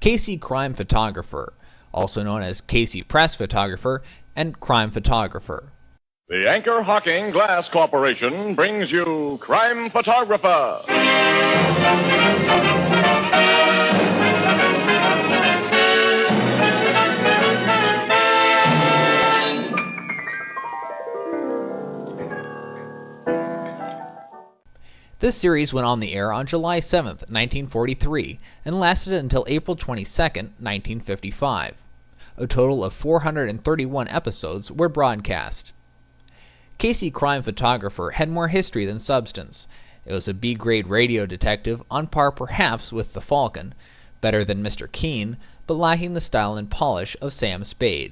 Casey Crime Photographer, also known as Casey Press Photographer and Crime Photographer. The Anchor-Hocking Glass Corporation brings you Crime Photographer. This series went on the air on July 7th, 1943, and lasted until April 22nd, 1955. A total of 431 episodes were broadcast. Casey Crime Photographer had more history than substance. It was a B-grade radio detective on par perhaps with the Falcon, better than Mr. Keen, but lacking the style and polish of Sam Spade.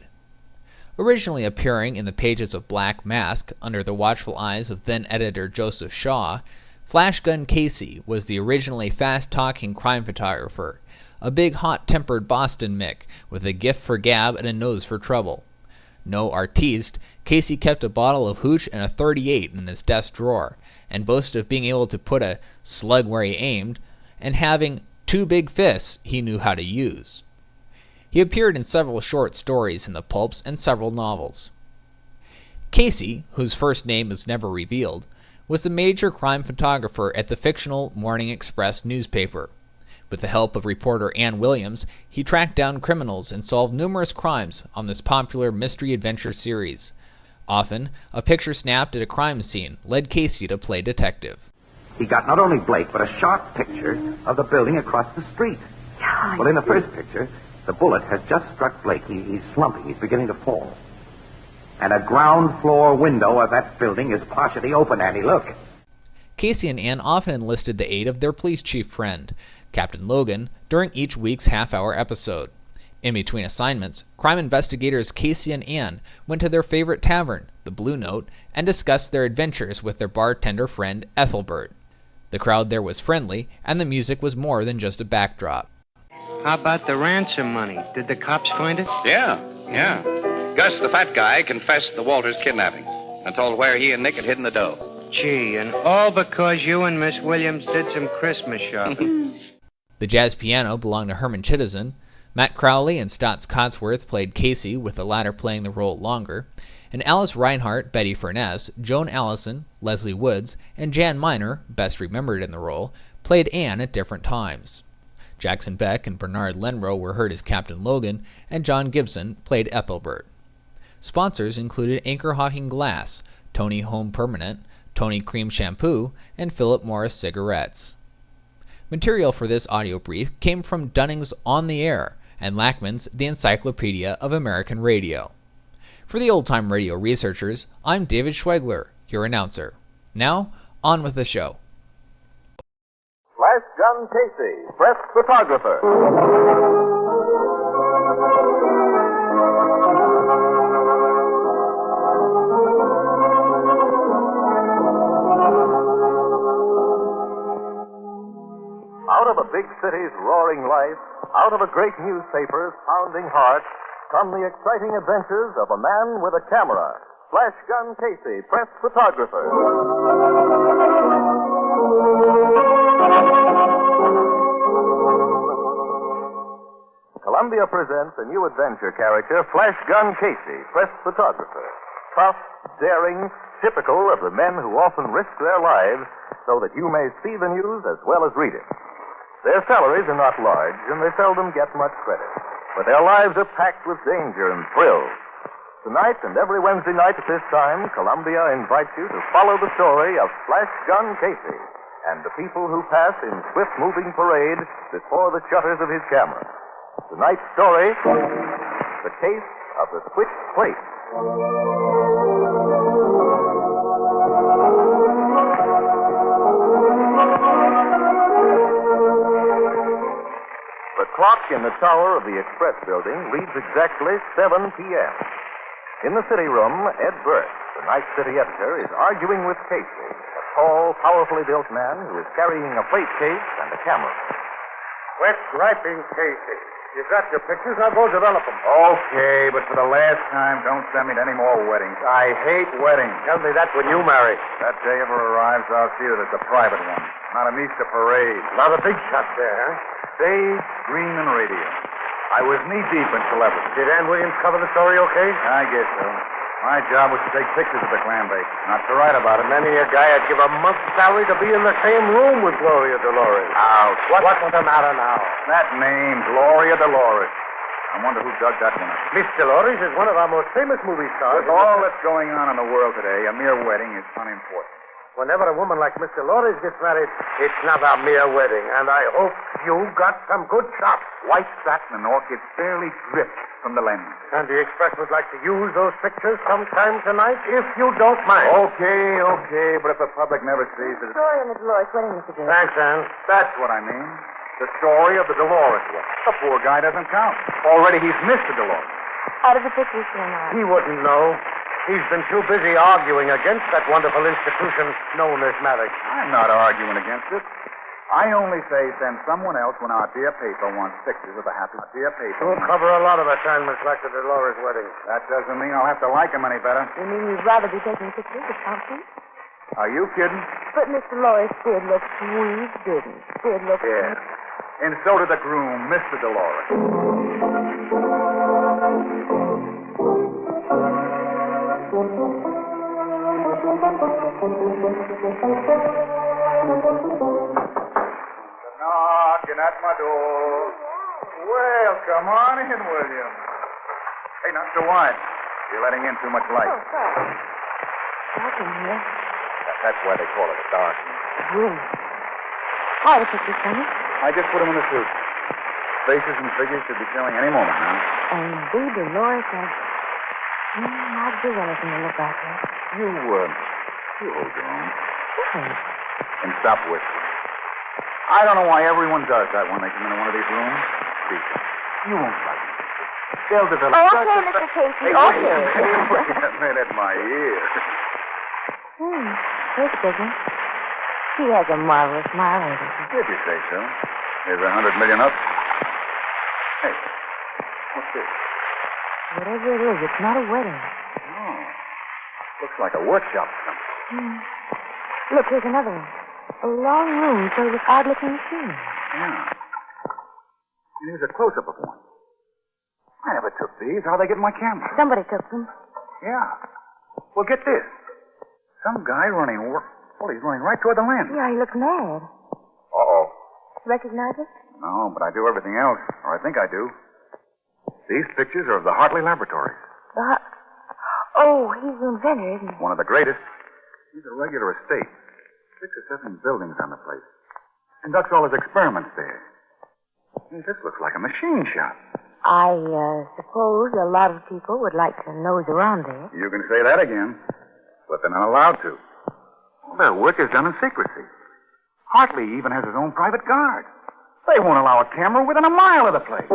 Originally appearing in the pages of Black Mask under the watchful eyes of then-editor Joseph Shaw, Flash Gun Casey was the originally fast-talking crime photographer, a big hot-tempered Boston Mick with a gift for gab and a nose for trouble. No artiste, Casey kept a bottle of hooch and a .38 in his desk drawer, and boasted of being able to put a slug where he aimed, and having 2 big fists he knew how to use. He appeared in several short stories in the pulps and several novels. Casey, whose first name is never revealed, was the major crime photographer at the fictional Morning Express newspaper. With the help of reporter Ann Williams, he tracked down criminals and solved numerous crimes on this popular mystery-adventure series. Often, a picture snapped at a crime scene led Casey to play detective. He got not only Blake, but a sharp picture of the building across the street. Yeah, Well, in the first picture, the bullet has just struck Blake. He's slumping. He's beginning to fall. And a ground floor window of that building is partially open, Annie. Look. Casey and Ann often enlisted the aid of their police chief friend, Captain Logan, during each week's half-hour episode. In between assignments, crime investigators Casey and Ann went to their favorite tavern, the Blue Note, and discussed their adventures with their bartender friend Ethelbert. The crowd there was friendly, and the music was more than just a backdrop. How about the ransom money? Did the cops find it? Yeah. Gus, the fat guy, confessed the Walters kidnapping and told where he and Nick had hidden the dough. Gee, and all because you and Miss Williams did some Christmas shopping. The jazz piano belonged to Herman Chittison. Matt Crowley and Stotts Cotsworth played Casey, with the latter playing the role longer, and Alice Reinhardt, Betty Furness, Joan Allison, Leslie Woods, and Jan Miner, best remembered in the role, played Anne at different times. Jackson Beck and Bernard Lenrow were heard as Captain Logan, and John Gibson played Ethelbert. Sponsors included Anchor-Hocking Glass, Tony Home Permanent, Tony Cream Shampoo, and Philip Morris Cigarettes. Material for this audio brief came from Dunning's On the Air and Lackman's The Encyclopedia of American Radio. For the old-time radio researchers, I'm David Schwegler, your announcer. Now, on with the show. Flash Gun Casey, Press Photographer. Out of a big city's roaring life, out of a great newspaper's pounding heart, come the exciting adventures of a man with a camera. Flash Gun Casey, Press Photographer. Columbia presents a new adventure character, Flash Gun Casey, Press Photographer. Tough, daring, typical of the men who often risk their lives so that you may see the news as well as read it. Their salaries are not large, and they seldom get much credit. But their lives are packed with danger and thrills. Tonight and every Wednesday night at this time, Columbia invites you to follow the story of Flash Gun Casey and the people who pass in swift-moving parade before the shutters of his camera. Tonight's story, the case of the switched plate. The clock in the tower of the Express building reads exactly 7 p.m. In the city room, Ed Burt, the night city editor, is arguing with Casey, a tall, powerfully built man who is carrying a plate case and a camera. Quit griping, Casey. You got your pictures. I'll go develop them. Okay, but for the last time, don't send me to any more weddings. I hate weddings. Tell me that when you marry. That day ever arrives, I'll see that it's a private one, not an Easter parade. Not a big shot there, huh? Stage, green, and radio. I was knee-deep in celebrity. Did Ann Williams cover the story okay? I guess so. My job was to take pictures of the clam bake, not to write about it. Many a guy would give a month's salary to be in the same room with Gloria Dolores. Ouch. What's the matter now? That name, Gloria Dolores. I wonder who dug that one up. Miss Dolores is one of our most famous movie stars. With all that's going on in the world today, a mere wedding is unimportant. Whenever a woman like Miss Dolores gets married, it's not a mere wedding. And I hope you got some good shots. White satin and orchids fairly dripped from the lens. And the Express would like to use those pictures sometime tonight, if you don't mind. Okay, but if the public never sees it... Story of the Dolores wedding, Mr. Dale. Thanks, Ann. That's what I mean. The story of the Dolores one. The poor guy doesn't count. Already he's missed the Dolores. How did the pictures turn out? He wouldn't know. He's been too busy arguing against that wonderful institution known as marriage. I'm not arguing against it. I only say send someone else when our dear paper wants pictures of the happy dear paper. We'll cover a lot of assignments like the Dolores wedding. That doesn't mean I'll have to like him any better. You mean you'd rather be taking pictures of Thompson? Are you kidding? But Miss Dolores did look sweet, didn't? Did look Yeah. sweet. And so did the groom, Mr. Dolores. Knocking at my door. Well, come on in, William. Hey, not so wide. You're letting in too much light. Oh, sorry. Dark in here. That's why they call it a dark room. Room. How are the pictures, Sonny? I just put them in the suit. Faces and figures should be showing any moment now. And B. Dolores has... I'd give anything to look back at. You hold your own. Different. And stop whistling. I don't know why everyone does that when they come into one of these rooms. See, you won't like it. They'll develop... Oh, okay, Mr. Casey. Hey, Okay. wait a minute, my ear. Here's business. She has a marvelous smile, doesn't she? If you say so. Here's 100 million up. Hey, what's this? Whatever it is, it's not a wedding. Oh, looks like a workshop or something. Look, here's another one. A long room filled with odd-looking machines. Yeah. And here's a close-up of one. I never took these. How'd they get in my camera? Somebody took them. Yeah. Well, get this. Some guy running... Well, he's running right toward the lens. Yeah, he looks mad. Uh-oh. Recognize it? No, but I do everything else. Or I think I do. These pictures are of the Hartley Laboratories. Oh, he's the inventor, isn't he? One of the greatest. He's a regular estate. 6 or 7 buildings on the place. Conducts all his experiments there. Hey, this looks like a machine shop. I suppose a lot of people would like to nose around there. You can say that again. But they're not allowed to. All their work is done in secrecy. Hartley even has his own private guard. They won't allow a camera within a mile of the place.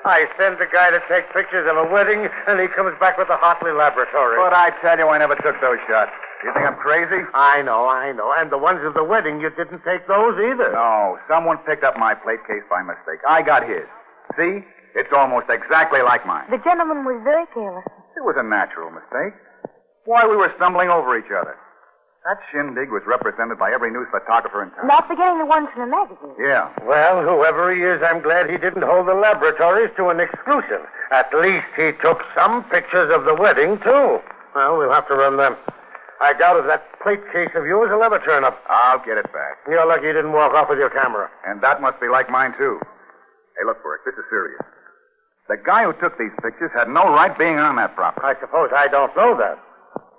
I send a guy to take pictures of a wedding, and he comes back with the Hartley Laboratory. But I tell you, I never took those shots. You think I'm crazy? I know. And the ones of the wedding, you didn't take those either. No, someone picked up my plate case by mistake. I got his. See? It's almost exactly like mine. The gentleman was very careless. It was a natural mistake. Why, we were stumbling over each other. That shindig was represented by every news photographer in town. Not forgetting the ones from the magazine. Yeah. Well, whoever he is, I'm glad he didn't hold the laboratories to an exclusive. At least he took some pictures of the wedding, too. Well, we'll have to run them. I doubt if that plate case of yours will ever turn up. I'll get it back. You're lucky you didn't walk off with your camera. And that must be like mine, too. Hey, look, Burke, this is serious. The guy who took these pictures had no right being on that property. I suppose I don't know that.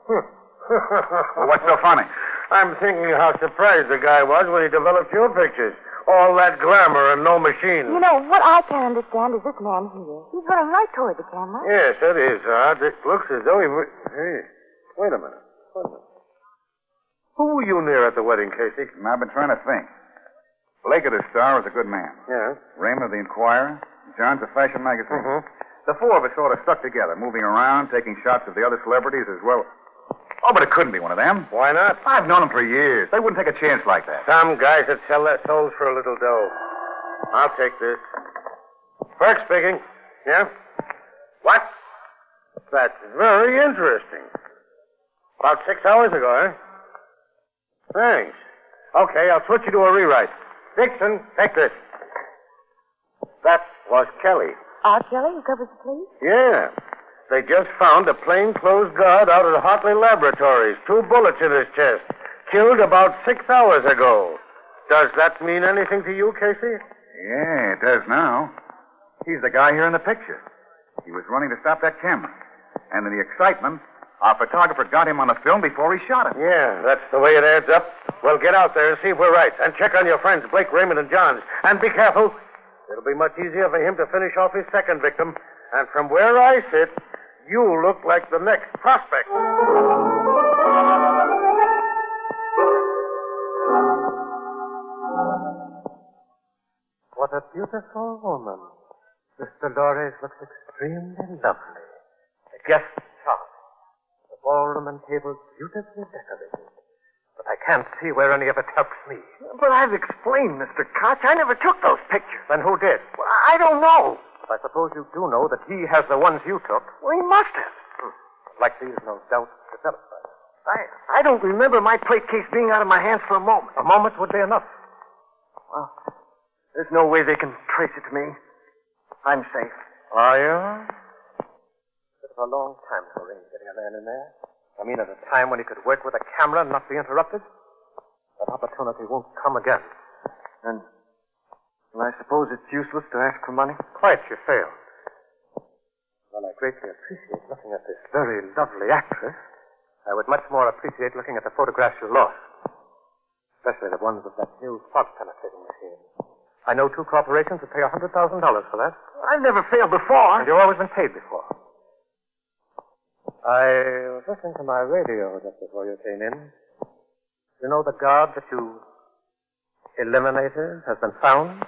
Well, what's so funny? I'm thinking how surprised the guy was when he developed your pictures. All that glamour and no machine. You know, what I can't understand is this man here. He's running right toward the camera. Yes, that is odd. It looks as though he... Hey, wait a minute. Who were you near at the wedding, Casey? I've been trying to think. Blake of the Star is a good man. Yeah? Raymond of the Inquirer. John's a fashion magazine. Mm-hmm. The four of us sort of stuck together, moving around, taking shots of the other celebrities as well. Oh, but it couldn't be one of them. Why not? I've known them for years. They wouldn't take a chance like that. Some guys that sell their souls for a little dough. I'll take this. Burke speaking. Yeah? What? That's very interesting. About 6 hours ago, eh? Thanks. Okay, I'll switch you to a rewrite. Dixon, take this. That was Kelly. Kelly, who covers the police? Yeah. They just found a plainclothes guard out at Hartley Laboratories. 2 bullets in his chest. Killed about 6 hours ago. Does that mean anything to you, Casey? Yeah, it does now. He's the guy here in the picture. He was running to stop that camera. And in the excitement, our photographer got him on the film before he shot him. Yeah, that's the way it adds up. Well, get out there and see if we're right. And check on your friends, Blake, Raymond, and Johns. And be careful. It'll be much easier for him to finish off his second victim. And from where I sit, you look like the next prospect. What a beautiful woman. Miss Dolores looks extremely lovely. The guest chart. The ballroom and tables beautifully decorated. But I can't see where any of it helps me. But I've explained, Mr. Koch. I never took those pictures. Then who did? Well, I don't know. I suppose you do know that he has the ones you took. Well, he must have. Like these, no doubt, developed by him. I don't remember my plate case being out of my hands for a moment. A moment would be enough. Well, there's no way they can trace it to me. I'm safe. Are you? Bit of a long time to arrange getting a man in there. I mean, at a time when he could work with a camera and not be interrupted. That opportunity won't come again. And I suppose it's useless to ask for money? Quite, you failed. Well, I greatly appreciate looking at this very lovely actress. I would much more appreciate looking at the photographs you lost. Especially the ones of that new fog-penetrating machine. I know 2 corporations that pay $100,000 for that. I've never failed before. And you've always been paid before. I was listening to my radio just before you came in. You know the guard that you eliminated has been found?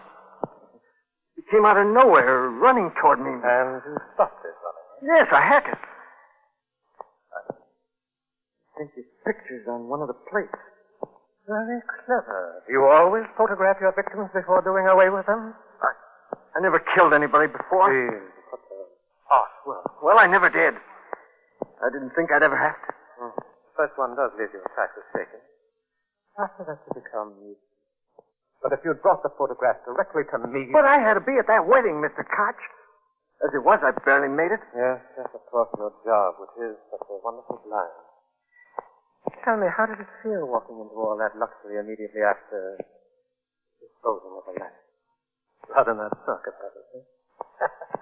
He came out of nowhere, running toward me. And you stopped his running? Yes, a hacker. I think his picture's on one of the plates. Very clever. Do you always photograph your victims before doing away with them? I never killed anybody before. Please, put the horse. Well, I never did. I didn't think I'd ever have to. The first one does leave you a trifle shaken. After that, you become easy. But if you'd brought the photograph directly to me... But I had to be at that wedding, Mr. Koch. As it was, I barely made it. Yes, of course, your job, which is such a wonderful blind. Tell me, how did it feel walking into all that luxury immediately after disposing of the lamp? Blood in that circuit, Pepperson.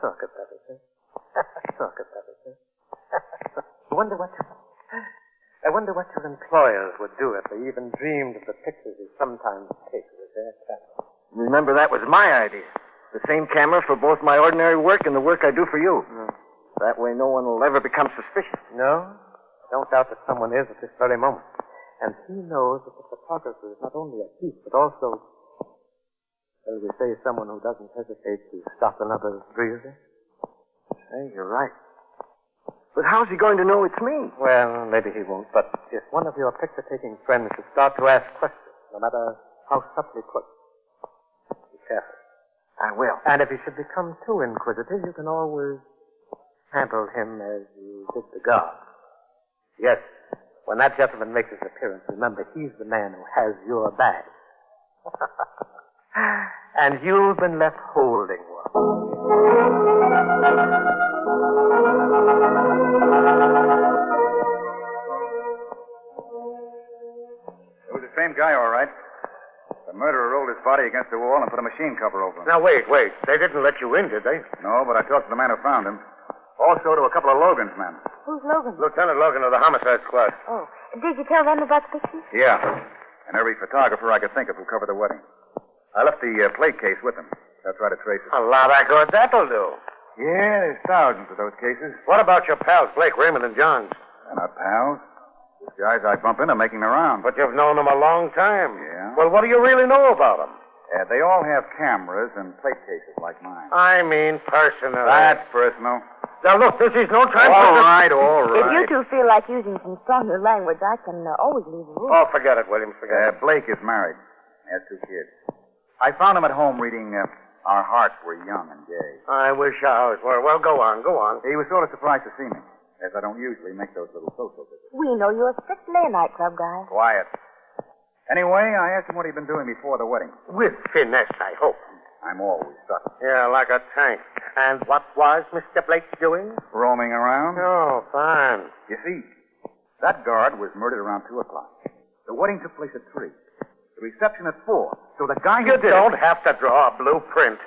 Circuit, Pepperson. Circuit, Pepperson. I wonder what your employers would do if they even dreamed of the pictures you sometimes take with their camera. Remember, that was my idea. The same camera for both my ordinary work and the work I do for you. That way no one will ever become suspicious. No? I don't doubt that someone is at this very moment. And he knows that the photographer is not only a thief, but also, shall we say, someone who doesn't hesitate to stop another breathing. Hey, you're right. But how's he going to know it's me? Well, maybe he won't, but if one of your picture-taking friends should start to ask questions, no matter how subtly put, be careful. I will. And if he should become too inquisitive, you can always handle him as you did the guard. Yes, when that gentleman makes his appearance, remember, he's the man who has your bag. And you've been left holding one. It was the same guy, all right. The murderer rolled his body against the wall and put a machine cover over him. Now, wait. They didn't let you in, did they? No, but I talked to the man who found him. Also to a couple of Logan's men. Who's Logan? Lieutenant Logan of the homicide squad. Oh. Did you tell them about the pictures? Yeah. And every photographer I could think of who covered the wedding. I left the plate case with them. They'll try to trace it. A lot of good that'll do. Yeah, there's thousands of those cases. What about your pals, Blake, Raymond, and Johns? They're not pals. These guys I bump into making the rounds. But you've known them a long time. Yeah. Well, what do you really know about them? They all have cameras and plate cases like mine. I mean personal. That's personal. Now, look, this is no time All for... right, all If you right. two feel like using some stronger language, I can always leave the room. Oh, forget it, Williams, forget it. Blake is married. He has 2 kids. I found him at home reading Our Hearts Were Young and Gay. I wish ours were. Well, go on, go on. He was sort of surprised to see me, as I don't usually make those little social visits. We know you're strictly a nightclub guy. Quiet. Anyway, I asked him what he'd been doing before the wedding. With finesse, I hope. I'm always subtle. Yeah, like a tank. And what was Mr. Blake doing? Roaming around? Oh, fine. You see, that guard was murdered around 2 o'clock. The wedding took place at 3. The reception at 4. So the guy who You did don't have to draw a blueprint.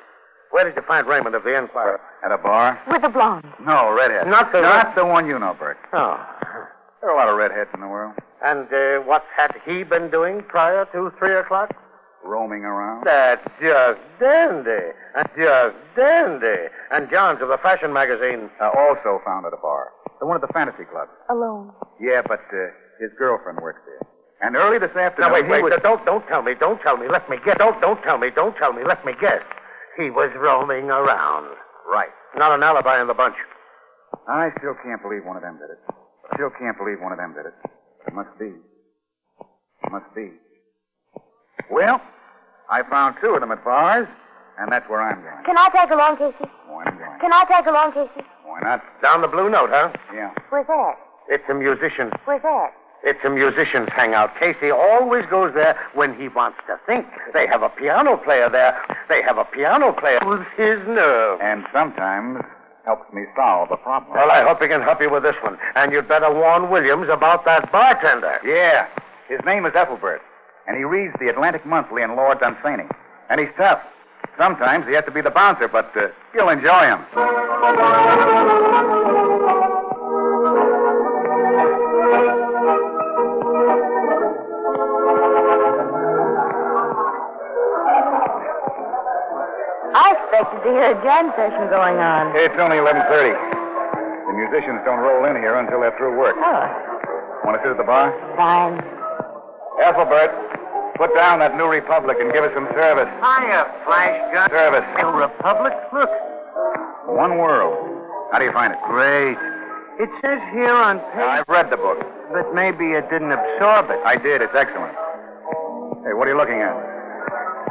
Where did you find Raymond of the Enquirer? At a bar? With a blonde. No, redhead. Not the Not the one you know, Bert. Oh. There are a lot of redheads in the world. And what had he been doing prior to 3 o'clock? Roaming around. That's just dandy. Just dandy. And Johns of the fashion magazine. Also found at a bar. The one at the fantasy club. Alone. Yeah, but his girlfriend works there. And early this afternoon, Now, wait. he was... Don't tell me. Don't tell me. Let me guess. Don't tell me. Let me guess. He was roaming around. Right. Not an alibi in the bunch. I still can't believe one of them did it. It must be. Well, I found 2 of them at bars, and that's where I'm going. Can I tag along, Casey? Where I'm going. Can I tag along, Casey? Why not? Down the Blue Note, huh? Yeah. Where's that? It's a musician. Where's that? It's a musician's hangout. Casey always goes there when he wants to think. They have a piano player there. With his nerve. And sometimes helps me solve a problem. Well, I hope he can help you with this one. And you'd better warn Williams about that bartender. Yeah. His name is Ethelbert, and he reads the Atlantic Monthly in Lord Dunsany. And he's tough. Sometimes he has to be the bouncer, but you'll enjoy him. I expected to hear a jam session going on. It's only 11:30. The musicians don't roll in here until they're through work. Oh, Want to sit at the bar? fine. Ethelbert, put down that New Republic and give us some service. Hiya, Flash Gun. Service. New Republic? Look. One world. How do you find it? Great. It says here on page... I've read the book. But maybe it didn't absorb it. I did. It's excellent. Hey, what are you looking at?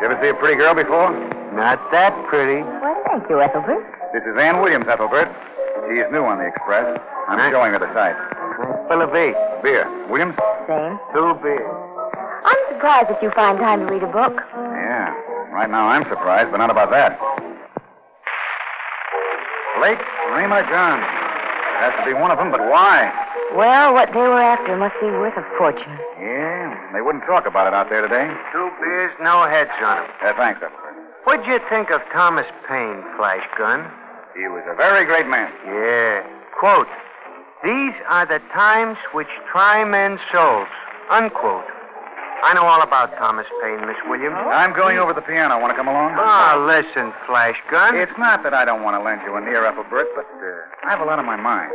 You ever see a pretty girl before? Not that pretty. Well, thank you, Ethelbert. This is Ann Williams, Ethelbert. She is new on the Express. I'm showing her the site. Fill of eight. Beer. Williams? Same. 2 beers. I'm surprised that you find time to read a book. Yeah. Right now I'm surprised, but not about that. Blake, Raymond, John. Has to be one of them, but why? Well, what they were after must be worth a fortune. Yeah, they wouldn't talk about it out there today. 2 beers, no heads on them. Thanks, Ethelbert. What'd you think of Thomas Paine, Flash Gun? He was a very great man. Yeah. Quote, "These are the times which try men's souls." Unquote. I know all about Thomas Paine, Miss Williams. I'm going over the piano. Want to come along? Listen, Flash Gun. It's not that I don't want to lend you an ear, Ethelbert, but I have a lot on my mind.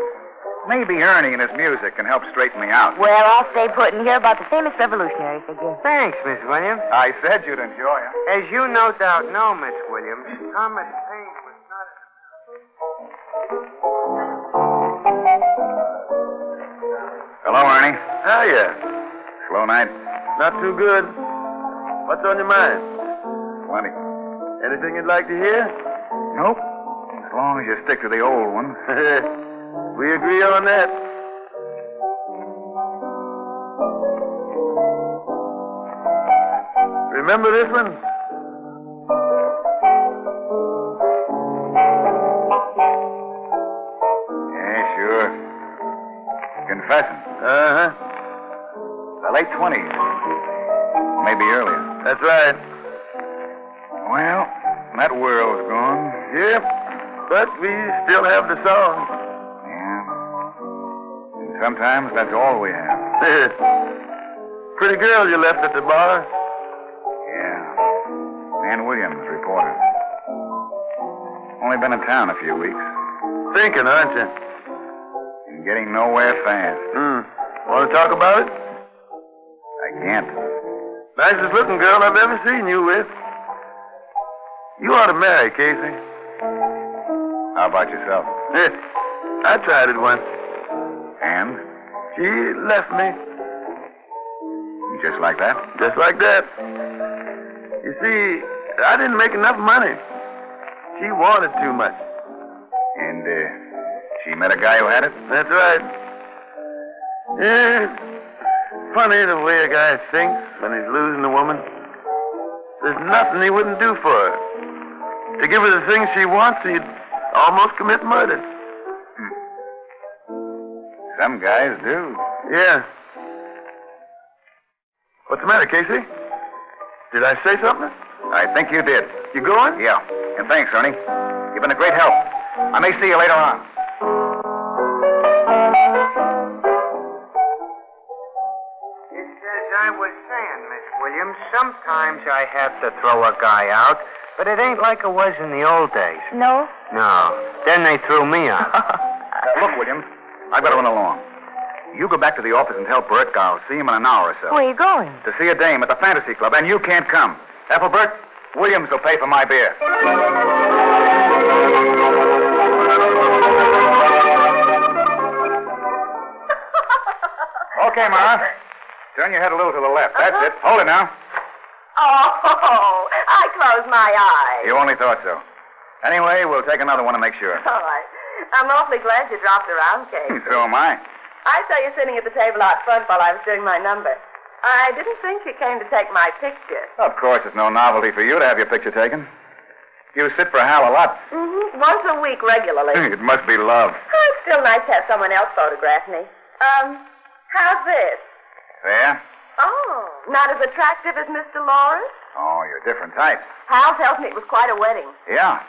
Maybe Ernie and his music can help straighten me out. Well, I'll stay put and hear about the famous revolutionary figure. Thanks, Miss Williams. I said you'd enjoy it. As you no doubt know, Miss Williams, Thomas Paine was not... Hello, Ernie. Hiya. Slow night? Not too good. What's on your mind? Plenty. Anything you'd like to hear? Nope. As long as you stick to the old one. We agree on that. Remember this one? Yeah, sure. Confessing. Uh-huh. The late 20s. Maybe earlier. That's right. Well, that world's gone. Yep. But we still have the song. Yeah. And sometimes that's all we have. Pretty girl you left at the bar. Yeah. Ann Williams, reporter. Only been in town a few weeks. Thinking, aren't you? And getting nowhere fast. Want to talk about it? I can't. Nicest looking girl I've ever seen you with. You ought to marry, Casey. How about yourself? I tried it once. And? She left me. Just like that? Just like that. You see, I didn't make enough money. She wanted too much. And, she met a guy who had it? That's right. Yeah. Funny the way a guy thinks when he's losing a woman. There's nothing he wouldn't do for her. To give her the things she wants, he'd almost commit murder. Some guys do. Yeah. What's the matter, Casey? Did I say something? I think you did. You going? Yeah. And thanks, Ernie. You've been a great help. I may see you later on. Just as I was saying, Miss Williams, sometimes I have to throw a guy out, but it ain't like it was in the old days. No? No. Then they threw me out. Look, Williams, I've got to run along. You go back to the office and tell Bert I'll see him in an hour or so. Where are you going? To see a dame at the Fantasy Club, and you can't come. Ethelbert, Williams will pay for my beer. Okay, Ma. Turn your head a little to the left. That's it. Hold it now. Oh, I closed my eyes. You only thought so. Anyway, we'll take another one to make sure. All right. I'm awfully glad you dropped the round cake. So am I. I saw you sitting at the table out front while I was doing my number. I didn't think you came to take my picture. Of course, it's no novelty for you to have your picture taken. You sit for Hal a lot. Mm-hmm. Once a week regularly. It must be love. Oh, it's still nice to have someone else photograph me. How's this? There? Oh, not as attractive as Mr. Lawrence? Oh, you're a different type. Hal tells me it was quite a wedding. Yeah.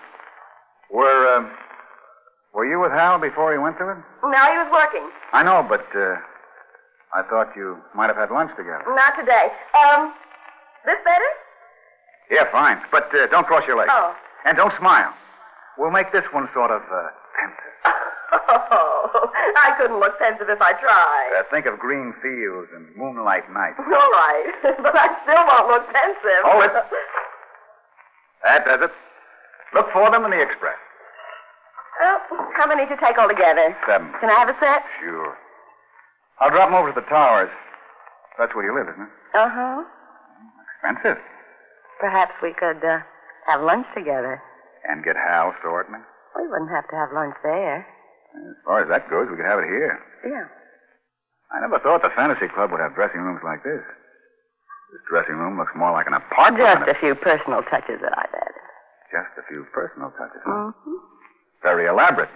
Were you with Hal before he went to it? No, he was working. I know, but, I thought you might have had lunch together. Not today. This better? Yeah, fine. But, don't cross your legs. Oh. And don't smile. We'll make this one sort of, pensive. Oh, I couldn't look pensive if I tried. Think of green fields and moonlight nights. All right, but I still won't look pensive. Hold it. That does it. Look for them in the express. How many to take altogether? 7. Can I have a set? Sure. I'll drop them over to the towers. That's where you live, isn't it? Uh-huh. Expensive. Perhaps we could have lunch together. And get Hal sorting me. We wouldn't have to have lunch there. As far as that goes, we could have it here. Yeah. I never thought the Fantasy Club would have dressing rooms like this. This dressing room looks more like an apartment. Just a few personal touches that I've added. Just a few personal touches, huh? Mm-hmm. Very elaborate.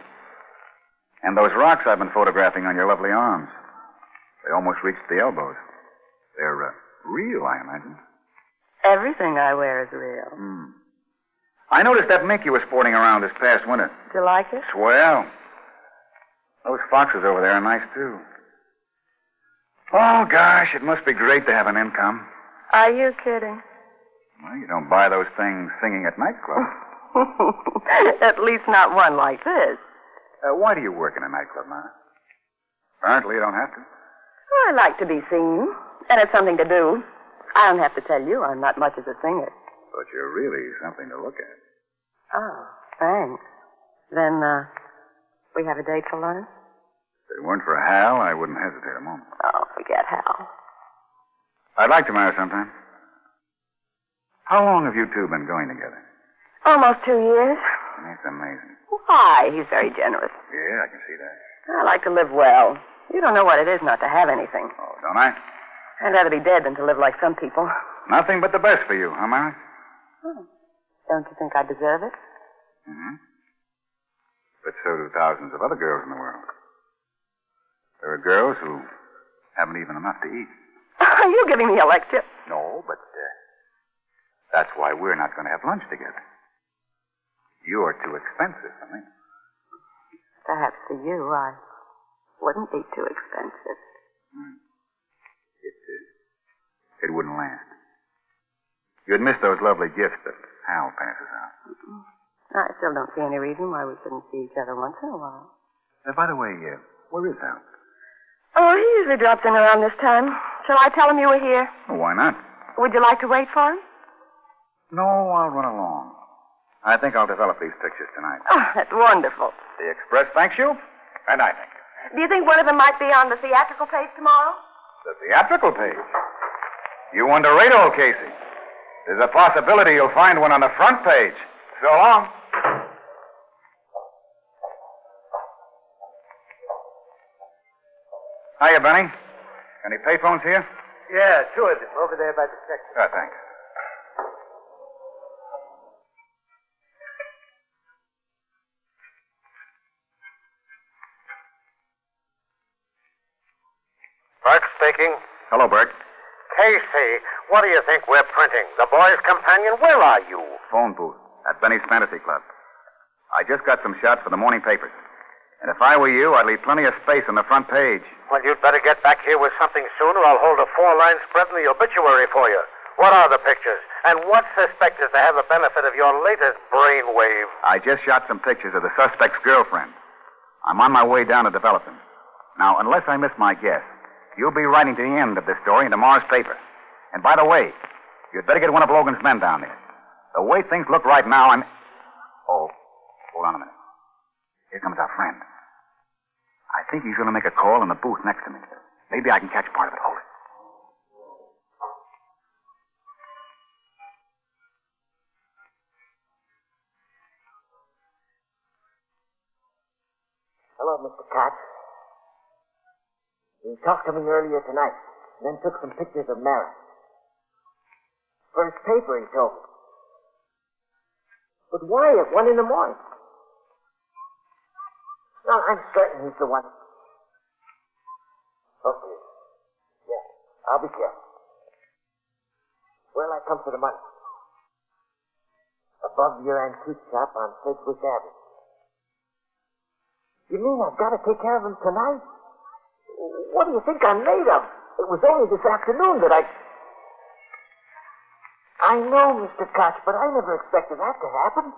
And those rocks I've been photographing on your lovely arms. They almost reach the elbows. They're real, I imagine. Everything I wear is real. I noticed that mink you were sporting around this past winter. Do you like it? Swell. Those foxes over there are nice, too. Oh, gosh, it must be great to have an income. Are you kidding? Well, you don't buy those things singing at nightclubs. At least not one like this. Why do you work in a nightclub, Ma? Apparently you don't have to. I like to be seen, and it's something to do. I don't have to tell you I'm not much as a singer. But you're really something to look at. Oh, thanks. Then, we have a date for lunch? If it weren't for Hal, I wouldn't hesitate a moment. Oh, forget Hal. I'd like to marry sometime. How long have you two been going together? Almost 2 years. That's amazing. Why? He's very generous. Yeah, I can see that. I like to live well. You don't know what it is not to have anything. Oh, don't I? I'd rather be dead than to live like some people. Nothing but the best for you, huh, Mary? Oh. Don't you think I deserve it? Mm-hmm. But so do thousands of other girls in the world. There are girls who haven't even enough to eat. Are you giving me a lecture? No, but that's why we're not going to have lunch together. You're too expensive for me. Perhaps for you, I wouldn't be too expensive. It wouldn't last. You'd miss those lovely gifts that Hal passes out. I still don't see any reason why we shouldn't see each other once in a while. By the way, where is Hal? Oh, he usually drops in around this time. Shall I tell him you were here? Well, why not? Would you like to wait for him? No, I'll run along. I think I'll develop these pictures tonight. Oh, that's wonderful. The Express thanks you, And I thank you. Do you think one of them might be on the theatrical page tomorrow? The theatrical page? You underrate old Casey. There's a possibility you'll find one on the front page. So long. Hiya, Benny. Any payphones here? Yeah, two of them. Over there by the section. Thanks. Burke speaking. Hello, Bert. Casey, what do you think we're printing? The Boy's Companion? Where are you? Phone booth at Benny's Fantasy Club. I just got some shots for the morning papers. And if I were you, I'd leave plenty of space on the front page. Well, you'd better get back here with something soon, or I'll hold a 4-line spread in the obituary for you. What are the pictures? And what suspect is to have the benefit of your latest brainwave? I just shot some pictures of the suspect's girlfriend. I'm on my way down to develop them. Now, unless I miss my guess, you'll be writing to the end of this story in tomorrow's paper. And by the way, you'd better get one of Logan's men down there. The way things look right now, Oh, hold on a minute. Here comes our friend. I think he's going to make a call in the booth next to me. Maybe I can catch part of it. Hold it. Hello, Mr. Koch. He talked to me earlier tonight, then took some pictures of Mara. For his paper, he told me. But why at 1 in the morning? No, I'm certain he's the one. Okay. Yeah, I'll be careful. Where'll I come for the money? Above your antique shop on Sedgwick Avenue. You mean I've got to take care of him tonight? What do you think I'm made of? It was only this afternoon that I know, Mr. Koch, but I never expected that to happen.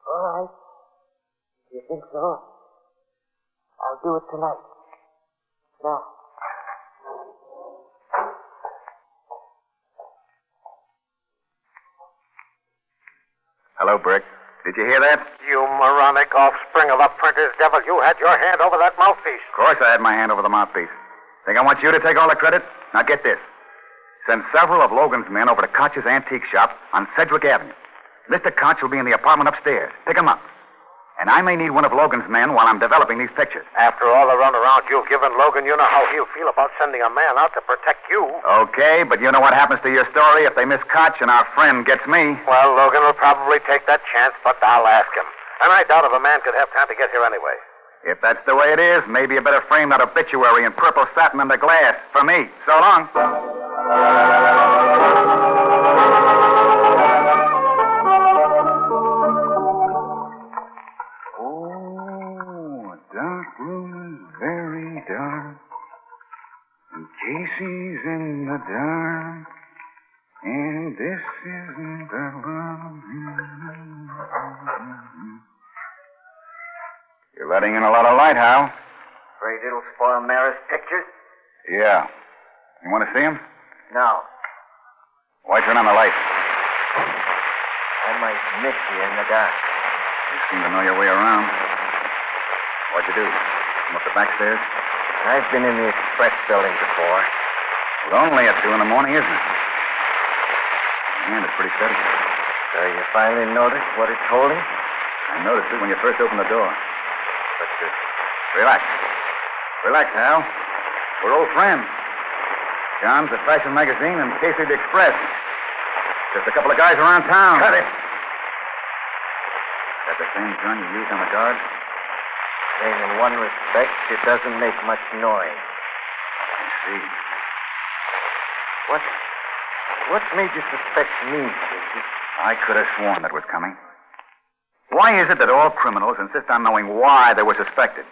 All right. You think so? I'll do it tonight. Now. Hello, Brick. Did you hear that? You moronic offspring of a printer's devil. You had your hand over that mouthpiece. Of course I had my hand over the mouthpiece. Think I want you to take all the credit? Now get this. Send several of Logan's men over to Koch's antique shop on Sedgwick Avenue. Mr. Koch will be in the apartment upstairs. Pick him up. And I may need one of Logan's men while I'm developing these pictures. After all the runaround you've given Logan, you know how he'll feel about sending a man out to protect you. Okay, but you know what happens to your story if they miss Koch and our friend gets me? Well, Logan will probably take that chance, but I'll ask him. And I doubt if a man could have time to get here anyway. If that's the way it is, maybe you better frame that obituary in purple satin under glass for me. So long. Dark room, very dark. And Casey's in the dark. And this isn't the love. You're letting in a lot of light, Hal. Afraid it'll spoil Mara's pictures? Yeah. You want to see him? No. Why turn on the light? I might miss you in the dark. You seem to know your way around. What'd you do? Come up the back stairs? I've been in the express building before. It's only at 2 in the morning, isn't it? And it's pretty steady. So you finally noticed what it's holding? I noticed it when you first opened the door. But, relax. Relax, Hal. We're old friends. John's the fashion magazine and Casey the Express. Just a couple of guys around town. Cut it. That the same gun you used on the guard? Saying in one respect, it doesn't make much noise. I see. What made you suspect me, Casey? I could have sworn that was coming. Why is it that all criminals insist on knowing why they were suspected?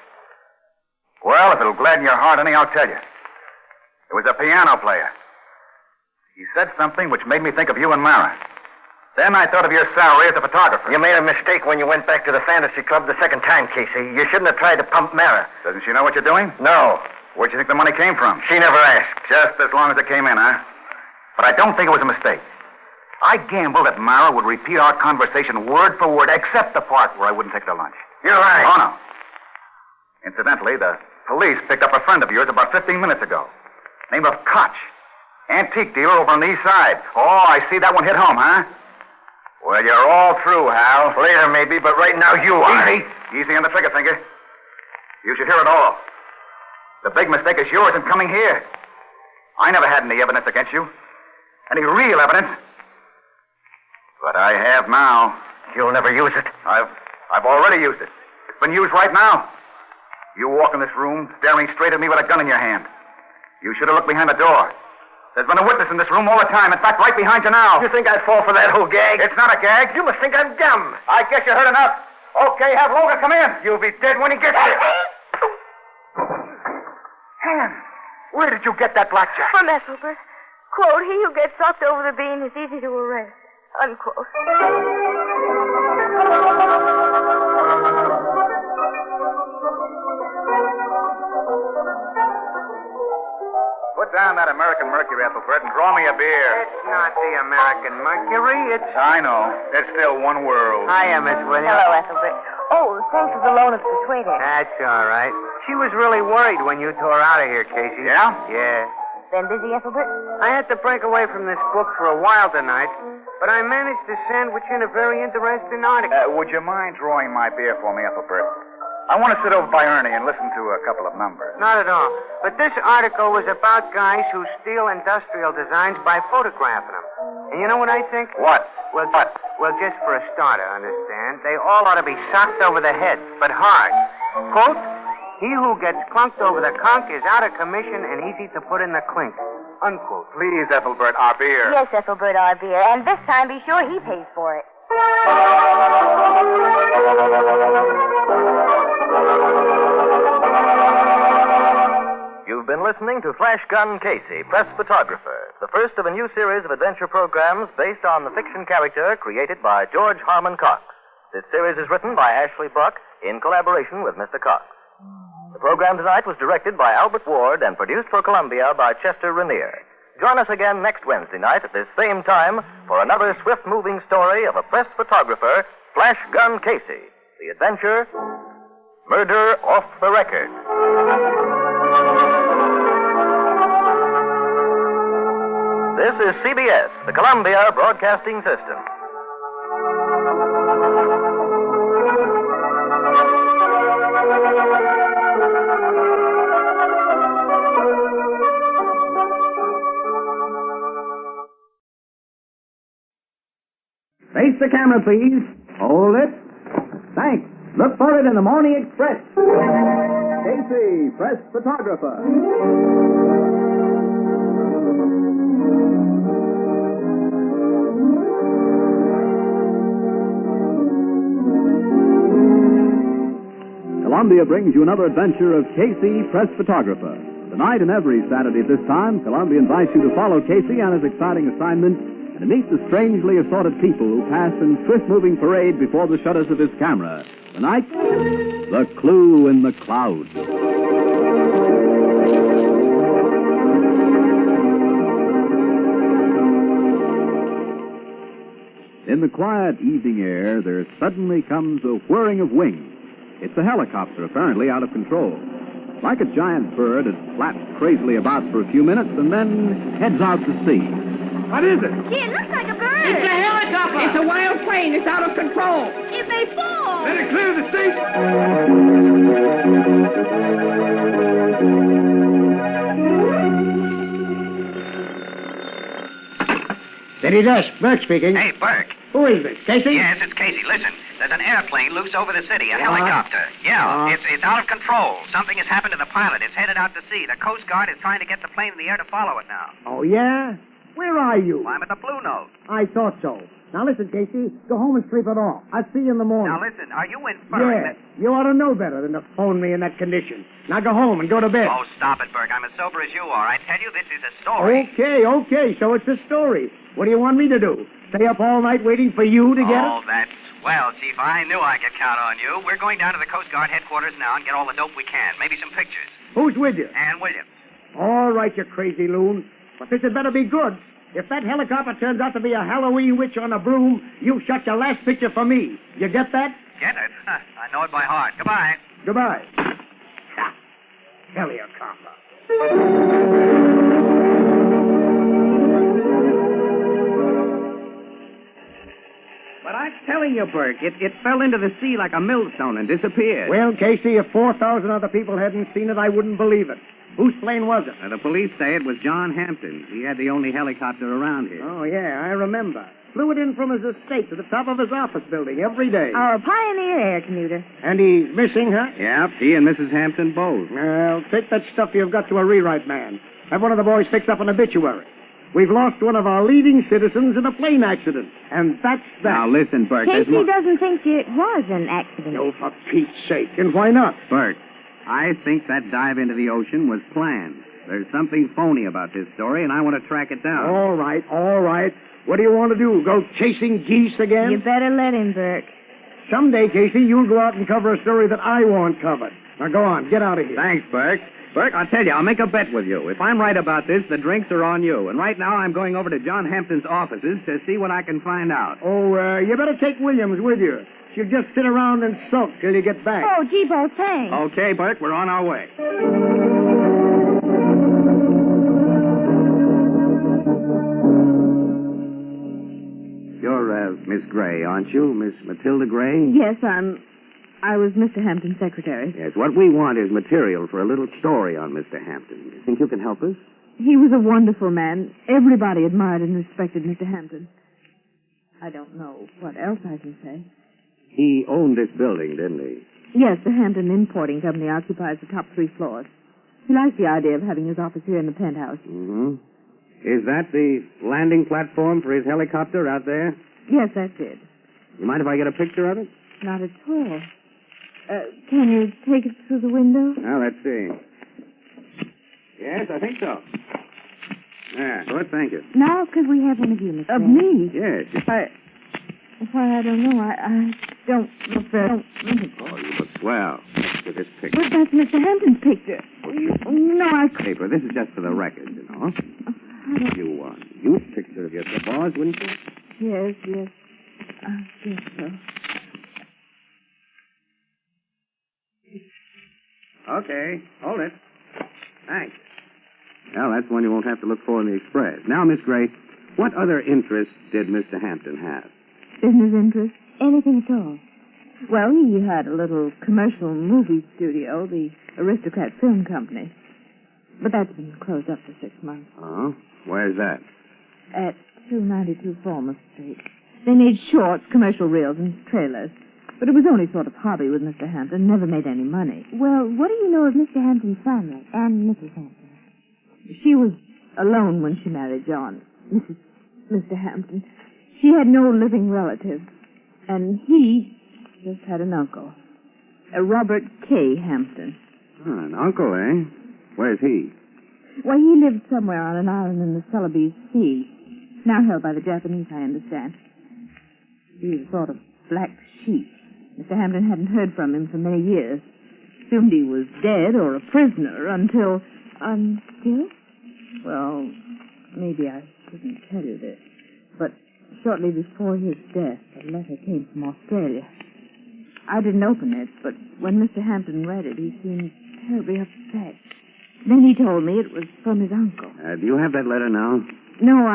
Well, if it'll gladden your heart any, I'll tell you. It was a piano player. He said something which made me think of you and Mara. Then I thought of your salary as a photographer. You made a mistake when you went back to the fantasy club the second time, Casey. You shouldn't have tried to pump Mara. Doesn't she know what you're doing? No. Where'd you think the money came from? She never asked. Just as long as it came in, huh? But I don't think it was a mistake. I gambled that Mara would repeat our conversation word for word, except the part where I wouldn't take her to lunch. You're lying. Oh, no. Incidentally, the police picked up a friend of yours about 15 minutes ago. Name of Koch. Antique dealer over on the east side. Oh, I see that one hit home, huh? Well, you're all through, Hal. Later, maybe, but right now you are. Easy. Easy on the trigger finger. You should hear it all. The big mistake is yours in coming here. I never had any evidence against you. Any real evidence. But I have now. You'll never use it. I've already used it. It's been used right now. You walk in this room staring straight at me with a gun in your hand. You should have looked behind the door. There's been a witness in this room all the time. In fact, right behind you now. You think I'd fall for that whole gag? It's not a gag. You must think I'm dumb. I guess you heard enough. Okay, have Logan come in. You'll be dead when he gets here. Han, where did you get that blackjack? From Ethelbert. Quote, he who gets sucked over the bean is easy to arrest. Unquote. Put down that American Mercury, Ethelbert, and draw me a beer. It's not the American Mercury. It's... I know. It's still one world. Hiya, Miss Williams. Hello, Ethelbert. Oh, thanks for the loan of the persuader. That's all right. She was really worried when you tore out of here, Casey. Yeah? Yeah. Been busy, Ethelbert? I had to break away from this book for a while tonight, but I managed to sandwich in a very interesting article. Would you mind drawing my beer for me, Ethelbert? I want to sit over by Ernie and listen to a couple of numbers. Not at all. But this article was about guys who steal industrial designs by photographing them. And you know what I think? What? Well, just for a starter, understand? They all ought to be socked over the head, but hard. Quote, he who gets clunked over the conch is out of commission and easy to put in the clink. Unquote. Please, Ethelbert, our beer. Yes, Ethelbert, our beer. And this time be sure he pays for it. You've been listening to Flash Gun Casey, Press Photographer, the first of a new series of adventure programs based on the fiction character created by George Harmon Cox. This series is written by Ashley Buck in collaboration with Mr. Cox. The program tonight was directed by Albert Ward and produced for Columbia by Chester Rainier. Join us again next Wednesday night at this same time for another swift-moving story of a press photographer, Flash Gun Casey. The adventure, Murder Off the Record. This is CBS, the Columbia Broadcasting System. Face the camera, please. Hold it. Thanks. Look for it in the Morning Express. Casey, press photographer. Columbia brings you another adventure of Casey, press photographer. Tonight and every Saturday at this time, Columbia invites you to follow Casey on his exciting assignment and to meet the strangely assorted people who pass in swift-moving parade before the shutters of his camera. Tonight, The Clue in the Clouds. In the quiet evening air, there suddenly comes a whirring of wings. It's a helicopter, apparently out of control. Like a giant bird, it flaps crazily about for a few minutes and then heads out to sea. What is it? Gee, it looks like a bird. It's a helicopter. It's a wild plane. It's out of control. It may fall. Let it clear the station. City desk, Burke speaking. Hey, Burke. Who is this, Casey? Yes, it's Casey. Listen, there's an airplane loose over the city, a helicopter. Yeah, it's out of control. Something has happened to the pilot. It's headed out to sea. The Coast Guard is trying to get the plane in the air to follow it now. Oh, yeah? Where are you? Well, I'm at the Blue Note. I thought so. Now, listen, Casey, go home and sleep it off. I'll see you in the morning. Now, listen, are you inferring Yeah, you ought to know better than to phone me in that condition. Now, go home and go to bed. Oh, stop it, Burke. I'm as sober as you are. I tell you, this is a story. Okay, so it's a story. What do you want me to do? Stay up all night waiting for you to get it? Oh, that's swell, Chief. I knew I could count on you. We're going down to the Coast Guard headquarters now and get all the dope we can. Maybe some pictures. Who's with you? Ann Williams. All right, you crazy loon. But this had better be good. If that helicopter turns out to be a Halloween witch on a broom, you shot your last picture for me. You get that? Get it? I know it by heart. Goodbye. Goodbye. Helicopter. But I'm telling you, Burke, it fell into the sea like a millstone and disappeared. Well, Casey, if 4,000 other people hadn't seen it, I wouldn't believe it. Whose plane was it? The police say it was John Hampton. He had the only helicopter around here. Oh, yeah, I remember. Flew it in from his estate to the top of his office building every day. Our pioneer air commuter. And he's missing, huh? Yep, he and Mrs. Hampton both. Well, take that stuff you've got to a rewrite man. Have one of the boys fix up an obituary. We've lost one of our leading citizens in a plane accident. And that's that. Now, listen, Burke. Casey doesn't think it was an accident. Oh, for Pete's sake. And why not? Burke, I think that dive into the ocean was planned. There's something phony about this story, and I want to track it down. All right, all right. What do you want to do? Go chasing geese again? You better let him, Burke. Someday, Casey, you'll go out and cover a story that I want covered. Now, go on. Get out of here. Thanks, Burke. Burke, I'll tell you, I'll make a bet with you. If I'm right about this, the drinks are on you. And right now, I'm going over to John Hampton's offices to see what I can find out. Oh, you better take Williams with you. She'll just sit around and sulk till you get back. Oh, Jeebo, thanks. Okay, Burke, we're on our way. You're, Miss Gray, aren't you? Miss Matilda Gray? Yes, I was Mr. Hampton's secretary. Yes, what we want is material for a little story on Mr. Hampton. You think you can help us? He was a wonderful man. Everybody admired and respected Mr. Hampton. I don't know what else I can say. He owned this building, didn't he? Yes, the Hampton Importing Company occupies the top 3 floors. He liked the idea of having his office here in the penthouse. Mm-hmm. Is that the landing platform for his helicopter out there? Yes, that's it. You mind if I get a picture of it? Not at all. Can you take it through the window? Well, let's see. Yes, I think so. Yeah, good, thank you. Now, could we have one of you, Miss Of Gray? Yes. Me? Why, I don't know. I don't look very... Oh, you look swell. Look at this picture. But that's Mr. Hampton's picture. No, I... Paper, this is just for the record, you know. You, use a picture of your boss, wouldn't you? Yes. I guess so. Okay, hold it. Thanks. Well, that's one you won't have to look for in the Express. Now, Miss Gray, what other interests did Mr. Hampton have? Business interest? Anything at all. Well, he had a little commercial movie studio, the Aristocrat Film Company. But that's been closed up for 6 months. Oh? Where's that? At 292 Falmouth Street. They made shorts, commercial reels, and trailers. But it was only sort of hobby with Mr. Hampton. Never made any money. Well, what do you know of Mr. Hampton's family and Mrs. Hampton? She was alone when she married John, Mr. Hampton. She had no living relatives. And he just had an uncle, a Robert K. Hampton. Oh, an uncle, eh? Where's he? Well, he lived somewhere on an island in the Celebes Sea. Now held by the Japanese, I understand. He was a sort of black sheep. Mr. Hampton hadn't heard from him for many years. Assumed he was dead or a prisoner until... Until? Well, maybe I shouldn't tell you this. But shortly before his death, a letter came from Australia. I didn't open it, but when Mr. Hampton read it, he seemed terribly upset. Then he told me it was from his uncle. Do you have that letter now? No,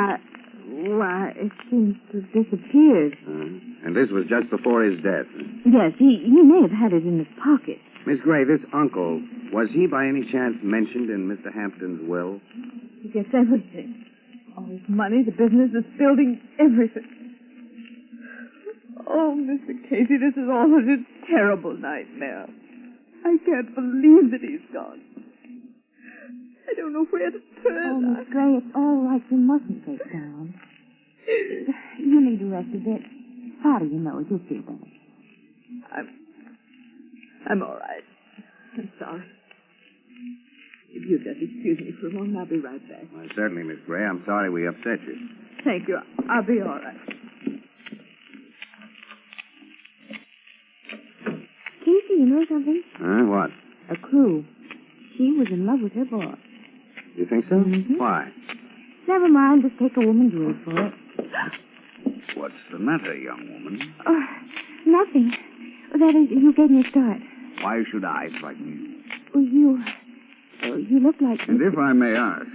it seems to have disappeared. And this was just before his death. Yes, he may have had it in his pocket. Miss Gray, this uncle, was he by any chance mentioned in Mr. Hampton's will? He gets everything. All his money, the business, this building, everything. Oh, Mr. Casey, this is all a terrible nightmare. I can't believe that he's gone. I don't know where to turn. Oh, Miss Gray, it's all right. You mustn't break down. You need to rest a bit. Powder your nose. You'll feel better. I'm all right. I'm sorry. If you'll just excuse me for a moment, I'll be right back. Well, certainly, Miss Gray. I'm sorry we upset you. Thank you. I'll be all right. Casey, you know something? What? A clue. She was in love with her boss. You think so? Mm-hmm. Why? Never mind. Just take a woman's word for it. What's the matter, young woman? Nothing. that is, you gave me a start. Why should I frighten you? Well, you look like... And if I may ask,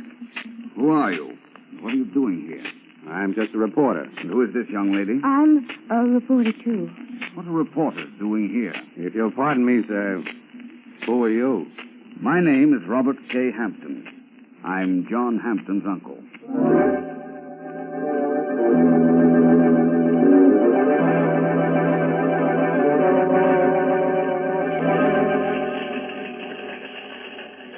who are you? What are you doing here? I'm just a reporter. And who is this young lady? I'm a reporter, too. What are reporters doing here? If you'll pardon me, sir, who are you? My name is Robert K. Hampton. I'm John Hampton's uncle.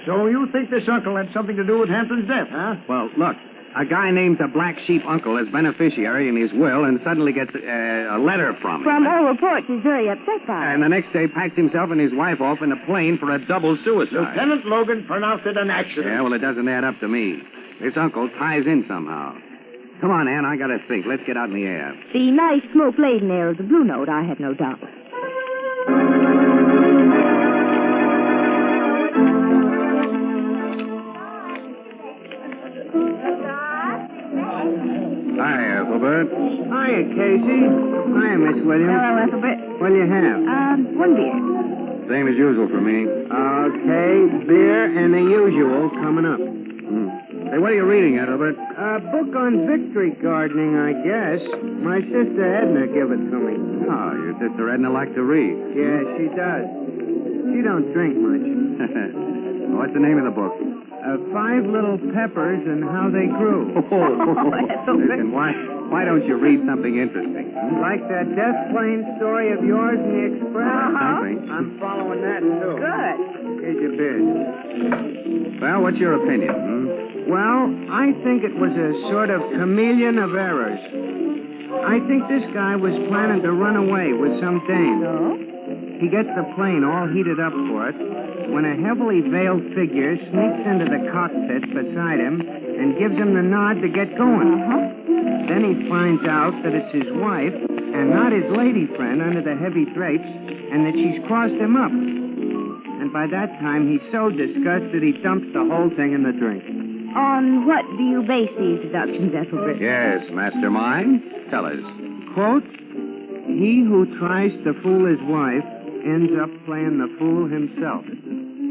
So you think this uncle had something to do with Hampton's death, huh? Well, look. A guy names a black sheep uncle as beneficiary in his will and suddenly gets a letter from him. From all reports, he's very upset by it. And the next day packs himself and his wife off in a plane for a double suicide. Lieutenant Logan pronounced it an accident. Yeah, well, it doesn't add up to me. This uncle ties in somehow. Come on, Ann, I gotta think. Let's get out in the air. The nice smoke-laden air of the Blue Note, I have no doubt. Hi, Ethelbert. Hiya, Casey. Hiya, Miss Williams. Hello, Ethelbert. What'll you have? One beer. Same as usual for me. Okay, beer and the usual coming up. Hey, what are you reading, Ethelbert? A book on victory gardening, I guess. My sister Edna gave it to me. Oh, your sister Edna likes to read. Yeah, she does. She don't drink much. What's the name of the book? 5 Little Peppers and How They Grew. Listen, why don't you read something interesting? Like that death plane story of yours in the Express? Something. I'm following that, too. Good. Here's your beer. Well, what's your opinion? Well, I think it was a sort of chameleon of errors. I think this guy was planning to run away with some dame. So? He gets the plane all heated up for it when a heavily veiled figure sneaks into the cockpit beside him and gives him the nod to get going. Then he finds out that it's his wife and not his lady friend under the heavy drapes and that she's crossed him up. And by that time, he's so disgusted he dumps the whole thing in the drink. On what do you base these deductions, Ethelbert? Yes, mastermind. Tell us. Quote, he who tries to fool his wife ends up playing the fool himself.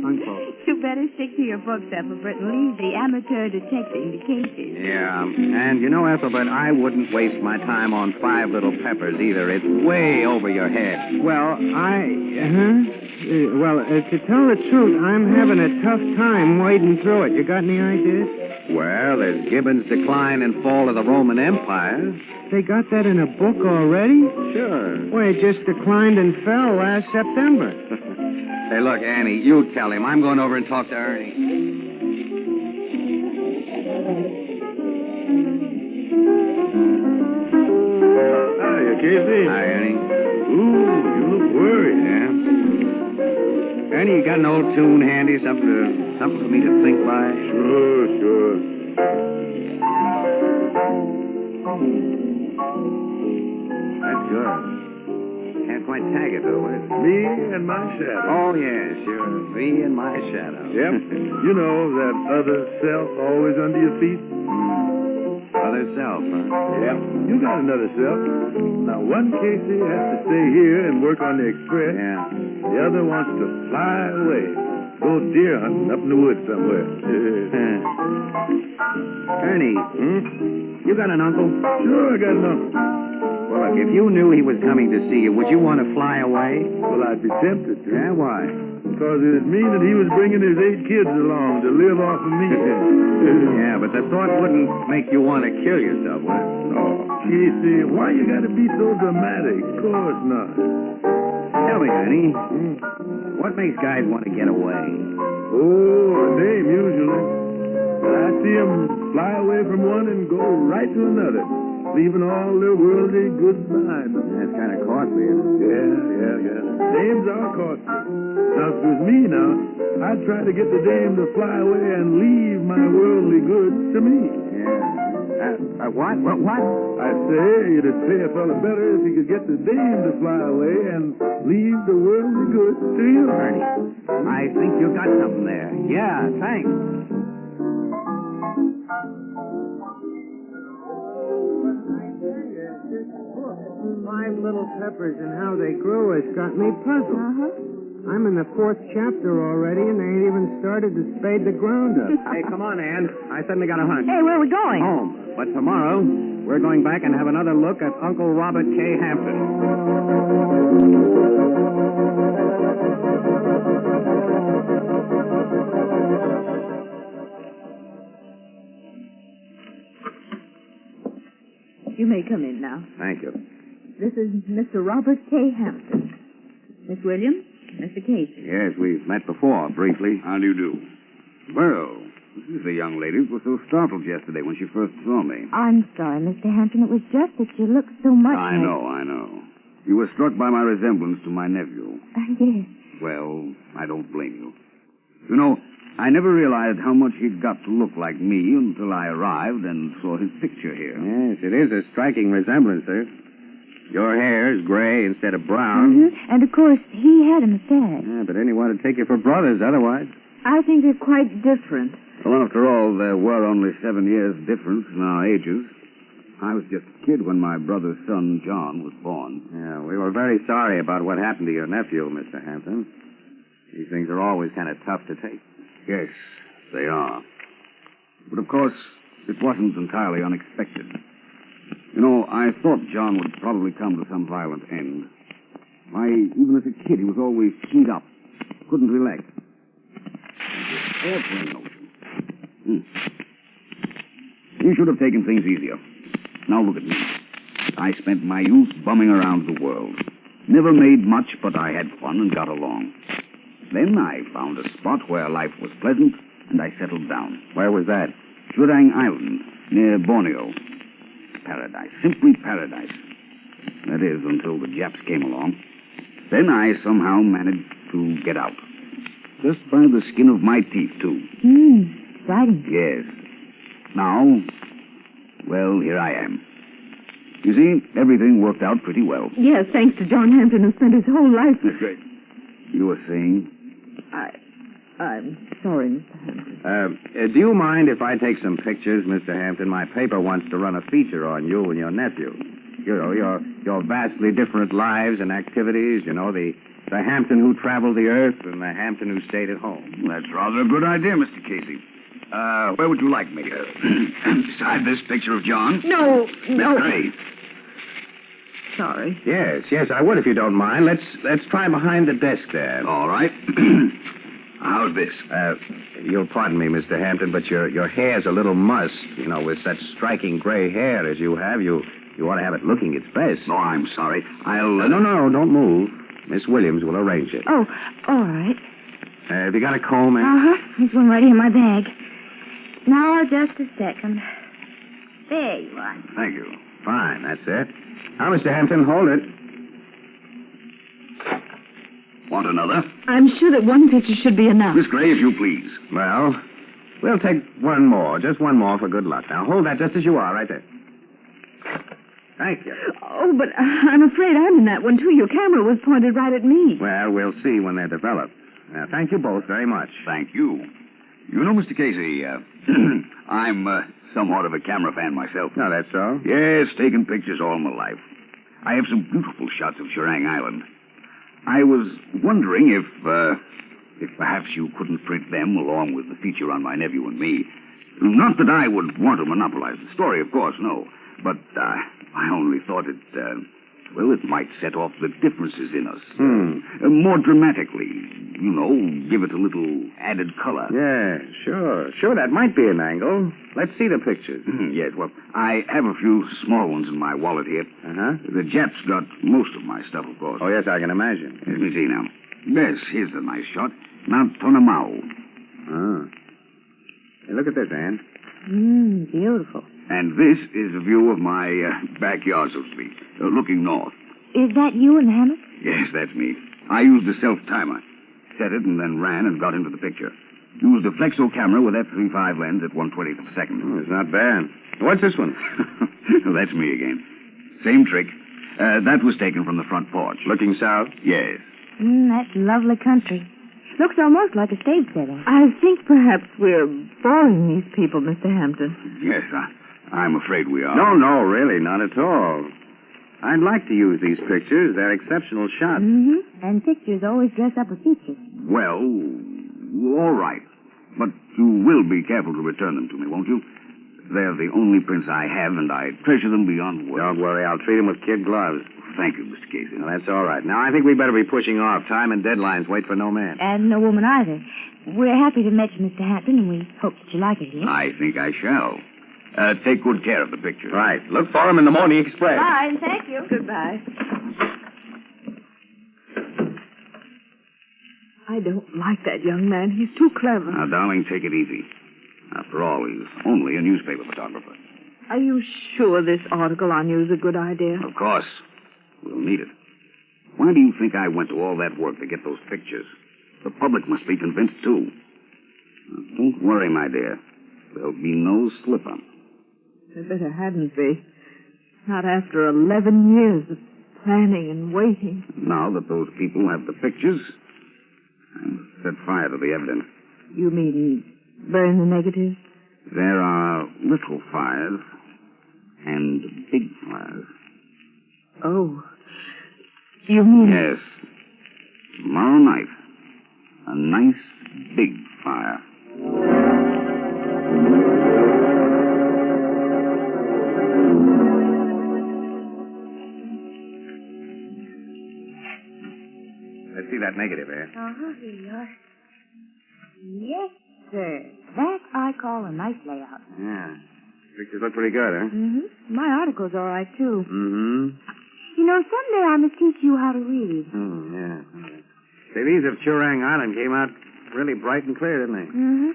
Unquote. You better stick to your books, Ethelbert, and leave the amateur detecting to Casey. Yeah, and you know, Ethelbert, I wouldn't waste my time on 5 Little Peppers either. It's way over your head. Well, to tell the truth, I'm having a tough time wading through it. You got any ideas? Well, there's Gibbon's Decline and Fall of the Roman Empire. They got that in a book already? Sure. Well, it just declined and fell last September. Hey, look, Annie, you tell him. I'm going over and talk to Ernie. Hiya, Casey. Hi, Ernie. Ooh, you look worried. Yeah? Ernie, you got an old tune handy? Something for me to think by? Sure. That's good. Can't quite tag it, though. Me and my shadow. Oh, yeah, sure. Me and my shadow. Yep. You know, that other self always under your feet? Other self, huh? Yep. You got another self. Now, one Casey has to stay here and work on the Express. Yeah. The other wants to fly away. Go deer hunting up in the woods somewhere. Ernie, you got an uncle? Sure, I got an uncle. Well, look, if you knew he was coming to see you, would you want to fly away? Well, I'd be tempted to. Yeah, why? Because it'd mean that he was bringing his 8 kids along to live off of me. Yeah, but the thought wouldn't make you want to kill yourself, would it? Oh, Casey, why you gotta be so dramatic? Of course not. Tell me, Ernie, what makes guys want to get away? Oh, a dame, usually. But I see them fly away from one and go right to another, leaving all their worldly goods behind them. That's kind of costly, isn't it? Yeah. Dames are costly. Now, if it was me now, I'd try to get the dame to fly away and leave my worldly goods to me. Yeah. What? I say it'd pay a fella better if he could get the dame to fly away and leave the worldly goods to you. Ernie, I think you got something there. Yeah, thanks. 5 little peppers and how they grew has got me puzzled. I'm in the 4th chapter already, and they ain't even started to spade the ground up. Hey, come on, Ann. I suddenly got a hunch. Hey, where are we going? Home. But tomorrow, we're going back and have another look at Uncle Robert K. Hampton. You may come in now. Thank you. This is Mr. Robert K. Hampton. Miss Williams, Mr. Casey. Yes, we've met before, briefly. How do you do? Well, this is the young lady who was so startled yesterday when she first saw me. I'm sorry, Mr. Hampton. It was just that you looked so much I know. You were struck by my resemblance to my nephew. Yes. Well, I don't blame you. You know, I never realized how much he'd got to look like me until I arrived and saw his picture here. Yes, it is a striking resemblance, sir. Your hair is gray instead of brown. Mm-hmm. And, of course, he had a mustache. Yeah, but anyone would take you for brothers otherwise. I think they're quite different. Well, after all, there were only 7 years difference in our ages. I was just a kid when my brother's son, John, was born. Yeah, we were very sorry about what happened to your nephew, Mr. Hampton. These things are always kind of tough to take. Yes, they are. But, of course, it wasn't entirely unexpected. You know, I thought John would probably come to some violent end. Why, even as a kid, he was always keyed up. Couldn't relax. Airplane notion. You should have taken things easier. Now look at me. I spent my youth bumming around the world. Never made much, but I had fun and got along. Then I found a spot where life was pleasant, and I settled down. Where was that? Jurang Island, near Borneo. Paradise. Simply paradise. That is, until the Japs came along. Then I somehow managed to get out. Just by the skin of my teeth, too. Exciting. Yes. Now, well, here I am. You see, everything worked out pretty well. Yes, thanks to John Hampton, who spent his whole life... That's great. You were saying? I'm sorry, Mr. Hampton. Do you mind if I take some pictures, Mr. Hampton? My paper wants to run a feature on you and your nephew. You know, your vastly different lives and activities. You know, the Hampton who traveled the earth and the Hampton who stayed at home. That's rather a good idea, Mr. Casey. Where would you like me? Beside this picture of John? No. Hey. Sorry. Yes, I would if you don't mind. Let's try behind the desk there. All right. How's this? You'll pardon me, Mr. Hampton, but your hair's a little mussed. You know, with such striking gray hair as you have, you ought to have it looking its best. No, I'm sorry. I'll... No, don't move. Miss Williams will arrange it. Oh, all right. Have you got a comb, Ann? There's one right here in my bag. Now, just a second. There you are. Thank you. Fine, that's it. Now, Mr. Hampton, hold it. Want another? I'm sure that one picture should be enough. Miss Gray, if you please. Well, we'll take one more. Just one more for good luck. Now, hold that just as you are, right there. Thank you. Oh, but I'm afraid I'm in that one, too. Your camera was pointed right at me. Well, we'll see when they're developed. Now, thank you both very much. Thank you. You know, Mr. Casey, I'm somewhat of a camera fan myself. Oh, that's so? Yes, taken pictures all my life. I have some beautiful shots of Jurang Island. I was wondering if perhaps you couldn't print them along with the feature on my nephew and me. Not that I would want to monopolize the story, of course, no. But I only thought it might set off the differences in us. More dramatically. You know, give it a little added color. Yeah, sure. Sure, that might be an angle. Let's see the pictures. Yes, well, I have a few small ones in my wallet here. The Japs got most of my stuff, of course. Oh, yes, I can imagine. Let me see now. Yes, here's a nice shot. Mount Tonamau. Hey, look at this, Ann. Beautiful. And this is a view of my backyard, so to speak, looking north. Is that you in the hammock? Yes, that's me. I used the self-timer. Set it and then ran and got into the picture. Used a flexo camera with f3.5 lens at 1/20th of a second. Oh, it's not bad. What's this one? That's me again. Same trick. That was taken from the front porch. Looking south? Yes. That's lovely country. Looks almost like a stage setting. I think perhaps we're boring these people, Mr. Hampton. Yes, I'm afraid we are. No, really, not at all. I'd like to use these pictures. They're exceptional shots. Mm-hmm. And pictures always dress up a feature. Well, all right. But you will be careful to return them to me, won't you? They're the only prints I have, and I treasure them beyond words. Don't worry. I'll treat them with kid gloves. Thank you, Mr. Casey. Well, that's all right. Now, I think we better be pushing off. Time and deadlines wait for no man. And no woman either. We're happy to meet you, Mr. Hampton, and we hope that you like it here. I think I shall. Take good care of the pictures. Right. Look for them in the Morning Express. Bye, thank you. Goodbye. I don't like that young man. He's too clever. Now, darling, take it easy. After all, he's only a newspaper photographer. Are you sure this article on you is a good idea? Of course. We'll need it. Why do you think I went to all that work to get those pictures? The public must be convinced, too. Now, don't worry, my dear. There'll be no slip-up. There better hadn't be. Not after 11 years of planning and waiting. Now that those people have the pictures, I'll set fire to the evidence. You mean burn the negatives? There are little fires and big fires. Oh. You mean... Yes. Tomorrow night, a nice big fire. Let's see that negative, eh? Uh-huh, here you are. Yes, sir. That I call a nice layout. Yeah. Pictures look pretty good, huh? Mm-hmm. My article's all right, too. Mm-hmm. You know, someday I must teach you how to read. Yeah. Say, these of Churang Island came out really bright and clear, didn't they? Mm-hmm.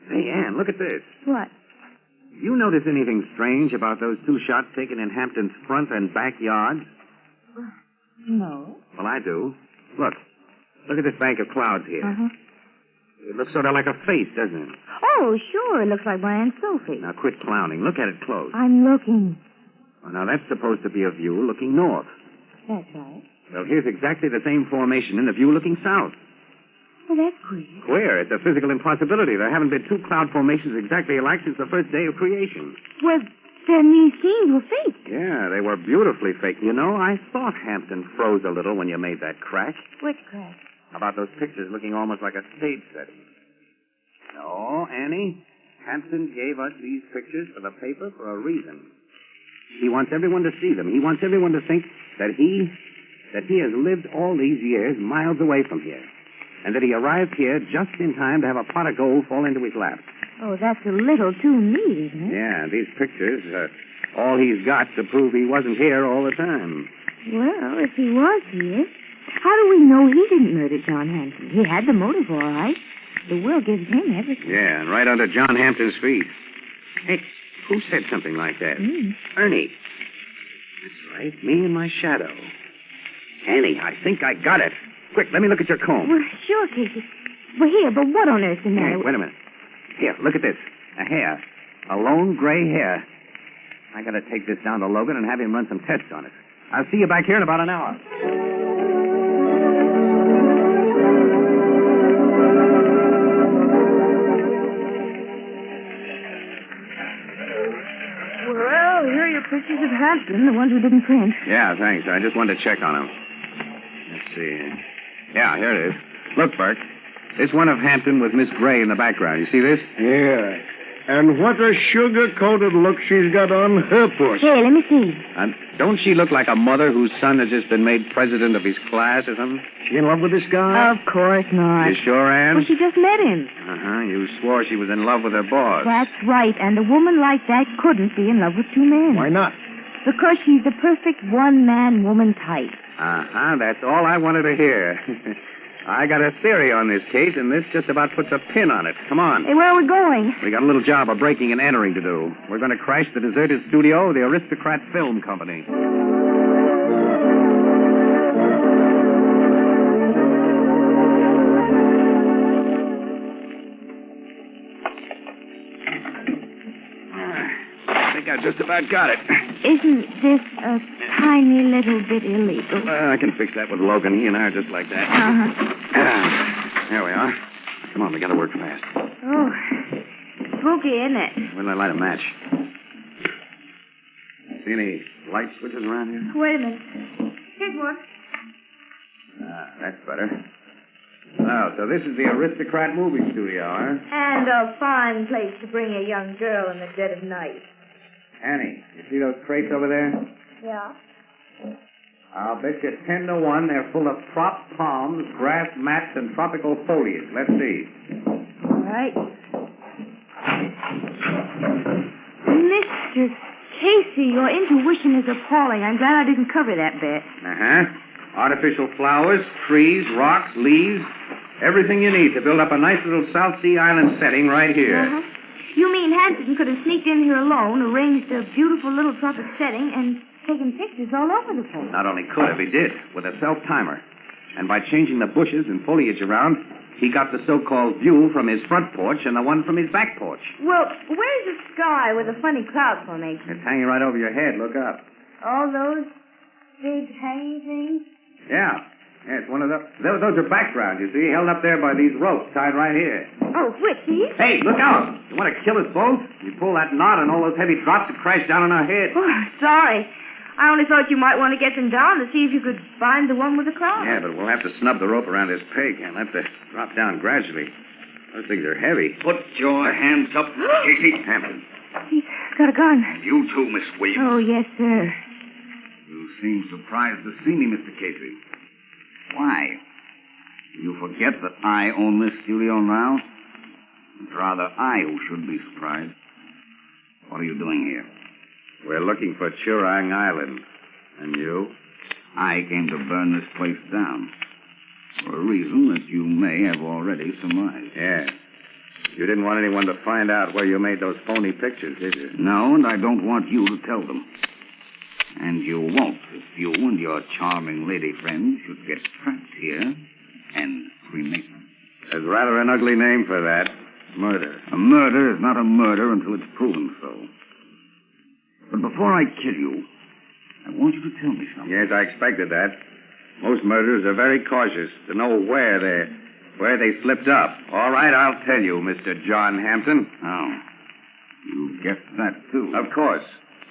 Hey, Ann, look at this. What? You notice anything strange about those two shots taken in Hampton's front and backyard? No. Well, I do. Look. Look at this bank of clouds here. Uh-huh. It looks sort of like a face, doesn't it? Oh, sure. It looks like my Aunt Sophie. Now, quit clowning. Look at it close. I'm looking. Well, now, that's supposed to be a view looking north. That's right. Well, here's exactly the same formation in the view looking south. Well, that's queer. Queer. It's a physical impossibility. There haven't been two cloud formations exactly alike since the first day of creation. Well, then these scenes were fake. Yeah, they were beautifully fake. You know, I thought Hampton froze a little when you made that crack. Which crack? About those pictures looking almost like a stage setting. No, Annie, Hampton gave us these pictures for the paper for a reason. He wants everyone to see them. He wants everyone to think that he has lived all these years miles away from here. And that he arrived here just in time to have a pot of gold fall into his lap. Oh, that's a little too neat, isn't it? Yeah, these pictures are all he's got to prove he wasn't here all the time. Well, if he was here, how do we know he didn't murder John Hampton? He had the motive, all right. The will gives him everything. Yeah, and right under John Hampton's feet. Hey, who said something like that? Ernie. That's right, me and my shadow. Annie, I think I got it. Quick, let me look at your comb. Well, sure, Casey. Well, here, but what on earth's the matter? Hey, wait a minute. Here, look at this. A hair. A lone gray hair. I gotta take this down to Logan and have him run some tests on it. I'll see you back here in about an hour. Well, here are your pictures of Hampton, the ones we didn't print. Yeah, thanks. I just wanted to check on him. Let's see. Yeah, here it is. Look, Bert. This one of Hampton with Miss Gray in the background. You see this? Yeah. And what a sugar-coated look she's got on her puss. Here, let me see. Don't she look like a mother whose son has just been made president of his class or something? She in love with this guy? Of course not. You sure, Ann? Well, she just met him. Uh-huh. You swore she was in love with her boss. That's right, and a woman like that couldn't be in love with two men. Why not? Because she's the perfect one-man woman type. Uh-huh. That's all I wanted to hear. I got a theory on this case, and this just about puts a pin on it. Come on. Hey, where are we going? We got a little job of breaking and entering to do. We're going to crash the deserted studio of the Aristocrat Film Company. I think I just about got it. Isn't this a tiny little bit illegal? I can fix that with Logan. He and I are just like that. Uh-huh. There we are. Come on, we got to work fast. Oh, spooky, isn't it? Where did I light a match? See any light switches around here? Wait a minute. Here's one. That's better. Well, so this is the Aristocrat movie studio, huh? And a fine place to bring a young girl in the dead of night. Annie, you see those crates over there? Yeah. I'll bet you 10 to 1 they're full of prop palms, grass mats, and tropical foliage. Let's see. All right. Mr. Casey, your intuition is appalling. I'm glad I didn't cover that bit. Uh-huh. Artificial flowers, trees, rocks, leaves. Everything you need to build up a nice little South Sea Island setting right here. Uh-huh. You mean Hanson could have sneaked in here alone, arranged a beautiful little tropic setting, and taken pictures all over the place? Not only could have, he did, with a self-timer. And by changing the bushes and foliage around, he got the so-called view from his front porch and the one from his back porch. Well, where's the sky with a funny cloud formation? It's hanging right over your head. Look up. All those big hanging things? Yeah. Yeah, it's one of those. Those are background, you see, held up there by these ropes tied right here. Oh, which, these? Hey, look out! You want to kill us both? You pull that knot and all those heavy drops would crash down on our heads. Oh, sorry. I only thought you might want to get them down to see if you could find the one with the cloud. Yeah, but we'll have to snub the rope around his peg and have to drop down gradually. Those things are heavy. Put your hands up, Casey. Hampton. He's got a gun. You too, Miss Williams. Oh, yes, sir. You seem surprised to see me, Mr. Casey. Why? Do you forget that I own this studio now? It's rather I who should be surprised. What are you doing here? We're looking for Churang Island. And you? I came to burn this place down. For a reason that you may have already surmised. Yeah. You didn't want anyone to find out where you made those phony pictures, did you? No, and I don't want you to tell them. And you won't if you and your charming lady friend should get trapped here and cremated. There's rather an ugly name for that. Murder. A murder is not a murder until it's proven so. But before I kill you, I want you to tell me something. Yes, I expected that. Most murderers are very cautious to know where they slipped up. All right, I'll tell you, Mr. John Hampton. Oh. You guessed that, too. Of course.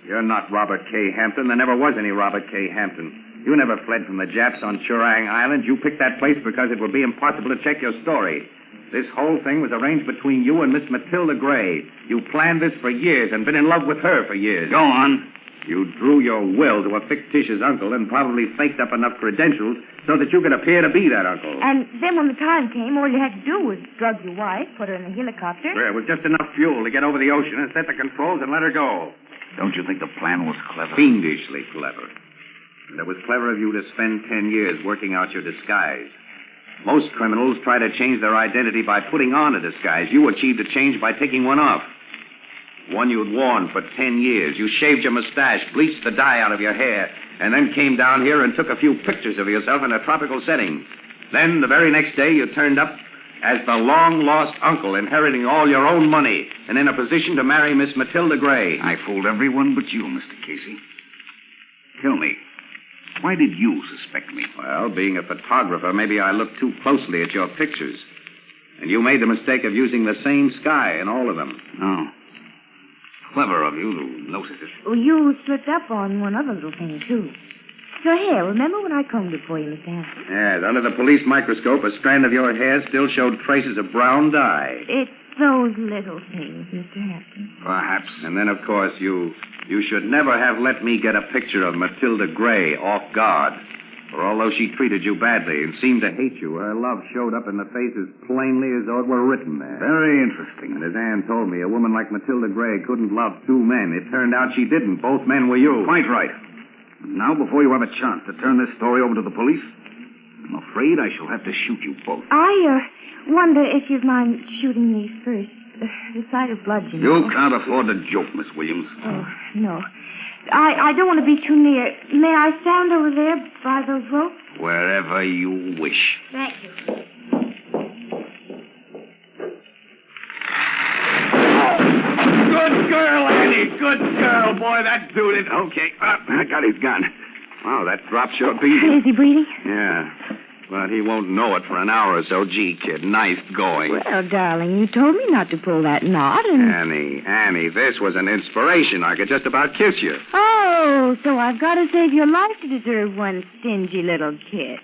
You're not Robert K. Hampton. There never was any Robert K. Hampton. You never fled from the Japs on Churang Island. You picked that place because it would be impossible to check your story. This whole thing was arranged between you and Miss Matilda Gray. You planned this for years and been in love with her for years. Go on. You drew your will to a fictitious uncle and probably faked up enough credentials so that you could appear to be that uncle. And then when the time came, all you had to do was drug your wife, put her in a helicopter. There was just enough fuel to get over the ocean and set the controls and let her go. Don't you think the plan was clever? Fiendishly clever. And it was clever of you to spend 10 years working out your disguise. Most criminals try to change their identity by putting on a disguise. You achieved a change by taking one off. One you'd worn for 10 years. You shaved your mustache, bleached the dye out of your hair, and then came down here and took a few pictures of yourself in a tropical setting. Then, the very next day, you turned up as the long-lost uncle, inheriting all your own money and in a position to marry Miss Matilda Gray. I fooled everyone but you, Mr. Casey. Tell me, why did you suspect me? Well, being a photographer, maybe I looked too closely at your pictures. And you made the mistake of using the same sky in all of them. Oh. Clever of you to notice it. Well, you slipped up on one other little thing, too. Your hair. Remember when I combed it for you, Mr. Hampton? Yes, under the police microscope, a strand of your hair still showed traces of brown dye. It's those little things, Mr. Hampton. Perhaps. And then, of course, you should never have let me get a picture of Matilda Gray off guard. For although she treated you badly and seemed to hate you, her love showed up in the face as plainly as though it were written there. Very interesting. And as Anne told me, a woman like Matilda Gray couldn't love two men. It turned out she didn't. Both men were you. Quite right. Now, before you have a chance to turn this story over to the police, I'm afraid I shall have to shoot you both. I wonder if you'd mind shooting me first. The sight of blood, you know. You can't afford to joke, Miss Williams. Oh, no. I don't want to be too near. May I stand over there by those ropes? Wherever you wish. Thank you. Good girl, Annie. Good girl. Boy, that dude is... Okay, I got his gun. Wow, that drop sure beat him. Is he breathing? Yeah. But he won't know it for an hour or so. Gee, kid, nice going. Well, darling, you told me not to pull that knot, and... Annie, this was an inspiration. I could just about kiss you. Oh, so I've got to save your life to deserve one stingy little kiss.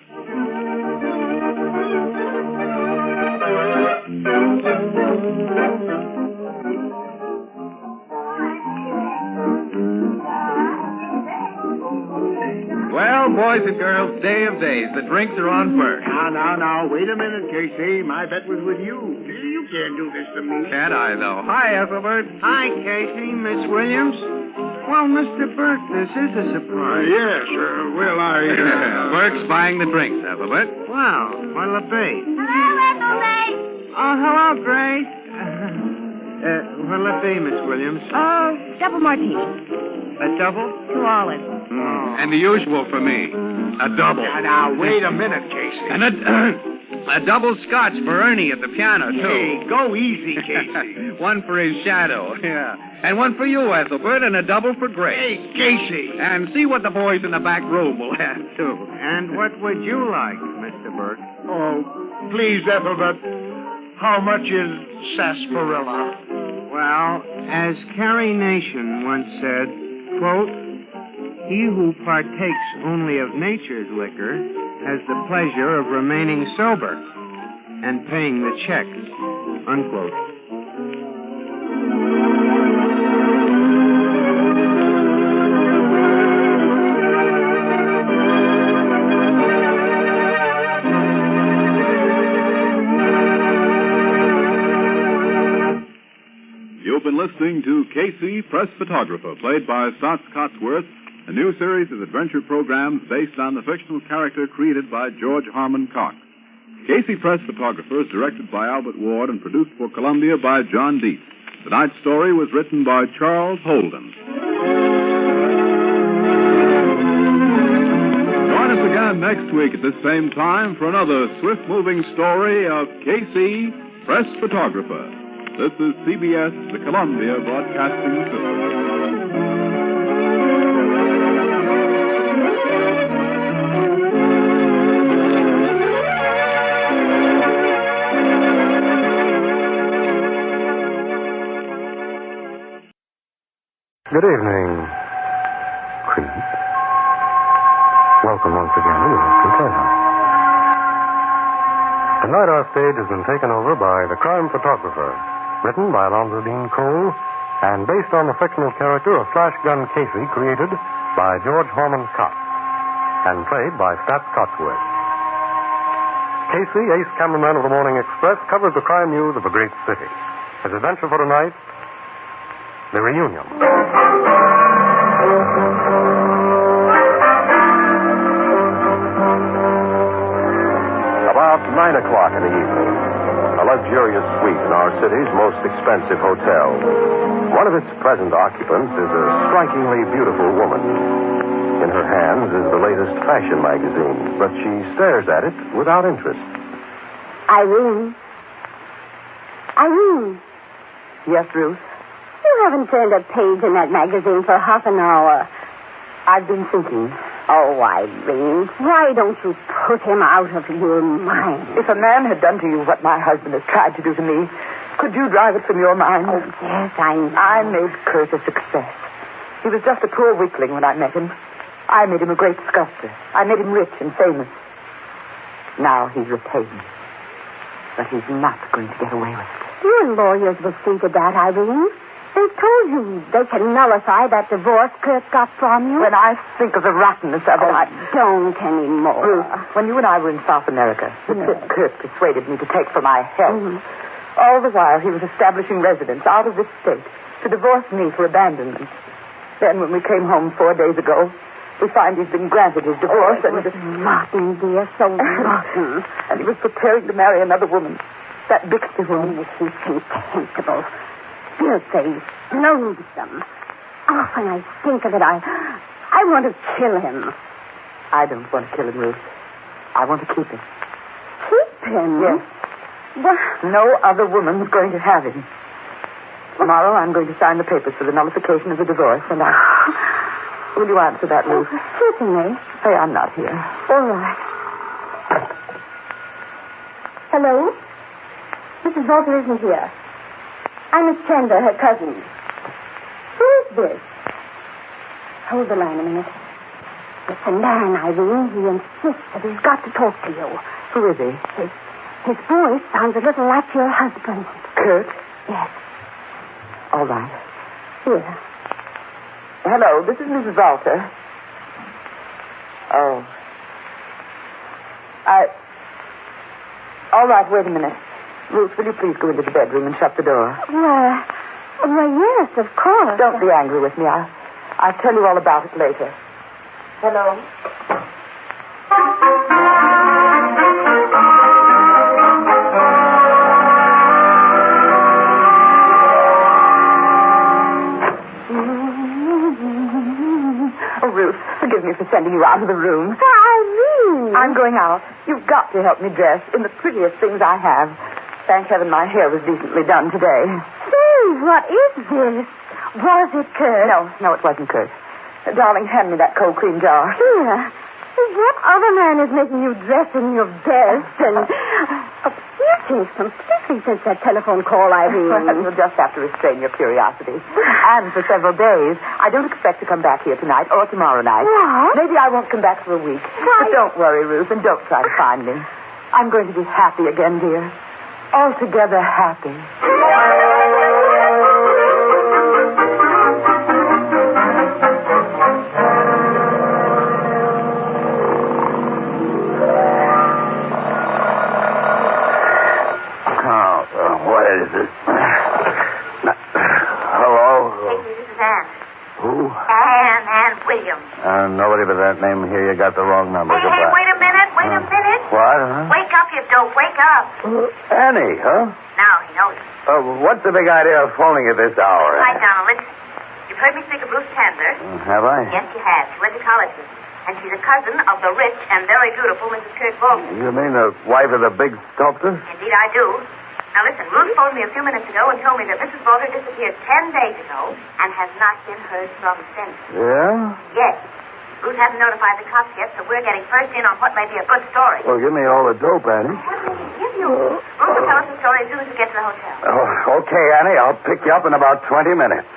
Well, boys and girls, day of days. The drinks are on first. Now, wait a minute, Casey. My bet was with you. You can't do this to me. Can't I, though? Hi, Ethelbert. Hi, Casey, Miss Williams. Well, Mr. Burke, this is a surprise. Yes, well, Burke's buying the drinks, Ethelbert. Well, what'll it be? Hello, Ethelbert. Oh, hello, Grace. What'll it be, Miss Williams? Oh, double martini. A double? 2 olives. And the usual for me. A double. Now, wait a minute, Casey. And a double scotch for Ernie at the piano, too. Hey, go easy, Casey. One for his shadow, yeah. And one for you, Ethelbert, and a double for Grace. Hey, Casey. And see what the boys in the back room will have, too. And what would you like, Mr. Burke? Oh, please, Ethelbert. How much is sarsaparilla? Well, as Carrie Nation once said, quote, he who partakes only of nature's liquor has the pleasure of remaining sober and paying the check, unquote. You've been listening to Casey, Press Photographer, played by Stotts Cotsworth, a new series of adventure programs based on the fictional character created by George Harmon Cox. Casey, Press Photographer is directed by Albert Ward and produced for Columbia by John Dietz. Tonight's story was written by Charles Holden. Join us again next week at this same time for another swift-moving story of Casey, Press Photographer. This is CBS, the Columbia Broadcasting System. Good evening, Creep. Welcome once again to Western Playhouse. Tonight our stage has been taken over by The Crime Photographer, written by Alonzo Dean Cole, and based on the fictional character of Flash Gun Casey, created by George Harmon Cox, and played by Stats Cotsworth. Casey, ace cameraman of the Morning Express, covers the crime news of a great city. His adventure for tonight, the reunion. About 9 o'clock in the evening, a luxurious suite in our city's most expensive hotel. One of its present occupants is a strikingly beautiful woman. In her hands is the latest fashion magazine, but she stares at it without interest. Irene? Irene? Yes, Ruth? You haven't turned a page in that magazine for half an hour. I've been thinking. Oh, Irene, why don't you put him out of your mind? If a man had done to you what my husband has tried to do to me, could you drive it from your mind? Oh, yes, I know. I made Kurt a success. He was just a poor weakling when I met him. I made him a great sculptor. I made him rich and famous. Now he's repaid me. But he's not going to get away with it. Your lawyers will see to that, Irene. They told you they can nullify that divorce Kurt got from you. When I think of the rottenness of it, I don't anymore. Ruth, when you and I were in South America, the trip Kurt persuaded me to take for my health. All the while, he was establishing residence out of this state to divorce me for abandonment. Then, when we came home 4 days ago, we find he's been granted his divorce. And rotten, dear, so rotten. And he was preparing to marry another woman, that Bixby woman. Oh, he's contemptible. Filthy, loathsome. Oh, when I think of it, I want to kill him. I don't want to kill him, Ruth. I want to keep him. Keep him? Yes. What? No other woman's going to have him. Tomorrow I'm going to sign the papers for the nullification of the divorce, and Will you answer that, Ruth? Certainly. Say I'm not here. All right. Hello? Mrs. Walter isn't here. I'm Miss Chandler, her cousin. Who is this? Hold the line a minute. It's a man, Irene. He insists that he's got to talk to you. Who is he? His voice sounds a little like your husband. Kurt? Yes. All right. Here. Hello, this is Mrs. Walter. Oh. All right, wait a minute. Ruth, will you please go into the bedroom and shut the door? Well, yes, of course. Don't be angry with me. I'll tell you all about it later. Hello? Oh, Ruth, forgive me for sending you out of the room. Irene! I'm going out. You've got to help me dress in the prettiest things I have. Thank heaven my hair was decently done today. Say, what is this? Was it Kurt? No, it wasn't Kurt. Darling, hand me that cold cream jar. Here. What other man is making you dress in your best? And you've changed completely since that telephone call, Irene. You'll just have to restrain your curiosity. And for several days. I don't expect to come back here tonight or tomorrow night. What? Maybe I won't come back for a week. Why? But don't worry, Ruth, and don't try to find me. I'm going to be happy again, dear. Altogether happy. What is it? Hello? Casey, this is Ann. Who? Ann Williams. Nobody but that name here. You got the wrong number. Hey, wait a minute. What? Huh? Wake up, you dope. Wake up. Annie, huh? Now he knows it. What's the big idea of phoning at this hour? Quiet down and listen. You've heard me speak of Ruth Chandler. Have I? Yes, you have. She went to college with me. And she's a cousin of the rich and very beautiful Mrs. Kurt Bolton. You mean the wife of the big sculptor? Indeed, I do. Now, listen, Ruth phoned me a few minutes ago and told me that Mrs. Bolter disappeared 10 days ago and has not been heard from since. Yeah? Yes. Ruth hasn't notified the cops yet, so we're getting first in on what may be a good story. Well, give me all the dope, Annie. What did he give you? Ruth will tell us the story as soon as we get to the hotel. Oh, okay, Annie. I'll pick you up in about 20 minutes.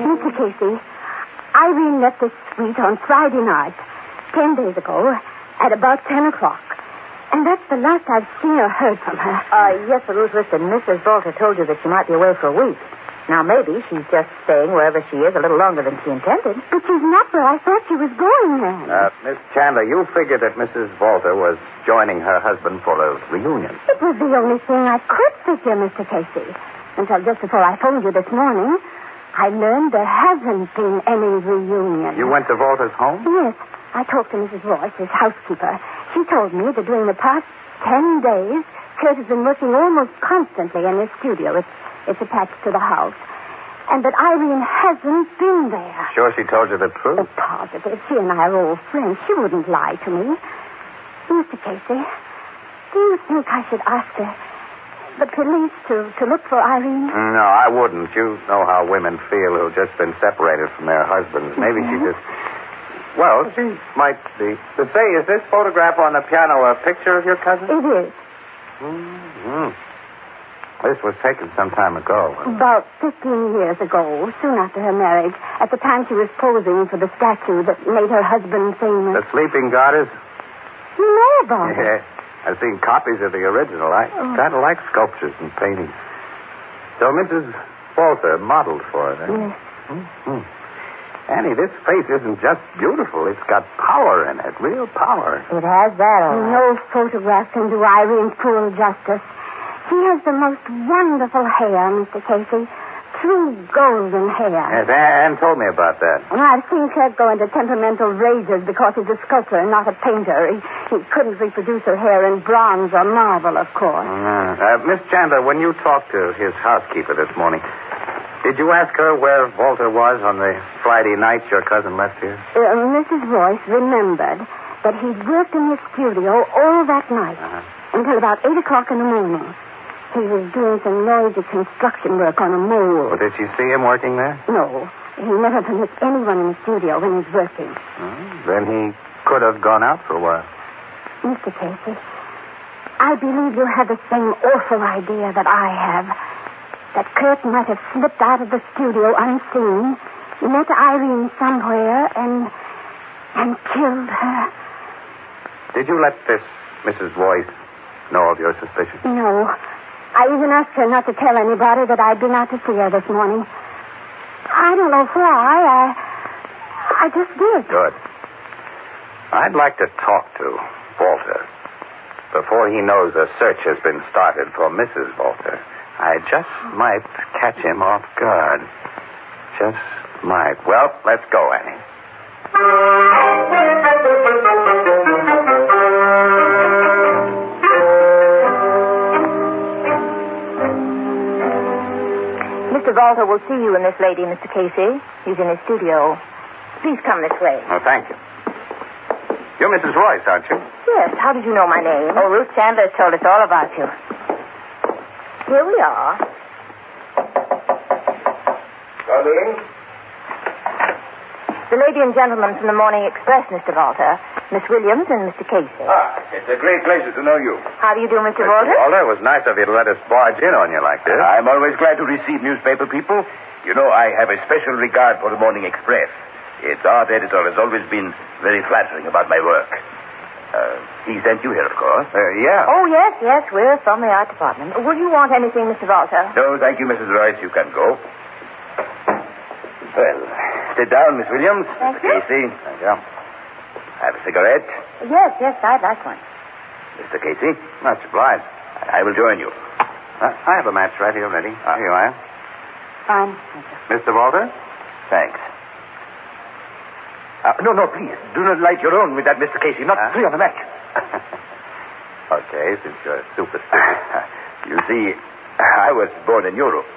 Mr. Casey, Irene left this suite on Friday night, 10 days ago, at about 10 o'clock. And that's the last I've seen or heard from her. Yes, but Ruth, listen, Mrs. Bolter told you that she might be away for a week. Now, maybe she's just staying wherever she is a little longer than she intended. But she's not where I thought she was going then. Miss Chandler, you figured that Mrs. Bolter was joining her husband for a reunion. It was the only thing I could figure, Mr. Casey. Until just before I phoned you this morning, I learned there hasn't been any reunion. You went to Volter's home? Yes. I talked to Mrs. Royce, his housekeeper. She told me that during the past 10 days, Kurt has been working almost constantly in his studio. It's attached to the house. And that Irene hasn't been there. Sure she told you the truth? Positive. She and I are old friends. She wouldn't lie to me. Mr. Casey, do you think I should ask the police to look for Irene? No, I wouldn't. You know how women feel who've just been separated from their husbands. Maybe she just... Well, she might be. To say, is this photograph on the piano a picture of your cousin? It is. Mm-hmm. This was taken some time ago. About 15 years ago, soon after her marriage, at the time she was posing for the statue that made her husband famous. The sleeping goddess? You know about it? Yeah. I've seen copies of the original. I kind of like sculptures and paintings. So Mrs. Bolter modeled for it, eh? Yes. Mm-hmm. Annie, this face isn't just beautiful. It's got power in it, real power. It has that, all right. No photograph can do Irene's full justice. She has the most wonderful hair, Mr. Casey. True golden hair. Yes, Anne told me about that. And I've seen Kurt go into temperamental rages because he's a sculptor and not a painter. He couldn't reproduce her hair in bronze or marble, of course. Miss Chandler, when you talked to his housekeeper this morning, did you ask her where Walter was on the Friday night your cousin left here? Mrs. Royce remembered that he'd worked in his studio all that night until about 8 o'clock in the morning. He was doing some noisy construction work on a mole. Well, did she see him working there? No, he never permits anyone in the studio when he's working. Then he could have gone out for a while. Mr. Casey, I believe you have the same awful idea that I have. That Kurt might have slipped out of the studio unseen, met Irene somewhere, and killed her. Did you let this Mrs. Voice know of your suspicions? No. I even asked her not to tell anybody that I'd been out to see her this morning. I don't know why. I just did. Good. I'd like to talk to Walter before he knows a search has been started for Mrs. Walter. I just might catch him off guard. Just might. Well, let's go, Annie. Mr. Walter will see you and this lady, Mr. Casey. He's in his studio. Please come this way. Oh, thank you. You're Mrs. Royce, aren't you? Yes. How did you know my name? Oh, Ruth Chandler's told us all about you. Here we are. Come in. The lady and gentleman from the Morning Express, Mr. Walter. Miss Williams and Mr. Casey. It's a great pleasure to know you. How do you do, Mr. Walter? Walter, it was nice of you to let us barge in on you like this. I'm always glad to receive newspaper people. You know, I have a special regard for the Morning Express. Its art editor has always been very flattering about my work. He sent you here, of course. Yeah. Oh, yes. We're from the art department. Will you want anything, Mr. Walter? No, thank you, Mrs. Royce. You can go. Well, sit down, Miss Williams. Thank Mr. you. Casey. Thank you. Have a cigarette? Yes, I'd like one. Mr. Casey? Much obliged. I will join you. I have a match right here ready. Here you are. Fine. Mr. Walter? Thanks. No, please. Do not light your own with that, Mr. Casey. Not three on the match. Okay, since you're superstitious. You see, I was born in Europe,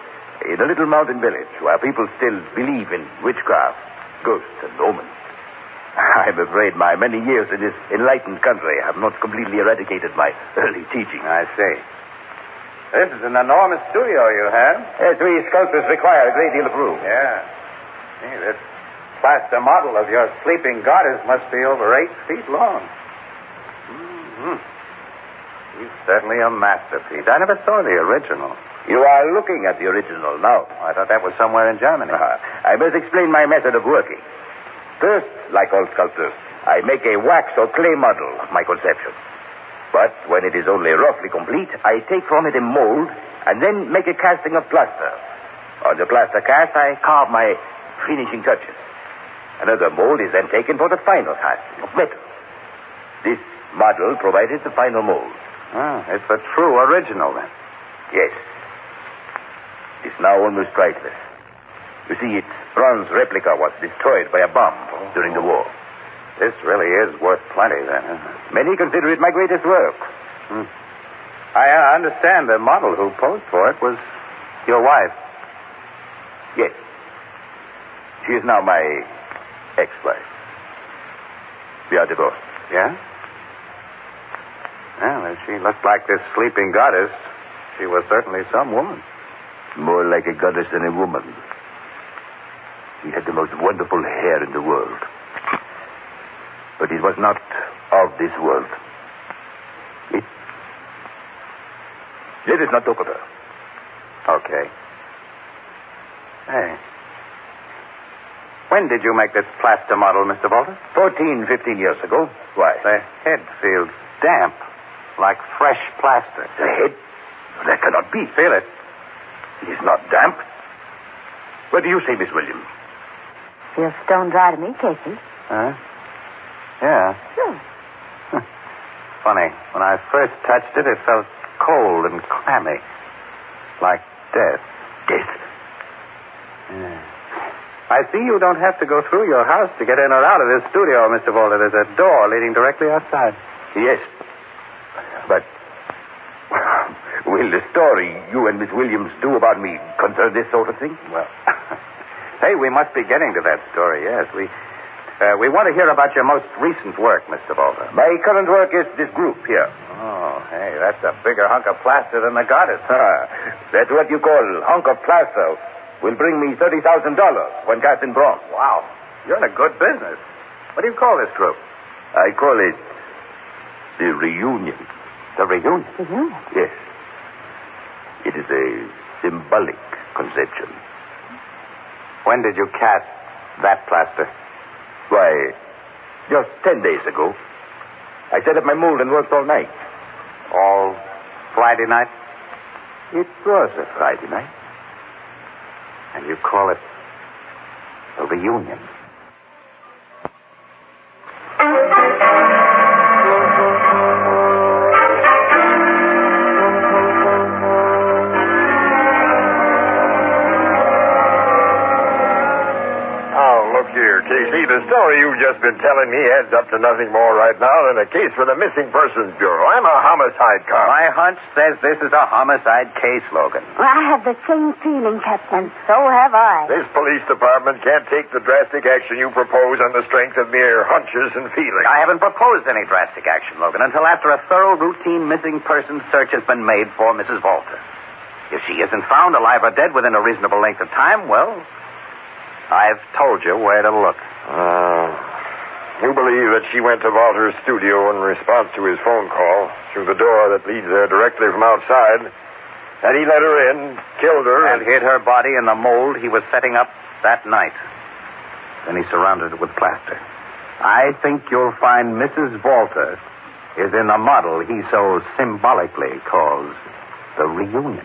in a little mountain village where people still believe in witchcraft, ghosts, and omens. I'm afraid my many years in this enlightened country have not completely eradicated my early teaching. I see. This is an enormous studio you have. Yes, we sculptors require a great deal of room. Yeah. See, this plaster model of your sleeping goddess must be over 8 feet long. Mm-hmm. He's certainly a masterpiece. I never saw the original. You are looking at the original now. I thought that was somewhere in Germany. I must explain my method of working. First, like all sculptors, I make a wax or clay model of my conception. But when it is only roughly complete, I take from it a mold and then make a casting of plaster. On the plaster cast, I carve my finishing touches. Another mold is then taken for the final casting of metal. This model provided the final mold. It's a true original, then. Yes. It's now almost priceless. You see, its bronze replica was destroyed by a bomb during the war. This really is worth plenty, then. Many consider it my greatest work. I understand the model who posed for it was your wife. Yes. She is now my ex-wife. We are divorced. Yeah? Well, if she looked like this sleeping goddess, she was certainly some woman. More like a goddess than a woman. She had the most wonderful hair in the world. But it was not of this world. Let us not talk of her. Okay. Hey. When did you make this plaster model, Mr. Walter? 14, 15 years ago. Why? The head feels damp, like fresh plaster. The head? That cannot be. Feel it. It is not damp. What do you say, Miss Williams? Feels stone dry to me, Casey. Huh? Yeah. Sure. Funny. When I first touched it, it felt cold and clammy. Like death. Death? Yeah. I see you don't have to go through your house to get in or out of this studio, Mr. Walter. There's a door leading directly outside. Yes. But will the story you and Miss Williams do about me concern this sort of thing? Well, hey, we must be getting to that story, yes. We want to hear about your most recent work, Mr. Walter. My current work is this group here. Oh. hey, that's a bigger hunk of plaster than the goddess. That's what you call hunk of plaster. Will bring me $30,000 when Captain Bronx. Wow. You're in a good business. What do you call this group? I call it the reunion. The reunion? Yes. It is a symbolic conception. When did you cast that plaster? Why, just 10 days ago. I set up my mold and worked all night. All Friday night? It was a Friday night. And you call it a reunion? Here, Casey, the story you've just been telling me adds up to nothing more right now than a case for the Missing Persons Bureau. I'm a homicide cop. My hunch says this is a homicide case, Logan. Well, I have the same feeling, Captain. So have I. This police department can't take the drastic action you propose on the strength of mere hunches and feelings. I haven't proposed any drastic action, Logan, until after a thorough routine missing persons search has been made for Mrs. Walter. If she isn't found alive or dead within a reasonable length of time, well, I've told you where to look. You believe that she went to Walter's studio in response to his phone call through the door that leads there directly from outside, and he let her in, killed her, and hid her body in the mold he was setting up that night. Then he surrounded it with plaster. I think you'll find Mrs. Walter is in the model he so symbolically calls the reunion.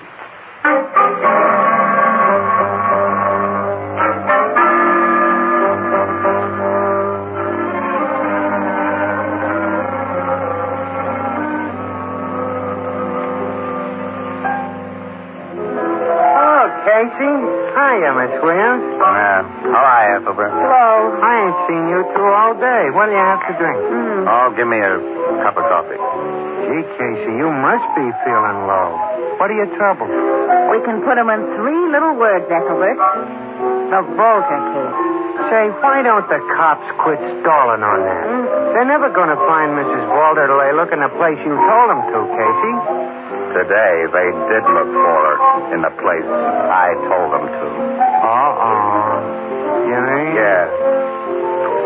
Casey? Hiya, Miss Williams. How are you, Ethelbert? Hello. I ain't seen you two all day. What do you have to drink? Oh, give me a cup of coffee. Gee, Casey, you must be feeling low. What are your troubles? We can put them in 3 little words, Ethelbert. The Volta case. Say, why don't the cops quit stalling on that? They're never going to find Mrs. Walter till they look in the place you told them to, Casey. Today, they did look for her in the place I told them to. You mean? Yes.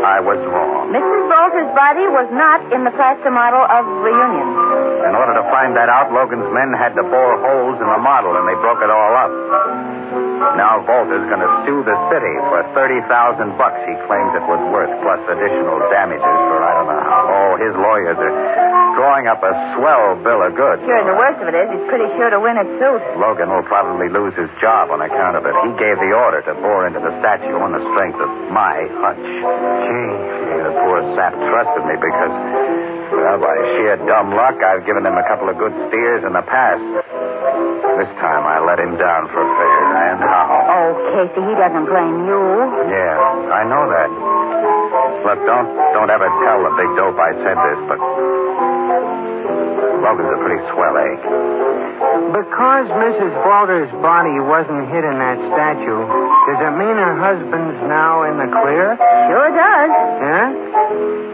I was wrong. Mrs. Walter's body was not in the plaster model of reunion. In order to find that out, Logan's men had to bore holes in the model, and they broke it all up. Now Walter's going to sue the city for $30,000 he claims it was worth, plus additional damages for I don't know how. Oh, his lawyers are drawing up a swell bill of goods. Sure, and the worst of it is he's pretty sure to win a suit. Logan will probably lose his job on account of it. He gave the order to bore into the statue on the strength of my hunch. Gee, the poor sap trusted me because, well, by sheer dumb luck, I've given him a couple of good steers in the past. This time I let him down for fair, and how? Oh, Casey, he doesn't blame you. Yeah, I know that. Look, don't ever tell the big dope I said this, but Logan's a pretty swell egg. Because Mrs. Walter's body wasn't hid in that statue, does it mean her husband's now in the clear? Sure does. Yeah?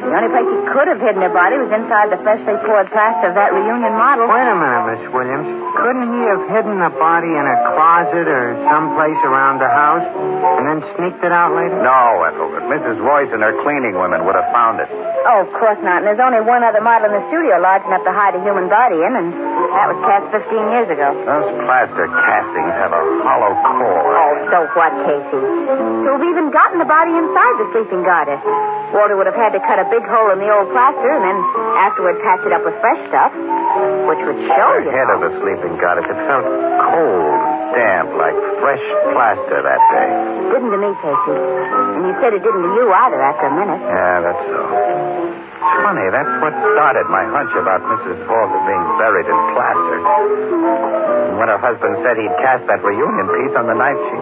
The only place he could have hidden her body was inside the freshly poured plaster of that reunion model. Wait a minute, Miss Williams. Couldn't he have hidden the body in a closet or someplace around the house and then sneaked it out later? No, Ethelbert. Mrs. Royce and her cleaning women would have found it. Oh, of course not. And there's only one other model in the studio large enough to hide a human body in, and that was cast 15 years ago. Those plaster castings have a hollow core. Oh, so what, Casey? To have even gotten the body inside the sleeping goddess, Walter would have had to cut a big hole in the old plaster and then afterward patch it up with fresh stuff, which would show The head of the sleeping goddess, it felt cold, damp, like fresh plaster that day. Didn't to me, Casey. And you said it didn't to you either after a minute. Yeah, that's so. It's funny, that's what started my hunch about Mrs. Walter being buried in plaster. And when her husband said he'd cast that reunion piece on the night she...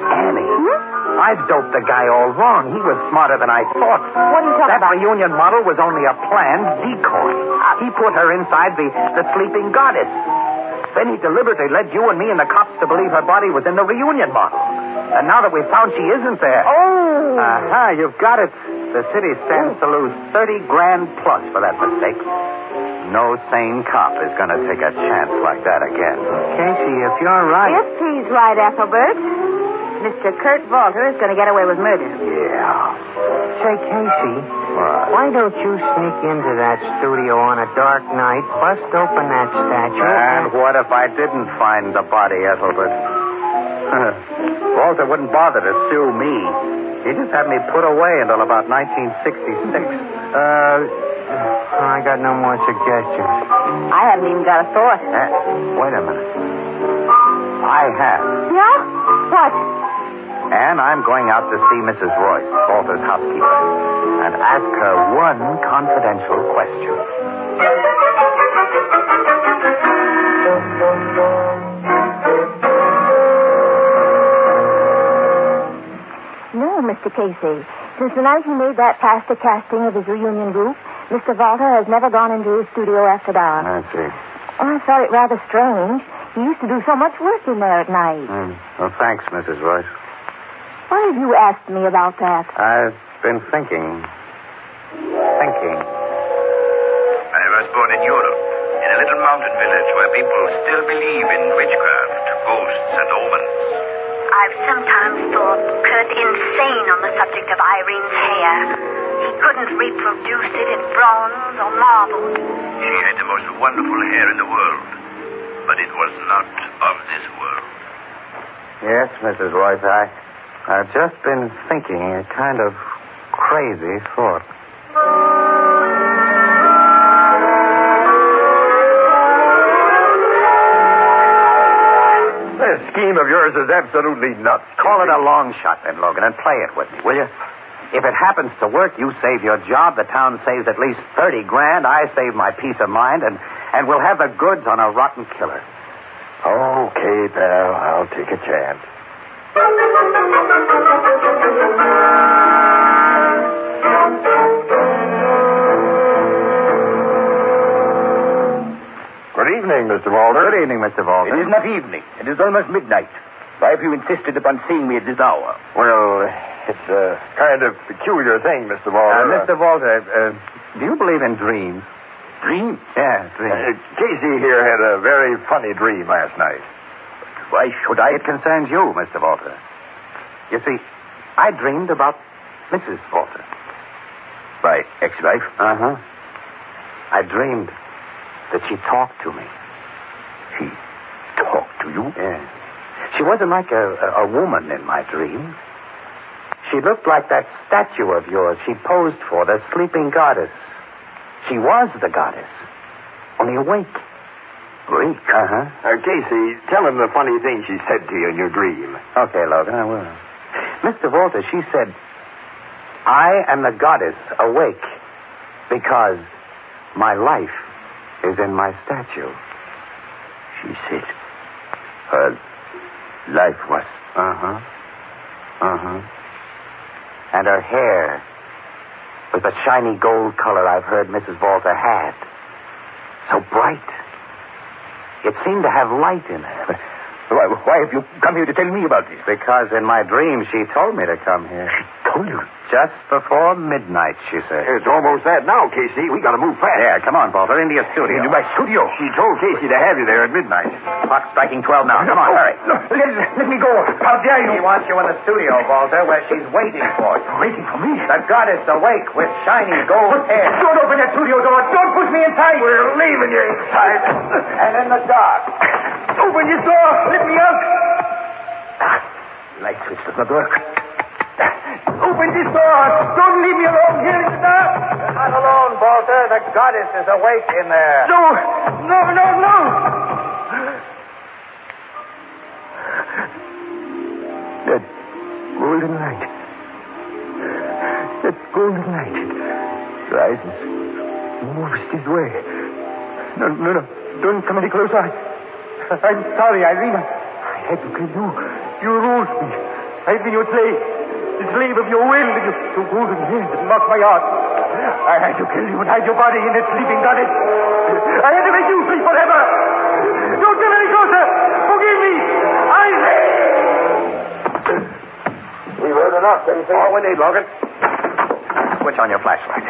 Annie. I've doped the guy all wrong. He was smarter than I thought. What are you talking about? about? That reunion model was only a planned decoy. He put her inside the sleeping goddess. Then he deliberately led you and me and the cops to believe her body was in the reunion model. And now that we've found she isn't there... Oh! Aha, you've got it. The city stands to lose $30,000 plus for that mistake. No sane cop is going to take a chance like that again. Casey, if you're right... If he's right, Ethelbert, Mr. Kurt Walter is going to get away with murder. Yeah. Say, Casey, why don't you sneak into that studio on a dark night, bust open that statue, And what if I didn't find the body, Ethelbert? Walter wouldn't bother to sue me. He just had me put away until about 1966. I got no more suggestions. I haven't even got a thought. Wait a minute. I have. Yeah? What? And I'm going out to see Mrs. Royce, Walter's housekeeper, and ask her one confidential question. No, Mr. Casey. Since the night he made that plaster casting of his reunion group, Mr. Walter has never gone into his studio after dark. I see. Oh, I thought it rather strange. He used to do so much work in there at night. Well, thanks, Mrs. Royce. Why have you asked me about that? I've been thinking. I was born in Europe, in a little mountain village where people still believe in witchcraft, ghosts, and omens. I've sometimes thought Kurt insane on the subject of Irene's hair. He couldn't reproduce it in bronze or marble. She had the most wonderful hair in the world, but it was not of this world. Yes, Mrs. Royce, I've just been thinking a kind of crazy thought. This scheme of yours is absolutely nuts. Call it a long shot, then, Logan, and play it with me, will you? If it happens to work, you save your job, the town saves at least $30,000, I save my peace of mind, and we'll have the goods on a rotten killer. Okay, pal, I'll take a chance. Good evening, Mr. Walter. Good evening, Mr. Walter. It is not evening. It is almost midnight. Why have you insisted upon seeing me at this hour? Well, it's a kind of peculiar thing, Mr. Walter. Mr. Walter, do you believe in dreams? Dreams? Yeah, dreams. Casey here had a very funny dream last night. Why should I? It concerns you, Mr. Walter. You see, I dreamed about Mrs. Walter. My ex-wife? Uh-huh. I dreamed that she talked to me. She talked to you? Yeah. She wasn't like a woman in my dream. She looked like that statue of yours she posed for, the sleeping goddess. She was the goddess, only awake. Awake? Uh-huh. Casey, tell him the funny thing she said to you in your dream. Okay, Logan, I will. Mr. Walter, she said, I am the goddess awake because my life is in my statue. She said her life was... Uh-huh. Uh-huh. And her hair was the shiny gold color I've heard Mrs. Walter had. So bright. It seemed to have light in it. Why have you come here to tell me about this? Because in my dream she told me to come here. She told you? Just before midnight, she said. It's almost that now, Casey. We got to move fast. Yeah, come on, Walter, into your studio. Into my studio? She told Casey to have you there at midnight. Clock's striking 12 now. Come on, hurry. Let me go. How dare you? She wants you in the studio, Walter, where she's waiting for you. Waiting for me? The goddess awake with shiny gold hair. Don't open that studio door. Don't push me inside. We're leaving you inside. And in the dark. Open your door. Let me out. Light switch does not work. Open this door. Don't leave me alone here in the dark. You're not alone, Walter. The goddess is awake in there. No. That golden light. That golden light. It rises, moves this way. No. Don't come any closer. I'm sorry, Irene. I had to kill you. You ruled me. I've been your slave. The slave of your will and your golden hair that mocked my heart. I had to kill you and hide your body in that sleeping goddess. I had to make you sleep forever. Don't come any closer. Forgive me. We've heard enough, Casey. All we need, Logan. Switch on your flashlight.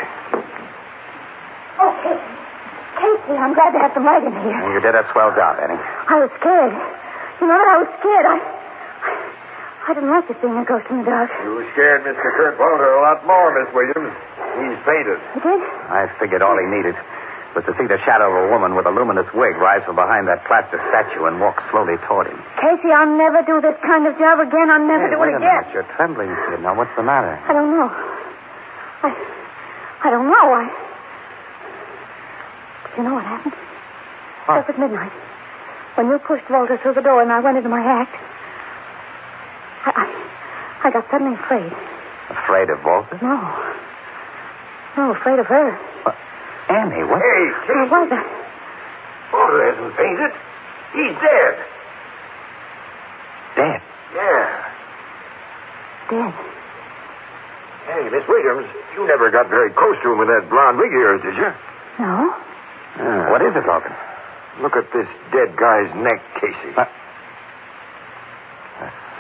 Oh, Casey. Casey, I'm glad to have some light in here. And you did a swell job, Annie. I was scared. You know that I was scared. I didn't like to seeing a ghost in the dark. You scared Mr. Kurt Walter a lot more, Miss Williams. He's fainted. You did? I figured all he needed was to see the shadow of a woman with a luminous wig rise from behind that plaster statue and walk slowly toward him. Casey, I'll never do this kind of job again. I'll never do wait it a again. minute. You're trembling, kid. Now, what's the matter? I don't know. I don't know. You know what happened? What? Just at midnight. When you pushed Walter through the door and I went into my act, I got suddenly afraid. Afraid of Walter? No, afraid of her. Annie, what? Hey, What was it? Walter hasn't fainted. He's dead. Dead? Yeah. Dead. Hey, Miss Williams, you never got very close to him with that blonde wig of yours, did you? No. What is it, Logan? Look at this dead guy's neck, Casey. A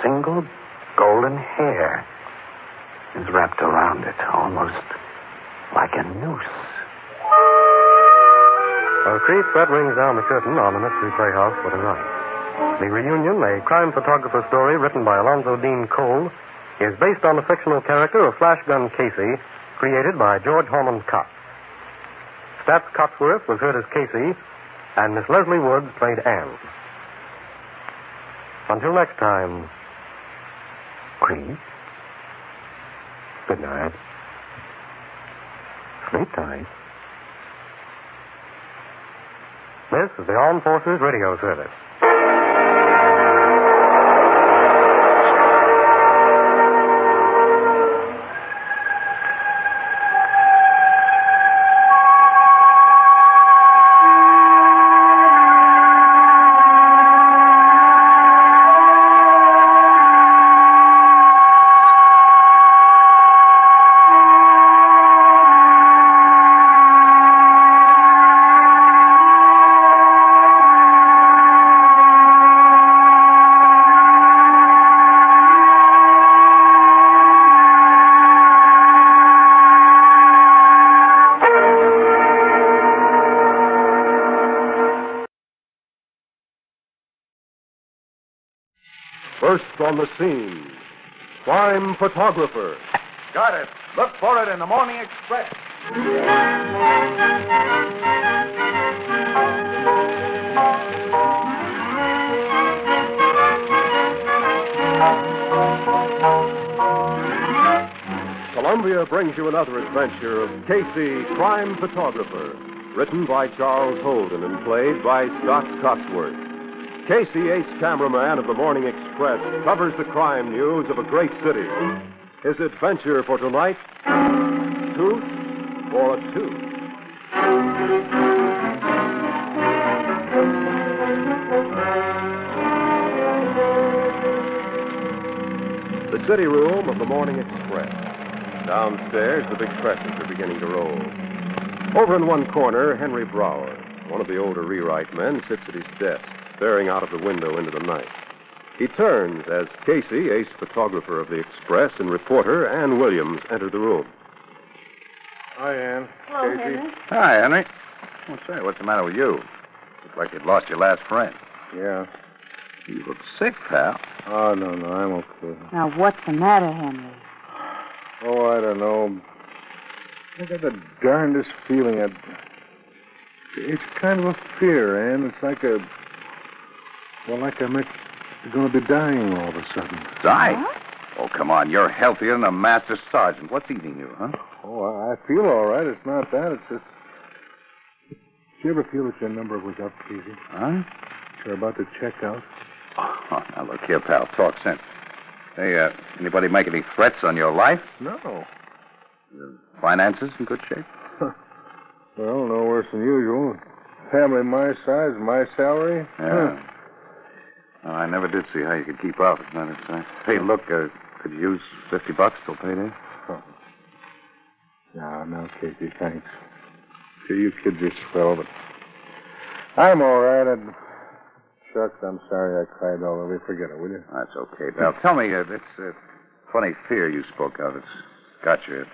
single golden hair is wrapped around it, almost like a noose. A creep that rings down the curtain on the Mystery Playhouse for tonight. The Reunion, a crime photographer story written by Alonzo Dean Cole, is based on the fictional character of Flash Gun Casey, created by George Horman Cox. Stats Cotsworth was heard as Casey, and Miss Leslie Woods played Anne. Until next time, creep. Good night. Sleep tight. This is the Armed Forces Radio Service. First on the scene, crime photographer. Got it. Look for it in the Morning Express. Columbia brings you another adventure of Casey, crime photographer, written by Charles Holden and played by Scott Cotsworth. Casey, ace cameraman of the Morning Express, covers the crime news of a great city. His adventure for tonight, Tooth for a Tooth. The city room of the Morning Express. Downstairs, the big presses are beginning to roll. Over in one corner, Henry Brower, one of the older rewrite men, sits at his desk, staring out of the window into the night. He turns as Casey, ace photographer of the Express, and reporter Ann Williams enter the room. Hi, Ann. Hello, Casey. Henry. Hi, Henry. Well, say, what's the matter with you? Looks like you'd lost your last friend. Yeah. You look sick, pal. Oh, no, I'm okay. Now, what's the matter, Henry? Oh, I don't know. I got the darndest feeling. It's kind of a fear, Ann. It's like I'm going to be dying all of a sudden. Die? What? Oh, come on. You're healthier than a master sergeant. What's eating you, huh? Oh, I feel all right. It's not that. It's just... Did you ever feel that your number was up, Casey? Huh? You're about to check out? Oh, now, look here, pal. Talk sense. Hey, anybody make any threats on your life? No. Your finances in good shape? Well, no worse than usual. Family my size, my salary. Yeah. Well, I never did see how you could keep up. As a matter of fact. Hey, look, could you use $50 till payday? Oh. No, Casey, thanks. Sure, you kids are swell, but I'm all right. Shucks, I'm sorry I cried all over you. Forget it, will you? That's okay, pal. Tell me, this funny fear you spoke of, it's got you. It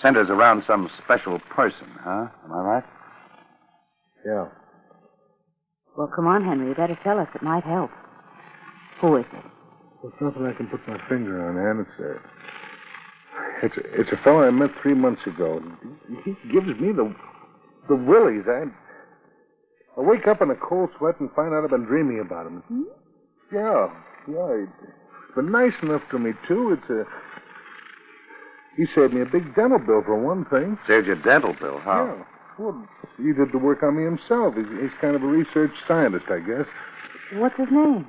centers around some special person, huh? Am I right? Yeah. Well, come on, Henry. You better tell us. It might help. Who is it? Well, it's nothing I can put my finger on, Ann. It's a fellow I met 3 months ago. He gives me the willies. I wake up in a cold sweat and find out I've been dreaming about him. Hmm? Yeah. He's been nice enough to me, too. He saved me a big dental bill, for one thing. Saved your dental bill? How? Yeah. Well, he did the work on me himself. He's kind of a research scientist, I guess. What's his name?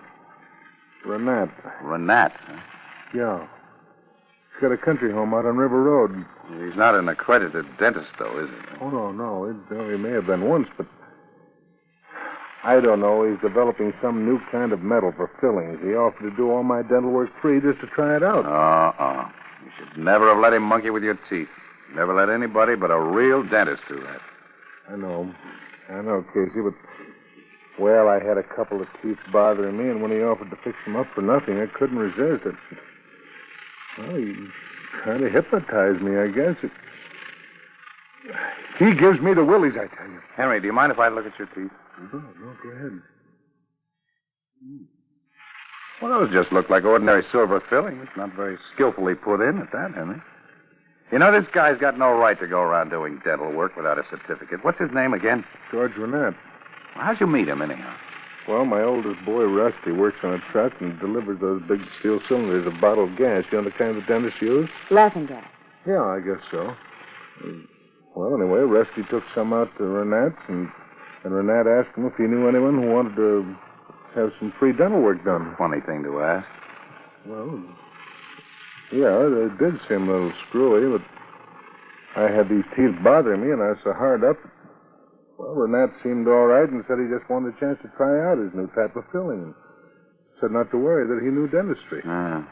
Renat. Renat, huh? Yeah. He's got a country home out on River Road. He's not an accredited dentist, though, is he? Oh, no. He may have been once, but I don't know. He's developing some new kind of metal for fillings. He offered to do all my dental work free just to try it out. You should never have let him monkey with your teeth. Never let anybody but a real dentist do that. I know, Casey, but, well, I had a couple of teeth bothering me, and when he offered to fix them up for nothing, I couldn't resist it. Well, he kind of hypnotized me, I guess. He gives me the willies, I tell you. Henry, do you mind if I look at your teeth? No, go ahead. Well, those just look like ordinary silver fillings. Not very skillfully put in at that, Henry. You know, this guy's got no right to go around doing dental work without a certificate. What's his name again? George Renat. Well, how'd you meet him, anyhow? Well, my oldest boy, Rusty, works on a truck and delivers those big steel cylinders of bottled gas. You know the kind the dentists use? Laughing gas. Yeah, I guess so. Well, anyway, Rusty took some out to Renat's, and Renat asked him if he knew anyone who wanted to have some free dental work done. Funny thing to ask. Well, yeah, it did seem a little screwy, but I had these teeth bothering me, and I was so hard up. Well, Renat seemed all right and said he just wanted a chance to try out his new type of filling. Said not to worry, that he knew dentistry. I'd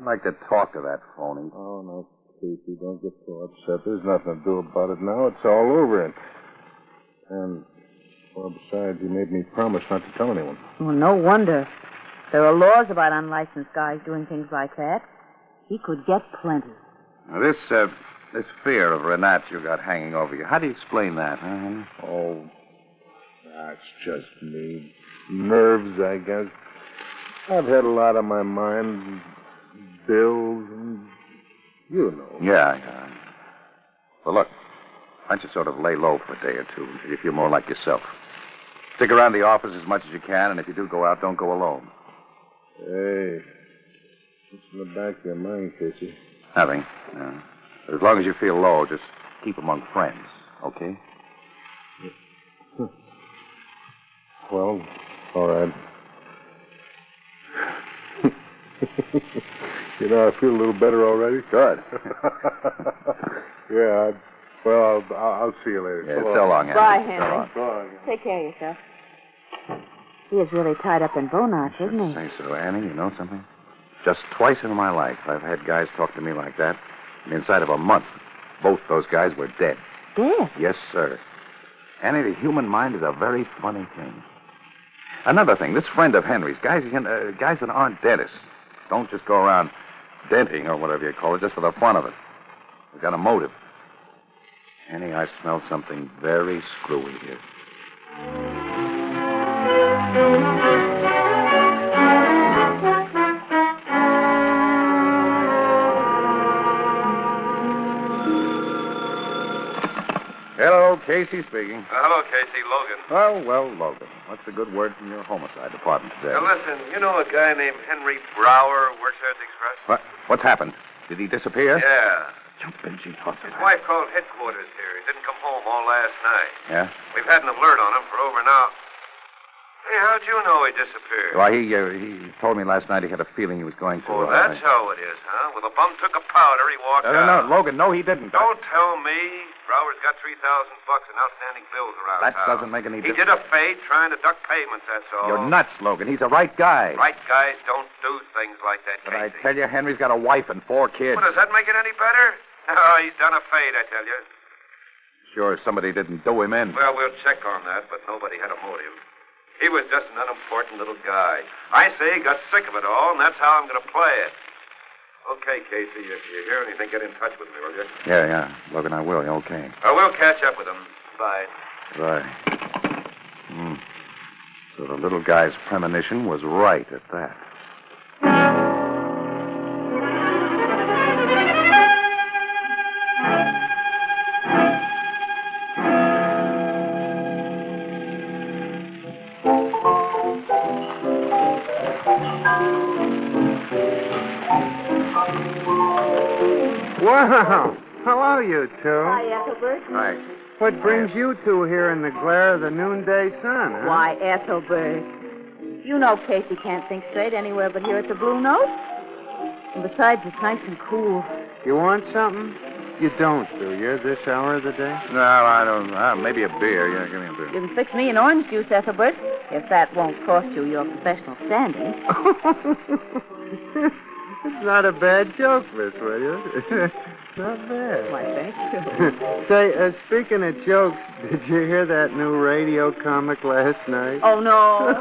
like to talk to that phony. Oh, no, Casey, don't get so upset. There's nothing to do about it now. It's all over. And well, besides, he made me promise not to tell anyone. Well, no wonder. There are laws about unlicensed guys doing things like that. He could get plenty. Now, this fear of Renat you got hanging over you, how do you explain that, huh, Henry? Oh, that's just me. Nerves, I guess. I've had a lot on my mind. Bills and... you know. Yeah. Well, look, why don't you sort of lay low for a day or two until you feel more like yourself? Stick around the office as much as you can, and if you do go out, don't go alone. Hey, what's in the back of your mind, Casey? Nothing. No. But as long as you feel low, just keep among friends, okay? Well, all right. You know, I feel a little better already. Good. Yeah, well, I'll see you later. Yeah, so long, Henry. Bye, Henry. So long. Take care of yourself. He is really tied up in bow knots, isn't he? Say so, Annie. You know something? Just twice in my life, I've had guys talk to me like that. And inside of a month, both those guys were dead. Dead? Yes, sir. Annie, the human mind is a very funny thing. Another thing, this friend of Henry's, guys that aren't dentists, don't just go around denting or whatever you call it, just for the fun of it. They've got a motive. Annie, I smell something very screwy here. Hello, Casey speaking. Hello, Casey. Logan. Well, Logan. What's the good word from your homicide department today? Now, listen, you know a guy named Henry Brower who works there at the Express? What's happened? Did he disappear? Yeah. Jumping, she tossed His wife called headquarters here. He didn't come home all last night. Yeah? We've had an alert on him for over an hour. Hey, how'd you know he disappeared? Well, he told me last night he had a feeling he was going to... Oh, that's how it is, huh? Well, the bum took a powder, he walked out. No, Logan, no, he didn't. Don't tell me. Brower's got $3,000 in outstanding bills around That town. doesn't make any He difference. did a fade trying to duck payments, that's all. You're nuts, Logan. He's a right guy. Right guys don't do things like that, But I Casey. tell you, Henry's got a wife and 4 kids. Well, does that make it any better? Oh, he's done a fade, I tell you. Sure, somebody didn't do him in. Well, we'll check on that, but nobody had a motive. He was just an unimportant little guy. I say he got sick of it all, and that's how I'm going to play it. Okay, Casey, if you hear anything, get in touch with me, will you? Yeah. Logan, I will. Okay. We'll catch up with him. Bye. Bye. So the little guy's premonition was right at that. Wow. Hello, you two. Hi, Ethelbert. Hi. What brings you two here in the glare of the noonday sun, huh? Why, Ethelbert. You know Casey can't think straight anywhere but here at the Blue Note. And besides, it's nice and cool. You want something? You don't, do you, this hour of the day? No, I don't. Maybe a beer. Yeah, give me a beer. You can fix me an orange juice, Ethelbert, if that won't cost you your professional standing. It's not a bad joke, Miss Williams. Not bad. Why, thank you. Say, speaking of jokes, did you hear that new radio comic last night? Oh, no.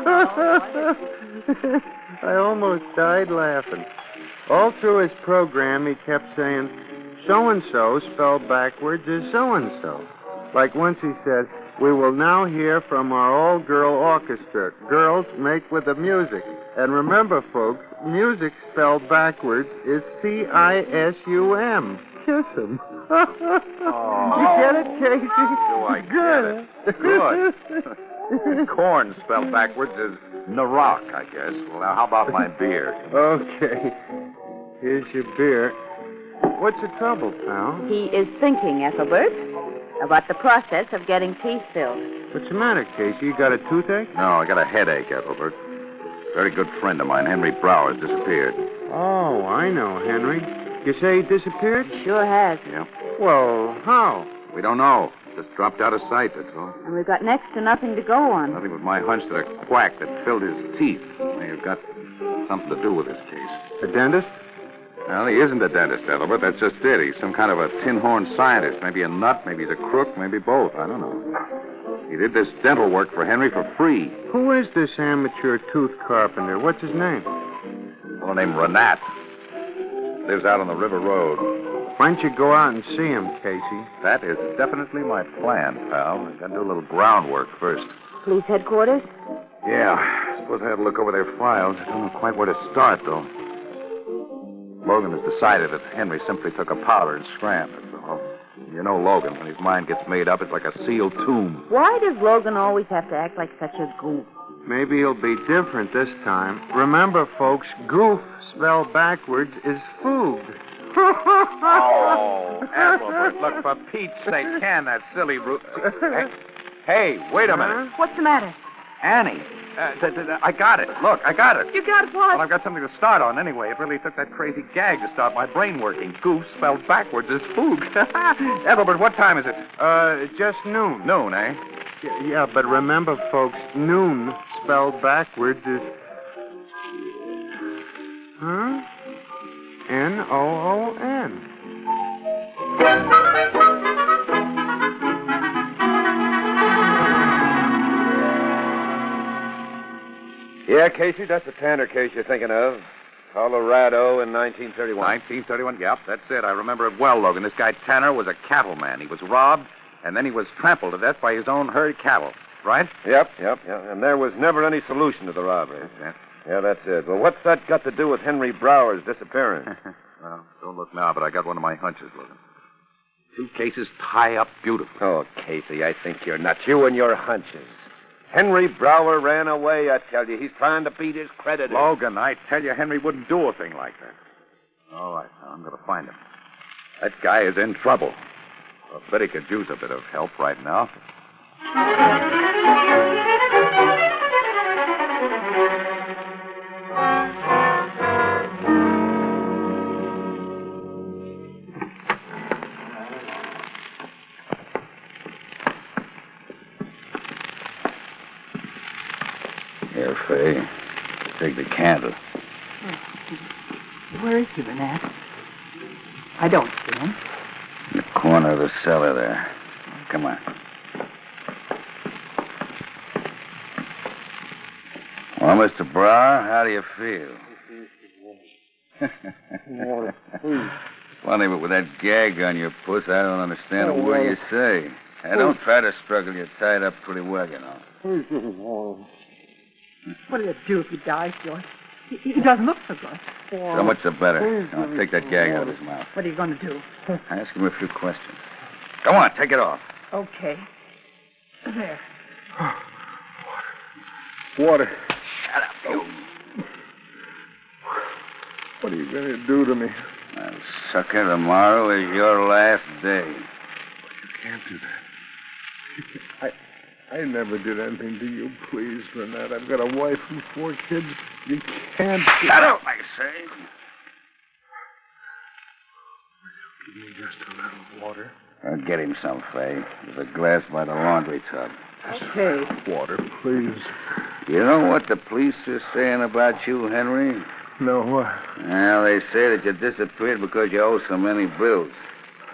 I almost died laughing. All through his program, he kept saying, so-and-so spelled backwards is so-and-so. Like once he said, we will now hear from our all-girl orchestra. Girls, make with the music. And remember, folks, music spelled backwards is C-I-S-U-M. Kiss him. You get it, Casey? Do I get it? Good. Corn spelled backwards is Narok, I guess. Well, now, how about my beer? Okay. Here's your beer. What's the trouble, pal? He is thinking, Ethelbert, about the process of getting teeth filled. What's the matter, Casey? You got a toothache? No, I got a headache, Ethelbert. Very good friend of mine, Henry Brower, has disappeared. Oh, I know, Henry. You say he disappeared? Sure has. Yeah. Well, how? We don't know. Just dropped out of sight, that's all. And we've got next to nothing to go on. Nothing but my hunch that a quack that filled his teeth may have got something to do with this case. A dentist? Well, he isn't a dentist, Ethelbert. That's just it. He's some kind of a tin-horn scientist. Maybe a nut, maybe he's a crook, maybe both. I don't know. He did this dental work for Henry for free. Who is this amateur tooth carpenter? What's his name? A fellow named Renat. Lives out on the River Road. Why don't you go out and see him, Casey? That is definitely my plan, pal. I've got to do a little groundwork first. Police headquarters? Yeah. I suppose I have to look over their files. I don't know quite where to start, though. Logan has decided that Henry simply took a powder and scrammed it. So, you know Logan. When his mind gets made up, it's like a sealed tomb. Why does Logan always have to act like such a goof? Maybe he'll be different this time. Remember, folks, goof spelled backwards is food. Oh, Ethelbert, look, for Pete's sake, can that silly Hey, wait a minute. What's the matter? Annie. I got it. Look, I got it. You got what? Well, I've got something to start on anyway. It really took that crazy gag to start my brain working. Goof spelled backwards is food. Ethelbert, what time is it? Just noon. Noon, eh? Yeah, but remember, folks, noon spelled backwards is... Huh? N-O-O-N. Yeah, Casey, that's the Tanner case you're thinking of. Colorado in 1931. 1931, yep, that's it. I remember it well, Logan. This guy Tanner was a cattleman. He was robbed, and then he was trampled to death by his own herd cattle, right? Yep. And there was never any solution to the robbery. Yeah, that's it. Well, what's that got to do with Henry Brower's disappearance? Well, don't look now, but I got one of my hunches, Logan. Two cases tie up beautifully. Oh, Casey, I think you're nuts. You and your hunches. Henry Brower ran away, I tell you. He's trying to beat his creditors. Logan, I tell you, Henry wouldn't do a thing like that. All right, now I'm going to find him. That guy is in trouble. I bet he could use a bit of help right now. Here, Fay. Take the candle. Where is he, Renat? I don't see him. In the corner of the cellar there. Come on. Well, Mr. Brower, how do you feel? Funny, but with that gag on your puss, I don't understand a word you say. Hey, don't try to struggle. You're tied up pretty well, you know. What'll you do if he dies, George? He doesn't look so good. So much the better. Now, take that gag out of his mouth. What are you going to do? Ask him a few questions. Come on, take it off. Okay. There. Water. Shut up, you. What are you going to do to me? Well, sucker, tomorrow is your last day. You can't do that. I never did anything to you. Please, Renette. I've got a wife and 4 kids. You can't... Shut up, I say. Give me just a little water. I'll get him some, Fay. There's a glass by the laundry tub. Okay. Water, please. You know what the police are saying about you, Henry? No, what? Well, they say that you disappeared because you owe so many bills.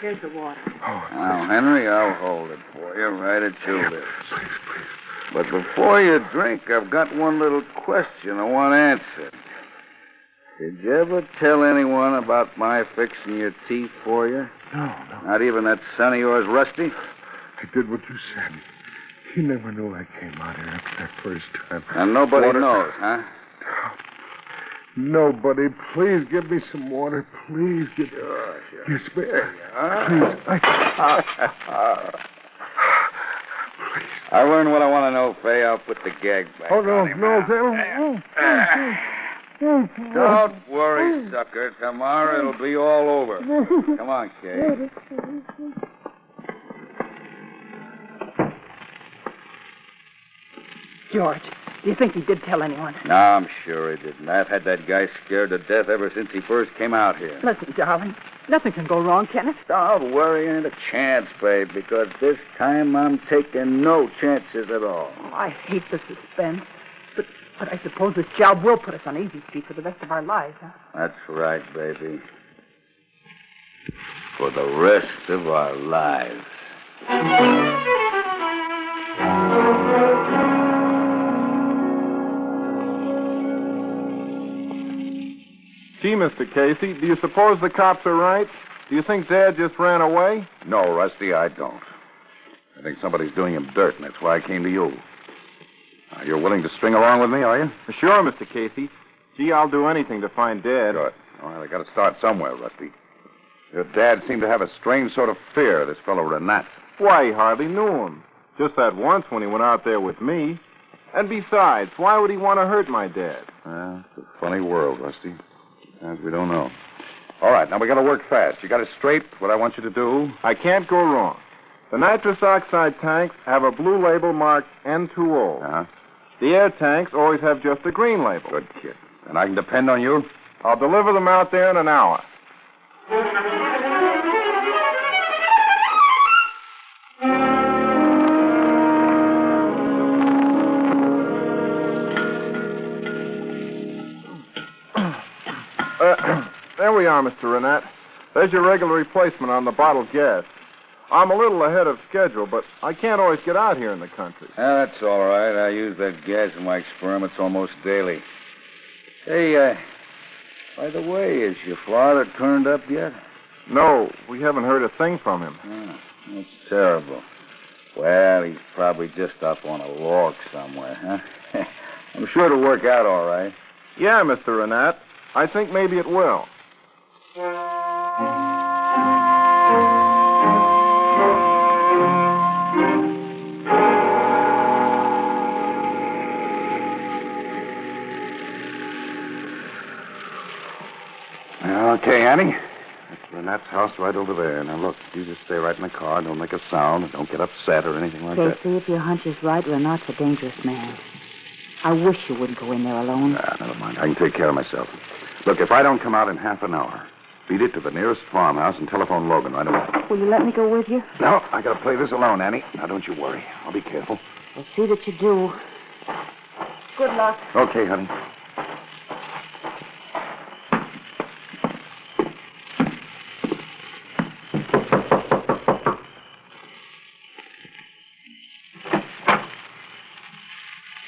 Here's the water. Now, Henry, I'll hold it for you right at your lips. But before you drink, I've got one little question I want answered. Did you ever tell anyone about my fixing your teeth for you? No. Not even that son of yours, Rusty? I did what you said. He never knew I came out here after that first time. And nobody knows, huh? Nobody. Please give me some water. Please give me... Sure. Yes, There you are. Please. I learned what I want to know, Fay. I'll put the gag back. Oh, no, on him no. now. Don't worry, sucker. Tomorrow it'll be all over. Come on, Kay. George, do you think he did tell anyone? No, I'm sure he didn't. I've had that guy scared to death ever since he first came out here. Listen, darling, nothing can go wrong, can it? Don't worry, ain't a chance, babe, because this time I'm taking no chances at all. Oh, I hate the suspense. But I suppose this job will put us on easy street for the rest of our lives, huh? That's right, baby. For the rest of our lives. Gee, Mr. Casey, do you suppose the cops are right? Do you think Dad just ran away? No, Rusty, I don't. I think somebody's doing him dirt, and that's why I came to you. You're willing to string along with me, are you? Sure, Mr. Casey. Gee, I'll do anything to find Dad. Good. Well, I got to start somewhere, Rusty. Your dad seemed to have a strange sort of fear of this fellow Renat. Why, he hardly knew him. Just that once when he went out there with me. And besides, why would he want to hurt my dad? Well, it's a funny world, Rusty. Sometimes we don't know. All right, now we got to work fast. You got it straight, what I want you to do? I can't go wrong. The nitrous oxide tanks have a blue label marked N2O. Uh-huh. The air tanks always have just a green label. Good kid. And I can depend on you? I'll deliver them out there in an hour. There we are, Mr. Renat. There's your regular replacement on the bottled gas. I'm a little ahead of schedule, but I can't always get out here in the country. That's all right. I use that gas in my experiments almost daily. Hey, by the way, is your father turned up yet? No, we haven't heard a thing from him. Oh, that's terrible. Well, he's probably just up on a log somewhere, huh? I'm sure it'll work out all right. Yeah, Mr. Renat. I think maybe it will. Okay, Annie. That's Renat's house right over there. Now, look, you just stay right in the car. Don't make a sound. And don't get upset or anything like that. Casey, if your hunch is right, Renat's a dangerous man. I wish you wouldn't go in there alone. Never mind. I can take care of myself. Look, if I don't come out in half an hour, beat it to the nearest farmhouse and telephone Logan right away. Will you let me go with you? No, I gotta play this alone, Annie. Now, don't you worry. I'll be careful. I'll see that you do. Good luck. Okay, honey.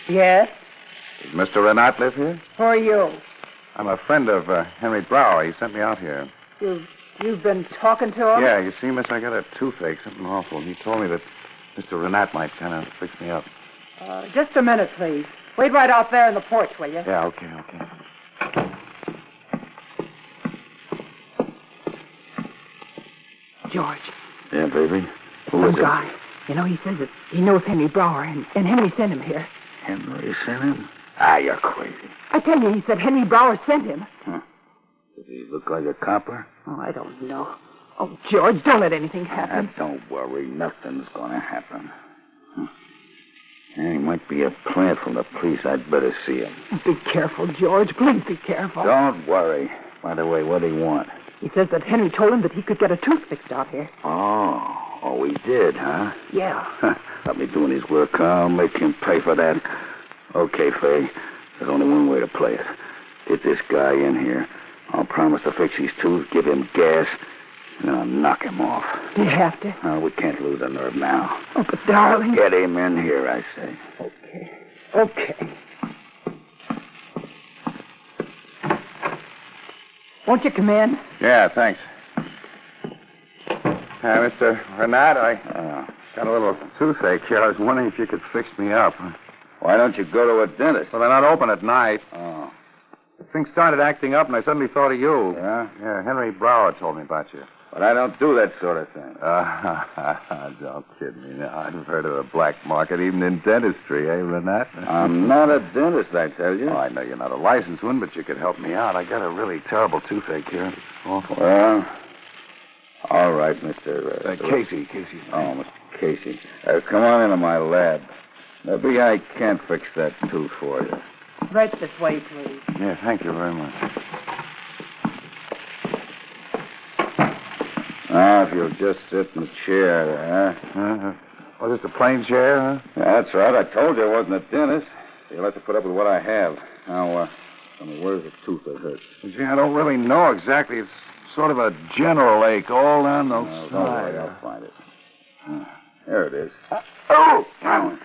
Yes? Does Mr. Renat live here? Who are you? I'm a friend of Henry Brower. He sent me out here. You've been talking to him? Yeah, you see, miss, I got a toothache, something awful. He told me that Mr. Renat might kind of fix me up. Just a minute, please. Wait right out there in the porch, will you? Yeah, okay. George, Yeah, baby? Who some is it? guy. You know, he says that he knows Henry Brower, and Henry sent him here. Henry sent him? Ah, you're crazy. I tell you, he said Henry Brower sent him. Huh. Does he look like a copper? Oh, I don't know. Oh, George, don't let anything happen. Don't worry. Nothing's going to happen. He might be a plant from the police. I'd better see him. Be careful, George. Please be careful. Don't worry. By the way, what do you want? He says that Henry told him that he could get a tooth fixed out here. Oh, he did, huh? Yeah. Let me doing his work. I'll make him pay for that. Okay, Fay. There's only one way to play it. Get this guy in here. I'll promise to fix his tooth, give him gas, and I'll knock him off. Do you have to? We can't lose a nerve now. Oh, but darling. Get him in here, I say. Okay. Won't you come in? Yeah, thanks. Mr. Renat, I got a little toothache here. I was wondering if you could fix me up. Why don't you go to a dentist? Well, they're not open at night. Oh. Things started acting up, and I suddenly thought of you. Yeah? Yeah, Henry Brower told me about you. But I don't do that sort of thing. Don't kid me now. I've heard of the black market, even in dentistry, eh, Renat? I'm not a dentist, I tell you. Oh, I know you're not a licensed one, but you could help me out. I got a really terrible toothache here. It's awful. Well, all right, Mr. Casey. Oh, Mr. Casey. Come on into my lab. Maybe I can't fix that tooth for you. Right this way, please. Yeah, thank you very much. Now, if you'll just sit in the chair there. Oh, just a plain chair, huh? Yeah, that's right. I told you I wasn't a dentist. You'll have to put up with what I have. Now, tell me, where's the tooth that hurts? Gee, I don't really know exactly. It's sort of a general ache all down the Don't worry, I'll find it. There it is. Oh! I'm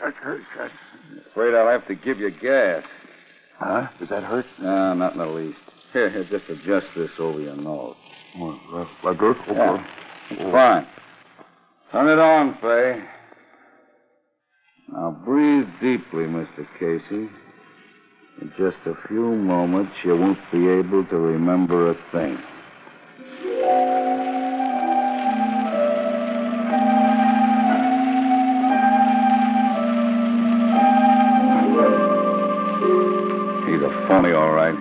afraid I'll have to give you gas. Huh? Does that hurt? No, not in the least. Here, just adjust this over your nose. Like good? Okay. Yeah. It's fine. Turn it on, Fay. Now breathe deeply, Mr. Casey. In just a few moments, you won't be able to remember a thing. He's a phony, all right.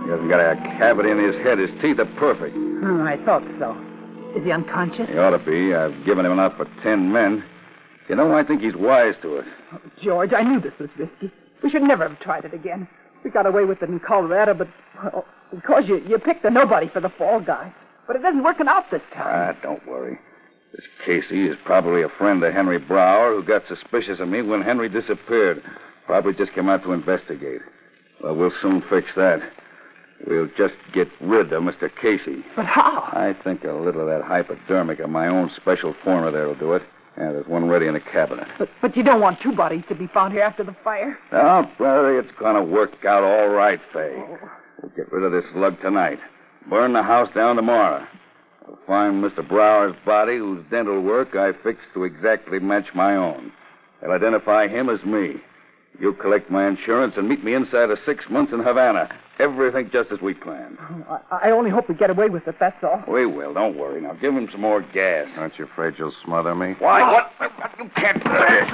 He hasn't got a cavity in his head. His teeth are perfect. I thought so. Is he unconscious? He ought to be. I've given him enough for 10 men. You know, I think he's wise to it. Oh, George, I knew this was risky. We should never have tried it again. We got away with it in Colorado, but, well, because you picked a nobody for the fall guy. But it isn't working out this time. Don't worry. This Casey is probably a friend of Henry Brower who got suspicious of me when Henry disappeared. Probably just came out to investigate. Well, we'll soon fix that. We'll just get rid of Mr. Casey. But how? I think a little of that hypodermic of my own special formula there will do it. Yeah, there's one ready in the cabinet. But you don't want two bodies to be found here after the fire. No, brother, it's going to work out all right, Fay. We'll get rid of this slug tonight. Burn the house down tomorrow. We'll find Mr. Brower's body, whose dental work I fixed to exactly match my own. They'll identify him as me. You collect my insurance and meet me inside of 6 months in Havana. Everything just as we planned. I only hope we get away with it, that's all. We will. Don't worry. Now, give him some more gas. Aren't you afraid you'll smother me? Why? What? You can't do that.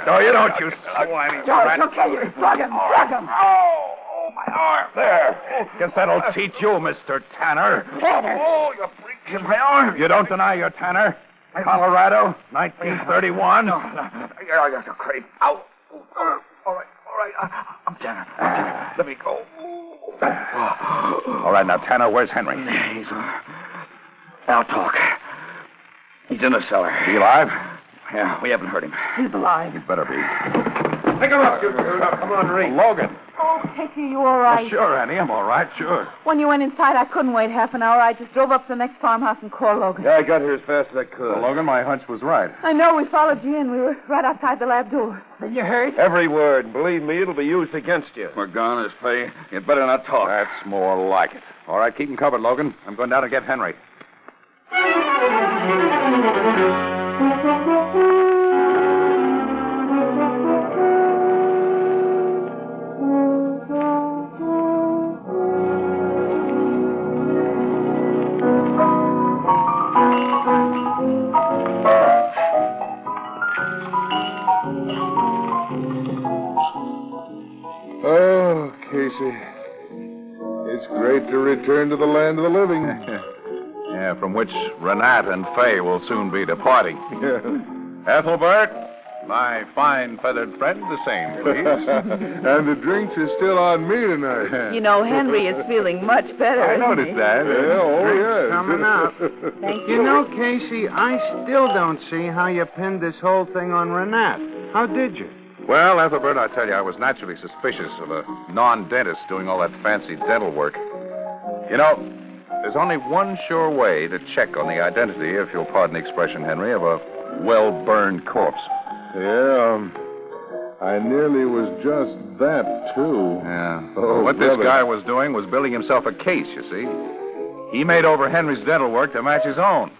No, you don't, you swine. George, he'll kill you. Drug him. Oh, my arm. There. Guess that'll teach you, Mr. Tanner. Tanner? Oh, you freak in my arm. You don't deny you're Tanner? Colorado, 1931. No. You're crazy. Ow. All right. I'm Tanner. Let me go. All right, now, Tanner, where's Henry? He's I'll talk. He's in the cellar. Is he alive? Yeah, we haven't hurt him. He's alive. He better be. Pick him up, you two. Come on, Reed. Logan. Oh, Casey, you all right? Oh, sure, Annie, I'm all right, sure. When you went inside, I couldn't wait half an hour. I just drove up to the next farmhouse and called Logan. Yeah, I got here as fast as I could. Well, Logan, my hunch was right. I know. We followed you in. We were right outside the lab door. Then you heard? Every word. Believe me, it'll be used against you. We're gone, as Fay. You'd better not talk. That's more like it. All right, keep him covered, Logan. I'm going down to get Henry. Casey. It's great to return to the land of the living. Yeah, from which Renat and Fay will soon be departing. Ethelbert, my fine feathered friend, the same, please. And the drinks are still on me tonight. You know, Henry is feeling much better. I noticed that. Yeah, oh, yes. Coming up. Thank You know, Casey, I still don't see how you pinned this whole thing on Renat. How did you? Well, Ethelbert, I tell you, I was naturally suspicious of a non-dentist doing all that fancy dental work. You know, there's only one sure way to check on the identity, if you'll pardon the expression, Henry, of a well-burned corpse. Yeah, I nearly was just that, too. Yeah. Oh, what brother. this guy was doing was building himself a case, you see. He made over Henry's dental work to match his own.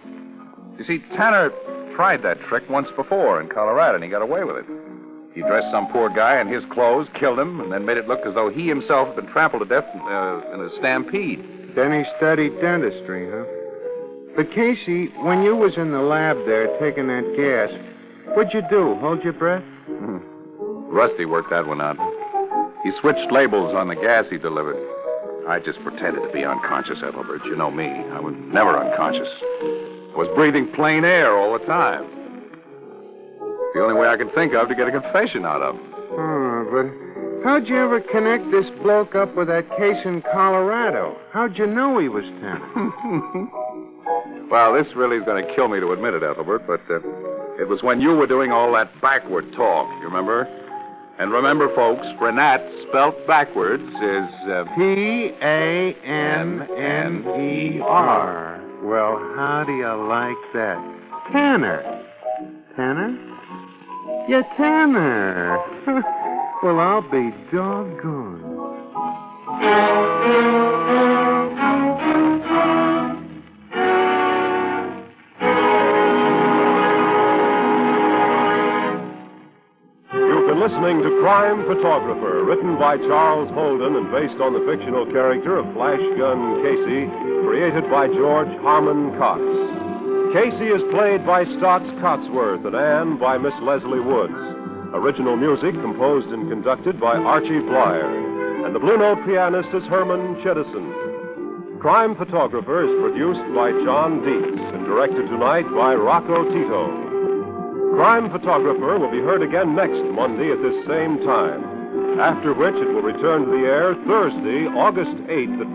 You see, Tanner tried that trick once before in Colorado, and he got away with it. He dressed some poor guy in his clothes, killed him, and then made it look as though he himself had been trampled to death in a stampede. Then he studied dentistry, huh? But, Casey, when you was in the lab there taking that gas, what'd you do? Hold your breath? Rusty worked that one out. He switched labels on the gas he delivered. I just pretended to be unconscious, Ethelbert. You know me. I was never unconscious. I was breathing plain air all the time. The only way I could think of to get a confession out of him. Oh, but how'd you ever connect this bloke up with that case in Colorado? How'd you know he was Tanner? Well, this really is going to kill me to admit it, Ethelbert, but it was when you were doing all that backward talk, you remember? And remember, folks, Renat, spelt backwards, is... P-A-N-N-E-R. Well, how do you like that? Tanner. Tanner? Yeah, Tanner. Well, I'll be doggone. You've been listening to Crime Photographer, written by Charles Holden and based on the fictional character of Flash Gun Casey, created by George Harmon Cox. Casey is played by Stotts Cotsworth and Anne by Miss Leslie Woods. Original music composed and conducted by Archie Blyer. And the Blue Note pianist is Herman Chittison. Crime Photographer is produced by John Dietz and directed tonight by Rocco Tito. Crime Photographer will be heard again next Monday at this same time, after which it will return to the air Thursday, August 8th at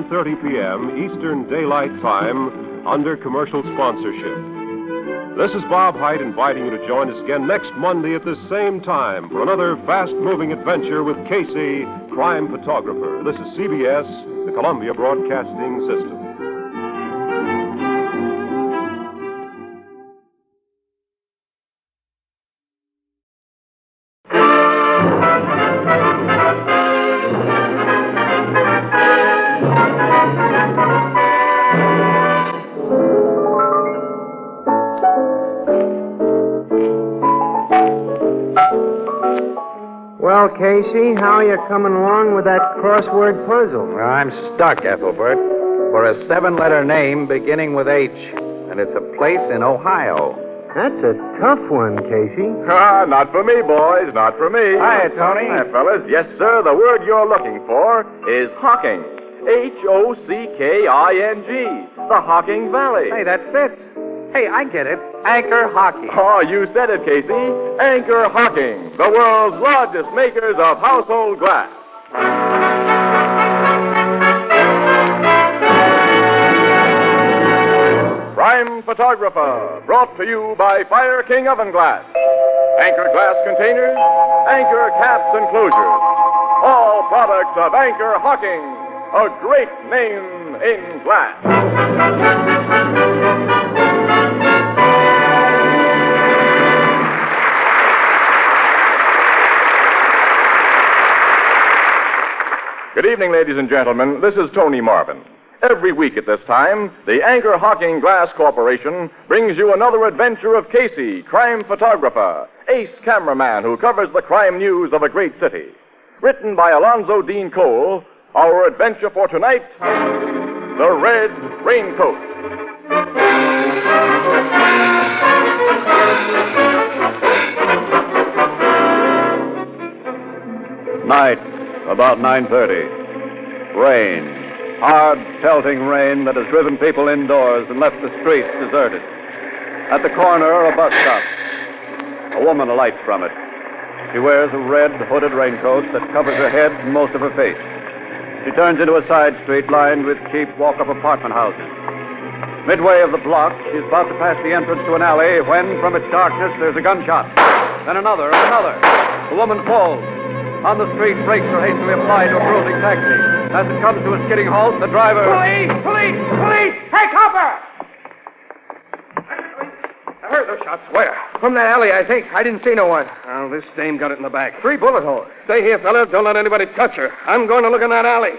9:30 p.m. Eastern Daylight Time under commercial sponsorship. This is Bob Hite inviting you to join us again next Monday at this same time for another fast-moving adventure with Casey, Crime Photographer. This is CBS, the Columbia Broadcasting System. Well, Casey, how are you coming along with that crossword puzzle? Well, I'm stuck, Ethelbert, for a 7-letter name beginning with H, and it's a place in Ohio. That's a tough one, Casey. Ah, not for me, boys, not for me. Hi, Tony. Hi, fellas. Yes, sir, the word you're looking for is Hocking. H-O-C-K-I-N-G. The Hocking Valley. Hey, that fits. Hey, I get it. Anchor-Hocking. Oh, you said it, Casey. Anchor-Hocking, the world's largest makers of household glass. Crime Photographer, brought to you by Fire King Oven Glass. Anchor glass containers, Anchor caps and closures. All products of Anchor-Hocking, a great name in glass. Good evening, ladies and gentlemen. This is Tony Marvin. Every week at this time, the Anchor-Hocking Glass Corporation brings you another adventure of Casey, crime photographer, ace cameraman who covers the crime news of a great city. Written by Alonzo Dean Cole, our adventure for tonight, The Red Raincoat. Night. About 9:30. Rain. Hard, pelting rain that has driven people indoors and left the streets deserted. At the corner, a bus stops. A woman alights from it. She wears a red, hooded raincoat that covers her head and most of her face. She turns into a side street lined with cheap walk-up apartment houses. Midway of the block, she's about to pass the entrance to an alley when, from its darkness, there's a gunshot. Then another and another. The woman falls. On the street, brakes are hastily applied to a cruising taxi. As it comes to a skidding halt, the driver... Police! Police! Police! Take cover! I heard those shots. Where? From that alley, I think. I didn't see no one. Well, this dame got it in the back. 3 bullet holes. Stay here, fella. Don't let anybody touch her. I'm going to look in that alley.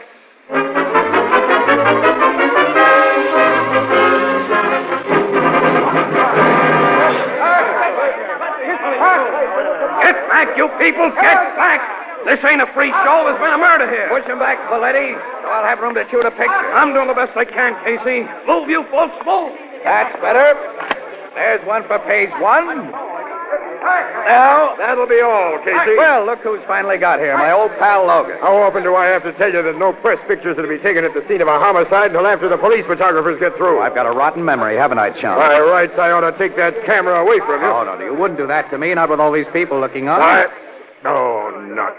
Get back, you people! Get back! This ain't a free show. There's been a murder here. Push him back, Valetti, so I'll have room to shoot a picture. I'm doing the best I can, Casey. Move, you folks, move! That's better. There's one for page 1. Now, that'll be all, Casey. Well, look who's finally got here, my old pal Logan. How often do I have to tell you that no press pictures are to be taken at the scene of a homicide until after the police photographers get through? I've got a rotten memory, haven't I, chum? By rights, I ought to take that camera away from you. Oh, no, you wouldn't do that to me, not with all these people looking on. No, not.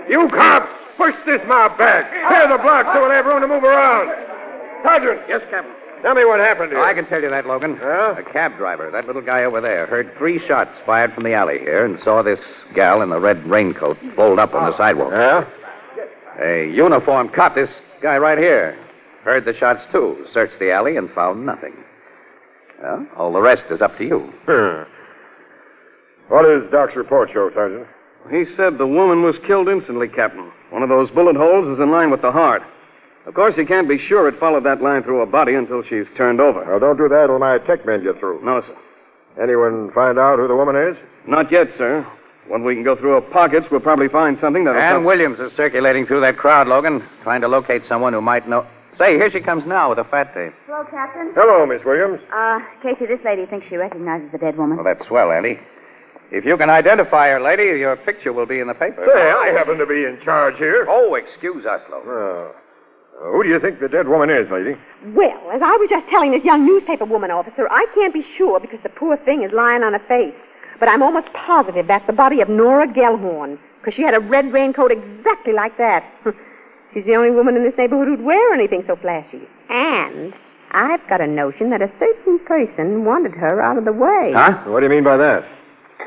You cops, push this mob back. Clear the block so we'll have room to move around. Sergeant. Yes, Captain. Tell me what happened here. I can tell you that, Logan. A cab driver, that little guy over there, heard 3 shots fired from the alley here and saw this gal in the red raincoat fold up on the sidewalk. Yeah? A uniformed cop, this guy right here, heard the shots, too, searched the alley and found nothing. Well, all the rest is up to you. What does Doc's report show, Sergeant? He said the woman was killed instantly, Captain. One of those bullet holes is in line with the heart. Of course, he can't be sure it followed that line through her body until she's turned over. Well, don't do that when my tech men get through. No, sir. Anyone find out who the woman is? Not yet, sir. When we can go through her pockets, we'll probably find something that'll... Ann Williams is circulating through that crowd, Logan, trying to locate someone who might know... Say, here she comes now with a fat tape. Hello, Captain. Hello, Miss Williams. Casey, this lady thinks she recognizes the dead woman. Well, that's swell, Andy. If you can identify her, lady, your picture will be in the paper. Say, I happen to be in charge here. Oh, excuse us, Logan. Who do you think the dead woman is, lady? Well, as I was just telling this young newspaper woman officer, I can't be sure because the poor thing is lying on her face. But I'm almost positive that's the body of Nora Gellhorn, because she had a red raincoat exactly like that. She's the only woman in this neighborhood who'd wear anything so flashy. And I've got a notion that a certain person wanted her out of the way. Huh? What do you mean by that?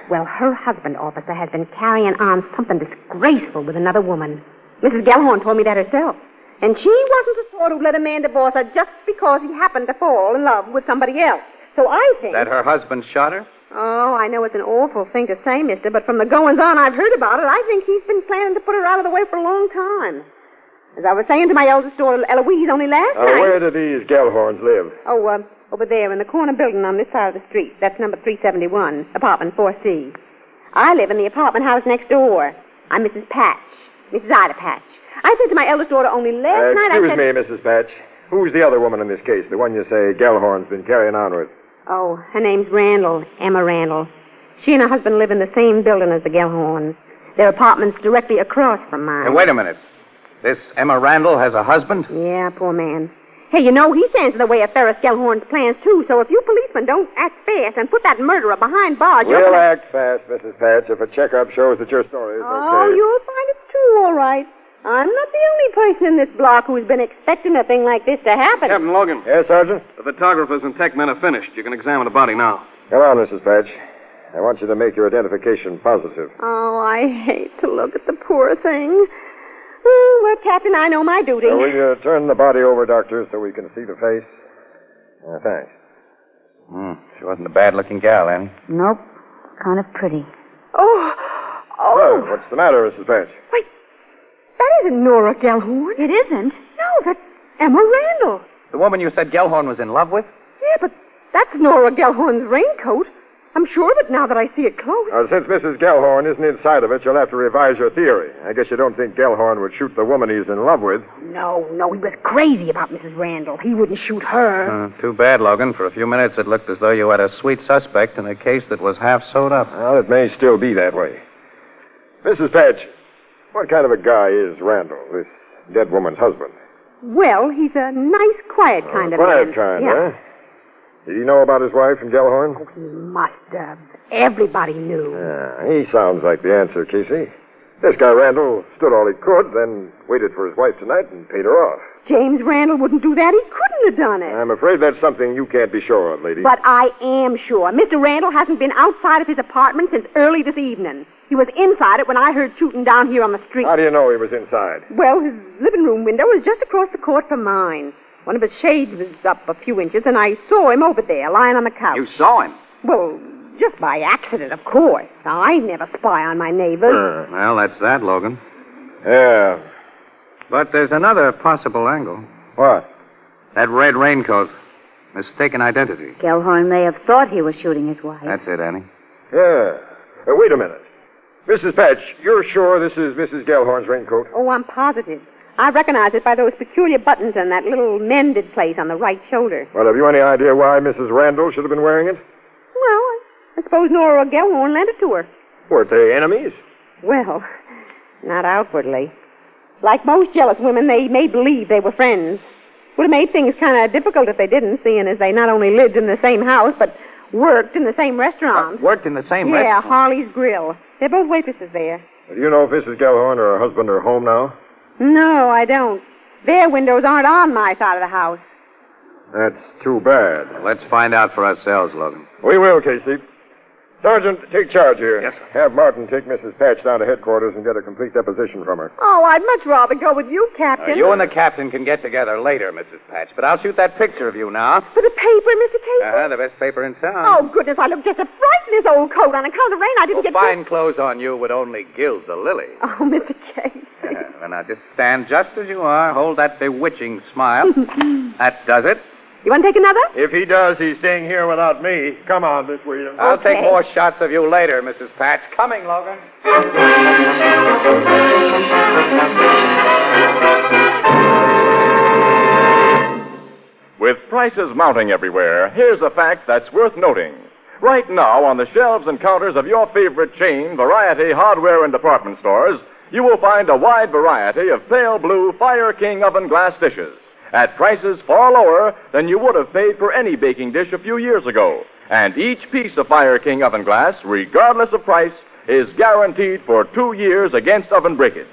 Well, her husband, officer, has been carrying on something disgraceful with another woman. Mrs. Gellhorn told me that herself. And she wasn't the sort who'd let a man divorce her just because he happened to fall in love with somebody else. So I think... That her husband shot her? Oh, I know it's an awful thing to say, mister, but from the goings-on I've heard about it, I think he's been planning to put her out of the way for a long time. As I was saying to my eldest daughter, Eloise, only last night... Where do these Gellhorns live? Oh, over there in the corner building on this side of the street. That's number 371, apartment 4C. I live in the apartment house next door. I'm Mrs. Patch, Mrs. Ida Patch. I said to my eldest daughter only last night... Excuse me, Mrs. Patch. Who's the other woman in this case? The one you say Gellhorn's been carrying on with? Oh, her name's Randall, Emma Randall. She and her husband live in the same building as the Gellhorns. Their apartment's directly across from mine. Hey, wait a minute. This Emma Randall has a husband? Yeah, poor man. Hey, you know, he stands in the way of Ferris Gellhorn's plans, too, so if you policemen don't act fast and put that murderer behind bars... We'll act fast, Mrs. Patch, if a checkup shows that your story is okay. Oh, you'll find it's true, all right. I'm not the only person in this block who's been expecting a thing like this to happen. Captain Logan. Yes, Sergeant? The photographers and tech men are finished. You can examine the body now. Come on, Mrs. Patch. I want you to make your identification positive. Oh, I hate to look at the poor thing. Oh, well, Captain, I know my duty. Will you turn the body over, Doctor, so we can see the face? Thanks. She wasn't a bad-looking gal, Annie. Nope. Kind of pretty. Oh. Well, what's the matter, Mrs. Patch? Wait. That isn't Nora Gellhorn. It isn't? No, that's Emma Randall. The woman you said Gellhorn was in love with? Yeah, but that's Nora Gellhorn's raincoat. I'm sure of it now that I see it close. Since Mrs. Gellhorn isn't inside of it, you'll have to revise your theory. I guess you don't think Gellhorn would shoot the woman he's in love with. No, he was crazy about Mrs. Randall. He wouldn't shoot her. Too bad, Logan. For a few minutes it looked as though you had a sweet suspect in a case that was half sewed up. Well, it may still be that way. Mrs. Patch, What kind of a guy is Randall, this dead woman's husband? Well, he's a nice, quiet kind of Quiet man. kind, yeah. huh? Did he know about his wife and Gellhorn? He must have. Everybody knew. He sounds like the answer, Casey. This guy Randall stood all he could, then waited for his wife tonight and paid her off. James Randall wouldn't do that. He couldn't have done it. I'm afraid that's something you can't be sure of, lady. But I am sure. Mr. Randall hasn't been outside of his apartment since early this evening. He was inside it when I heard shooting down here on the street. How do you know he was inside? Well, his living room window was just across the court from mine. One of his shades was up a few inches, and I saw him over there, lying on the couch. You saw him? Well, just by accident, of course. Now, I never spy on my neighbors. Well, that's that, Logan. Yeah. But there's another possible angle. What? That Red Raincoat. Mistaken identity. Gellhorn may have thought he was shooting his wife. That's it, Annie. Yeah. Wait a minute. Mrs. Patch, you're sure this is Mrs. Gellhorn's raincoat? Oh, I'm positive. I recognize it by those peculiar buttons and that little mended place on the right shoulder. Well, have you any idea why Mrs. Randall should have been wearing it? Well, I suppose Nora Gellhorn lent it to her. Weren't they enemies? Well, not outwardly. Like most jealous women, they made believe they were friends. Would have made things kind of difficult if they didn't, seeing as they not only lived in the same house, but worked in the same restaurant. Worked in the same Yeah, restaurant? Harley's Grill. They're both waitresses there. Do you know if Mrs. Gellhorn or her husband are home now? No, I don't. Their windows aren't on my side of the house. That's too bad. Let's find out for ourselves, Logan. We will, Casey. Sergeant, take charge here. Yes, sir. Have Martin take Mrs. Patch down to headquarters and get a complete deposition from her. Oh, I'd much rather go with you, Captain. You and the captain can get together later, Mrs. Patch, but I'll shoot that picture of you now. For the paper, Mr. Casey? The best paper in town. Oh, goodness, I look just a fright in this old coat. On account of rain, I didn't get... Fine clothes on you would only gild the lily. Oh, Mr. Casey. Well, now, just stand just as you are. Hold that bewitching smile. That does it. You want to take another? If he does, he's staying here without me. Come on, Miss Williams. I'll take more shots of you later, Mrs. Patch. Coming, Logan. With prices mounting everywhere, here's a fact that's worth noting. Right now, on the shelves and counters of your favorite chain, variety hardware and department stores, you will find a wide variety of pale blue Fire King oven glass dishes at prices far lower than you would have paid for any baking dish a few years ago. And each piece of Fire King oven glass, regardless of price, is guaranteed for 2 years against oven breakage.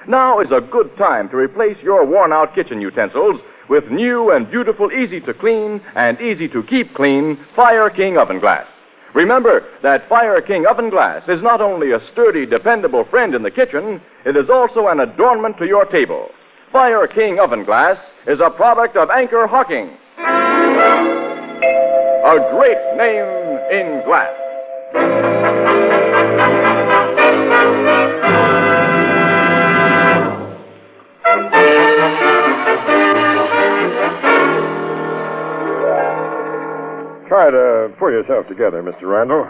Now is a good time to replace your worn-out kitchen utensils with new and beautiful, easy-to-clean and easy-to-keep clean Fire King oven glass. Remember that Fire King oven glass is not only a sturdy, dependable friend in the kitchen, it is also an adornment to your table. Fire King oven glass is a product of Anchor-Hocking. A great name in glass. Try to pull yourself together, Mr. Randall.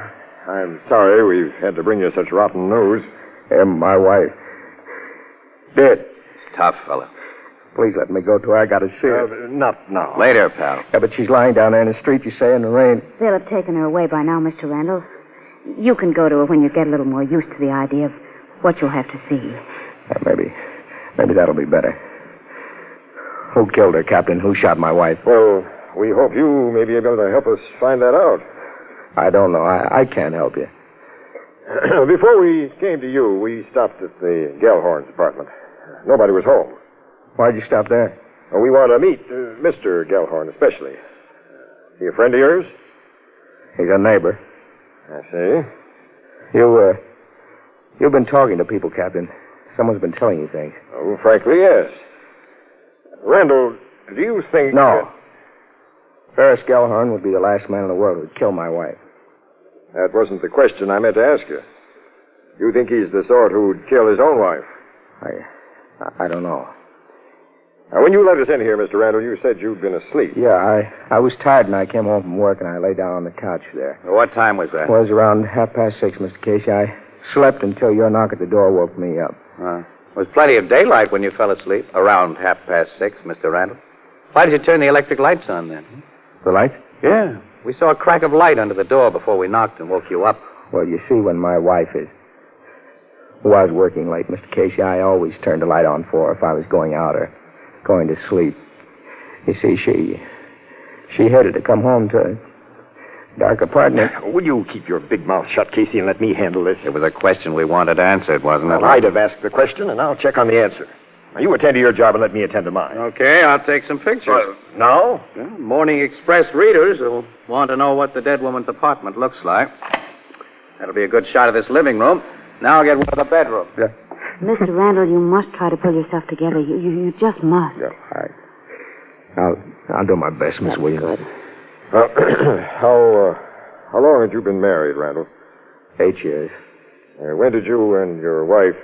I'm sorry we've had to bring you such rotten news. And my wife. Dead. It's tough, fella. Please let me go to her. I got to see her. Not now. Later, pal. Yeah, but she's lying down there in the street, you say, in the rain. They'll have taken her away by now, Mr. Randall. You can go to her when you get a little more used to the idea of what you'll have to see. Maybe that'll be better. Who killed her, Captain? Who shot my wife? Well, we hope you may be able to help us find that out. I don't know. I can't help you. Before we came to you, we stopped at the Gellhorn's apartment. Nobody was home. Why'd you stop there? Well, we want to meet Mr. Gellhorn especially. Is he a friend of yours? He's a neighbor. I see. You've been talking to people, Captain. Someone's been telling you things. Oh, frankly, yes. Randall, do you think... No. Ferris Gellhorn would be the last man in the world who'd kill my wife. That wasn't the question I meant to ask you. You think he's the sort who'd kill his own wife? I don't know. Now, when you let us in here, Mr. Randall, you said you'd been asleep. Yeah, I was tired and I came home from work and I lay down on the couch there. What time was that? It was around 6:30, Mr. Casey. I slept until your knock at the door woke me up. There was plenty of daylight when you fell asleep. Around 6:30, Mr. Randall. Why did you turn the electric lights on then? The light? Yeah. We saw a crack of light under the door before we knocked and woke you up. Well, you see, when my wife is... was working late, Mr. Casey. I always turned the light on for her if I was going out or going to sleep. You see, she hated to come home to a dark apartment. Will you keep your big mouth shut, Casey, and let me handle this? It was a question we wanted answered, wasn't it? Well, I'd have asked the question, and I'll check on the answer. Now, you attend to your job and let me attend to mine. Okay, I'll take some pictures. Now? Well, Morning Express readers will want to know what the dead woman's apartment looks like. That'll be a good shot of this living room. Now I'll get one of the bedroom. Yeah. Mr. Randall, you must try to pull yourself together. You just must. Yeah, I'll do my best, Miss Williams. How long had you been married, Randall? 8 years. When did you and your wife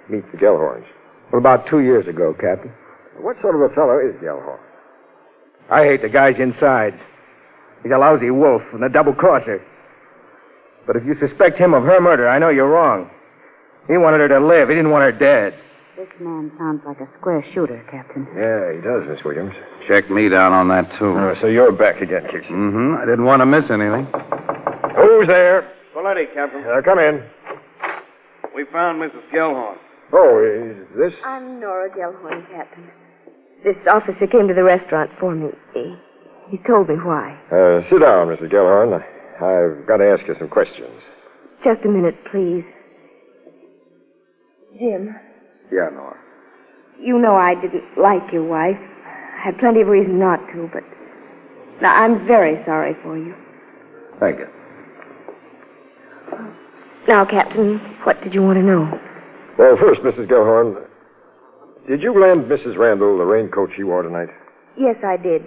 meet the Gellhorns? Well, about 2 years ago, Captain. What sort of a fellow is Gellhorn? I hate the guys inside. He's a lousy wolf and a double-crosser. But if you suspect him of her murder, I know you're wrong. He wanted her to live. He didn't want her dead. This man sounds like a square shooter, Captain. Yeah, he does, Miss Williams. Check me down on that, too. So you're back again, Casey. Mm-hmm. I didn't want to miss anything. Who's there? Paletti, Captain. Come in. We found Mrs. Gellhorn. Oh, is this? I'm Nora Gellhorn, Captain. This officer came to the restaurant for me. He told me why. Sit down, Mrs. Gellhorn. I've got to ask you some questions. Just a minute, please. Jim, Yeah, Nora. you know I didn't like your wife. I had plenty of reason not to, but now I'm very sorry for you. Thank you. Now, Captain, what did you want to know? Well, first, Mrs. Gellhorn, did you lend Mrs. Randall the raincoat she wore tonight? Yes, I did.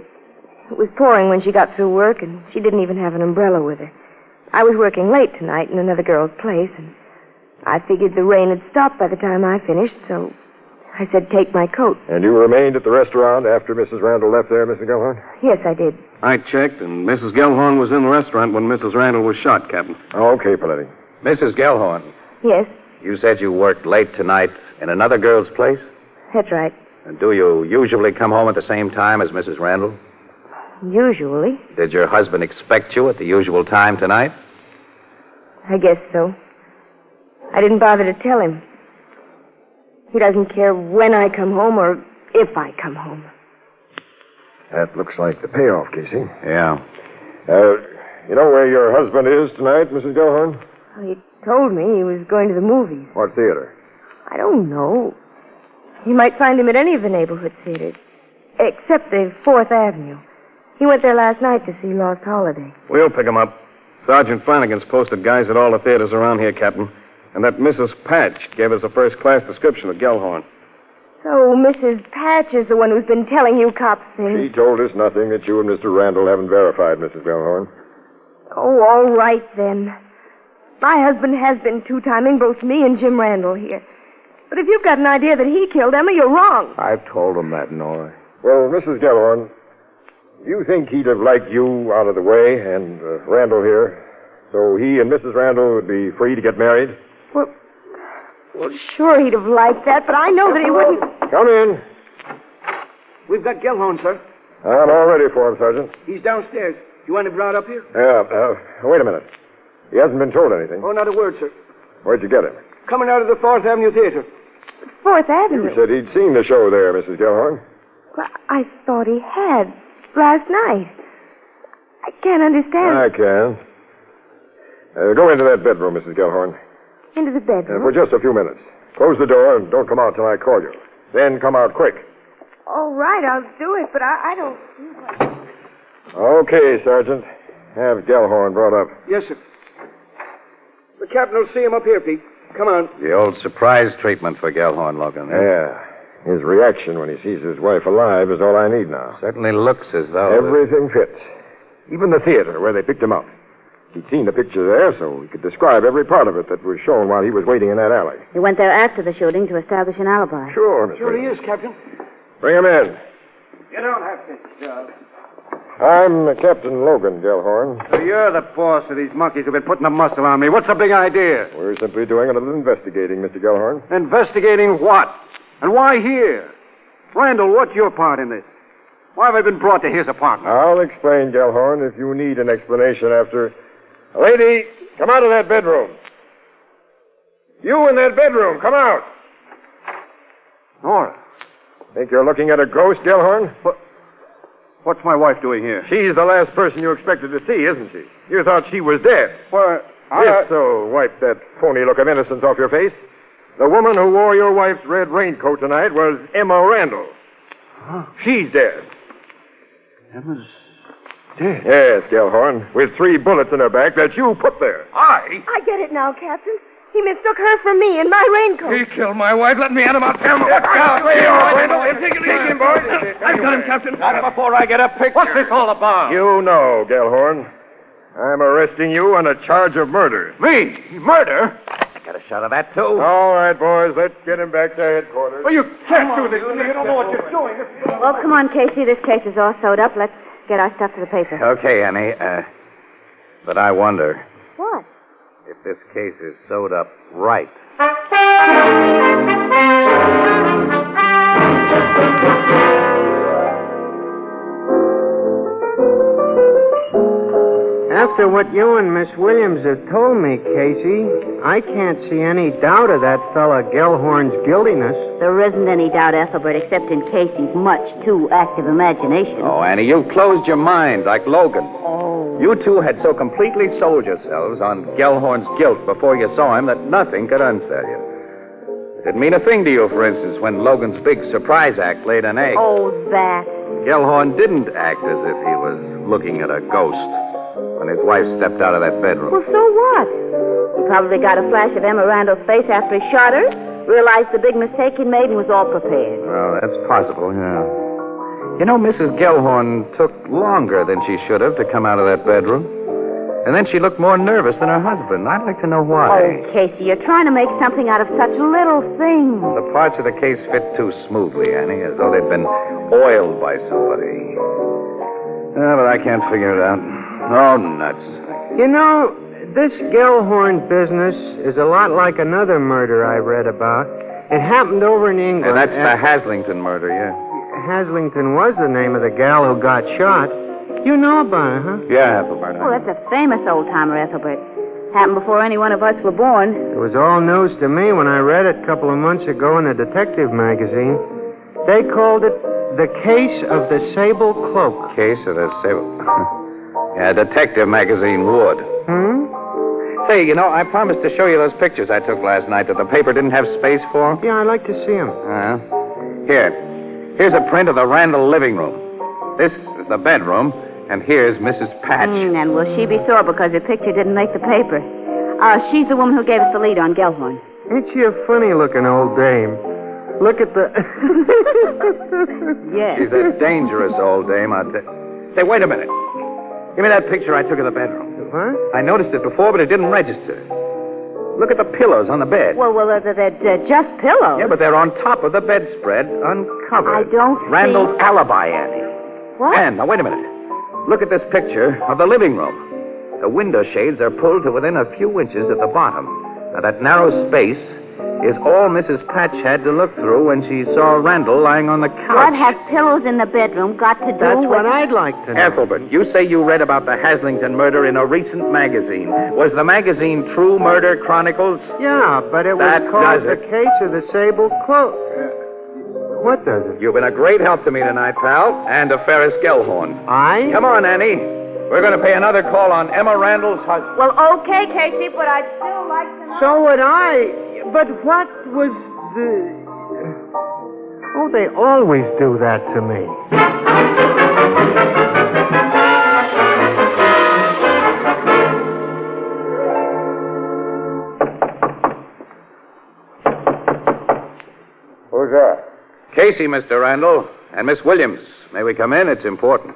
It was pouring when she got through work, and she didn't even have an umbrella with her. I was working late tonight in another girl's place, and I figured the rain had stopped by the time I finished, so I said take my coat. And you remained at the restaurant after Mrs. Randall left there, Mrs. Gellhorn? Yes, I did. I checked, and Mrs. Gellhorn was in the restaurant when Mrs. Randall was shot, Captain. Oh, okay, Paletti. Mrs. Gellhorn, Yes, you said you worked late tonight in another girl's place? that's right. And do you usually come home at the same time as Mrs. Randall? Usually. Did your husband expect you at the usual time tonight? I guess so. I didn't bother to tell him. He doesn't care when I come home or if I come home. That looks like the payoff, Casey. Yeah. You know where your husband is tonight, Mrs. Gellhorn? Well, he told me he was going to the movies. What theater? I don't know. You might find him at any of the neighborhood theaters, except the 4th Avenue. He went there last night to see Lost Holiday. We'll pick him up. Sergeant Flanagan's posted guys at all the theaters around here, Captain. And that Mrs. Patch gave us a first-class description of Gellhorn. So Mrs. Patch is the one who's been telling you cops things. She told us nothing that you and Mr. Randall haven't verified, Mrs. Gellhorn. Oh, all right, then. My husband has been two-timing both me and Jim Randall here. But if you've got an idea that he killed Emma, you're wrong. I've told him that, Nora. Well, Mrs. Gellhorn, you think he'd have liked you out of the way and Randall here, so he and Mrs. Randall would be free to get married? Well, sure he'd have liked that, but I know that he wouldn't. Come in. We've got Gellhorn, sir. I'm all ready for him, Sergeant. He's downstairs. You want him brought up here? Yeah, wait a minute. He hasn't been told anything. Oh, not a word, sir. Where'd you get him? Coming out of the 4th Avenue Theater. 4th Avenue? You said he'd seen the show there, Mrs. Gellhorn. Well, I thought he had last night. I can't understand. I can. Go into that bedroom, Mrs. Gellhorn. Into the bedroom? For just a few minutes. Close the door and don't come out till I call you. Then come out quick. All right, I'll do it, but I don't... Okay, Sergeant. Have Gellhorn brought up. Yes, sir. The captain will see him up here, Pete. Come on. The old surprise treatment for Gellhorn, Logan. Yeah. His reaction when he sees his wife alive is all I need now. Certainly looks as though... Everything fits. Even the theater where they picked him up. He'd seen the picture there, so he could describe every part of it that was shown while he was waiting in that alley. He went there after the shooting to establish an alibi. Sure, Miss Sure he Williams. is, Captain. Bring him in. You don't have to, Joe. I'm Captain Logan Gellhorn. So you're the boss of these monkeys who've been putting a muscle on me. What's the big idea? We're simply doing a little investigating, Mr. Gellhorn. Investigating what? And why here? Randall, what's your part in this? Why have I been brought to his apartment? I'll explain, Gellhorn, if you need an explanation after... Lady, come out of that bedroom. You in that bedroom. Come out. Nora. Think you're looking at a ghost, Gellhorn? What's my wife doing here? She's the last person you expected to see, isn't she? You thought she was dead. Why, If so, wipe that phony look of innocence off your face. The woman who wore your wife's red raincoat tonight was Emma Randall. Huh? She's dead. Emma's dead? Yes, Gellhorn, with 3 bullets in her back that you put there. I get it now, Captain. He mistook her for me in my raincoat. He killed my wife. Let me at him. I'll tell him. Watch out. Take him, boys. I've got him, Captain. Not before I get a picture. What's this all about? You know, Gellhorn. I'm arresting you on a charge of murder. Me? Murder? I got a shot of that, too. All right, boys. Let's get him back to headquarters. Well, you can't do this to me. You don't know what you're doing. Well, come on, Casey. This case is all sewed up. Let's get our stuff to the paper. Okay, Annie. But I wonder What? if this case is sewed up right. After what you and Miss Williams have told me, Casey, I can't see any doubt of that fella Gellhorn's guiltiness. There isn't any doubt, Ethelbert, except in Casey's much too active imagination. Oh, Annie, you closed your mind like Logan. Oh. You two had so completely sold yourselves on Gellhorn's guilt before you saw him that nothing could unsell you. It didn't mean a thing to you, for instance, when Logan's big surprise act laid an egg. Oh, that. Gellhorn didn't act as if he was looking at a ghost when his wife stepped out of that bedroom. Well, so what? He probably got a flash of Emma Randall's face after he shot her, realized the big mistake he'd made, and was all prepared. Well, that's possible, yeah. You know, Mrs. Gellhorn took longer than she should have to come out of that bedroom. And then she looked more nervous than her husband. I'd like to know why. Oh, Casey, you're trying to make something out of such little things. The parts of the case fit too smoothly, Annie, as though they'd been oiled by somebody. But I can't figure it out. Oh, nuts. You know, this Gellhorn business is a lot like another murder I read about. It happened over in England. And that's the Haslington murder, yeah. Haslington was the name of the gal who got shot. You know about it, huh? Yeah, Ethelbert. Oh, that's a famous old-timer, Ethelbert. Happened before any one of us were born. It was all news to me when I read it a couple of months ago in a detective magazine. They called it The Case of the Sable Cloak. Case of the Sable... Yeah, detective magazine would. Say, you know, I promised to show you those pictures I took last night that the paper didn't have space for. Yeah, I'd like to see them. Here's a print of the Randall living room. This is the bedroom, and here's Mrs. Patch. And will she be sore because her picture didn't make the paper? She's the woman who gave us the lead on Gellhorn. Ain't she a funny-looking old dame? Look at the... Yes. She's a dangerous old dame, Say, wait a minute. Give me that picture I took of the bedroom. What? I noticed it before, but it didn't register. Look at the pillows on the bed. Well, they're just pillows. Yeah, but they're on top of the bedspread, uncovered. I don't Randall's see... alibi, Annie. What? And, now, wait a minute. Look at this picture of the living room. The window shades are pulled to within a few inches at the bottom. Now, that narrow space is all Mrs. Patch had to look through when she saw Randall lying on the couch. What have pillows in the bedroom got to do That's with... what I'd like to know. Ethelbert, you say you read about the Haslington murder in a recent magazine. Was the magazine True Murder Chronicles? Yeah, but it That was called does The it. Case of the Sable Cloak. What does it? You've been a great help to me tonight, pal, and to Ferris Gellhorn. I? Come on, Annie. We're going to pay another call on Emma Randall's husband. Well, okay, Casey, but I'd still like to know... So would I. But what was the... Oh, they always do that to me. Who's that? Casey, Mr. Randall, and Miss Williams. May we come in? It's important.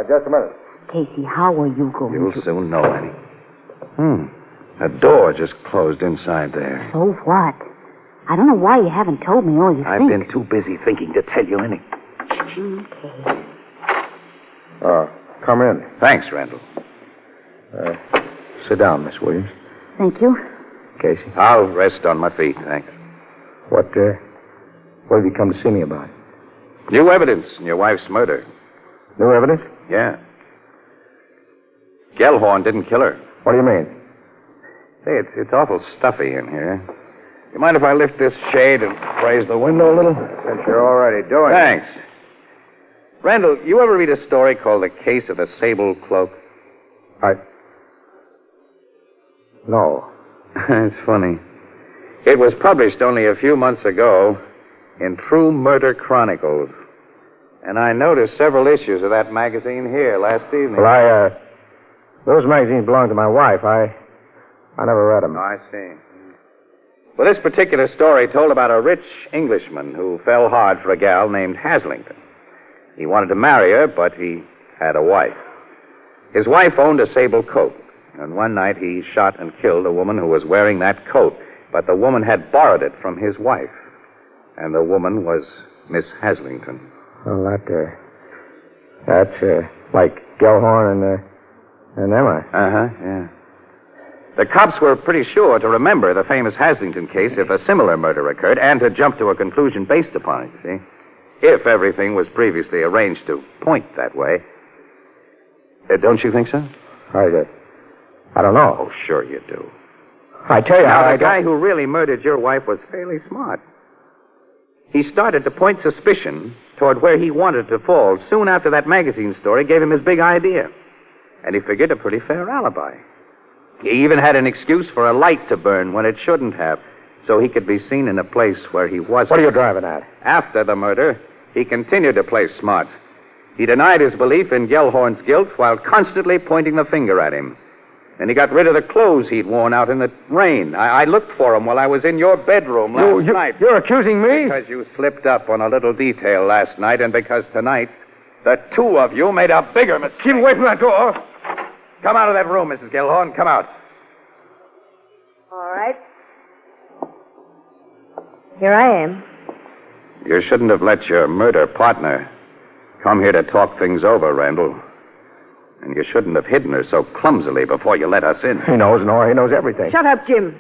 Just a minute. Casey, how are you going You'll to... soon know, Annie. A door just closed inside there. So what? I don't know why you haven't told me all you I've think. been too busy thinking to tell you any. Okay. Come in. Thanks, Randall. Sit down, Miss Williams. Thank you. Casey. I'll rest on my feet, thanks. What have you come to see me about? New evidence in your wife's murder. New evidence? Yeah. Gellhorn didn't kill her. What do you mean? Say, it's awful stuffy in here. You mind if I lift this shade and raise the window a little? Since you're already doing it. Thanks. Randall, you ever read a story called The Case of the Sable Cloak? No. It's funny. It was published only a few months ago in True Murder Chronicles. And I noticed several issues of that magazine here last evening. Well, those magazines belong to my wife. I never read them. Oh, I see. Well, this particular story told about a rich Englishman who fell hard for a gal named Haslington. He wanted to marry her, but he had a wife. His wife owned a sable coat, and one night he shot and killed a woman who was wearing that coat, but the woman had borrowed it from his wife, and the woman was Miss Haslington. Well, that's like Gellhorn and Emma. Yeah. The cops were pretty sure to remember the famous Haslington case if a similar murder occurred and to jump to a conclusion based upon it, see? If everything was previously arranged to point that way. Don't you think so? I don't know. Oh, sure you do. I tell you, now, the guy who really murdered your wife was fairly smart. He started to point suspicion toward where he wanted to fall soon after that magazine story gave him his big idea. And he figured a pretty fair alibi. He even had an excuse for a light to burn when it shouldn't have, so he could be seen in a place where he wasn't. What are you driving at? After the murder, he continued to play smart. He denied his belief in Gellhorn's guilt while constantly pointing the finger at him. And he got rid of the clothes he'd worn out in the rain. I looked for them while I was in your bedroom last night. You're accusing me? Because you slipped up on a little detail last night, and because tonight, the two of you made a bigger mistake. Keep away from that door. Come out of that room, Mrs. Gellhorn. Come out. All right. Here I am. You shouldn't have let your murder partner come here to talk things over, Randall. And you shouldn't have hidden her so clumsily before you let us in. He knows, Nora. He knows everything. Shut up, Jim.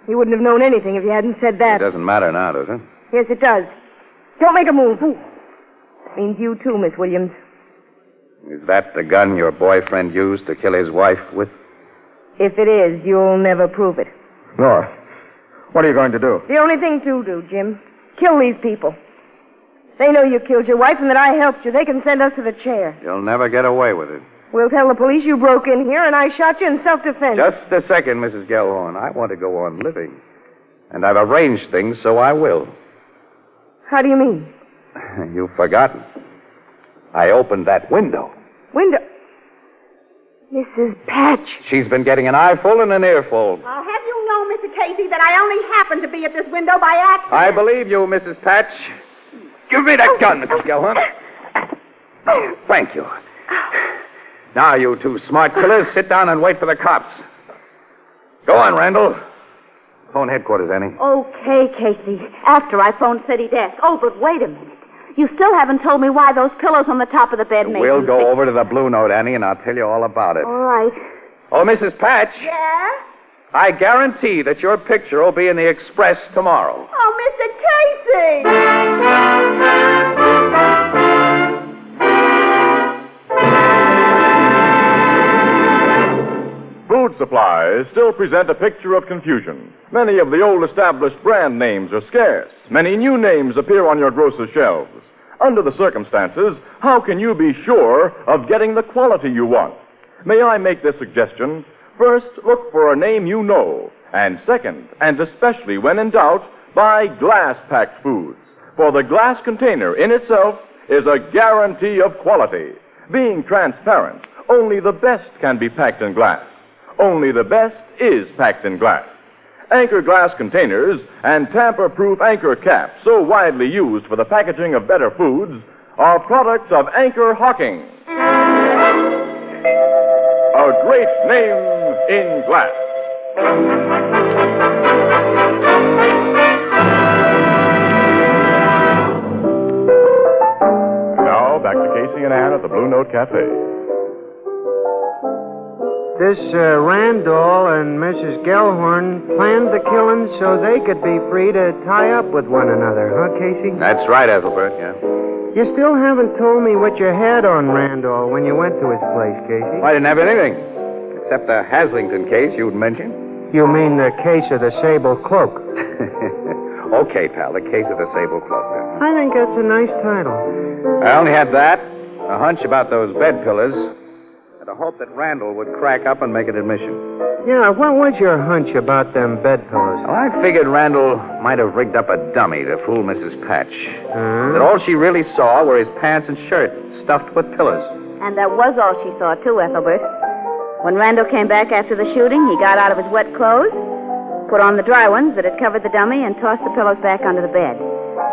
You wouldn't have known anything if you hadn't said that. It doesn't matter now, does it? Yes, it does. Don't make a move. Means you too, Miss Williams. Is that the gun your boyfriend used to kill his wife with? If it is, you'll never prove it. Nora, what are you going to do? The only thing to do, Jim. Kill these people. They know you killed your wife and that I helped you. They can send us to the chair. You'll never get away with it. We'll tell the police you broke in here and I shot you in self-defense. Just a second, Mrs. Gellhorn. I want to go on living. And I've arranged things so I will. How do you mean? You've forgotten. I opened that window. Window? Mrs. Patch. She's been getting an eyeful and an earful. I'll have you know, Mr. Casey, that I only happened to be at this window by accident. I believe you, Mrs. Patch. Give me that gun, Mrs. Gellhorn. Thank you. Now, you two smart killers, sit down and wait for the cops. Go on, Randall. Phone headquarters, Annie. Okay, Casey. After I phoned City Desk. Oh, but wait a minute. You still haven't told me why those pillows on the top of the bed made We'll you go sick. over to the Blue Note, Annie, and I'll tell you all about it. All right. Oh, Mrs. Patch. Yeah? I guarantee that your picture will be in the Express tomorrow. Oh, Mr. Casey! Food supplies still present a picture of confusion. Many of the old established brand names are scarce. Many new names appear on your grocer's shelves. Under the circumstances, how can you be sure of getting the quality you want? May I make this suggestion? First, look for a name you know. And second, and especially when in doubt, buy glass-packed foods. For the glass container in itself is a guarantee of quality. Being transparent, only the best can be packed in glass. Only the best is packed in glass. Anchor glass containers and tamper-proof anchor caps, so widely used for the packaging of better foods, are products of Anchor-Hocking. A great name in glass. Now, back to Casey and Ann at the Blue Note Cafe. This Randall and Mrs. Gellhorn planned the killing so they could be free to tie up with one another, huh, Casey? That's right, Ethelbert, yeah. You still haven't told me what you had on Randall when you went to his place, Casey. I didn't have anything, except the Haslington case you'd mentioned. You mean the case of the sable cloak? Okay, pal, the case of the sable cluster. I think that's a nice title. I only had that, a hunch about those bed pillars, and a hope that Randall would crack up and make an admission. Yeah, what was your hunch about them bed pillows? Well, I figured Randall might have rigged up a dummy to fool Mrs. Patch. That all she really saw were his pants and shirt stuffed with pillows. And that was all she saw, too, Ethelbert. When Randall came back after the shooting, he got out of his wet clothes, put on the dry ones that had covered the dummy, and tossed the pillows back under the bed.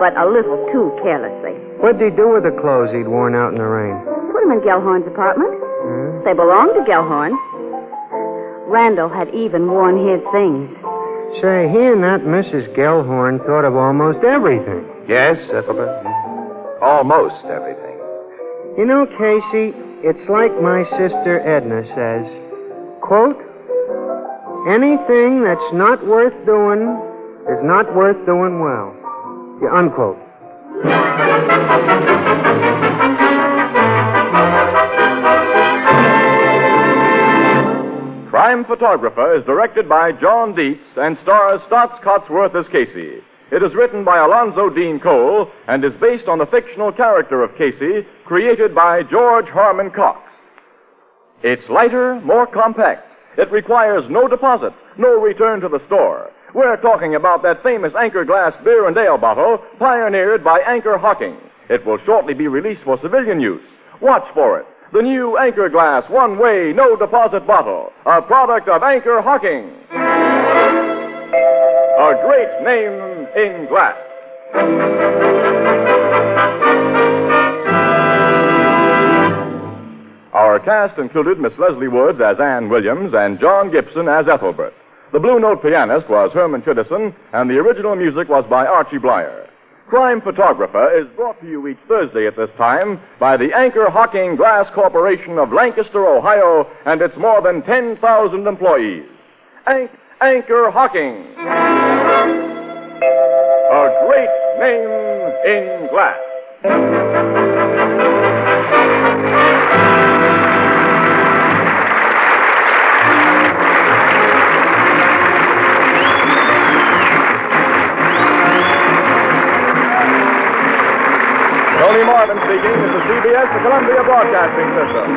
But a little too carelessly. What'd he do with the clothes he'd worn out in the rain? Put them in Gellhorn's apartment. They belonged to Gellhorn. Randall had even worn his things. Say, he and that Mrs. Gellhorn thought of almost everything. Yes, Ethelbert? Almost everything. You know, Casey, it's like my sister Edna says, quote, anything that's not worth doing is not worth doing well. Yeah, unquote. Crime Photographer is directed by John Dietz and stars Stotts Cotsworth as Casey. It is written by Alonzo Dean Cole and is based on the fictional character of Casey created by George Harmon Cox. It's lighter, more compact. It requires no deposit, no return to the store. We're talking about that famous Anchor glass beer and ale bottle pioneered by Anchor-Hocking. It will shortly be released for civilian use. Watch for it. The new Anchor glass one-way, no-deposit bottle, a product of Anchor-Hocking. A great name in glass. Our cast included Miss Leslie Woods as Ann Williams and John Gibson as Ethelbert. The Blue Note pianist was Herman Chittison, and the original music was by Archie Blyer. Crime Photographer is brought to you each Thursday at this time by the Anchor-Hocking Glass Corporation of Lancaster, Ohio, and its more than 10,000 employees. Anchor-Hocking. A great name in glass. Tony Marvin speaking. This is CBS, the Columbia Broadcasting System.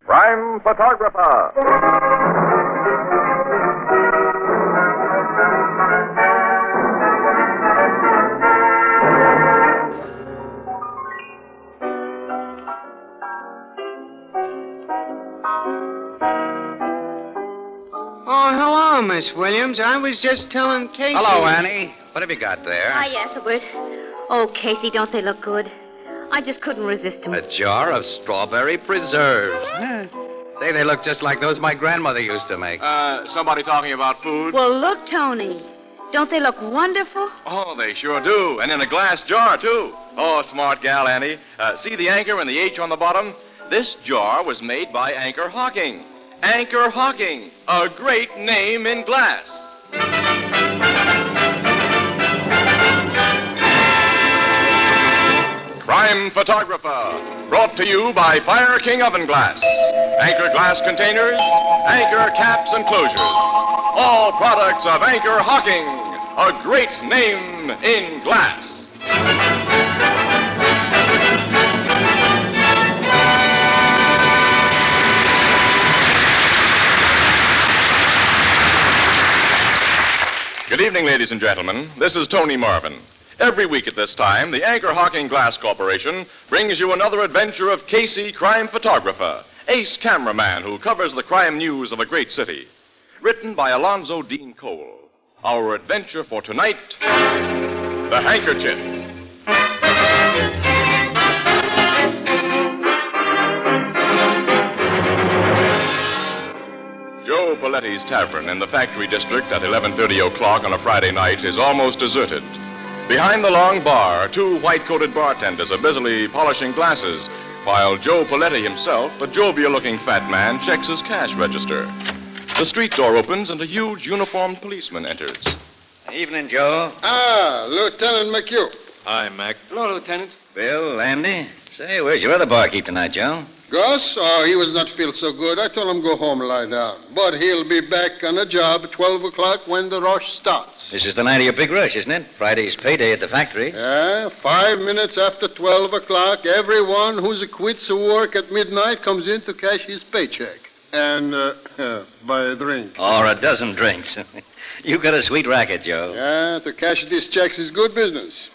Crime Photographer. Oh, hello, Miss Williams. I was just telling Casey. Hello, Annie. What have you got there? Hi, Ethelbert. Oh, Casey, don't they look good? I just couldn't resist them. A jar of strawberry preserves. Say, they look just like those my grandmother used to make. Somebody talking about food? Well, look, Tony. Don't they look wonderful? Oh, they sure do. And in a glass jar, too. Oh, smart gal, Annie. See the anchor and the H on the bottom? This jar was made by Anchor-Hocking. Anchor-Hocking, a great name in glass. Crime Photographer, brought to you by Fire King Oven Glass. Anchor glass containers, anchor caps and closures. All products of Anchor-Hocking, a great name in glass. Good evening, ladies and gentlemen. This is Tony Marvin. Every week at this time, the Anchor-Hocking Glass Corporation brings you another adventure of Casey, crime photographer, ace cameraman who covers the crime news of a great city. Written by Alonzo Dean Cole. Our adventure for tonight, The Handkerchief. Joe Paletti's Tavern in the factory district at 11:30 o'clock on a Friday night is almost deserted. Behind the long bar, two white-coated bartenders are busily polishing glasses, while Joe Paletti himself, a jovial-looking fat man, checks his cash register. The street door opens and a huge uniformed policeman enters. Evening, Joe. Ah, Lieutenant McHugh. Hi, Mac. Hello, Lieutenant. Bill, Andy. Say, where's your other barkeep tonight, Joe? Gus? Oh, he was not feel so good. I told him go home and lie down. But he'll be back on the job at 12 o'clock when the rush starts. This is the night of your big rush, isn't it? Friday's payday at the factory. Yeah, 5 minutes after 12 o'clock, everyone who's quits work at midnight comes in to cash his paycheck. And buy a drink. Or a dozen drinks. You got a sweet racket, Joe. Yeah, to cash these checks is good business.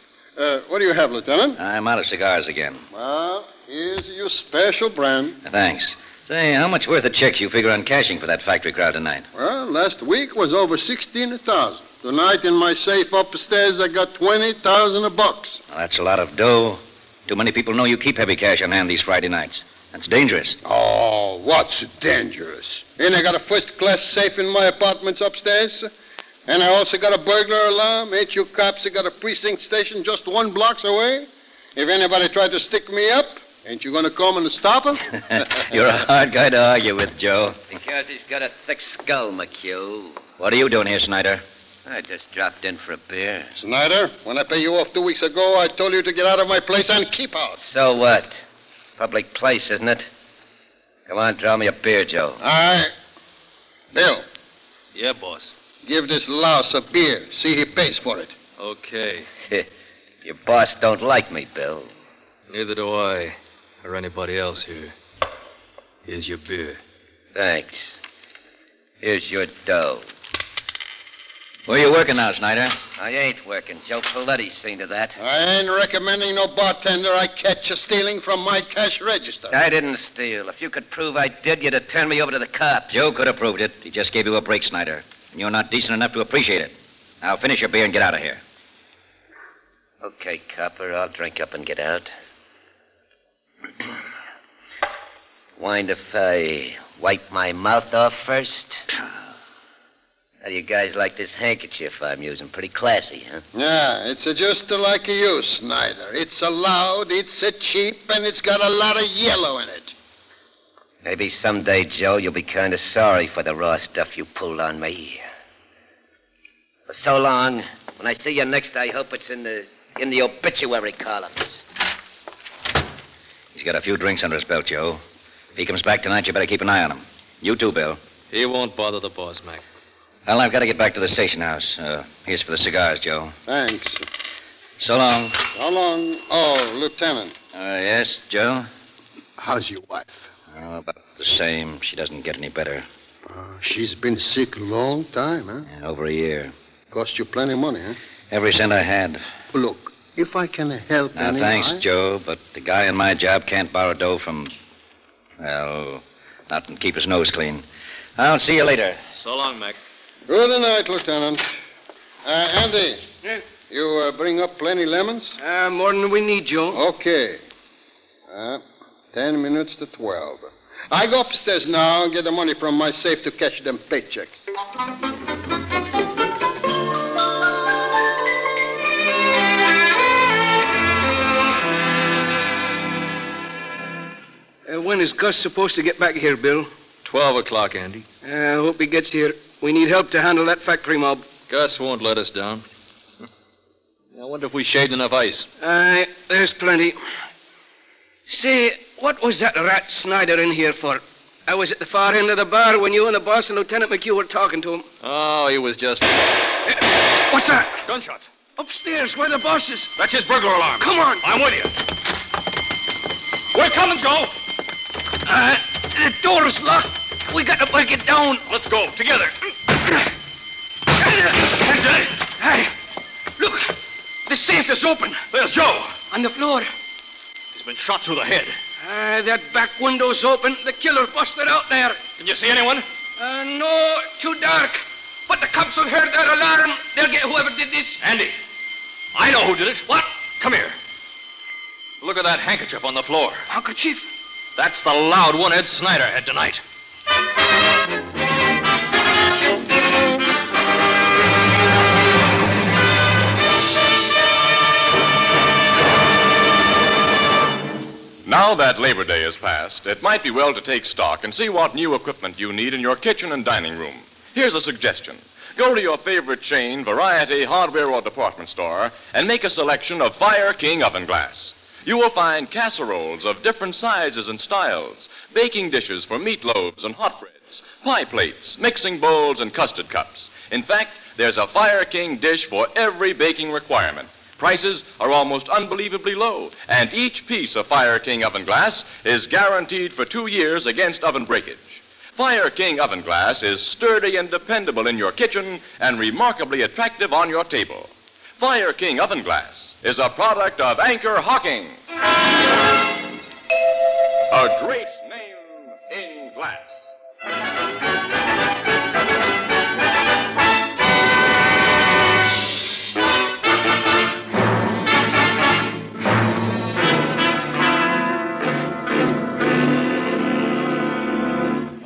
What do you have, Lieutenant? I'm out of cigars again. Well, here's your special brand. Thanks. Say, how much worth of checks you figure on cashing for that factory crowd tonight? Well, last week was over 16,000. Tonight in my safe upstairs, I got 20,000 bucks. Well, that's a lot of dough. Too many people know you keep heavy cash on hand these Friday nights. That's dangerous. Oh, what's dangerous? And I got a first-class safe in my apartments upstairs. And I also got a burglar alarm. Ain't you cops got a precinct station just 1 block away? If anybody tried to stick me up, ain't you going to come and stop them? You're a hard guy to argue with, Joe. Because he's got a thick skull, McHugh. What are you doing here, Snyder? I just dropped in for a beer. Snyder, when I pay you off 2 weeks ago, I told you to get out of my place and keep out. So what? Public place, isn't it? Come on, draw me a beer, Joe. All right. Bill. Yeah, boss. Give this louse a beer. See he pays for it. Okay. Your boss don't like me, Bill. Neither do I, or anybody else here. Here's your beer. Thanks. Here's your dough. Where you working now, Snyder? I ain't working. Joe Paletti's seen to that. I ain't recommending no bartender I catch you stealing from my cash register. I didn't steal. If you could prove I did, you'd have turned me over to the cops. Joe could have proved it. He just gave you a break, Snyder. And you're not decent enough to appreciate it. Now finish your beer and get out of here. Okay, copper, I'll drink up and get out. Mind if I wipe my mouth off first? How do you guys like this handkerchief I'm using? Pretty classy, huh? Yeah, it's just like you, Snyder. It's loud, it's cheap, and it's got a lot of yellow in it. Maybe someday, Joe, you'll be kind of sorry for the raw stuff you pulled on me. So long. When I see you next, I hope it's in the obituary columns. He's got a few drinks under his belt, Joe. If he comes back tonight, you better keep an eye on him. You too, Bill. He won't bother the boss, Mac. Well, I've got to get back to the station house. Here's for the cigars, Joe. Thanks. So long. So long. Oh, Lieutenant. Yes, Joe? How's your wife? Oh, about the same. She doesn't get any better. She's been sick a long time, huh? Yeah, over a year. Cost you plenty of money, huh? Every cent I had. Look, if I can help Now, any... thanks, Joe, but the guy in my job can't borrow dough from... Well, not and keep his nose clean. I'll see you later. So long, Mac. Good night, Lieutenant. Andy. Yeah? You bring up plenty lemons? More than we need, Joe. Okay. 10 minutes to 12. I go upstairs now and get the money from my safe to cash them paychecks. When is Gus supposed to get back here, Bill? 12 o'clock, Andy. I hope he gets here. We need help to handle that factory mob. Gus won't let us down. I wonder if we shaved enough ice. There's plenty. Say, what was that rat Snyder in here for? I was at the far end of the bar when you and the boss and Lieutenant McHugh were talking to him. Oh, he was just... What's that? Gunshots. Upstairs, where the boss is. That's his burglar alarm. Come on. I'm with you. We're coming, Joe. The door's locked. We got to break it down. Let's go, together. Hey, look. The safe is open. There's Joe. On the floor. He's been shot through the head. That back window's open. The killer busted out there. Can you see anyone? No, too dark. But the cops have heard that alarm. They'll get whoever did this. Andy, I know who did it. What? Come here. Look at that handkerchief on the floor. Handkerchief? That's the loud one Ed Snyder had tonight. Now that Labor Day is past, it might be well to take stock and see what new equipment you need in your kitchen and dining room. Here's a suggestion. Go to your favorite chain, variety, hardware, or department store and make a selection of Fire King oven glass. You will find casseroles of different sizes and styles, baking dishes for meatloaves and hot breads, pie plates, mixing bowls, and custard cups. In fact, there's a Fire King dish for every baking requirement. Prices are almost unbelievably low, and each piece of Fire King oven glass is guaranteed for 2 years against oven breakage. Fire King oven glass is sturdy and dependable in your kitchen and remarkably attractive on your table. Fire King oven glass is a product of Anchor-Hocking. A great name in glass.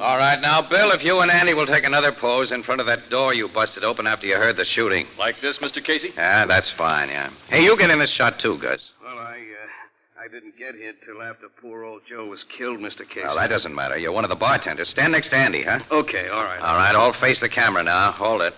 All right, now, Bill, if you and Andy will take another pose in front of that door you busted open after you heard the shooting. Like this, Mr. Casey? Yeah, that's fine, yeah. Hey, you get in this shot, too, Gus. Well, I didn't get here till after poor old Joe was killed, Mr. Casey. Well, that doesn't matter. You're one of the bartenders. Stand next to Andy, huh? Okay, all right. All right, all face the camera now. Hold it.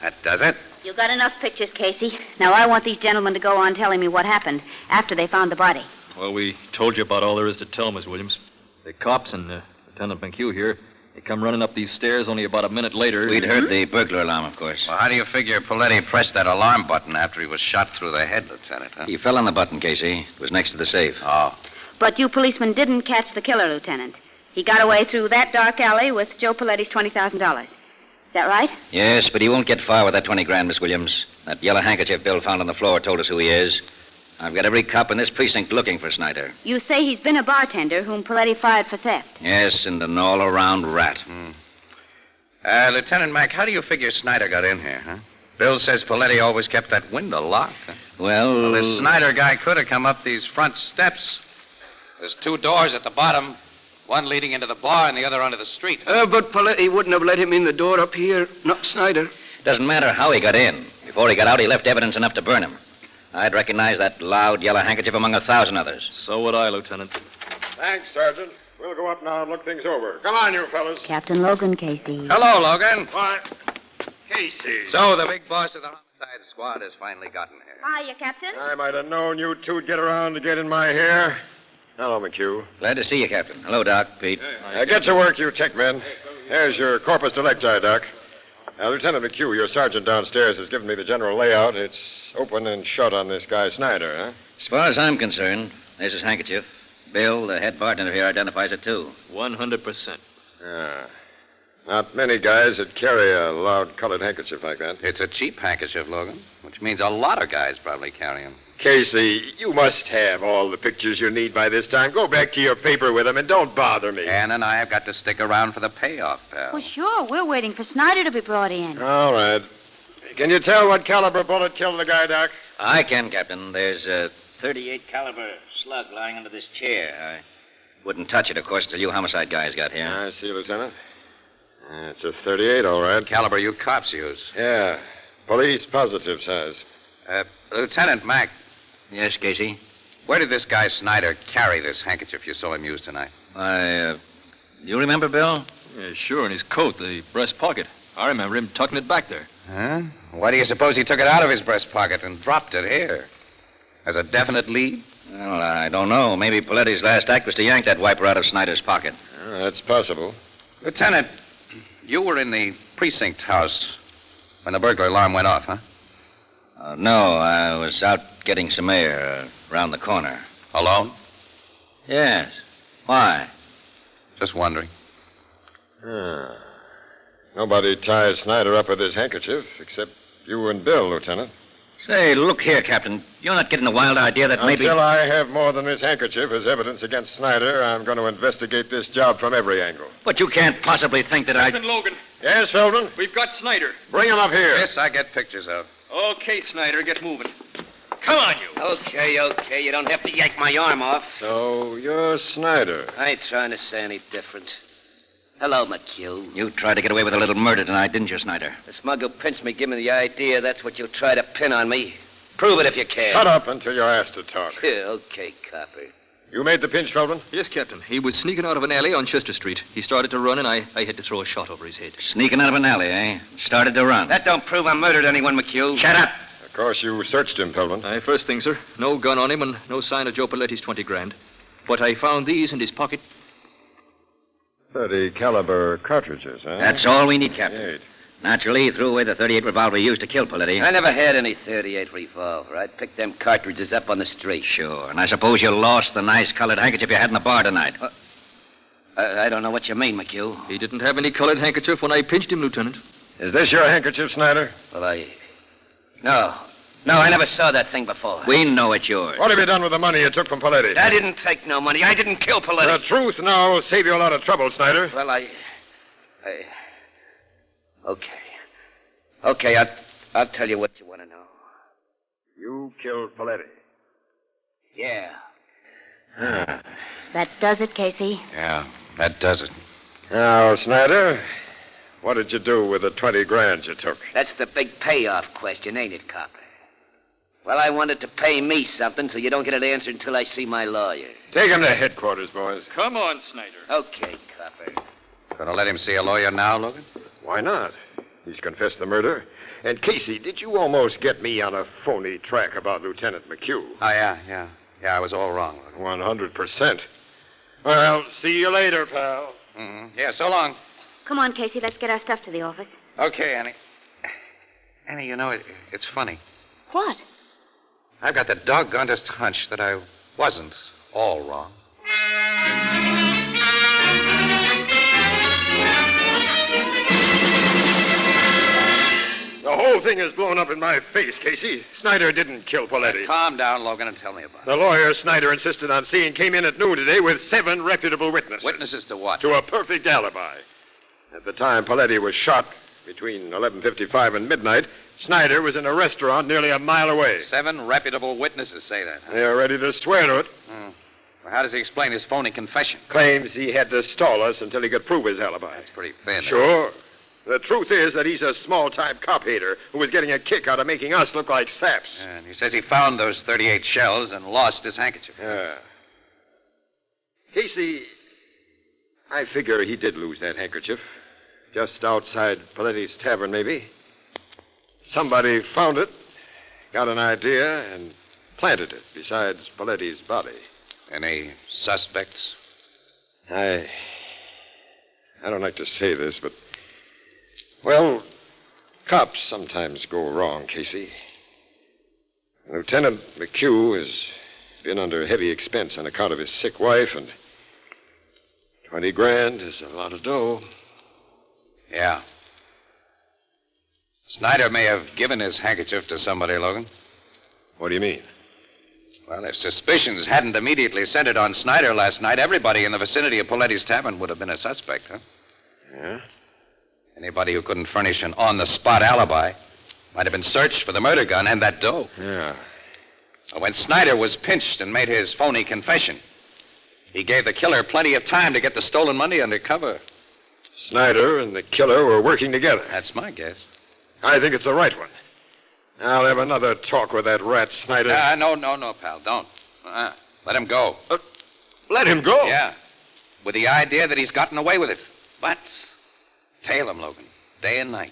That does it. You got enough pictures, Casey. Now I want these gentlemen to go on telling me what happened after they found the body. Well, we told you about all there is to tell, Miss Williams. The cops and Lieutenant McHugh here, they come running up these stairs only about a minute later. We'd heard the burglar alarm, of course. Well, how do you figure Paletti pressed that alarm button after he was shot through the head, Lieutenant, huh? He fell on the button, Casey. It was next to the safe. Oh. But you policemen didn't catch the killer, Lieutenant. He got away through that dark alley with Joe Paletti's $20,000. Is that right? Yes, but he won't get far with that 20 grand, Miss Williams. That yellow handkerchief Bill found on the floor told us who he is. I've got every cop in this precinct looking for Snyder. You say he's been a bartender whom Paletti fired for theft. Yes, and an all-around rat. Lieutenant Mack, how do you figure Snyder got in here, huh? Bill says Paletti always kept that window locked. Huh? Well, this Snyder guy could have come up these front steps. There's 2 doors at the bottom, one leading into the bar and the other onto the street. But Paletti wouldn't have let him in the door up here, not Snyder. Doesn't matter how he got in. Before he got out, he left evidence enough to burn him. I'd recognize that loud yellow handkerchief among 1,000 others. So would I, Lieutenant. Thanks, Sergeant. We'll go up now and look things over. Come on, you fellas. Captain Logan, Casey. Hello, Logan. Why, Casey. So the big boss of the homicide squad has finally gotten here. Hiya, Captain. I might have known you two'd get around to get in my hair. Hello, McHugh. Glad to see you, Captain. Hello, Doc. Pete. Get to work, you tech men. There's your corpus delicti, Doc. Lieutenant McHugh, your sergeant downstairs has given me the general layout. It's open and shut on this guy Snyder, huh? As far as I'm concerned, there's his handkerchief. Bill, the head bartender here, identifies it, too. 100%. Yeah. Not many guys that carry a loud-colored handkerchief like that. It's a cheap handkerchief, Logan, which means a lot of guys probably carry them. Casey, you must have all the pictures you need by this time. Go back to your paper with them and don't bother me. Ann and I have got to stick around for the payoff, pal. Well, sure. We're waiting for Snyder to be brought in. All right. Can you tell what caliber bullet killed the guy, Doc? I can, Captain. There's a .38 caliber slug lying under this chair. I wouldn't touch it, of course, till you homicide guys got here. I see, Lieutenant. It's a .38, all right. Caliber you cops use. Yeah. Police positive size. Lieutenant Mack. Yes, Casey? Where did this guy Snyder carry this handkerchief you saw him use tonight? You remember, Bill? Yeah, sure, in his coat, the breast pocket. I remember him tucking it back there. Huh? Why do you suppose he took it out of his breast pocket and dropped it here? As a definite lead? Well, I don't know. Maybe Paletti's last act was to yank that wiper out of Snyder's pocket. That's possible. Lieutenant, you were in the precinct house when the burglar alarm went off, huh? No, I was out getting some air around the corner. Alone? Yes. Why? Just wondering. Nobody ties Snyder up with his handkerchief except you and Bill, Lieutenant. Say, look here, Captain. You're not getting the wild idea that maybe... Until I have more than this handkerchief as evidence against Snyder, I'm going to investigate this job from every angle. But you can't possibly think that Captain Logan. Yes, Feldman? We've got Snyder. Bring him up here. This I get pictures of. Okay, Snyder, get moving. Come on, you. Okay. You don't have to yank my arm off. So you're Snyder. I ain't trying to say any different. Hello, McHugh. You tried to get away with a little murder tonight, didn't you, Snyder? The smug who pinched me gave me the idea that's what you'll try to pin on me. Prove it if you can. Shut up until you're asked to talk. Yeah, okay, copper. You made the pinch, Feldman? Yes, Captain. He was sneaking out of an alley on Chester Street. He started to run, and I had to throw a shot over his head. Sneaking out of an alley, eh? Started to run. That don't prove I murdered anyone, McHugh. Shut up! Of course, you searched him, Feldman. Aye, first thing, sir. No gun on him and no sign of Joe Paletti's 20 grand. But I found these in his pocket. 30 caliber cartridges, huh? That's all we need, Captain. 38. Naturally, he threw away the .38 revolver he used to kill Paletti. I never had any .38 revolver. I picked them cartridges up on the street. Sure. And I suppose you lost the nice colored handkerchief you had in the bar tonight. I don't know what you mean, McHugh. He didn't have any colored handkerchief when I pinched him, Lieutenant. Is this your handkerchief, Snyder? Well, No, I never saw that thing before. We know it's yours. What have you done with the money you took from Paletti? I didn't take no money. I didn't kill Paletti. The truth now will save you a lot of trouble, Snyder. Well, Okay, I'll tell you what you want to know. You killed Paletti. Yeah. That does it, Casey. Yeah, that does it. Now, Snyder, what did you do with the 20 grand you took? That's the big payoff question, ain't it, Copper? Well, I wanted to pay me something, so you don't get an answer until I see my lawyer. Take him to headquarters, boys. Come on, Snyder. Okay, Copper. Gonna let him see a lawyer now, Logan? Why not? He's confessed the murder. And, Casey, did you almost get me on a phony track about Lieutenant McHugh? Oh, yeah. Yeah, I was all wrong, Logan. 100%. Well, see you later, pal. Mm-hmm. Yeah, so long. Come on, Casey, let's get our stuff to the office. Okay, Annie. Annie, you know, it's funny. What? I've got the doggonedest hunch that I wasn't all wrong. The whole thing is blown up in my face, Casey. Snyder didn't kill Paletti. Calm down, Logan, and tell me about it. The lawyer Snyder insisted on seeing came in at noon today with 7 reputable witnesses. Witnesses to what? To a perfect alibi. At the time Paletti was shot, between 11:55 and midnight, Snyder was in a restaurant nearly a mile away. 7 reputable witnesses say that, huh? They're ready to swear to it. Well, how does he explain his phony confession? Claims he had to stall us until he could prove his alibi. That's pretty thin. Sure. The truth is that he's a small-time cop hater who was getting a kick out of making us look like saps. And he says he found those 38 shells and lost his handkerchief. Yeah. Casey, I figure he did lose that handkerchief. Just outside Paletti's tavern, maybe. Somebody found it, got an idea, and planted it beside Paletti's body. Any suspects? I don't like to say this, but... Well, cops sometimes go wrong, Casey. Lieutenant McHugh has been under heavy expense on account of his sick wife, and 20 grand is a lot of dough. Yeah. Snyder may have given his handkerchief to somebody, Logan. What do you mean? Well, if suspicions hadn't immediately centered on Snyder last night, everybody in the vicinity of Paletti's tavern would have been a suspect, huh? Yeah? Anybody who couldn't furnish an on-the-spot alibi might have been searched for the murder gun and that dough. Yeah. When Snyder was pinched and made his phony confession, he gave the killer plenty of time to get the stolen money under cover. Snyder and the killer were working together. That's my guess. I think it's the right one. I'll have another talk with that rat Snyder. No, pal, don't. Let him go. Let him go? Yeah. With the idea that he's gotten away with it. But tail him, Logan, day and night.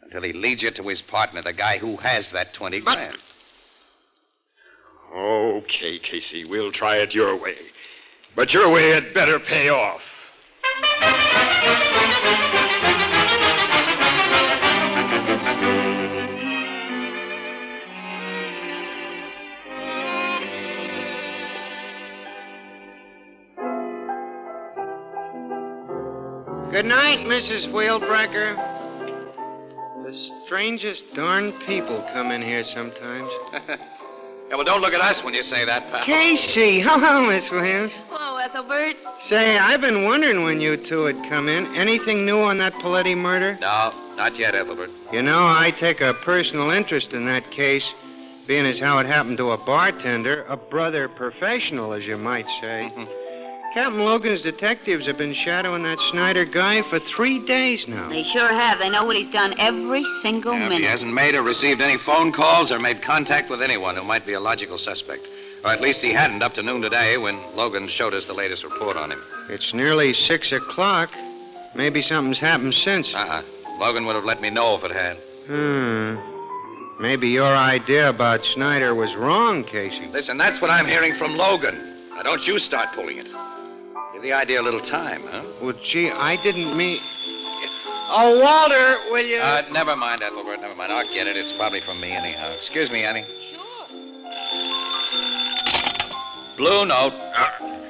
Until he leads you to his partner, the guy who has that 20 grand. Okay, Casey, we'll try it your way. But your way had better pay off. Good night, Mrs. Wheelbreaker. The strangest darn people come in here sometimes. Yeah, well, don't look at us when you say that, pal. Casey! Hello, Miss Williams. Hello, Ethelbert. Say, I've been wondering when you two had come in. Anything new on that Paletti murder? No, not yet, Ethelbert. You know, I take a personal interest in that case, being as how it happened to a bartender, a brother professional, as you might say. Captain Logan's detectives have been shadowing that Snyder guy for 3 days now. They sure have. They know what he's done every single minute. He hasn't made or received any phone calls or made contact with anyone who might be a logical suspect. Or at least he hadn't up to noon today when Logan showed us the latest report on him. It's nearly 6 o'clock. Maybe something's happened since. Logan would have let me know if it had. Maybe your idea about Snyder was wrong, Casey. Listen, that's what I'm hearing from Logan. Now, don't you start pulling it. Give the idea a little time, huh? Well, gee, I didn't mean... Oh, Walter, will you... Never mind, Ethelbert, never mind. I'll get it. It's probably from me anyhow. Excuse me, Annie. Sure. Blue note.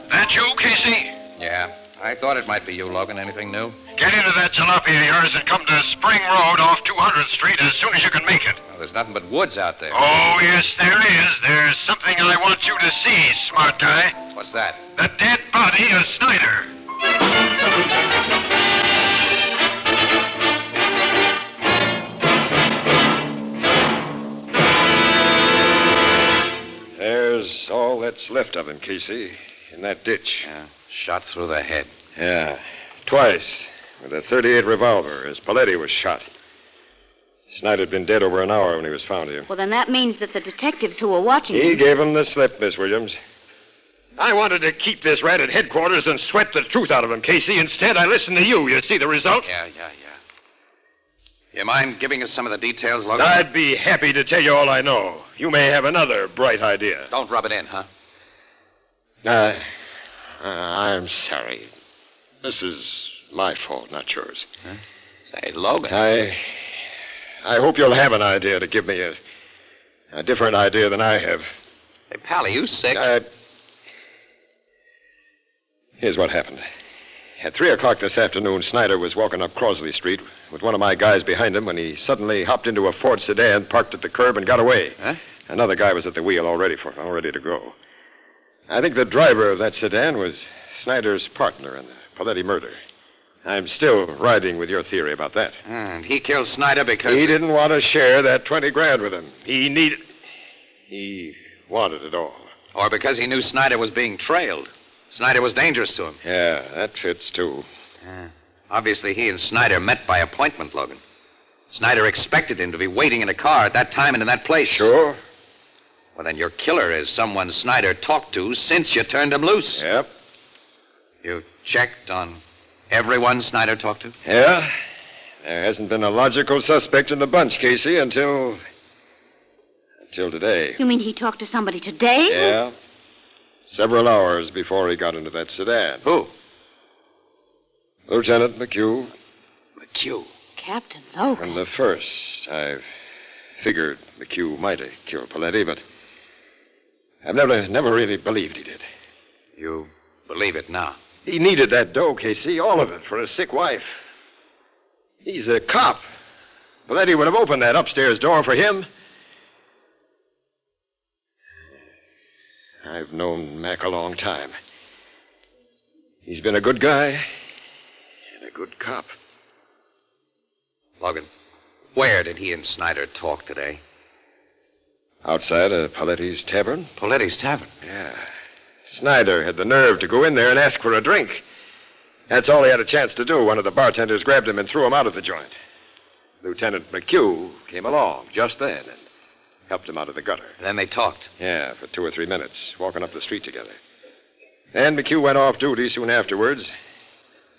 That you, Casey? Yeah. I thought it might be you, Logan. Anything new? Get into that jalopy of yours and come to Spring Road off 200th Street as soon as you can make it. Well, there's nothing but woods out there. Oh, yes, there is. There's something I want you to see, smart guy. What's that? The dead body of Snyder. There's all that's left of him, Casey, in that ditch. Yeah. Shot through the head. Yeah. Twice. With a .38 revolver, as Paletti was shot. Snyder'd been dead over an hour when he was found here. Well, then that means that the detectives who were watching He him... gave him the slip, Miss Williams. I wanted to keep this rat at headquarters and sweat the truth out of him, Casey. Instead, I listened to you. You see the result? Yeah. You mind giving us some of the details, Logan? I'd be happy to tell you all I know. You may have another bright idea. Don't rub it in, huh? I'm sorry. This is my fault, not yours. Huh? Say, Logan. I hope you'll have an idea to give me a different idea than I have. Hey, pal, are you sick? Here's what happened. At 3 o'clock this afternoon, Snyder was walking up Crosley Street with one of my guys behind him when he suddenly hopped into a Ford sedan, parked at the curb, and got away. Huh? Another guy was at the wheel all ready to go. I think the driver of that sedan was Snyder's partner in the Paletti murder. I'm still riding with your theory about that. And he killed Snyder because... He didn't want to share that 20 grand with him. He wanted it all. Or because he knew Snyder was being trailed. Snyder was dangerous to him. Yeah, that fits, too. Obviously, he and Snyder met by appointment, Logan. Snyder expected him to be waiting in a car at that time and in that place. Sure. Well, then your killer is someone Snyder talked to since you turned him loose. Yep. You checked on everyone Snyder talked to? Yeah. There hasn't been a logical suspect in the bunch, Casey, until today. You mean he talked to somebody today? Yeah. Several hours before he got into that sedan. Who? Lieutenant McHugh. McHugh? Captain Logan. From the first, I've figured McHugh might have killed Paletti, but I've never really believed he did. You believe it now? He needed that dough, Casey, all of it, for his sick wife. He's a cop. Paletti would have opened that upstairs door for him. I've known Mac a long time. He's been a good guy and a good cop. Logan, where did he and Snyder talk today? Outside of Paletti's tavern. Paletti's tavern? Yeah. Snyder had the nerve to go in there and ask for a drink. That's all he had a chance to do. One of the bartenders grabbed him and threw him out of the joint. Lieutenant McHugh came along just then and helped him out of the gutter. Then they talked? Yeah, for 2 or 3 minutes, walking up the street together. Then McHugh went off duty soon afterwards,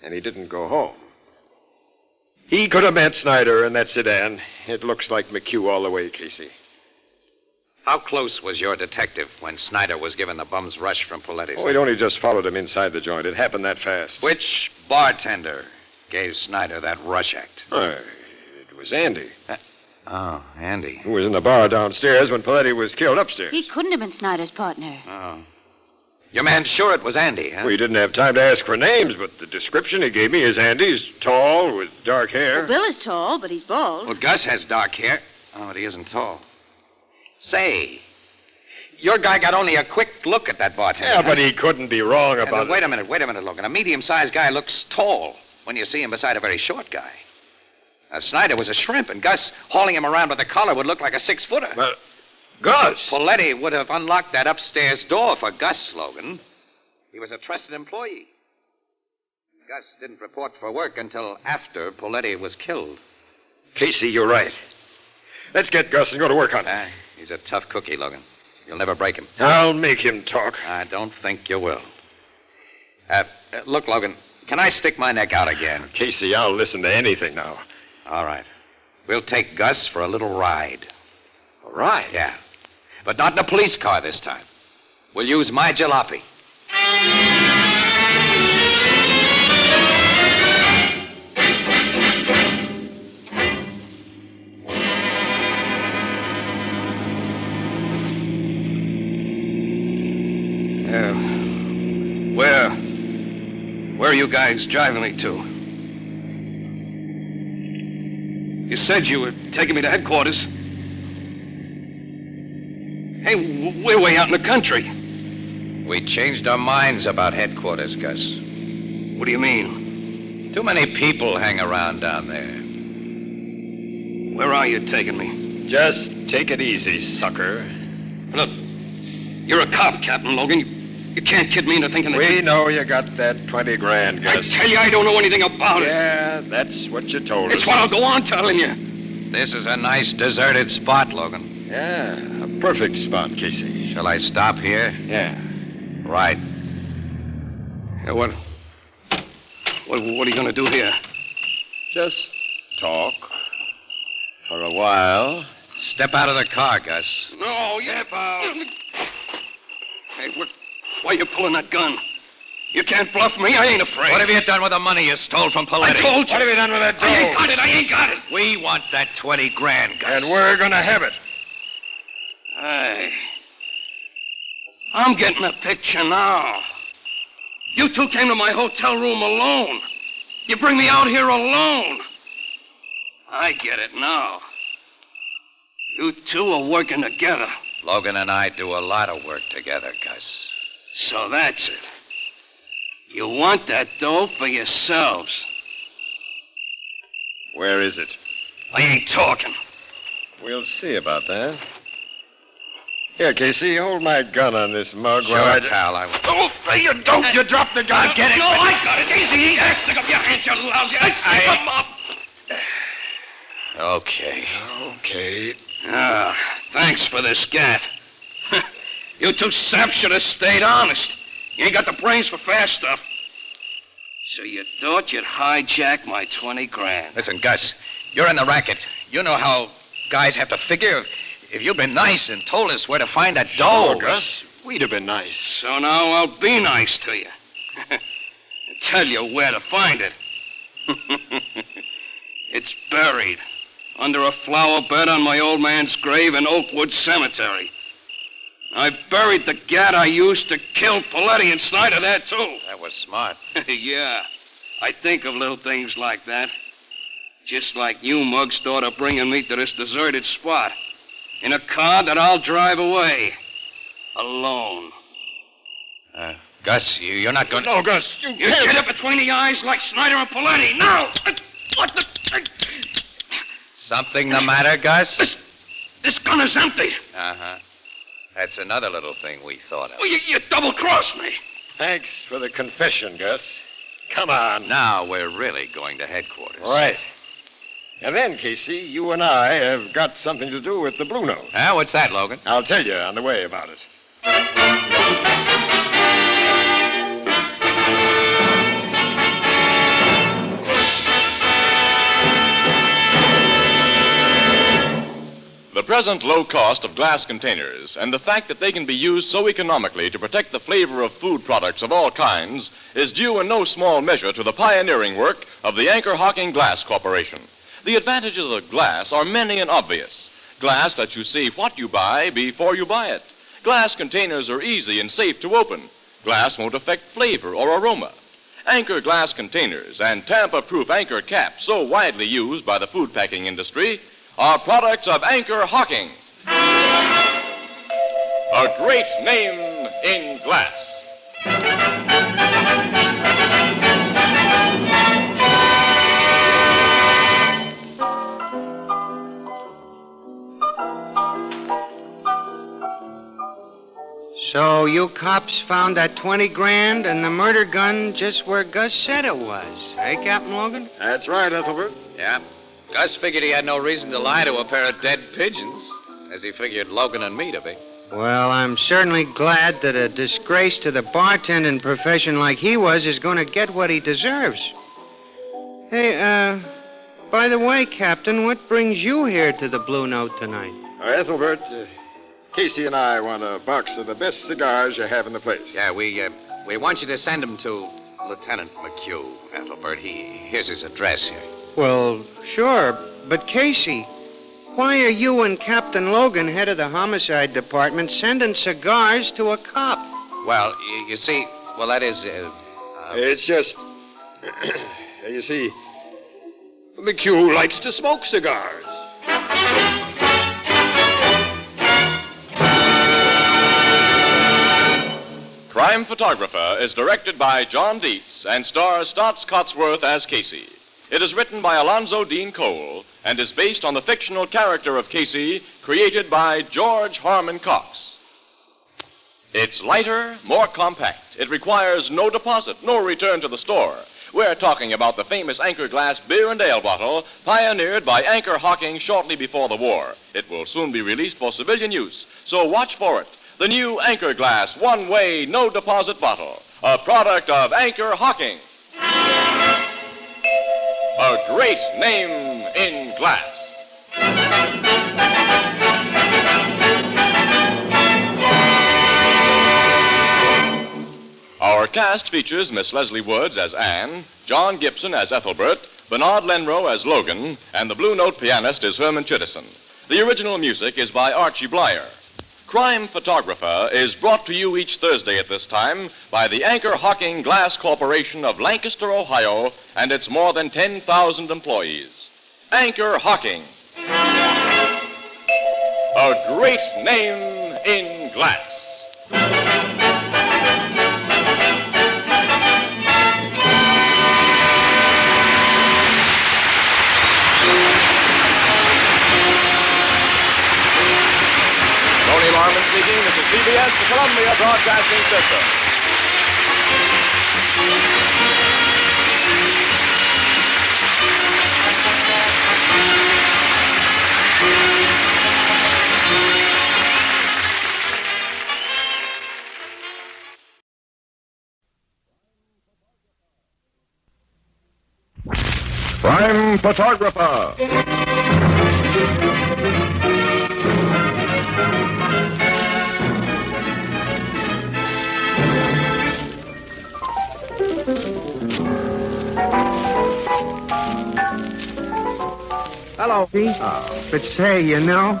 and he didn't go home. He could have met Snyder in that sedan. It looks like McHugh all the way, Casey. How close was your detective when Snyder was given the bum's rush from Paletti's? Oh, he'd only just followed him inside the joint. It happened that fast. Which bartender gave Snyder that rush act? It was Andy. Andy. Who was in the bar downstairs when Paletti was killed upstairs. He couldn't have been Snyder's partner. Oh. Your man's sure it was Andy, huh? We didn't have time to ask for names, but the description he gave me is Andy's, tall, with dark hair. Well, Bill is tall, but he's bald. Well, Gus has dark hair. Oh, but he isn't tall. Say, your guy got only a quick look at that bartender. Yeah, but he couldn't be wrong about it. Wait a minute, Logan. A medium-sized guy looks tall when you see him beside a very short guy. Now, Snyder was a shrimp, and Gus hauling him around by the collar would look like a 6-footer. Well, Gus! Paletti would have unlocked that upstairs door for Gus, Logan. He was a trusted employee. Gus didn't report for work until after Paletti was killed. Casey, you're right. Let's get Gus and go to work on it. He's a tough cookie, Logan. You'll never break him. I'll make him talk. I don't think you will. Look, Logan, can I stick my neck out again? Casey, I'll listen to anything now. All right. We'll take Gus for a little ride. A ride? Yeah. But not in a police car this time. We'll use my jalopy. Where are you guys driving me to? You said you were taking me to headquarters. Hey, we're way out in the country. We changed our minds about headquarters, Gus. What do you mean? Too many people hang around down there. Where are you taking me? Just take it easy, sucker. Look, you're a cop, Captain Logan. You can't kid me into thinking that We know you got that 20 grand, Gus. I tell you, I don't know anything about it. Yeah, that's what you told us. It's what I'll go on telling you. This is a nice deserted spot, Logan. Yeah, a perfect spot, Casey. Shall I stop here? Yeah. Right. Yeah, what are you going to do here? Just talk. For a while. Step out of the car, Gus. No, yeah, pal. Hey, why are you pulling that gun? You can't bluff me. I ain't afraid. What have you done with the money you stole from Paletti? I told you. What have you done with that dough? I ain't got it. We want that 20 grand, Gus. And we're gonna have it. Hey. I'm getting a picture now. You two came to my hotel room alone. You bring me out here alone. I get it now. You two are working together. Logan and I do a lot of work together, Gus. So that's it. You want that dough for yourselves. Where is it? I ain't talking. We'll see about that. Here, Casey, hold my gun on this mug Sure, while pal, I will. Oh, you don't! You dropped the gun! Get it! No, I got it! Easy! Stick up your hands, you lousy! Stick them up! Okay. Okay. Ah, thanks for this gat. You two saps should have stayed honest. You ain't got the brains for fast stuff. So you thought you'd hijack my 20 grand. Listen, Gus, you're in the racket. You know how guys have to figure. If you'd been nice and told us where to find that dough. Sure, Gus. We'd have been nice. So now I'll be nice to you. Tell you where to find it. It's buried under a flower bed on my old man's grave in Oakwood Cemetery. I buried the gat I used to kill Paletti and Snyder there, too. That was smart. Yeah. I think of little things like that. Just like you mugs thought of bringing me to this deserted spot. In a car that I'll drive away. Alone. Gus, you're not going to... No, Gus, you can't. Get it between the eyes like Snyder and Paletti. Now! What the... Something the matter, Gus? This gun is empty. Uh-huh. That's another little thing we thought of. Oh, you double-crossed me. Thanks for the confession, Gus. Come on. Now we're really going to headquarters. Right. And then, Casey, you and I have got something to do with the Blue Note. What's that, Logan? I'll tell you on the way about it. The present low cost of glass containers and the fact that they can be used so economically to protect the flavor of food products of all kinds is due in no small measure to the pioneering work of the Anchor-Hocking Glass Corporation. The advantages of glass are many and obvious. Glass lets you see what you buy before you buy it. Glass containers are easy and safe to open. Glass won't affect flavor or aroma. Anchor glass containers and Tampa-proof anchor caps, so widely used by the food packing industry, are products of Anchor-Hocking. A great name in glass. So you cops found that 20 grand and the murder gun just where Gus said it was. Eh, Captain Logan? That's right, Ethelbert. Yeah. Gus figured he had no reason to lie to a pair of dead pigeons, as he figured Logan and me to be. Well, I'm certainly glad that a disgrace to the bartending profession like he was is going to get what he deserves. Hey, by the way, Captain, what brings you here to the Blue Note tonight? Ethelbert, Casey and I want a box of the best cigars you have in the place. Yeah, we want you to send them to Lieutenant McHugh, Ethelbert. Here's his address here. Well, sure, but Casey, why are you and Captain Logan, head of the homicide department, sending cigars to a cop? Well, you see, that is... It's just... you see, McHugh likes to smoke cigars. Crime Photographer is directed by John Dietz and stars Stotts Cotsworth as Casey. It is written by Alonzo Dean Cole and is based on the fictional character of Casey created by George Harmon Cox. It's lighter, more compact. It requires no deposit, no return to the store. We're talking about the famous Anchor glass beer and ale bottle pioneered by Anchor-Hocking shortly before the war. It will soon be released for civilian use, so watch for it. The new Anchor glass one-way, no deposit bottle, a product of Anchor-Hocking. A great name in glass. Our cast features Miss Leslie Woods as Anne, John Gibson as Ethelbert, Bernard Lenrow as Logan, and the Blue Note pianist is Herman Chittison. The original music is by Archie Blyer. Crime Photographer is brought to you each Thursday at this time by the Anchor-Hocking Glass Corporation of Lancaster, Ohio, and its more than 10,000 employees. Anchor-Hocking. A great name in glass. Tony Marvin speaking. This is CBS, the Columbia Broadcasting System. Crime Photographer. Hello, Pete. But say, you know,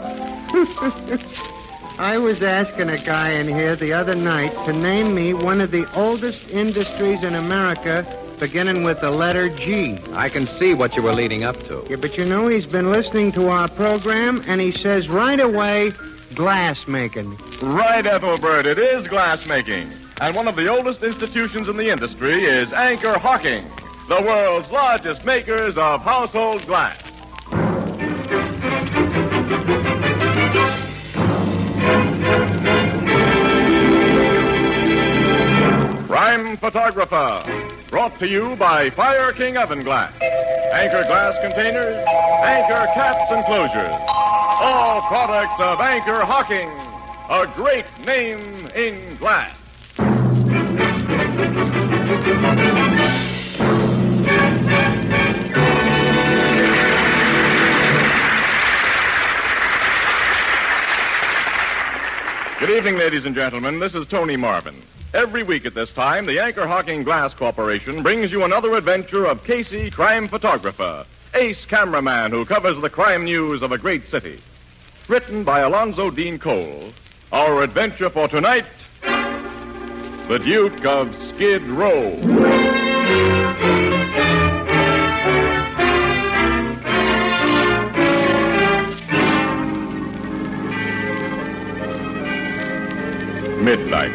I was asking a guy in here the other night to name me one of the oldest industries in America beginning with the letter G. I can see what you were leading up to. Yeah, but you know, he's been listening to our program, and he says right away, glass making. Right, Ethelbert, it is glass making. And one of the oldest institutions in the industry is Anchor-Hocking, the world's largest makers of household glass. Crime Photographer, brought to you by Fire King Oven Glass. Anchor glass containers, Anchor caps and closures. All products of Anchor-Hocking, a great name in glass. Good evening, ladies and gentlemen. This is Tony Marvin. Every week at this time, the Anchor-Hocking Glass Corporation brings you another adventure of Casey, crime photographer, ace cameraman who covers the crime news of a great city. Written by Alonzo Dean Cole, our adventure for tonight, The Duke of Skid Row. Midnight.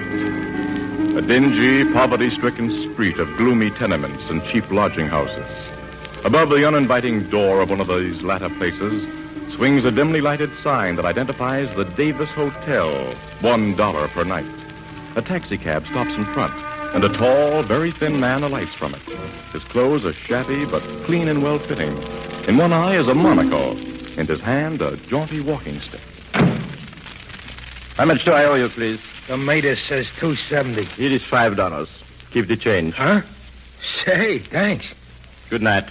A dingy, poverty-stricken street of gloomy tenements and cheap lodging houses. Above the uninviting door of one of these latter places swings a dimly lighted sign that identifies the Davis Hotel, $1 per night. A taxicab stops in front, and a tall, very thin man alights from it. His clothes are shabby but clean and well-fitting. In one eye is a monocle, in his hand a jaunty walking stick. How much do I owe you, please? The meter says $2.70. Here is $5. Keep the change. Huh? Say, thanks. Good night.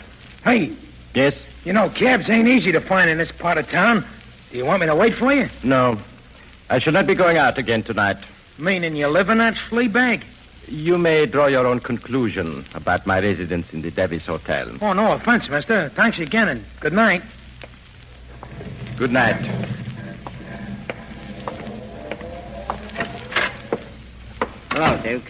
Hey. Yes? You know, cabs ain't easy to find in this part of town. Do you want me to wait for you? No. I shall not be going out again tonight. Meaning you live in that flea bag? You may draw your own conclusion about my residence in the Davis Hotel. Oh, no offense, mister. Thanks again, and good night. Good night. Hello, Duke.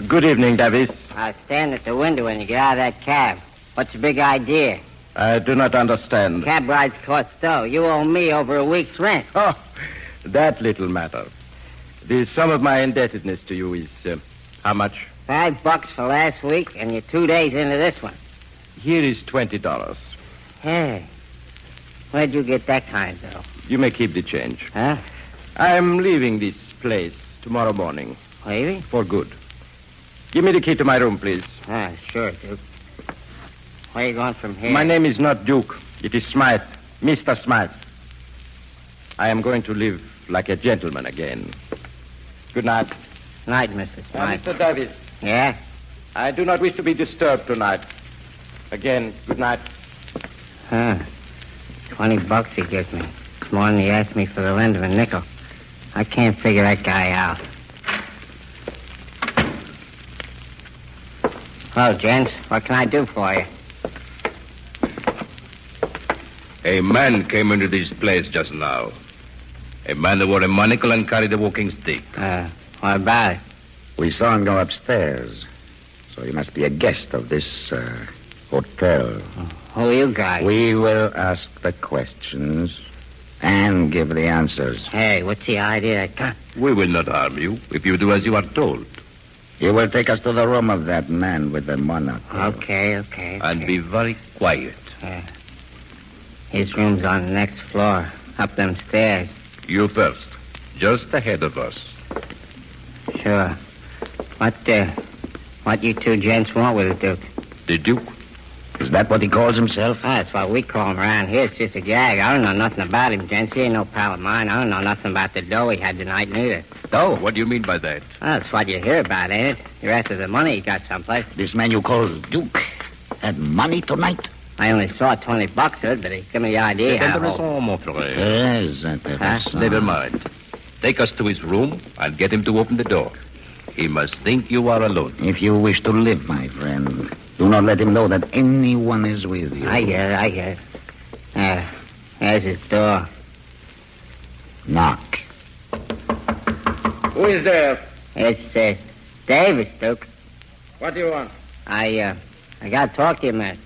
Good evening, Davis. I'll stand at the window when you get out of that cab. What's the big idea? I do not understand. Cab rides cost dough. You owe me over a week's rent. Oh, that little matter. The sum of my indebtedness to you is how much? $5 for last week, and you're 2 days into this one. Here is $20. Hey, where'd you get that kind, though? You may keep the change. Huh? I'm leaving this place tomorrow morning. Leaving? For good. Give me the key to my room, please. Ah, sure, Duke. Where are you going from here? My name is not Duke. It is Smythe. Mr. Smythe. I am going to live like a gentleman again. Good night. Night, Mr. Smythe. Mr. Davis. Yeah? I do not wish to be disturbed tonight. Again, good night. Huh. $20 he gives me. It's more than he asked me for the lend of a nickel. I can't figure that guy out. Hello, gents. What can I do for you? A man came into this place just now. A man that wore a monocle and carried a walking stick. What about it? We saw him go upstairs. So he must be a guest of this hotel. Who are you guys? We will ask the questions and give the answers. Hey, what's the idea? We will not harm you if you do as you are told. You will take us to the room of that man with the monocle. Okay. And be very quiet. His room's on the next floor, up them stairs. You first, just ahead of us. Sure. What you two gents want with the Duke? The Duke? Is that what he calls himself? That's what we call him around here. It's just a gag. I don't know nothing about him, gents. He ain't no pal of mine. I don't know nothing about the dough he had tonight, neither. Dough? What do you mean by that? That's what you hear about, ain't it? You're after the money he got someplace. This man you call Duke had money tonight? I only saw $20 of it, but he gave me the idea. Never mind. Take us to his room and get him to open the door. He must think you are alone. If you wish to live, my friend, do not let him know that anyone is with you. I hear. There's his door. Knock. Who is there? It's Davis, Duke. What do you want? I gotta talk to you, man.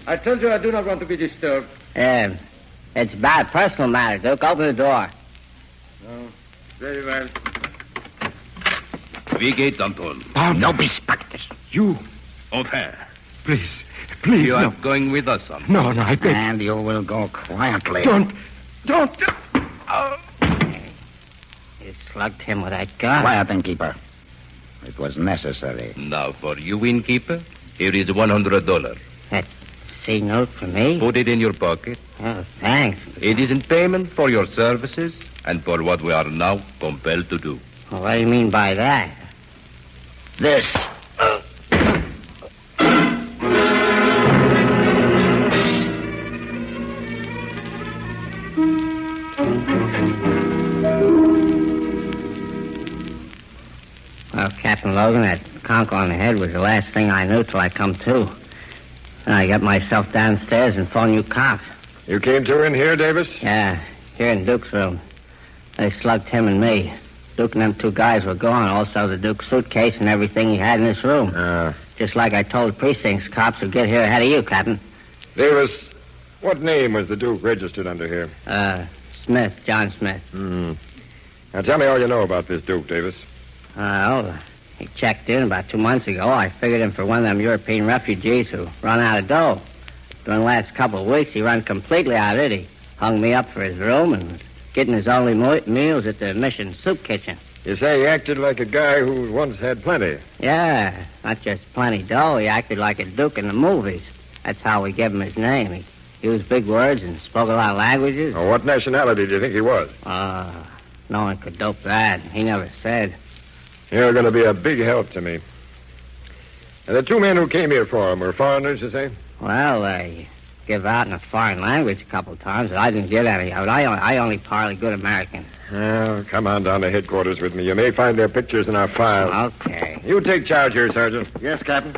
I told you I do not want to be disturbed. It's about a personal matter, Duke. Open the door. Oh, very well. Wie geht, Anton? Oh, no respect. You. Enfin. Please, You are going with us, Anton. No, I beg. And you will go quietly. Don't. Oh. You slugged him with that gun. Quiet, innkeeper. It was necessary. Now, for you, innkeeper, here is $100. That C note for me? Put it in your pocket. Oh, thanks. It is in payment for your services and for what we are now compelled to do. Well, what do you mean by that? This. Well, Captain Logan, that conk on the head was the last thing I knew till I come to. And I got myself downstairs and phoned you cops. You came to in here, Davis? Yeah, here in Duke's room. They slugged him and me. Duke and them two guys were gone. Also, the Duke's suitcase and everything he had in this room. Just like I told the precincts cops would get here ahead of you, Captain. Davis, what name was the Duke registered under here? Smith, John Smith. Now, tell me all you know about this Duke, Davis. He checked in about 2 months ago. I figured him for one of them European refugees who run out of dough. During the last couple of weeks, he run completely out of it. He hung me up for his room and was getting his only meals at the mission soup kitchen. You say he acted like a guy who once had plenty. Yeah, not just plenty dough. He acted like a Duke in the movies. That's how we gave him his name. He used big words and spoke a lot of languages. What nationality do you think he was? No one could dope that. He never said. You're going to be a big help to me. And the two men who came here for him were foreigners, you say? Well, they give out in a foreign language a couple of times, but I didn't get any of it. I only parley good American. Well, come on down to headquarters with me. You may find their pictures in our files. Okay. You take charge here, Sergeant. Yes, Captain.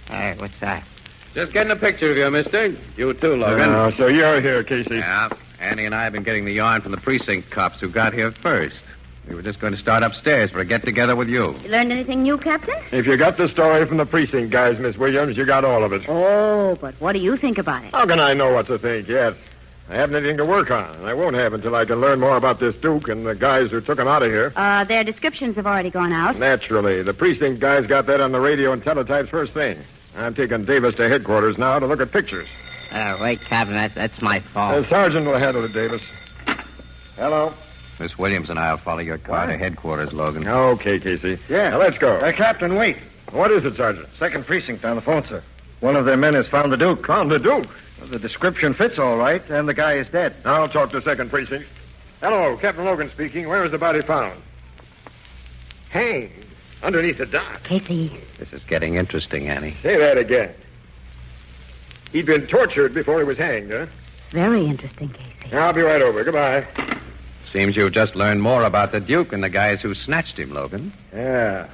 Hey, what's that? Just getting a picture of you, mister. You too, Logan. Oh, so you're here, Casey. Yeah. Annie and I have been getting the yarn from the precinct cops who got here first. We were just going to start upstairs for a get-together with you. You learned anything new, Captain? If you got the story from the precinct guys, Miss Williams, you got all of it. Oh, but what do you think about it? How can I know what to think yet? I haven't anything to work on, and I won't have until I can learn more about this Duke and the guys who took him out of here. Their descriptions have already gone out. Naturally. The precinct guys got that on the radio and teletypes first thing. I'm taking Davis to headquarters now to look at pictures. Wait, Captain, that's my fault. The sergeant will handle it, Davis. Hello. Miss Williams and I will follow your car to headquarters, Logan. Okay, Casey. Yeah. Now, let's go. Captain, wait. What is it, Sergeant? Second precinct on the phone, sir. One of their men has found the Duke. Found the Duke? Well, the description fits all right, and the guy is dead. I'll talk to second precinct. Hello, Captain Logan speaking. Where is the body found? Hanged. Underneath the dock. Casey. This is getting interesting, Annie. Say that again. He'd been tortured before he was hanged, huh? Very interesting, Casey. I'll be right over. Goodbye. Seems you've just learned more about the Duke and the guys who snatched him, Logan. Yeah.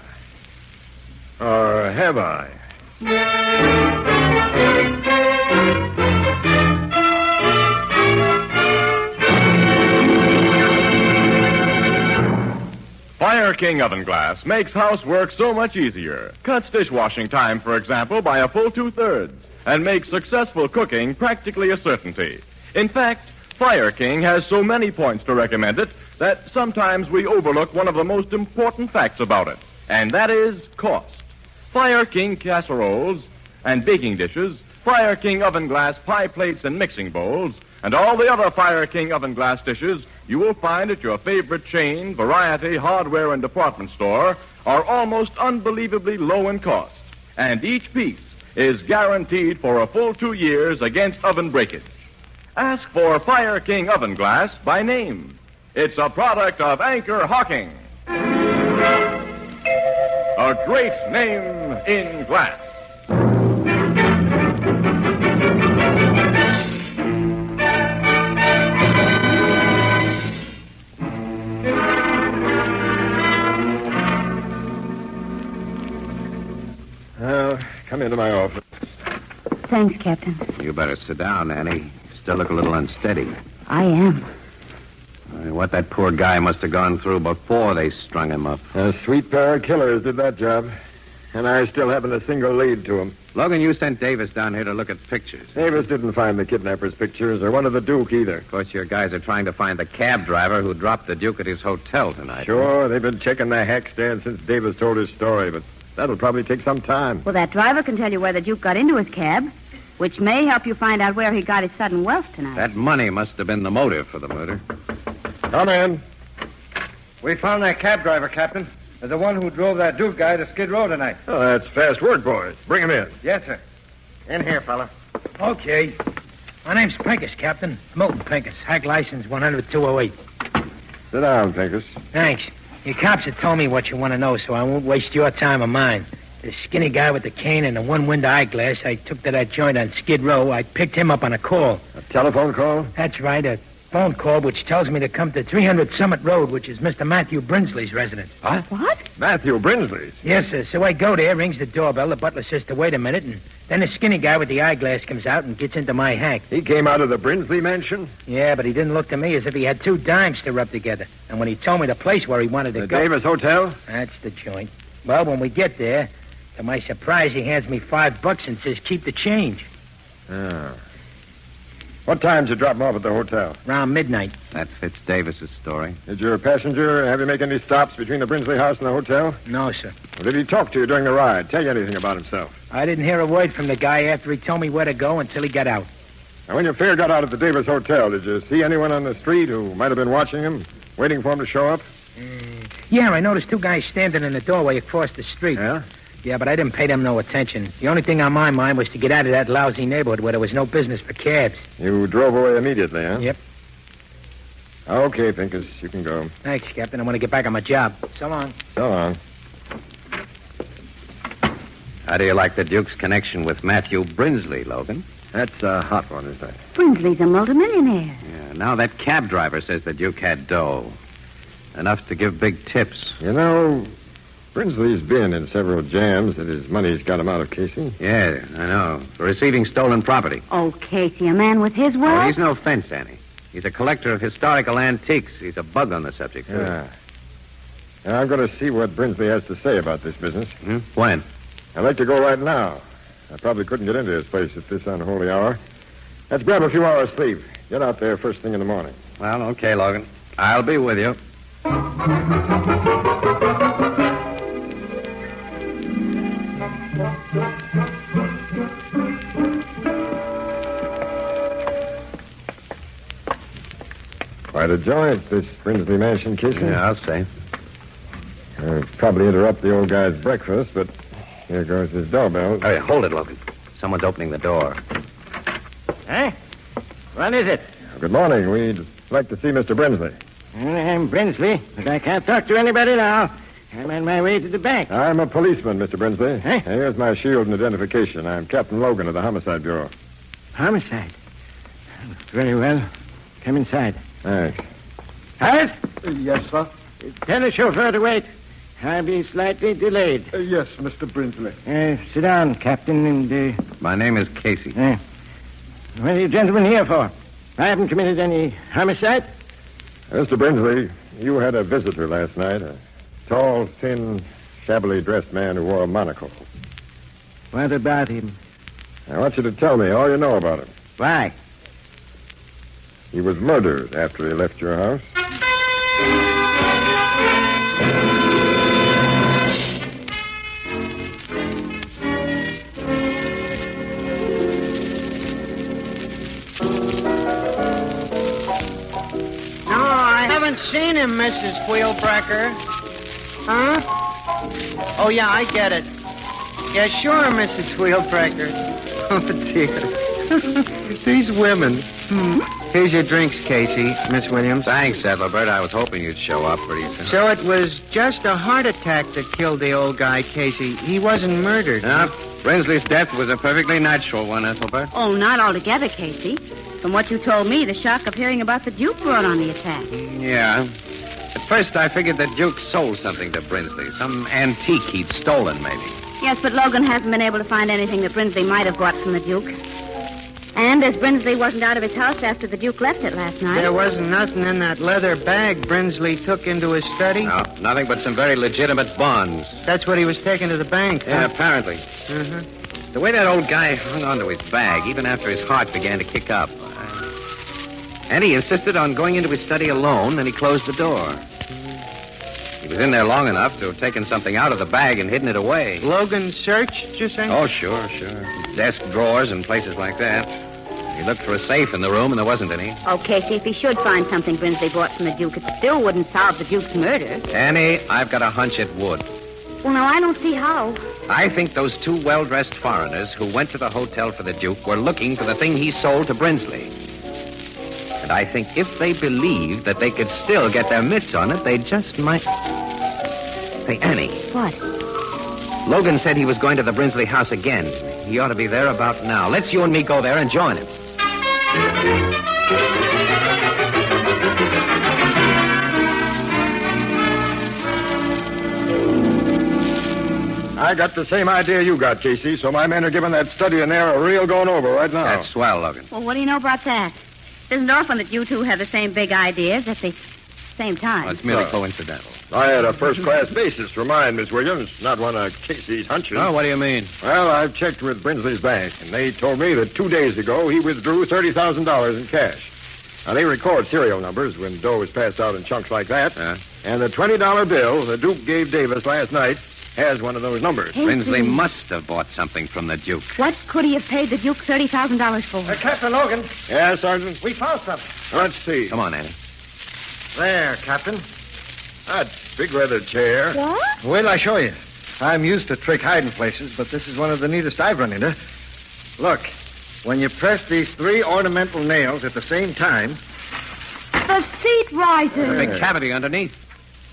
Or have I? Fire King Oven Glass makes housework so much easier. Cuts dishwashing time, for example, by a full 2/3, and makes successful cooking practically a certainty. In fact, Fire King has so many points to recommend it that sometimes we overlook one of the most important facts about it, and that is cost. Fire King casseroles and baking dishes, Fire King Oven Glass pie plates and mixing bowls, and all the other Fire King Oven Glass dishes you will find at your favorite chain, variety, hardware, and department store are almost unbelievably low in cost. And each piece is guaranteed for a full 2 years against oven breakage. Ask for Fire King Oven Glass by name. It's a product of Anchor-Hocking. A great name in glass. Come into my office. Thanks, Captain. You better sit down, Annie. You still look a little unsteady. I am. What that poor guy must have gone through before they strung him up. A sweet pair of killers did that job. And I still haven't a single lead to him. Logan, you sent Davis down here to look at pictures. Davis didn't find the kidnapper's pictures or one of the Duke either. Of course, your guys are trying to find the cab driver who dropped the Duke at his hotel tonight. Sure, they've been checking the hack stand since Davis told his story, but that'll probably take some time. Well, that driver can tell you where the Duke got into his cab, which may help you find out where he got his sudden wealth tonight. That money must have been the motive for the murder. Come in. We found that cab driver, Captain. The one who drove that Duke guy to Skid Row tonight. Oh, that's fast work, boys. Bring him in. Yes, sir. In here, fella. Okay. My name's Pincus, Captain. Milton Pincus. Hack license 100-208. Sit down, Pincus. Thanks. Your cops have told me what you want to know, so I won't waste your time or mine. The skinny guy with the cane and the one-window eyeglass I took to that joint on Skid Row, I picked him up on a call. A telephone call? That's right, a phone call which tells me to come to 300 Summit Road, which is Mr. Matthew Brinsley's residence. What? Matthew Brinsley's? Yes, sir. So I go there, rings the doorbell, the butler says to wait a minute, and then the skinny guy with the eyeglass comes out and gets into my hack. He came out of the Brinsley mansion? Yeah, but he didn't look to me as if he had two dimes to rub together. And when he told me the place where he wanted to The go... Davis Hotel? That's the joint. Well, when we get there, to my surprise, he hands me $5 and says, keep the change. Ah. What time did you drop him off at the hotel? Around midnight. That fits Davis's story. Did your passenger have you make any stops between the Brinsley house and the hotel? No, sir. Well, did he talk to you during the ride? Tell you anything about himself? I didn't hear a word from the guy after he told me where to go until he got out. Now, when your fare got out at the Davis Hotel, did you see anyone on the street who might have been watching him, waiting for him to show up? Yeah, I noticed two guys standing in the doorway across the street. Yeah? Yeah, but I didn't pay them no attention. The only thing on my mind was to get out of that lousy neighborhood where there was no business for cabs. You drove away immediately, huh? Yep. Okay, Pincus, you can go. Thanks, Captain. I want to get back on my job. So long. So long. How do you like the Duke's connection with Matthew Brinsley, Logan? That's a hot one, isn't it? Brinsley's a multimillionaire. Yeah, now that cab driver says the Duke had dough. Enough to give big tips. You know, Brinsley's been in several jams that his money's got him out of, Casey. Yeah, I know. For receiving stolen property. Oh, Casey, a man with his Oh, wealth? he's no fence, Annie. He's a collector of historical antiques. He's a bug on the subject, too. Yeah. Now, I'm going to see what Brinsley has to say about this business. When? I'd like to go right now. I probably couldn't get into his place at this unholy hour. Let's grab a few hours' sleep. Get out there first thing in the morning. Well, okay, Logan. I'll be with you. Quite a joint, this Brinsley mansion, Casey. Yeah, I'll say. Probably interrupt the old guy's breakfast, but here goes his doorbell. Hey, hold it, Logan. Someone's opening the door. Huh? What is it? Good morning. We'd like to see Mr. Brinsley. I'm Brinsley, but I can't talk to anybody now. I'm on my way to the bank. I'm a policeman, Mr. Brinsley. Huh? Here's my shield and identification. I'm Captain Logan of the Homicide Bureau. Homicide? Very well. Come inside. Thanks. Howard? Yes, sir? Tell the chauffeur to wait. I'll be slightly delayed. Yes, Mr. Brinsley. Sit down, Captain, and... My name is Casey. What are you gentlemen here for? I haven't committed any homicide. Mr. Brinsley, you had a visitor last night. A tall, thin, shabbily dressed man who wore a monocle. What about him? I want you to tell me all you know about him. Why? He was murdered after he left your house. No, I haven't seen him, Mrs. Wheelbreaker. Huh? Oh, yeah, I get it. Yeah, sure, Mrs. Wheelbreaker. Oh, dear. These women. Here's your drinks, Casey, Miss Williams. Thanks, Ethelbert. I was hoping you'd show up pretty soon. So it was just a heart attack that killed the old guy, Casey. He wasn't murdered. No, Brinsley's death was a perfectly natural one, Ethelbert. Oh, not altogether, Casey. From what you told me, the shock of hearing about the Duke brought on the attack. Yeah. At first, I figured the Duke sold something to Brinsley. Some antique he'd stolen, maybe. Yes, but Logan hasn't been able to find anything that Brinsley might have bought from the Duke. And as Brinsley wasn't out of his house after the Duke left it last night... There wasn't nothing in that leather bag Brinsley took into his study? No, nothing but some very legitimate bonds. That's what he was taking to the bank, Yeah, huh? apparently. The way that old guy hung onto his bag, even after his heart began to kick up. And he insisted on going into his study alone, and he closed the door. He was in there long enough to have taken something out of the bag and hidden it away. Logan searched, you say? Oh, sure. Desk drawers and places like that. He looked for a safe in the room, and there wasn't any. Oh, Casey, if he should find something Brinsley bought from the Duke, it still wouldn't solve the Duke's murder. Annie, I've got a hunch it would. Well, now, I don't see how. I think those two well-dressed foreigners who went to the hotel for the Duke were looking for the thing he sold to Brinsley. And I think if they believed that they could still get their mitts on it, they just might... Hey, Annie. What? Logan said he was going to the Brinsley house again. He ought to be there about now. Let's you and me go there and join him. I got the same idea you got, Casey, so my men are giving that study in there a real going over right now. That's swell, Logan. Well, what do you know about that? It isn't often that you two have the same big ideas at the same time. Well, it's merely coincidental. I had a first-class basis for mine, Miss Williams, not one of Casey's hunches. Oh, what do you mean? Well, I've checked with Brinsley's bank, and they told me that 2 days ago he withdrew $30,000 in cash. Now, they record serial numbers when dough is passed out in chunks like that. And the $20 bill the Duke gave Davis last night has one of those numbers. Brinsley must have bought something from the Duke. What could he have paid the Duke $30,000 for? Captain Logan. Yeah, Sergeant? We found something. Let's see. Come on, Annie. There, Captain. That big leather chair. What? Wait till I show you. I'm used to trick hiding places, but this is one of the neatest I've run into. Look, when you press these 3 ornamental nails at the same time... The seat rises. There's a big cavity underneath.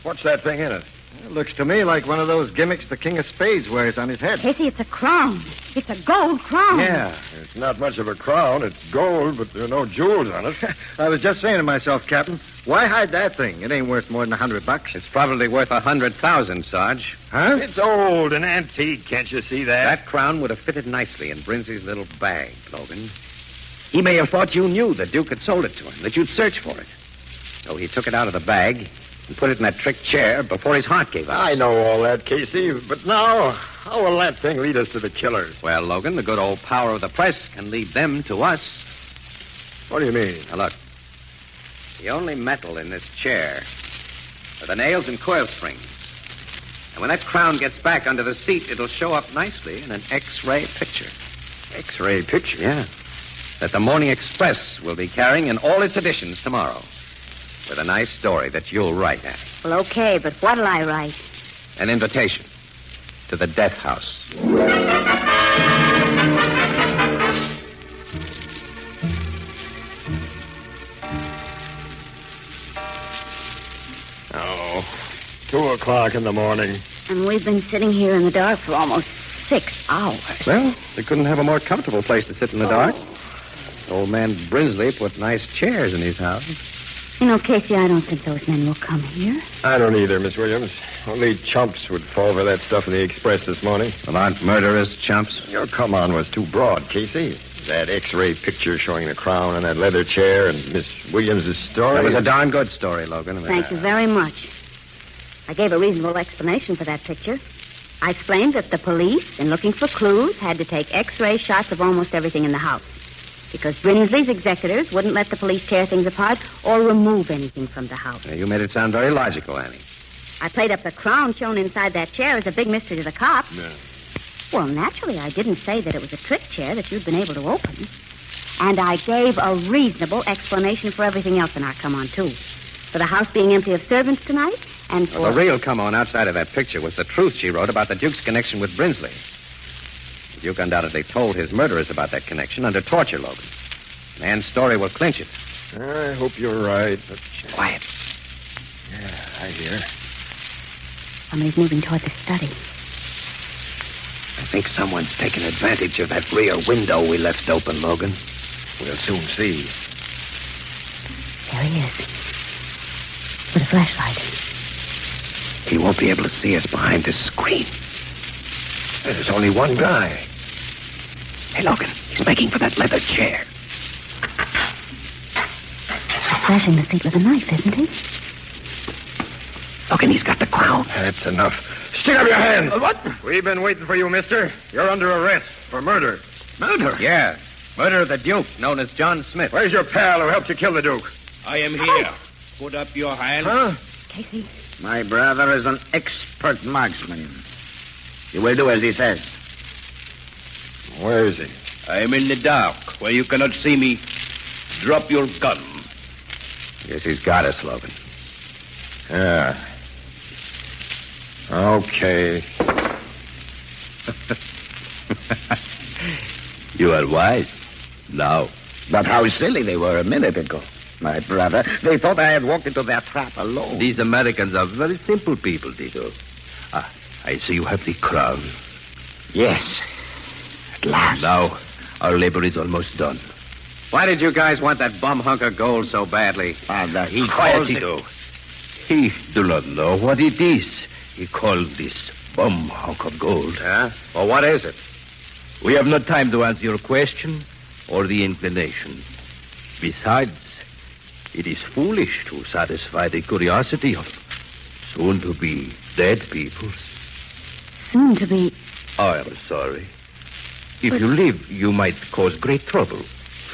What's that thing in it? It looks to me like one of those gimmicks the King of Spades wears on his head. Casey, it's a crown. It's a gold crown. Yeah. It's not much of a crown. It's gold, but there are no jewels on it. I was just saying to myself, Captain, why hide that thing? It ain't worth more than $100. It's probably worth 100,000, Sarge. Huh? It's old and antique. Can't you see that? That crown would have fitted nicely in Brinsley's little bag, Logan. He may have thought you knew the Duke had sold it to him, that you'd search for it. So he took it out of the bag and put it in that trick chair before his heart gave out. I know all that, Casey, but now, how will that thing lead us to the killers? Well, Logan, the good old power of the press can lead them to us. What do you mean? Now, look. The only metal in this chair are the nails and coil springs. And when that crown gets back under the seat, it'll show up nicely in an X-ray picture. X-ray picture? Yeah. That the Morning Express will be carrying in all its editions tomorrow. With a nice story that you'll write, Annie. Well, okay, but what'll I write? An invitation to the death house. Oh, 2:00 in the morning. And we've been sitting here in the dark for almost 6 hours. Well, they couldn't have a more comfortable place to sit in the dark. Old man Brinsley put nice chairs in his house. You know, Casey, I don't think those men will come here. I don't either, Miss Williams. Only chumps would fall for that stuff in the Express this morning. Well, aren't murderers chumps? Your come on was too broad, Casey. That X-ray picture showing the crown and that leather chair and Miss Williams' story. That was a darn good story, Logan. Thank you very much. I gave a reasonable explanation for that picture. I explained that the police, in looking for clues, had to take X-ray shots of almost everything in the house. Because Brinsley's executors wouldn't let the police tear things apart or remove anything from the house. You made it sound very logical, Annie. I played up the crown shown inside that chair as a big mystery to the cops. No. Well, naturally, I didn't say that it was a trick chair that you'd been able to open. And I gave a reasonable explanation for everything else in our come-on, too. For the house being empty of servants tonight, and for... Well, the real come-on outside of that picture was the truth she wrote about the Duke's connection with Brinsley. The Duke undoubtedly told his murderers about that connection under torture, Logan. Ann's story will clinch it. I hope you're right, but... Quiet. Yeah, I hear. Somebody's moving toward the study. I think someone's taken advantage of that rear window we left open, Logan. We'll soon see. There he is. With a flashlight. He won't be able to see us behind this screen. There's only one guy. Hey, Logan, he's making for that leather chair. Slashing the seat with a knife, isn't he? Logan, he's got the crown. That's enough. Stick up your hands. What? We've been waiting for you, mister. You're under arrest for murder. Murder? Yeah. Murder of the Duke, known as John Smith. Where's your pal who helped you kill the Duke? I am here. Put up your hand. Huh? Casey. My brother is an expert marksman. You will do as he says. Where is he? I am in the dark, where you cannot see me. Drop your gun. Yes, he's got us, Logan. Yeah. Okay. You are wise. Now. But how silly they were a minute ago. My brother, they thought I had walked into their trap alone. These Americans are very simple people, Tito. Ah, I see you have the crown. Yes. At last. Now, our labor is almost done. Why did you guys want that bum hunk of gold so badly? Father, he Quiet, called Tito. He do not know what it is. He called this bum hunk of gold. Huh? Well, what is it? We have no time to answer your question or the inclination. Besides, it is foolish to satisfy the curiosity of soon-to-be dead peoples. Soon to be... I am sorry. If you live, you might cause great trouble.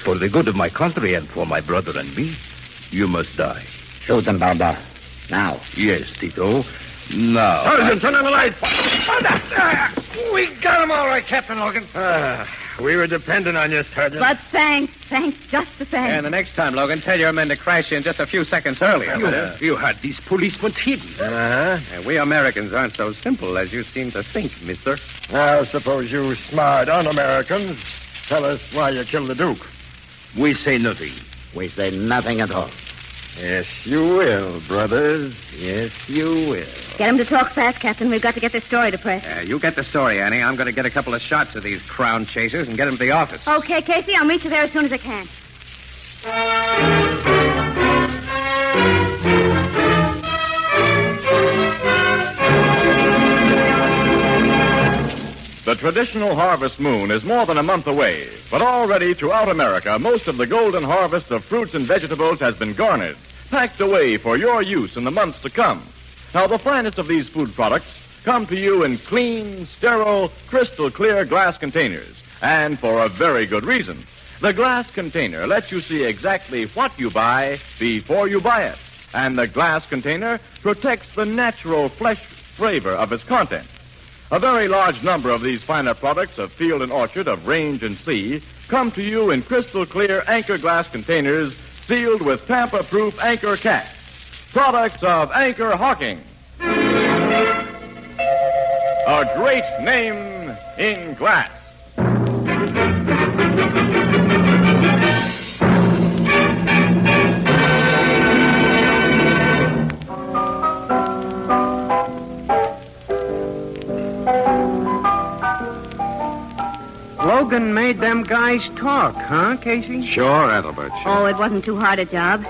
For the good of my country and for my brother and me, you must die. Shoot them, Baba. Now. Yes, Tito. Now. Sergeant, turn on the light. We got him all right, Captain Logan. We were depending on you, Sergeant. But thanks just the same. And the next time, Logan, tell your men to crash in just a few seconds earlier. You had these policemen hidden. And we Americans aren't so simple as you seem to think, mister. Now, suppose you smart un-Americans tell us why you killed the Duke. We say nothing. We say nothing at all. Yes, you will, brothers. Yes, you will. Get him to talk fast, Captain. We've got to get this story to press. You get the story, Annie. I'm going to get a couple of shots of these crown chasers and get them to the office. Okay, Casey, I'll meet you there as soon as I can. The traditional harvest moon is more than a month away, but already throughout America, most of the golden harvest of fruits and vegetables has been garnered, packed away for your use in the months to come. Now, the finest of these food products come to you in clean, sterile, crystal clear glass containers, and for a very good reason. The glass container lets you see exactly what you buy before you buy it, and the glass container protects the natural flesh flavor of its contents. A very large number of these finer products of field and orchard, of range and sea, come to you in crystal clear anchor glass containers sealed with tamper-proof anchor caps. Products of Anchor-Hocking. A great name in glass. Logan made them guys talk, huh, Casey? Sure, Ethelbert. Oh, it wasn't too hard a job.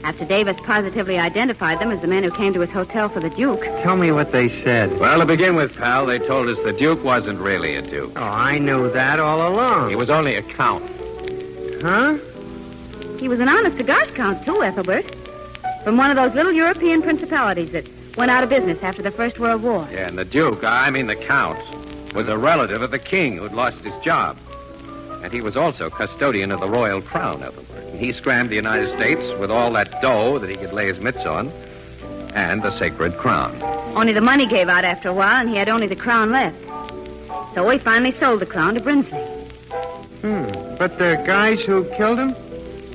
After Davis positively identified them as the men who came to his hotel for the Duke. Tell me what they said. Well, to begin with, pal, they told us the Duke wasn't really a Duke. Oh, I knew that all along. He was only a count. Huh? He was an honest cigars count, too, Ethelbert. From one of those little European principalities that went out of business after the First World War. Yeah, and the Duke, I mean the Count, was a relative of the king who'd lost his job. And he was also custodian of the royal crown, Ethelbert. And he scrammed the United States with all that dough that he could lay his mitts on, and the sacred crown. Only the money gave out after a while, and he had only the crown left. So he finally sold the crown to Brinsley. But the guys who killed him?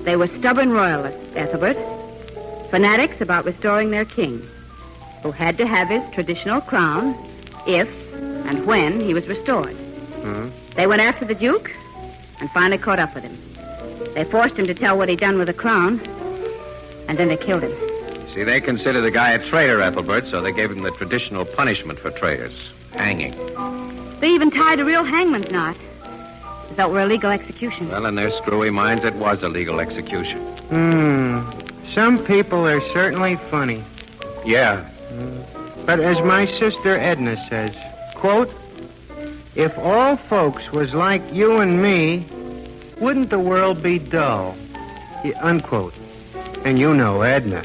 They were stubborn royalists, Ethelbert. Fanatics about restoring their king, who had to have his traditional crown if and when he was restored. They went after the Duke and finally caught up with him. They forced him to tell what he'd done with the crown, and then they killed him. See, they considered the guy a traitor, Ethelbert, so they gave him the traditional punishment for traitors, hanging. They even tied a real hangman's knot. They thought were a legal execution. Well, in their screwy minds, it was a legal execution. Some people are certainly funny. Yeah. But as my sister Edna says, quote, if all folks was like you and me, wouldn't the world be dull? Unquote. And you know Edna.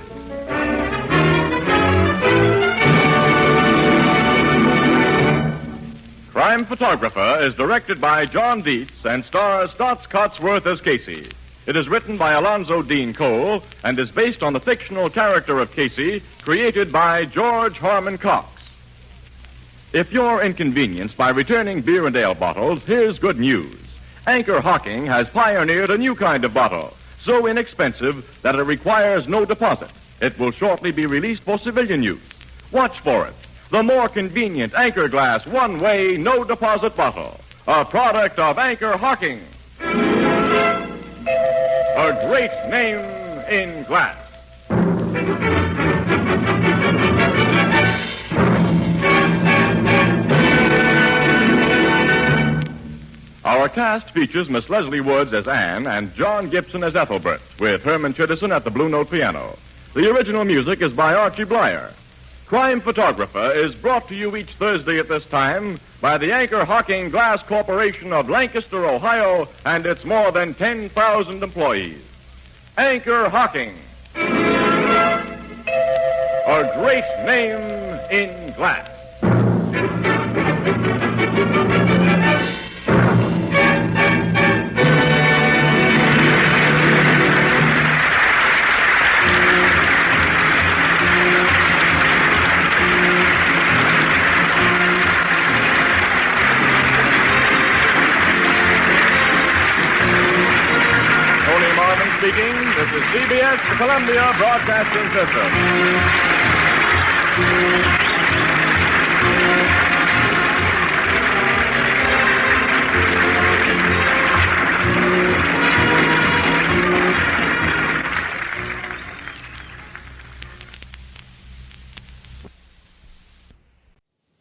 Crime Photographer is directed by John Dietz and stars Stotts Cotsworth as Casey. It is written by Alonzo Dean Cole and is based on the fictional character of Casey created by George Harmon Cox. If you're inconvenienced by returning beer and ale bottles, here's good news. Anchor-Hocking has pioneered a new kind of bottle, so inexpensive that it requires no deposit. It will shortly be released for civilian use. Watch for it. The more convenient Anchor Glass one-way, no-deposit bottle. A product of Anchor-Hocking. A great name in glass. Our cast features Miss Leslie Woods as Anne and John Gibson as Ethelbert, with Herman Chittison at the Blue Note piano. The original music is by Archie Blyer. Crime Photographer is brought to you each Thursday at this time by the Anchor-Hocking Glass Corporation of Lancaster, Ohio, and its more than 10,000 employees. Anchor-Hocking. A great name in glass. the Columbia Broadcasting System.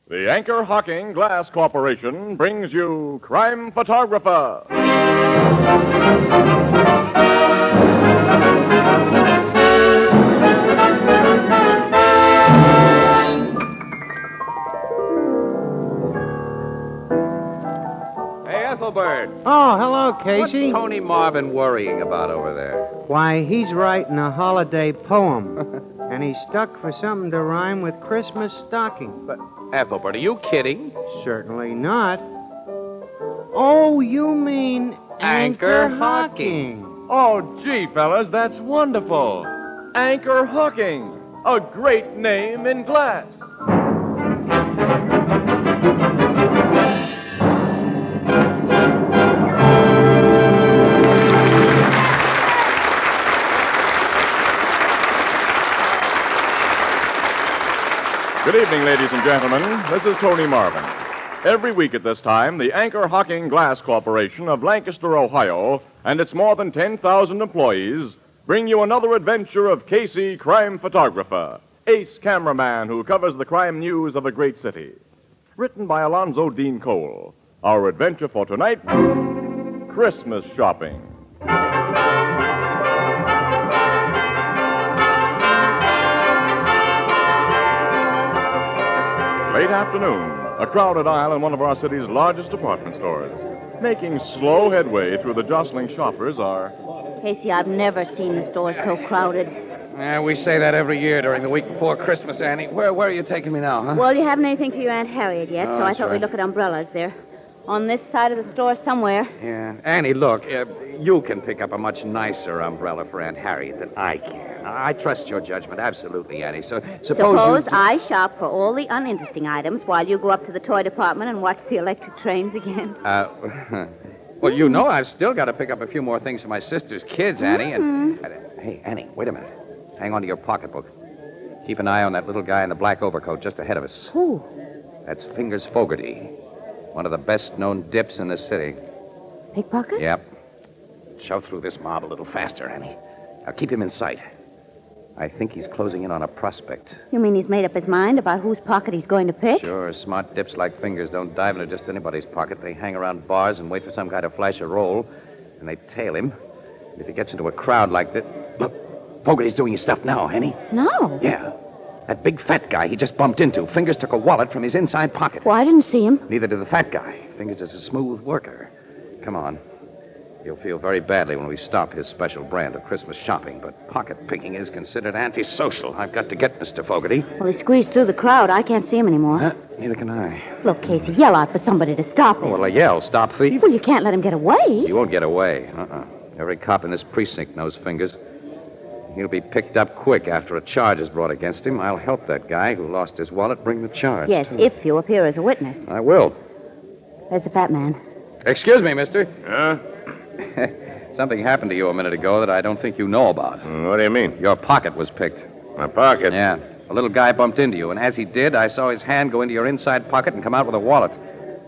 The Anchor-Hocking Glass Corporation brings you Crime Photographer. Hey, Ethelbert. Oh, hello, Casey. What's Tony Marvin worrying about over there? Why, he's writing a holiday poem. And he's stuck for something to rhyme with Christmas stocking. But, Ethelbert, are you kidding? Certainly not. Oh, you mean Anchor-Hocking. Oh, gee, fellas, that's wonderful. Anchor-Hocking, a great name in glass. Good evening, ladies and gentlemen. This is Tony Marvin. Every week at this time, the Anchor-Hocking Glass Corporation of Lancaster, Ohio, and its more than 10,000 employees bring you another adventure of Casey, crime photographer, ace cameraman who covers the crime news of a great city. Written by Alonzo Dean Cole. Our adventure for tonight, Christmas shopping. Late afternoon, a crowded aisle in one of our city's largest department stores. Making slow headway through the jostling shoppers are... Casey, I've never seen the store so crowded. We say that every year during the week before Christmas, Annie. Where are you taking me now, huh? Well, you haven't anything for your Aunt Harriet yet, so I that's thought right. we'd look at umbrellas. They're on this side of the store somewhere. Yeah. Annie, look, you can pick up a much nicer umbrella for Aunt Harriet than I can. I trust your judgment, absolutely, Annie. So suppose I shop for all the uninteresting items while you go up to the toy department and watch the electric trains again. Well, you know I've still got to pick up a few more things for my sister's kids, Annie. And hey, Annie, wait a minute. Hang on to your pocketbook. Keep an eye on that little guy in the black overcoat just ahead of us. Who? That's Fingers Fogarty, one of the best-known dips in the city. Pickpocket? Yep. Shove through this mob a little faster, Annie. Now keep him in sight. I think he's closing in on a prospect. You mean he's made up his mind about whose pocket he's going to pick? Sure, smart dips like Fingers don't dive into just anybody's pocket. They hang around bars and wait for some guy to flash a roll, and they tail him. And if he gets into a crowd like that... Look, Fogarty's doing his stuff now, Annie. No. Yeah. That big fat guy he just bumped into. Fingers took a wallet from his inside pocket. Well, I didn't see him. Neither did the fat guy. Fingers is a smooth worker. Come on. He'll feel very badly when we stop his special brand of Christmas shopping, but pocket picking is considered antisocial. I've got to get Mr. Fogarty. Well, he squeezed through the crowd. I can't see him anymore. Huh? Neither can I. Look, Casey, yell out for somebody to stop him. Oh, well, I yell, stop thief. Well, you can't let him get away. He won't get away. Every cop in this precinct knows Fingers. He'll be picked up quick after a charge is brought against him. I'll help that guy who lost his wallet bring the charge. Yes, too. if you appear as a witness. I will. There's the fat man. Excuse me, mister. Something happened to you a minute ago that I don't think you know about. What do you mean? Your pocket was picked. My pocket? Yeah. A little guy bumped into you, and as he did, I saw his hand go into your inside pocket and come out with a wallet.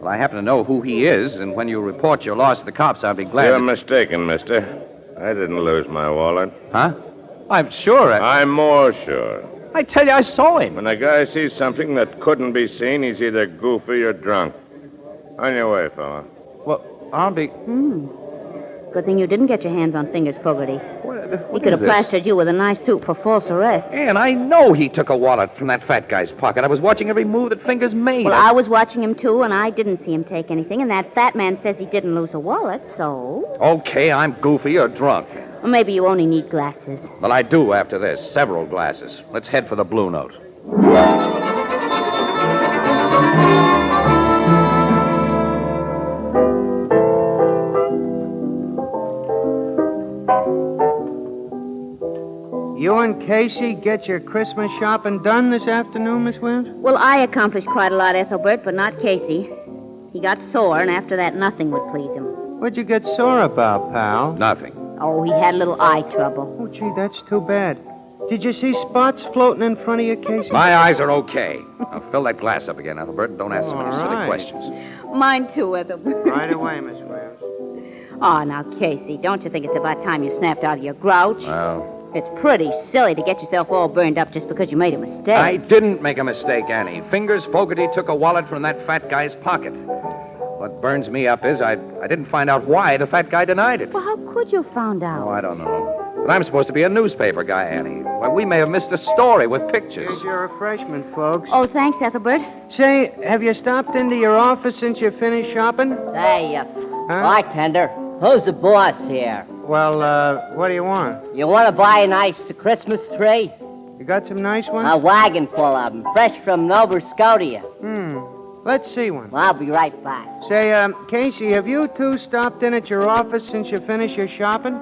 Well, I happen to know who he is, and when you report your loss to the cops, I'll be glad You're mistaken, mister. I didn't lose my wallet. Huh? I'm sure. I'm more sure. I tell you, I saw him. When a guy sees something that couldn't be seen, he's either goofy or drunk. On your way, fella. Well, I'll be... Good thing you didn't get your hands on Fingers Fogarty. He could have plastered you with a nice suit for false arrest. And I know he took a wallet from that fat guy's pocket. I was watching every move that Fingers made. Well, I was watching him, too, and I didn't see him take anything. And that fat man says he didn't lose a wallet, so... Okay, I'm goofy or drunk. Or maybe you only need glasses. Well, I do after this. Several glasses. Let's head for the Blue Note. You and Casey get your Christmas shopping done this afternoon, Miss Williams? Well, I accomplished quite a lot, Ethelbert, but not Casey. He got sore, and after that, nothing would please him. What'd you get sore about, pal? Nothing. Oh, he had a little eye trouble. Oh, gee, that's too bad. Did you see spots floating in front of you, Casey? My eyes are okay. Now fill that glass up again, Ethelbert, and don't ask so many silly right. questions. Mine too, Ethelbert. Right away, Miss Williams. Oh, now, Casey, don't you think it's about time you snapped out of your grouch? Well, It's pretty silly to get yourself all burned up just because you made a mistake. I didn't make a mistake, Annie. Fingers Fogarty took a wallet from that fat guy's pocket. What burns me up is I didn't find out why the fat guy denied it. Well, how could you have found out? Oh, I don't know. But I'm supposed to be a newspaper guy, Annie. Why, we may have missed a story with pictures. Here's your refreshment, folks. Oh, thanks, Ethelbert. Say, have you stopped into your office since you finished shopping? Hey, bartender, who's the boss here? Well, what do you want? You want to buy a nice Christmas tree? You got some nice ones? A wagon full of them, fresh from Nova Scotia. Let's see one. Well, I'll be right back. Say, Casey, have you two stopped in at your office since you finished your shopping?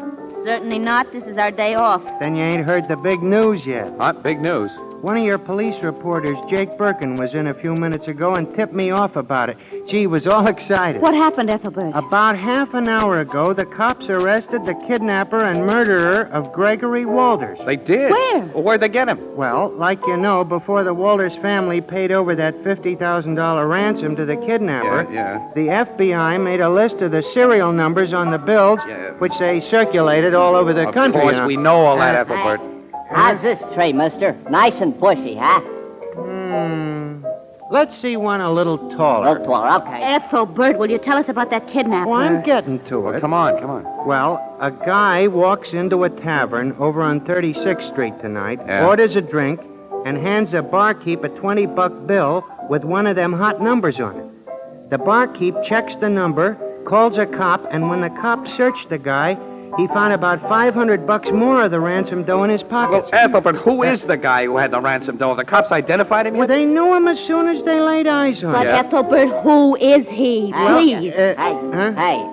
Certainly not. This is our day off. Then you ain't heard the big news yet. What big news? One of your police reporters, Jake Birkin, was in a few minutes ago and tipped me off about it. Gee, he was all excited. What happened, Ethelbert? About half an hour ago, the cops arrested the kidnapper and murderer of Gregory Walters. They did? Where? Well, where'd they get him? Well, like you know, before the Walters family paid over that $50,000 ransom to the kidnapper, Yeah. the FBI made a list of the serial numbers on the bills, which they circulated all over the country. Of course, we know all that, Ethelbert. How's this tree, mister? Nice and bushy, huh? Let's see one a little taller. A little taller, okay. Ethelbert, will you tell us about that kidnapper? Oh, I'm getting to it. Come on. Well, a guy walks into a tavern over on 36th Street tonight, Yeah. orders a drink, and hands the barkeep a $20 bill with one of them hot numbers on it. The barkeep checks the number, calls a cop, and when the cop searched the guy, he found about $500 more of the ransom dough in his pockets. Well, Ethelbert, who is the guy who had the ransom dough? Have the cops identified him yet? Well, they knew him as soon as they laid eyes on But him. Ethelbert, who is he? Please. Hey,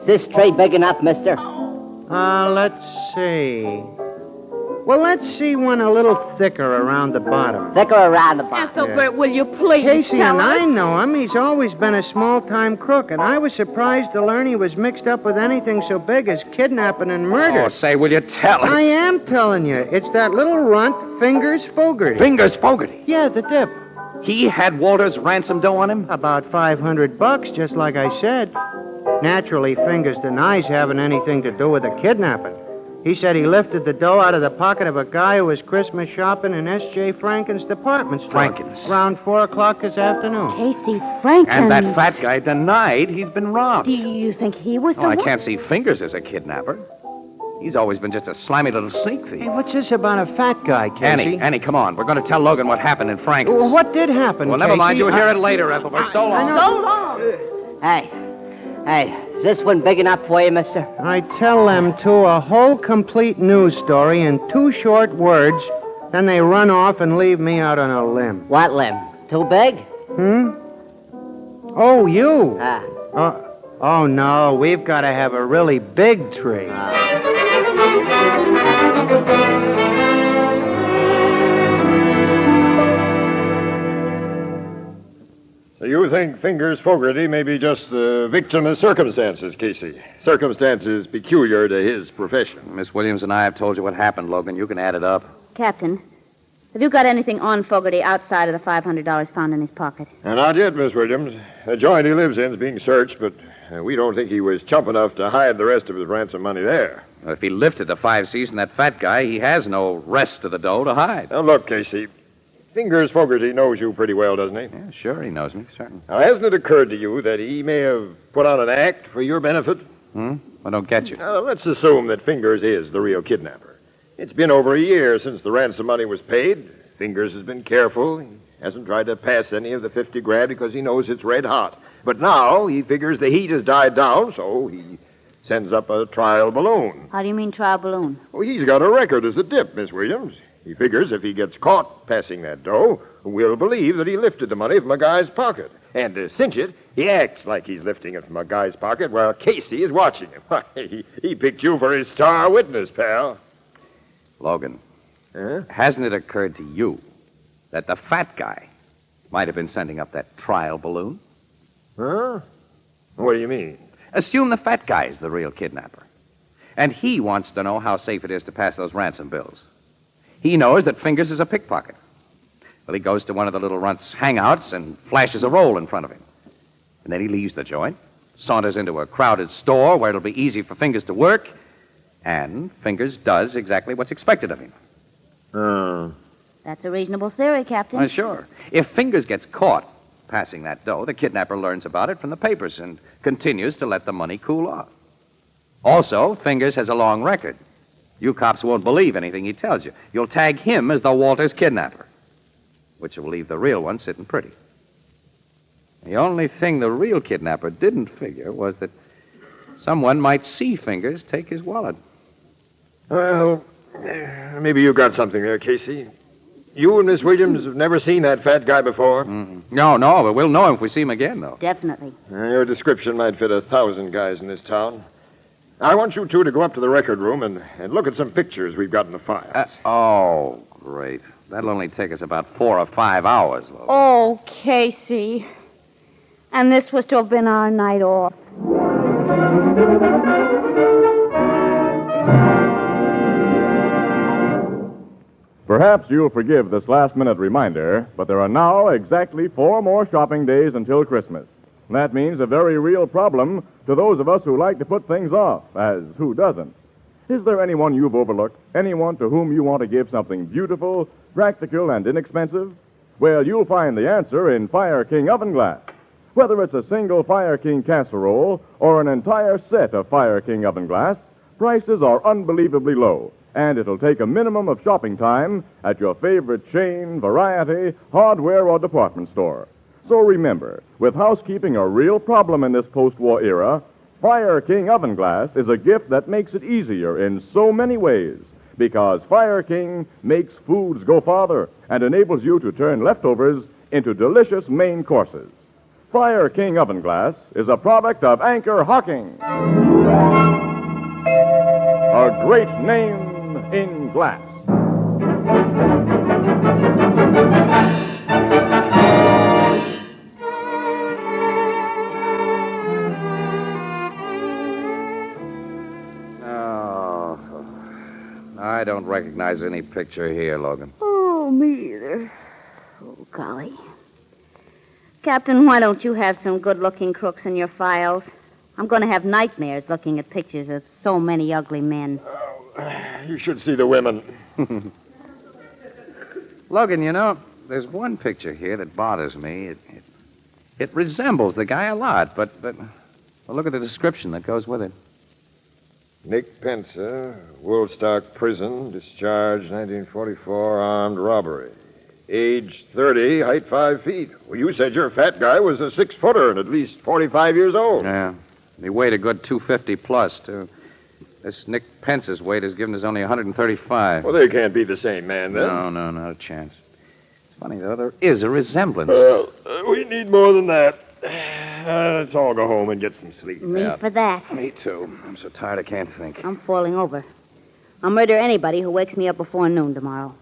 is this tree big enough, mister? Let's see. Well, let's see one a little thicker around the bottom. Thicker around the bottom. Ethelbert, will you please Casey tell and us? I know him. He's always been a small-time crook, and I was surprised to learn he was mixed up with anything so big as kidnapping and murder. Oh, say, will you tell us? I am telling you. It's that little runt, Fingers Fogarty. Fingers Fogarty? Yeah, the dip. He had Walter's ransom dough on him? About $500, just like I said. Naturally, Fingers denies having anything to do with the kidnapping. He said he lifted the dough out of the pocket of a guy who was Christmas shopping in S.J. Franken's department store. Franken's? Around 4 o'clock this afternoon. Casey Franken. And that fat guy denied he's been robbed. Do you think he was the Oh, I one? can't see Fingers as a kidnapper. He's always been just a slimy little sneak thief. Hey, what's this about a fat guy, Casey? Annie, come on. We're going to tell Logan what happened in Franken's. Well, what did happen, Well, never mind. Casey? You'll hear it later, Ethelbert. So long. So long. Hey, is this one big enough for you, mister? I tell them two a whole complete news story in 2 short words, then they run off and leave me out on a limb. What limb? Too big? Oh, you? Ah. Oh, no, we've got to have a really big tree. So you think Fingers Fogarty may be just the victim of circumstances, Casey? Circumstances peculiar to his profession. Miss Williams and I have told you what happened, Logan. You can add it up. Captain, have you got anything on Fogarty outside of the $500 found in his pocket? Not yet, Miss Williams. The joint he lives in is being searched, but we don't think he was chump enough to hide the rest of his ransom money there. Well, if he lifted the 5 C's from that fat guy, he has no rest of the dough to hide. Now, look, Casey. Fingers Fogarty knows you pretty well, doesn't he? Yeah, sure, he knows me, certainly. Now, hasn't it occurred to you that he may have put on an act for your benefit? I don't get you. Now, let's assume that Fingers is the real kidnapper. It's been over a year since the ransom money was paid. Fingers has been careful. He hasn't tried to pass any of the 50 grand because he knows it's red hot. But now he figures the heat has died down, so he sends up a trial balloon. How do you mean trial balloon? Well, he's got a record as a dip, Miss Williams. He figures if he gets caught passing that dough, we'll believe that he lifted the money from a guy's pocket. And to cinch it, he acts like he's lifting it from a guy's pocket while Casey is watching him. He picked you for his star witness, pal. Logan, hasn't it occurred to you that the fat guy might have been sending up that trial balloon? Huh? What do you mean? Assume the fat guy is the real kidnapper. And he wants to know how safe it is to pass those ransom bills. He knows that Fingers is a pickpocket. Well, he goes to one of the little runt's hangouts and flashes a roll in front of him. And then he leaves the joint, saunters into a crowded store where it'll be easy for Fingers to work, and Fingers does exactly what's expected of him. That's a reasonable theory, Captain. Why, sure. If Fingers gets caught passing that dough, the kidnapper learns about it from the papers and continues to let the money cool off. Also, Fingers has a long record. You cops won't believe anything he tells you. You'll tag him as the Walters kidnapper, which will leave the real one sitting pretty. The only thing the real kidnapper didn't figure was that someone might see Fingers take his wallet. Well, maybe you got something there, Casey. You and Miss Williams have never seen that fat guy before? Mm-hmm. No, but we'll know him if we see him again, though. Definitely. Your description might fit 1,000 guys in this town. I want you two to go up to the record room and look at some pictures we've got in the files. Oh, great. That'll only take us about 4 or 5 hours, Logan. Oh, Casey. And this was to have been our night off. Perhaps you'll forgive this last-minute reminder, but there are now exactly 4 more shopping days until Christmas. That means a very real problem to those of us who like to put things off, as who doesn't? Is there anyone you've overlooked? Anyone to whom you want to give something beautiful, practical, and inexpensive? Well, you'll find the answer in Fire King oven glass. Whether it's a single Fire King casserole or an entire set of Fire King oven glass, prices are unbelievably low, and it'll take a minimum of shopping time at your favorite chain, variety, hardware, or department store. So remember, with housekeeping a real problem in this post-war era, Fire King oven glass is a gift that makes it easier in so many ways, because Fire King makes foods go farther and enables you to turn leftovers into delicious main courses. Fire King oven glass is a product of Anchor-Hocking, a great name in glass. I don't recognize any picture here, Logan. Oh, me either. Oh, golly. Captain, why don't you have some good-looking crooks in your files? I'm going to have nightmares looking at pictures of so many ugly men. You should see the women. Logan, you know, there's one picture here that bothers me. It resembles the guy a lot, but well, look at the description that goes with it. Nick Pensa, Woolstock Prison, discharged 1944, armed robbery. Age 30, height 5 feet. Well, you said your fat guy was a 6-footer and at least 45 years old. Yeah. He weighed a good 250 plus, too. This Nick Pence's weight is given as only 135. Well, they can't be the same man, then. No, not a chance. It's funny, though, there is a resemblance. Well, we need more than that. Let's all go home and get some sleep. Me for that. Me, too. I'm so tired I can't think. I'm falling over. I'll murder anybody who wakes me up before noon tomorrow.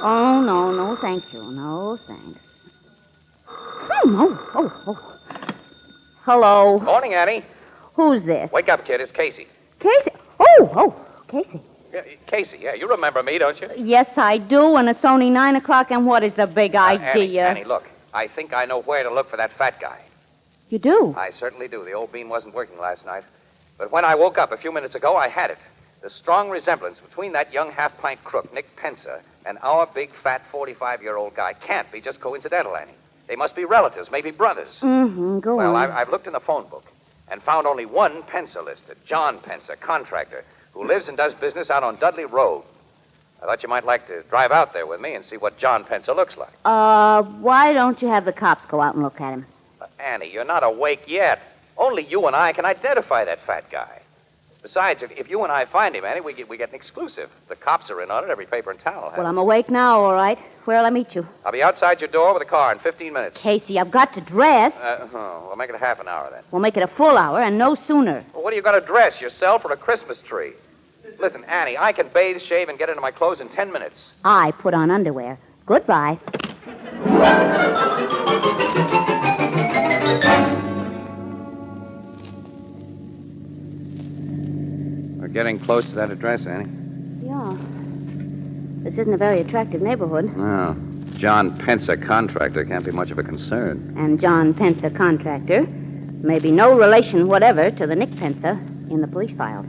Oh, no, thank you. No, thanks. Oh. Hello. Morning, Annie. Who's this? Wake up, kid. It's Casey. Casey? Oh, Casey. Casey, you remember me, don't you? Yes, I do, and it's only 9 o'clock, and what is the big idea? Annie, look. I think I know where to look for that fat guy. You do? I certainly do. The old bean wasn't working last night. But when I woke up a few minutes ago, I had it. The strong resemblance between that young half-pint crook, Nick Pensa, and our big, fat, 45-year-old guy can't be just coincidental, Annie. They must be relatives, maybe brothers. Mm-hmm, go on. Well, I've looked in the phone book and found only one Pensa listed, John Pensa, contractor, who lives and does business out on Dudley Road. I thought you might like to drive out there with me and see what John Pensa looks like. Why don't you have the cops go out and look at him? Annie, you're not awake yet. Only you and I can identify that fat guy. Besides, if you and I find him, Annie, we get an exclusive. The cops are in on it, every paper in town will have Well, it. I'm awake now, all right. Where'll I meet you? I'll be outside your door with a car in 15 minutes. Casey, I've got to dress. We'll make it a half an hour then. We'll make it a full hour and no sooner. Well, what are you going to dress, yourself or a Christmas tree? Listen, Annie, I can bathe, shave, and get into my clothes in 10 minutes. I put on underwear. Goodbye. We're getting close to that address, Annie. Yeah. This isn't a very attractive neighborhood. No. John Pence, a contractor, can't be much of a concern. And John Pence, a contractor, may be no relation whatever to the Nick Pence in the police files.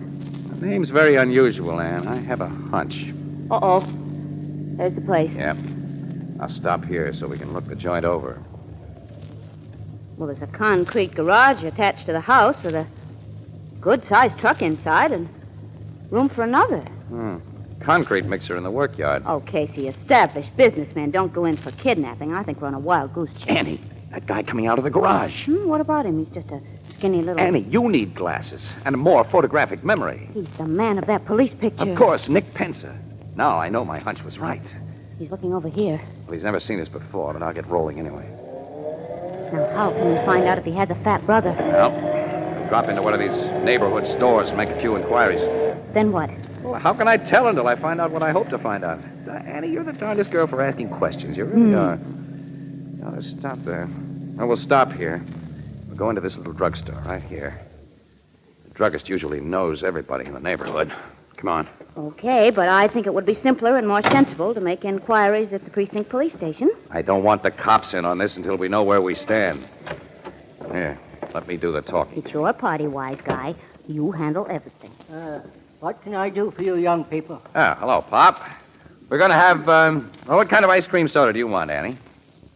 The name's very unusual, Ann. I have a hunch. Uh-oh. There's the place. Yep. I'll stop here so we can look the joint over. Well, there's a concrete garage attached to the house with a good-sized truck inside and room for another. Concrete mixer in the workyard. Oh, Casey, established businessmen don't go in for kidnapping. I think we're on a wild goose chase. Annie, that guy coming out of the garage. What about him? He's just a skinny little... Annie, you need glasses and a more photographic memory. He's the man of that police picture. Of course, Nick Pence. Now I know my hunch was right. He's looking over here. Well, he's never seen us before, but I'll get rolling anyway. Now, how can we find out if he has a fat brother? Well, drop into one of these neighborhood stores and make a few inquiries. Then what? Well, how can I tell until I find out what I hope to find out? Annie, you're the darndest girl for asking questions. You really are. Now, let's stop there. Well, we'll stop here. We'll go into this little drugstore right here. The druggist usually knows everybody in the neighborhood. Come on. Okay, but I think it would be simpler and more sensible to make inquiries at the precinct police station. I don't want the cops in on this until we know where we stand. Here, let me do the talking. It's your party, wise guy. You handle everything. What can I do for you young people? Hello, Pop. We're going to have, what kind of ice cream soda do you want, Annie?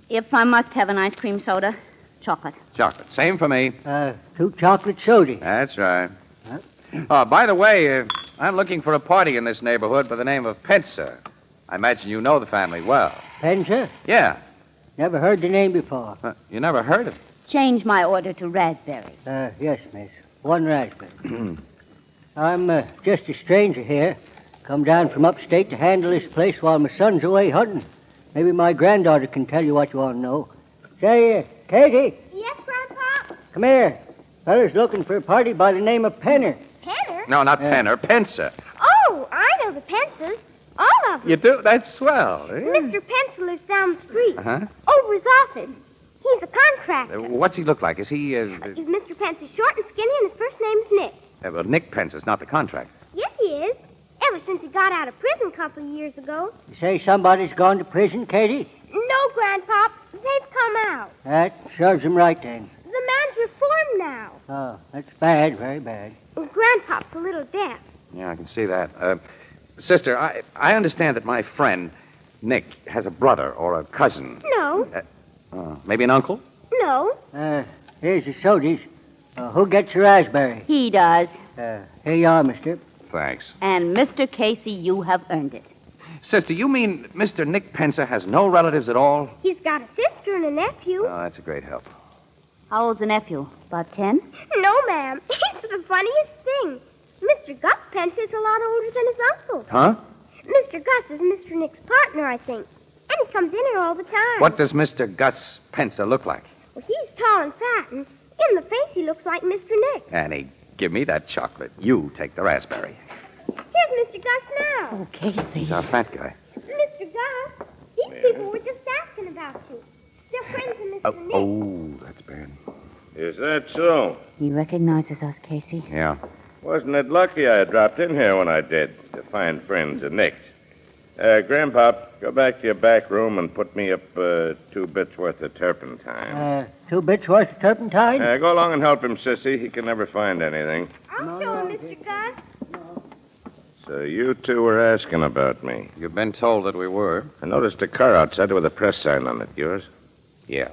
If I must have an ice cream soda, chocolate. Chocolate. Same for me. 2 chocolate sodas. That's right. By the way, I'm looking for a party in this neighborhood by the name of Pence. I imagine you know the family well. Pence? Yeah. Never heard the name before. You never heard of it? Change my order to raspberry. Yes, miss. 1 raspberry. I'm just a stranger here. Come down from upstate to handle this place while my son's away hunting. Maybe my granddaughter can tell you what you want to know. Say, Katie. Yes, Grandpa? Come here. Fella's looking for a party by the name of Penner. Penner? No, not Penner. Pence. Oh, I know the Pences. All of them. You do? That's swell. Mr. Pence lives down the street. Uh-huh. Over his office. He's a contractor. What's he look like? Is he, Mr. Pence is short and skinny, and his first name is Nick. well, Nick Pence is not the contractor. Yes, he is. Ever since he got out of prison a couple of years ago. You say somebody's gone to prison, Katie? No, Grandpop. They've come out. That serves him right, then. The man's reformed now. Oh, that's bad, very bad. Grandpop's a little deaf. Yeah, I can see that. Sister, I understand that my friend, Nick, has a brother or a cousin. No. Maybe an uncle? No. Here's the sodas. Who gets the raspberry? He does. Here you are, mister. Thanks. And, Mr. Casey, you have earned it. Sister, you mean Mr. Nick Pence has no relatives at all? He's got a sister and a nephew. Oh, that's a great help. How old's the nephew? About 10? No, ma'am. It's the funniest thing. Mr. Gus Pence is a lot older than his uncle. Huh? Mr. Gus is Mr. Nick's partner, I think. And he comes in here all the time. What does Mr. Gus Pence look like? Well, he's tall and fat, and in the face he looks like Mr. Nick. Annie, give me that chocolate. You take the raspberry. Here's Mr. Gus now. Oh, Casey. He's our fat guy. Mr. Gus, these people were just asking about you. They're friends of Mr. Nick. Oh, that's bad. Is that so? He recognizes us, Casey. Yeah. Wasn't it lucky I dropped in here when I did to find friends of Nick's? Grandpop, go back to your back room and put me up 2 bits worth of turpentine. 2 bits worth of turpentine? Go along and help him, Sissy. He can never find anything. I'll show him, Mr. Gus. So you two were asking about me. You've been told that we were. I noticed a car outside with a press sign on it. Yours? Yeah.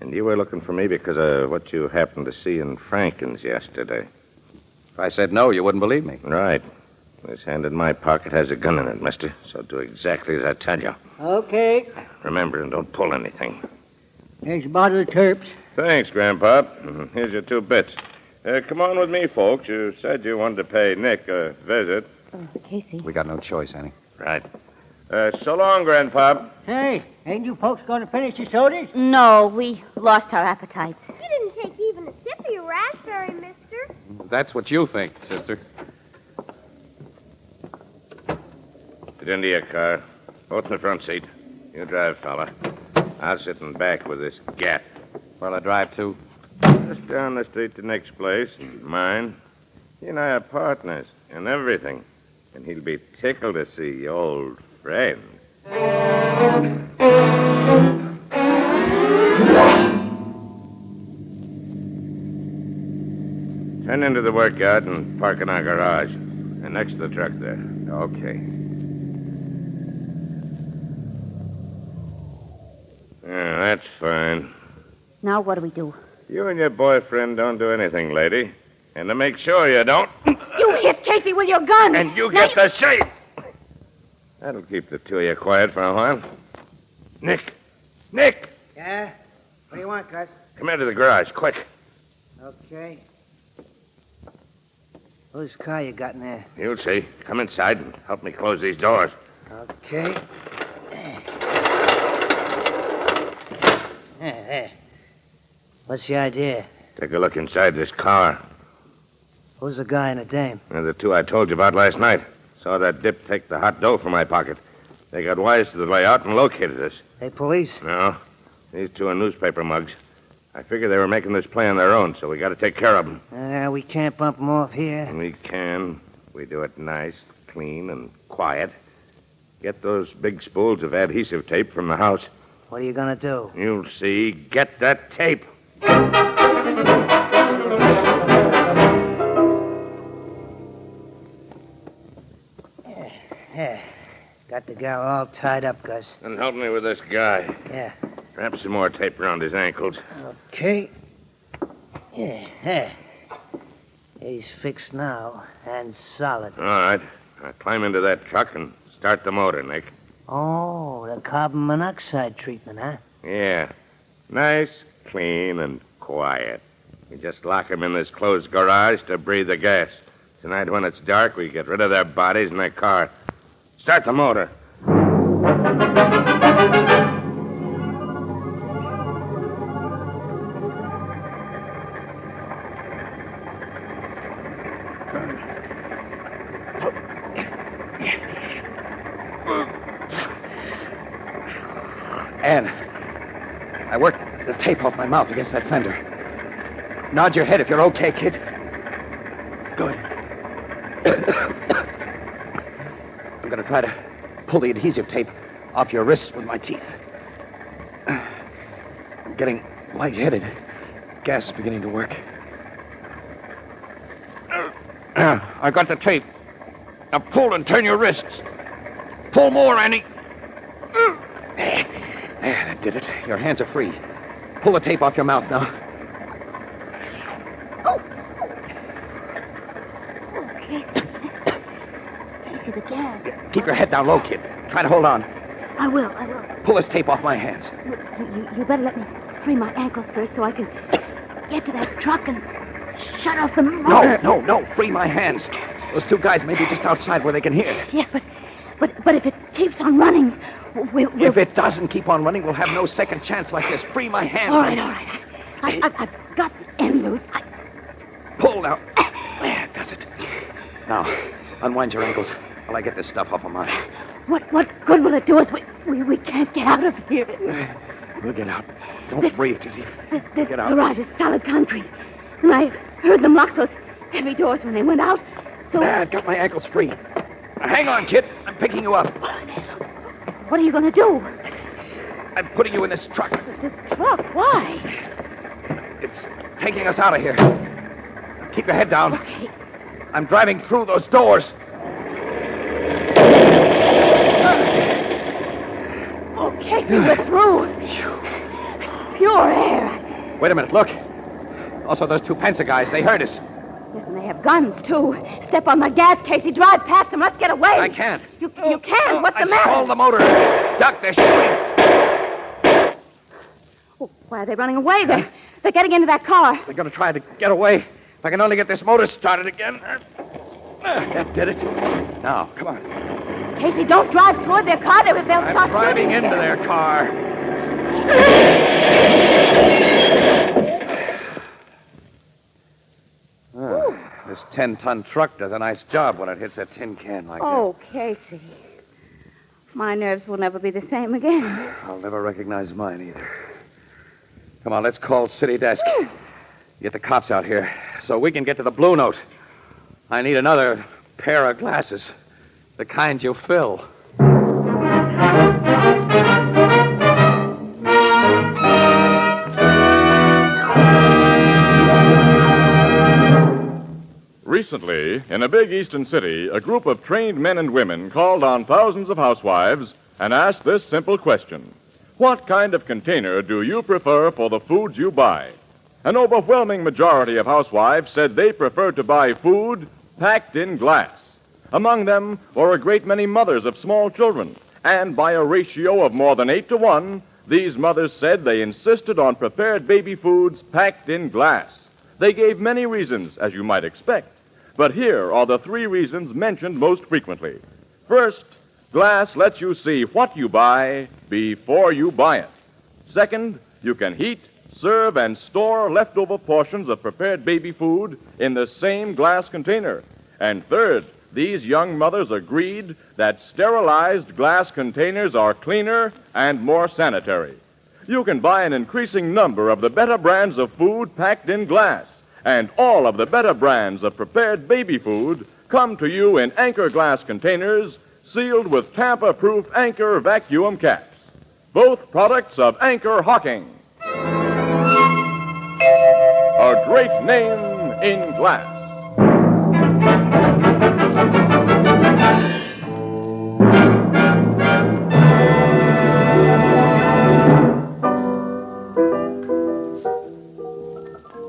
And you were looking for me because of what you happened to see in Franken's yesterday. If I said no, you wouldn't believe me. Right. This hand in my pocket has a gun in it, mister. So do exactly as I tell you. Okay. Remember, and don't pull anything. Here's a bottle of Terps. Thanks, Grandpa. Here's your 2 bits. Come on with me, folks. You said you wanted to pay Nick a visit. Casey. We got no choice, Annie. Right. So long, Grandpop. Hey, ain't you folks going to finish your sodas? No, we lost our appetites. You didn't take even a sip of your raspberry, mister. That's what you think, sister. Get into your car. Both in the front seat. You drive, fella. I'll sit in back with this gat. Where'll I drive to? Just down the street to Nick's place. Mine. He and I are partners in everything. And he'll be tickled to see old friends. Turn into the workyard and park in our garage. And next to the truck there. Okay. Yeah, that's fine. Now what do we do? You and your boyfriend don't do anything, lady. And to make sure you don't, You hit Casey with your gun. and you get the shape. That'll keep the two of you quiet for a while. Nick! Nick! Yeah? What do you want, Gus? Come into the garage, quick. Okay. Whose car you got in there? You'll see. Come inside and help me close these doors. Okay. There. What's the idea? Take a look inside this car. Who's the guy and the dame? They're the two I told you about last night. Saw that dip take the hot dough from my pocket. They got wise to the layout and located us. They police? No. These two are newspaper mugs. I figure they were making this play on their own, so we got to take care of them. We can't bump them off here. We can. We do it nice, clean, and quiet. Get those big spools of adhesive tape from the house. What are you going to do? You'll see. Get that tape. Yeah. Got the gal all tied up, Gus. And help me with this guy. Yeah. Wrap some more tape around his ankles. Okay. Yeah. He's fixed now and solid. All right. Now climb into that truck and start the motor, Nick. Oh, the carbon monoxide treatment, huh? Yeah. Nice, clean, and quiet. We just lock them in this closed garage to breathe the gas. Tonight, when it's dark, we get rid of their bodies in their car. Start the motor. Ann, I worked the tape off my mouth against that fender. Nod your head if you're okay, kid. Good. I'm going to try to pull the adhesive tape off your wrists with my teeth. I'm getting lightheaded. Gas is beginning to work. I got the tape. Now pull and turn your wrists. Pull more, Annie. There, that did it. Your hands are free. Pull the tape off your mouth now. Casey, the gas. Keep your head down low, kid. Try to hold on. I will. Pull this tape off my hands. You better let me free my ankles first so I can get to that truck and shut off the motor. No. Free my hands. Those two guys may be just outside where they can hear. Yeah, but if it keeps on running, we'll... If it doesn't keep on running, we'll have no second chance like this. Free my hands. All right. I've got the end loose. Pull now. There, does it. Now, unwind your ankles while I get this stuff off of mine. What good will it do us? We can't get out of here. We'll get out. Don't breathe, Titty. This garage is solid concrete. And I heard them lock those heavy doors when they went out. So... There, I've got my ankles free. Now, hang on, kid. I'm picking you up. What are you going to do? I'm putting you in this truck. This truck? Why? It's taking us out of here. Keep your head down. Okay. I'm driving through those doors. Oh, Casey, we're through. It's pure air. Wait a minute, look. Also, those two Pensa guys, they heard us. Yes, and they have guns, too. Step on the gas, Casey. Drive past them. Let's get away. I can't. You can't. What's the matter? Stall the motor. Duck, they're shooting. Oh, why are they running away? They're getting into that car. They're going to try to get away. If I can only get this motor started again. That did it. Now, come on. Casey, don't drive toward their car. They'll I'm stop driving shooting. into their car. This 10-ton truck does a nice job when it hits a tin can like Oh, Casey. My nerves will never be the same again. that. I'll never recognize mine either. Come on, let's call City Desk. Get the cops out here so we can get to the Blue Note. I need another pair of glasses. The kind you fill. Recently, in a big eastern city, a group of trained men and women called on thousands of housewives and asked this simple question. What kind of container do you prefer for the foods you buy? An overwhelming majority of housewives said they preferred to buy food packed in glass. Among them were a great many mothers of small children, and by a ratio of more than 8 to 1, these mothers said they insisted on prepared baby foods packed in glass. They gave many reasons, as you might expect, but here are the 3 reasons mentioned most frequently. First, glass lets you see what you buy before you buy it. Second, you can heat, serve, and store leftover portions of prepared baby food in the same glass container. And third, these young mothers agreed that sterilized glass containers are cleaner and more sanitary. You can buy an increasing number of the better brands of food packed in glass, and all of the better brands of prepared baby food come to you in Anchor glass containers sealed with tamper-proof Anchor vacuum caps. Both products of Anchor-Hocking. A great name in glass.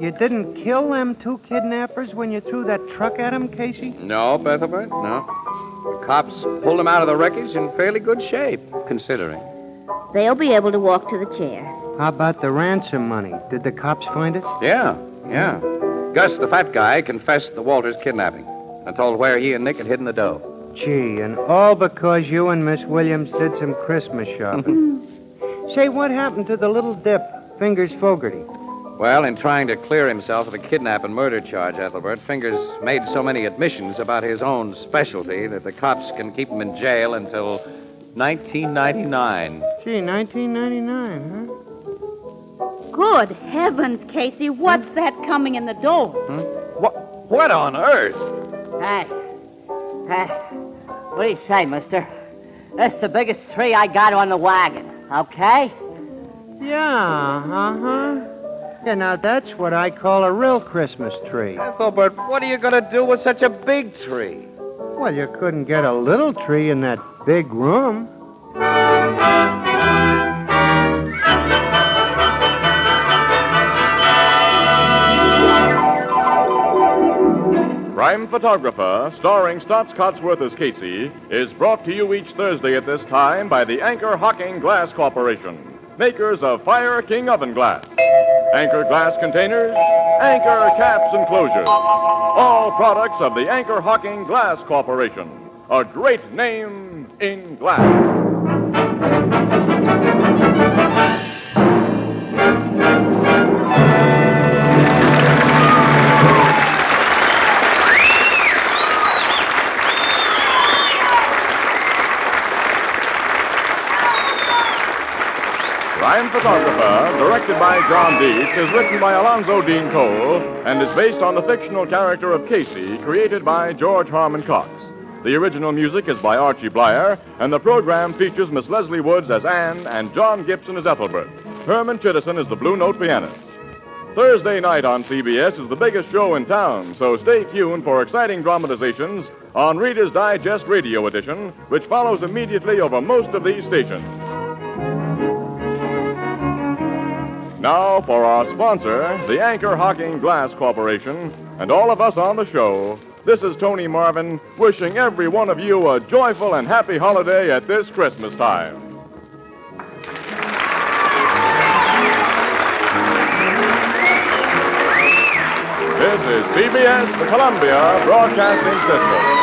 You didn't kill them 2 kidnappers when you threw that truck at them, Casey? No, Bethelbert, no. The cops pulled him out of the wreckage in fairly good shape, considering. They'll be able to walk to the chair. How about the ransom money? Did the cops find it? Yeah. Gus, the fat guy, confessed to Walter's kidnapping and told where he and Nick had hidden the dough. Gee, and all because you and Miss Williams did some Christmas shopping. Say, what happened to the little dip, Fingers Fogarty? Well, in trying to clear himself of the kidnap and murder charge, Ethelbert, Fingers made so many admissions about his own specialty that the cops can keep him in jail until 1999. Gee, 1999, huh? Good heavens, Casey, what's that coming in the door? What on earth? What do you say, mister? That's the biggest tree I got on the wagon, okay? Yeah, uh-huh. Yeah, now that's what I call a real Christmas tree. Ethelbert, what are you going to do with such a big tree? Well, you couldn't get a little tree in that big room. Crime Photographer, starring Stotts Cotsworth as Casey, is brought to you each Thursday at this time by the Anchor-Hocking Glass Corporation, makers of Fire King oven glass. Anchor glass containers, Anchor caps and closures. All products of the Anchor-Hocking Glass Corporation. A great name in glass. Crime Photographer, directed by John Dietz, is written by Alonzo Dean Cole and is based on the fictional character of Casey, created by George Harmon Cox. The original music is by Archie Blyer, and the program features Miss Leslie Woods as Anne and John Gibson as Ethelbert. Herman Chittison is the Blue Note pianist. Thursday night on CBS is the biggest show in town, so stay tuned for exciting dramatizations on Reader's Digest Radio Edition, which follows immediately over most of these stations. Now, for our sponsor, the Anchor-Hocking Glass Corporation, and all of us on the show, this is Tony Marvin wishing every one of you a joyful and happy holiday at this Christmas time. This is CBS, the Columbia Broadcasting System.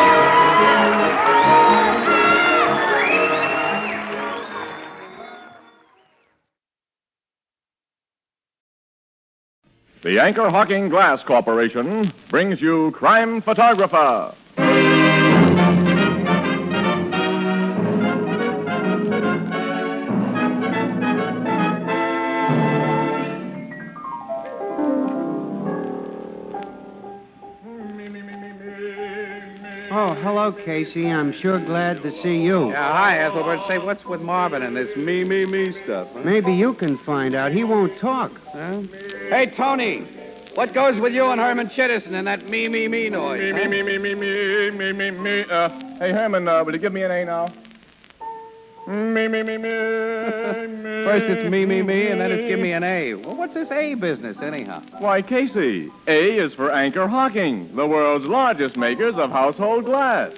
The Anchor-Hocking Glass Corporation brings you Crime Photographer. Oh, hello, Casey. I'm sure glad to see you. Yeah, hi, Ethelbert. Say, what's with Marvin and this me stuff? Huh? Maybe you can find out. He won't talk. Huh? Hey, Tony, what goes with you and Herman Chittison and that me noise? Me. Hey, Herman, will you give me an A now? Me. First it's me, and then it's give me an A. Well, what's this A business, anyhow? Why, Casey, A is for Anchor-Hocking, the world's largest makers of household glass.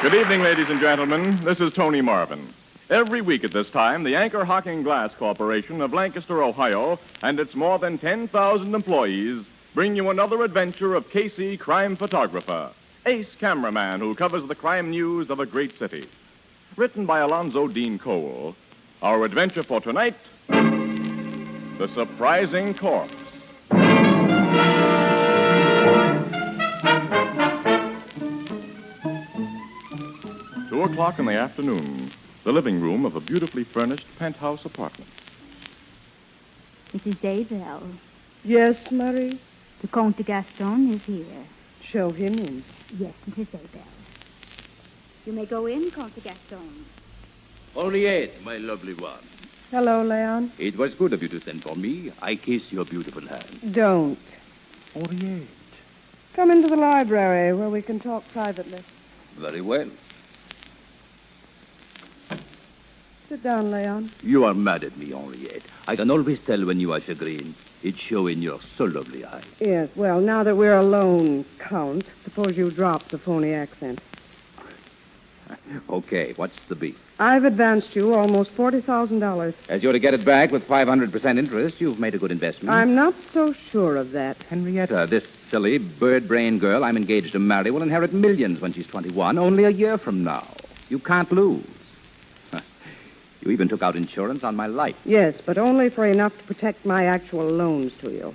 Good evening, ladies and gentlemen. This is Tony Marvin. Every week at this time, the Anchor-Hocking Glass Corporation of Lancaster, Ohio, and its more than 10,000 employees bring you another adventure of Casey, crime photographer, ace cameraman who covers the crime news of a great city. Written by Alonzo Dean Cole, our adventure for tonight, The Surprising Corpse. 2 o'clock in the afternoon, the living room of a beautifully furnished penthouse apartment. Mrs. Daybell. Yes, Marie? The Comte Gaston is here. Show him in. Yes, Mrs. Daybell. You may go in, Comte Gaston. Henriette, my lovely one. Hello, Leon. It was good of you to send for me. I kiss your beautiful hand. Don't. Henriette. Come into the library where we can talk privately. Very well. Sit down, Leon. You are mad at me, Henriette. I can always tell when you are chagrined. It shows in your so lovely eyes. Yes, well, now that we're alone, Count, suppose you drop the phony accent. Okay, what's the beef? I've advanced you almost $40,000. As you're to get it back with 500% interest, you've made a good investment. I'm not so sure of that. Henrietta, this silly, bird-brained girl I'm engaged to marry will inherit millions when she's 21, only a year from now. You can't lose. You even took out insurance on my life. Yes, but only for enough to protect my actual loans to you.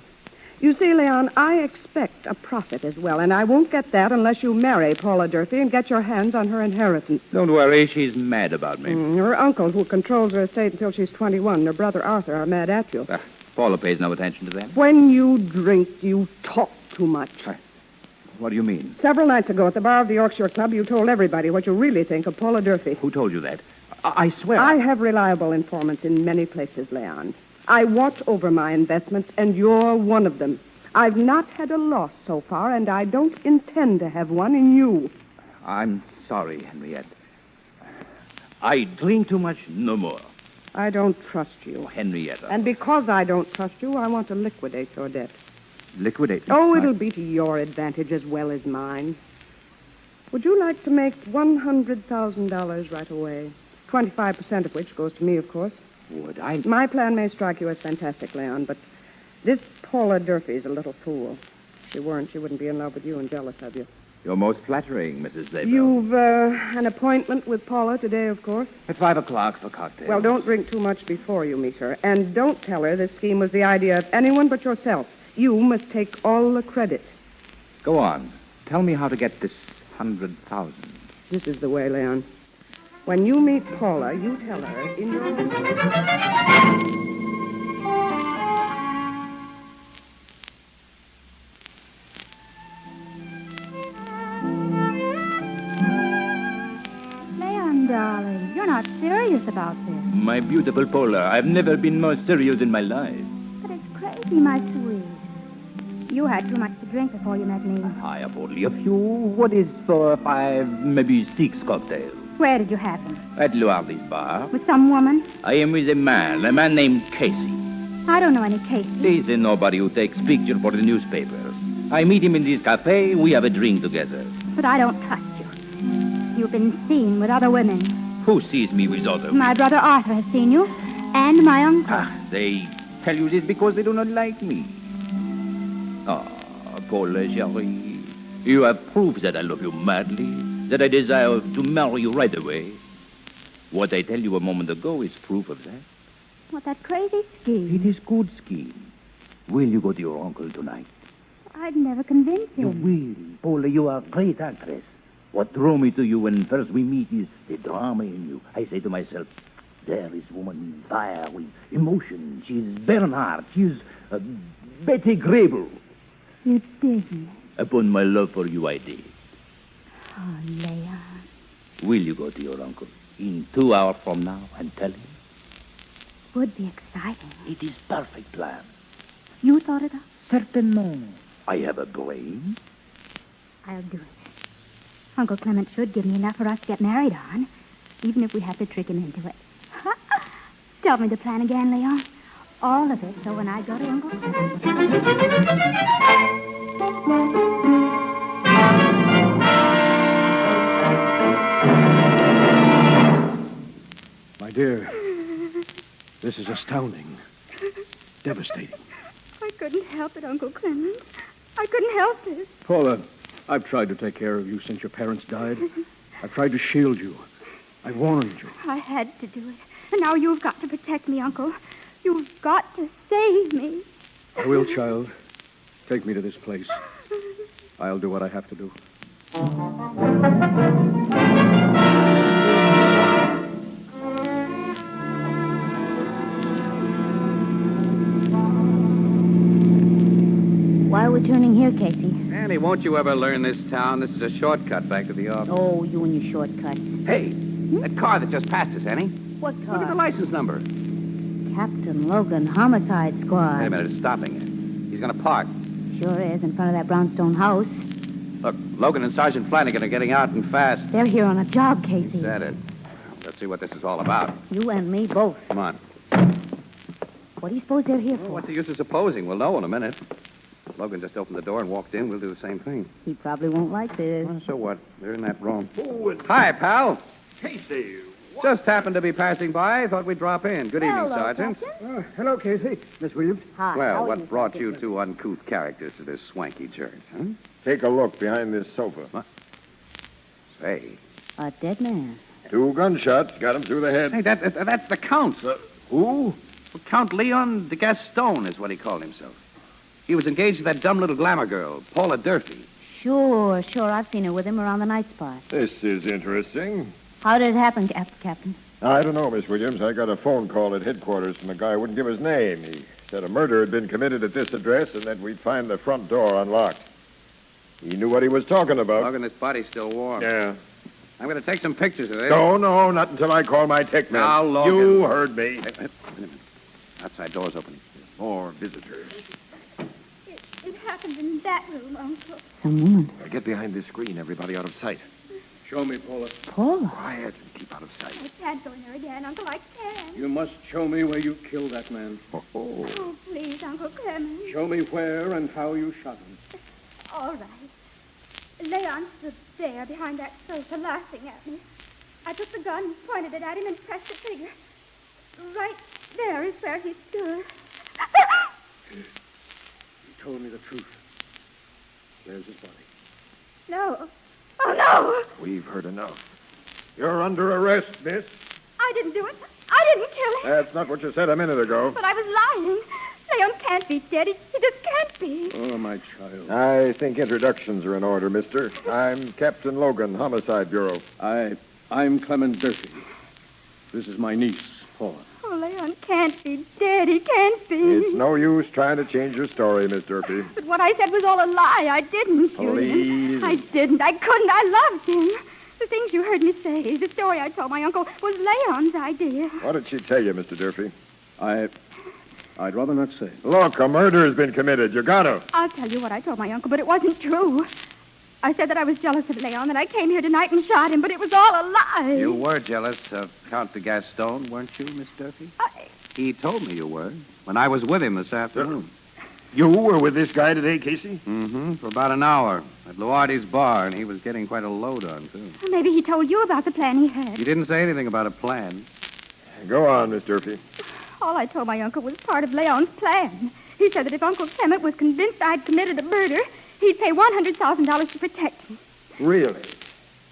You see, Leon, I expect a profit as well, and I won't get that unless you marry Paula Durfee and get your hands on her inheritance. Don't worry, she's mad about me. Her uncle, who controls her estate until she's 21, and her brother Arthur are mad at you. Paula pays no attention to them. When you drink, you talk too much. What do you mean? Several nights ago at the bar of the Yorkshire Club, you told everybody what you really think of Paula Durfee. Who told you that? I swear. I have reliable informants in many places, Leon. I watch over my investments, and you're one of them. I've not had a loss so far, and I don't intend to have one in you. I'm sorry, Henriette. I drink too much, no more. I don't trust you. Oh, Henrietta. And because I don't trust you, I want to liquidate your debt. Liquidate? Oh, it'll be to your advantage as well as mine. Would you like to make $100,000 right away? 25% of which goes to me, of course. Would I? My plan may strike you as fantastic, Leon, but this Paula Durfee's a little fool. If she weren't, she wouldn't be in love with you and jealous of you. You're most flattering, Mrs. Zabel. You've an appointment with Paula today, of course? At 5 o'clock for cocktails. Well, don't drink too much before you meet her. And don't tell her this scheme was the idea of anyone but yourself. You must take all the credit. Go on. Tell me how to get this 100,000. This is the way, Leon. When you meet Paula, you tell her in your... Leon, darling, you're not serious about this. My beautiful Paula, I've never been more serious in my life. But it's crazy, my sweet. You had too much to drink before you met me. I have only a few. What is for 5, maybe 6 cocktails? Where did you have them? At Luardi's bar. With some woman? I am with a man named Casey. I don't know any Casey. He's a nobody who takes pictures for the newspapers. I meet him in this cafe. We have a drink together. But I don't trust you. You've been seen with other women. Who sees me with other? My brother Arthur has seen you, and my uncle. They tell you this because they do not like me. Paul, chérie, you have proof that I love you madly, that I desire to marry you right away. What I tell you a moment ago is proof of that. What, that crazy scheme? It is good scheme. Will you go to your uncle tonight? I'd never convince him. You will. Paula, you are a great actress. What drew me to you when first we meet is the drama in you. I say to myself, there is woman fire with emotion. She is Bernhardt. She is Betty Grable. You didn't. Upon my love for you, I did. Oh, Leon. Will you go to your uncle in 2 hours from now and tell him? Would be exciting. It is perfect plan. You thought it up? Certainement. I have a brain. I'll do it. Uncle Clement should give me enough for us to get married on, even if we have to trick him into it. Tell me the plan again, Leon. All of it, so when I go to Uncle Clement... My dear, this is astounding. Devastating. I couldn't help it, Uncle Clement. I couldn't help it. Paula, I've tried to take care of you since your parents died. I've tried to shield you. I warned you. I had to do it. And now you've got to protect me, Uncle. You've got to save me. I will, child. Take me to this place. I'll do what I have to do. Why are we turning here, Casey? Annie, won't you ever learn this town? This is a shortcut back to the office. Oh, you and your shortcuts. Hey, that car that just passed us, Annie. What car? Look at the license number. Captain Logan, Homicide Squad. Wait a minute, it's stopping it. He's going to park. Sure is, in front of that brownstone house. Look, Logan and Sergeant Flanagan are getting out and fast. They're here on a job, Casey. Is that it? Let's see what this is all about. You and me both. Come on. What do you suppose they're here for? What's the use of supposing? We'll know in a minute. Logan just opened the door and walked in. We'll do the same thing. He probably won't like this. Well, so what? They're in that room. Hi, pal. Casey. Just happened to be passing by. Thought we'd drop in. Good evening, Sergeant. Hello, Casey. Miss Williams. Hi. Well, what brought you two uncouth characters to this swanky church, huh? Take a look behind this sofa. What? Say. A dead man. 2 gunshots got him through the head. Hey, that's the Count. Who? Well, Count Leon de Gaston is what he called himself. He was engaged to that dumb little glamour girl, Paula Durfee. Sure. I've seen her with him around the night spot. This is interesting. How did it happen, Captain? I don't know, Miss Williams. I got a phone call at headquarters from a guy who wouldn't give his name. He said a murder had been committed at this address and that we'd find the front door unlocked. He knew what he was talking about. Logan, this body's still warm. Yeah. I'm going to take some pictures of it. No, not until I call my tech man. Now, Logan. You heard me. Wait a minute. Outside door's opening. More visitors. It happened in that room, Uncle. Some woman. Get behind this screen, everybody out of sight. Show me, Paula. Paula? Quiet and keep out of sight. I can't go in there again, Uncle. I can't. You must show me where you killed that man. Oh, please, Uncle Clement. Show me where and how you shot him. All right. Leon stood there behind that sofa laughing at me. I took the gun, pointed it at him, and pressed the trigger. Right there is where he stood. You told me the truth. There's his body. No. Oh, no! We've heard enough. You're under arrest, miss. I didn't do it. I didn't kill him. That's not what you said a minute ago. But I was lying. Leon can't be dead. He just can't be. Oh, my child. I think introductions are in order, mister. I'm Captain Logan, Homicide Bureau. I'm Clement Durfee. This is my niece, Paula. Oh, Leon can't be dead. He can't be. It's no use trying to change your story, Miss Durfee. But what I said was all a lie. I didn't shoot him. Please. I didn't. I couldn't. I loved him. The things you heard me say, the story I told my uncle, was Leon's idea. What did she tell you, Mr. Durfee? I'd rather not say. Look, a murder has been committed. You got to. I'll tell you what I told my uncle, but it wasn't true. I said that I was jealous of Leon, that I came here tonight and shot him, but it was all a lie. You were jealous of Count de Gaston, weren't you, Miss Durfee? He told me you were when I was with him this afternoon. You were with this guy today, Casey? Mm-hmm, for about an hour at Luardi's bar, and he was getting quite a load on, too. Maybe he told you about the plan he had. He didn't say anything about a plan. Go on, Miss Durfee. All I told my uncle was part of Leon's plan. He said that if Uncle Clement was convinced I'd committed a murder, he'd pay $100,000 to protect me. Really?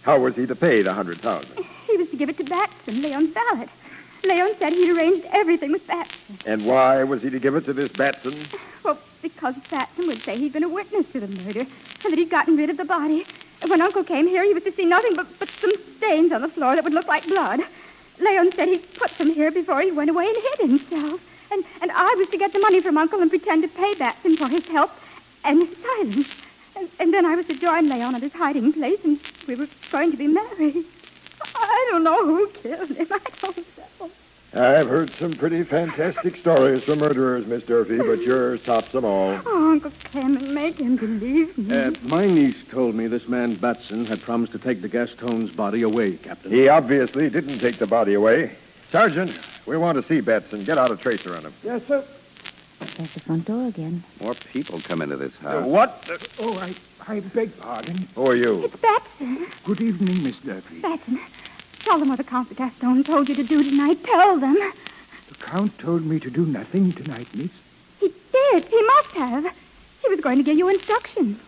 How was he to pay the $100,000? He was to give it to Batson, Leon's valet. Leon said he'd arranged everything with Batson. And why was he to give it to this Batson? Well, because Batson would say he'd been a witness to the murder and that he'd gotten rid of the body. And when Uncle came here, he was to see nothing but some stains on the floor that would look like blood. Leon said he'd put them here before he went away and hid himself. And I was to get the money from Uncle and pretend to pay Batson for his help and his silence. And then I was to join Leon at his hiding place, and we were going to be married. I don't know who killed him. I don't know. I've heard some pretty fantastic stories from murderers, Miss Durfee, but yours tops them all. Oh, Uncle Clement, make him believe me. My niece told me this man Batson had promised to take the Gaston's body away, Captain. He obviously didn't take the body away. Sergeant, we want to see Batson. Get out a tracer on him. Yes, sir. There's the front door again. More people come into this house. What? I beg pardon. Who are you? It's Batson. Good evening, Miss Durfee. Batson, tell them what the Count de Gaston told you to do tonight. Tell them. The Count told me to do nothing tonight, miss. He did. He must have. He was going to give you instructions.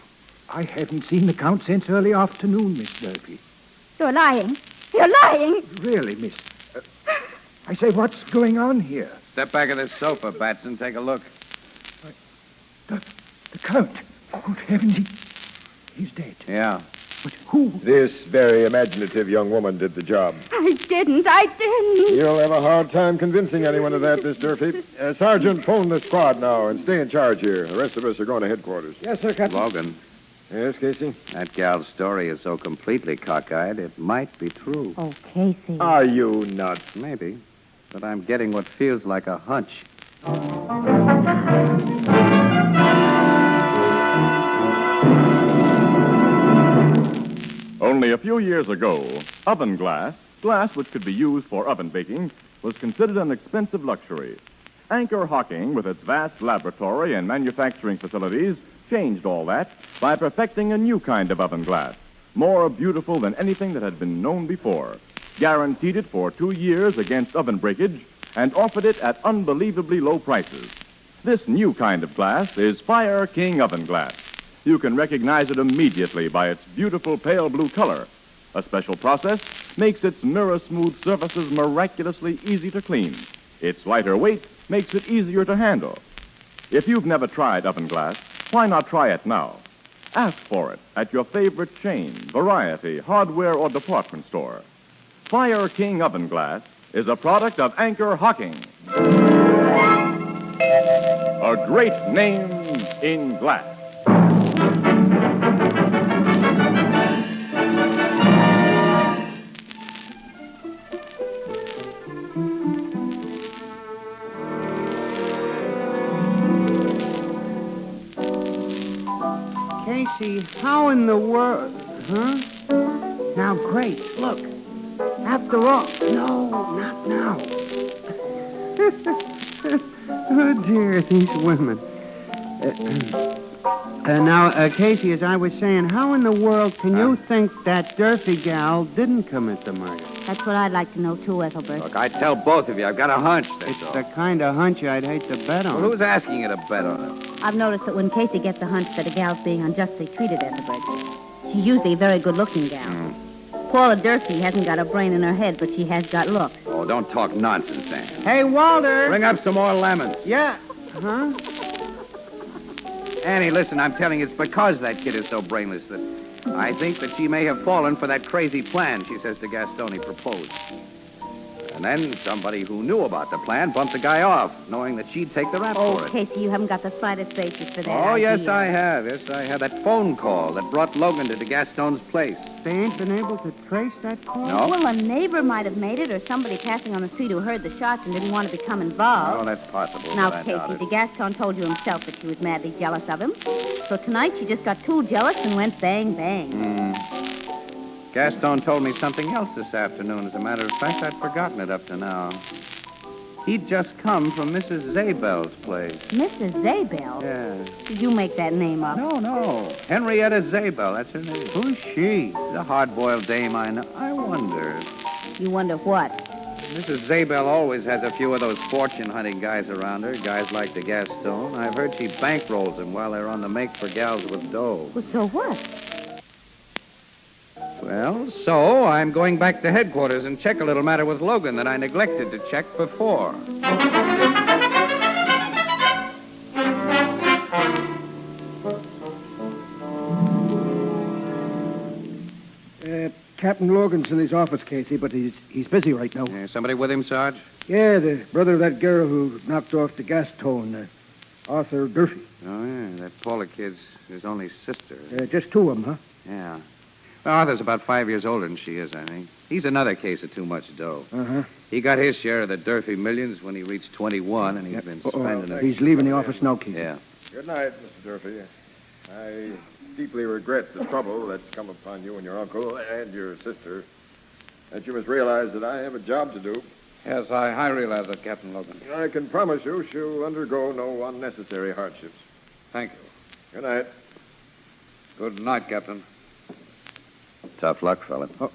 I haven't seen the Count since early afternoon, Miss Durfee. You're lying. You're lying. Really, miss. I say, what's going on here? Step back of this sofa, Batson. Take a look. The Count. Good heavens, he's dead. Yeah. But who? This very imaginative young woman did the job. I didn't. You'll have a hard time convincing anyone of that, Miss Durfee. Sergeant, phone the squad now and stay in charge here. The rest of us are going to headquarters. Yes, sir, Captain. Logan. Yes, Casey? That gal's story is so completely cockeyed, it might be true. Oh, Casey. Are you nuts? Maybe. But I'm getting what feels like a hunch. Only a few years ago, oven glass which could be used for oven baking, was considered an expensive luxury. Anchor-Hocking, with its vast laboratory and manufacturing facilities, changed all that by perfecting a new kind of oven glass, more beautiful than anything that had been known before, guaranteed it for 2 years against oven breakage, and offered it at unbelievably low prices. This new kind of glass is Fire King Oven Glass. You can recognize it immediately by its beautiful pale blue color. A special process makes its mirror-smooth surfaces miraculously easy to clean. Its lighter weight makes it easier to handle. If you've never tried oven glass, why not try it now? Ask for it at your favorite chain, variety, hardware, or department store. Fire King Oven Glass is a product of Anchor-Hocking. A great name in glass. Casey, how in the world... Huh? Now, Grace, look. After all... No, not now. Oh, dear, these women. Now, Casey, as I was saying, how in the world can you think that Durfee gal didn't commit the murder? That's what I'd like to know, too, Ethelbert. Look, I tell both of you, I've got a hunch, that's It's all. the kind of hunch I'd hate to bet on. Well, who's asking you to bet on it? I've noticed that when Casey gets a hunch that a gal's being unjustly treated, Ethelbert, she's usually a very good-looking gal. Paula Durfee hasn't got a brain in her head, but she has got looks. Oh, don't talk nonsense, Anne. Hey, Walter! Bring up some more lemons. Yeah. Huh? Annie, listen, I'm telling you, it's because that kid is so brainless that I think that she may have fallen for that crazy plan she says to Gastoni proposed. And then somebody who knew about the plan bumped the guy off, knowing that she'd take the rap for Oh, it. Casey, you haven't got the slightest basis for that Oh, idea. yes, I have. Yes, I have. That phone call that brought Logan to Gaston's place. They ain't been able to trace that call? No. Well, a neighbor might have made it, or somebody passing on the street who heard the shots and didn't want to become involved. Oh, that's possible. Now, but I doubt Casey, it. de Gaston told you himself that she was madly jealous of him. So tonight she just got too jealous and went bang, bang. Gaston told me something else this afternoon. As a matter of fact, I'd forgotten it up to now. He'd just come from Mrs. Zabel's place. Mrs. Zabel? Yeah. Did you make that name up? No. Henrietta Zabel, that's her name. Who's she? The hard-boiled dame I know. I wonder. You wonder what? Mrs. Zabel always has a few of those fortune-hunting guys around her, guys like the Gaston. I've heard she bankrolls them while they're on the make for gals with dough. Well, so what? Well, so I'm going back to headquarters and check a little matter with Logan that I neglected to check before. Captain Logan's in his office, Casey, but he's busy right now. Somebody with him, Sarge? Yeah, the brother of that girl who knocked off the Gaston, Arthur Durfee. Oh, yeah, that Paula kid's his only sister. Just two of them, huh? Yeah. Well, Arthur's about 5 years older than she is, I think. He's another case of too much dough. Uh-huh. He got his share of the Durfee millions when he reached 21, and he's been spending it. He's leaving the office now, Casey. Yeah. Good night, Mr. Durfee. I deeply regret the trouble that's come upon you and your uncle and your sister. That you must realize that I have a job to do. Yes, I realize that, Captain Logan. I can promise you she'll undergo no unnecessary hardships. Thank you. Good night. Good night, Captain. Tough luck, fella. Oh,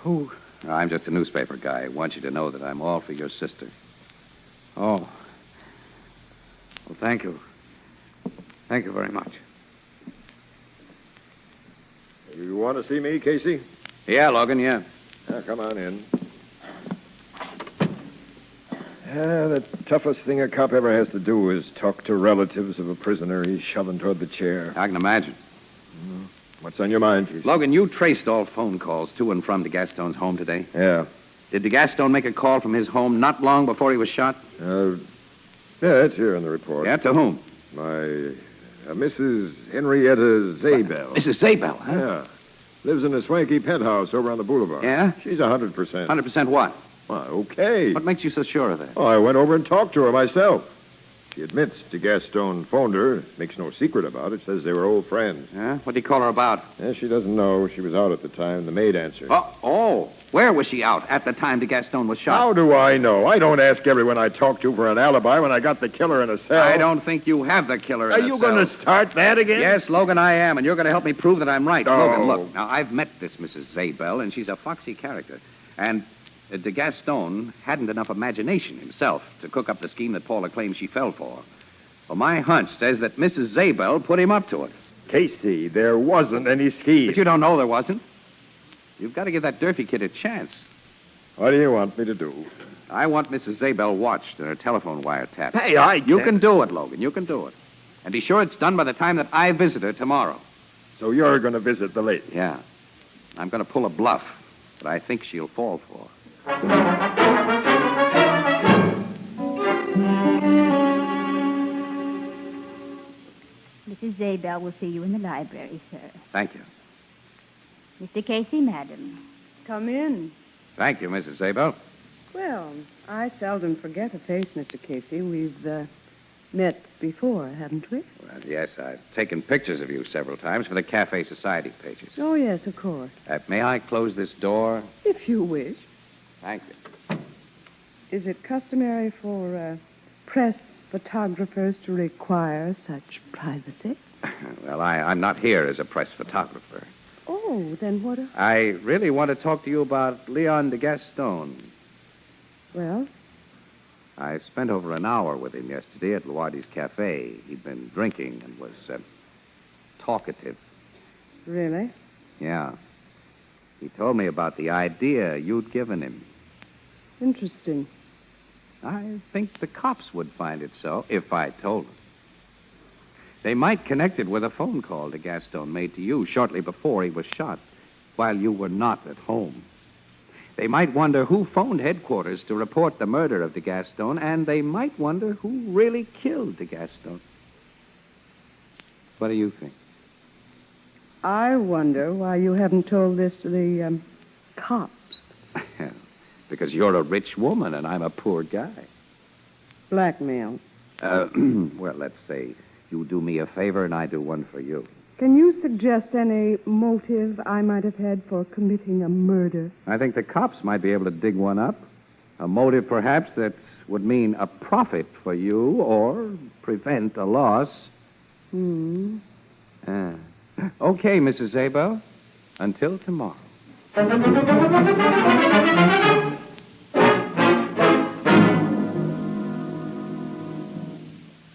who? I'm just a newspaper guy. I want you to know that I'm all for your sister. Oh. Well, thank you. Thank you very much. You want to see me, Casey? Yeah, Logan, yeah. Come on in. The toughest thing a cop ever has to do is talk to relatives of a prisoner he's shoving toward the chair. I can imagine. What's on your mind, Casey? Logan, you traced all phone calls to and from de Gaston's home today? Yeah. Did de Gaston make a call from his home not long before he was shot? Yeah, it's here in the report. Yeah, to whom? My Mrs. Henrietta Zabel. Mrs. Zabel, huh? Yeah. Lives in a swanky penthouse over on the boulevard. Yeah? She's 100%. 100% what? Well, okay. What makes you so sure of that? Oh, I went over and talked to her myself. She admits de Gaston phoned her. Makes no secret about it. Says they were old friends. Yeah? What did he call her about? Yeah, she doesn't know. She was out at the time. The maid answered. Oh. Where was she out at the time de Gaston was shot? How do I know? I don't ask everyone I talk to for an alibi when I got the killer in a cell. I don't think you have the killer in a cell. Are you going to start that again? Yes, Logan, I am, and you're going to help me prove that I'm right. Oh. Logan, look. Now, I've met this Mrs. Zabel, and she's a foxy character. And de Gaston hadn't enough imagination himself to cook up the scheme that Paula claims she fell for. Well, my hunch says that Mrs. Zabel put him up to it. Casey, there wasn't any scheme. But you don't know there wasn't. You've got to give that Durfee kid a chance. What do you want me to do? I want Mrs. Zabel watched and her telephone wiretapped. Hey, You can do it, Logan. You can do it. And be sure it's done by the time that I visit her tomorrow. So you're going to visit the lady? Yeah. I'm going to pull a bluff that I think she'll fall for. Mrs. Zabel will see you in the library, sir. Thank you. Mr. Casey, madam. Come in. Thank you, Mrs. Zabel. Well, I seldom forget a face, Mr. Casey. We've met before, haven't we? Well, yes, I've taken pictures of you several times for the Cafe Society pages. Oh, yes, of course. May I close this door? If you wish. Thank you. Is it customary for press photographers to require such privacy? Well, I'm not here as a press photographer. Oh, then what? I really want to talk to you about Leon de Gaston. Well? I spent over an hour with him yesterday at Luardi's Cafe. He'd been drinking and was talkative. Really? Yeah. He told me about the idea you'd given him. Interesting. I think the cops would find it so if I told them. They might connect it with a phone call de Gaston made to you shortly before he was shot, while you were not at home. They might wonder who phoned headquarters to report the murder of de Gaston, and they might wonder who really killed de Gaston. What do you think? I wonder why you haven't told this to the cops. Because you're a rich woman and I'm a poor guy. Blackmail. Well, let's say you do me a favor and I do one for you. Can you suggest any motive I might have had for committing a murder? I think the cops might be able to dig one up. A motive, perhaps, that would mean a profit for you or prevent a loss. Okay, Mrs. Zabel. Until tomorrow.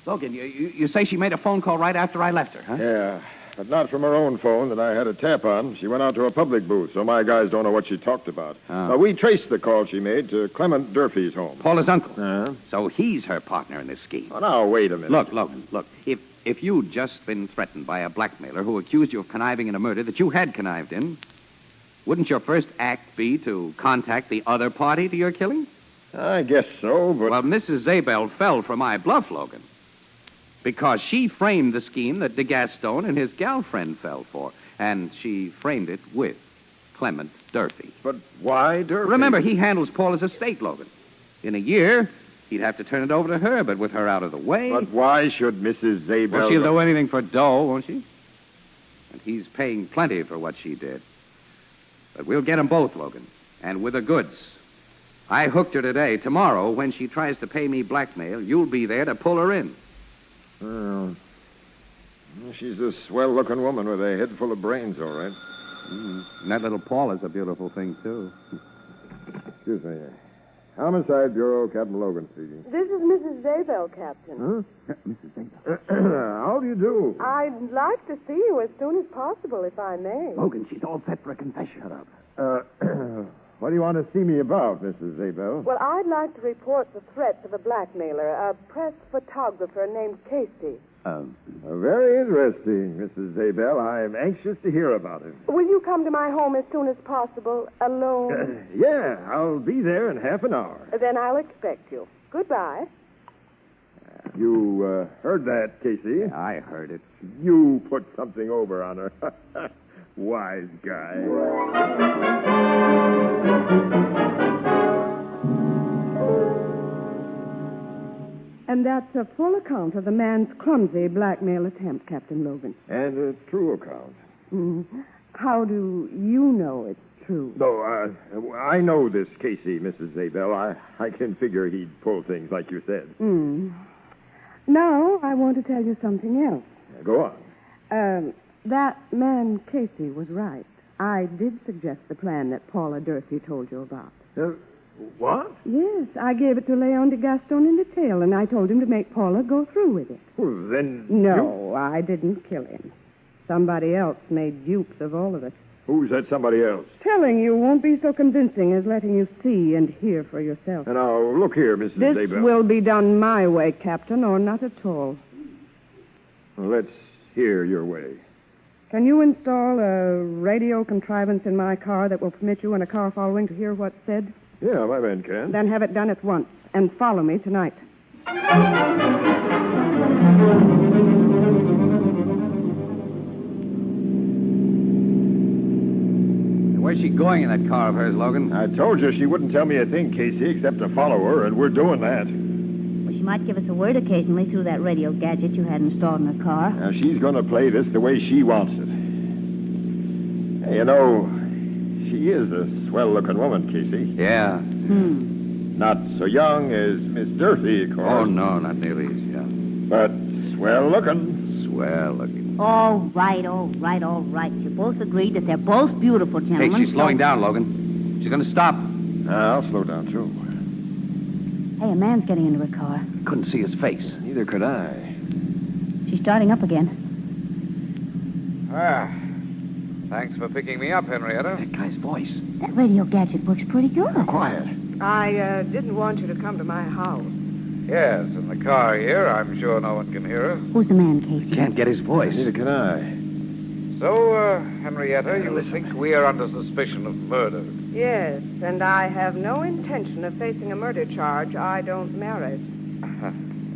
Logan, you say she made a phone call right after I left her, huh? Yeah, but not from her own phone that I had a tap on. She went out to a public booth, so my guys don't know what she talked about. Oh. We traced the call she made to Clement Durfee's home. Paula's uncle. So he's her partner in this scheme. Oh, now, wait a minute. Look, Logan, look. If you'd just been threatened by a blackmailer who accused you of conniving in a murder that you had connived in, wouldn't your first act be to contact the other party to your killing? I guess so, but... Well, Mrs. Zabel fell for my bluff, Logan. Because she framed the scheme that de Gaston and his gal friend fell for. And she framed it with Clement Durfee. But why Durfee? Remember, he handles Paula's estate, Logan. In a year, he'd have to turn it over to her, but with her out of the way... But why should Mrs. Zabel... Well, she'll do anything for dough, won't she? And he's paying plenty for what she did. But we'll get them both, Logan. And with the goods. I hooked her today. Tomorrow, when she tries to pay me blackmail, you'll be there to pull her in. Well, she's a swell-looking woman with a head full of brains, all right. And that little Paula's a beautiful thing, too. Excuse me. Homicide Bureau, Captain Logan speaking. This is Mrs. Zabel, Captain. Huh? Mrs. Zabel. How do you do? I'd like to see you as soon as possible, if I may. Logan, she's all set for a confession. Shut up. What do you want to see me about, Mrs. Zabel? Well, I'd like to report the threats of a blackmailer, a press photographer named Casey. Very interesting, Mrs. Zabel. I'm anxious to hear about it. Will you come to my home as soon as possible, alone? Yeah, I'll be there in half an hour. Then I'll expect you. Goodbye. You heard that, Casey? Yeah, I heard it. You put something over on her. Wise guy. And that's a full account of the man's clumsy blackmail attempt, Captain Logan. And a true account. How do you know it's true? No, I know this Casey, Mrs. Zabel. I can figure he'd pull things like you said. Now, I want to tell you something else. Go on. That man Casey was right. I did suggest the plan that Paula Durfee told you about. What? Yes, I gave it to Leon de Gaston in detail, and I told him to make Paula go through with it. Well, then... No, I didn't kill him. Somebody else made dupes of all of us. Who's that somebody else? Telling you won't be so convincing as letting you see and hear for yourself. Now, look here, Mrs. This Zabel. will be done my way, Captain, or not at all. Well, let's hear your way. Can you install a radio contrivance in my car that will permit you and a car following to hear what's said? Yeah, my men can. Then have it done at once, and follow me tonight. Where's she going in that car of hers, Logan? I told you she wouldn't tell me a thing, Casey, except to follow her, and we're doing that. Well, she might give us a word occasionally through that radio gadget you had installed in her car. Now, she's going to play this the way she wants it. Hey, you know, she is a swell-looking woman, Casey. Yeah. Not so young as Miss Durfee, of course. Oh, no, not nearly as young. But swell-looking. Swell-looking. All right. You both agreed that they're both beautiful, gentlemen. Hey, she's slowing down, Logan. She's going to stop. I'll slow down, too. Hey, a man's getting into her car. Couldn't see his face. Neither could I. She's starting up again. Thanks for picking me up, Henrietta. That guy's voice. That radio gadget works pretty good. Quiet. I didn't want you to come to my house. Yes, in the car here. I'm sure no one can hear us. Who's the man, Casey? Can't get his voice. Neither can I. So, Henrietta, you think we are under suspicion of murder? Yes, and I have no intention of facing a murder charge I don't merit.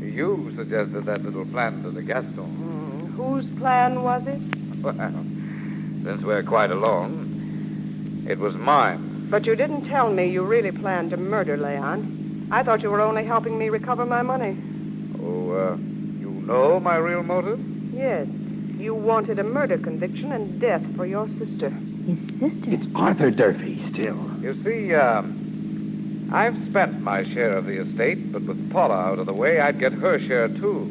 You suggested that little plan to the Gaston. Whose plan was it? Well, since we're quite alone, it was mine. But you didn't tell me you really planned to murder Leon. I thought you were only helping me recover my money. Oh, you know my real motive? Yes. You wanted a murder conviction and death for your sister. His sister? It's Arthur Durfee still. You see, I've spent my share of the estate, but with Paula out of the way, I'd get her share, too.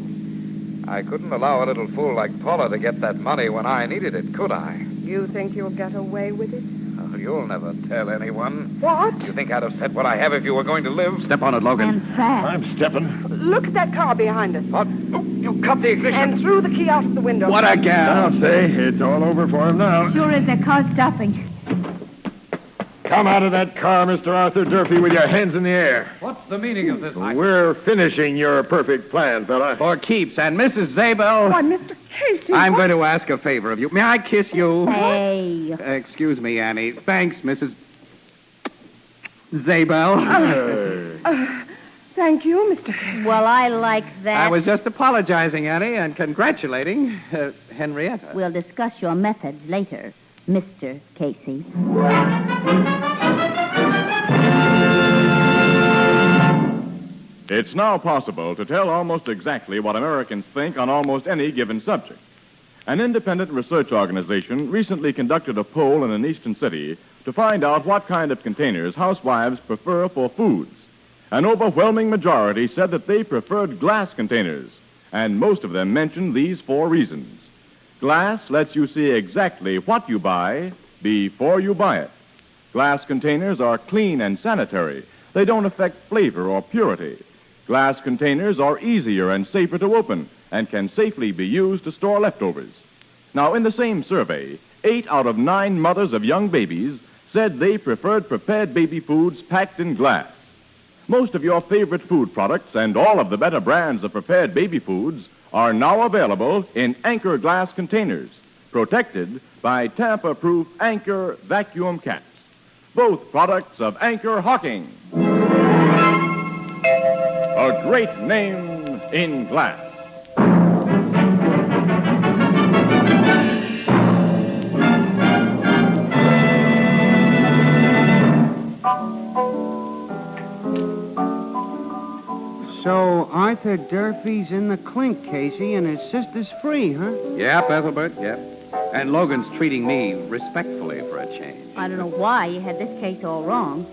I couldn't allow a little fool like Paula to get that money when I needed it, could I? You think you'll get away with it? Oh, you'll never tell anyone. What? You think I'd have said what I have if you were going to live? Step on it, Logan. And fast. I'm stepping. Look at that car behind us. What? Oh, you cut the ignition. And threw the key out of the window. What a gal. I'll say it's all over for him now. Sure is their car stopping. Come out of that car, Mr. Arthur Durfee, with your hands in the air. What's the meaning of this? We're finishing your perfect plan, fella. For keeps. And Mrs. Zabel... Why, Mr. Casey... I'm going to ask a favor of you. May I kiss you? Hey. Excuse me, Annie. Thanks, Mrs. Zabel. Thank you, Mr. Casey. Well, I like that. I was just apologizing, Annie, and congratulating Henrietta. We'll discuss your methods later, Mr. Casey. It's now possible to tell almost exactly what Americans think on almost any given subject. An independent research organization recently conducted a poll in an eastern city to find out what kind of containers housewives prefer for foods. An overwhelming majority said that they preferred glass containers, and most of them mentioned these 4 reasons. Glass lets you see exactly what you buy before you buy it. Glass containers are clean and sanitary. They don't affect flavor or purity. Glass containers are easier and safer to open and can safely be used to store leftovers. Now, in the same survey, 8 out of 9 mothers of young babies said they preferred prepared baby foods packed in glass. Most of your favorite food products and all of the better brands of prepared baby foods are now available in Anchor glass containers, protected by tamper-proof Anchor vacuum caps. Both products of Anchor-Hocking. A great name in glass. So Arthur Durfee's in the clink, Casey, and his sister's free, huh? Yep, Ethelbert, yep. And Logan's treating me respectfully for a change. I don't know why you had this case all wrong.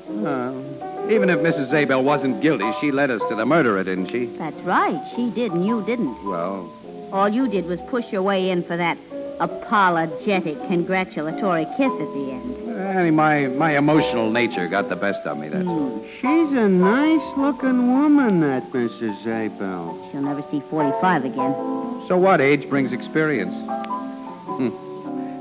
Even if Mrs. Zabel wasn't guilty, she led us to the murderer, didn't she? That's right. She did, and you didn't. Well... All you did was push your way in for that apologetic, congratulatory kiss at the end. Annie, my emotional nature got the best of me, that's all. She's a nice-looking woman, that Mrs. Zabel. She'll never see 45 again. So what? Age brings experience.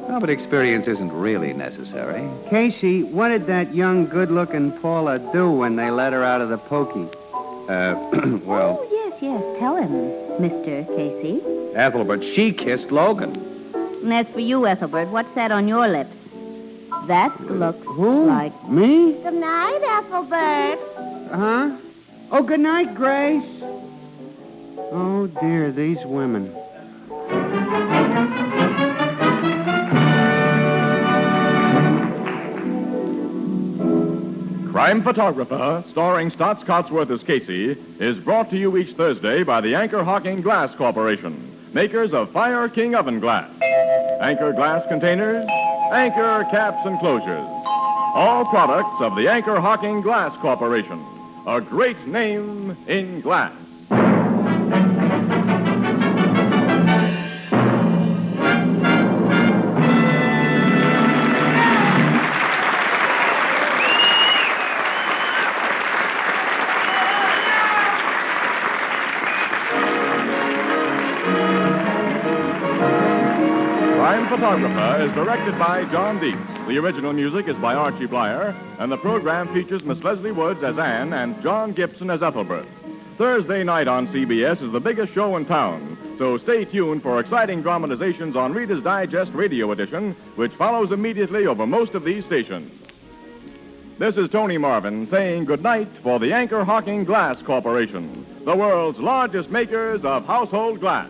No, but experience isn't really necessary. Casey, what did that young, good-looking Paula do when they let her out of the pokey? Well... Oh, yes, tell him, Mr. Casey. Ethelbert, she kissed Logan. And as for you, Ethelbert, what's that on your lips? That looks like... Me? Good night, Ethelbert. Huh? Oh, good night, Grace. Oh, dear, these women. Crime Photographer, starring Stotts Cotsworth as Casey, is brought to you each Thursday by the Anchor-Hocking Glass Corporation, makers of Fire King oven glass, Anchor glass containers, Anchor caps and closures. All products of the Anchor-Hocking Glass Corporation, a great name in glass. Photographer is directed by John Deeks. The original music is by Archie Blyer, and the program features Miss Leslie Woods as Anne and John Gibson as Ethelbert. Thursday night on CBS is the biggest show in town, so stay tuned for exciting dramatizations on Reader's Digest Radio Edition, which follows immediately over most of these stations. This is Tony Marvin saying goodnight for the Anchor-Hocking Glass Corporation, the world's largest makers of household glass.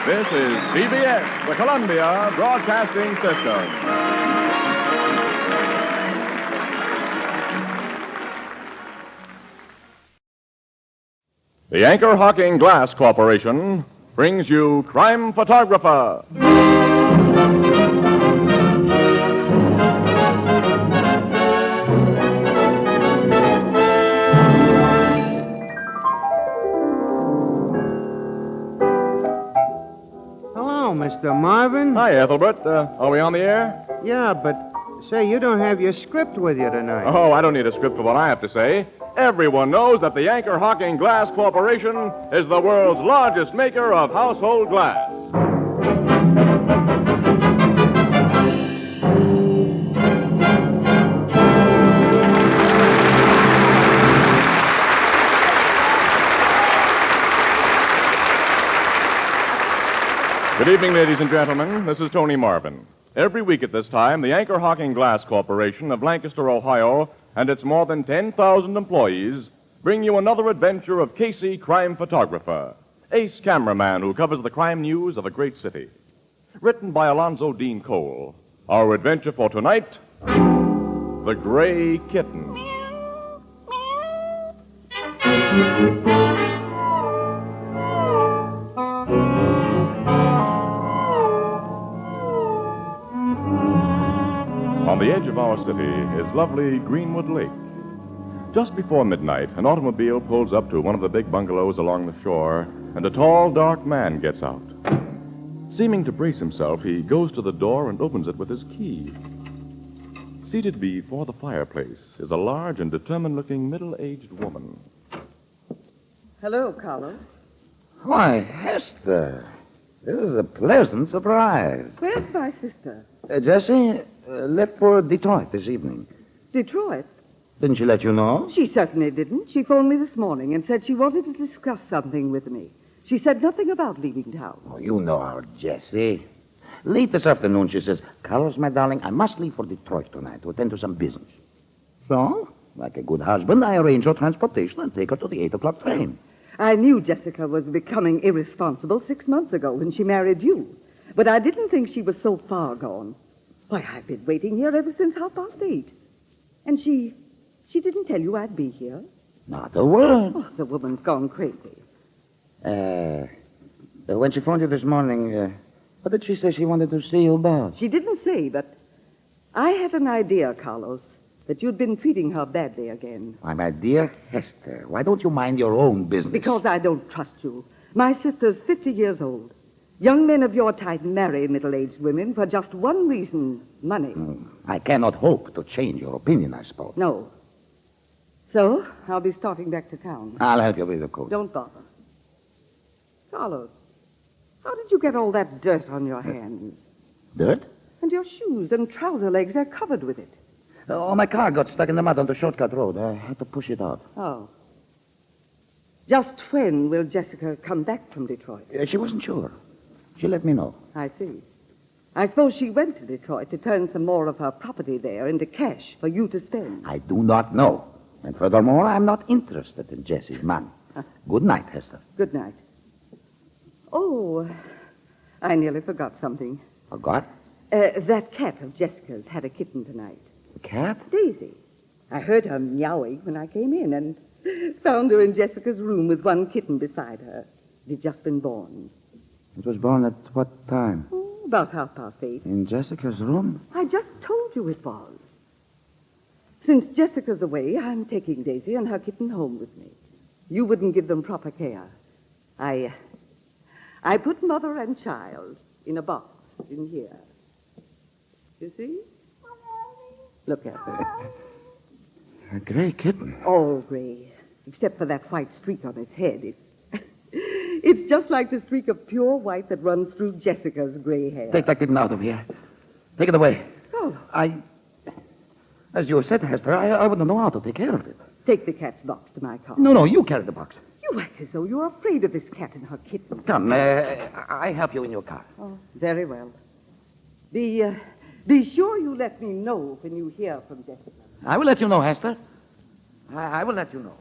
This is CBS, the Columbia Broadcasting System. The Anchor-Hocking Glass Corporation brings you Crime Photographer. Mr. Marvin. Hi, Ethelbert. Are we on the air? Yeah, but say, you don't have your script with you tonight. Oh, I don't need a script for what I have to say. Everyone knows that the Anchor-Hocking Glass Corporation is the world's largest maker of household glass. Good evening, ladies and gentlemen. This is Tony Marvin. Every week at this time, the Anchor-Hocking Glass Corporation of Lancaster, Ohio, and its more than 10,000 employees bring you another adventure of Casey, crime photographer, ace cameraman who covers the crime news of a great city. Written by Alonzo Dean Cole. Our adventure for tonight, The Gray Kitten. On the edge of our city is lovely Greenwood Lake. Just before midnight, an automobile pulls up to one of the big bungalows along the shore, and a tall, dark man gets out. Seeming to brace himself, he goes to the door and opens it with his key. Seated before the fireplace is a large and determined-looking middle-aged woman. Hello, Carlos. Why, Hester, this is a pleasant surprise. Where's my sister? Jessie left for Detroit this evening. Detroit? Didn't she let you know? She certainly didn't. She phoned me this morning and said she wanted to discuss something with me. She said nothing about leaving town. Oh, you know our Jessie. Late this afternoon, she says, Carlos, my darling, I must leave for Detroit tonight to attend to some business. So, like a good husband, I arrange her transportation and take her to the 8 o'clock train. I knew Jessica was becoming irresponsible 6 months ago when she married you. But I didn't think she was so far gone. Why, I've been waiting here ever since 8:30. And she didn't tell you I'd be here? Not a word. Oh, the woman's gone crazy. When she phoned you this morning, what did she say she wanted to see you about? She didn't say, but I had an idea, Carlos, that you'd been treating her badly again. Why, my dear Hester, why don't you mind your own business? Because I don't trust you. My sister's 50 years old. Young men of your type marry middle-aged women for just one reason, money. I cannot hope to change your opinion, I suppose. No. So, I'll be starting back to town. I'll help you with the coat. Don't bother. Carlos, how did you get all that dirt on your hands? Dirt? And your shoes and trouser legs are covered with it. Oh, my car got stuck in the mud on the shortcut road. I had to push it out. Oh. Just when will Jessica come back from Detroit? She wasn't sure. She let me know. I see. I suppose she went to Detroit to turn some more of her property there into cash for you to spend. I do not know. And furthermore, I'm not interested in Jessie's money. Good night, Hester. Good night. Oh, I nearly forgot something. Forgot? That cat of Jessica's had a kitten tonight. A cat? Daisy. I heard her meowing when I came in and found her in Jessica's room with one kitten beside her. It had just been born. It was born at what time? Oh, about 8:30. In Jessica's room? I just told you it was. Since Jessica's away, I'm taking Daisy and her kitten home with me. You wouldn't give them proper care. I put mother and child in a box in here. You see? Look at her. A gray kitten. All gray, except for that white streak on its head. It's just like the streak of pure white that runs through Jessica's gray hair. Take that kitten out of here. Take it away. Oh. As you said, Hester, I wouldn't know how to take care of it. Take the cat's box to my car. No, you carry the box. You act as though you're afraid of this cat and her kitten. Come, I help you in your car. Oh, very well. Be sure you let me know when you hear from Jessica. I will let you know, Hester. I will let you know.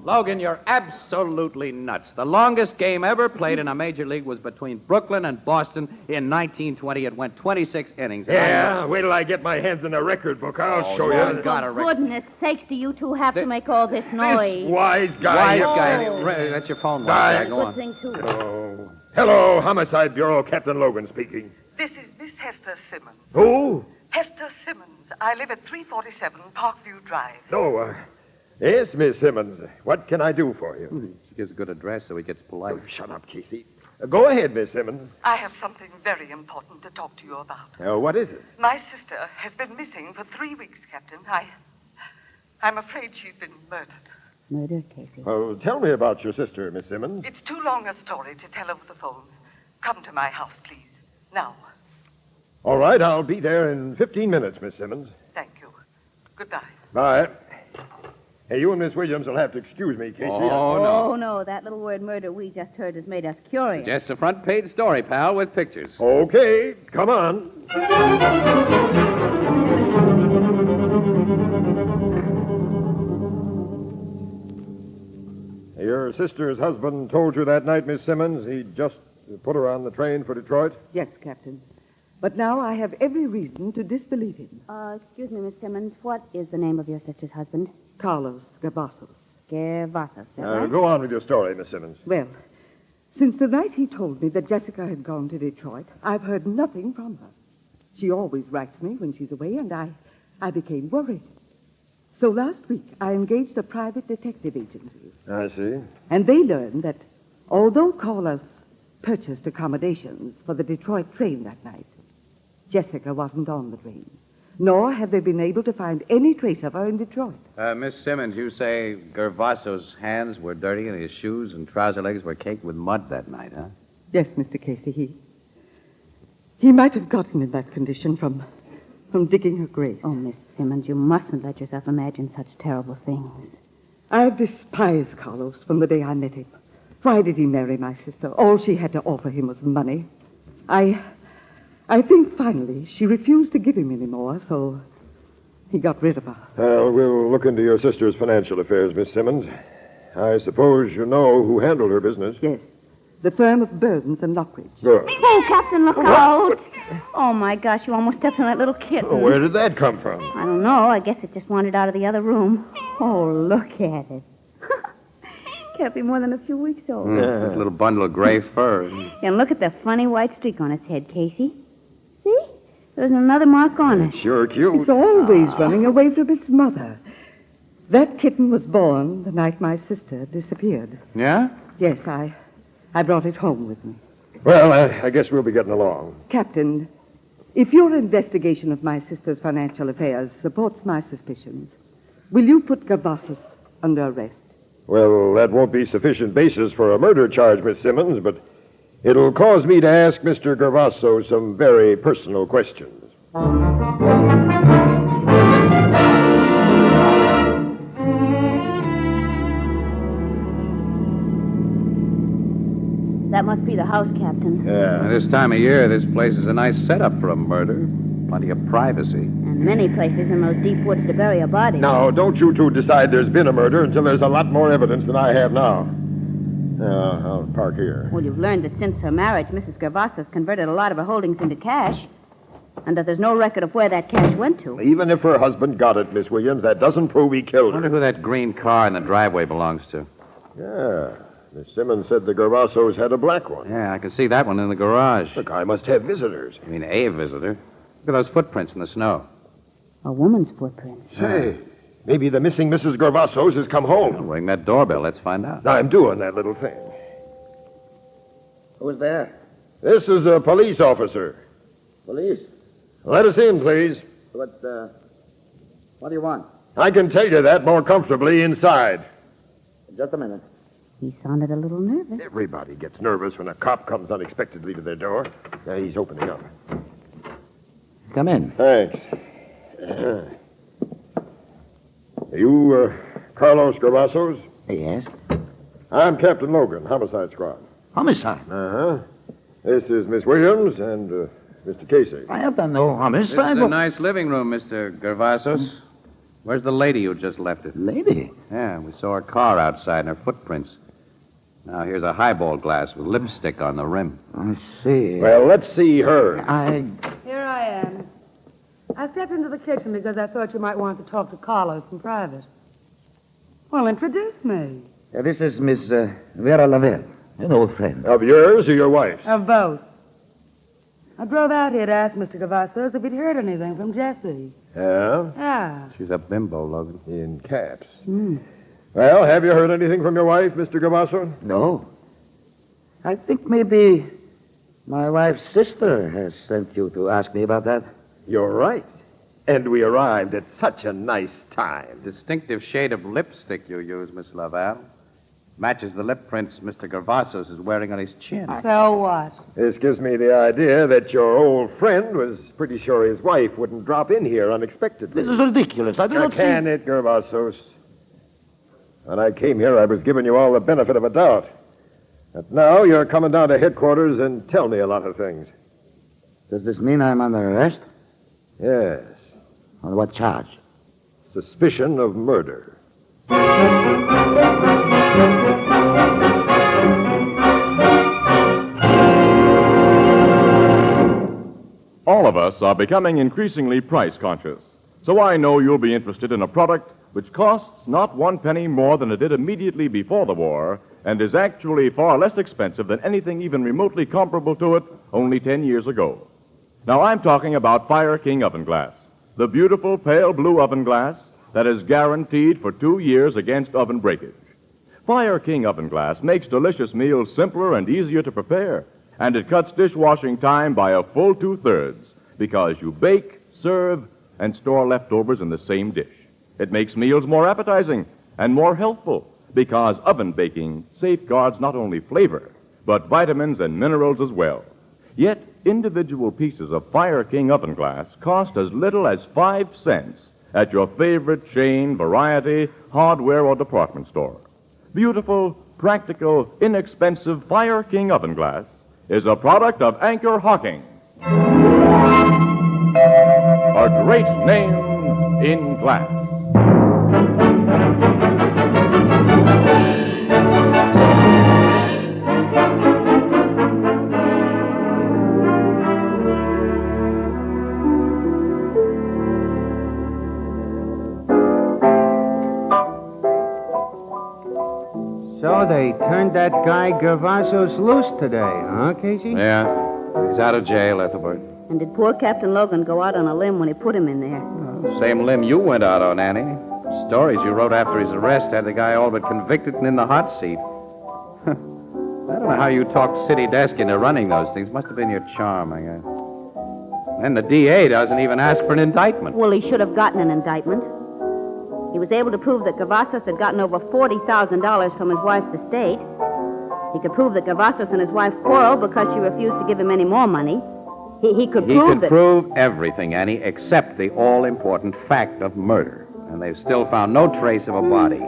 Logan, you're absolutely nuts. The longest game ever played in a major league was between Brooklyn and Boston in 1920. It went 26 innings. Yeah, wait till I get my hands in the record book. I'll show you. Got a For goodness sakes, do you two have to make all this noise? This wise guy. That's your phone, wise guy. Go on. Good thing, too. Hello. Hello, Homicide Bureau, Captain Logan speaking. This is Miss Hester Simmons. Who? Hester Simmons. I live at 347 Parkview Drive. Oh, yes, Miss Simmons. What can I do for you? She gives a good address so he gets polite. Shut up, Casey. Go ahead, Miss Simmons. I have something very important to talk to you about. What is it? My sister has been missing for 3 weeks, Captain. I'm afraid she's been murdered. Murder, Casey. Oh, tell me about your sister, Miss Simmons. It's too long a story to tell over the phone. Come to my house, please. Now. All right, I'll be there in 15 minutes, Miss Simmons. Thank you. Goodbye. Bye. Hey, you and Miss Williams will have to excuse me, Casey. Oh, no. That little word murder we just heard has made us curious. Just a front page story, pal, with pictures. Okay, come on. Your sister's husband told you that night, Miss Simmons, he just put her on the train for Detroit? Yes, Captain. But now I have every reason to disbelieve him. Excuse me, Miss Simmons. What is the name of your sister's husband? Carlos Gervasos. Gervasos, is that right? Go on with your story, Miss Simmons. Well, since the night he told me that Jessica had gone to Detroit, I've heard nothing from her. She always writes me when she's away, and I became worried. So last week, I engaged a private detective agency. I see. And they learned that although Carlos purchased accommodations for the Detroit train that night, Jessica wasn't on the train. Nor have they been able to find any trace of her in Detroit. Miss Simmons, you say Gervaso's hands were dirty and his shoes and trouser legs were caked with mud that night, huh? Yes, Mr. Casey, he might have gotten in that condition from digging her grave. Oh, Miss Simmons, you mustn't let yourself imagine such terrible things. I've despised Carlos from the day I met him. Why did he marry my sister? All she had to offer him was money. I think finally she refused to give him any more, so he got rid of her. We'll look into your sister's financial affairs, Miss Simmons. I suppose you know who handled her business. Yes. The firm of Burdens and Lockridge. Good. Oh, Captain, look out. Oh, my gosh, you almost stepped on that little kitten. Oh, where did that come from? I don't know. I guess it just wandered out of the other room. Oh, look at it. Can't be more than a few weeks old. That little bundle of gray fur. And look at the funny white streak on its head, Casey. See? There's another mark on it. Sure cute. It's always running away from its mother. That kitten was born the night my sister disappeared. Yeah? Yes, I brought it home with me. Well, I guess we'll be getting along. Captain, if your investigation of my sister's financial affairs supports my suspicions, will you put Gervasos under arrest? Well, that won't be sufficient basis for a murder charge, Miss Simmons, but it'll cause me to ask Mr. Gervaso some very personal questions. That must be the house, Captain. Yeah. This time of year, this place is a nice setup for a murder. Plenty of privacy. And many places in those deep woods to bury a body. Now, don't you two decide there's been a murder until there's a lot more evidence than I have now. I'll park here. Well, you've learned that since her marriage, Mrs. Gervasos converted a lot of her holdings into cash, and that there's no record of where that cash went to. Even if her husband got it, Miss Williams, that doesn't prove he killed I wonder her. who that green car in the driveway belongs to. Yeah. Miss Simmons said the Gervasos had a black one. Yeah, I can see that one in the garage. The guy must have visitors. I mean, a visitor. Look at those footprints in the snow. A woman's footprint. Say, maybe the missing Mrs. Gervasos has come home. Well, ring that doorbell. Let's find out. I'm doing that little thing. Who's there? This is a police officer. Police? Let us in, please. What do you want? I can tell you that more comfortably inside. Just a minute. He sounded a little nervous. Everybody gets nervous when a cop comes unexpectedly to their door. Now he's opening up. Come in. Thanks. Are you Carlos Gervasos? Yes. I'm Captain Logan, Homicide Squad. Homicide? Uh-huh. This is Miss Williams and Mr. Casey. I have done no homicide. This is a nice living room, Mr. Gervasos. Where's the lady who just left it? Lady? Yeah, we saw her car outside and her footprints. Now, here's a highball glass with lipstick on the rim. I see. Well, let's see her. Here I am. I stepped into the kitchen because I thought you might want to talk to Carlos in private. Well, introduce me. This is Miss Vera Lavelle, an old friend. Of yours or your wife's? Of both. I drove out here to ask Mr. Gervasos if he'd heard anything from Jessie. Yeah? Yeah. She's a bimbo, Logan. In caps. Hmm. Well, have you heard anything from your wife, Mr. Gavasso? No. I think maybe my wife's sister has sent you to ask me about that. You're right. And we arrived at such a nice time. Distinctive shade of lipstick you use, Miss Laval. Matches the lip prints Mr. Gervasos is wearing on his chin. So what? This gives me the idea that your old friend was pretty sure his wife wouldn't drop in here unexpectedly. This is ridiculous. I do not Can see... it, Gervasos? When I came here, I was giving you all the benefit of a doubt. But now you're coming down to headquarters and tell me a lot of things. Does this mean I'm under arrest? Yes. On what charge? Suspicion of murder. All of us are becoming increasingly price conscious. So I know you'll be interested in a product which costs not 1 penny more than it did immediately before the war and is actually far less expensive than anything even remotely comparable to it only 10 years ago. Now, I'm talking about Fire King oven glass, the beautiful pale blue oven glass that is guaranteed for 2 years against oven breakage. Fire King oven glass makes delicious meals simpler and easier to prepare, and it cuts dishwashing time by a full 2/3 because you bake, serve, and store leftovers in the same dish. It makes meals more appetizing and more healthful because oven baking safeguards not only flavor, but vitamins and minerals as well. Yet, individual pieces of Fire King oven glass cost as little as 5 cents at your favorite chain, variety, hardware, or department store. Beautiful, practical, inexpensive Fire King oven glass is a product of Anchor-Hocking, a great name in glass. So they turned that guy Gervasos loose today, huh, Casey? Yeah. He's out of jail, Ethelbert. And did poor Captain Logan go out on a limb when he put him in there? Same limb you went out on, Annie. Stories you wrote after his arrest had the guy all but convicted and in the hot seat. I don't know how you talked City Desk into running those things. Must have been your charm, I guess. And the DA doesn't even ask for an indictment. Well, he should have gotten an indictment. He was able to prove that Gervasos had gotten over $40,000 from his wife's estate. He could prove that Gervasos and his wife quarreled because she refused to give him any more money. He could prove that... prove everything, Annie, except the all-important fact of murder. And they've still found no trace of a body.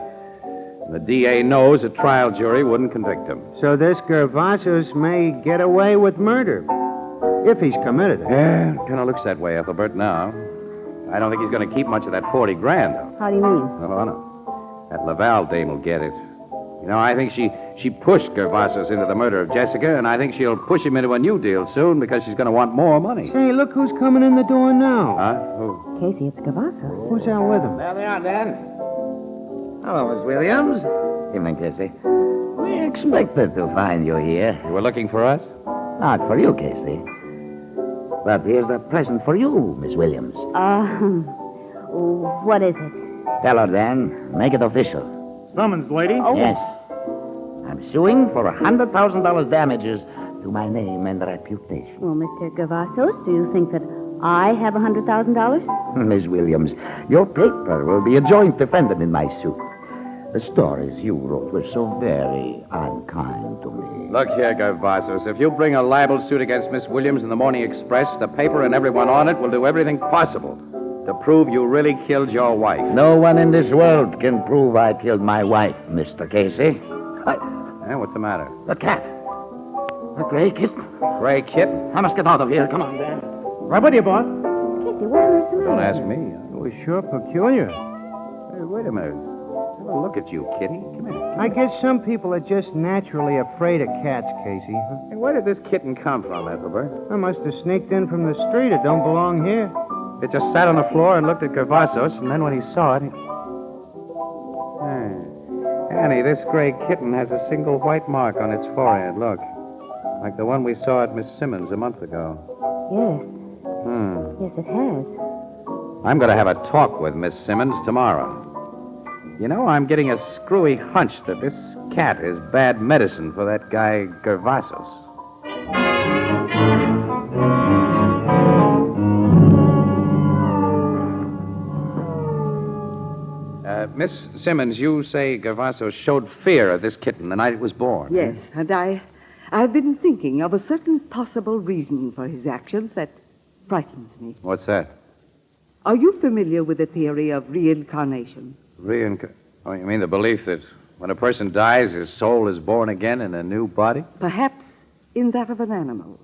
The DA knows a trial jury wouldn't convict him. So this Gervasos may get away with murder, if he's committed it. Yeah, it kind of looks that way, Ethelbert, now. I don't think he's going to keep much of that $40,000, though. How do you mean? Oh, no. That Laval dame will get it. You know, I think she pushed Gervasos into the murder of Jessica, and I think she'll push him into a new deal soon because she's going to want more money. Say, look who's coming in the door now. Huh? Who? Casey, it's Gervasos. Who's out with him? There they are, Dan. Hello, Miss Williams. Evening, Casey. We expected to find you here. You were looking for us? Not for you, Casey. But here's a present for you, Miss Williams. What is it? Tell her, Dan. Make it official. Summons, lady. Oh. Yes. I'm suing for $100,000 damages to my name and reputation. Well, Mr. Gervasos, do you think that I have $100,000? Miss Williams, your paper will be a joint defendant in my suit. The stories you wrote were so very unkind to me. Look here, Gervasos. If you bring a libel suit against Miss Williams in the Morning Express, the paper and everyone on it will do everything possible to prove you really killed your wife. No one in this world can prove I killed my wife, Mr. Casey. What's the matter? The cat. The gray kitten. Gray kitten? I must get out of here. Come on, Dan. Right with you, boss. Casey, what is the matter? Don't ask me. It was sure peculiar. Hey, wait a minute. Have a look at you, Kitty. Come here. I guess some people are just naturally afraid of cats, Casey. Hey, where did this kitten come from, Ethelbert? I must have sneaked in from the street. It don't belong here. It just sat on the floor and looked at Gervasos, and then when he saw it, he... Hey. Annie, this gray kitten has a single white mark on its forehead. Look. Like the one we saw at Miss Simmons a month ago. Yes. Yes, it has. I'm going to have a talk with Miss Simmons tomorrow. You know, I'm getting a screwy hunch that this cat is bad medicine for that guy Gervasos. Miss Simmons, you say Gervasos showed fear of this kitten the night it was born. Yes, and I've been thinking of a certain possible reason for his actions that frightens me. What's that? Are you familiar with the theory of reincarnation? Oh, you mean the belief that when a person dies, his soul is born again in a new body? Perhaps in that of an animal.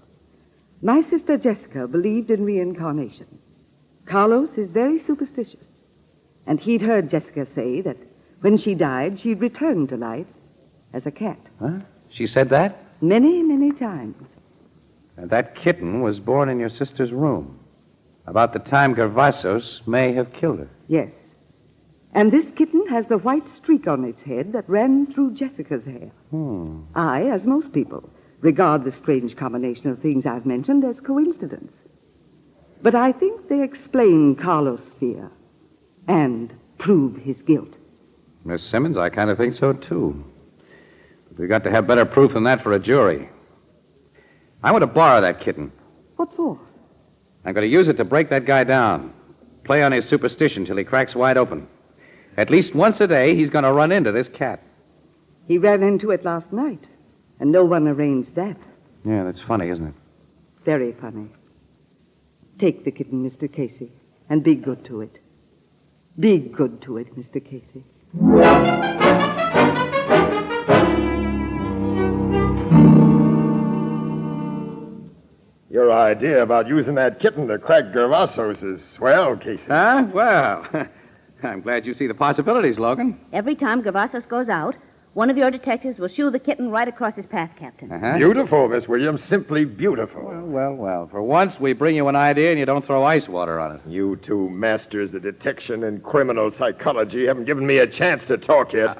My sister Jessica believed in reincarnation. Carlos is very superstitious. And he'd heard Jessica say that when she died, she'd return to life as a cat. Huh? She said that? Many, many times. And that kitten was born in your sister's room, about the time Gervasos may have killed her. Yes. And this kitten has the white streak on its head that ran through Jessica's hair. I, as most people, regard the strange combination of things I've mentioned as coincidence. But I think they explain Carlos' fear and prove his guilt. Miss Simmons, I kind of think so, too. But we've got to have better proof than that for a jury. I want to borrow that kitten. What for? I'm going to use it to break that guy down. Play on his superstition till he cracks wide open. At least once a day, he's going to run into this cat. He ran into it last night, and no one arranged that. Yeah, that's funny, isn't it? Very funny. Take the kitten, Mr. Casey, and be good to it. Be good to it, Mr. Casey. Your idea about using that kitten to crack Gervasos is swell, Casey. Huh? Well, I'm glad you see the possibilities, Logan. Every time Gervasos goes out, one of your detectives will shoo the kitten right across his path, Captain. Uh-huh. Beautiful, Miss Williams. Simply beautiful. Well. For once, we bring you an idea and you don't throw ice water on it. You two masters of detection and criminal psychology haven't given me a chance to talk yet.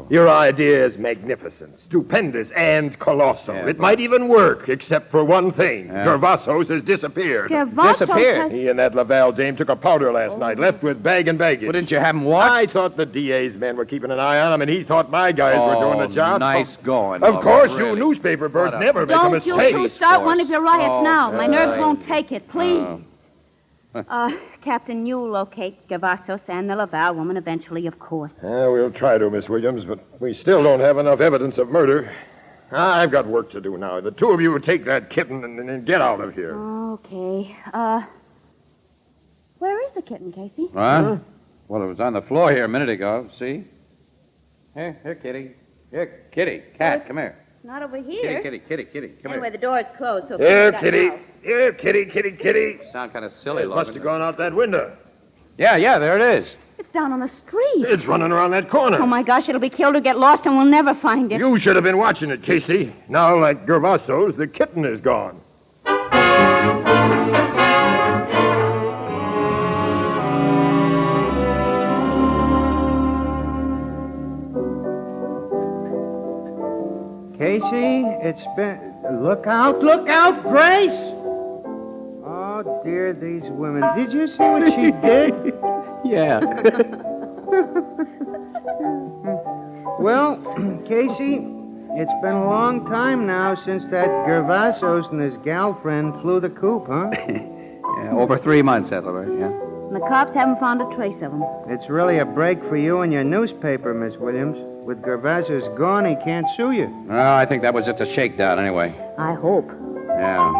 Your idea is magnificent, stupendous, and colossal. Yeah, it might even work, except for one thing. Gervasos has disappeared. Gervasos He and that Laval dame took a powder last night, left with bag and baggage. Well, didn't you have him watched? I thought the DA's men were keeping an eye on him, and he thought my guys were doing the job. Nice going. Of course, really. you newspaper birds never make a Don't mistake. you two start one of your riots now. My nerves won't take it, please. Captain, you locate Gervasos and the Laval woman eventually, of course. We'll try to, Miss Williams, but we still don't have enough evidence of murder. I've got work to do now. The two of you take that kitten and get out of here. Okay. Where is the kitten, Casey? Huh? Well, it was on the floor here a minute ago. See? Here, Kitty. Here, Kitty. Cat, come here. Not over here. Kitty, come Anyway, here. the door is closed, so... Here, Kitty's got Kitty. out. Here, Kitty. You sound kind of silly, It Logan. must have gone out that window. Yeah, there it is. It's down on the street. It's running around that corner. Oh, my gosh, it'll be killed or get lost, and we'll never find it. You should have been watching it, Casey. Now, like Gervasos, the kitten is gone. Casey, it's been... Look out, Grace! Oh, dear, these women. Did you see what she did? Yeah. Well, Casey, it's been a long time now since that Gervasos and his gal friend flew the coop, huh? Yeah, over 3 months, Ethelbert, yeah. And the cops haven't found a trace of him. It's really a break for you and your newspaper, Miss Williams. With Gervasos gone, he can't sue you. No, I think that was just a shakedown anyway. I hope. Yeah.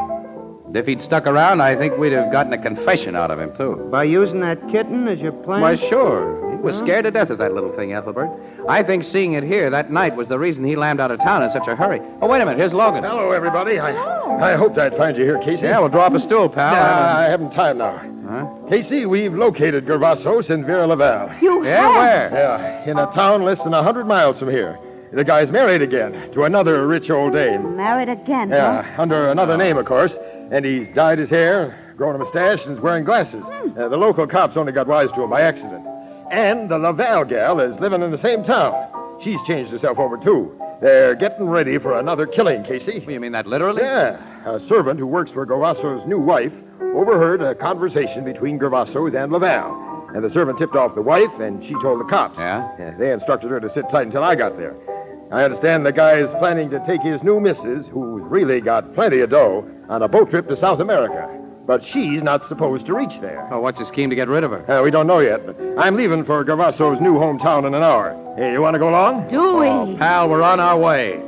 And if he'd stuck around, I think we'd have gotten a confession out of him, too. By using that kitten as your plan? Why, sure. He was scared to death of that little thing, Ethelbert. I think seeing it here that night was the reason he lammed out of town in such a hurry. Oh, wait a minute. Here's Logan. Hello, everybody. I hoped I'd find you here, Casey. Yeah, we'll draw up a stool, pal. I haven't time now. Huh? Casey, we've located Gervasos in Vera Laval. You have? Where? Yeah, in a town less than 100 miles from here. The guy's married again to another rich old dame. Married again, Yeah, huh? under another name, of course. And he's dyed his hair, grown a mustache, and is wearing glasses. The local cops only got wise to him by accident. And the Laval gal is living in the same town. She's changed herself over, too. They're getting ready for another killing, Casey. You mean that literally? Yeah. A servant who works for Gravasso's new wife overheard a conversation between Gravassos and Laval. And the servant tipped off the wife, and she told the cops. Yeah? They instructed her to sit tight until I got there. I understand the guy is planning to take his new missus, who's really got plenty of dough, on a boat trip to South America. But she's not supposed to reach there. Oh, what's his scheme to get rid of her? We don't know yet, but I'm leaving for Gravasso's new hometown in an hour. Hey, you want to go along? Do we? Oh, pal, we're on our way.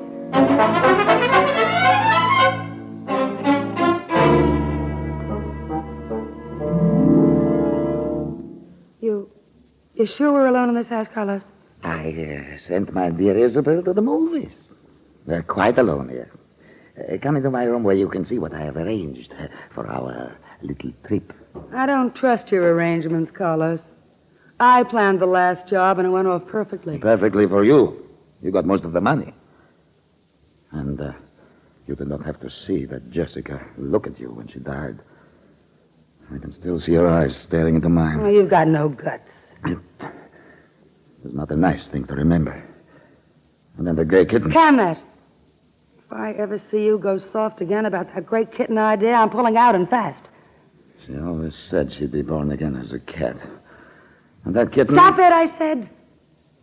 You sure we're alone in this house, Carlos? I sent my dear Isabel to the movies. We're quite alone here. Come into my room where you can see what I have arranged for our little trip. I don't trust your arrangements, Carlos. I planned the last job, and it went off perfectly. Perfectly for you. You got most of the money. And you did not have to see that Jessica look at you when she died. I can still see her eyes staring into mine. Oh, you've got no guts. It was not a nice thing to remember. And then the gray kitten. Can that? If I ever see you go soft again about that great kitten idea, I'm pulling out and fast. She always said she'd be born again as a cat. And that kitten... Stop it, I said.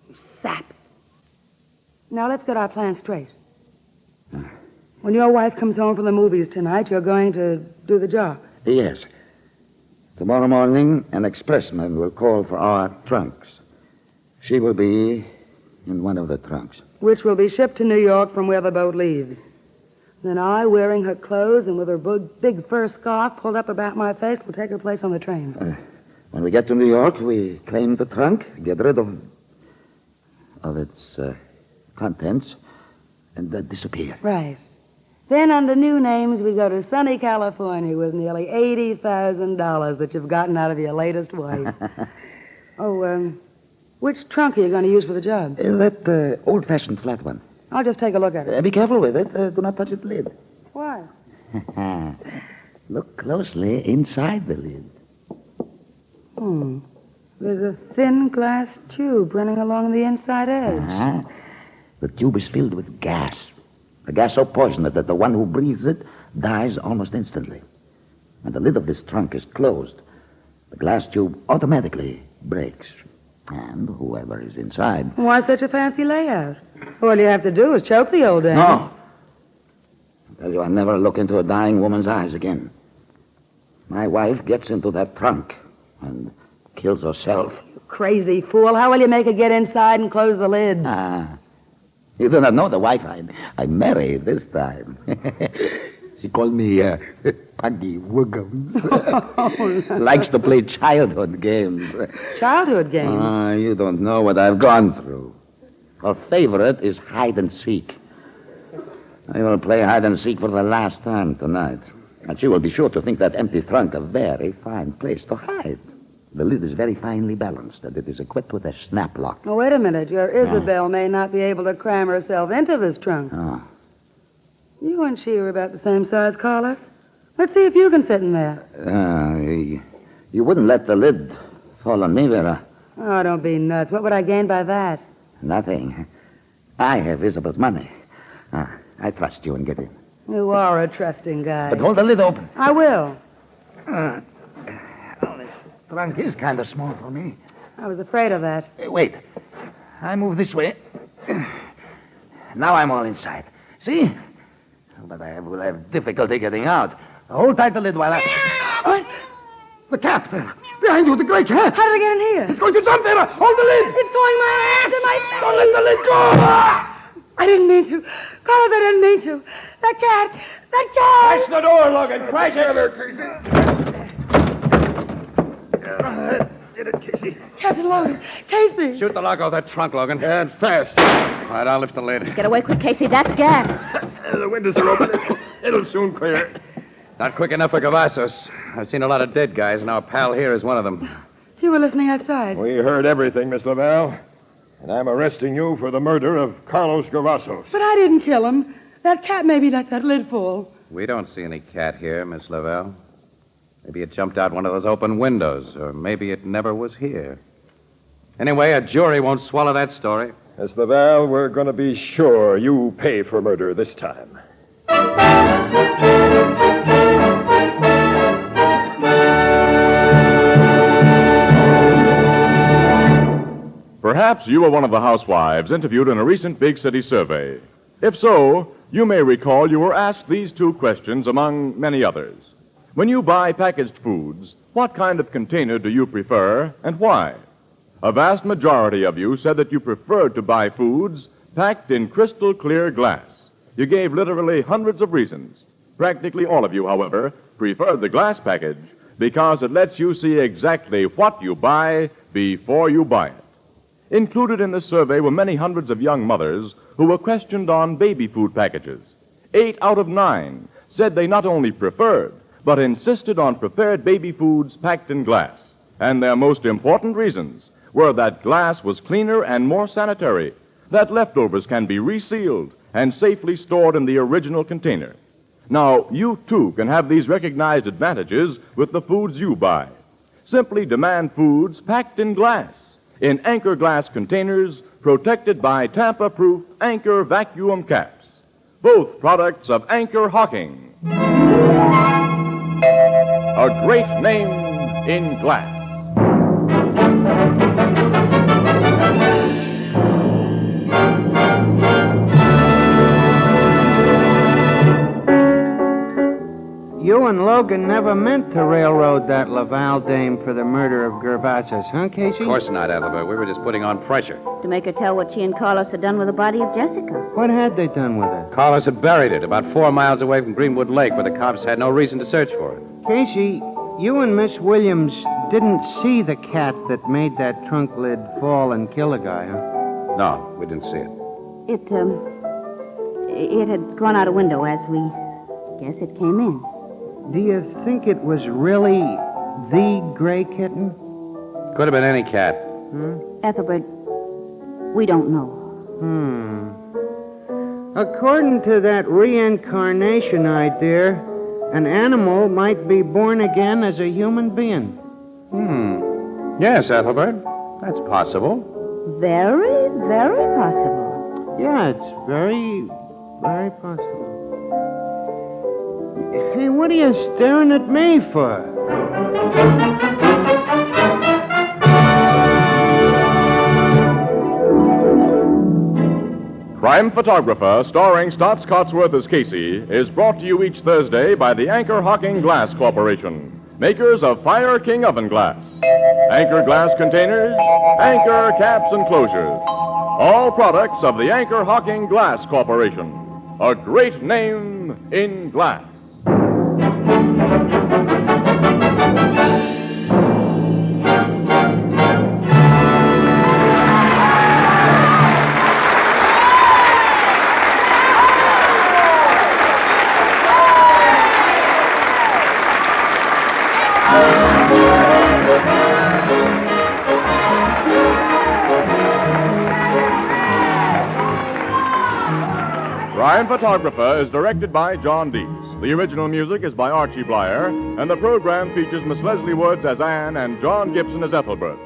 You sap. Now let's get our plan straight. When your wife comes home from the movies tonight, you're going to do the job. Yes. Tomorrow morning, an expressman will call for our trunks. She will be in one of the trunks. Which will be shipped to New York from where the boat leaves. Then I, wearing her clothes and with her big fur scarf pulled up about my face, will take her place on the train. When we get to New York, we claim the trunk, get rid of its contents, and disappear. Right. Then, under new names, we go to sunny California with nearly $80,000 that you've gotten out of your latest wife. Which trunk are you going to use for the job? That old-fashioned flat one. I'll just take a look at it. Be careful with it. Do not touch its lid. Why? Look closely inside the lid. There's a thin glass tube running along the inside edge. The tube is filled with gas. A gas so poisonous that the one who breathes it dies almost instantly. When the lid of this trunk is closed, the glass tube automatically breaks. And whoever is inside... Why such a fancy layout? All you have to do is choke the old dame. No. I tell you, I'll never look into a dying woman's eyes again. My wife gets into that trunk and kills herself. You crazy fool. How will you make her get inside and close the lid? You do not know the wife I married this time. She called me Puggy Wiggums. Likes to play childhood games. Childhood games? You don't know what I've gone through. Her favorite is hide and seek. I will play hide and seek for the last time tonight. And she will be sure to think that empty trunk a very fine place to hide. The lid is very finely balanced, and it is equipped with a snap lock. Oh, wait a minute. Your Isabel may not be able to cram herself into this trunk. You and she are about the same size, Carlos. Let's see if you can fit in there. You wouldn't let the lid fall on me, Vera. Oh, don't be nuts. What would I gain by that? Nothing. I have Isabel's money. I trust you and get in. You are a trusting guy. But hold the lid open. I will. The trunk is kind of small for me. I was afraid of that. Wait. I move this way. Now I'm all inside. See? But I will have difficulty getting out. Hold tight the lid while I... What? The cat, Vera. Behind you, the gray cat. How did it get in here? It's going to jump, Vera. Hold the lid. It's going my ass in my face. Don't let the lid go. I didn't mean to. Carlos, I didn't mean to. That cat. Crash the door, Logan. Crash it. Did it, Casey? Captain Logan. Casey. Shoot the lock off that trunk, Logan. And fast. All right, I'll lift the lid. Get away quick, Casey. That's gas. The windows are open. It'll soon clear. Not quick enough for Gavassos. I've seen a lot of dead guys, and our pal here is one of them. You were listening outside. We heard everything, Miss Laval. And I'm arresting you for the murder of Carlos Gavassos. But I didn't kill him. That cat maybe let that lid fall. We don't see any cat here, Miss Lavelle. Maybe it jumped out one of those open windows, or maybe it never was here. Anyway, a jury won't swallow that story. Miss Laval, we're going to be sure you pay for murder this time. Perhaps you were one of the housewives interviewed in a recent big city survey. If so, you may recall you were asked these two questions among many others. When you buy packaged foods, what kind of container do you prefer and why? A vast majority of you said that you preferred to buy foods packed in crystal clear glass. You gave literally hundreds of reasons. Practically all of you, however, preferred the glass package because it lets you see exactly what you buy before you buy it. Included in this survey were many hundreds of young mothers who were questioned on baby food packages. 8 out of 9 said they not only preferred, but insisted on prepared baby foods packed in glass. And their most important reasons were that glass was cleaner and more sanitary, that leftovers can be resealed and safely stored in the original container. Now, you too can have these recognized advantages with the foods you buy. Simply demand foods packed in glass, in Anchor glass containers protected by Tampa-proof Anchor vacuum caps. Both products of Anchor-Hocking. A great name in glass. You and Logan never meant to railroad that Laval dame for the murder of Gervasis, huh, Casey? Of course not, Alibi. We were just putting on pressure. To make her tell what she and Carlos had done with the body of Jessica. What had they done with it? Carlos had buried it about 4 miles away from Greenwood Lake, where the cops had no reason to search for it. Casey, you and Miss Williams didn't see the cat that made that trunk lid fall and kill a guy, huh? No, we didn't see it. It had gone out a window as we guess it came in. Do you think it was really the gray kitten? Could have been any cat. Ethelbert, we don't know. According to that reincarnation idea, an animal might be born again as a human being. Yes, Ethelbert. That's possible. Very, very possible. Yeah, it's very, very possible. Hey, what are you staring at me for? Crime Photographer, starring Stotts Cotsworth as Casey, is brought to you each Thursday by the Anchor-Hocking Glass Corporation, makers of Fire King oven glass, Anchor glass containers, Anchor caps and closures. All products of the Anchor-Hocking Glass Corporation, a great name in glass. Crime Photographer is directed by John Dietz. The original music is by Archie Blyer, and the program features Miss Leslie Woods as Anne and John Gibson as Ethelbert.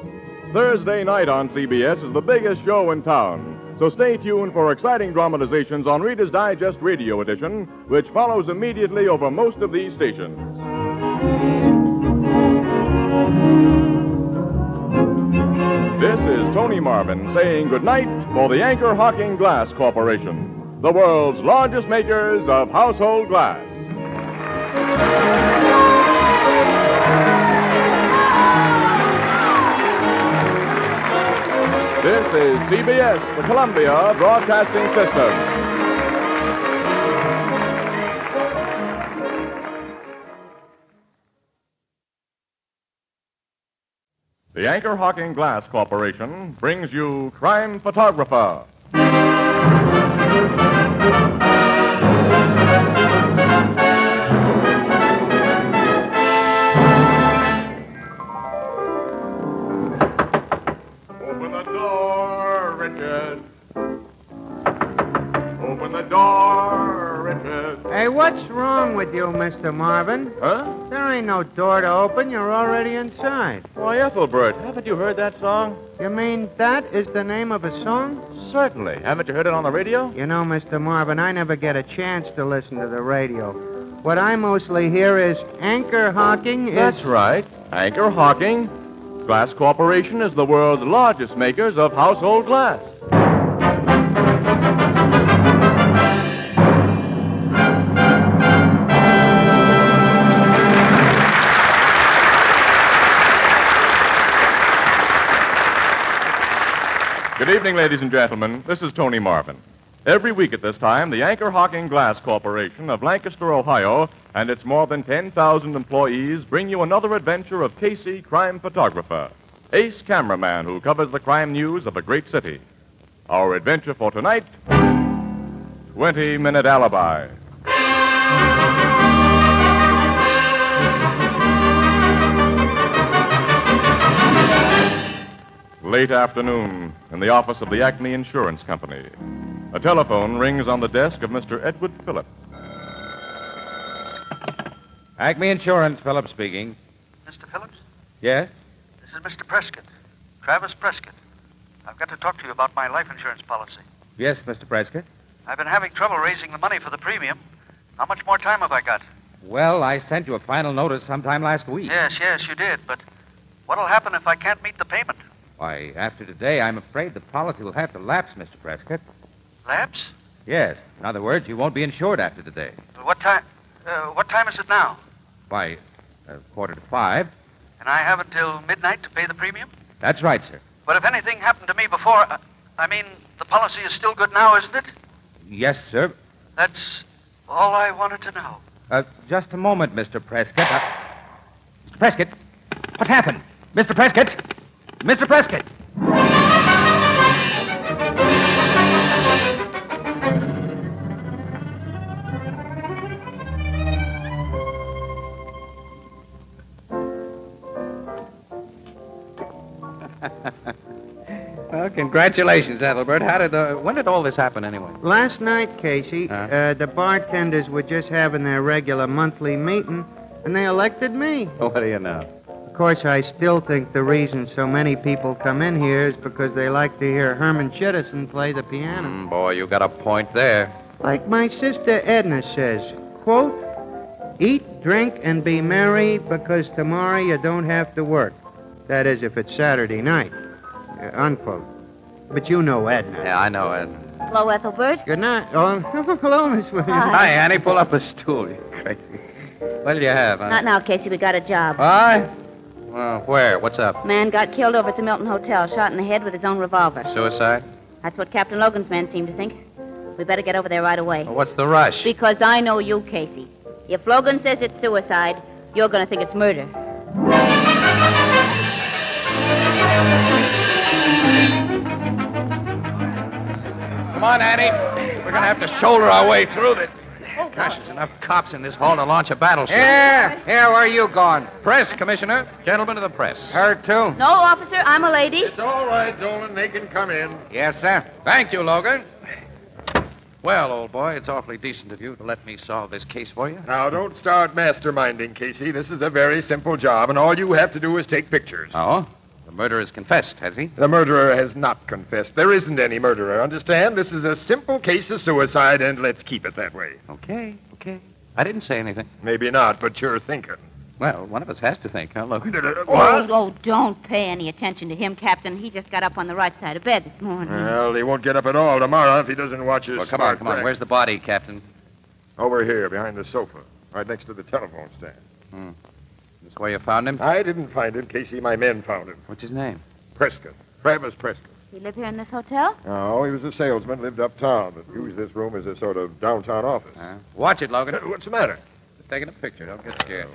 Thursday night on CBS is the biggest show in town, so stay tuned for exciting dramatizations on Reader's Digest Radio Edition, which follows immediately over most of these stations. This is Tony Marvin saying goodnight for the Anchor-Hocking Glass Corporation, the world's largest makers of household glass. This is CBS, the Columbia Broadcasting System. The Anchor-Hocking Glass Corporation brings you Crime Photographer. Open the door, Richard. Open the door, Richard. Hey, what's wrong with you, Mr. Marvin? Huh? There ain't no door to open. You're already inside. Why, Ethelbert, haven't you heard that song? You mean that is the name of a song? certainly. Haven't you heard it on the radio? You know, Mr. Marvin, I never get a chance to listen to the radio. What I mostly hear is Anchor-Hocking is... That's right. Anchor-Hocking. Glass Corporation is the world's largest makers of household glass. Good evening, ladies and gentlemen. This is Tony Marvin. Every week at this time, the Anchor-Hocking Glass Corporation of Lancaster, Ohio, and its more than 10,000 employees bring you another adventure of Casey, crime photographer, ace cameraman who covers the crime news of a great city. Our adventure for tonight, 20-Minute Alibi. Late afternoon, in the office of the Acme Insurance Company. A telephone rings on the desk of Mr. Edward Phillips. Acme Insurance, Phillips speaking. Mr. Phillips? Yes? This is Mr. Prescott. Travis Prescott. I've got to talk to you about my life insurance policy. Yes, Mr. Prescott. I've been having trouble raising the money for the premium. How much more time have I got? Well, I sent you a final notice sometime last week. Yes, you did, but what'll happen if I can't meet the payment? Why, after today, I'm afraid the policy will have to lapse, Mr. Prescott. Lapse? Yes. In other words, you won't be insured after today. What time is it now? Why, 4:45. And I have until midnight to pay the premium? That's right, sir. But if anything happened to me before, the policy is still good now, isn't it? Yes, sir. That's all I wanted to know. Just a moment, Mr. Prescott. Mr. Prescott, what happened? Mr. Prescott! Mr. Prescott! Well, congratulations, Ethelbert. When did all this happen, anyway? Last night, Casey, the bartenders were just having their regular monthly meeting, and they elected me. What do you know? Of course, I still think the reason so many people come in here is because they like to hear Herman Chittison play the piano. Boy, you got a point there. Like my sister Edna says, quote, eat, drink, and be merry because tomorrow you don't have to work. That is, if it's Saturday night. Unquote. But you know Edna. Yeah, I know Edna. Hello, Ethelbert. Good night. Oh, hello, Miss Williams. Hi, Annie. Pull up a stool. You're crazy. What did you have, honey? Not now, Casey. We got a job. What? Well, where? What's up? Man got killed over at the Milton Hotel, shot in the head with his own revolver. Suicide? That's what Captain Logan's men seem to think. We better get over there right away. Well, what's the rush? Because I know you, Casey. If Logan says it's suicide, you're going to think it's murder. Come on, Annie. We're going to have to shoulder our way through this. Gosh, there's enough cops in this hall to launch a battleship. Here, where are you going? Press, Commissioner. Gentlemen of the press. Her, too? No, officer, I'm a lady. It's all right, Dolan. They can come in. Yes, sir. Thank you, Logan. Well, old boy, it's awfully decent of you to let me solve this case for you. Now, don't start masterminding, Casey. This is a very simple job, and all you have to do is take pictures. Oh? The murderer's confessed, has he? The murderer has not confessed. There isn't any murderer, understand? This is a simple case of suicide, and let's keep it that way. Okay. I didn't say anything. Maybe not, but you're thinking. Well, one of us has to think, huh, Logan? What? Oh, don't pay any attention to him, Captain. He just got up on the right side of bed this morning. Well, he won't get up at all tomorrow if he doesn't watch his Well, come on. Where's the body, Captain? Over here, behind the sofa, right next to the telephone stand. This where you found him? I didn't find him, Casey. My men found him. What's his name? Prescott. Travis Prescott. You live here in this hotel? No, he was a salesman, lived uptown, but used this room as a sort of downtown office. Watch it, Logan. What's the matter? Just taking a picture. Don't get scared.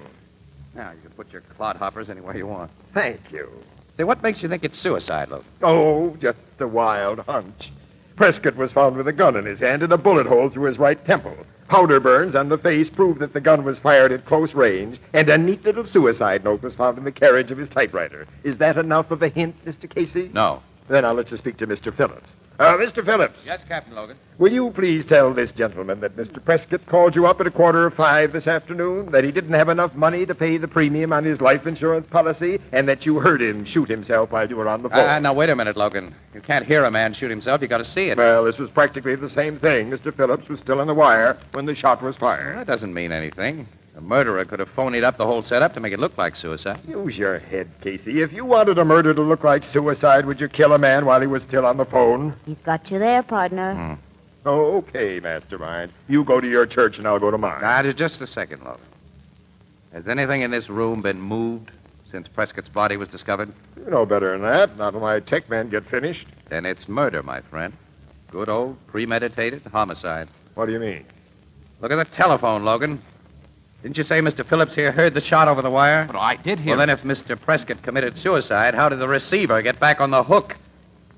Now, you can put your clodhoppers anywhere you want. Thank you. Say, what makes you think it's suicide, Logan? Oh, just a wild hunch. Prescott was found with a gun in his hand and a bullet hole through his right temple. Powder burns on the face prove that the gun was fired at close range, and a neat little suicide note was found in the carriage of his typewriter. Is that enough of a hint, Mr. Casey? No. Then I'll let you speak to Mr. Phillips. Mr. Phillips. Yes, Captain Logan. Will you please tell this gentleman that Mr. Prescott called you up at 5:15 this afternoon, that he didn't have enough money to pay the premium on his life insurance policy, and that you heard him shoot himself while you were on the phone? Now, wait a minute, Logan. You can't hear a man shoot himself. You got to see it. Well, this was practically the same thing. Mr. Phillips was still on the wire when the shot was fired. That doesn't mean anything. A murderer could have phonied up the whole setup to make it look like suicide. Use your head, Casey. If you wanted a murder to look like suicide, would you kill a man while he was still on the phone? He's got you there, partner. Oh, okay, Mastermind. You go to your church and I'll go to mine. Now, just a second, Logan. Has anything in this room been moved since Prescott's body was discovered? You know better than that. Not till my tech men get finished. Then it's murder, my friend. Good old premeditated homicide. What do you mean? Look at the telephone, Logan. Didn't you say Mr. Phillips here heard the shot over the wire? But I did hear Well, then if Mr. Prescott committed suicide, how did the receiver get back on the hook?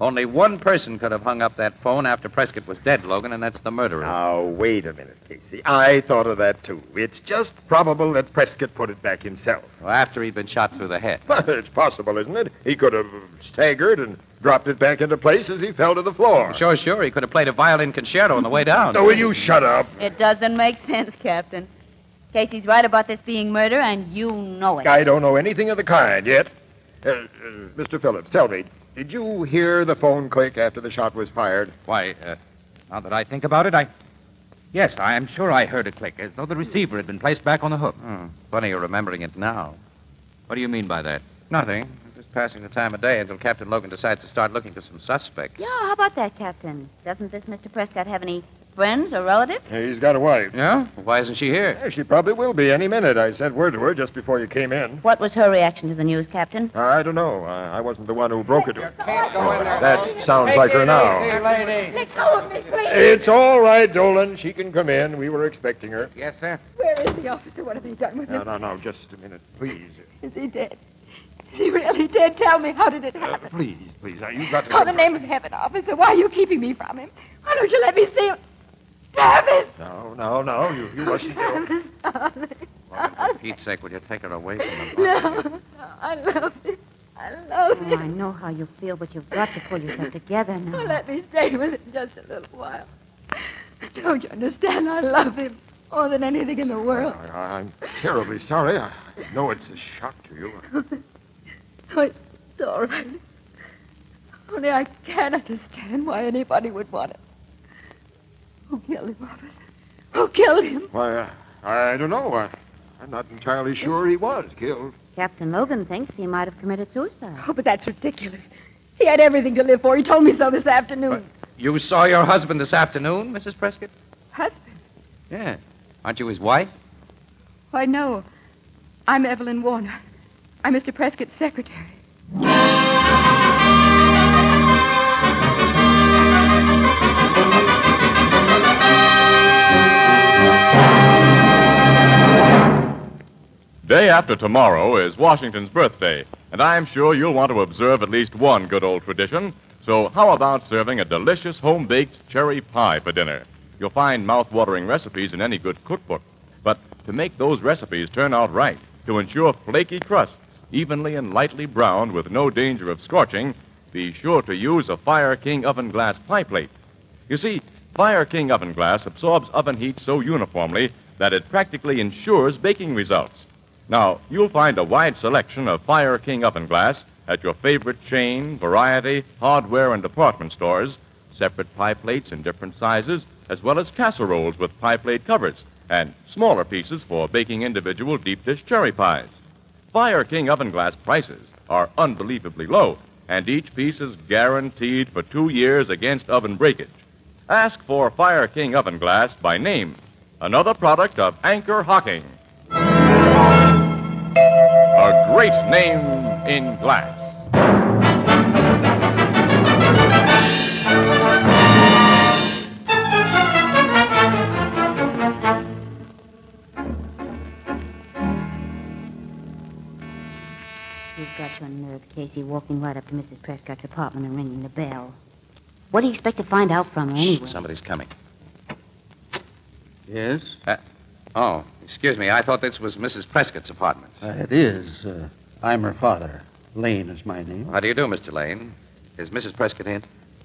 Only one person could have hung up that phone after Prescott was dead, Logan, and that's the murderer. Now, wait a minute, Casey. I thought of that, too. It's just probable that Prescott put it back himself. Well, after he'd been shot through the head. Well, it's possible, isn't it? He could have staggered and dropped it back into place as he fell to the floor. Sure. He could have played a violin concerto on the way down. So will you shut up? It doesn't make sense, Captain. Casey's right about this being murder, and you know it. I don't know anything of the kind yet. Mr. Phillips, tell me, did you hear the phone click after the shot was fired? Why, now that I think about it, Yes, I am sure I heard a click, as though the receiver had been placed back on the hook. Funny you're remembering it now. What do you mean by that? Nothing. Just passing the time of day until Captain Logan decides to start looking for some suspects. Yeah, how about that, Captain? Doesn't this Mr. Prescott have any friends or relatives? He's got a wife. Yeah? Why isn't she here? Yeah, she probably will be any minute. I sent word to her just before you came in. What was her reaction to the news, Captain? I don't know. I wasn't the one who broke it to her. Can't go in there. That sounds like her now. Lady. Let go of me, please. It's all right, Dolan. She can come in. We were expecting her. Yes, sir. Where is the officer? What have they done with him? No. Just a minute, please. Is he dead? Is he really dead? Tell me, how did it happen? Please. Now, you've got to... Oh, the name of heaven, officer. Why are you keeping me from him? Why don't you let me see him? Travis! No. You mustn't go. Travis, For Pete's sake, will you take her away from him? No, I love him. I love him. I know how you feel, but you've got to pull yourself together now. Oh, let me stay with him just a little while. Don't you understand? I love him more than anything in the world. I'm terribly sorry. I know it's a shock to you. Oh, it's all right. Only I can't understand why anybody would want it. Who killed him, officer? Who killed him? Why, I don't know. I'm not entirely sure he was killed. Captain Logan thinks he might have committed suicide. Oh, but that's ridiculous. He had everything to live for. He told me so this afternoon. You saw your husband this afternoon, Mrs. Prescott? Husband? Yeah. Aren't you his wife? Why, no. I'm Evelyn Warner. I'm Mr. Prescott's secretary. Day after tomorrow is Washington's birthday, and I'm sure you'll want to observe at least one good old tradition. So how about serving a delicious home-baked cherry pie for dinner? You'll find mouth-watering recipes in any good cookbook. But to make those recipes turn out right, to ensure flaky crusts, evenly and lightly browned with no danger of scorching, be sure to use a Fire King oven glass pie plate. You see, Fire King oven glass absorbs oven heat so uniformly that it practically ensures baking results. Now, you'll find a wide selection of Fire King oven glass at your favorite chain, variety, hardware, and department stores, separate pie plates in different sizes, as well as casseroles with pie plate covers, and smaller pieces for baking individual deep dish cherry pies. Fire King oven glass prices are unbelievably low, and each piece is guaranteed for 2 years against oven breakage. Ask for Fire King oven glass by name, another product of Anchor-Hocking. A great name in glass. You've got your nerve, Casey, walking right up to Mrs. Prescott's apartment and ringing the bell. What do you expect to find out from her anyway? Somebody's coming. Yes? Oh, excuse me. I thought this was Mrs. Prescott's apartment. It is. I'm her father. Lane is my name. How do you do, Mr. Lane? Is Mrs. Prescott in?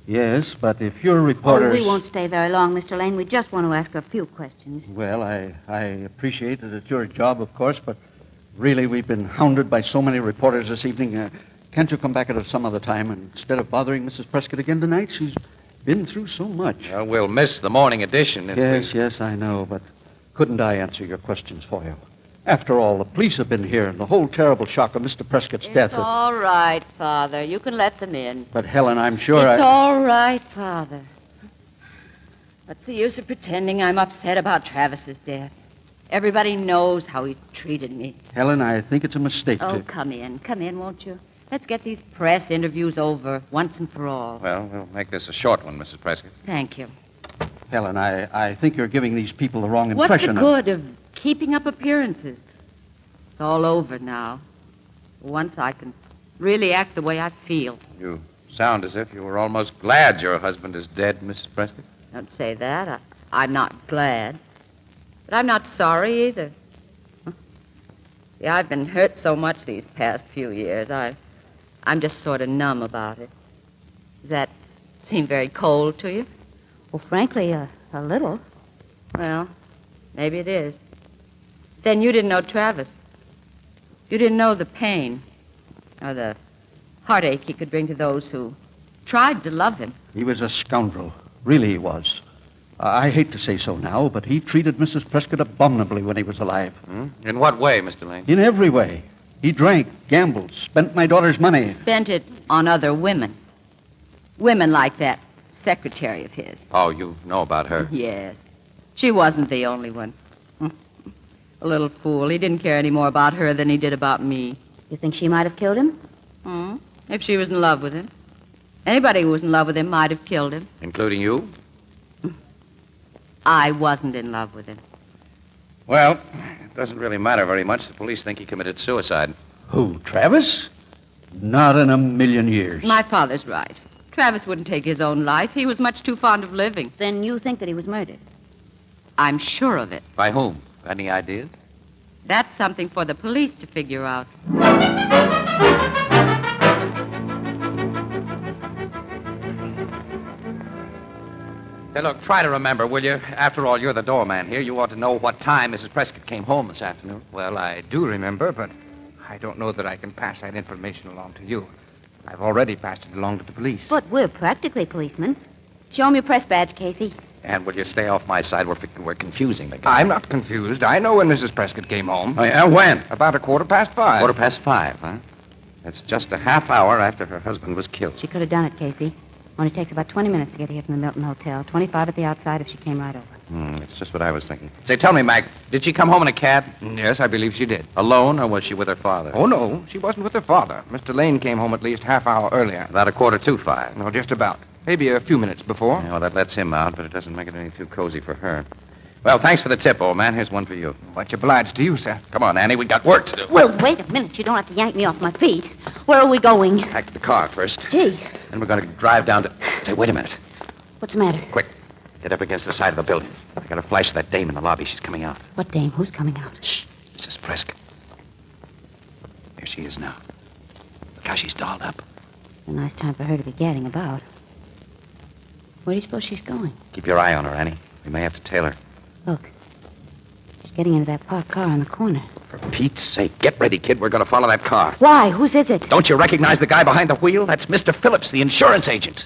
Yes, but if your reporters... Oh, we won't stay very long, Mr. Lane. We just want to ask a few questions. Well, I appreciate that it's your job, of course, but really we've been hounded by so many reporters this evening. Can't you come back at some other time instead of bothering Mrs. Prescott again tonight? She's been through so much. Well, we'll miss the morning edition. Yes, I know, but couldn't I answer your questions for you? After all, the police have been here, and the whole terrible shock of Mr. Prescott's death. All right, Father. You can let them in. But, Helen, I'm sure It's all right, Father. What's the use of pretending I'm upset about Travis's death? Everybody knows how he treated me. Helen, I think it's a mistake Oh, come in, won't you? Let's get these press interviews over once and for all. Well, we'll make this a short one, Mrs. Prescott. Thank you. Helen, I think you're giving these people the wrong What's impression. the good of keeping up appearances? It's all over now. For once I can really act the way I feel. You sound as if you were almost glad your husband is dead, Mrs. Prescott. Don't say that. I'm not glad. But I'm not sorry either. See, I've been hurt so much these past few years. I'm just sort of numb about it. Does that seem very cold to you? Well, frankly, a little. Well, maybe it is. Then you didn't know Travis. You didn't know the pain or the heartache he could bring to those who tried to love him. He was a scoundrel. Really, he was. I hate to say so now, but he treated Mrs. Prescott abominably when he was alive. In what way, Mr. Lane? In every way. He drank, gambled, spent my daughter's money. Spent it on other women. Women like that secretary of his. Oh, you know about her? Yes. She wasn't the only one. A little fool. He didn't care any more about her than he did about me. You think she might have killed him? If she was in love with him. Anybody who was in love with him might have killed him. Including you? I wasn't in love with him. Well, it doesn't really matter very much. The police think he committed suicide. Who, Travis? Not in a million years. My father's right. Travis wouldn't take his own life. He was much too fond of living. Then you think that he was murdered? I'm sure of it. By whom? Any ideas? That's something for the police to figure out. Hey, look, try to remember, will you? After all, you're the doorman here. You ought to know what time Mrs. Prescott came home this afternoon. Well, I do remember, but I don't know that I can pass that information along to you. I've already passed it along to the police. But we're practically policemen. Show him your press badge, Casey. And will you stay off my side? We're confusing the guy. I'm not confused. I know when Mrs. Prescott came home. Oh, yeah? When? About 5:15. 5:15, huh? That's just a half hour after her husband was killed. She could have done it, Casey. Only takes about 20 minutes to get here from the Milton Hotel. 25 at the outside if she came right over. That's just what I was thinking. Say, tell me, Mac, did she come home in a cab? Yes, I believe she did. Alone, or was she with her father? Oh, no, she wasn't with her father. Mr. Lane came home at least half hour earlier. About 5:45. No, just about. Maybe a few minutes before. Yeah, well, that lets him out, but it doesn't make it any too cozy for her. Well, thanks for the tip, old man. Here's one for you. Much obliged to you, sir. Come on, Annie. We got work to do. Well, wait a minute. You don't have to yank me off my feet. Where are we going? Back to the car first. Gee. Then we're going to drive down to... Say, wait a minute. What's the matter? Quick. Get up against the side of the building. I got a flash of that dame in the lobby. She's coming out. What dame? Who's coming out? Shh. Mrs. Prescott. There she is now. Look how she's dolled up. A nice time for her to be gadding about. Where do you suppose she's going? Keep your eye on her, Annie. We may have to tail her. Look. She's getting into that parked car on the corner. For Pete's sake, get ready, kid. We're going to follow that car. Why? Whose is it? Don't you recognize the guy behind the wheel? That's Mr. Phillips, the insurance agent.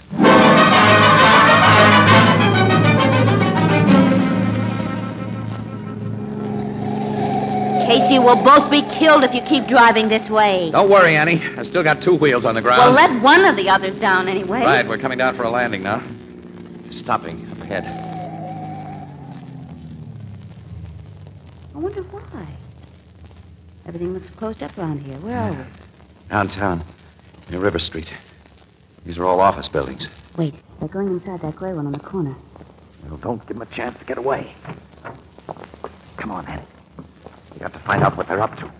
Casey, we'll both be killed if you keep driving this way. Don't worry, Annie. I've still got 2 wheels on the ground. Well, let one of the others down anyway. Right, we're coming down for a landing now. Stopping up ahead. I wonder why. Everything looks closed up around here. Where are we? Downtown, near River Street. These are all office buildings. Wait, they're going inside that gray one on the corner. Well, don't give them a chance to get away. Come on, Annie. We got to find out what they're up to.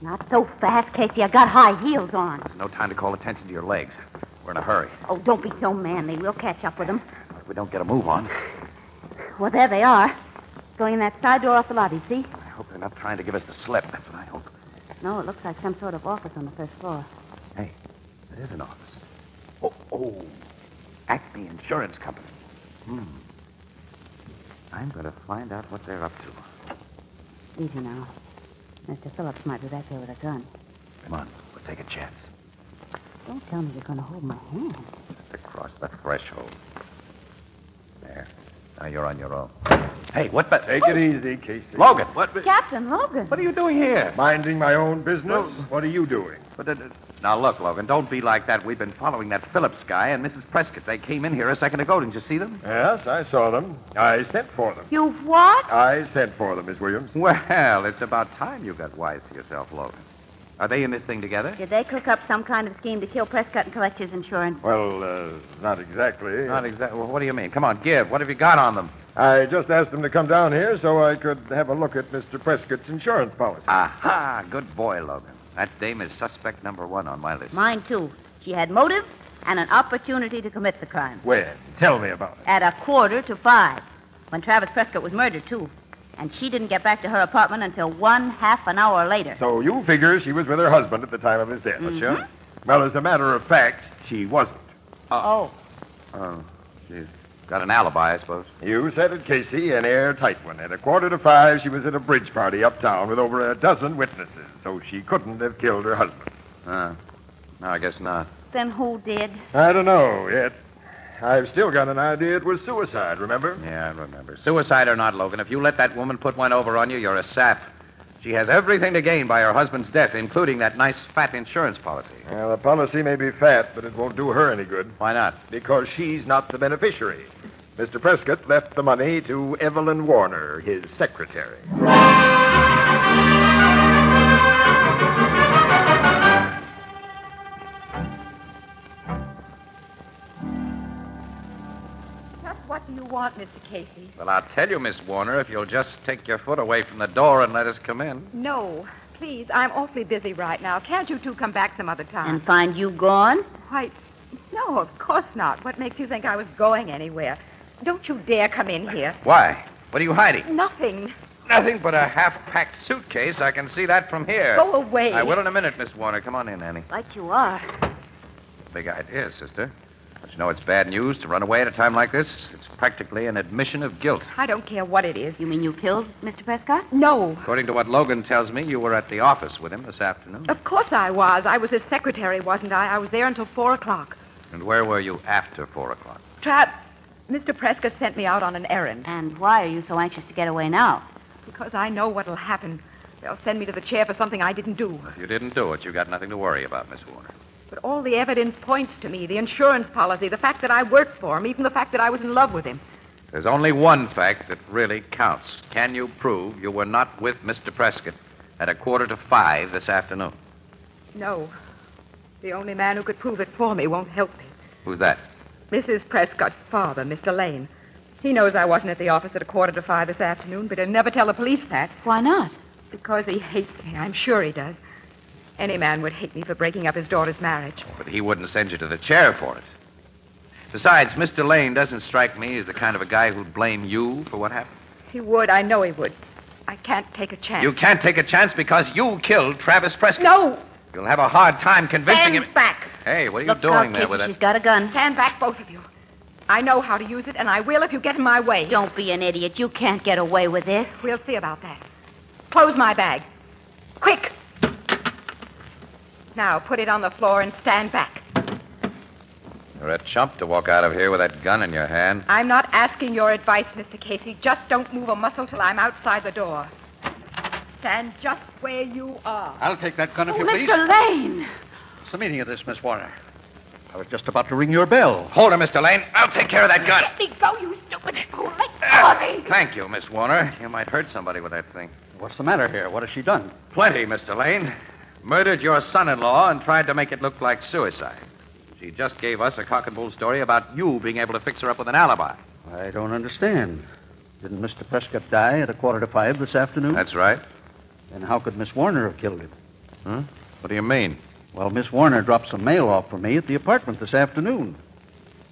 Not so fast, Casey. I got high heels on. There's no time to call attention to your legs. We're in a hurry. Oh, don't be so manly. We'll catch up with them. If we don't get a move on. Well, there they are. Going in that side door off the lobby, see? I hope they're not trying to give us the slip. That's what I hope. No, it looks like some sort of office on the first floor. Hey, it is an office. Oh, Acme Insurance Company. I'm going to find out what they're up to. Easy now. Mr. Phillips might be back there with a gun. Come on, we'll take a chance. Don't tell me you're going to hold my hand. Just across the threshold. There. Now you're on your own. Hey, what the... Take it easy, Casey. Logan, what... Captain Logan. What are you doing here? Minding my own business? What are you doing? Now, look, Logan, don't be like that. We've been following that Phillips guy and Mrs. Prescott. They came in here a second ago. Didn't you see them? Yes, I saw them. I sent for them. You've what? I sent for them, Miss Williams. Well, it's about time you got wise to yourself, Logan. Are they in this thing together? Did they cook up some kind of scheme to kill Prescott and collect his insurance? Well, not exactly. Not exactly. Well, what do you mean? Come on, give. What have you got on them? I just asked them to come down here so I could have a look at Mr. Prescott's insurance policy. Aha! Good boy, Logan. That dame is suspect number one on my list. Mine, too. She had motive and an opportunity to commit the crime. When? Tell me about it. At 4:45, when Travis Prescott was murdered, too. And she didn't get back to her apartment until 1/2 an hour later. So you figure she was with her husband at the time of his death? Mm-hmm. Sure. Well, as a matter of fact, she wasn't. Oh, she's got an alibi, I suppose. You said it, Casey, an airtight one. At 4:45, she was at a bridge party uptown with over a dozen witnesses, so she couldn't have killed her husband. No, I guess not. Then who did? I don't know yet. I've still got an idea it was suicide, remember? Yeah, I remember. Suicide or not, Logan, if you let that woman put one over on you, you're a sap. She has everything to gain by her husband's death, including that nice fat insurance policy. Well, the policy may be fat, but it won't do her any good. Why not? Because she's not the beneficiary. Mr. Prescott left the money to Evelyn Warner, his secretary. What do you want, Mr. Casey? Well, I'll tell you, Miss Warner, if you'll just take your foot away from the door and let us come in. No, please. I'm awfully busy right now. Can't you two come back some other time? And find you gone? Why, no, of course not. What makes you think I was going anywhere? Don't you dare come in here. Why? What are you hiding? Nothing. Nothing but a half-packed suitcase. I can see that from here. Go away. I will in a minute, Miss Warner. Come on in, Annie. Like you are. Big idea, sister. Don't you know it's bad news to run away at a time like this? It's practically an admission of guilt. I don't care what it is. You mean you killed Mr. Prescott? No. According to what Logan tells me, you were at the office with him this afternoon. Of course I was. I was his secretary, wasn't I? I was there until 4 o'clock. And where were you after 4 o'clock? Mr. Prescott sent me out on an errand. And why are you so anxious to get away now? Because I know what'll happen. They'll send me to the chair for something I didn't do. If you didn't do it, you got nothing to worry about, Miss Warner. But all the evidence points to me. The insurance policy, the fact that I worked for him, even the fact that I was in love with him. There's only one fact that really counts. Can you prove you were not with Mr. Prescott at 4:45 this afternoon? No. The only man who could prove it for me won't help me. Who's that? Mrs. Prescott's father, Mr. Lane. He knows I wasn't at the office at 4:45 this afternoon, but he'll never tell the police that. Why not? Because he hates me. I'm sure he does. Any man would hate me for breaking up his daughter's marriage. But he wouldn't send you to the chair for it. Besides, Mr. Lane doesn't strike me as the kind of a guy who'd blame you for what happened. He would. I know he would. I can't take a chance. You can't take a chance because you killed Travis Prescott. No! You'll have a hard time convincing him. Stand back. Hey, what are you Look doing out, there Casey, with that? she's got a gun. Stand back, both of you. I know how to use it, and I will if you get in my way. Don't be an idiot. You can't get away with this. We'll see about that. Close my bag. Quick! Now, put it on the floor and stand back. You're a chump to walk out of here with that gun in your hand. I'm not asking your advice, Mr. Casey. Just don't move a muscle till I'm outside the door. Stand just where you are. I'll take that gun if you please. Mr. Lane! What's the meaning of this, Miss Warner? I was just about to ring your bell. Hold her, Mr. Lane. I'll take care of that gun. Let me go, you stupid fool. Let go of me. Thank you, Miss Warner. You might hurt somebody with that thing. What's the matter here? What has she done? Plenty, Mr. Lane. Murdered your son-in-law and tried to make it look like suicide. She just gave us a cock and bull story about you being able to fix her up with an alibi. I don't understand. Didn't Mr. Prescott die at 4:45 this afternoon? That's right. Then how could Miss Warner have killed him? Huh? What do you mean? Well, Miss Warner dropped some mail off for me at the apartment this afternoon.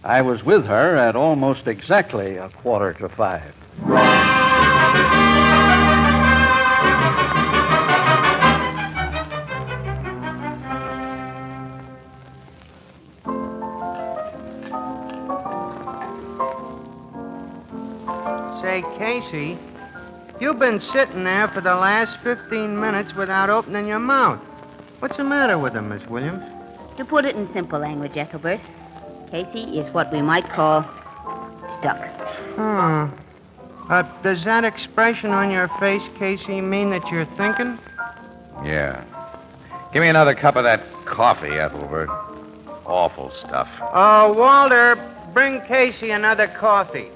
I was with her at almost exactly 4:45. Casey, you've been sitting there for the last 15 minutes without opening your mouth. What's the matter with him, Miss Williams? To put it in simple language, Ethelbert, Casey is what we might call stuck. Does that expression on your face, Casey, mean that you're thinking? Yeah. Give me another cup of that coffee, Ethelbert. Awful stuff. Oh, Walter, bring Casey another coffee.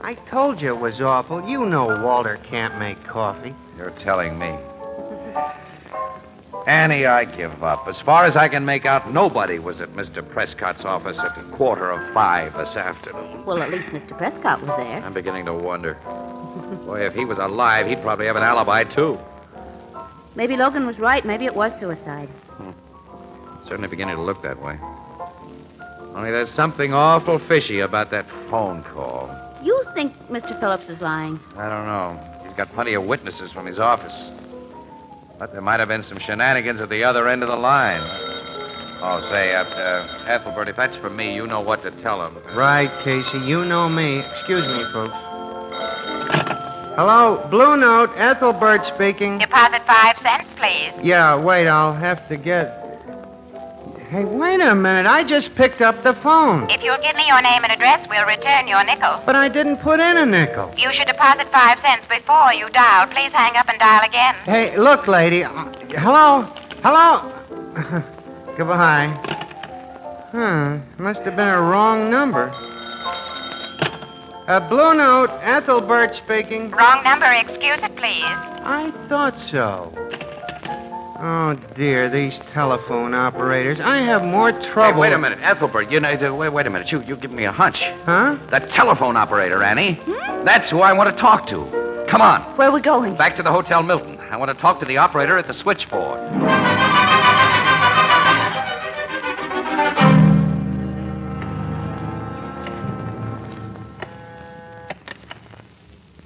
I told you it was awful. You know Walter can't make coffee. You're telling me. Annie, I give up. As far as I can make out, nobody was at Mr. Prescott's office at 4:45 this afternoon. Well, at least Mr. Prescott was there. I'm beginning to wonder. Boy, if he was alive, he'd probably have an alibi, too. Maybe Logan was right. Maybe it was suicide. Certainly beginning to look that way. Only there's something awful fishy about that phone call. You think Mr. Phillips is lying? I don't know. He's got plenty of witnesses from his office. But there might have been some shenanigans at the other end of the line. Oh, say, Ethelbert, if that's for me, you know what to tell him. Right, Casey. You know me. Excuse me, folks. Hello, Blue Note, Ethelbert speaking. Deposit 5 cents, please. Yeah, wait, I'll have to get... Hey, wait a minute. I just picked up the phone. If you'll give me your name and address, we'll return your nickel. But I didn't put in a nickel. You should deposit 5 cents before you dial. Please hang up and dial again. Hey, look, lady. Hello? Hello? Goodbye. Must have been a wrong number. Blue Note, Ethelbert speaking. Wrong number. Excuse it, please. I thought so. Oh, dear, these telephone operators. I have more trouble. Hey, wait a minute, Ethelbert. You know, wait a minute. You give me a hunch. Huh? That telephone operator, Annie. That's who I want to talk to. Come on. Where are we going? Back to the Hotel Milton. I want to talk to the operator at the switchboard.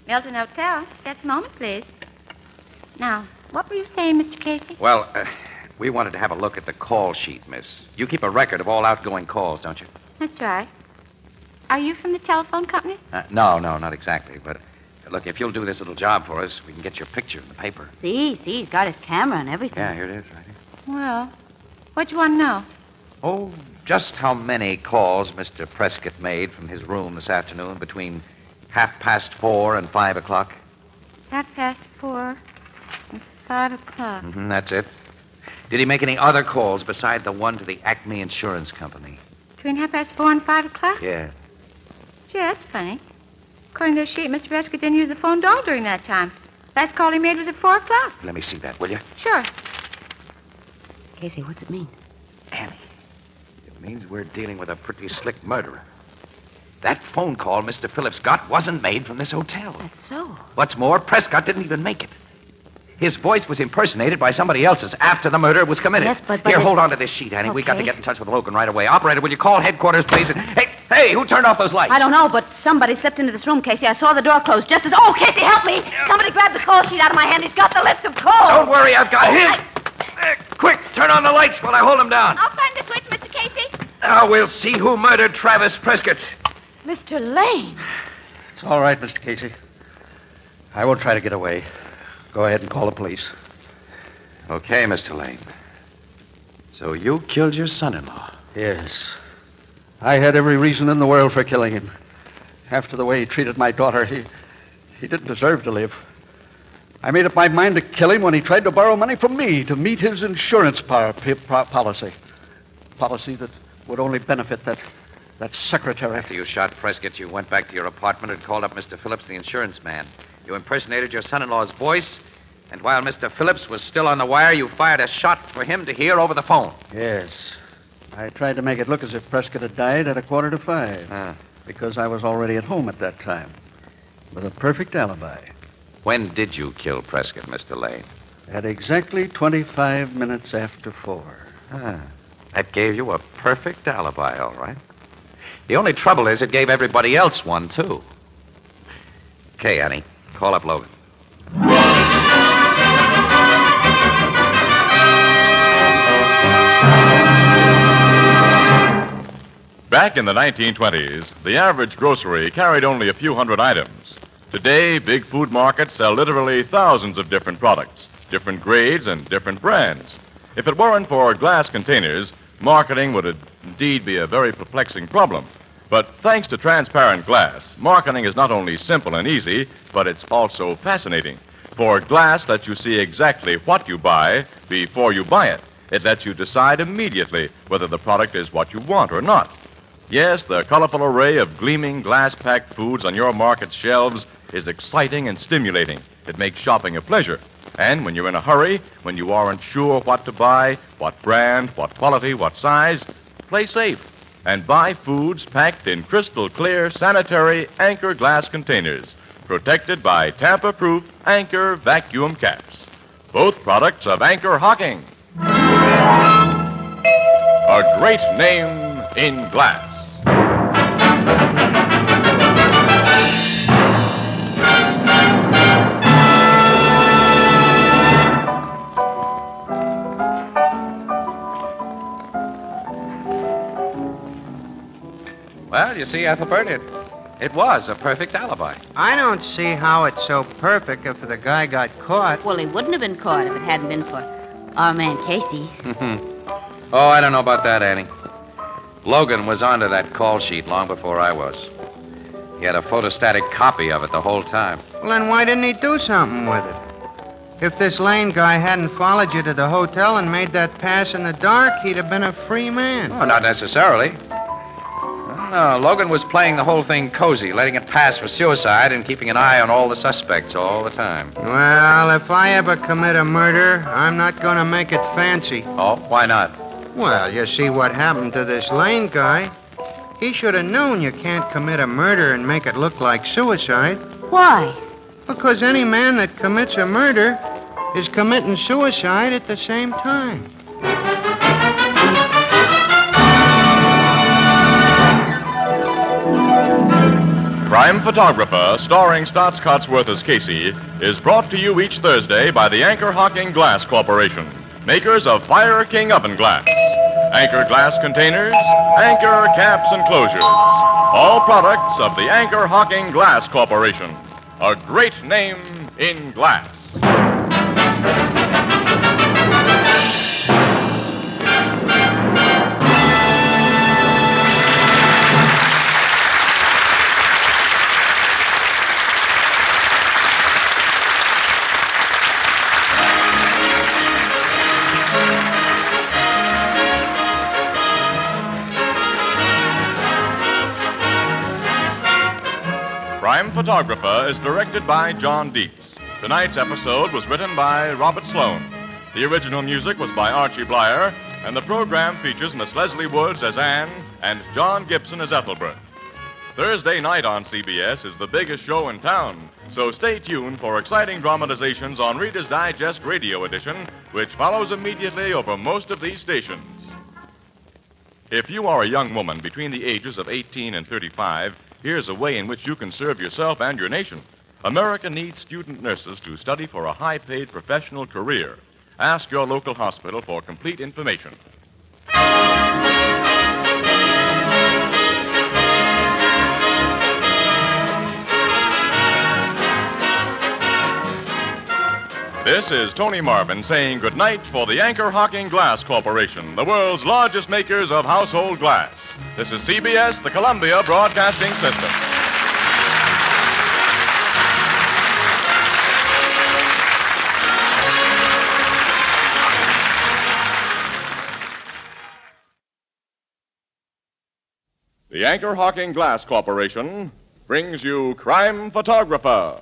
Milton Hotel. Just a moment, please. Now, what were you saying, Mr. Casey? Well, we wanted to have a look at the call sheet, miss. You keep a record of all outgoing calls, don't you? That's right. Are you from the telephone company? No, not exactly. But, look, if you'll do this little job for us, we can get your picture in the paper. See, he's got his camera and everything. Yeah, here it is, right here. Well, what do you want to know? Oh, just how many calls Mr. Prescott made from his room this afternoon between 4:30 and 5 o'clock? 4:30 and 5 o'clock. That's it. Did he make any other calls beside the one to the Acme Insurance Company? Between 4:30 and 5 o'clock? Yeah. Gee, that's funny. According to the sheet, Mr. Prescott didn't use the phone at all during that time. Last call he made was at 4 o'clock. Let me see that, will you? Sure. Casey, what's it mean? Annie, it means we're dealing with a pretty slick murderer. That phone call Mr. Phillips got wasn't made from this hotel. That's so. What's more, Prescott didn't even make it. His voice was impersonated by somebody else's after the murder was committed. Yes, but Here, hold on to this sheet, Annie. Okay. We've got to get in touch with Logan right away. Operator, will you call headquarters, please? Hey, who turned off those lights? I don't know, but somebody slipped into this room, Casey. I saw the door close just as... Oh, Casey, help me! Somebody grabbed the call sheet out of my hand. He's got the list of calls. Don't worry, I've got him. Quick, turn on the lights while I hold him down. I'll find the switch, Mr. Casey. Now we'll see who murdered Travis Prescott. Mr. Lane. It's all right, Mr. Casey. I won't try to get away. Go ahead and call the police. Okay, Mr. Lane. So you killed your son-in-law? Yes. I had every reason in the world for killing him. After the way he treated my daughter, he didn't deserve to live. I made up my mind to kill him when he tried to borrow money from me to meet his insurance policy. Policy that would only benefit that secretary. After you shot Prescott, you went back to your apartment and called up Mr. Phillips, the insurance man. You impersonated your son-in-law's voice, and while Mr. Phillips was still on the wire, you fired a shot for him to hear over the phone. Yes. I tried to make it look as if Prescott had died at 4:45. Because I was already at home at that time. With a perfect alibi. When did you kill Prescott, Mr. Lane? At exactly 25 minutes after 4. That gave you a perfect alibi, all right. The only trouble is it gave everybody else one, too. Okay, Annie. Call up Logan. Back in the 1920s, the average grocery carried only a few hundred items. Today, big food markets sell literally thousands of different products, different grades and different brands. If it weren't for glass containers, marketing would indeed be a very perplexing problem. But thanks to transparent glass, marketing is not only simple and easy, but it's also fascinating. For glass lets you see exactly what you buy before you buy it. It lets you decide immediately whether the product is what you want or not. Yes, the colorful array of gleaming glass-packed foods on your market shelves is exciting and stimulating. It makes shopping a pleasure. And when you're in a hurry, when you aren't sure what to buy, what brand, what quality, what size, play safe and buy foods packed in crystal clear, sanitary Anchor glass containers, protected by tamper-proof Anchor vacuum caps. Both products of Anchor-Hocking. A great name in glass. Well, you see, Ethelbert, it was a perfect alibi. I don't see how it's so perfect if the guy got caught. Well, he wouldn't have been caught if it hadn't been for our man Casey. Oh, I don't know about that, Annie. Logan was onto that call sheet long before I was. He had a photostatic copy of it the whole time. Well, then why didn't he do something with it? If this Lane guy hadn't followed you to the hotel and made that pass in the dark, he'd have been a free man. Oh, not necessarily. No, Logan was playing the whole thing cozy, letting it pass for suicide and keeping an eye on all the suspects all the time. Well, if I ever commit a murder, I'm not going to make it fancy. Oh, why not? Well, you see what happened to this Lane guy. He should have known you can't commit a murder and make it look like suicide. Why? Because any man that commits a murder is committing suicide at the same time. Crime Photographer, starring Stotts Cotsworth as Casey, is brought to you each Thursday by the Anchor-Hocking Glass Corporation, makers of Fire King oven glass, Anchor glass containers, Anchor caps and closures, all products of the Anchor-Hocking Glass Corporation, a great name in glass. Crime Photographer is directed by John Dietz. Tonight's episode was written by Robert Sloan. The original music was by Archie Blyer, and the program features Miss Leslie Woods as Anne and John Gibson as Ethelbert. Thursday night on CBS is the biggest show in town, so stay tuned for exciting dramatizations on Reader's Digest Radio Edition, which follows immediately over most of these stations. If you are a young woman between the ages of 18 and 35, here's a way in which you can serve yourself and your nation. America needs student nurses to study for a high-paid professional career. Ask your local hospital for complete information. This is Tony Marvin saying goodnight for the Anchor-Hocking Glass Corporation, the world's largest makers of household glass. This is CBS, the Columbia Broadcasting System. The Anchor-Hocking Glass Corporation brings you Crime Photographer.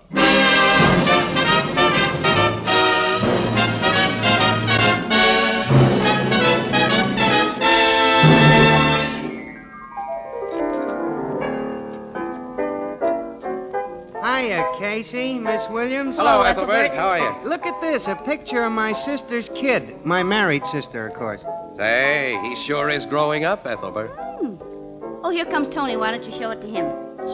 Hiya, Casey, Miss Williams. Hello, Ethelbert. How are you? Look at this, a picture of my sister's kid. My married sister, of course. Say, he sure is growing up, Ethelbert. Oh, here comes Tony. Why don't you show it to him?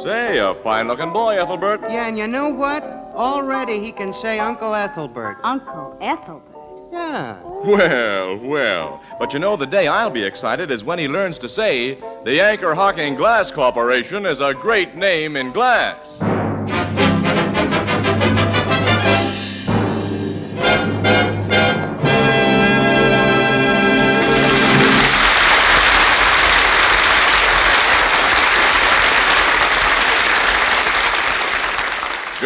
Say, a fine-looking boy, Ethelbert. Yeah, and you know what? Already he can say Uncle Ethelbert. Uncle Ethelbert? Yeah. Well. But you know, the day I'll be excited is when he learns to say, the Anchor-Hocking Glass Corporation is a great name in glass.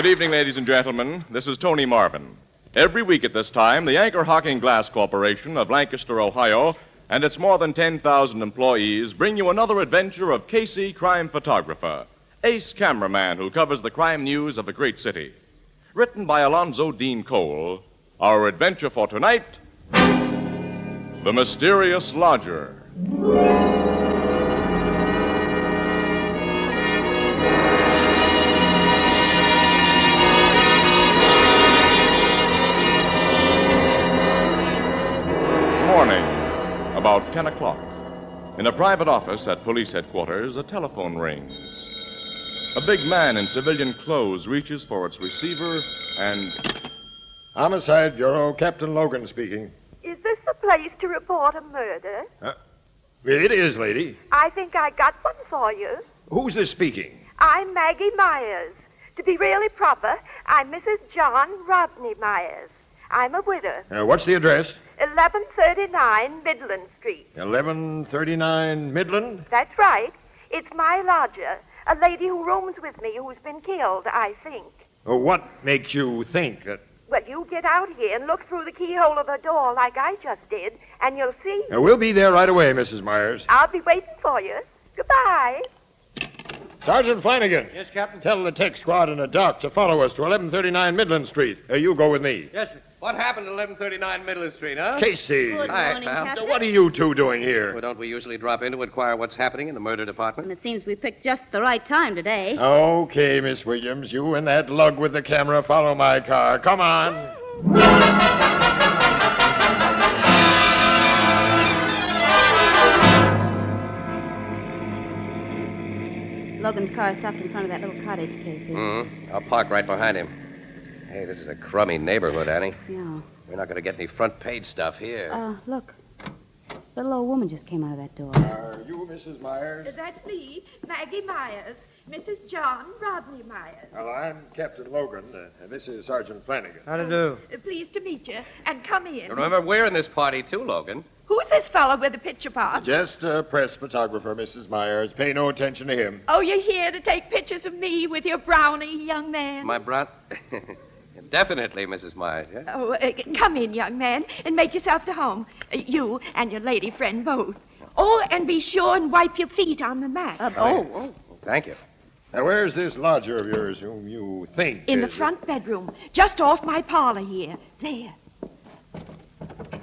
Good evening, ladies and gentlemen. This is Tony Marvin. Every week at this time, the Anchor-Hocking Glass Corporation of Lancaster, Ohio, and its more than 10,000 employees bring you another adventure of Casey, crime photographer, ace cameraman who covers the crime news of a great city. Written by Alonzo Dean Cole, our adventure for tonight, The Mysterious Lodger. Morning, about 10 o'clock. In a private office at police headquarters, a telephone rings. A big man in civilian clothes reaches for its receiver and... Homicide Bureau, Captain Logan speaking. Is this the place to report a murder? It is, lady. I think I got one for you. Who's this speaking? I'm Maggie Myers. To be really proper, I'm Mrs. John Rodney Myers. I'm a widow. What's the address? 1139 Midland Street. 1139 Midland? That's right. It's my lodger, a lady who rooms with me who's been killed, I think. What makes you think that... Well, you get out here and look through the keyhole of the door like I just did, and you'll see. We'll be there right away, Mrs. Myers. I'll be waiting for you. Goodbye. Sergeant Flanagan. Yes, Captain? Tell the tech squad and the doc to follow us to 1139 Midland Street. You go with me. Yes, sir. What happened at 1139 Midland Street, huh? Casey. Good morning, Captain. What are you two doing here? Well, don't we usually drop in to inquire what's happening in the murder department? And it seems we picked just the right time today. Okay, Miss Williams. You and that lug with the camera follow my car. Come on. Logan's car stopped in front of that little cottage, Casey. Mm-hmm. I'll park right behind him. Hey, this is a crummy neighborhood, Annie. Yeah. We're not going to get any front page stuff here. Look. Little old woman just came out of that door. Are you Mrs. Myers? That's me, Maggie Myers. Mrs. John Rodney Myers. Well, I'm Captain Logan, and this is Sergeant Flanagan. How to do? Pleased to meet you. And come in. Remember, we're in this party, too, Logan. Who's this fellow with the picture box? Just a press photographer, Mrs. Myers. Pay no attention to him. Oh, you're here to take pictures of me with your brownie, young man? My brat? Definitely, Mrs. Myers, yeah? Oh, come in, young man, and make yourself to home. You and your lady friend both. Oh, and be sure and wipe your feet on the mat. Thank you. Now, where's this lodger of yours whom you think In the is- front bedroom, just off my parlor here. There.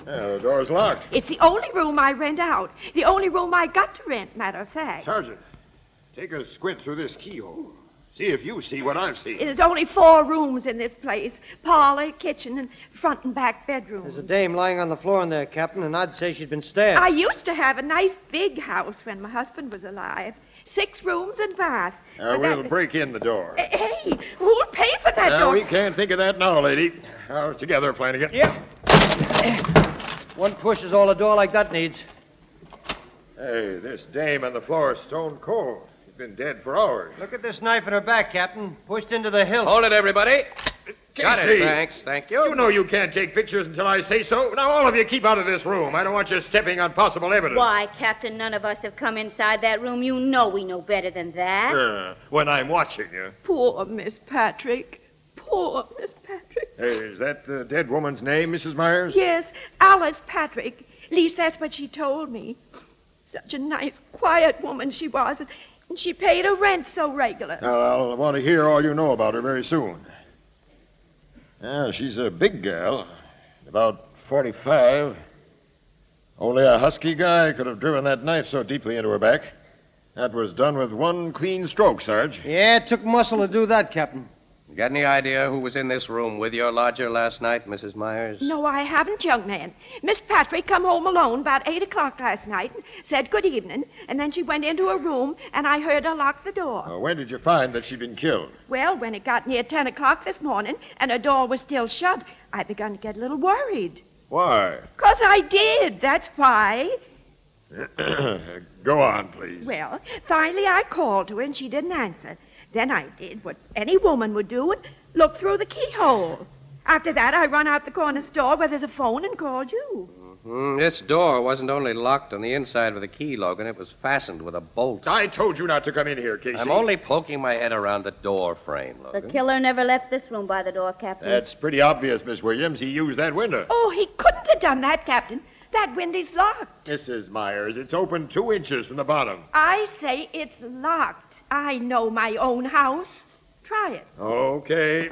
The door's locked. It's the only room I rent out. The only room I got to rent, matter of fact. Sergeant, take a squint through this keyhole. See if you see what I've seen. There's only 4 rooms in this place. Parlor, kitchen, and front and back bedrooms. There's a dame lying on the floor in there, Captain, and I'd say she'd been stabbed. I used to have a nice big house when my husband was alive. 6 rooms and bath. But We'll that- break in the door. Hey, who'll pay for that door? We can't think of that now, lady. Together, Flanagan. Yep. One push is all a door like that needs. Hey, this dame on the floor is stone cold. She's been dead for hours. Look at this knife in her back, Captain. Pushed into the hilt. Hold it, everybody. Got Casey! it, thanks. Thank you. You know you can't take pictures until I say so. Now, all of you keep out of this room. I don't want you stepping on possible evidence. Why, Captain, none of us have come inside that room. You know we know better than that. When I'm watching you. Poor Miss Patrick. Poor Miss Patrick. Hey, is that the dead woman's name, Mrs. Myers? Yes, Alice Patrick. At least that's what she told me. Such a nice, quiet woman she was, and she paid her rent so regular. Now, I'll want to hear all you know about her very soon. She's a big gal, about 45. Only a husky guy could have driven that knife so deeply into her back. That was done with one clean stroke, Sarge. Yeah, it took muscle to do that, Captain. You got any idea who was in this room with your lodger last night, Mrs. Myers? No, I haven't, young man. Miss Patrick come home alone about 8 o'clock last night and said good evening, and then she went into her room, and I heard her lock the door. When did you find that she'd been killed? Well, when it got near 10 o'clock this morning and her door was still shut, I begun to get a little worried. Why? 'Cause I did, that's why. Go on, please. Well, finally I called to her and she didn't answer. Then I did what any woman would do and look through the keyhole. After that, I run out the corner store where there's a phone and called you. This door wasn't only locked on the inside with a key, Logan. It was fastened with a bolt. I told you not to come in here, Casey. I'm only poking my head around the door frame, The Logan. killer never left this room by the door, Captain. That's pretty obvious, Miss Williams. He used that window. Oh, he couldn't have done that, Captain. That window's locked. Mrs. Myers, it's open 2 inches from the bottom. I say it's locked. I know my own house. Try it. Okay.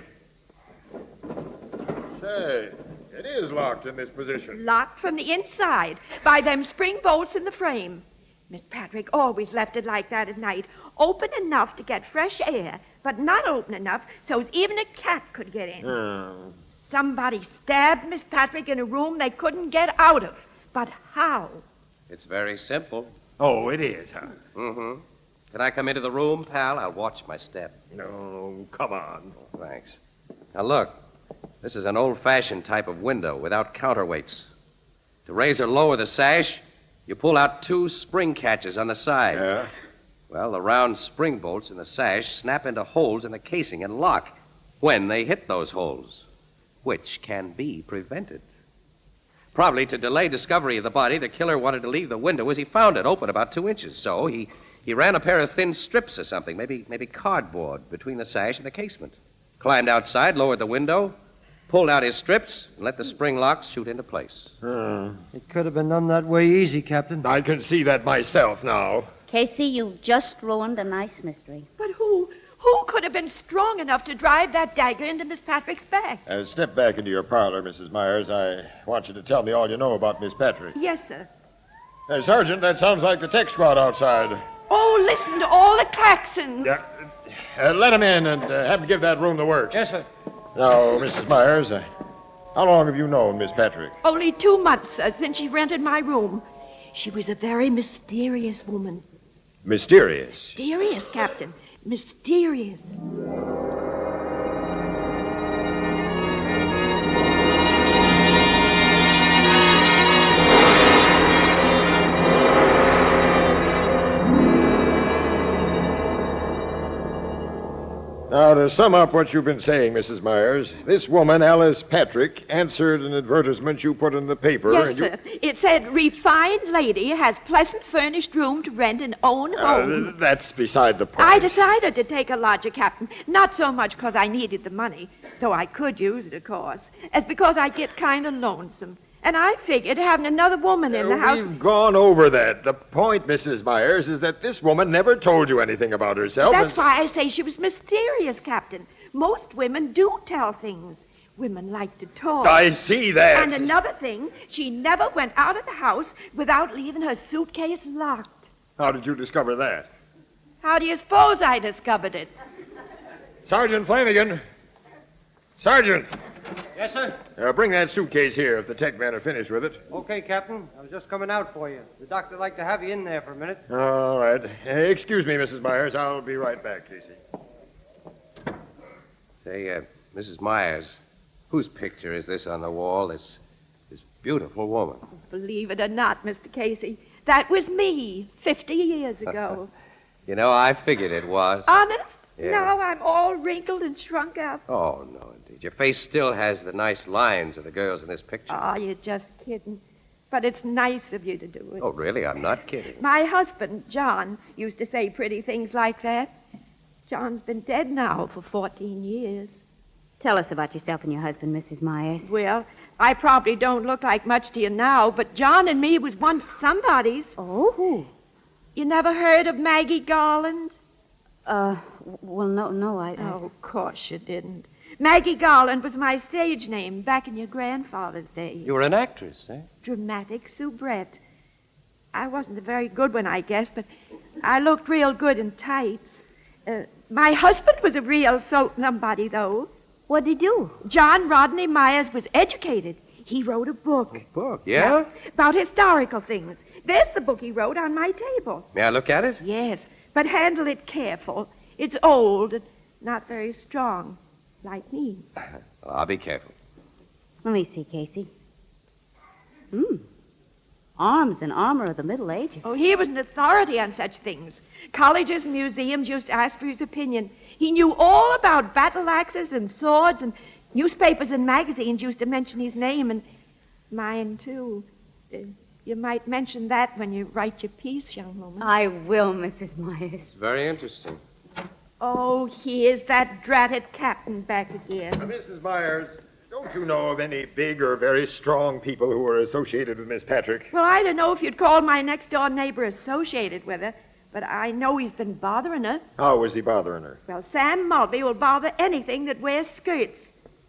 Say, it is locked in this position. Locked from the inside by them spring bolts in the frame. Miss Patrick always left it like that at night. Open enough to get fresh air, but not open enough so even a cat could get in. Somebody stabbed Miss Patrick in a room they couldn't get out of. But how? It's very simple. Oh, it is, huh? Mm-hmm. Can I come into the room, pal? I'll watch my step. No, come on. Thanks. Now, look. This is an old-fashioned type of window without counterweights. To raise or lower the sash, you pull out 2 spring catches on the side. Yeah? Well, the round spring bolts in the sash snap into holes in the casing and lock when they hit those holes, which can be prevented. Probably to delay discovery of the body, the killer wanted to leave the window as he found it, open about 2 inches. So he ran a pair of thin strips or something, maybe cardboard, between the sash and the casement. Climbed outside, lowered the window, pulled out his strips, and let the spring locks shoot into place. It could have been done that way easy, Captain. I can see that myself now. Casey, you just ruined a nice mystery. But who could have been strong enough to drive that dagger into Miss Patrick's back? Step back into your parlor, Mrs. Myers. I want you to tell me all you know about Miss Patrick. Yes, sir. Sergeant, that sounds like the tech squad outside. Oh, listen to all the klaxons. Let him in and have him give that room the works. Yes, sir. Now, Mrs. Myers, how long have you known Miss Patrick? Only 2 months, sir, since she rented my room. She was a very mysterious woman. Mysterious? Mysterious, Captain. Mysterious. Now, to sum up what you've been saying, Mrs. Myers, this woman, Alice Patrick, answered an advertisement you put in the paper. Yes, sir. It said, refined lady has pleasant furnished room to rent and own home. That's beside the point. I decided to take a lodger, Captain. Not so much because I needed the money, though I could use it, of course, as because I get kind of lonesome. And I figured having another woman in the house... We've gone over that. The point, Mrs. Myers, is that this woman never told you anything about herself. That's why I say she was mysterious, Captain. Most women do tell things. Women like to talk. I see that. And another thing, she never went out of the house without leaving her suitcase locked. How did you discover that? How do you suppose I discovered it? Sergeant Flanagan. Sergeant. Yes, sir? Bring that suitcase here if the tech men are finished with it. Okay, Captain. I was just coming out for you. The doctor'd like to have you in there for a minute. All right. Excuse me, Mrs. Myers. I'll be right back, Casey. Say, Mrs. Myers, whose picture is this on the wall? This beautiful woman. Believe it or not, Mr. Casey, that was me 50 years ago. You know, I figured it was. Honest? Yeah. Now I'm all wrinkled and shrunk up. Oh, no, indeed. Your face still has the nice lines of the girls in this picture. Oh, you're just kidding. But it's nice of you to do it. Oh, really? I'm not kidding. My husband, John, used to say pretty things like that. John's been dead now for 14 years. Tell us about yourself and your husband, Mrs. Myers. Well, I probably don't look like much to you now, but John and me was once somebody's. Oh? Who? You never heard of Maggie Garland? Well, no, I... Oh, of course you didn't. Maggie Garland was my stage name back in your grandfather's days. You were an actress, eh? Dramatic soubrette. I wasn't a very good one, I guess, but I looked real good in tights. My husband was a real somebody, though. What'd he do? John Rodney Myers was educated. He wrote a book. A book, yeah? About historical things. There's the book he wrote on my table. May I look at it? Yes, but handle it careful. It's old and not very strong, like me. Well, I'll be careful. Let me see, Casey. Arms and armor of the Middle Ages. Oh, he was an authority on such things. Colleges and museums used to ask for his opinion. He knew all about battle axes and swords, and newspapers and magazines used to mention his name, and mine, too. You might mention that when you write your piece, young woman. I will, Mrs. Myers. It's very interesting. Oh, here's that dratted captain back again. Mrs. Myers, don't you know of any big or very strong people who are associated with Miss Patrick? Well, I don't know if you'd call my next-door neighbor associated with her, but I know he's been bothering her. How was he bothering her? Well, Sam Mulvey will bother anything that wears skirts,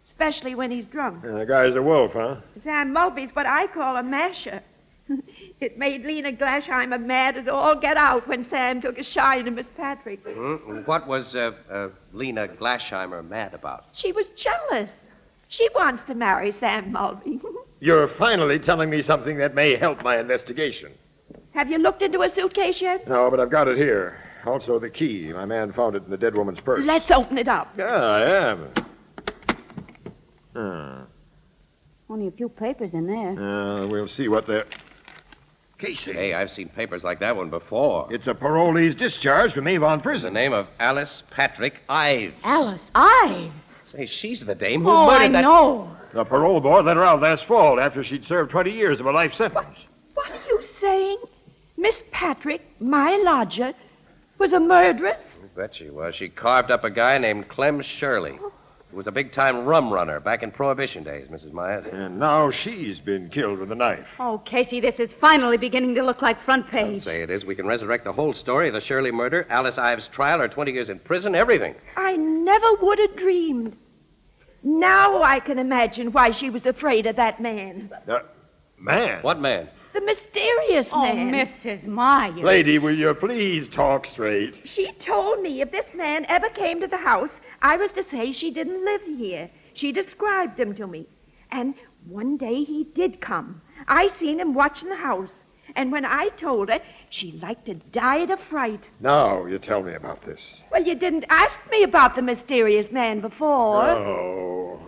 especially when he's drunk. The guy's a wolf, huh? Sam Mulvey's what I call a masher. It made Lena Glasheimer mad as all get out when Sam took a shine to Miss Patrick. Mm-hmm. What was Lena Glasheimer mad about? She was jealous. She wants to marry Sam Mulvey. You're finally telling me something that may help my investigation. Have you looked into a suitcase yet? No, but I've got it here. Also the key. My man found it in the dead woman's purse. Let's open it up. Yeah, I am. Only a few papers in there. We'll see what they're... Casey. Hey, I've seen papers like that one before. It's a parolee's discharge from Avon Prison. The name of Alice Patrick Ives. Alice Ives? Say, she's the dame who Oh, I murdered that... know. The parole board let her out last fall after she'd served 20 years of a life sentence. What are you saying? Miss Patrick, my lodger, was a murderess? I bet she was. She carved up a guy named Clem Shirley. He was a big-time rum runner back in Prohibition days, Mrs. Myers. And now she's been killed with a knife. Oh, Casey, this is finally beginning to look like front Don't page. say it is. We can resurrect the whole story of the Shirley murder, Alice Ives' trial, her 20 years in prison, everything. I never would have dreamed. Now I can imagine why she was afraid of that man. Man? What man? The mysterious man. Mrs. Myers. Lady, will you please talk straight? She told me if this man ever came to the house, I was to say she didn't live here. She described him to me. And one day he did come. I seen him watching the house. And when I told her, she like to die of fright. Now you tell me about this. Well, you didn't ask me about the mysterious man before. Oh.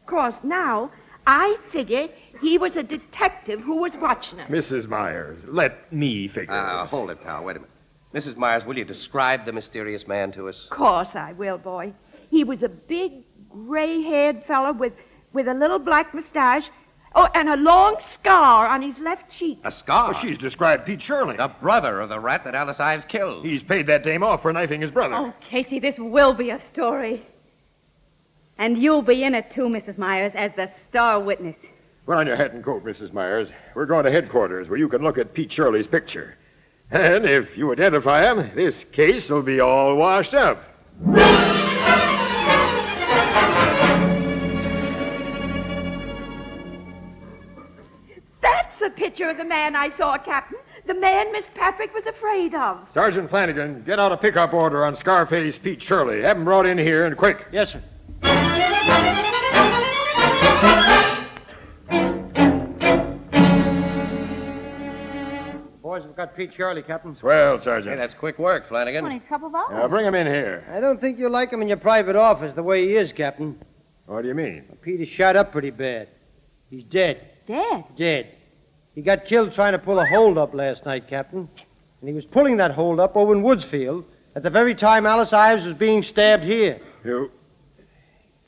Of course, now I figure he was a detective who was watching her. Mrs. Myers, let me figure it. Hold it, pal. Wait a minute. Mrs. Myers, will you describe the mysterious man to us? Of course I will, boy. He was a big, gray-haired fellow with a little black mustache. Oh, and a long scar on his left cheek. A scar? Oh, she's described Pete Shirley. The brother of the rat that Alice Ives killed. He's paid that dame off for knifing his brother. Oh, Casey, this will be a story. And you'll be in it, too, Mrs. Myers, as the star witness. Put on your hat and coat, Mrs. Myers. We're going to headquarters where you can look at Pete Shirley's picture. And if you identify him, this case will be all washed up. That's a picture of the man I saw, Captain. The man Miss Patrick was afraid of. Sergeant Flanagan, get out a pickup order on Scarface Pete Shirley. Have him brought in here and quick. Yes, sir. Boys, we've got Pete Shirley, Captain. Swell, Sergeant. Hey, that's quick work, Flanagan. Only a couple of hours. Now, bring him in here. I don't think you'll like him in your private office the way he is, Captain. What do you mean? Pete is shot up pretty bad. He's dead. Dead? Dead. He got killed trying to pull a hold-up last night, Captain. And he was pulling that hold-up over in Woodsfield at the very time Alice Ives was being stabbed here.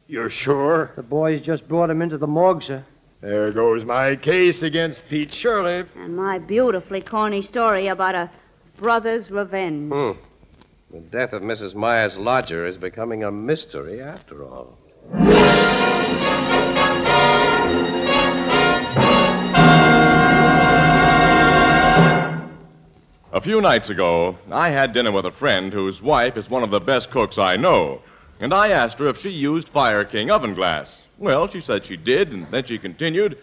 You're sure? The boys just brought him into the morgue, sir. There goes my case against Pete Shirley. And my beautifully corny story about a brother's revenge. The death of Mrs. Myers' lodger is becoming a mystery after all. A few nights ago, I had dinner with a friend whose wife is one of the best cooks I know. And I asked her if she used Fire King oven glass. Well, she said she did, and then she continued,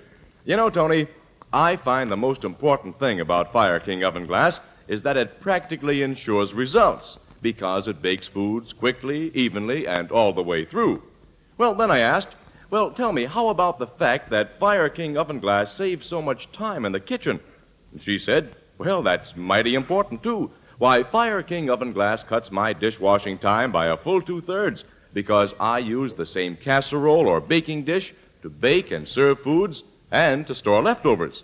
"You know, Tony, I find the most important thing about Fire King oven glass is that it practically ensures results because it bakes foods quickly, evenly, and all the way through." Well, then I asked, well, tell me, how about the fact that Fire King oven glass saves so much time in the kitchen? And she said, well, that's mighty important, too. Why, Fire King oven glass cuts my dishwashing time by a full 2/3 because I use the same casserole or baking dish to bake and serve foods and to store leftovers.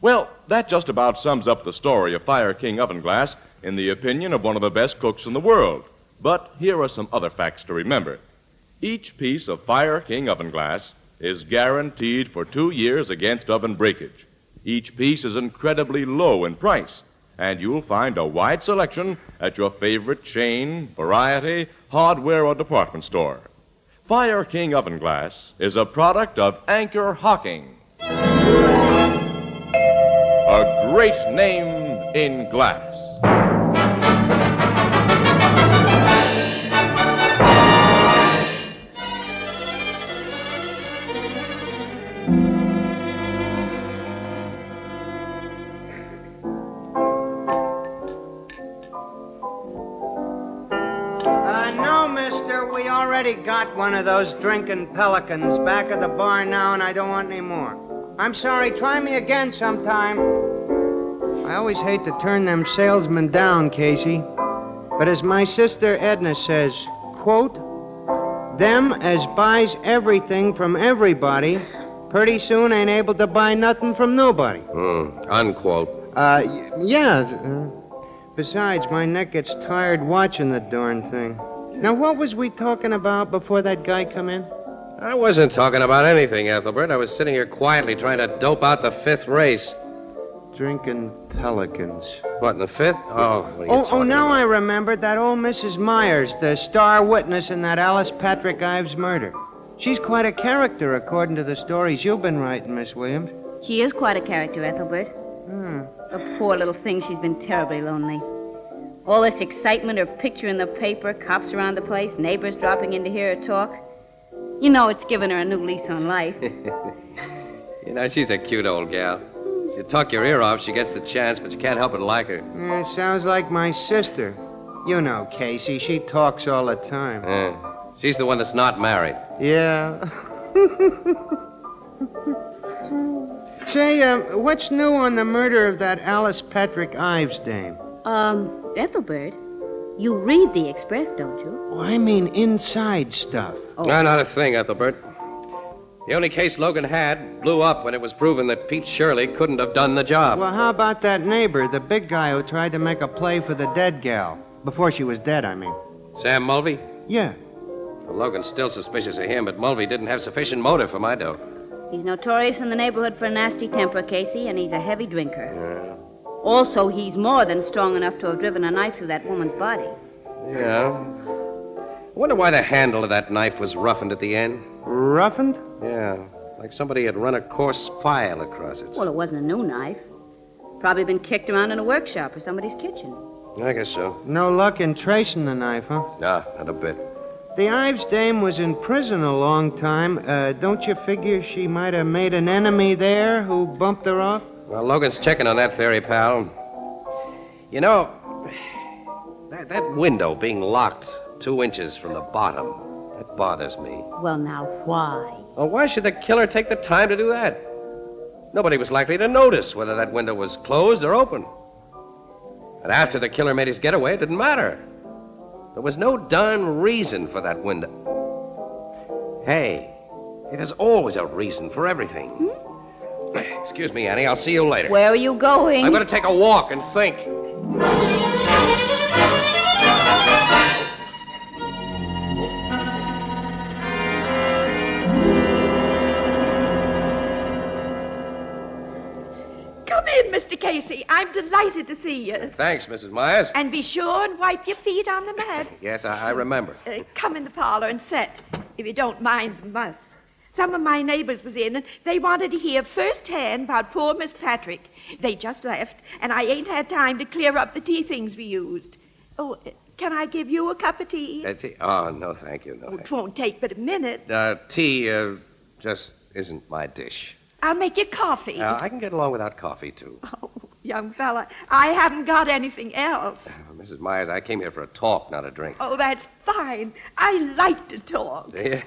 Well, that just about sums up the story of Fire King oven glass in the opinion of one of the best cooks in the world. But here are some other facts to remember. Each piece of Fire King oven glass is guaranteed for 2 years against oven breakage. Each piece is incredibly low in price, and you'll find a wide selection at your favorite chain, variety, hardware, or department store. Fire King Oven Glass is a product of Anchor-Hocking. A great name in glass. No, mister, we already got one of those drinking pelicans back at the bar now, and I don't want any more. I'm sorry, try me again sometime. I always hate to turn them salesmen down, Casey. But as my sister Edna says, quote, them as buys everything from everybody pretty soon ain't able to buy nothing from nobody. Unquote. Yeah. Besides, my neck gets tired watching the darn thing. Now, what was we talking about before that guy come in? I wasn't talking about anything, Ethelbert. I was sitting here quietly trying to dope out the fifth race. Drinking pelicans. What, in the fifth? Oh, what are you talking now about? I remembered that old Mrs. Myers, the star witness in that Alice Patrick Ives murder. She's quite a character, according to the stories you've been writing, Miss Williams. She is quite a character, Ethelbert. The poor little thing, she's been terribly lonely. All this excitement, her picture in the paper, cops around the place, neighbors dropping in to hear her talk. You know it's given her a new lease on life. You know, she's a cute old gal. You talk your ear off, she gets the chance, but you can't help but like her. Yeah, sounds like my sister. You know, Casey, she talks all the time. She's the one that's not married. Yeah. Say, what's new on the murder of that Alice Patrick Ives dame? Ethelbert, you read the Express, don't you? Oh, I mean inside stuff. No, not a thing, Ethelbert. The only case Logan had blew up when it was proven that Pete Shirley couldn't have done the job. Well, how about that neighbor, the big guy who tried to make a play for the dead gal? Before she was dead, I mean. Sam Mulvey? Yeah. Well, Logan's still suspicious of him, but Mulvey didn't have sufficient motive for my dough. He's notorious in the neighborhood for a nasty temper, Casey, and he's a heavy drinker. Also, he's more than strong enough to have driven a knife through that woman's body. Yeah. I wonder why the handle of that knife was roughened at the end. Roughened? Yeah, like somebody had run a coarse file across it. Well, it wasn't a new knife. Probably been kicked around in a workshop or somebody's kitchen. I guess so. No luck in tracing the knife, huh? Nah, not a bit. The Ives dame was in prison a long time. Don't you figure she might have made an enemy there who bumped her off? Well, Logan's checking on that theory, pal. You know, that window being locked 2 inches from the bottom, that bothers me. Well, now, why? Well, why should the killer take the time to do that? Nobody was likely to notice whether that window was closed or open. And after the killer made his getaway, it didn't matter. There was no darn reason for that window. Hey, there's always a reason for everything. Excuse me, Annie. I'll see you later. Where are you going? I'm going to take a walk and think. Come in, Mr. Casey. I'm delighted to see you. Thanks, Mrs. Myers. And be sure and wipe your feet on the mat. Yes, I remember. Come in the parlor and sit, if you don't mind the muss. Some of my neighbors was in, and they wanted to hear firsthand about poor Miss Patrick. They just left, and I ain't had time to clear up the tea things we used. Oh, can I give you a cup of tea? Tea? Oh, no, thank you. No, It won't take but a minute. tea just isn't my dish. I'll make you coffee. I can get along without coffee, too. Oh, young fella, I haven't got anything else. Mrs. Myers, I came here for a talk, not a drink. Oh, that's fine. I like to talk. Do you?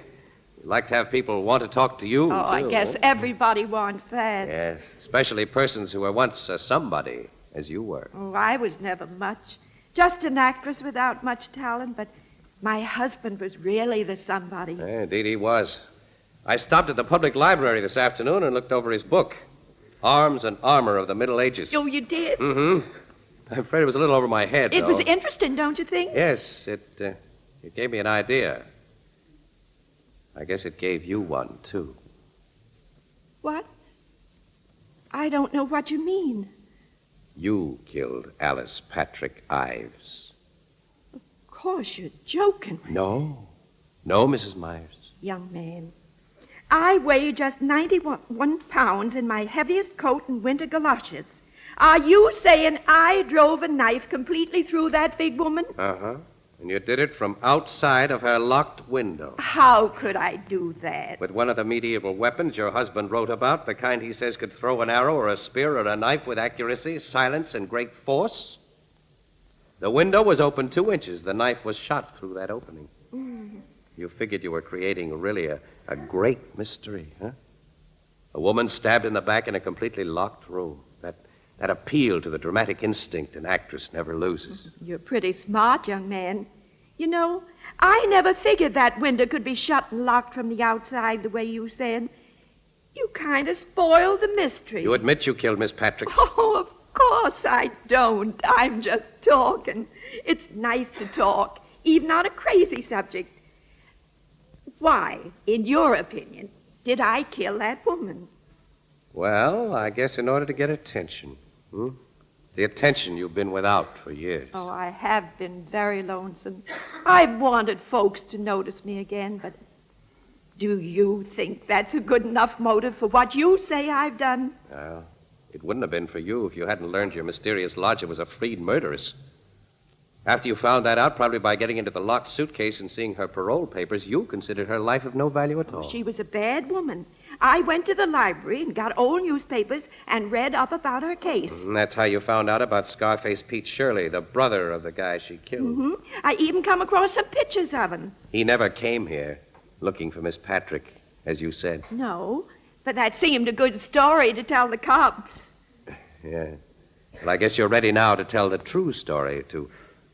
You like to have people want to talk to you, Oh, too, I guess huh? everybody wants that. Yes, especially persons who were once somebody, as you were. Oh, I was never much. Just an actress without much talent, but my husband was really the somebody. Indeed he was. I stopped at the public library this afternoon and looked over his book, Arms and Armor of the Middle Ages. Oh, you did? Mm-hmm. I'm afraid it was a little over my head, It though. was interesting, don't you think? Yes, it gave me an idea. I guess it gave you one, too. What? I I don't know what you mean. You killed Alice Patrick Ives. Of course, you're joking. No. No, Mrs. Myers. Young man, I weigh just 91 pounds in my heaviest coat and winter galoshes. Are you saying I drove a knife completely through that big woman? Uh-huh. And you did it from outside of her locked window. How could I do that? With one of the medieval weapons your husband wrote about, the kind he says could throw an arrow or a spear or a knife with accuracy, silence, and great force? The window was open 2 inches. The knife was shot through that opening. You figured you were creating really a great mystery, huh? A woman stabbed in the back in a completely locked room. That appeal to the dramatic instinct an actress never loses. You're pretty smart, young man. You know, I never figured that window could be shut and locked from the outside the way you said. You kind of spoiled the mystery. You admit you killed Miss Patrick? Oh, of course I don't. I'm just talking. It's nice to talk, even on a crazy subject. Why, in your opinion, did I kill that woman? Well, I guess in order to get attention. The attention you've been without for years. Oh, I have been very lonesome. I've wanted folks to notice me again, but do you think that's a good enough motive for what you say I've done? Well, it wouldn't have been for you if you hadn't learned your mysterious lodger was a freed murderess. After you found that out, probably by getting into the locked suitcase and seeing her parole papers, you considered her life of no value at all. She was a bad woman. I went to the library and got old newspapers and read up about her case. And that's how you found out about Scarface Pete Shirley, the brother of the guy she killed. I even come across some pictures of him. He never came here looking for Miss Patrick, as you said. No, but that seemed a good story to tell the cops. Yeah. Well, I guess you're ready now to tell the true story to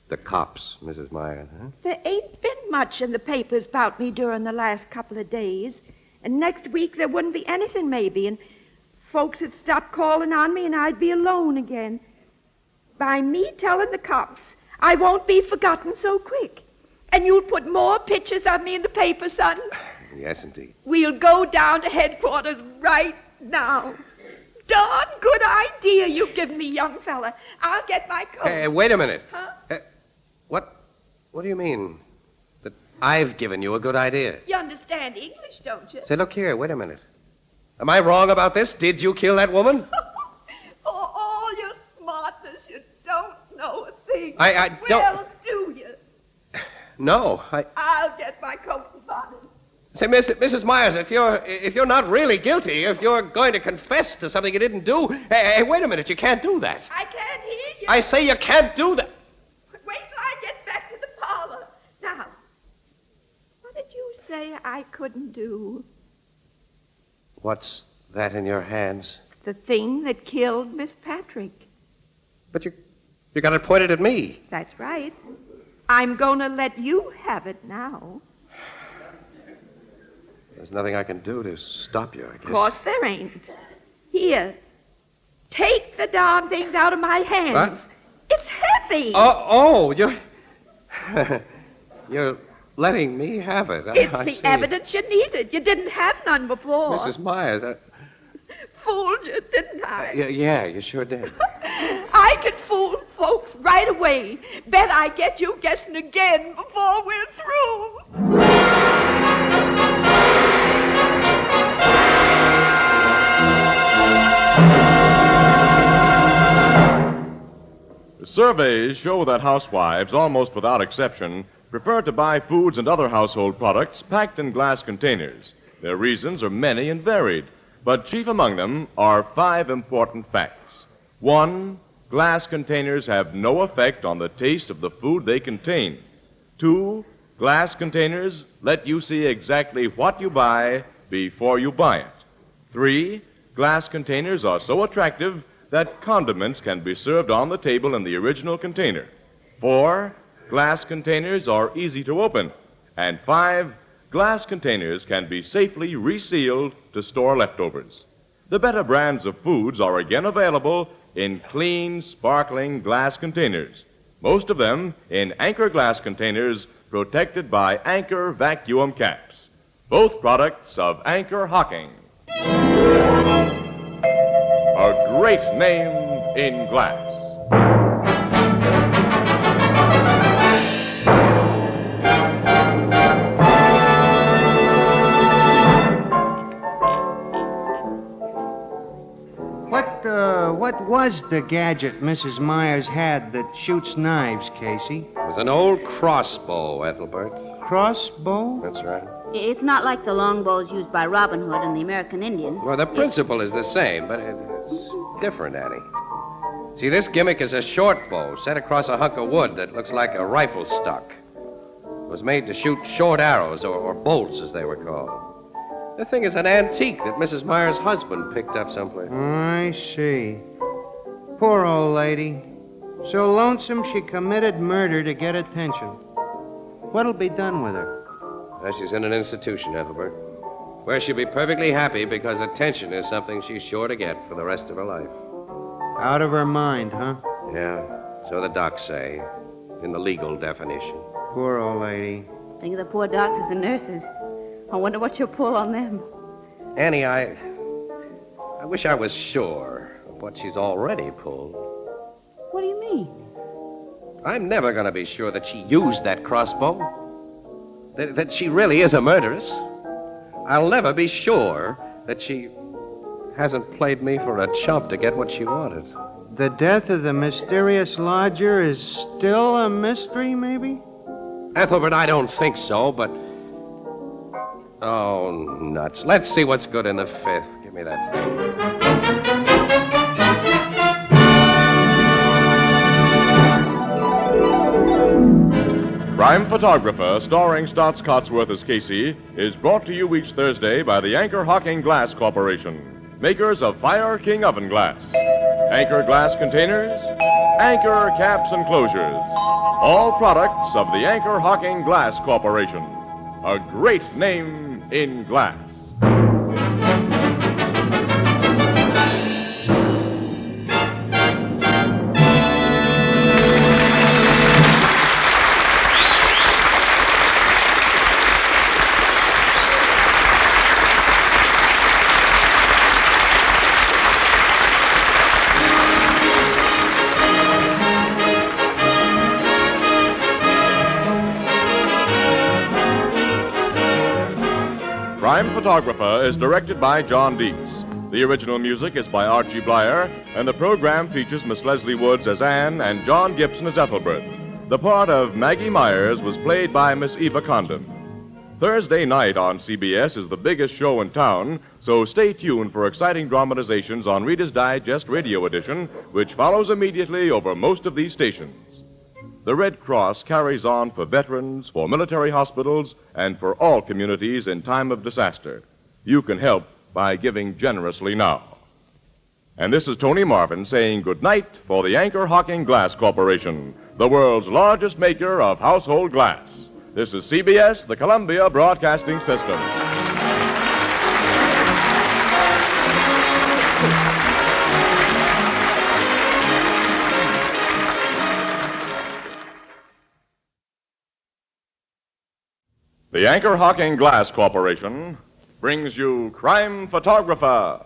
the cops, Mrs. Myers, huh? There ain't been much in the papers about me during the last couple of days. And next week there wouldn't be anything, maybe, and folks would stop calling on me and I'd be alone again. By me telling the cops, I won't be forgotten so quick. And you'll put more pictures of me in the paper, son? Yes, indeed. We'll go down to headquarters right now. Darn good idea you've given me, young fella. I'll get my coat. Hey, wait a minute. Huh? What do you mean? That I've given you a good idea? You understand English, don't you? Say, look here, wait a minute. Am I wrong about this? Did you kill that woman? For all your smartness, you don't know a thing. I don't... Well, do you? No, I'll get my coat and bonnet. Say, Mrs. Myers, if you're not really guilty, if you're going to confess to something you didn't do, hey, wait a minute, you can't do that. I can't hear you. I say you can't do that. Wait till I get back to the parlor. Now, what did you say I couldn't do? What's that in your hands? The thing that killed Miss Patrick. But you got it pointed at me. That's right. I'm going to let you have it now. There's nothing I can do to stop you, I guess. Of course there ain't. Here, take the darn things out of my hands. What? It's heavy. Oh, you're letting me have it. It's I the see. evidence you needed. You didn't have none before. Mrs. Myers, Fooled you, didn't I? yeah, you sure did. I can fool folks right away. Bet I get you guessing again before we're through. Surveys show that housewives, almost without exception, prefer to buy foods and other household products packed in glass containers. Their reasons are many and varied, but chief among them are 5 important facts. 1, glass containers have no effect on the taste of the food they contain. 2, glass containers let you see exactly what you buy before you buy it. 3, glass containers are so attractive that condiments can be served on the table in the original container. 4, glass containers are easy to open. And 5, glass containers can be safely resealed to store leftovers. The better brands of foods are again available in clean, sparkling glass containers, most of them in Anchor glass containers protected by Anchor vacuum caps, both products of Anchor-Hocking. A great name in glass. What was the gadget Mrs. Myers had that shoots knives, Casey? It was an old crossbow, Ethelbert. Crossbow? That's right. It's not like the longbows used by Robin Hood and the American Indian. Well, the principle is the same, but it's different, Annie. See, this gimmick is a short bow set across a hunk of wood that looks like a rifle stock. It was made to shoot short arrows, or bolts, as they were called. The thing is an antique that Mrs. Myers' husband picked up someplace. I see. Poor old lady. So lonesome she committed murder to get attention. What'll be done with her? Well, she's in an institution, Ethelbert, where she'll be perfectly happy because attention is something she's sure to get for the rest of her life. Out of her mind, huh? Yeah, so the docs say, in the legal definition. Poor old lady. Think of the poor doctors and nurses. I wonder what you'll pull on them. Annie, I wish I was sure of what she's already pulled. What do you mean? I'm never going to be sure that she used that crossbow. That she really is a murderess. I'll never be sure that she hasn't played me for a chump to get what she wanted. The death of the mysterious lodger is still a mystery, maybe? Ethelbert, I don't think so, but... Oh, nuts. Let's see what's good in the fifth. Give me that thing. Crime Photographer, starring Stotts Cotsworth as Casey, is brought to you each Thursday by the Anchor-Hocking Glass Corporation, makers of Fire King oven glass, Anchor glass containers, Anchor caps and closures, all products of the Anchor-Hocking Glass Corporation, a great name in glass. Crime Photographer is directed by John Deese. The original music is by Archie Blyer, and the program features Miss Leslie Woods as Anne and John Gibson as Ethelbert. The part of Maggie Myers was played by Miss Eva Condon. Thursday night on CBS is the biggest show in town, so stay tuned for exciting dramatizations on Reader's Digest Radio Edition, which follows immediately over most of these stations. The Red Cross carries on for veterans, for military hospitals, and for all communities in time of disaster. You can help by giving generously now. And this is Tony Marvin saying good night for the Anchor-Hocking Glass Corporation, the world's largest maker of household glass. This is CBS, the Columbia Broadcasting System. The Anchor-Hocking Glass Corporation brings you Crime Photographer.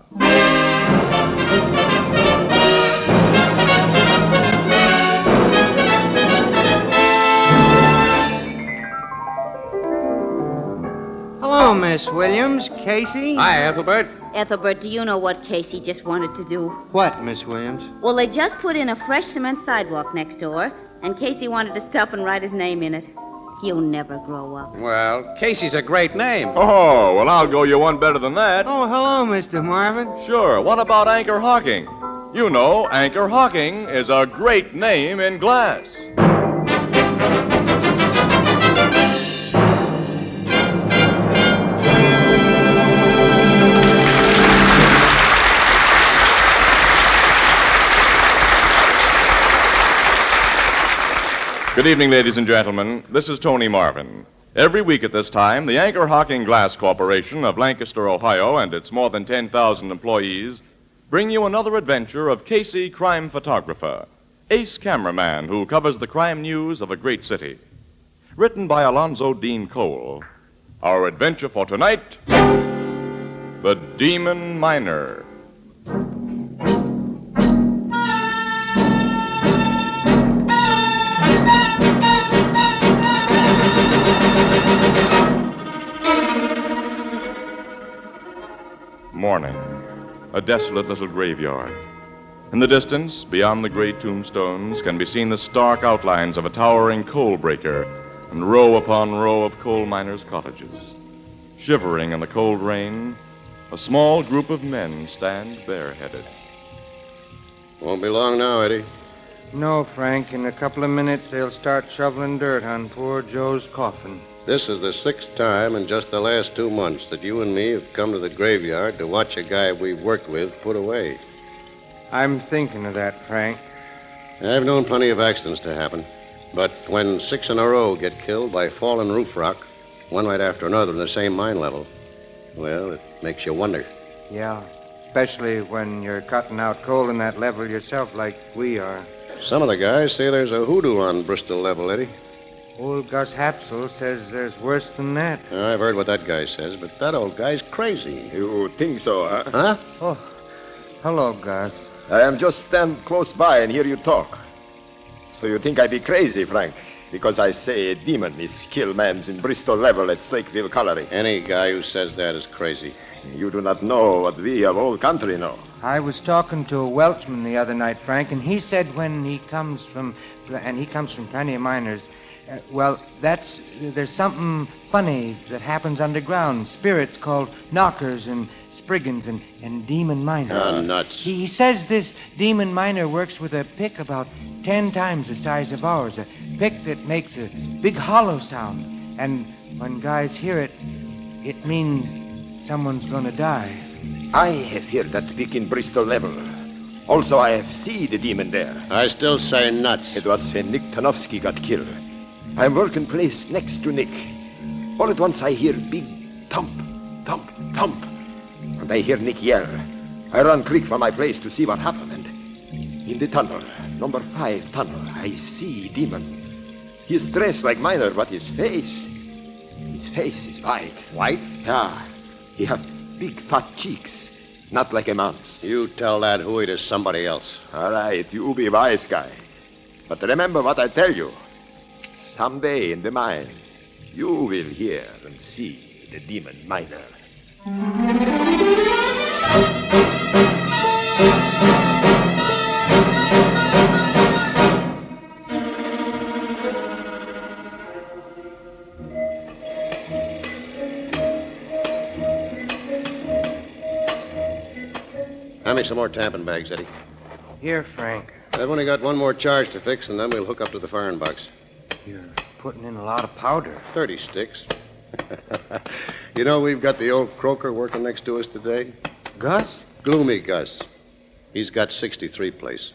Hello, Miss Williams. Casey? Hi, Ethelbert. Ethelbert, do you know what Casey just wanted to do? What, Miss Williams? Well, they just put in a fresh cement sidewalk next door, and Casey wanted to stop and write his name in it. He'll never grow up. Well, Casey's a great name. Oh, well, I'll go you one better than that. Oh, hello, Mr. Marvin. Sure. What about Anchor-Hocking? You know, Anchor-Hocking is a great name in glass. Good evening, ladies and gentlemen. This is Tony Marvin. Every week at this time, the Anchor-Hocking Glass Corporation of Lancaster, Ohio, and its more than 10,000 employees bring you another adventure of Casey, crime photographer, ace cameraman who covers the crime news of a great city. Written by Alonzo Dean Cole. Our adventure for tonight, The Demon Miner. Morning. A desolate little graveyard. In the distance, beyond the gray tombstones, can be seen the stark outlines of a towering coal breaker and row upon row of coal miners' cottages. Shivering in the cold rain, a small group of men stand bareheaded. Won't be long now, Eddie. No, Frank. In a couple of minutes, they'll start shoveling dirt on poor Joe's coffin. This is the 6th time in just the last 2 months that you and me have come to the graveyard to watch a guy we've worked with put away. I'm thinking of that, Frank. I've known plenty of accidents to happen. But when 6 in a row get killed by fallen roof rock, one right after another in the same mine level, well, it makes you wonder. Yeah, especially when you're cutting out coal in that level yourself like we are. Some of the guys say there's a hoodoo on Bristol level, Eddie. Old Gus Hapsel says there's worse than that. I've heard what that guy says, but that old guy's crazy. You think so, huh? Huh? Oh, hello, Gus. I am just stand close by and hear you talk. So you think I be crazy, Frank? Because I say a demon is kill mans in Bristol level at Slakeville Colliery. Any guy who says that is crazy. You do not know what we of whole country know. I was talking to a Welshman the other night, Frank, and he said when he comes from plenty of miners, there's something funny that happens underground. Spirits called knockers and spriggans and demon miners. Oh, nuts. He says this demon miner works with a pick about 10 times the size of ours, a pick that makes a big hollow sound. And when guys hear it, it means someone's gonna die. I have heard that pick in Bristol level. Also, I have seen the demon there. I still say nuts. It was when Nick Tanofsky got killed. I'm working place next to Nick. All at once I hear big thump, thump, thump. And I hear Nick yell. I run quick from my place to see what happened. And in the tunnel, number 5 tunnel, I see demon. He's dressed like miner, but his face is white. White? Yeah. He have big fat cheeks, not like a man's. You tell that hooey to somebody else. All right, you be wise guy. But remember what I tell you. Someday in the mine, you will hear and see the demon miner. Hand me some more tampon bags, Eddie. Here, Frank. I've only got one more charge to fix, and then we'll hook up to the firing box. You're putting in a lot of powder. 30 sticks. You know, we've got the old croaker working next to us today. Gus? Gloomy Gus. He's got 63 place.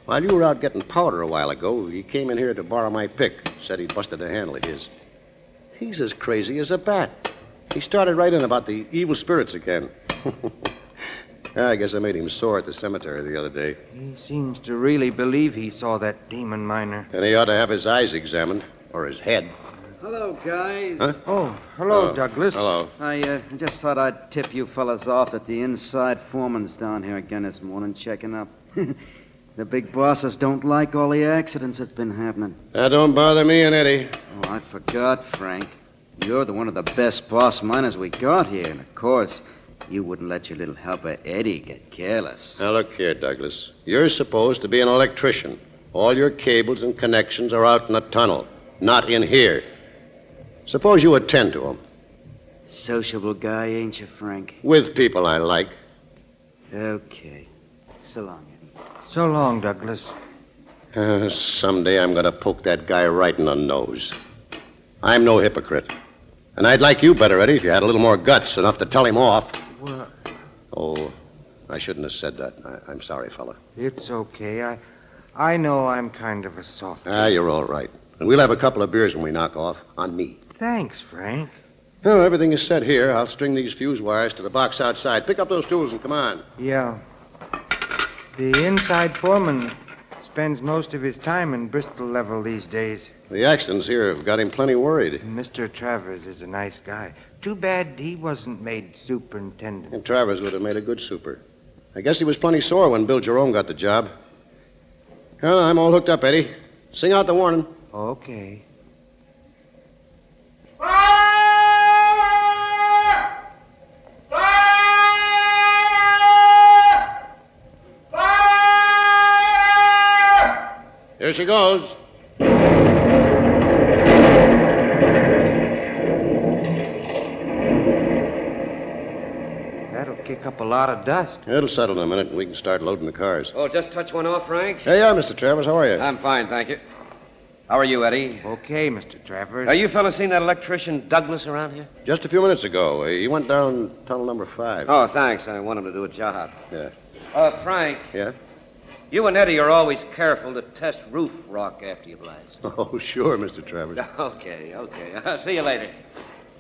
While you were out getting powder a while ago, he came in here to borrow my pick. Said he busted a handle of his. He's as crazy as a bat. He started right in about the evil spirits again. I guess I made him sore at the cemetery the other day. He seems to really believe he saw that demon miner. And he ought to have his eyes examined, or his head. Hello, guys. Huh? Oh, hello, Douglas. Hello. I just thought I'd tip you fellas off that the inside foreman's down here again this morning checking up. The big bosses don't like all the accidents that's been happening. That don't bother me and Eddie. Oh, I forgot, Frank. You're one of the best boss miners we got here, and of course, you wouldn't let your little helper Eddie get careless. Now, look here, Douglas. You're supposed to be an electrician. All your cables and connections are out in the tunnel, not in here. Suppose you attend to them. Sociable guy, ain't you, Frank? With people I like. Okay. So long, Eddie. So long, Douglas. Someday I'm going to poke that guy right in the nose. I'm no hypocrite. And I'd like you better, Eddie, if you had a little more guts, enough to tell him off. Well, Oh, I shouldn't have said that. I'm sorry, fella. it's okay. I know I'm kind of a soft. You're all right. And we'll have a couple of beers when we knock off. On me. Thanks, Frank. Well, everything is set here. I'll string these fuse wires to the box outside. Pick up those tools and come on. Yeah. The inside foreman spends most of his time in Bristol level these days. The accidents here have got him plenty worried. Mr. Travers is a nice guy. Too bad he wasn't made superintendent. And Travers would have made a good super. I guess he was plenty sore when Bill Jerome got the job. Well, I'm all hooked up, Eddie. Sing out the warning. Okay. Fire! Here she goes. That'll kick up a lot of dust. It'll settle in a minute, and we can start loading the cars. Oh, just touch one off, Frank? Hey, yeah, Mr. Travers. How are you? I'm fine, thank you. How are you, Eddie? Okay, Mr. Travers. You fellas seen that electrician Douglas around here? Just a few minutes ago. He went down tunnel number 5. Oh, thanks. I want him to do a job. Yeah. Frank. Yeah? You and Eddie are always careful to test roof rock after you blast. Oh, sure, Mr. Travers. Okay. I'll see you later.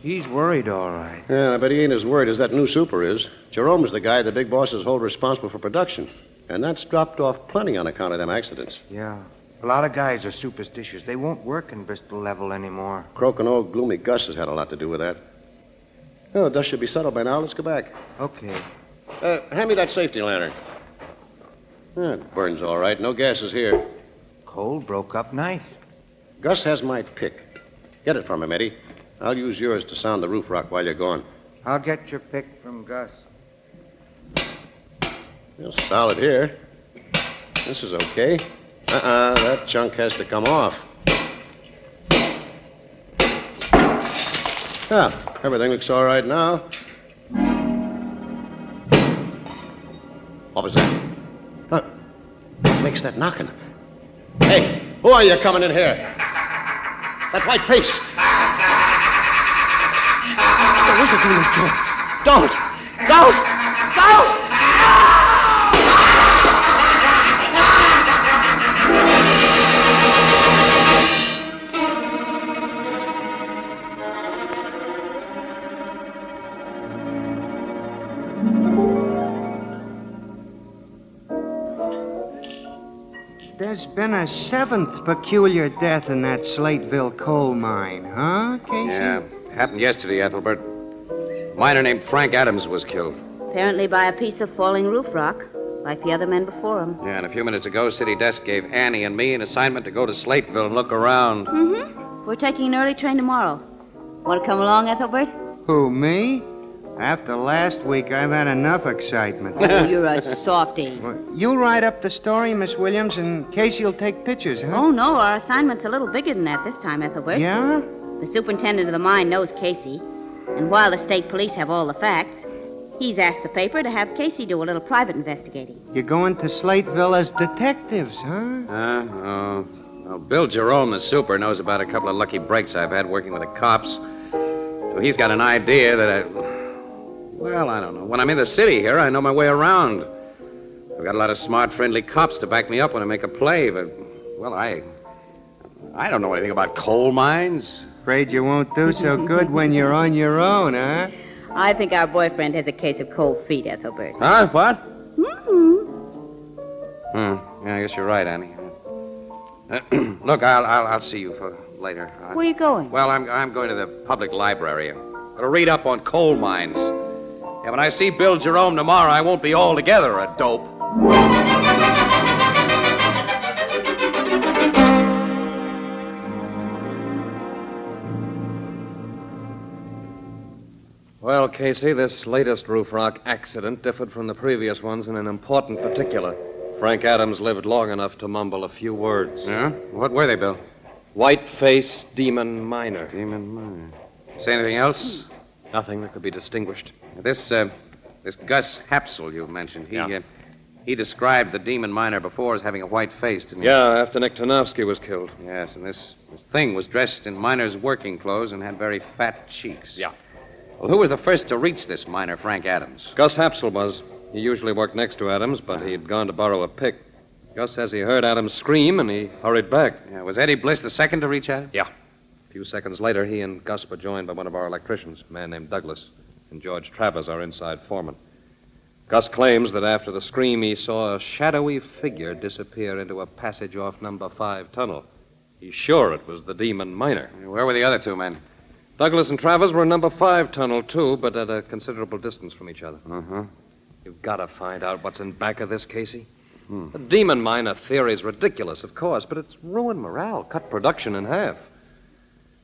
He's worried, all right. Yeah, I bet he ain't as worried as that new super is. Jerome's the guy the big bosses hold responsible for production. And that's dropped off plenty on account of them accidents. Yeah. A lot of guys are superstitious. They won't work in Bristol level anymore. Croaking old gloomy Gus has had a lot to do with that. Oh, dust should be settled by now. Let's go back. Okay. Hand me that safety lantern. It burns all right. No gases here. Coal broke up nice. Gus has my pick. Get it from him, Eddie. I'll use yours to sound the roof rock while you're gone. I'll get your pick from Gus. Well, solid here. This is okay. That chunk has to come off. Yeah, everything looks all right now. What was that? What makes that knocking? Hey, who are you coming in here? That white face. There is a demon killer. Don't! There's been a 7th peculiar death in that Slateville coal mine, huh, Casey? Yeah, happened yesterday, Ethelbert. Miner named Frank Adams was killed. Apparently by a piece of falling roof rock, like the other men before him. Yeah, and a few minutes ago, City Desk gave Annie and me an assignment to go to Slateville and look around. Mm-hmm. We're taking an early train tomorrow. Want to come along, Ethelbert? Who, me? After last week, I've had enough excitement. Oh, you're a softy. You'll write up the story, Miss Williams, and Casey'll take pictures, huh? Oh, no, our assignment's a little bigger than that this time, Ethelbert. Yeah? The superintendent of the mine knows Casey, and while the state police have all the facts, he's asked the paper to have Casey do a little private investigating. You're going to Slateville as detectives, huh? Well, Bill Jerome, the super, knows about a couple of lucky breaks I've had working with the cops. So he's got an idea that I don't know. When I'm in the city here, I know my way around. I've got a lot of smart, friendly cops to back me up when I make a play, but, well, I don't know anything about coal mines. Afraid you won't do so good when you're on your own, huh? I think our boyfriend has a case of cold feet, Ethelbert. Huh? What? Mm-hmm. Yeah, I guess you're right, Annie. Look, I'll see you for later. Where are you going? Well, I'm going to the public library. I'm going to read up on coal mines. Yeah, when I see Bill Jerome tomorrow, I won't be altogether a dope. Well, Casey, this latest roof rock accident differed from the previous ones in an important particular. Frank Adams lived long enough to mumble a few words. Yeah? What were they, Bill? White face, demon miner. Demon miner. Say anything else? Nothing that could be distinguished. This Gus Hapsel you mentioned, he described the demon miner before as having a white face, didn't he? Yeah, after Nick Tarnowski was killed. Yes, and this thing was dressed in miner's working clothes and had very fat cheeks. Yeah. Well, who was the first to reach this miner, Frank Adams? Gus Hapsel was. He usually worked next to Adams, but he'd gone to borrow a pick. Gus says he heard Adams scream, and he hurried back. Yeah, was Eddie Bliss the second to reach Adams? Yeah. A few seconds later, he and Gus were joined by one of our electricians, a man named Douglas, and George Travers, our inside foreman. Gus claims that after the scream, he saw a shadowy figure disappear into a passage off number 5 tunnel. He's sure it was the demon miner. Where were the other two men? Douglas and Travers were in number 5 tunnel, too, but at a considerable distance from each other. Uh-huh. You've got to find out what's in back of this, Casey. The demon miner theory's ridiculous, of course, but it's ruined morale, cut production in half.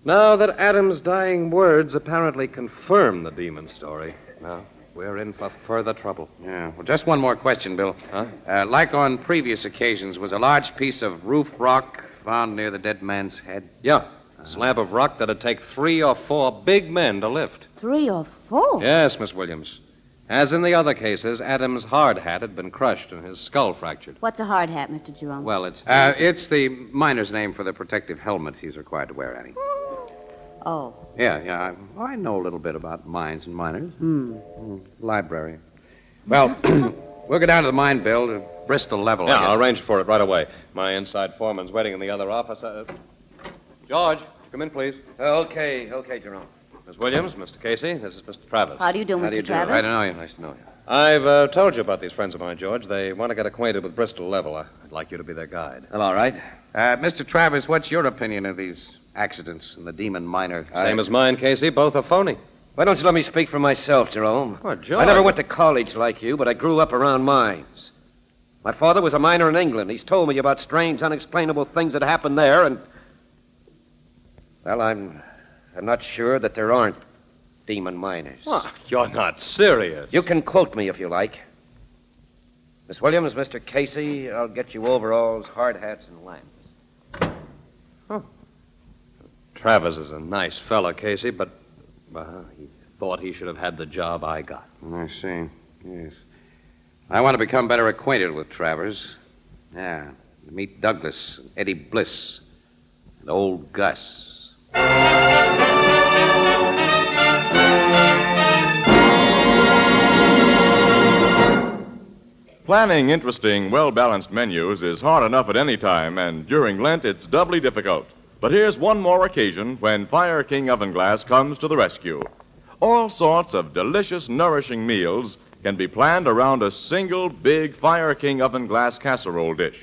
Now that Adams' dying words apparently confirm the demon story. Now, we're in for further trouble. Yeah. Well, just one more question, Bill. Huh? Like on previous occasions, was a large piece of roof rock found near the dead man's head? Yeah. A slab of rock that'd take 3 or 4 big men to lift. 3 or 4? Yes, Miss Williams. As in the other cases, Adam's hard hat had been crushed and his skull fractured. What's a hard hat, Mr. Jerome? Well, it's... It's the miner's name for the protective helmet he's required to wear, Annie. Oh. Yeah. I know a little bit about mines and miners. Library. Well, we'll go down to the mine, Bill, to Bristol level. Yeah, I'll arrange for it right away. My inside foreman's waiting in the other office. George, come in, please. Okay, Jerome. Miss Williams, Mr. Casey, this is Mr. Travis. How do you do, Mr. Travis? I don't know you. Nice to know you. I've told you about these friends of mine, George. They want to get acquainted with Bristol level. I'd like you to be their guide. Well, all right. Mr. Travis, what's your opinion of these accidents in the Demon Miner? Same as mine, Casey. Both are phony. Why don't you let me speak for myself, Jerome? What, George? I never went to college like you, but I grew up around mines. My father was a miner in England. He's told me about strange, unexplainable things that happened there, and... Well, I'm not sure that there aren't demon miners. Well, you're not serious. You can quote me if you like. Miss Williams, Mr. Casey, I'll get you overalls, hard hats, and lamps. Travis is a nice fella, Casey, but he thought he should have had the job I got. I see. Yes. I want to become better acquainted with Travers. Yeah. Meet Douglas, and Eddie Bliss, and old Gus. Planning interesting, well-balanced menus is hard enough at any time, and during Lent it's doubly difficult. But here's one more occasion when Fire King Oven Glass comes to the rescue. All sorts of delicious, nourishing meals can be planned around a single big Fire King Oven Glass casserole dish.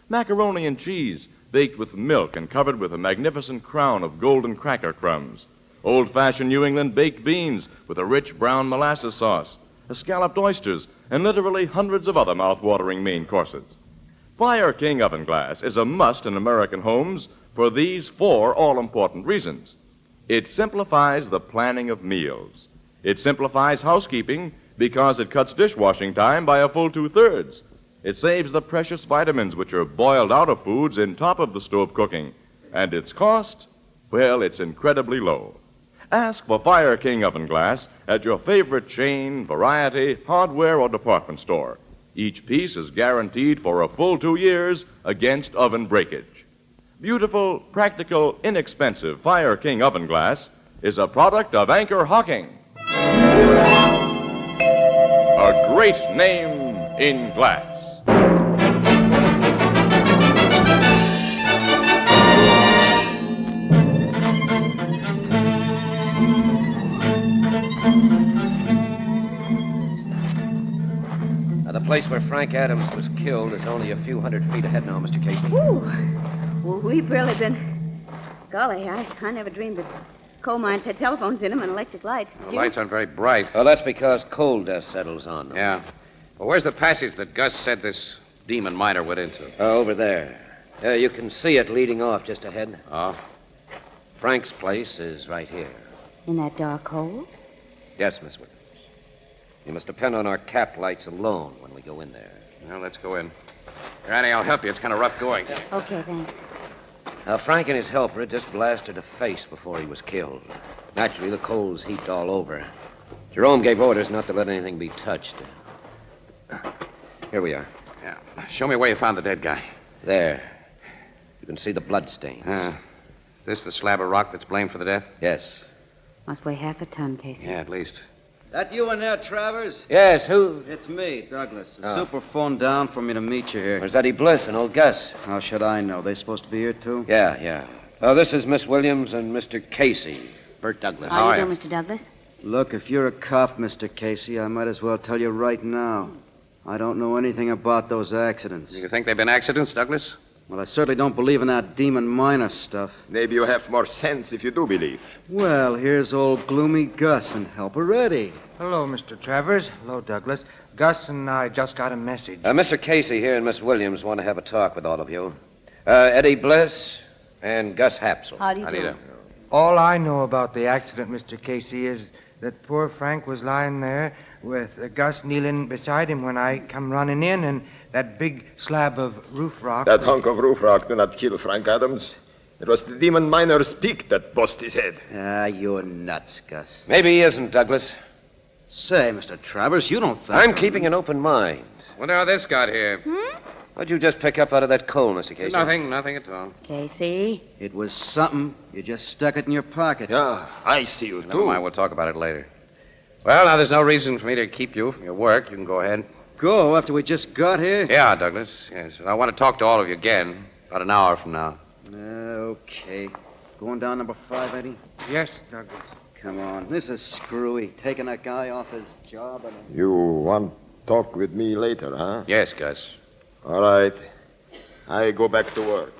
Macaroni and cheese, baked with milk and covered with a magnificent crown of golden cracker crumbs. Old-fashioned New England baked beans with a rich brown molasses sauce. Scalloped oysters, and literally hundreds of other mouth-watering main courses. Fire King Oven Glass is a must in American homes for these 4 all-important reasons. It simplifies the planning of meals. It simplifies housekeeping because it cuts dishwashing time by a full 2/3. It saves the precious vitamins which are boiled out of foods in top of the stove cooking. And its cost? Well, it's incredibly low. Ask for Fire King Oven Glass at your favorite chain, variety, hardware, or department store. Each piece is guaranteed for a full 2 years against oven breakage. Beautiful, practical, inexpensive Fire King Oven Glass is a product of Anchor-Hocking. A great name in glass. The place where Frank Adams was killed is only a few hundred feet ahead now, Mr. Casey. Ooh. Well, we've really been... Golly, I never dreamed that coal mines had telephones in them and electric lights. The lights aren't very bright. Well, that's because coal dust settles on them. Yeah. Well, where's the passage that Gus said this demon miner went into? Over there. You can see it leading off just ahead. Oh? Frank's place is right here. In that dark hole? Yes, Miss Williams. You must depend on our cap lights alone when we go in there. Well, let's go in. Here, Annie, I'll help you. It's kind of rough going. Okay, thanks. Frank and his helper had just blasted a face before he was killed. Naturally, the coal's heaped all over. Jerome gave orders not to let anything be touched. Here we are. Yeah. Show me where you found the dead guy. There. You can see the blood stains. Is this the slab of rock that's blamed for the death? Yes. Must weigh half a ton, Casey. Yeah, at least. That you in there, Travers? Yes, who? It's me, Douglas. The Oh. super phoned down for me to meet you here. Where's Eddie Bliss and old Gus? How should I know? They supposed to be here, too? Yeah. Oh, this is Miss Williams and Mr. Casey. Bert Douglas. How do you do, Mr. Douglas? Look, if you're a cop, Mr. Casey, I might as well tell you right now. I don't know anything about those accidents. You think they've been accidents, Douglas? Well, I certainly don't believe in that demon miner stuff. Maybe you have more sense if you do believe. Well, here's old gloomy Gus and helper Eddie. Hello, Mr. Travers. Hello, Douglas. Gus and I just got a message. Mr. Casey here and Miss Williams want to have a talk with all of you. Eddie Bliss and Gus Hapsel. How do you do? All I know about the accident, Mr. Casey, is that poor Frank was lying there with Gus kneeling beside him when I come running in, and that big slab of roof rock. That hunk of roof rock did not kill Frank Adams. It was the demon miner's peak that bust his head. Ah, you're nuts, Gus. Maybe he isn't, Douglas. Say, Mr. Travers, you don't think... I'm keeping an open mind. Wonder how this got here. What'd you just pick up out of that coal, Mr. Casey? Nothing at all. Casey? It was something. You just stuck it in your pocket. Yeah, I see you, Never mind, we'll talk about it later. Well, now there's no reason for me to keep you from your work. You can go ahead. Go after we just got here? Yeah, Douglas, yes. I want to talk to all of you again about an hour from now. Okay. Going down number 5, Eddie? Yes, Douglas. Come on. This is screwy. Taking a guy off his job and... You want to talk with me later, huh? Yes, Gus. All right. I go back to work.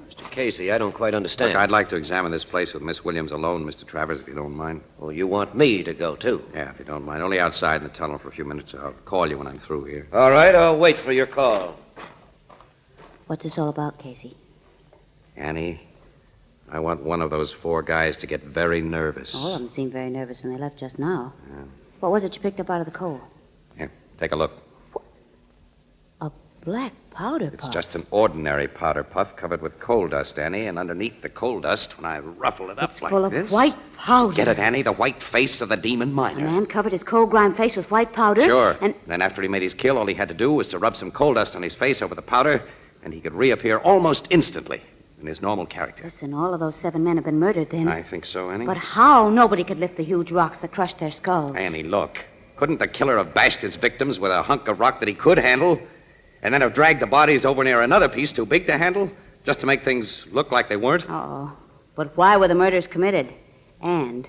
Mr. Casey, I don't quite understand. Look, I'd like to examine this place with Miss Williams alone, Mr. Travers, if you don't mind. Well, you want me to go, too? Yeah, if you don't mind. Only outside in the tunnel for a few minutes. I'll call you when I'm through here. All right, I'll wait for your call. What's this all about, Casey? Annie, I want one of those 4 guys to get very nervous. All of them seemed very nervous when they left just now. Yeah. What was it you picked up out of the coal? Here, take a look. A black powder puff. It's just an ordinary powder puff covered with coal dust, Annie, and underneath the coal dust, when I ruffle it up it's like full of this... white powder. Get it, Annie? The white face of the demon miner. A man covered his coal-grimed face with white powder. Sure. And then after he made his kill, all he had to do was to rub some coal dust on his face over the powder, and he could reappear almost instantly in his normal character. Listen, all of those 7 men have been murdered then. I think so, Annie. But how? Nobody could lift the huge rocks that crushed their skulls. Annie, look. Couldn't the killer have bashed his victims with a hunk of rock that he could handle, and then have dragged the bodies over near another piece too big to handle, just to make things look like they weren't? Uh-oh. But why were the murders committed? And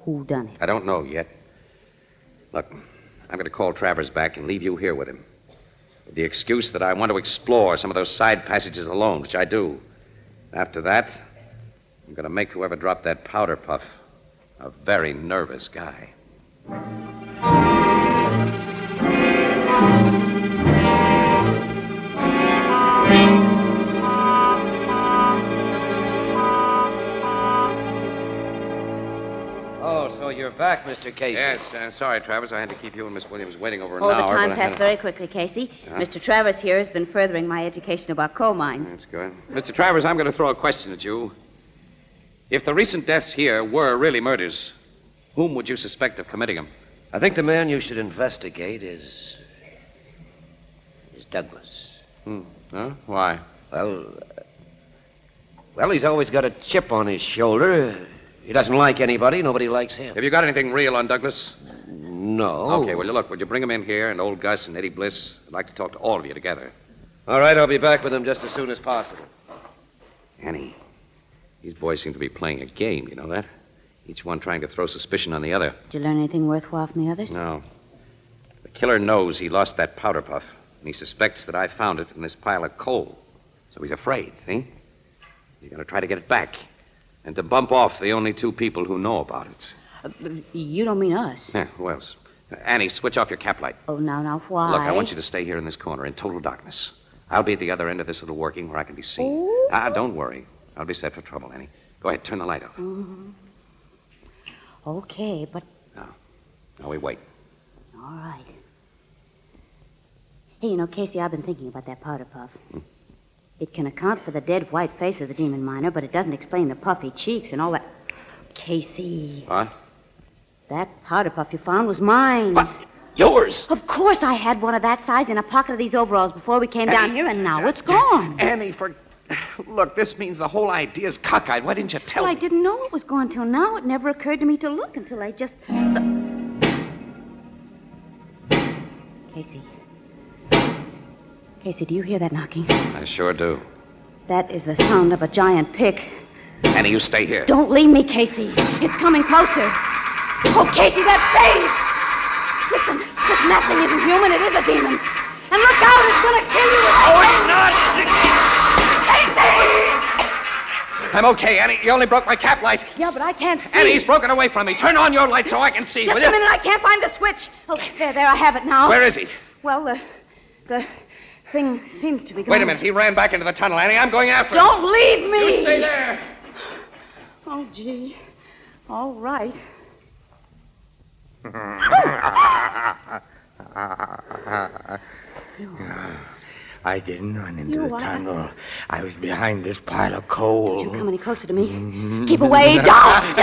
who done it? I don't know yet. Look, I'm going to call Travers back and leave you here with him. With the excuse that I want to explore some of those side passages alone, which I do. After that, I'm going to make whoever dropped that powder puff a very nervous guy. Oh, so you're back, Mr. Casey. Yes, sorry, Travers. I had to keep you and Miss Williams waiting over an hour. The time but passed very quickly, Casey. Yeah. Mr. Travers here has been furthering my education about coal mines. That's good. Mr. Travers, I'm going to throw a question at you. If the recent deaths here were really murders, whom would you suspect of committing them? I think the man you should investigate is Douglas. Huh? Why? Well, he's always got a chip on his shoulder. He doesn't like anybody. Nobody likes him. Have you got anything real on Douglas? No. Okay, well, look, would you bring him in here, and old Gus and Eddie Bliss? I'd like to talk to all of you together. All right, I'll be back with him just as soon as possible. Annie, these boys seem to be playing a game, you know that? Each one trying to throw suspicion on the other. Did you learn anything worthwhile from the others? No. The killer knows he lost that powder puff, and he suspects that I found it in this pile of coal. So he's afraid, see? He's going to try to get it back, and to bump off the only 2 people who know about it. You don't mean us. Yeah, who else? Annie, switch off your cap light. Oh, now, why? Look, I want you to stay here in this corner in total darkness. I'll be at the other end of this little working where I can be seen. Don't worry. I'll be set for trouble, Annie. Go ahead, turn the light off. Mm-hmm. Okay, but... Now we wait. All right. Hey, you know, Casey, I've been thinking about that powder puff. It can account for the dead white face of the demon miner, but it doesn't explain the puffy cheeks and all that. Casey. What? That powder puff you found was mine. What? Yours? Of course I had one of that size in a pocket of these overalls before we came down here, and now it's gone. Annie, Look, this means the whole idea's cockeyed. Why didn't you tell me? me? I didn't know it was gone till now. It never occurred to me to look until I just... Casey. Casey, do you hear that knocking? I sure do. That is the sound of a giant pick. Annie, you stay here. Don't leave me, Casey. It's coming closer. Oh, Casey, that face! Listen, that thing isn't human. It is a demon. And look out, it's going to kill you. Oh, it's not! Casey! I'm okay, Annie. You only broke my cap light. Yeah, but I can't see. Annie's broken away from me. Turn on your light so I can see, Just will you? a minute, I can't find the switch. Oh, there, I have it now. Where is he? Well, the thing seems to be going... Wait a minute. He ran back into the tunnel, Annie. I'm going after him. Don't leave me! You stay there. Oh, gee. All right. I didn't run into the tunnel. I was behind this pile of coal. Don't you come any closer to me. Keep away. Don't!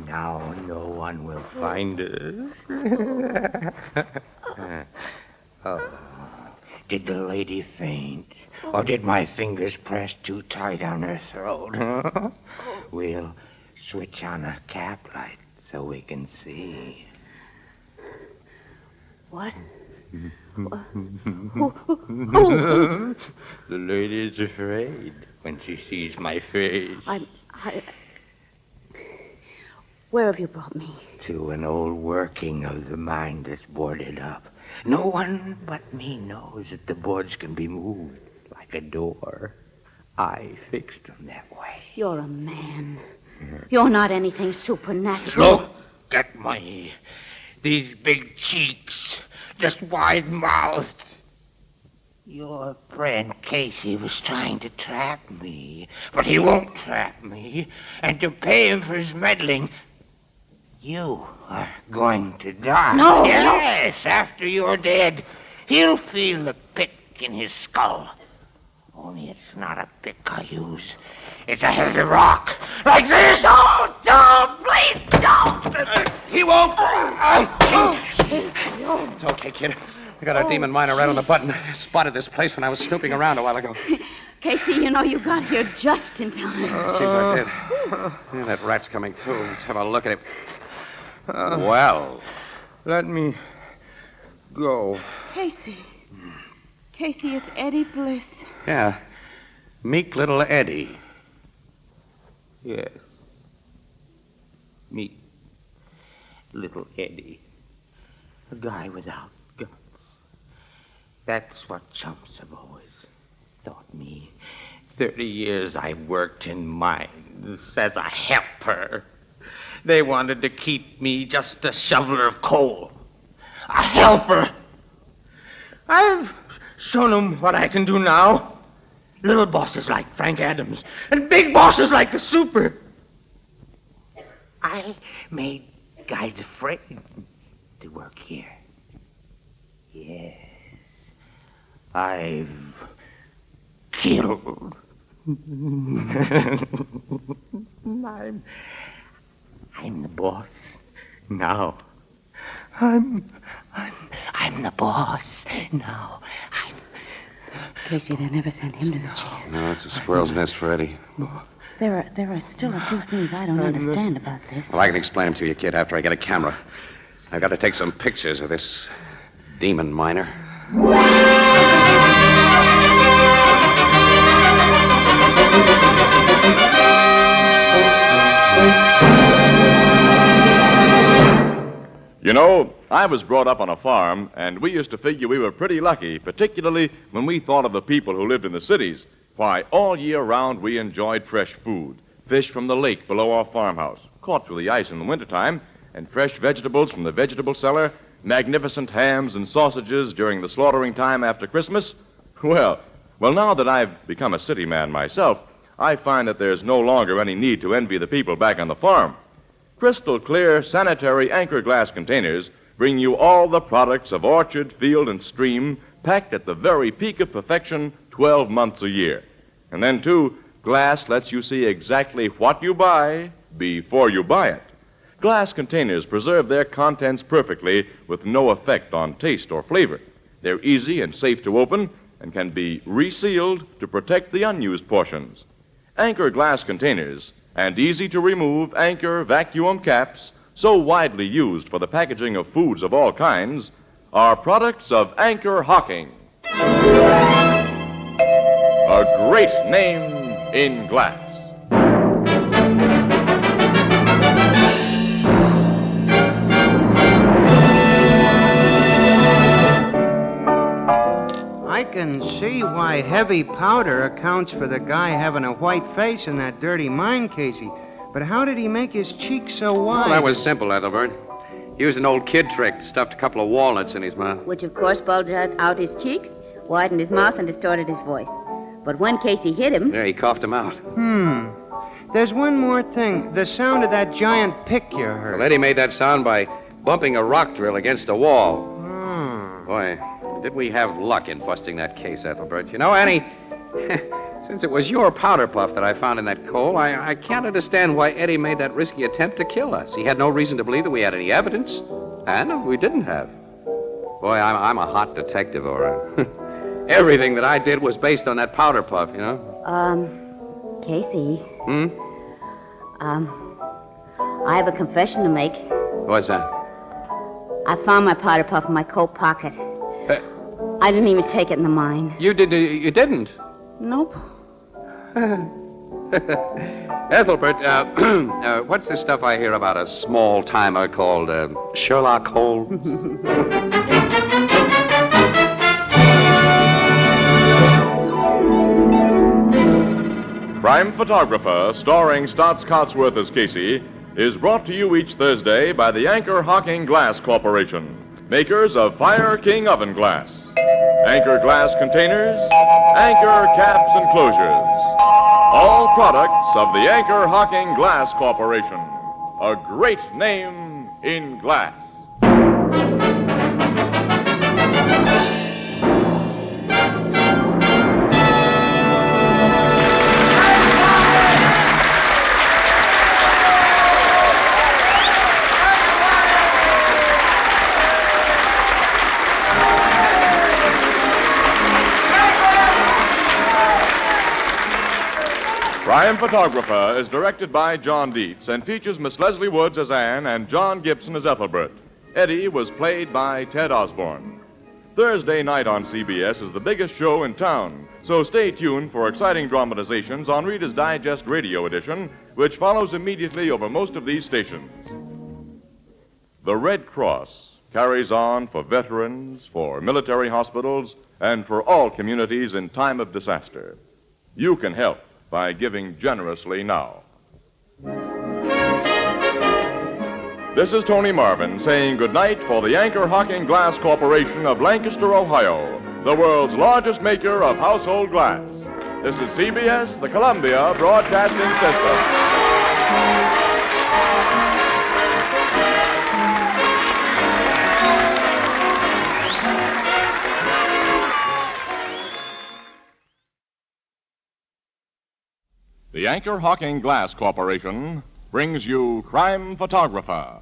Now no one will find us. Oh. Did the lady faint? Or did my fingers press too tight on her throat? We'll switch on a cap light so we can see. What? The lady's afraid when she sees my face. Where have you brought me? To an old working of the mine that's boarded up. No one but me knows that the boards can be moved like a door. I fixed them that way. You're a man. You're not anything supernatural. Look at me. These big cheeks, just wide-mouthed. Your friend Casey was trying to trap me, but he won't trap me. And to pay him for his meddling, you are going to die. No! Yes, after you're dead, he'll feel the pick in his skull. Only it's not a pick I use. It's a heavy rock. Like this. Don't, please, don't. He won't. It's okay, kid. I got our demon miner right on the button. I spotted this place when I was snooping around a while ago. Casey, you know you got here just in time. Seems I did. Yeah, that rat's coming too. Let's have a look at him. Well. Let me go. Casey. Casey, it's Eddie Bliss. Yeah. Meek little Eddie. Yes. Me. Little Eddie. A guy without guts. That's what chumps have always taught me. 30 years I worked in mines as a helper. They wanted to keep me just a shoveler of coal. A helper! I've shown them what I can do now. Little bosses like Frank Adams and big bosses like the Super. I made guys afraid to work here. Yes. I've killed. I'm the boss now. I'm the boss now. Casey, they never sent him to the chair. No, it's a squirrel's nest for Eddie. There are still a few things I don't understand about this. Well, I can explain them to you, kid, after I get a camera. I've got to take some pictures of this demon miner. You know, I was brought up on a farm, and we used to figure we were pretty lucky, particularly when we thought of the people who lived in the cities. Why, all year round we enjoyed fresh food. Fish from the lake below our farmhouse, caught through the ice in the wintertime, and fresh vegetables from the vegetable cellar, magnificent hams and sausages during the slaughtering time after Christmas. Well, now that I've become a city man myself, I find that there's no longer any need to envy the people back on the farm. Crystal clear, sanitary Anchor glass containers bring you all the products of orchard, field, and stream packed at the very peak of perfection 12 months a year. And then, too, glass lets you see exactly what you buy before you buy it. Glass containers preserve their contents perfectly with no effect on taste or flavor. They're easy and safe to open and can be resealed to protect the unused portions. Anchor glass containers and easy-to-remove Anchor vacuum caps, so widely used for the packaging of foods of all kinds, are products of Anchor-Hocking. A great name in glass. I can see see why heavy powder accounts for the guy having a white face in that dirty mine, Casey. But how did he make his cheeks so wide? Well, that was simple, Ethelbert. He used an old kid trick, stuffed a couple of walnuts in his mouth. Which, of course, bulged out his cheeks, widened his mouth, and distorted his voice. But when Casey hit him... Yeah, he coughed him out. There's one more thing. The sound of that giant pick you heard. Well, Eddie made that sound by bumping a rock drill against a wall. Boy, did we have luck in busting that case, Ethelbert. You know, Annie, since it was your powder puff that I found in that coal, I can't understand why Eddie made that risky attempt to kill us. He had no reason to believe that we had any evidence. And we didn't have. Boy, I'm a hot detective, all right. Everything that I did was based on that powder puff, you know? Casey. I have a confession to make. What's that? I found my powder puff in my coat pocket. I didn't even take it in the mine. You didn't? Nope. Ethelbert, what's this stuff I hear about a small-timer called Sherlock Holmes? Crime Photographer, starring Stotts Cotsworth as Casey, is brought to you each Thursday by the Anchor-Hocking Glass Corporation, makers of Fire King Oven Glass, Anchor Glass Containers, Anchor Caps and Closures. All products of the Anchor-Hocking Glass Corporation, a great name in glass. Crime Photographer is directed by John Dietz and features Miss Leslie Woods as Anne and John Gibson as Ethelbert. Eddie was played by Ted Osborne. Thursday night on CBS is the biggest show in town, so stay tuned for exciting dramatizations on Reader's Digest Radio Edition, which follows immediately over most of these stations. The Red Cross carries on for veterans, for military hospitals, and for all communities in time of disaster. You can help by giving generously now. This is Tony Marvin saying goodnight for the Anchor-Hocking Glass Corporation of Lancaster, Ohio, the world's largest maker of household glass. This is CBS, the Columbia Broadcasting System. The Anchor-Hocking Glass Corporation brings you Crime Photographer.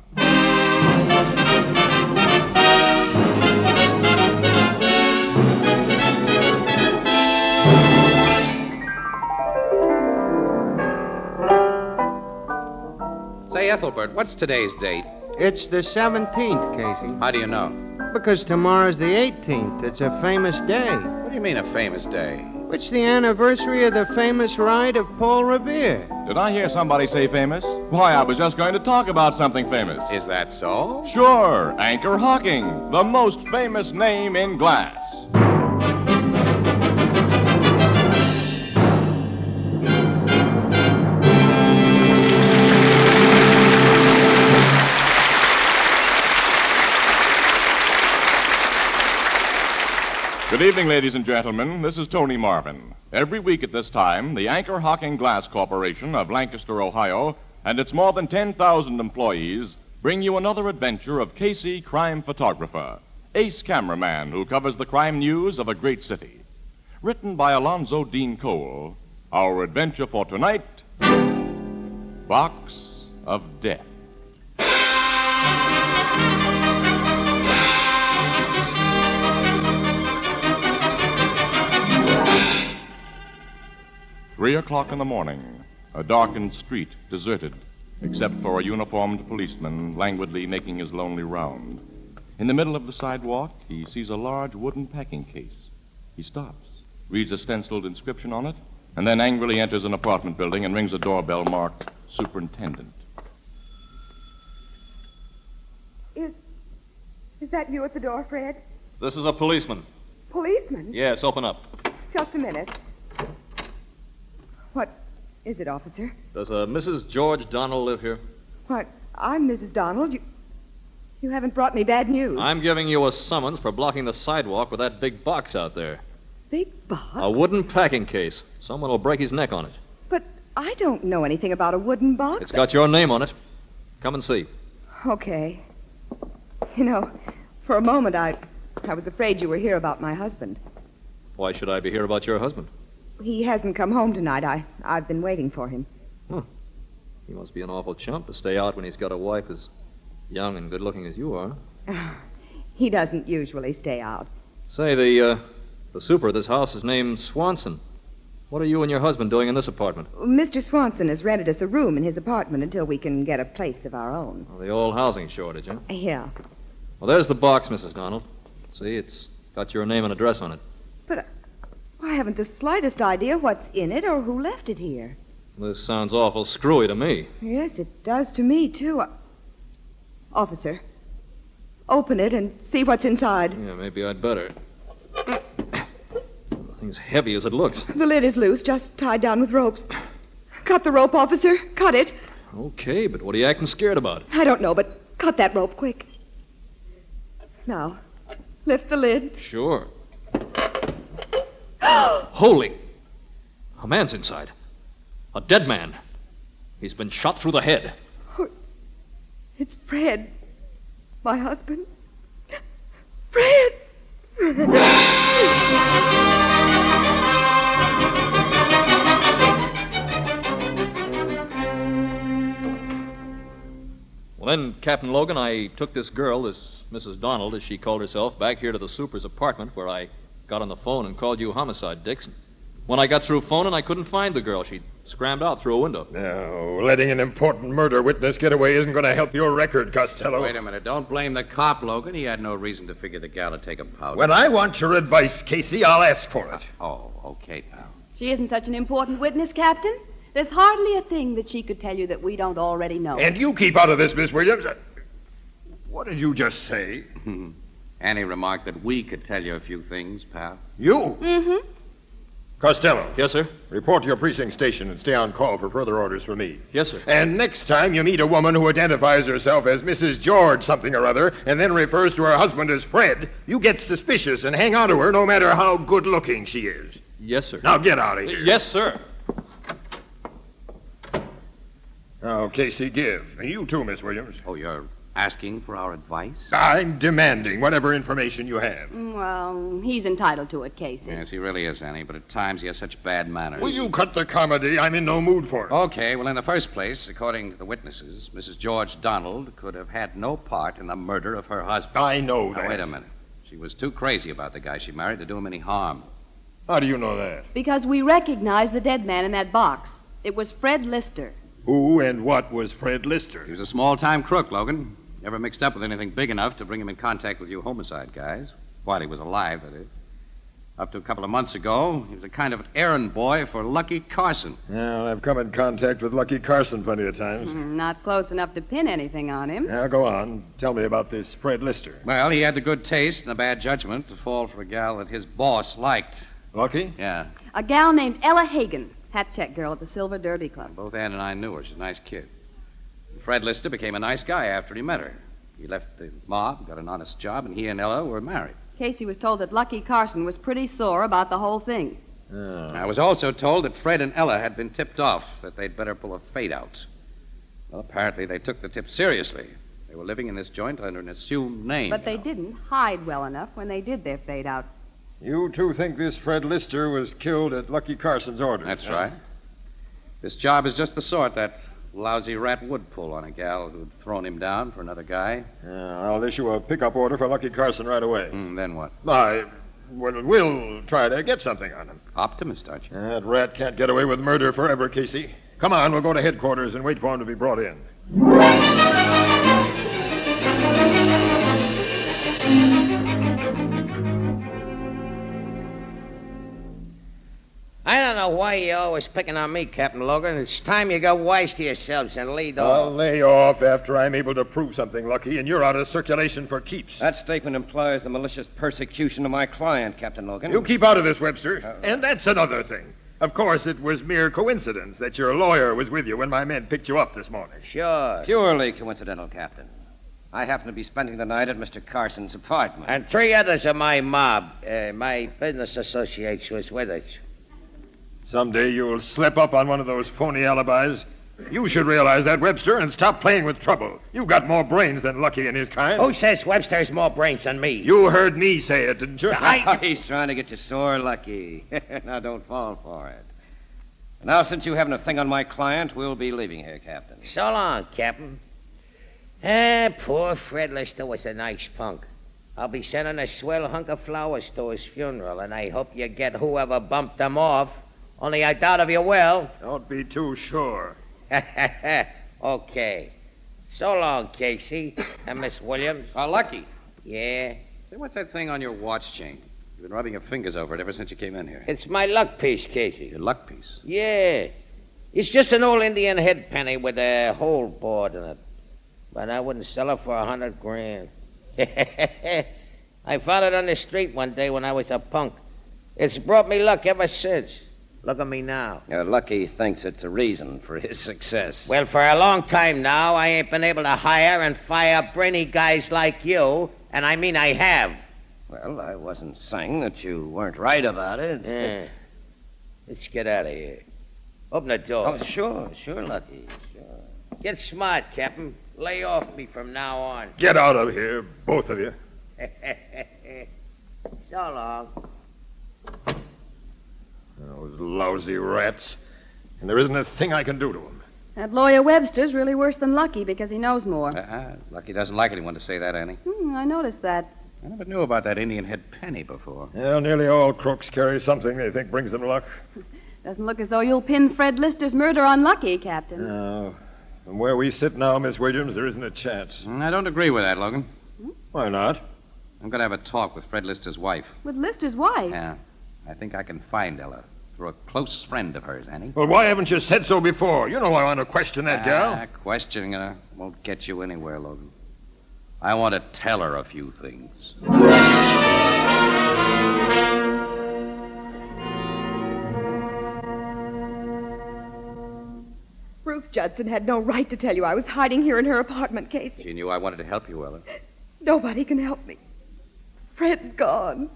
Say, Ethelbert, what's today's date? It's the 17th, Casey. How do you know? Because tomorrow's the 18th. It's a famous day. What do you mean, a famous day? It's the anniversary of the famous ride of Paul Revere. Did I hear somebody say famous? Why, I was just going to talk about something famous. Is that so? Sure, Anchor-Hocking, the most famous name in glass. Good evening, ladies and gentlemen. This is Tony Marvin. Every week at this time, the Anchor-Hocking Glass Corporation of Lancaster, Ohio, and its more than 10,000 employees bring you another adventure of Casey, crime photographer, ace cameraman who covers the crime news of a great city. Written by Alonzo Dean Cole, our adventure for tonight, Box of Death. 3 o'clock in the morning, a darkened street, deserted, except for a uniformed policeman languidly making his lonely round. In the middle of the sidewalk, he sees a large wooden packing case. He stops, reads a stenciled inscription on it, and then angrily enters an apartment building and rings a doorbell marked Superintendent. Is that you at the door, Fred? This is a policeman. Policeman? Yes, open up. Just a minute. What is it, officer? Does Mrs. George Donald live here? What? I'm Mrs. Donald. You haven't brought me bad news. I'm giving you a summons for blocking the sidewalk with that big box out there. Big box? A wooden packing case. Someone will break his neck on it. But I don't know anything about a wooden box. It's got your name on it. Come and see. Okay. You know, for a moment I was afraid you were here about my husband. Why should I be here about your husband? He hasn't come home tonight. I've been waiting for him. He must be an awful chump to stay out when he's got a wife as young and good-looking as you are. He doesn't usually stay out. Say, the super of this house is named Swanson. What are you and your husband doing in this apartment? Mr. Swanson has rented us a room in his apartment until we can get a place of our own. Oh, the old housing shortage, huh? Yeah. Well, there's the box, Mrs. Donald. See, it's got your name and address on it. But I haven't the slightest idea what's in it or who left it here. This sounds awful screwy to me. Yes, it does to me, too. Officer, open it and see what's inside. Yeah, maybe I'd better. The thing's heavy as it looks. The lid is loose, just tied down with ropes. Cut the rope, officer. Cut it. Okay, but what are you acting scared about? I don't know, but cut that rope quick. Now, lift the lid. Sure. Holy! A man's inside. A dead man. He's been shot through the head. It's Fred, my husband. Fred! Well, then, Captain Logan, I took this girl, this Mrs. Donald, as she called herself, back here to the super's apartment where I got on the phone and called you homicide, Dixon. When I got through phoning, I couldn't find the girl. She'd scrammed out through a window. No, letting an important murder witness get away isn't going to help your record, Costello. Wait a minute. Don't blame the cop, Logan. He had no reason to figure the gal had taken powder. When I want your advice, Casey, I'll ask for it. Oh, okay, pal. She isn't such an important witness, Captain. There's hardly a thing that she could tell you that we don't already know. And you keep out of this, Miss Williams. What did you just say? Annie remarked that we could tell you a few things, pal. You? Mm-hmm. Costello. Yes, sir? Report to your precinct station and stay on call for further orders from me. Yes, sir. And next time you meet a woman who identifies herself as Mrs. George something or other and then refers to her husband as Fred, you get suspicious and hang on to her no matter how good-looking she is. Yes, sir. Now get out of here. Yes, sir. Now, Casey, give. You too, Miss Williams. Oh, you're asking for our advice? I'm demanding whatever information you have. Well, he's entitled to it, Casey. Yes, he really is, Annie, but at times he has such bad manners. Will you cut the comedy? I'm in no mood for it. Okay, well, in the first place, according to the witnesses, Mrs. George Donald could have had no part in the murder of her husband. I know that. Now, wait a minute. She was too crazy about the guy she married to do him any harm. How do you know that? Because we recognize the dead man in that box. It was Fred Lister. Who and what was Fred Lister? He was a small-time crook, Logan. Never mixed up with anything big enough to bring him in contact with you homicide guys. While he was alive, that is. Up to a couple of months ago, he was a kind of errand boy for Lucky Carson. Yeah, I've come in contact with Lucky Carson plenty of times. Not close enough to pin anything on him. Now, go on. Tell me about this Fred Lister. Well, he had the good taste and the bad judgment to fall for a gal that his boss liked. Lucky? Yeah. A gal named Ella Hagen, hat check girl at the Silver Derby Club. Both Ann and I knew her. She's a nice kid. Fred Lister became a nice guy after he met her. He left the mob, got an honest job, and he and Ella were married. Casey was told that Lucky Carson was pretty sore about the whole thing. I was also told that Fred and Ella had been tipped off that they'd better pull a fade out. Well, apparently they took the tip seriously. They were living in this joint under an assumed name. But they didn't hide well enough when they did their fade out. You two think this Fred Lister was killed at Lucky Carson's orders? That's right. This job is just the sort that lousy rat would pull on a gal who'd thrown him down for another guy. I'll issue a pickup order for Lucky Carson right away. Then what? We'll try to get something on him. Optimist, aren't you? That rat can't get away with murder forever, Casey. Come on, we'll go to headquarters and wait for him to be brought in. I don't know why Why are you always picking on me, Captain Logan? It's time you got wise to yourselves and lead I'll off. lay off after I'm able to prove something, Lucky, and you're out of circulation for keeps. That statement implies the malicious persecution of my client, Captain Logan. You keep out of this, Webster. And that's another thing. Of course, it was mere coincidence that your lawyer was with you when my men picked you up this morning. Sure. Purely coincidental, Captain. I happen to be spending the night at Mr. Carson's apartment. And 3 others of my mob, my business associates, was with us. Someday you'll slip up on one of those phony alibis. You should realize that, Webster, and stop playing with trouble. You've got more brains than Lucky and his kind. Who says Webster has more brains than me? You heard me say it, didn't you? He's trying to get you sore, Lucky. Now, don't fall for it. Now, since you haven't a thing on my client, we'll be leaving here, Captain. So long, Captain. Poor Fred Lister was a nice punk. I'll be sending a swell hunk of flowers to his funeral, and I hope you get whoever bumped them off. Only I doubt if you will. Don't be too sure. Okay. So long, Casey. And Miss Williams. Lucky. Yeah? Say, what's that thing on your watch chain? You've been rubbing your fingers over it ever since you came in here. It's my luck piece, Casey. Your luck piece? Yeah. It's just an old Indian head penny with a hole bored in it. But I wouldn't sell it for $100 grand. I found it on the street one day when I was a punk. It's brought me luck ever since. Look at me now. Lucky thinks it's a reason for his success. Well, for a long time now, I ain't been able to hire and fire brainy guys like you, and I mean I have. Well, I wasn't saying that you weren't right about it. Let's get out of here. Open the door. Oh, sure, Lucky, sure. Get smart, Captain. Lay off me from now on. Get out of here, both of you. So long. Those lousy rats. And there isn't a thing I can do to them. That lawyer Webster's really worse than Lucky because he knows more. Lucky doesn't like anyone to say that, Annie. I noticed that. I never knew about that Indian head penny before. Well, nearly all crooks carry something they think brings them luck. Doesn't look as though you'll pin Fred Lister's murder on Lucky, Captain. No. From where we sit now, Miss Williams, there isn't a chance. I don't agree with that, Logan. Why not? I'm going to have a talk with Fred Lister's wife. With Lister's wife? Yeah. I think I can find Ella through a close friend of hers, Annie. Well, why haven't you said so before? You know I want to question that gal. Questioning her won't get you anywhere, Logan. I want to tell her a few things. Ruth Judson had no right to tell you I was hiding here in her apartment, Casey. She knew I wanted to help you, Ella. Nobody can help me. Fred's gone.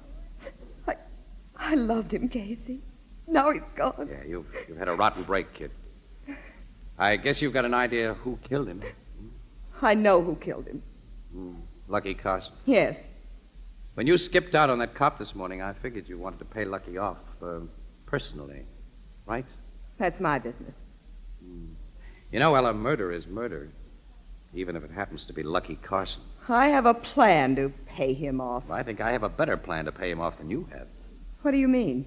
I loved him, Casey. Now he's gone. Yeah, you've had a rotten break, kid. I guess you've got an idea who killed him. I know who killed him. Lucky Carson. Yes. When you skipped out on that cop this morning, I figured you wanted to pay Lucky off personally, right? That's my business. You know, Ella, murder is murder, even if it happens to be Lucky Carson. I have a plan to pay him off. I think I have a better plan to pay him off than you have. What do you mean?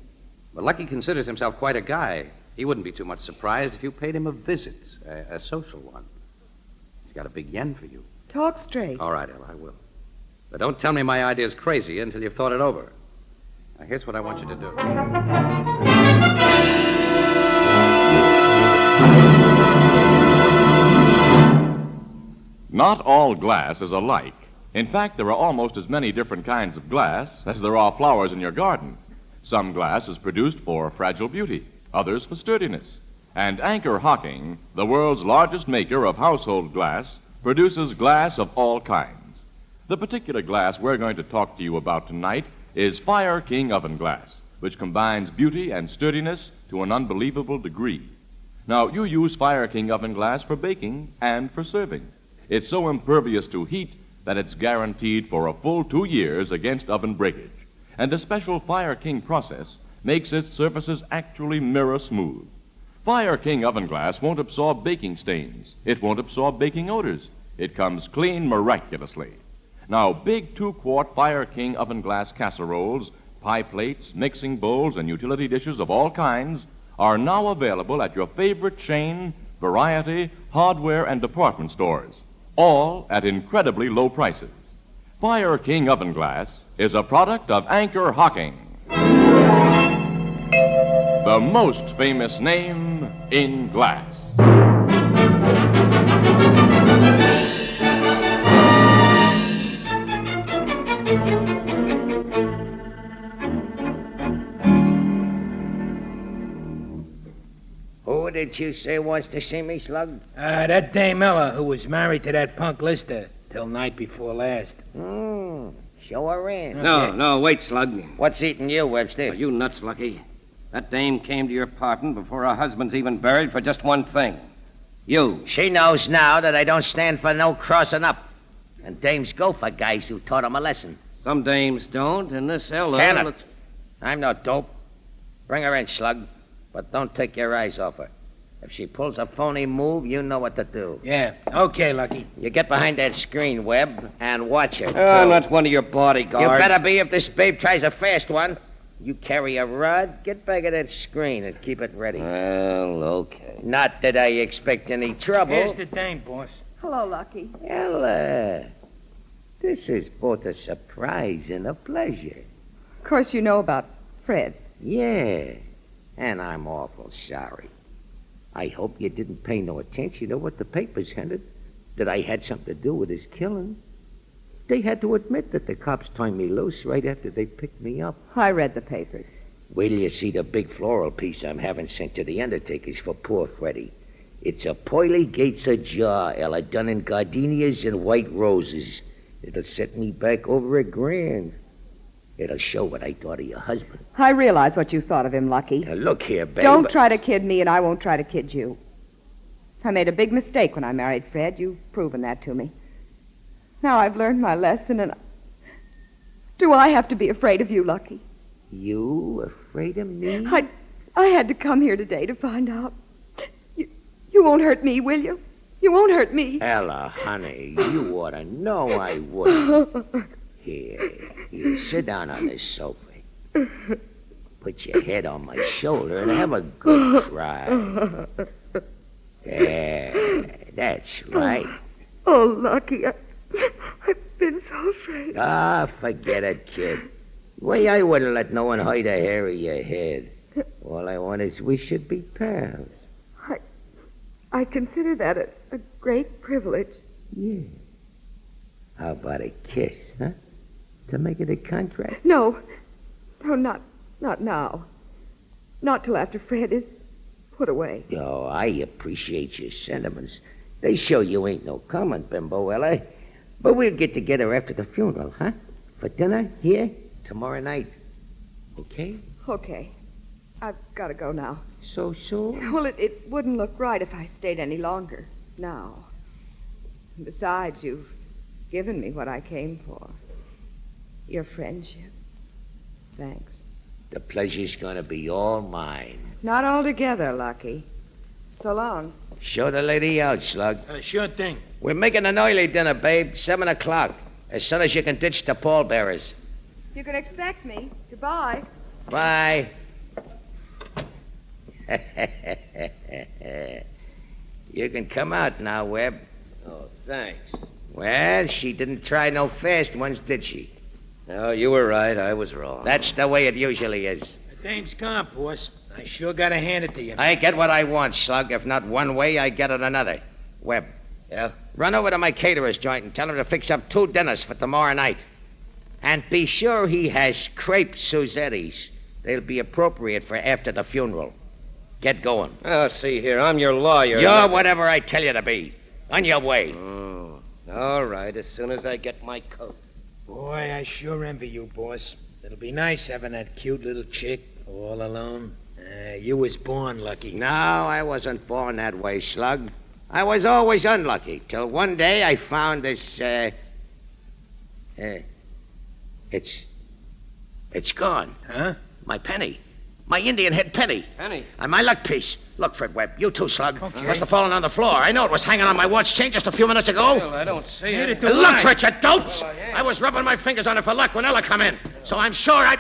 Well, Lucky considers himself quite a guy. He wouldn't be too much surprised if you paid him a visit, a social one. He's got a big yen for you. Talk straight. All right, Ella, I will. But don't tell me my idea's crazy until you've thought it over. Now, here's what I want you to do. Not all glass is alike. In fact, there are almost as many different kinds of glass as there are flowers in your garden. Some glass is produced for fragile beauty, others for sturdiness. And Anchor-Hocking, the world's largest maker of household glass, produces glass of all kinds. The particular glass we're going to talk to you about tonight is Fire King oven glass, which combines beauty and sturdiness to an unbelievable degree. Now, you use Fire King oven glass for baking and for serving. It's so impervious to heat that it's guaranteed for a full 2 years against oven breakage. And a special Fire King process makes its surfaces actually mirror smooth. Fire King oven glass won't absorb baking stains. It won't absorb baking odors. It comes clean miraculously. Now, big 2-quart Fire King oven glass casseroles, pie plates, mixing bowls, and utility dishes of all kinds are now available at your favorite chain, variety, hardware, and department stores, all at incredibly low prices. Fire King oven glass is a product of Anchor-Hocking. the most famous name in glass. Who did you say wants to see me, Slug? That Dame Ella, who was married to that punk Lister till night before last. Show her in. No, wait, Slug. What's eating you, Webster? Are you nuts, Lucky? That dame came to your apartment before her husband's even buried for just one thing. You. She knows now that I don't stand for no crossing up. And dames go for guys who taught them a lesson. Some dames don't, and this Ella... Can it? I'm no dope. Bring her in, Slug. But don't take your eyes off her. If she pulls a phony move, you know what to do. Yeah, okay, Lucky. You get behind that screen, Webb, and watch her. I'm not one of your bodyguards. You better be if this babe tries a fast one. You carry a rod, get back at that screen and keep it ready. Well, okay. Not that I expect any trouble. Here's the dame, boss. Hello, Lucky. Ella, this is both a surprise and a pleasure. Of course, you know about Fred. Yeah, and I'm awful sorry. I hope you didn't pay no attention to what the papers hinted, that I had something to do with his killing. They had to admit that the cops turned me loose right after they picked me up. I read the papers. Wait till you see the big floral piece I'm having sent to the undertakers for poor Freddie. It's a pearly gates ajar, Ella, done in gardenias and white roses. It'll set me back over $1,000. It'll show what I thought of your husband. I realize what you thought of him, Lucky. Now, look here, babe. Don't try to kid me, and I won't try to kid you. I made a big mistake when I married Fred. You've proven that to me. Now I've learned my lesson, and do I have to be afraid of you, Lucky? You afraid of me? I had to come here today to find out. You won't hurt me, will you? You won't hurt me. Ella, honey, you ought to know I wouldn't. Here, sit down on this sofa. Put your head on my shoulder and have a good cry. There, that's right. Oh, Lucky, I've been so afraid. Ah, forget it, kid. Why, I wouldn't let no one hide a hair of your head. All I want is we should be pals. I consider that a great privilege. Yeah. How about a kiss, huh? To make it a contract? No, not now. Not till after Fred is put away. Oh, I appreciate your sentiments. They show you ain't no common bimbo, Ella. But we'll get together after the funeral, huh? For dinner here tomorrow night. Okay? Okay. I've got to go now. So soon? Well, it wouldn't look right if I stayed any longer now. Besides, you've given me what I came for. Your friendship. Thanks. The pleasure's gonna be all mine. Not altogether, Lucky. So long. Show the lady out, Slug. Sure thing. We're making an early dinner, babe. 7 o'clock. As soon as you can ditch the pallbearers. You can expect me. Goodbye. Bye. You can come out now, Webb. Oh, thanks. Well, she didn't try no fast ones, did she? No, you were right. I was wrong. That's the way it usually is. The dame's gone, boss. I sure gotta hand it to you. I get what I want, Slug. If not one way, I get it another. Webb. Yeah? Run over to my caterer's joint and tell him to fix up 2 dinners for tomorrow night. And be sure he has crepe Suzettis. They'll be appropriate for after the funeral. Get going. Oh, see here, I'm your lawyer. You're whatever I tell you to be. On your way. Oh, all right, as soon as I get my coat. Boy, I sure envy you, boss. It'll be nice having that cute little chick all alone. You was born lucky. No, I wasn't born that way, Slug. I was always unlucky, till one day I found this, it's gone. Huh? My penny. My Indian head penny. Penny? And my luck piece. Look, Fred Webb. You too, Slug. Okay. Must have fallen on the floor. I know it was hanging on my watch chain just a few minutes ago. Well, I don't see it. It looks rich, you dopes. I was rubbing my fingers on it for luck when Ella come in. So I'm sure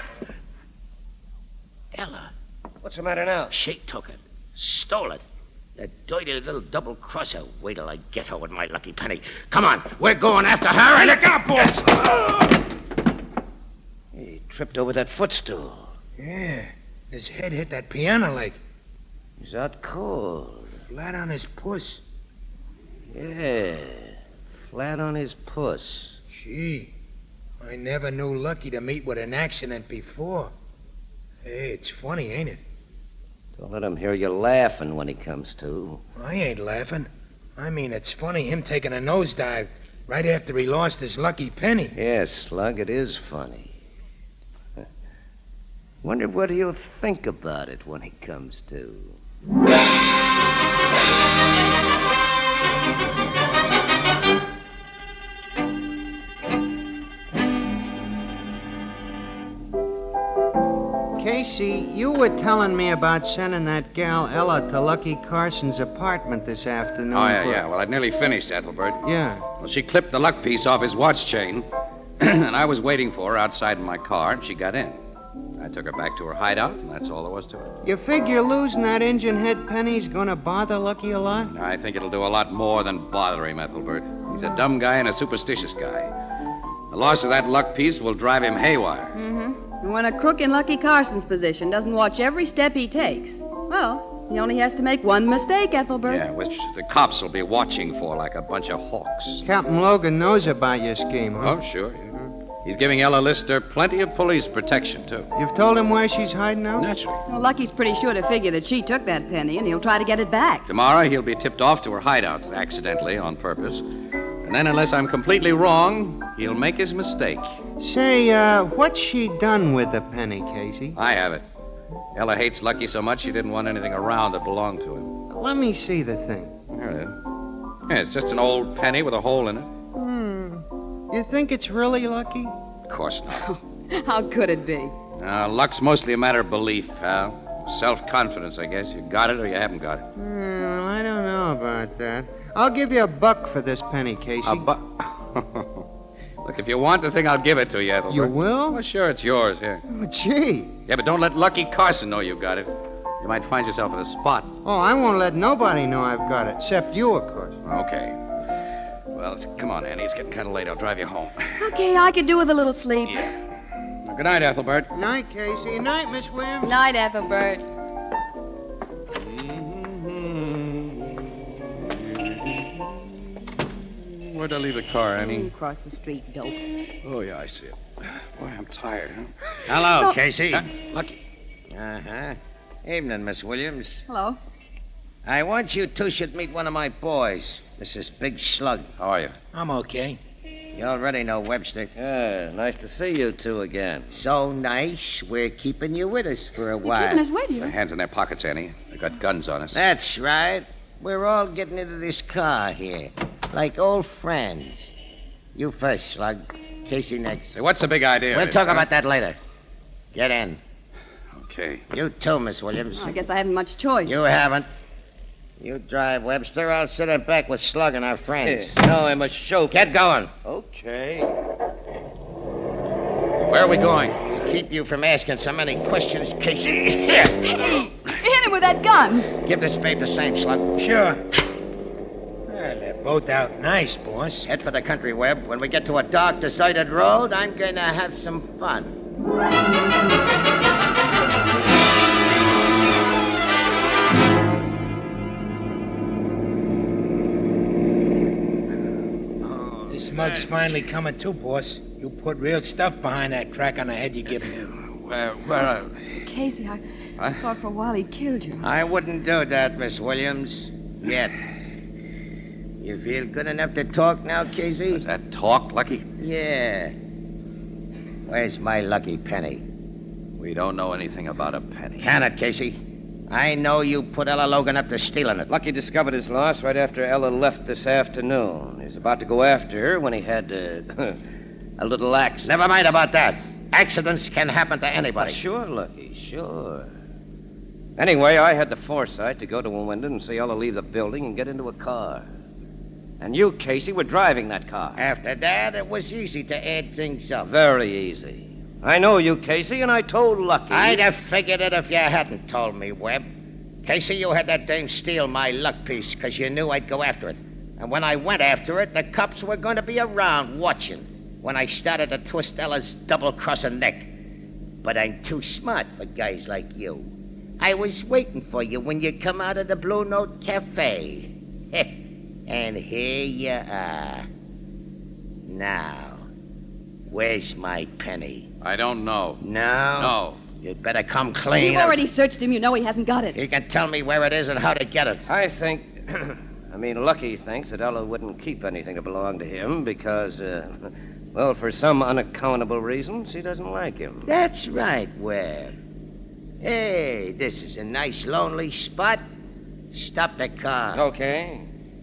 Ella. What's the matter now? She took it. Stole it. That dirty little double-crosser. Wait till I get her with my lucky penny. Come on. We're going after her. Hey, look out, boss! He tripped over that footstool. Yeah. His head hit that piano leg. Is that cold? Flat on his puss. Yeah, flat on his puss. Gee, I never knew Lucky to meet with an accident before. Hey, it's funny, ain't it? Don't let him hear you laughing when he comes to. I ain't laughing. I mean, it's funny him taking a nosedive right after he lost his lucky penny. Yes, Slug, it is funny. Wonder what he'll think about it when he comes to. Casey, you were telling me about sending that gal Ella to Lucky Carson's apartment this afternoon. Oh, yeah. Well, I'd nearly finished, Ethelbert. Yeah. Well, she clipped the luck piece off his watch chain, and I was waiting for her outside in my car, and she got in. I took her back to her hideout, and that's all there was to it. You figure losing that engine head penny's gonna bother Lucky a lot? I think it'll do a lot more than bother him, Ethelbert. He's a dumb guy and a superstitious guy. The loss of that luck piece will drive him haywire. Mm-hmm. And when a crook in Lucky Carson's position doesn't watch every step he takes, well, he only has to make one mistake, Ethelbert. Yeah, which the cops will be watching for like a bunch of hawks. Captain Logan knows about your scheme, huh? Oh, sure. Yeah. He's giving Ella Lister plenty of police protection, too. You've told him where she's hiding out? Naturally. Well, Lucky's pretty sure to figure that she took that penny, and he'll try to get it back. Tomorrow, he'll be tipped off to her hideout, accidentally, on purpose. And then, unless I'm completely wrong, he'll make his mistake. Say, what's she done with the penny, Casey? I have it. Ella hates Lucky so much she didn't want anything around that belonged to him. Let me see the thing. There it is. Yeah, it's just an old penny with a hole in it. You think it's really Lucky? Of course not. How could it be? Luck's mostly a matter of belief, pal. Self-confidence, I guess. You got it or you haven't got it. I don't know about that. I'll give you $1 for this penny, Casey. Look, if you want the thing, I'll give it to you, Ethelbert. You will? Well, sure, it's yours, here. Oh, gee. Yeah, but don't let Lucky Carson know you've got it. You might find yourself in a spot. Oh, I won't let nobody know I've got it, except you, of course. Okay. Well, come on, Annie. It's getting kind of late. I'll drive you home. Okay, I could do with a little sleep. Well, good night, Ethelbert. Night, Casey. Night, Miss Williams. Night, Ethelbert. Where'd I leave the car, Annie? Across the street, dope. Oh, yeah, I see it. Boy, I'm tired, huh? Hello, Casey. Lucky. Uh-huh. Evening, Miss Williams. Hello. I want you two should meet one of my boys. This is Big Slug. How are you? I'm okay. You already know Webster. Yeah, nice to see you two again. So nice, we're keeping you with us for a while. Keeping us with you? Their hands in their pockets, Annie. They got guns on us. That's right. We're all getting into this car here, like old friends. You first, Slug. Casey next. Hey, what's the big idea? We'll talk about that later. Get in. Okay. You too, Miss Williams. I guess I haven't much choice. You haven't. You drive, Webster. I'll sit in back with Slug and our friends. No, I must show. Get going. Okay. Where are we going? To keep you from asking so many questions, Casey. Here. Hit him with that gun. Give this babe the same, Slug. Sure. Well, they're both out nice, boss. Head for the country, Webb. When we get to a dark, deserted road, I'm going to have some fun. This mug's finally coming to, boss. You put real stuff behind that crack on the head you give him. Where? Casey, I thought for a while he killed you. I wouldn't do that, Miss Williams. Yet. You feel good enough to talk now, Casey? Is that talk, Lucky? Yeah. Where's my lucky penny? We don't know anything about a penny. Can it, Casey? I know you put Ella Logan up to stealing it. Lucky discovered his loss right after Ella left this afternoon. He was about to go after her when he had a little accident. Never mind about that. Accidents can happen to anybody. Sure, Lucky, sure. Anyway, I had the foresight to go to a window and see Ella leave the building and get into a car. And you, Casey, were driving that car. After that, it was easy to add things up. Very easy. I know you, Casey, and I told Lucky. I'd have figured it if you hadn't told me, Webb. Casey, you had that dame steal my luck piece because you knew I'd go after it. And when I went after it, the cops were going to be around watching when I started to twist Ella's double-crossing neck. but I'm too smart for guys like you. I was waiting for you when you come out of the Blue Note Cafe. And here you are. Now, where's my penny? I don't know. No? No. You'd better come clean. You've already searched him. You know he hasn't got it. You can tell me where it is and how to get it. I think, Lucky thinks that Ella wouldn't keep anything that belonged to him because, well, for some unaccountable reason, she doesn't like him. That's right, Webb. Hey, this is a nice lonely spot. Stop the car. Okay.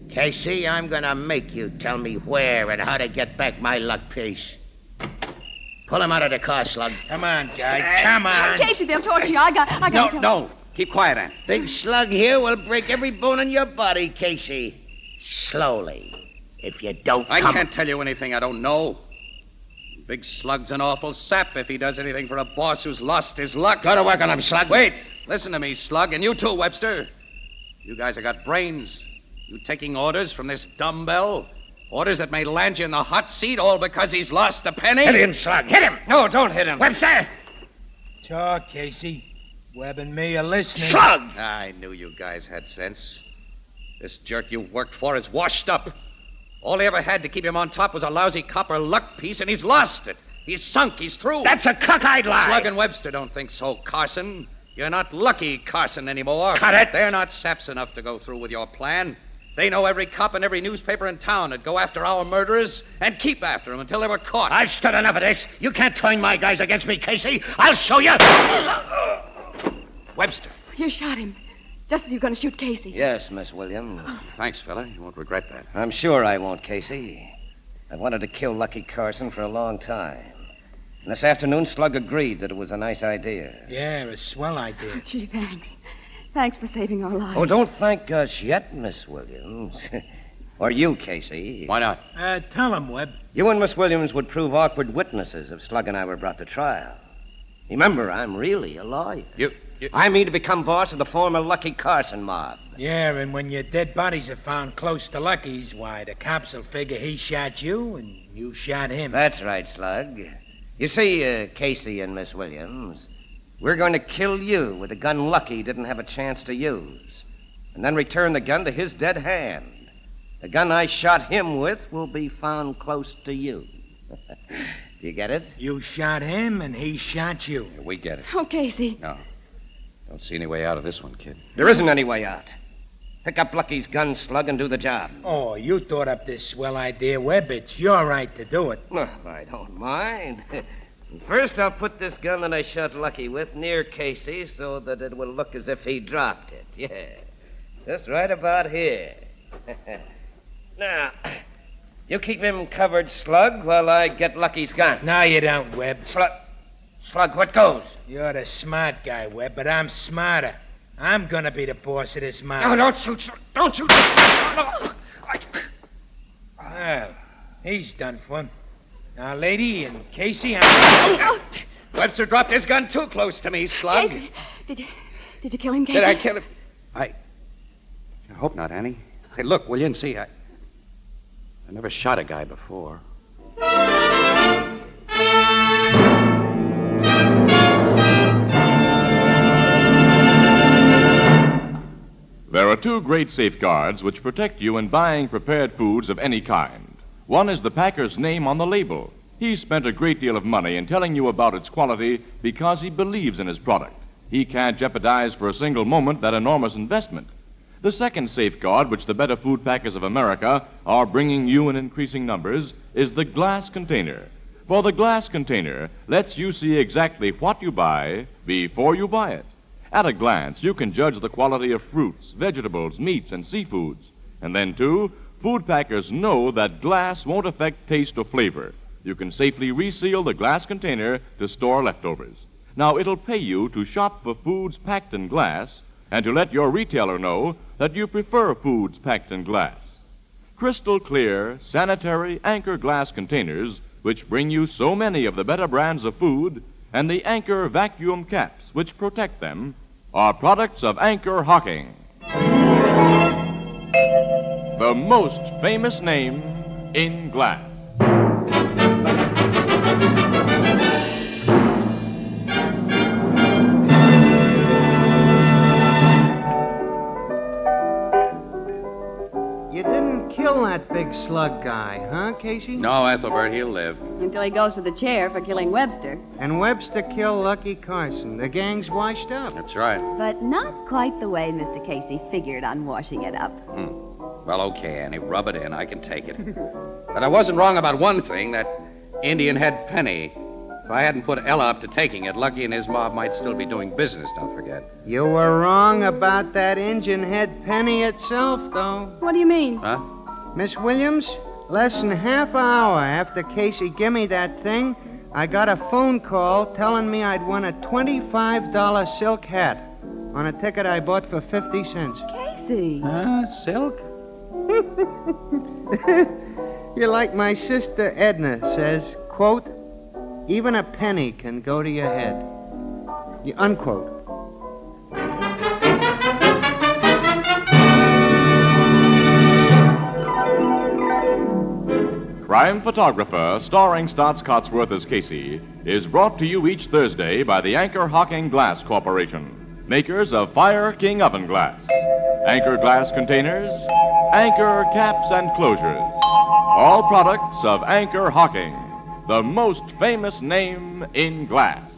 Casey, I'm gonna make you tell me where and how to get back my luck piece. Pull him out of the car, Slug. Come on, guys. Come on. Casey, they'll torture you. I got No. Keep quiet, Ann. Big Slug here will break every bone in your body, Casey. Slowly. If you don't I come... can't tell you anything I don't know. Big Slug's an awful sap if he does anything for a boss who's lost his luck. Go to work on him, Slug. Wait. Listen to me, Slug, and you too, Webster. You guys have got brains. You taking orders from this dumbbell? Orders that may land you in the hot seat all because he's lost a penny? Hit him, Slug. Hit him. No, don't hit him. Webster! Talk, Casey. Webb and me are listening. Slug! I knew you guys had sense. This jerk you worked for is washed up. All he ever had to keep him on top was a lousy copper luck piece, and he's lost it. He's sunk. He's through. That's a cockeyed lie. Slug and Webster don't think so, Carson. You're not Lucky Carson anymore. Cut it. They're not saps enough to go through with your plan. They know every cop and every newspaper in town would go after our murderers and keep after them until they were caught. I've stood enough of this. You can't turn my guys against me, Casey. I'll show you. Webster. You shot him. Just as you're going to shoot Casey. Yes, Miss Williams. Thanks, fella. You won't regret that. I'm sure I won't, Casey. I've wanted to kill Lucky Carson for a long time. And this afternoon, Slug agreed that it was a nice idea. Yeah, a swell idea. Gee, thanks. Thanks for saving our lives. Oh, don't thank us yet, Miss Williams. Or you, Casey. Why not? Tell him, Webb. You and Miss Williams would prove awkward witnesses if Slug and I were brought to trial. Remember, I'm really a lawyer. I mean to become boss of the former Lucky Carson mob. Yeah, and when your dead bodies are found close to Lucky's, why, the cops will figure he shot you and you shot him. That's right, Slug. You see, Casey and Miss Williams, we're going to kill you with a gun Lucky didn't have a chance to use, and then return the gun to his dead hand. The gun I shot him with will be found close to you. Do you get it? You shot him and he shot you. Yeah, we get it. Oh, Casey. No. Don't see any way out of this one, kid. There isn't any way out. Pick up Lucky's gun, Slug, and do the job. Oh, you thought up this swell idea, Webb. It's your right to do it. No, I don't mind. First, I'll put this gun that I shot Lucky with near Casey so that it will look as if he dropped it. Yeah. Just right about here. Now, you keep him covered, Slug, while I get Lucky's gun. No, you don't, Webb. Slug, what goes? You're the smart guy, Webb, but I'm smarter. I'm gonna be the boss of this mob. No, don't shoot. Don't shoot. No. Well, he's done for. Now, lady and Casey, Webster dropped his gun too close to me, Slug. Casey, did you kill him, Casey? Did I kill him? I hope not, Annie. Hey, look, will you see? I never shot a guy before. There are two great safeguards which protect you in buying prepared foods of any kind. One is the packer's name on the label. He spent a great deal of money in telling you about its quality because he believes in his product. He can't jeopardize for a single moment that enormous investment. The second safeguard, which the better food packers of America are bringing you in increasing numbers, is the glass container. For the glass container lets you see exactly what you buy before you buy it. At a glance, you can judge the quality of fruits, vegetables, meats, and seafoods. And then, too, food packers know that glass won't affect taste or flavor. You can safely reseal the glass container to store leftovers. Now, it'll pay you to shop for foods packed in glass and to let your retailer know that you prefer foods packed in glass. Crystal clear, sanitary Anchor glass containers, which bring you so many of the better brands of food, and the Anchor vacuum caps, which protect them, are products of Anchor-Hocking. The most famous name in glass. slug guy, huh, Casey? No, Ethelbert, he'll live. Until he goes to the chair for killing Webster. And Webster killed Lucky Carson. The gang's washed up. That's right. But not quite the way Mr. Casey figured on washing it up. Well, okay, Annie, rub it in. I can take it. But I wasn't wrong about one thing, that Indian head penny. If I hadn't put Ella up to taking it, Lucky and his mob might still be doing business, don't forget. You were wrong about that Indian head penny itself, though. What do you mean? Huh? Miss Williams, less than half an hour after Casey gimme that thing, I got a phone call telling me I'd won a $25 silk hat on a ticket I bought for 50 cents. Casey. Silk? You're like my sister Edna says, quote, even a penny can go to your head. Unquote. Crime Photographer, starring Stotts Cotsworth as Casey, is brought to you each Thursday by the Anchor-Hocking Glass Corporation, makers of Fire King Oven Glass, Anchor Glass Containers, Anchor Caps and Closures, all products of Anchor-Hocking, the most famous name in glass.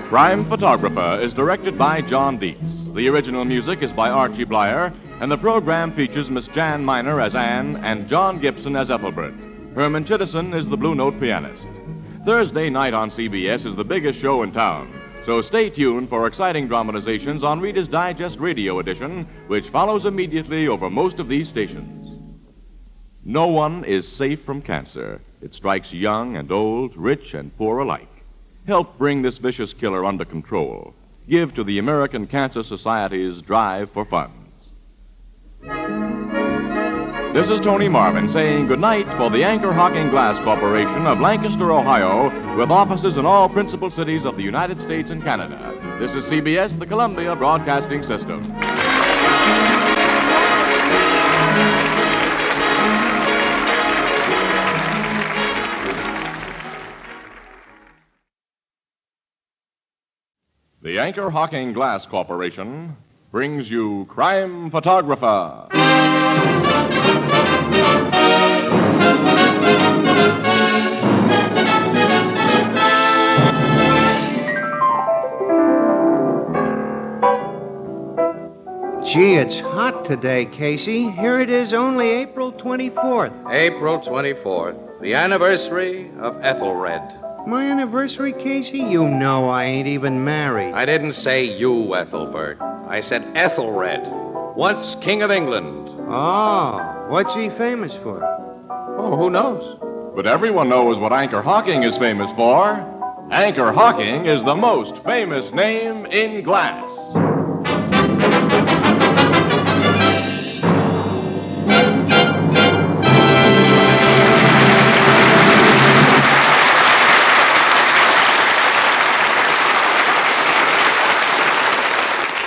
Crime Photographer is directed by John Dietz. The original music is by Archie Blyer, and the program features Miss Jan Miner as Anne and John Gibson as Ethelbert. Herman Chittison is the Blue Note pianist. Thursday night on CBS is the biggest show in town, so stay tuned for exciting dramatizations on Reader's Digest Radio Edition, which follows immediately over most of these stations. No one is safe from cancer. It strikes young and old, rich and poor alike. Help bring this vicious killer under control. Give to the American Cancer Society's Drive for Funds. This is Tony Marvin saying goodnight for the Anchor-Hocking Glass Corporation of Lancaster, Ohio, with offices in all principal cities of the United States and Canada. This is CBS, the Columbia Broadcasting System. The Anchor-Hocking Glass Corporation brings you Crime Photographer. Gee, it's hot today, Casey. Here it is, only April 24th. April 24th, the anniversary of Ethelred. My anniversary, Casey? You know I ain't even married. I didn't say you, Ethelbert. I said Ethelred, once King of England. Oh, what's he famous for? Oh, who knows? But everyone knows what Anchor-Hocking is famous for. Anchor-Hocking is the most famous name in glass.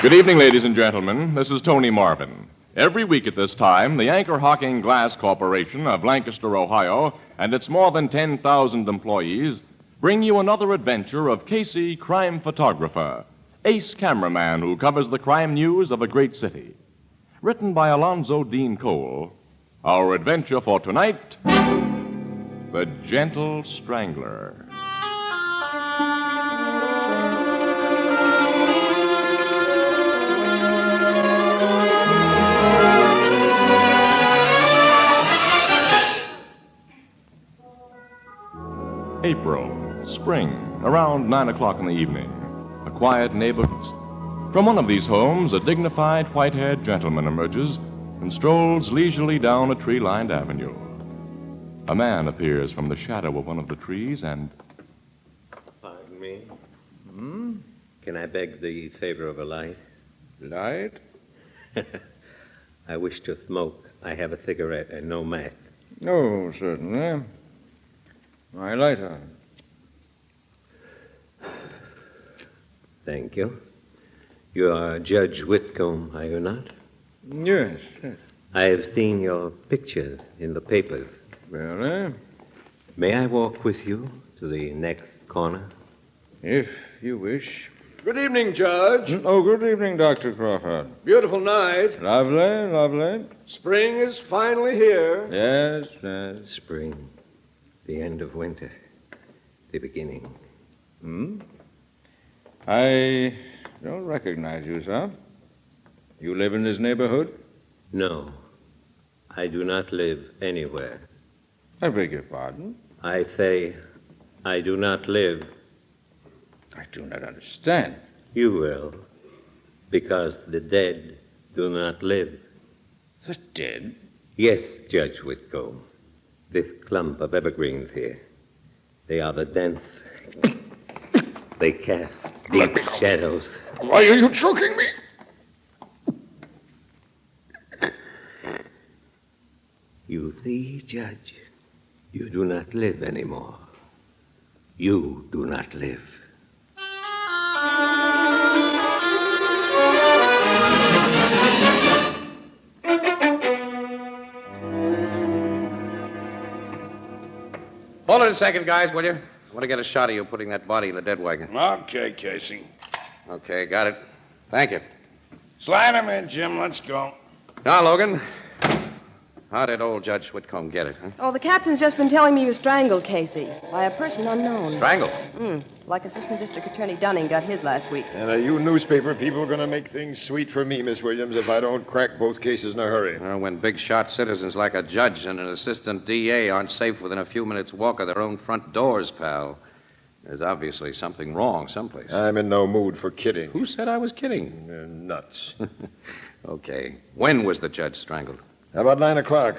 Good evening, ladies and gentlemen. This is Tony Marvin. Every week at this time, the Anchor-Hocking Glass Corporation of Lancaster, Ohio, and its more than 10,000 employees bring you another adventure of Casey, crime photographer, ace cameraman who covers the crime news of a great city. Written by Alonzo Dean Cole, our adventure for tonight, The Gentle Strangler. April, spring, around 9 o'clock in the evening. A quiet neighborhood. From one of these homes, a dignified, white-haired gentleman emerges and strolls leisurely down a tree-lined avenue. A man appears from the shadow of one of the trees and... Pardon me. Can I beg the favor of a light? Light? I wish to smoke. I have a cigarette and no match. Oh, certainly. My lighter. Thank you. You are Judge Whitcomb, are you not? Yes. I've seen your picture in the papers. Well, May I walk with you to the next corner? if you wish. Good evening, Judge. Oh, good evening, Dr. Crawford. Beautiful night. Lovely, lovely. Spring is finally here. Yes. Spring. The end of winter. The beginning. I don't recognize you, sir. You live in this neighborhood? No. I do not live anywhere. I beg your pardon? I say, I do not live. I do not understand. You will, because the dead do not live. The dead? Yes, Judge Whitcomb. This clump of evergreens here. They are the dense. They cast deep shadows. Why are you choking me? You see, Judge, you do not live anymore. You do not live. Hold it a second, guys, will you? I want to get a shot of you putting that body in the dead wagon. Okay, Casey. Okay, got it. Thank you. Slide him in, Jim. Let's go. Now, Logan, how did old Judge Whitcomb get it, huh? Oh, the captain's just been telling me he was strangled, Casey, by a person unknown. Strangled? Like Assistant District Attorney Dunning got his last week. And are you newspaper people going to make things sweet for me, Miss Williams, if I don't crack both cases in a hurry? Well, when big shot citizens like a judge and an assistant DA aren't safe within a few minutes' walk of their own front doors, pal, there's obviously something wrong someplace. I'm in no mood for kidding. Who said I was kidding? You're nuts. Okay. When was the judge strangled? About 9 o'clock.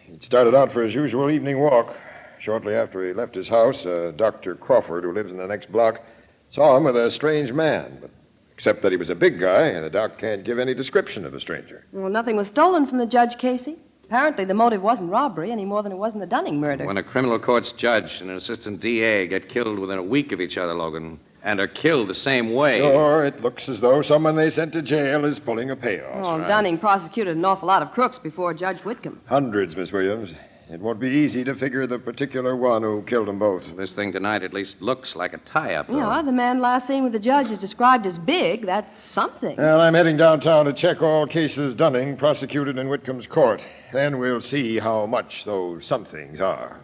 He'd started out for his usual evening walk. Shortly after he left his house, Dr. Crawford, who lives in the next block, saw him with a strange man. But except that he was a big guy, and the doc can't give any description of the stranger. Well, nothing was stolen from the judge, Casey. Apparently, the motive wasn't robbery any more than it was in the Dunning murder. When a criminal court's judge and an assistant DA get killed within a week of each other, Logan, and are killed the same way. Sure, it looks as though someone they sent to jail is pulling a payoff. Oh, Dunning prosecuted an awful lot of crooks before Judge Whitcomb. Hundreds, Miss Williams. It won't be easy to figure the particular one who killed them both. This thing tonight at least looks like a tie-up. Yeah, the man last seen with the judge is described as big. That's something. Well, I'm heading downtown to check all cases Dunning prosecuted in Whitcomb's court. Then we'll see how much those somethings are.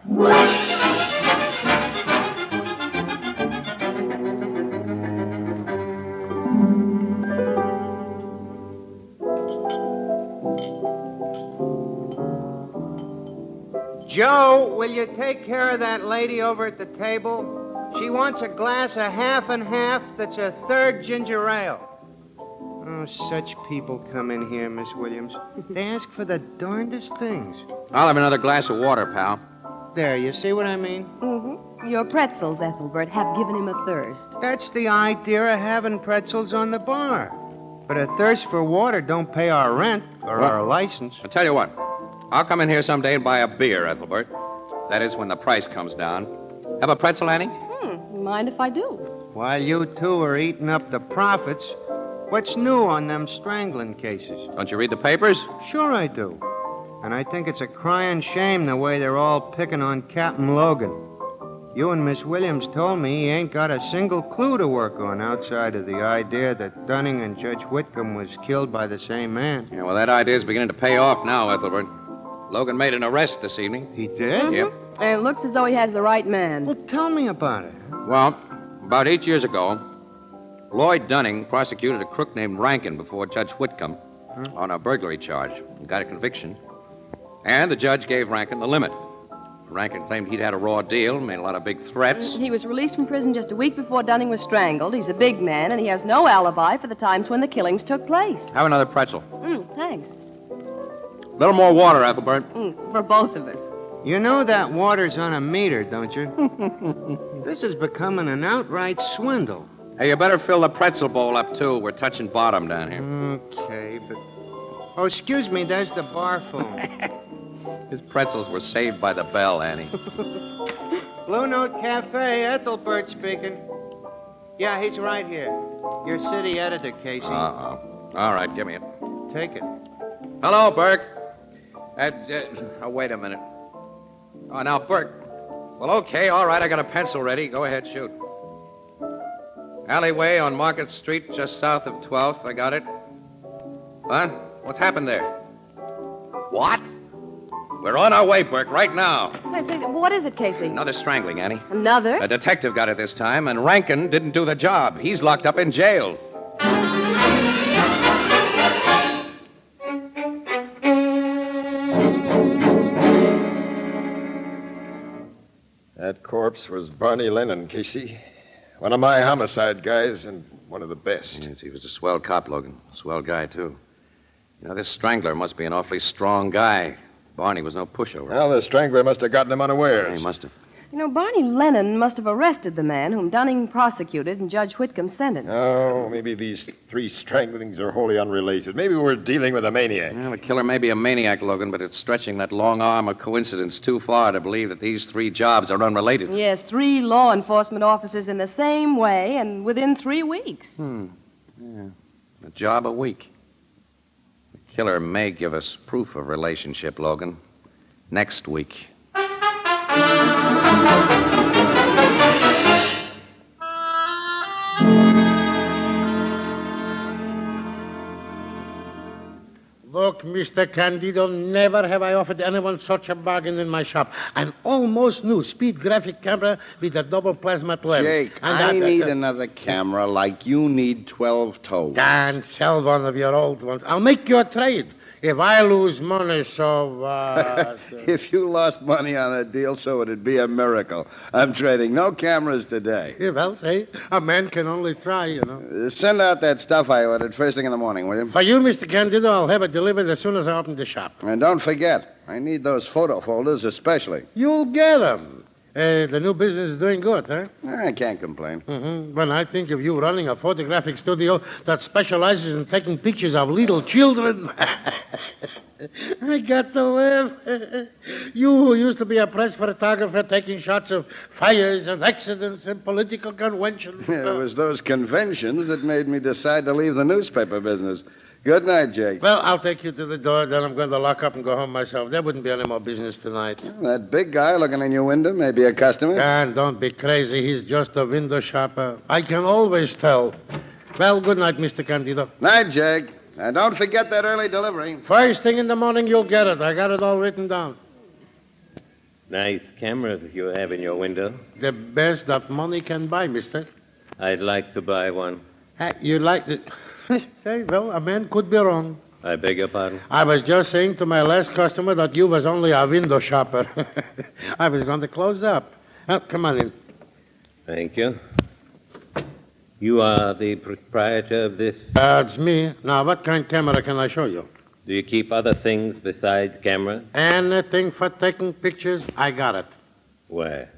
Joe, will you take care of that lady over at the table? She wants a glass of half and half that's a third ginger ale. Oh, such people come in here, Miss Williams. They ask for the darndest things. I'll have another glass of water, pal. There, you see what I mean? Mm-hmm. Your pretzels, Ethelbert, have given him a thirst. That's the idea of having pretzels on the bar. But a thirst for water don't pay our rent or our license. I'll tell you what. I'll come in here someday and buy a beer, Ethelbert. That is, when the price comes down. Have a pretzel, Annie? Mind if I do? While you two are eating up the profits, what's new on them strangling cases? Don't you read the papers? Sure I do. And I think it's a crying shame the way they're all picking on Captain Logan. You and Miss Williams told me he ain't got a single clue to work on outside of the idea that Dunning and Judge Whitcomb was killed by the same man. Yeah, well, that idea's beginning to pay off now, Ethelbert. Logan made an arrest this evening. He did? Yep. And it looks as though he has the right man. Well, tell me about it. Well, about 8 years ago, Lloyd Dunning prosecuted a crook named Rankin before Judge Whitcomb on a burglary charge and got a conviction. And the judge gave Rankin the limit. Rankin claimed he'd had a raw deal, made a lot of big threats. He was released from prison just a week before Dunning was strangled. He's a big man, and he has no alibi for the times when the killings took place. Have another pretzel. Thanks. A little more water, Ethelbert. For both of us. You know that water's on a meter, don't you? This is becoming an outright swindle. Hey, you better fill the pretzel bowl up, too. We're touching bottom down here. Okay, but... Oh, excuse me, there's the bar phone. His pretzels were saved by the bell, Annie. Blue Note Cafe, Ethelbert speaking. Yeah, he's right here. Your city editor, Casey. Uh-oh. All right, give me it. Take it. Hello, Burke. Wait a minute. Oh, now, Burke. Well, okay, all right, I got a pencil ready. Go ahead, shoot. Alleyway on Market Street, just south of 12th. I got it. What? What's happened there? What? We're on our way, Burke, right now. What is it, Casey? Another strangling, Annie. Another? A detective got it this time, and Rankin didn't do the job. He's locked up in jail. That corpse was Barney Lennon, Casey. One of my homicide guys and one of the best. Yes, he was a swell cop, Logan. Swell guy, too. You know, this Strangler must be an awfully strong guy. Barney was no pushover. Well, the Strangler must have gotten him unawares. He must have. You know, Barney Lennon must have arrested the man whom Dunning prosecuted and Judge Whitcomb sentenced. Oh, maybe these three stranglings are wholly unrelated. Maybe we're dealing with a maniac. Well, the killer may be a maniac, Logan, but it's stretching that long arm of coincidence too far to believe that these three jobs are unrelated. Yes, 3 law enforcement officers in the same way and within 3 weeks. Yeah. A job a week. The killer may give us proof of relationship, Logan. Next week. Look, Mr. Candido, never have I offered anyone such a bargain in my shop. An almost new speed graphic camera with a double plasma lens. Jake, I need another camera like you need 12 toes. Dan, sell one of your old ones. I'll make you a trade. If I lose money, so If you lost money on a deal, so it'd be a miracle. I'm trading no cameras today. Yeah, well, say, a man can only try, you know. Send out that stuff I ordered first thing in the morning, will you? For you, Mr. Candido, I'll have it delivered as soon as I open the shop. And don't forget, I need those photo folders especially. You'll get them. The new business is doing good, huh? I can't complain. Mm-hmm. When I think of you running a photographic studio that specializes in taking pictures of little children, I got to laugh. You who used to be a press photographer taking shots of fires and accidents and political conventions. It was those conventions that made me decide to leave the newspaper business. Good night, Jake. Well, I'll take you to the door, then I'm going to lock up and go home myself. There wouldn't be any more business tonight. That big guy looking in your window may be a customer. Dan, don't be crazy. He's just a window shopper. I can always tell. Well, good night, Mr. Candido. Night, Jake. And don't forget that early delivery. First thing in the morning, you'll get it. I got it all written down. Nice camera you have in your window. The best that money can buy, mister. I'd like to buy one. You like it? Say, well, a man could be wrong. I beg your pardon? I was just saying to my last customer that you was only a window shopper. I was going to close up. Come on in. Thank you. You are the proprietor of this? It's me. Now, what kind of camera can I show you? Do you keep other things besides cameras? Anything for taking pictures, I got it. Where?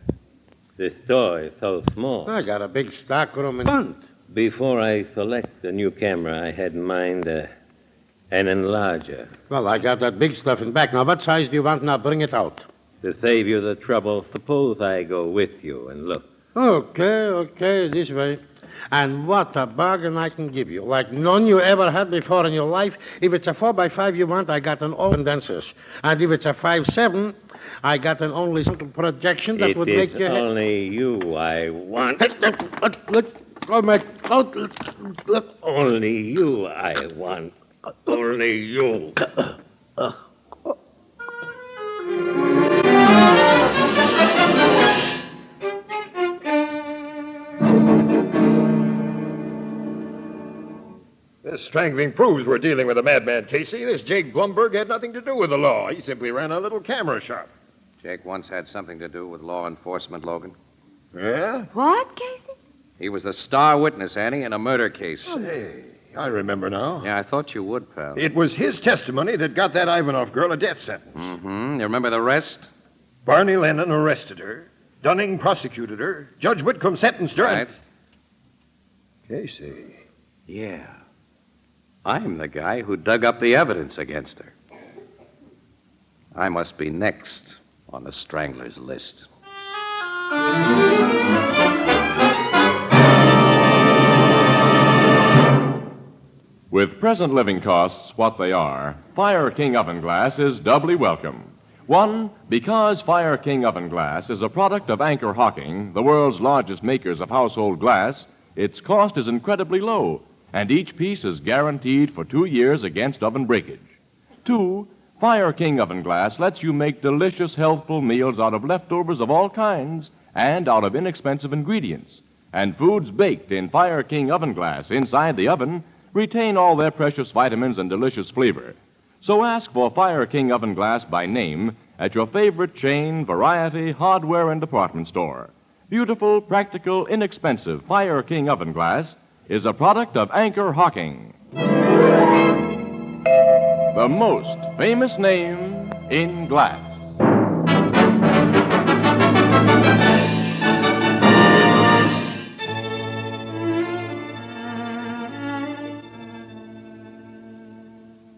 This store is so small. I got a big stock room in front. Before I select a new camera, I had in mind an enlarger. Well, I got that big stuff in back. Now, what size do you want? Now, bring it out. To save you the trouble, suppose I go with you and look. Okay, this way. And what a bargain I can give you. Like none you ever had before in your life. If it's a 4x5 you want, I got an all condensers. And if it's a 5.7, I got an only central projection that would make you... It is only you I want. Look, oh, my coat. Look. Only you I want. Only you. This strangling proves we're dealing with a madman, Casey. This Jake Blumberg had nothing to do with the law. He simply ran a little camera shop. Jake once had something to do with law enforcement, Logan. Yeah? What, Casey? He was the star witness, Annie, in a murder case. Say, I remember now. Yeah, I thought you would, pal. It was his testimony that got that Ivanov girl a death sentence. Mm-hmm. You remember the rest? Barney Lennon arrested her. Dunning prosecuted her. Judge Whitcomb sentenced her. Right. Casey. Yeah. I'm the guy who dug up the evidence against her. I must be next on the Strangler's list. With present living costs what they are, Fire King oven glass is doubly welcome. One, because Fire King oven glass is a product of Anchor-Hocking, the world's largest makers of household glass, its cost is incredibly low, and each piece is guaranteed for 2 years against oven breakage. Two, Fire King oven glass lets you make delicious, healthful meals out of leftovers of all kinds and out of inexpensive ingredients. And foods baked in Fire King oven glass inside the oven retain all their precious vitamins and delicious flavor. So ask for Fire King oven glass by name at your favorite chain, variety, hardware, and department store. Beautiful, practical, inexpensive Fire King oven glass is a product of Anchor-Hocking, the most famous name in glass.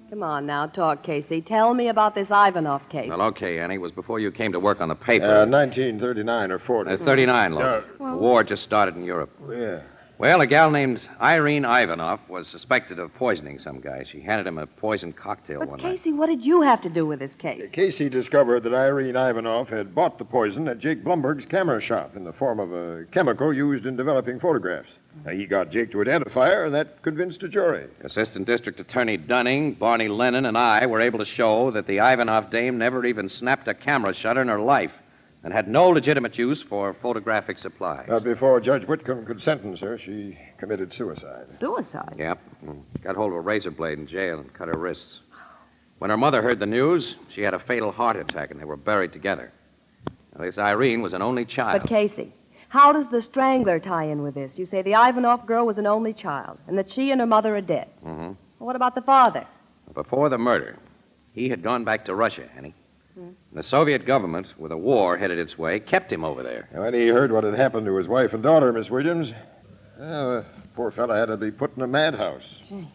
Come on now, talk, Casey. Tell me about this Ivanov case. Well, okay, Annie. It was before you came to work on the paper. 1939 or 40. 39, Logan. The war just started in Europe. Yeah. Well, a gal named Irene Ivanov was suspected of poisoning some guy. She handed him a poisoned cocktail But, one night. Casey, what did you have to do with this case? Casey discovered that Irene Ivanov had bought the poison at Jake Blumberg's camera shop in the form of a chemical used in developing photographs. He got Jake to identify her, and that convinced a jury. Assistant District Attorney Dunning, Barney Lennon, and I were able to show that the Ivanov dame never even snapped a camera shutter in her life and had no legitimate use for photographic supplies. But before Judge Whitcomb could sentence her, she committed suicide. Suicide? Yep. Got hold of a razor blade in jail and cut her wrists. When her mother heard the news, she had a fatal heart attack, and they were buried together. Now, this Irene was an only child. But, Casey, how does the Strangler tie in with this? You say the Ivanov girl was an only child and that she and her mother are dead. Mm-hmm. Well, what about the father? Before the murder, he had gone back to Russia, Annie. The Soviet government, with a war headed its way, kept him over there. When he heard what had happened to his wife and daughter, Miss Williams, the poor fella had to be put in a madhouse. Gee.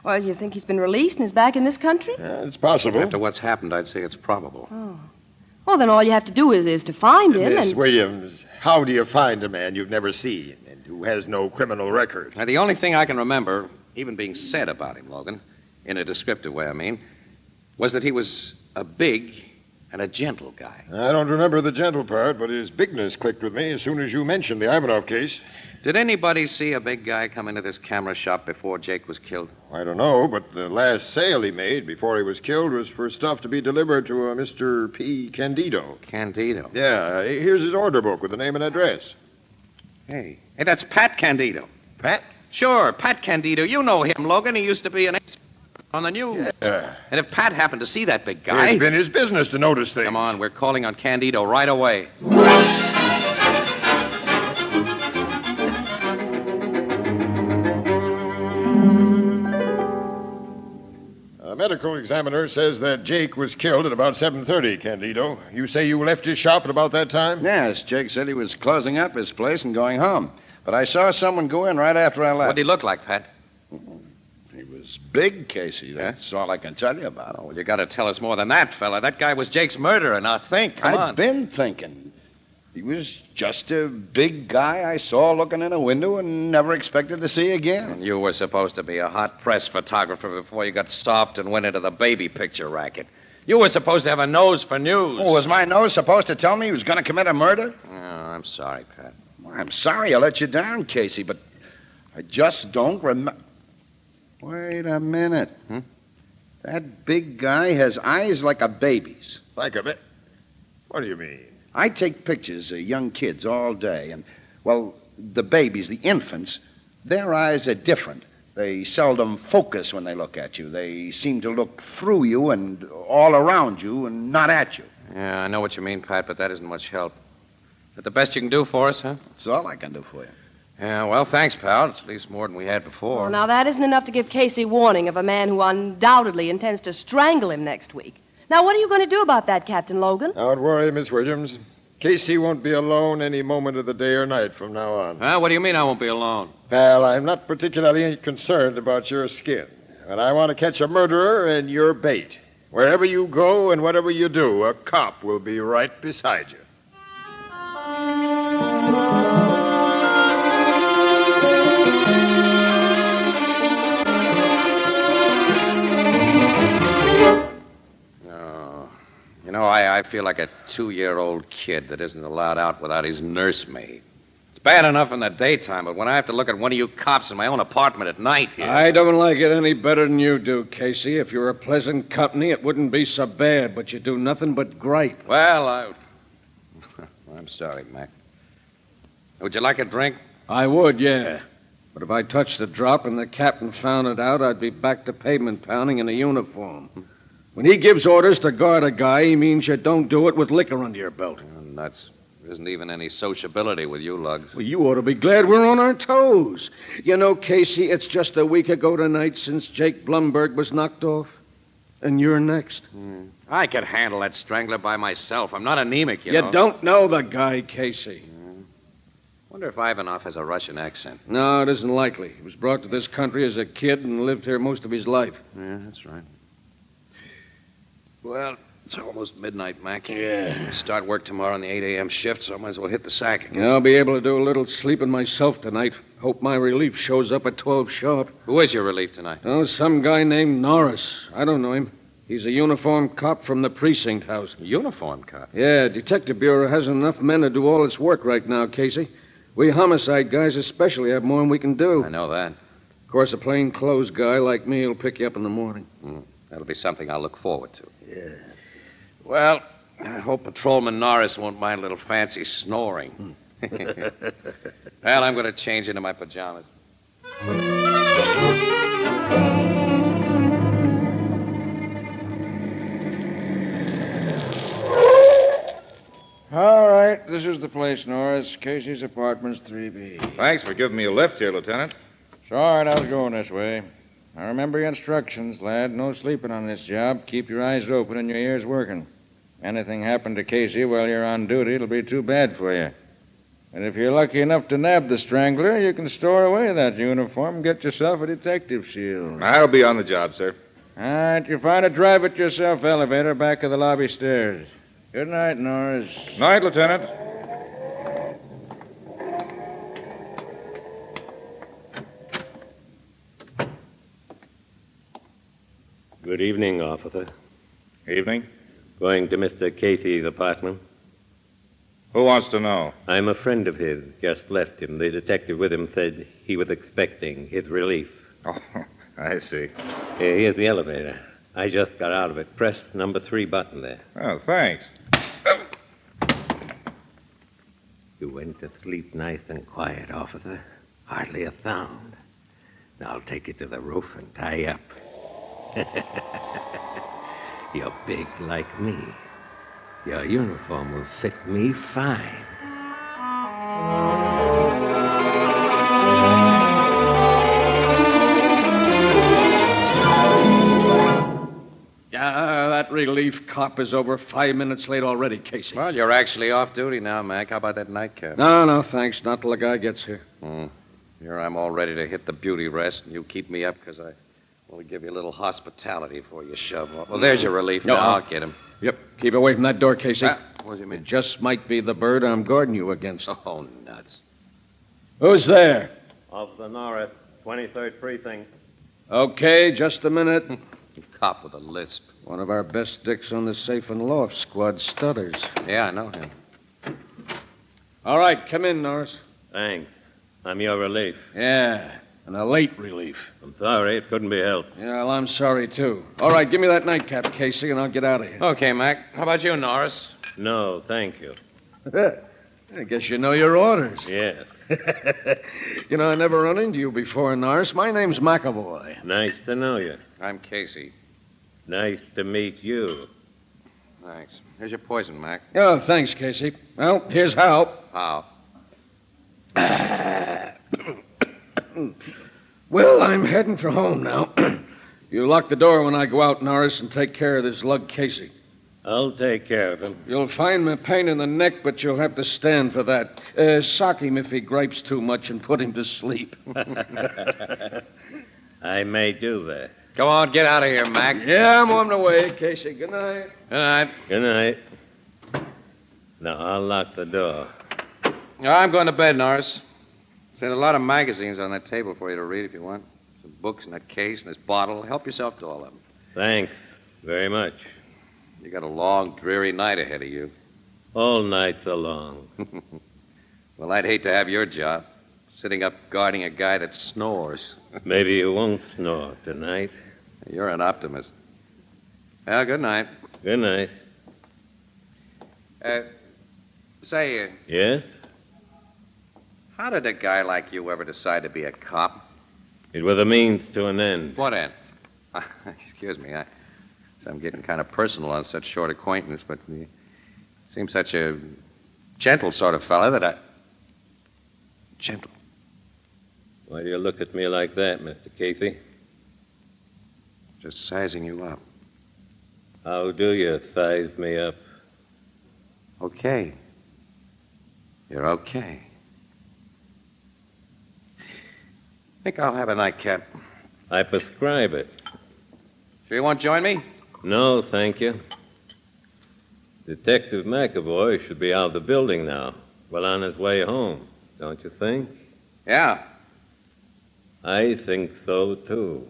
Well, you think he's been released and is back in this country? Yeah, it's possible. After what's happened, I'd say it's probable. Oh. Well, then all you have to do is to find him Miss and... Williams, how do you find a man you've never seen and who has no criminal record? Now, the only thing I can remember, even being said about him, Logan, in a descriptive way, I mean, was that he was a big and a gentle guy. I don't remember the gentle part, but his bigness clicked with me as soon as you mentioned the Ivanov case. Did anybody see a big guy come into this camera shop before Jake was killed? I don't know, but the last sale he made before he was killed was for stuff to be delivered to a Mr. P. Candido. Candido? Yeah, here's his order book with the name and address. Hey, that's Pat Candido. Pat? Sure, Pat Candido. You know him, Logan. He used to be an on the news. Yeah. And if Pat happened to see that big guy... It's been his business to notice things. Come on, we're calling on Candido right away. A medical examiner says that Jake was killed at about 7:30, Candido. You say you left his shop at about that time? Yes, Jake said he was closing up his place and going home. But I saw someone go in right after I left. What did he look like, Pat? He was big, Casey. That's all I can tell you about him. Oh, well, you got to tell us more than that, fella. That guy was Jake's murderer. Now think. Come on. I've been thinking. He was just a big guy I saw looking in a window and never expected to see again. And you were supposed to be a hot press photographer before you got soft and went into the baby picture racket. You were supposed to have a nose for news. Oh, was my nose supposed to tell me he was going to commit a murder? Oh, I'm sorry, Pat. Well, I'm sorry I let you down, Casey, but I just don't remember. Wait a minute. That big guy has eyes like a baby's. Like a bit? What do you mean? I take pictures of young kids all day, and, well, the babies, the infants, their eyes are different. They seldom focus when they look at you. They seem to look through you and all around you and not at you. Yeah, I know what you mean, Pat, but that isn't much help. But the best you can do for us, huh? That's all I can do for you. Yeah, well, thanks, pal. It's at least more than we had before. Well, now, that isn't enough to give Casey warning of a man who undoubtedly intends to strangle him next week. Now, what are you going to do about that, Captain Logan? Don't worry, Miss Williams. Casey won't be alone any moment of the day or night from now on. What do you mean I won't be alone? Pal, I'm not particularly concerned about your skin. But I want to catch a murderer and you're bait. Wherever you go and whatever you do, a cop will be right beside you. I feel like a 2-year-old kid that isn't allowed out without his nursemaid. It's bad enough in the daytime, but when I have to look at one of you cops in my own apartment at night here... I don't like it any better than you do, Casey. If you were a pleasant company, it wouldn't be so bad, but you do nothing but gripe. Well, I'm sorry, Mac. Would you like a drink? I would, yeah. But if I touched a drop and the captain found it out, I'd be back to pavement pounding in a uniform. When he gives orders to guard a guy, he means you don't do it with liquor under your belt. Oh, nuts. There isn't even any sociability with you lugs. Well, you ought to be glad we're on our toes. You know, Casey, it's just a week ago tonight since Jake Blumberg was knocked off. And you're next. I could handle that Strangler by myself. I'm not anemic, you You know. don't know the guy, Casey. Wonder if Ivanov has a Russian accent. No, it isn't likely. He was brought to this country as a kid and lived here most of his life. Yeah, that's right. Well, it's almost midnight, Mac. Yeah. I start work tomorrow on the 8 a.m. shift, so I might as well hit the sack again. I'll be able to do a little sleeping myself tonight. Hope my relief shows up at 12 sharp. Who is your relief tonight? Oh, some guy named Norris. I don't know him. He's a uniformed cop from the precinct house. Uniform cop? Yeah, Detective Bureau hasn't enough men to do all its work right now, Casey. We homicide guys especially have more than we can do. I know that. Of course, a plain clothes guy like me will pick you up in the morning. That'll be something I'll look forward to. Yeah. Well, I hope Patrolman Norris won't mind a little fancy snoring. Well, I'm going to change into my pajamas. All right, this is the place, Norris. Casey's apartment's 3B. Thanks for giving me a lift here, Lieutenant. It's all right, I was going this way. Now, remember your instructions, lad. No sleeping on this job. Keep your eyes open and your ears working. Anything happened to Casey while you're on duty, it'll be too bad for you. And if you're lucky enough to nab the Strangler, you can store away that uniform and get yourself a detective shield. I'll be on the job, sir. All right, you find a drive-it-yourself elevator back of the lobby stairs. Good night, Norris. Night, Lieutenant. Good evening, officer. Evening. Going to Mr. Casey's apartment? Who wants to know? I'm a friend of his. Just left him. The detective with him said he was expecting his relief. Oh, I see. Here's the elevator. I just got out of it. Press number 3 button there. Oh, thanks. You went to sleep nice and quiet, officer. Hardly a sound. Now I'll take you to the roof and tie you up. You're big like me. Your uniform will fit me fine. That relief cop is over 5 minutes late already, Casey. Well, you're actually off duty now, Mac. How about that nightcap? No, thanks. Not till the guy gets here. Here I'm all ready to hit the beauty rest, and you keep me up because I want to give you a little hospitality before you shove off. Well, there's your relief. Now I'll get him. Yep. Keep away from that door, Casey. What do you mean? It just might be the bird I'm guarding you against. Oh, nuts. Who's there? Officer Norris, 23rd Precinct. Okay, just a minute. Cop with a lisp. One of our best dicks on the safe and loft squad stutters. Yeah, I know him. All right, come in, Norris. Thanks. I'm your relief. Yeah, and a late relief. I'm sorry, it couldn't be helped. Yeah, well, I'm sorry, too. All right, give me that nightcap, Casey, and I'll get out of here. Okay, Mac. How about you, Norris? No, thank you. I guess you know your orders. Yes. You know, I never run into you before, Norris. My name's McAvoy. Nice to know you. I'm Casey. Nice to meet you. Thanks. Here's your poison, Mac. Oh, thanks, Casey. Well, here's how. How? Well, I'm heading for home now. You lock the door when I go out, Norris, and take care of this lug, Casey. I'll take care of him. You'll find me a pain in the neck, but you'll have to stand for that. Sock him if he gripes too much and put him to sleep. I may do that. Go on, get out of here, Mac. Yeah, I'm on the way, Casey. Good night. Good night. Good night. Now, I'll lock the door. I'm going to bed, Norris. There's a lot of magazines on that table for you to read if you want. Some books in that case and this bottle. Help yourself to all of them. Thanks very much. You got a long, dreary night ahead of you. All nights are long. Well, I'd hate to have your job, sitting up guarding a guy that snores. Maybe you won't snore tonight. You're an optimist. Well, good night. Good night. Say, Yes? how did a guy like you ever decide to be a cop? It was a means to an end. What end? Excuse me, I'm getting kind of personal on such short acquaintance, but you seem such a gentle sort of fellow that I... Gentle? Why do you look at me like that, Mr. Casey? Just sizing you up. How do you size me up? Okay. You're okay. Think I'll have a nightcap. I prescribe it. Sure you won't join me? No, thank you. Detective McAvoy should be out of the building now. Well on his way home, don't you think? Yeah. I think so, too.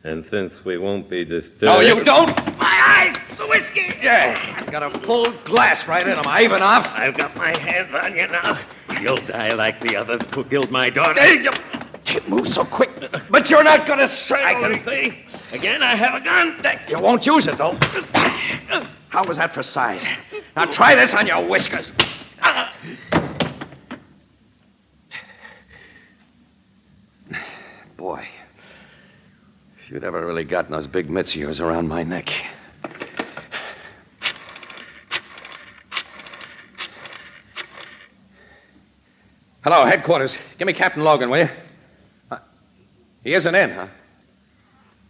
And since we won't be disturbed... No, you don't! My eyes! The whiskey! Yeah, I've got a full glass right in them. Ivanov. I've got my hands on you now. You'll die like the others who killed my daughter. Hey, you can't move so quick. But you're not going to strangle I me. can see. Again, I have a gun. You won't use it, though. How was that for size? Now try this on your whiskers. Boy, if you'd ever really gotten those big mitts of yours around my neck. Hello, headquarters. Give me Captain Logan, will you? He isn't in, huh?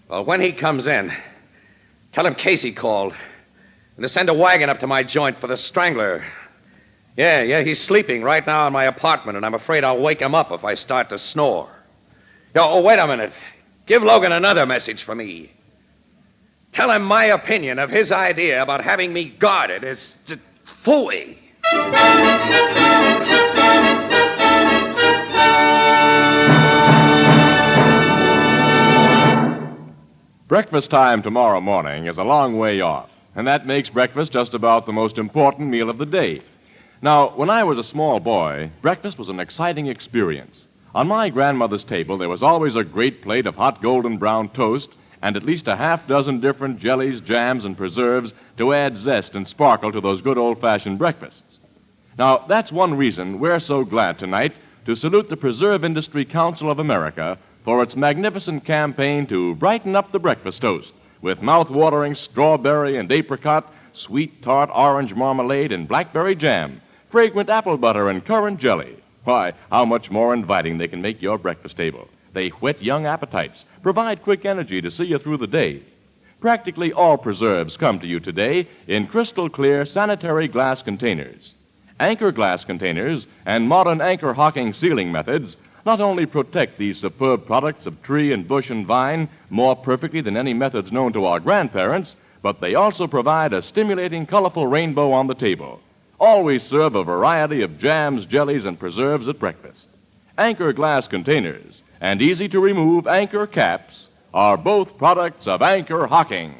Well, when he comes in, tell him Casey called. And to send a wagon up to my joint for the Strangler. Yeah, he's sleeping right now in my apartment, and I'm afraid I'll wake him up if I start to snore. Wait a minute. Give Logan another message for me. Tell him my opinion of his idea about having me guarded is phooey. Breakfast time tomorrow morning is a long way off, and that makes breakfast just about the most important meal of the day. Now, when I was a small boy, breakfast was an exciting experience. On my grandmother's table, there was always a great plate of hot golden brown toast and at least a half dozen different jellies, jams, and preserves to add zest and sparkle to those good old-fashioned breakfasts. Now, that's one reason we're so glad tonight to salute the Preserve Industry Council of America for its magnificent campaign to brighten up the breakfast toast with mouth-watering strawberry and apricot, sweet tart orange marmalade and blackberry jam, fragrant apple butter and currant jelly. Why, how much more inviting they can make your breakfast table. They whet young appetites, provide quick energy to see you through the day. Practically all preserves come to you today in crystal clear sanitary glass containers. Anchor glass containers and modern Anchor-Hocking sealing methods not only protect these superb products of tree and bush and vine more perfectly than any methods known to our grandparents, but they also provide a stimulating, colorful rainbow on the table. Always serve a variety of jams, jellies, and preserves at breakfast. Anchor glass containers and easy-to-remove Anchor caps are both products of Anchor-Hocking.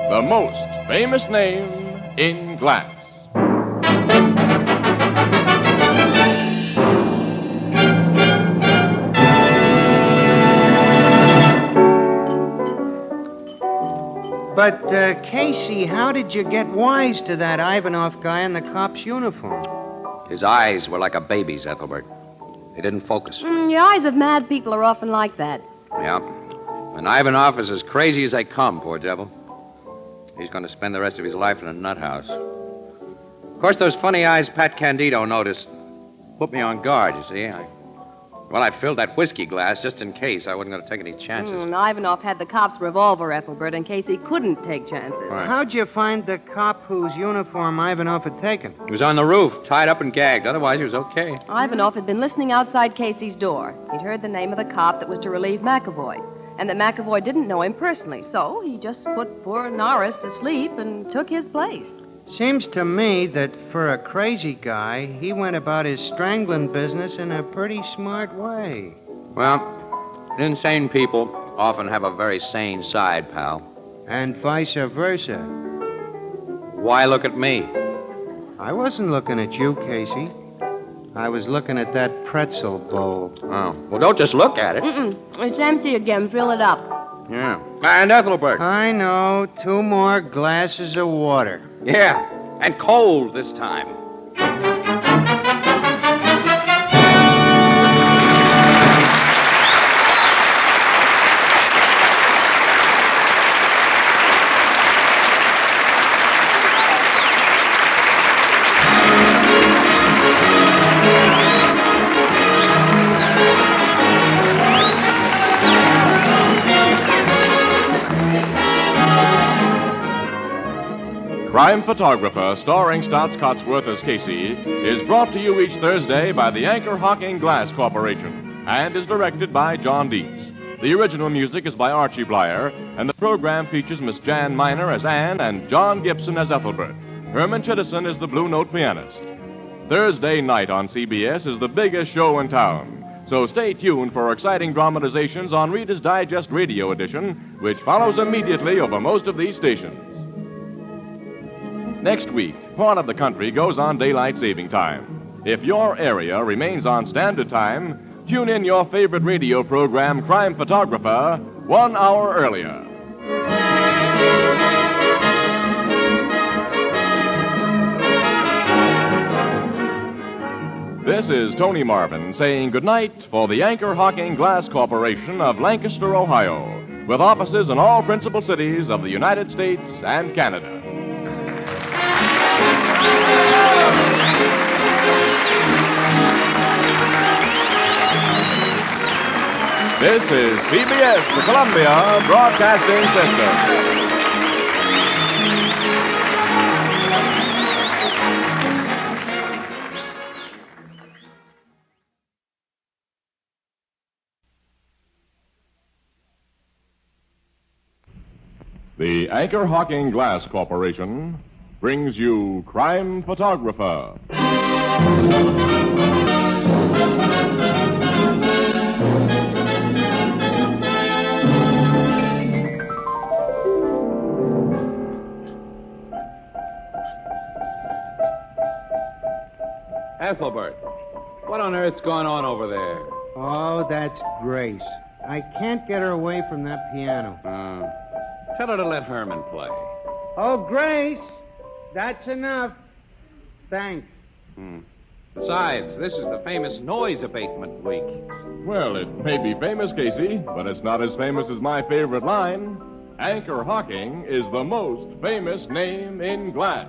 The most famous name in glass. But, Casey, how did you get wise to that Ivanov guy in the cop's uniform? His eyes were like a baby's, Ethelbert. They didn't focus. The eyes of mad people are often like that. Yeah. And Ivanov is as crazy as they come, poor devil. He's going to spend the rest of his life in a nut house. Of course, those funny eyes Pat Candido noticed put me on guard, you see. I filled that whiskey glass just in case. I wasn't going to take any chances. Ivanov had the cop's revolver, Ethelbert, in case he couldn't take chances. Right. How'd you find the cop whose uniform Ivanov had taken? He was on the roof, tied up and gagged. Otherwise, he was okay. Ivanov had been listening outside Casey's door. He'd heard the name of the cop that was to relieve McAvoy, and that McAvoy didn't know him personally, so he just put poor Norris to sleep and took his place. Seems to me that for a crazy guy, he went about his strangling business in a pretty smart way. Well, insane people often have a very sane side, pal. and vice versa. Why look at me? I wasn't looking at you, Casey. I was looking at that pretzel bowl. Oh, well, don't just look at it. It's empty again. Fill it up. Yeah. And Ethelbert. I know. 2 more glasses of water. Yeah, and cold this time. Crime Photographer, starring Stotts Cotsworth as Casey, is brought to you each Thursday by the Anchor-Hocking Glass Corporation and is directed by John Dietz. The original music is by Archie Blyer, and the program features Miss Jan Miner as Anne and John Gibson as Ethelbert. Herman Chittison is the Blue Note pianist. Thursday night on CBS is the biggest show in town, so stay tuned for exciting dramatizations on Reader's Digest Radio Edition, which follows immediately over most of these stations. Next week, part of the country goes on daylight saving time. If your area remains on standard time, tune in your favorite radio program, Crime Photographer, 1 hour earlier. This is Tony Marvin saying goodnight for the Anchor-Hocking Glass Corporation of Lancaster, Ohio, with offices in all principal cities of the United States and Canada. This is CBS, the Columbia Broadcasting System. The Anchor-Hocking Glass Corporation brings you Crime Photographer. Ethelbert, what on earth's going on over there? Oh, that's Grace. I can't get her away from that piano. Tell her to let Herman play. Oh, Grace, that's enough. Thanks. Besides, this is the famous noise abatement week. Well, it may be famous, Casey, but it's not as famous as my favorite line. Anchor-Hocking is the most famous name in glass.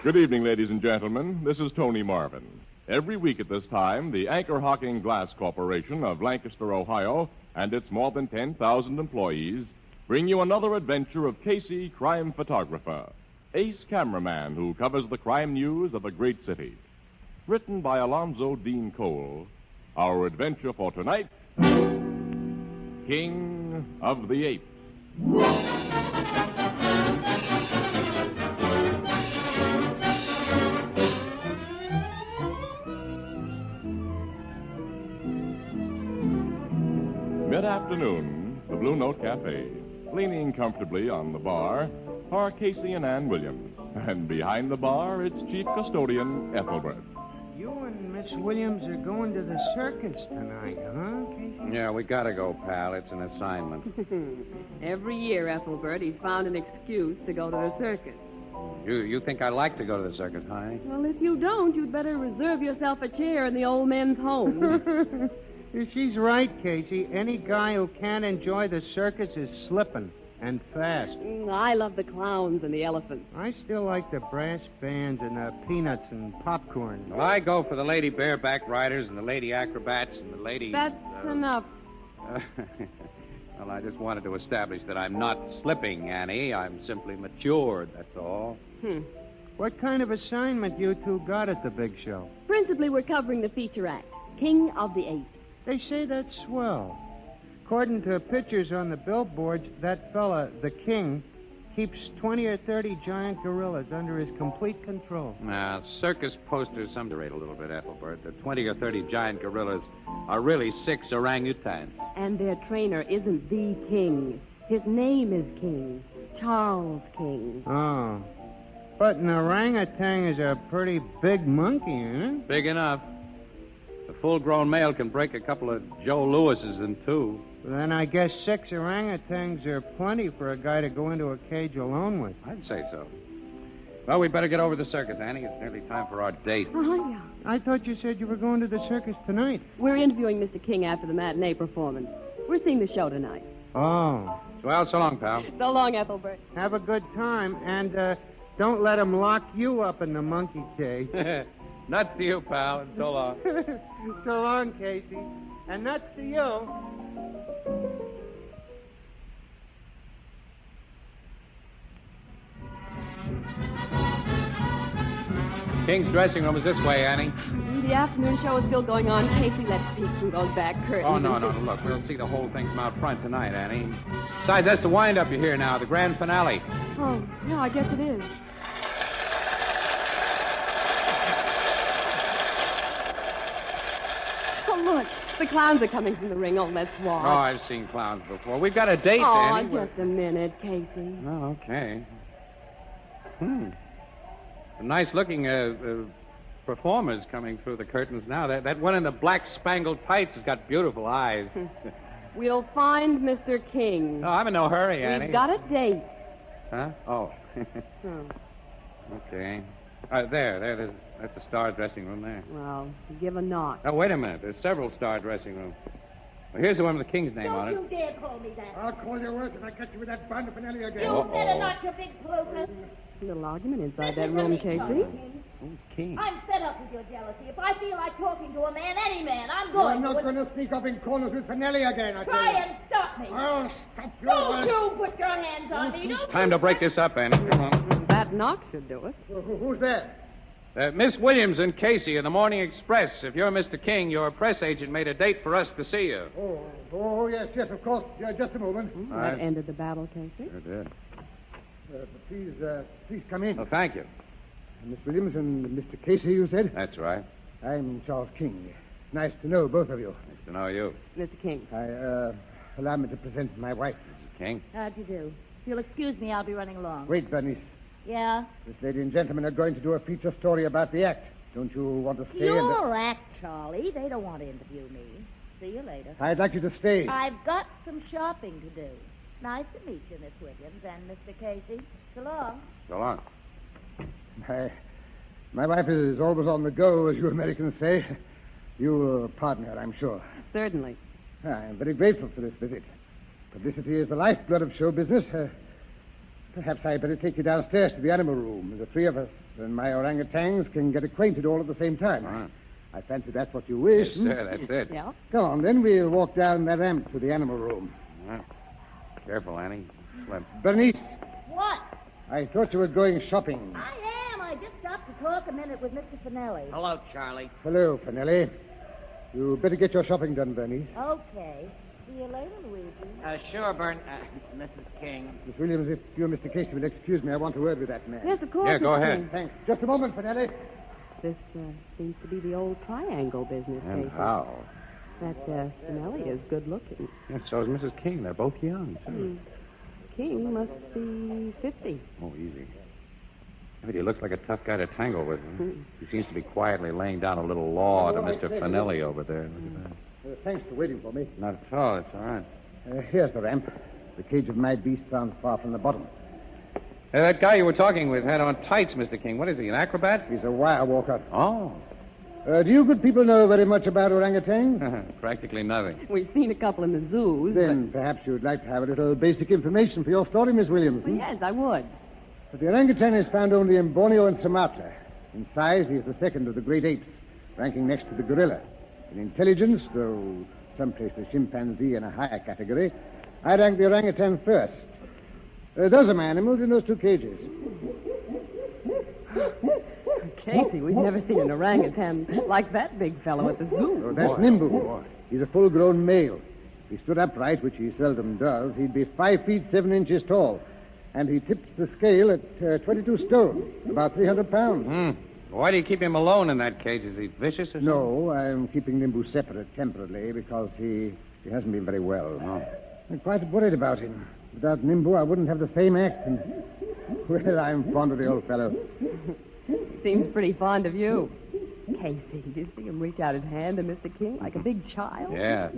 Good evening, ladies and gentlemen. This is Tony Marvin. Every week at this time, the Anchor-Hocking Glass Corporation of Lancaster, Ohio, and its more than 10,000 employees bring you another adventure of Casey, crime photographer, ace cameraman who covers the crime news of a great city. Written by Alonzo Dean Cole, our adventure for tonight, King of the Apes. Mid-afternoon, the Blue Note Cafe. Leaning comfortably on the bar are Casey and Ann Williams. And behind the bar, its chief custodian, Ethelbert. You and Miss Williams are going to the circus tonight, huh, Casey? Yeah, we gotta go, pal. It's an assignment. Every year, Ethelbert, he's found an excuse to go to the circus. You think I like to go to the circus, honey? Well, if you don't, you'd better reserve yourself a chair in the old men's home. She's right, Casey. Any guy who can't enjoy the circus is slipping, and fast. I love the clowns and the elephants. I still like the brass bands and the peanuts and popcorn. Well, I go for the lady bareback riders and the lady acrobats and the lady... That's enough. Well, I just wanted to establish that I'm not slipping, Annie. I'm simply matured, that's all. What kind of assignment you two got at the big show? Principally, we're covering the feature act, King of the Apes. They say that's swell. According to pictures on the billboards, that fella, the king, keeps 20 or 30 giant gorillas under his complete control. Now, circus posters underrate a little bit, Ethelbert. The 20 or 30 giant gorillas are really 6 orangutans. And their trainer isn't the king. His name is King. Charles King. Oh. But an orangutan is a pretty big monkey, isn't it? Big enough. A full-grown male can break a couple of Joe Lewises in two. Then I guess 6 orangutans are plenty for a guy to go into a cage alone with. I'd say so. Well, we'd better get over to the circus, Annie. It's nearly time for our date. Oh, yeah. I thought you said you were going to the circus tonight. We're interviewing Mr. King after the matinee performance. We're seeing the show tonight. Oh. Well, so long, pal. So long, Ethelbert. Have a good time, and don't let him lock you up in the monkey cage. Nuts to you, pal, and so long. So long, Casey. And nuts to you. King's dressing room is this way, Annie. The afternoon show is still going on. Casey, let's peek through those back curtains. Oh, no. Look, we'll see the whole thing from out front tonight, Annie. Besides, that's the wind-up you hear now, the grand finale. Oh, yeah, I guess it is. Oh, look. The clowns are coming from the ring. Oh, let's watch. Oh, I've seen clowns before. We've got a date, Oh, Annie. just a minute, Casey. Oh, okay. A nice-looking performers coming through the curtains now. That one in the black spangled tights has got beautiful eyes. We'll find Mr. King. Oh, I'm in no hurry, Annie. We've got a date. Huh? Oh. Okay. There's that's the star dressing room there. Well, give a knock. Oh, wait a minute. There's several star dressing rooms. Well, here's the one with the king's name on it. Don't you dare call me that. I'll call you worse if I catch you with that bond of finale again. You better not, you big polka. A little argument inside that room, Casey. Oh, King. I'm fed up with your jealousy. If I feel like talking to a man, any man, I'm I'm going not to. going to sneak up in corners with finale again, I tell Try you. and stop me. I'll stop you. Don't you put your hands on me. Don't Time to break this up, Annie. Come on. That knock should do it. Who's there? Miss Williams and Casey in the Morning Express. If you're Mr. King, your press agent made a date for us to see you. Yes, of course. Just a moment. That ended the battle, Casey. Sure did. Please come in. Oh, thank you. Miss Williams and Mr. Casey, you said? That's right. I'm Charles King. Nice to know both of you. Nice to know you. Mr. King. Allow me to present my wife. Mrs. King. How'd you do? If you'll excuse me, I'll be running along. Wait, Bernice. Yeah? This lady and gentleman are going to do a feature story about the act. Don't you want to stay? Your act, Charlie. They don't want to interview me. See you later. I'd like you to stay. I've got some shopping to do. Nice to meet you, Miss Williams and Mr. Casey. So long. So long. My wife is always on the go, as you Americans say. You pardon her, I'm sure. Certainly. I'm very grateful for this visit. Publicity is the lifeblood of show business. Perhaps I'd better take you downstairs to the animal room. The three of us and my orangutans can get acquainted all at the same time. Right. I fancy that's what you wish. Yes, sir, that's it. Yeah. Come on, then. We'll walk down that ramp to the animal room. All right. Careful, Annie. Slip. Bernice, What? I thought you were going shopping. I am. I just stopped to talk a minute with Mr. Finelli. Hello, Charlie. Hello, Finelli. You better get your shopping done, Bernice. Okay. See you later, Luigi. Sure, Mrs. King. Miss Williams, if you, Mr. Casey, will excuse me, I want a word with that man. Yes, of course. Yeah, go Mr. ahead. King. Thanks. Just a moment, Finelli. This seems to be the old triangle business, And Casey. how? That Finelli is good looking. Yes, so is Mrs. King. They're both young, too. King must be 50. Oh, easy. But he looks like a tough guy to tangle with. Huh? He seems to be quietly laying down a little law to Mr. Finelli over there. Look at that. Thanks for waiting for me. Not at all. It's all right. Here's the ramp. The cage of my beast sounds far from the bottom. That guy you were talking with had on tights, Mr. King. What is he, an acrobat? He's a wire walker. Oh. Do you good people know very much about orangutans? Practically nothing. We've seen a couple in the zoos. Then perhaps you'd like to have a little basic information for your story, Miss Williams. Well, yes, I would. But the orangutan is found only in Borneo and Sumatra. In size, he is the second of the great apes, ranking next to the gorilla. In intelligence, though some place the chimpanzee in a higher category, I rank the orangutan first. Those are my animals in those two cages. Casey, we've never seen an orangutan like that big fellow at the zoo. Oh, that's Nimbu. He's a full-grown male. If he stood upright, which he seldom does, he'd be 5 feet 7 inches tall. And he tips the scale at 22 stone, about 300 pounds. Why do you keep him alone in that cage? Is he vicious or something? No, I'm keeping Nimbu separate temporarily because he hasn't been very well. I'm quite worried about him. Without Nimbu, I wouldn't have the same act. And, well, I'm fond of the old fellow. Seems pretty fond of you. Casey, did you see him reach out his hand to Mr. King like a big child? Yeah.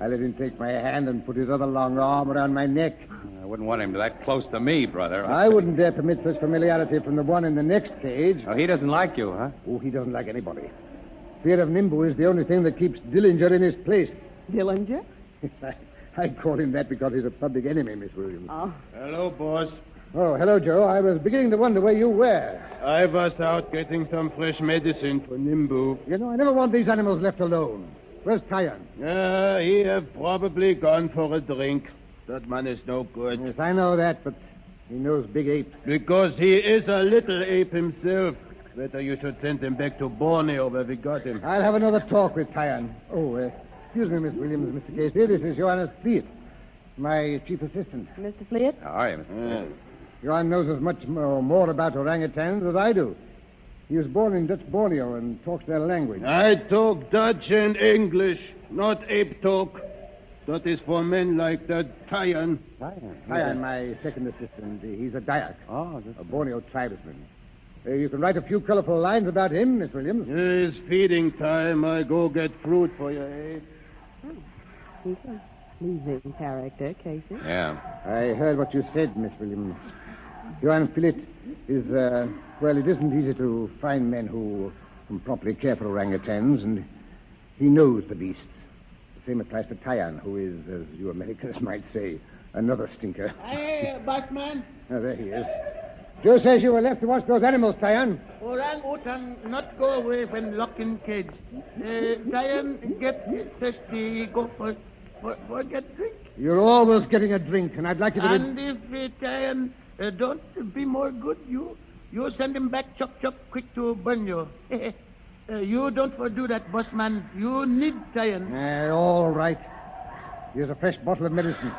I let him take my hand and put his other long arm around my neck. I wouldn't want him that close to me, brother. I wouldn't dare permit such familiarity from the one in the next cage. Oh, he doesn't like you, huh? Oh, he doesn't like anybody. Fear of Nimbu is the only thing that keeps Dillinger in his place. Dillinger? I call him that because he's a public enemy, Miss Williams. Oh. Hello, boss. Oh, hello, Joe. I was beginning to wonder where you were. I was out getting some fresh medicine for Nimbu. You know, I never want these animals left alone. Where's Tyan? He have probably gone for a drink. That man is no good. Yes, I know that, but he knows Big Ape. Because he is a little ape himself. Better you should send him back to Borneo where we got him. I'll have another talk with Tyan. Oh, excuse me, Miss Williams, Mr. Casey. This is Johannes Fleet, my chief assistant. Mr. Fleet? How are you, Mr. Fleet? Johan knows as much more about orangutans as I do. He was born in Dutch Borneo and talks their language. I talk Dutch and English, not ape talk. That is for men like that Tyan. Tyan, my second assistant. He's a Dayak. A Borneo tribesman. You can write a few colorful lines about him, Miss Williams. It's feeding time. I go get fruit for you, eh? He's a pleasing character, Casey. Yeah. I heard what you said, Miss Williams. Johan Philip is, well, it isn't easy to find men who can properly care for orangutans, and he knows the beasts. The same applies to Tyan, who is, as you Americans might say, another stinker. Hey, Batman. Oh, there he is. Joe says you were left to watch those animals, Tyan. Orangutan not go away when locked in cage. Tyan get thirsty, go for get drink. You're always getting a drink, and I'd like you to... And if Tyan don't be more good, you send him back chop quick to Borneo. You don't do that, boss man. You need Tyan. All right. Here's a fresh bottle of medicine.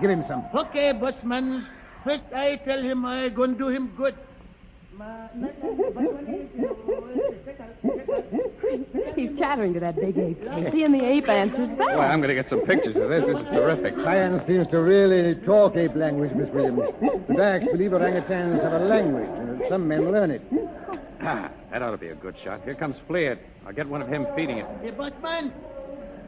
Give him some. Okay, boss man. First, I tell him I gonna do him good. He's chattering to that big ape, Casey, and the ape answers back. Well, I'm going to get some pictures of this. This is terrific. Tyan seems to really talk ape language, Miss Williams. The Dayaks believe orangutans have a language, and that some men learn it. That ought to be a good shot. Here comes Fleet. I'll get one of him feeding it. Hey, boss man.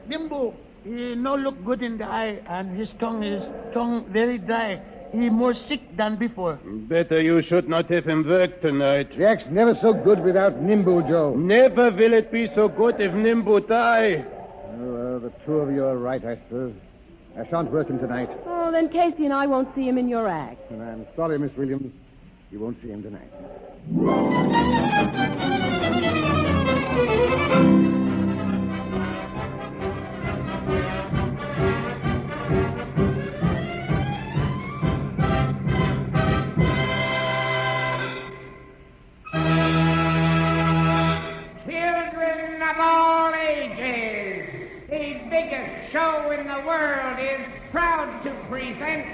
Nimbu, he no look good in the eye, and his tongue very dry. He more sick than before. Better you should not have him work tonight. Jack's never so good without Nimbu, Joe. Never will it be so good if Nimbu die. Oh, the two of you are right, I suppose. I shan't work him tonight. Oh, then Casey and I won't see him in your act. And I'm sorry, Miss Williams. You won't see him tonight. Children of all ages, the biggest show in the world is proud to present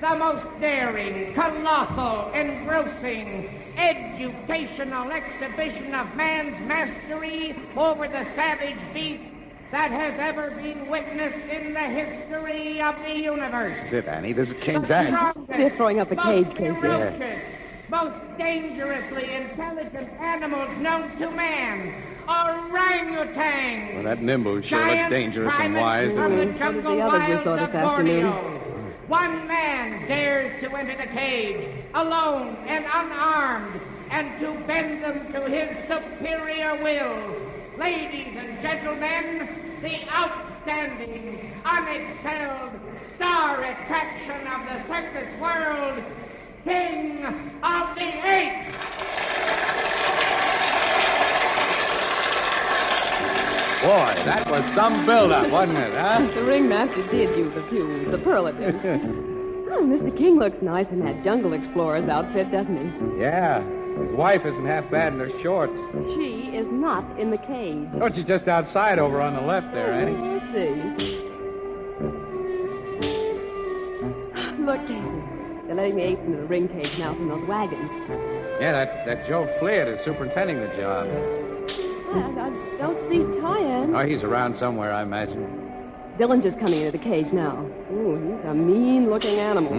the most daring, colossal, engrossing, educational exhibition of man's mastery over the savage beast that has ever been witnessed in the history of the universe. That's it, Annie. This is King The Jack. strongest, They're throwing up a cage, most Casey. ferocious, most dangerously intelligent animals known to man, orangutans. Well, that Nimbu sure looks Giant dangerous and primates wise. from the doesn't he? jungle the others we wilds saw of this afternoon. Borneo. One man dares to enter the cage, alone and unarmed, and to bend them to his superior will. Ladies and gentlemen, the outstanding, unexcelled star attraction of the circus world, King of the Apes. Boy, that was some build-up, wasn't it, huh? The ringmaster did use a few superlatives. Oh, Mr. King looks nice in that jungle explorer's outfit, doesn't he? Yeah. His wife isn't half bad in her shorts. She is not in the cage. Oh, she's just outside over on the left there, Annie. Let's see. letting the apes into the ring cage now from those wagons. Yeah, that Joe Flair is superintending the job. I don't see Tyan. Oh, he's around somewhere, I imagine. Dillinger's coming into the cage now. Ooh, he's a mean-looking animal.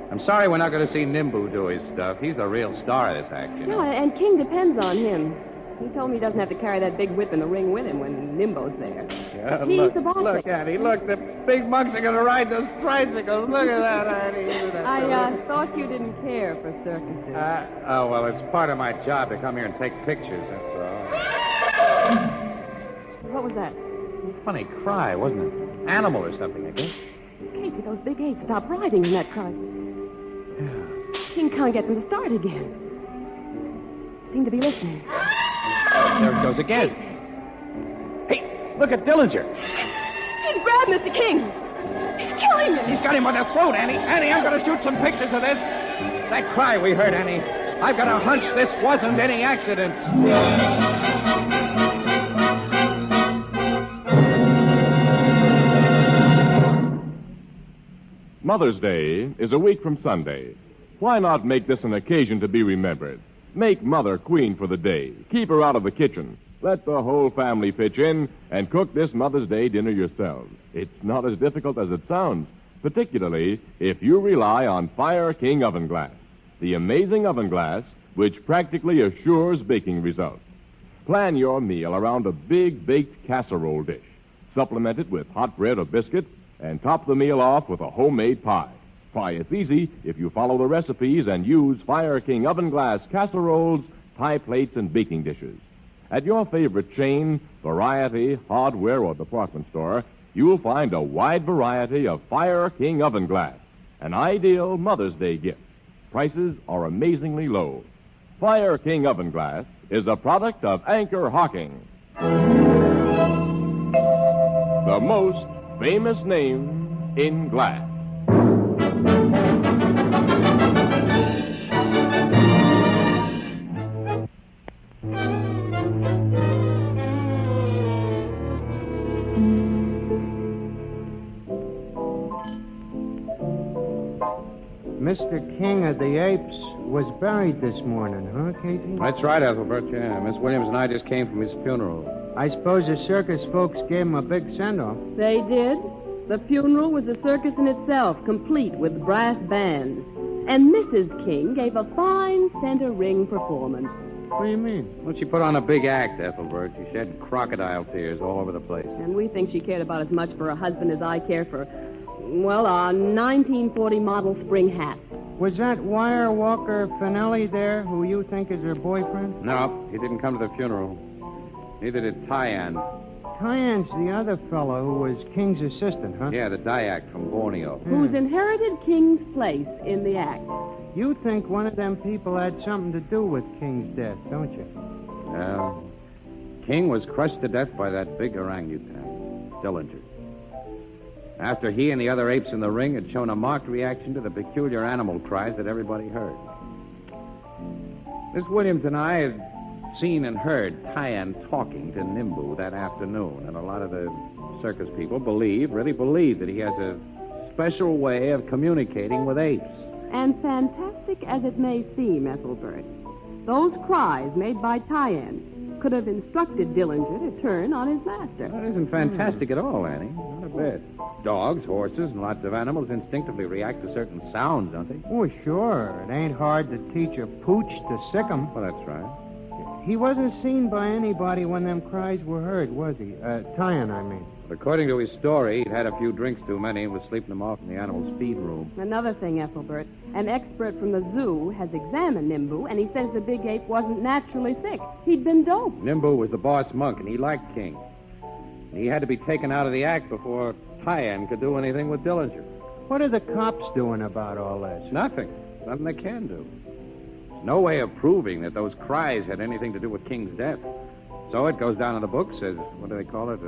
I'm sorry we're not going to see Nimbu do his stuff. He's the real star of this act, you know. Yeah, and King depends on him. He told me he doesn't have to carry that big whip in the ring with him when Nimbo's there. Yeah, He's look, the boss. look, Annie, look, the big monks are going to ride those tricycles. Look at that, Annie. I thought you didn't care for circuses. Oh, well, it's part of my job to come here and take pictures, that's all. What was that? Funny cry, wasn't it? Animal or something, I guess. Casey, those big apes stop riding in that cry. King can't get them to start again. Seem to be listening. There it goes again. Hey, look at Dillinger. He's grabbed Mr. King. He's killing him. He's got him on the throat, Annie. Annie, I'm going to shoot some pictures of this. That cry we heard, Annie. I've got a hunch this wasn't any accident. Mother's Day is a week from Sunday. Why not make this an occasion to be remembered? Make Mother queen for the day. Keep her out of the kitchen. Let the whole family pitch in and cook this Mother's Day dinner yourselves. It's not as difficult as it sounds, particularly if you rely on Fire King oven glass, the amazing oven glass which practically assures baking results. Plan your meal around a big baked casserole dish. Supplement it with hot bread or biscuit and top the meal off with a homemade pie. Why, it's easy if you follow the recipes and use Fire King oven glass casseroles, pie plates, and baking dishes. At your favorite chain, variety, hardware, or department store, you'll find a wide variety of Fire King oven glass, an ideal Mother's Day gift. Prices are amazingly low. Fire King oven glass is a product of Anchor-Hocking, the most famous name in glass. Mr. King of the Apes was buried this morning, huh, Casey? That's right, Ethelbert, yeah. Miss Williams and I just came from his funeral. I suppose the circus folks gave him a big send-off. They did. The funeral was a circus in itself, complete with brass bands. And Mrs. King gave a fine center ring performance. What do you mean? Well, she put on a big act, Ethelbert. She shed crocodile tears all over the place. And we think she cared about as much for her husband as I care for, well, a 1940 model spring hat. Was that Wire Walker Finelli there, who you think is her boyfriend? No, he didn't come to the funeral. Neither did Tyan. Tyan's the other fellow who was King's assistant, huh? Yeah, the Dyak from Borneo. Who's inherited King's place in the act. You think one of them people had something to do with King's death, don't you? Well, King was crushed to death by that big orangutan, Dillinger. After he and the other apes in the ring had shown a marked reaction to the peculiar animal cries that everybody heard. Miss Williams and I had seen and heard Tyan talking to Nimbu that afternoon, and a lot of the circus people really believe that he has a special way of communicating with apes. And fantastic as it may seem, Ethelbert, those cries made by Tyan could have instructed Dillinger to turn on his master. That isn't fantastic at all, Annie. Not a bit. Dogs, horses, and lots of animals instinctively react to certain sounds, don't they? Oh, sure. It ain't hard to teach a pooch to sick 'em. Well, that's right. He wasn't seen by anybody when them cries were heard, was he? Tyan, I mean. But according to his story, he'd had a few drinks too many and was sleeping them off in the animal's feed room. Another thing, Ethelbert, an expert from the zoo has examined Nimbu, and he says the big ape wasn't naturally sick. He'd been doped. Nimbu was the boss monk, and he liked King. And he had to be taken out of the act before Tyan could do anything with Dillinger. What are the cops doing about all this? Nothing. Nothing they can do. No way of proving that those cries had anything to do with King's death. So it goes down in the books as, what do they call it,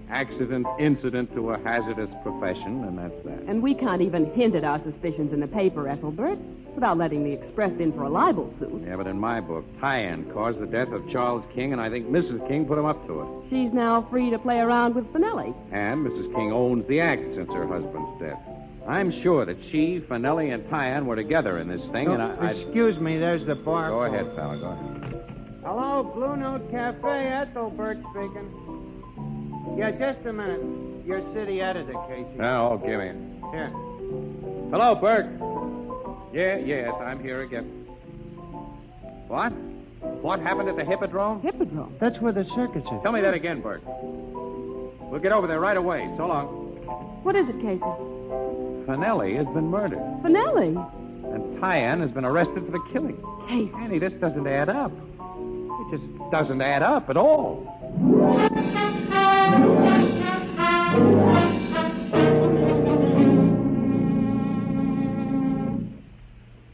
accident, incident to a hazardous profession, and that's that. And we can't even hint at our suspicions in the paper, Ethelbert, without letting the Express in for a libel suit. Yeah, but in my book, Tyan caused the death of Charles King, and I think Mrs. King put him up to it. She's now free to play around with Finelli. And Mrs. King owns the act since her husband's death. I'm sure that she, Finelli, and Tyann were together in this thing, and I... Excuse me, there's the bar. Go ahead, fella, go ahead. Hello, Blue Note Cafe, Ethelbert speaking. Yeah, just a minute. Your city editor, Casey. Now, give me. Here. Hello, Burke. Yes, I'm here again. What? What happened at the Hippodrome? Hippodrome? That's where the circus is. Tell me that again, Burke. We'll get over there right away. So long. What is it, Casey? Finelli has been murdered. Finelli? And Tyann has been arrested for the killing. Casey. Annie, this doesn't add up. It just doesn't add up at all.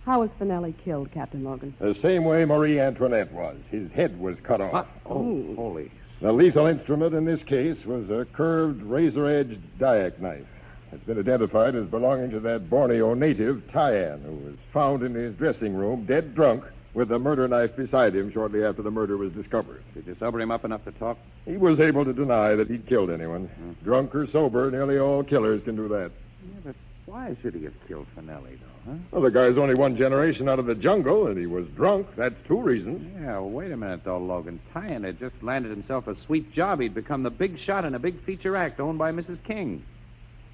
How was Finelli killed, Captain Logan? The same way Marie Antoinette was. His head was cut off. What? Oh, holy. The lethal instrument in this case was a curved, razor-edged Dyak knife. It's been identified as belonging to that Borneo native, Tyann, who was found in his dressing room, dead drunk, with the murder knife beside him shortly after the murder was discovered. Did you sober him up enough to talk? He was able to deny that he'd killed anyone. Drunk or sober, nearly all killers can do that. Yeah, but why should he have killed Finelli, though, huh? Well, the guy's only one generation out of the jungle, and he was drunk. That's two reasons. Yeah, well, wait a minute, though, Logan. Tyann had just landed himself a sweet job. He'd become the big shot in a big feature act owned by Mrs. King.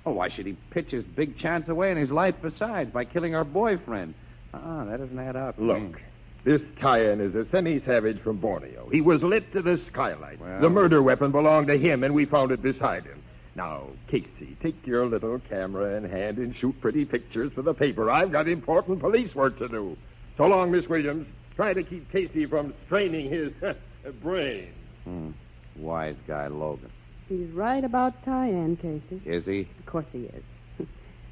Well, why should he pitch his big chance away in his life besides by killing her boyfriend? That doesn't add up. Look, this Tyann is a semi-savage from Borneo. He was lit to the skylight. Well... The murder weapon belonged to him, and we found it beside him. Now, Casey, take your little camera in hand and shoot pretty pictures for the paper. I've got important police work to do. So long, Miss Williams. Try to keep Casey from straining his brain. Wise guy, Logan. He's right about Tyann, Casey. Is he? Of course he is.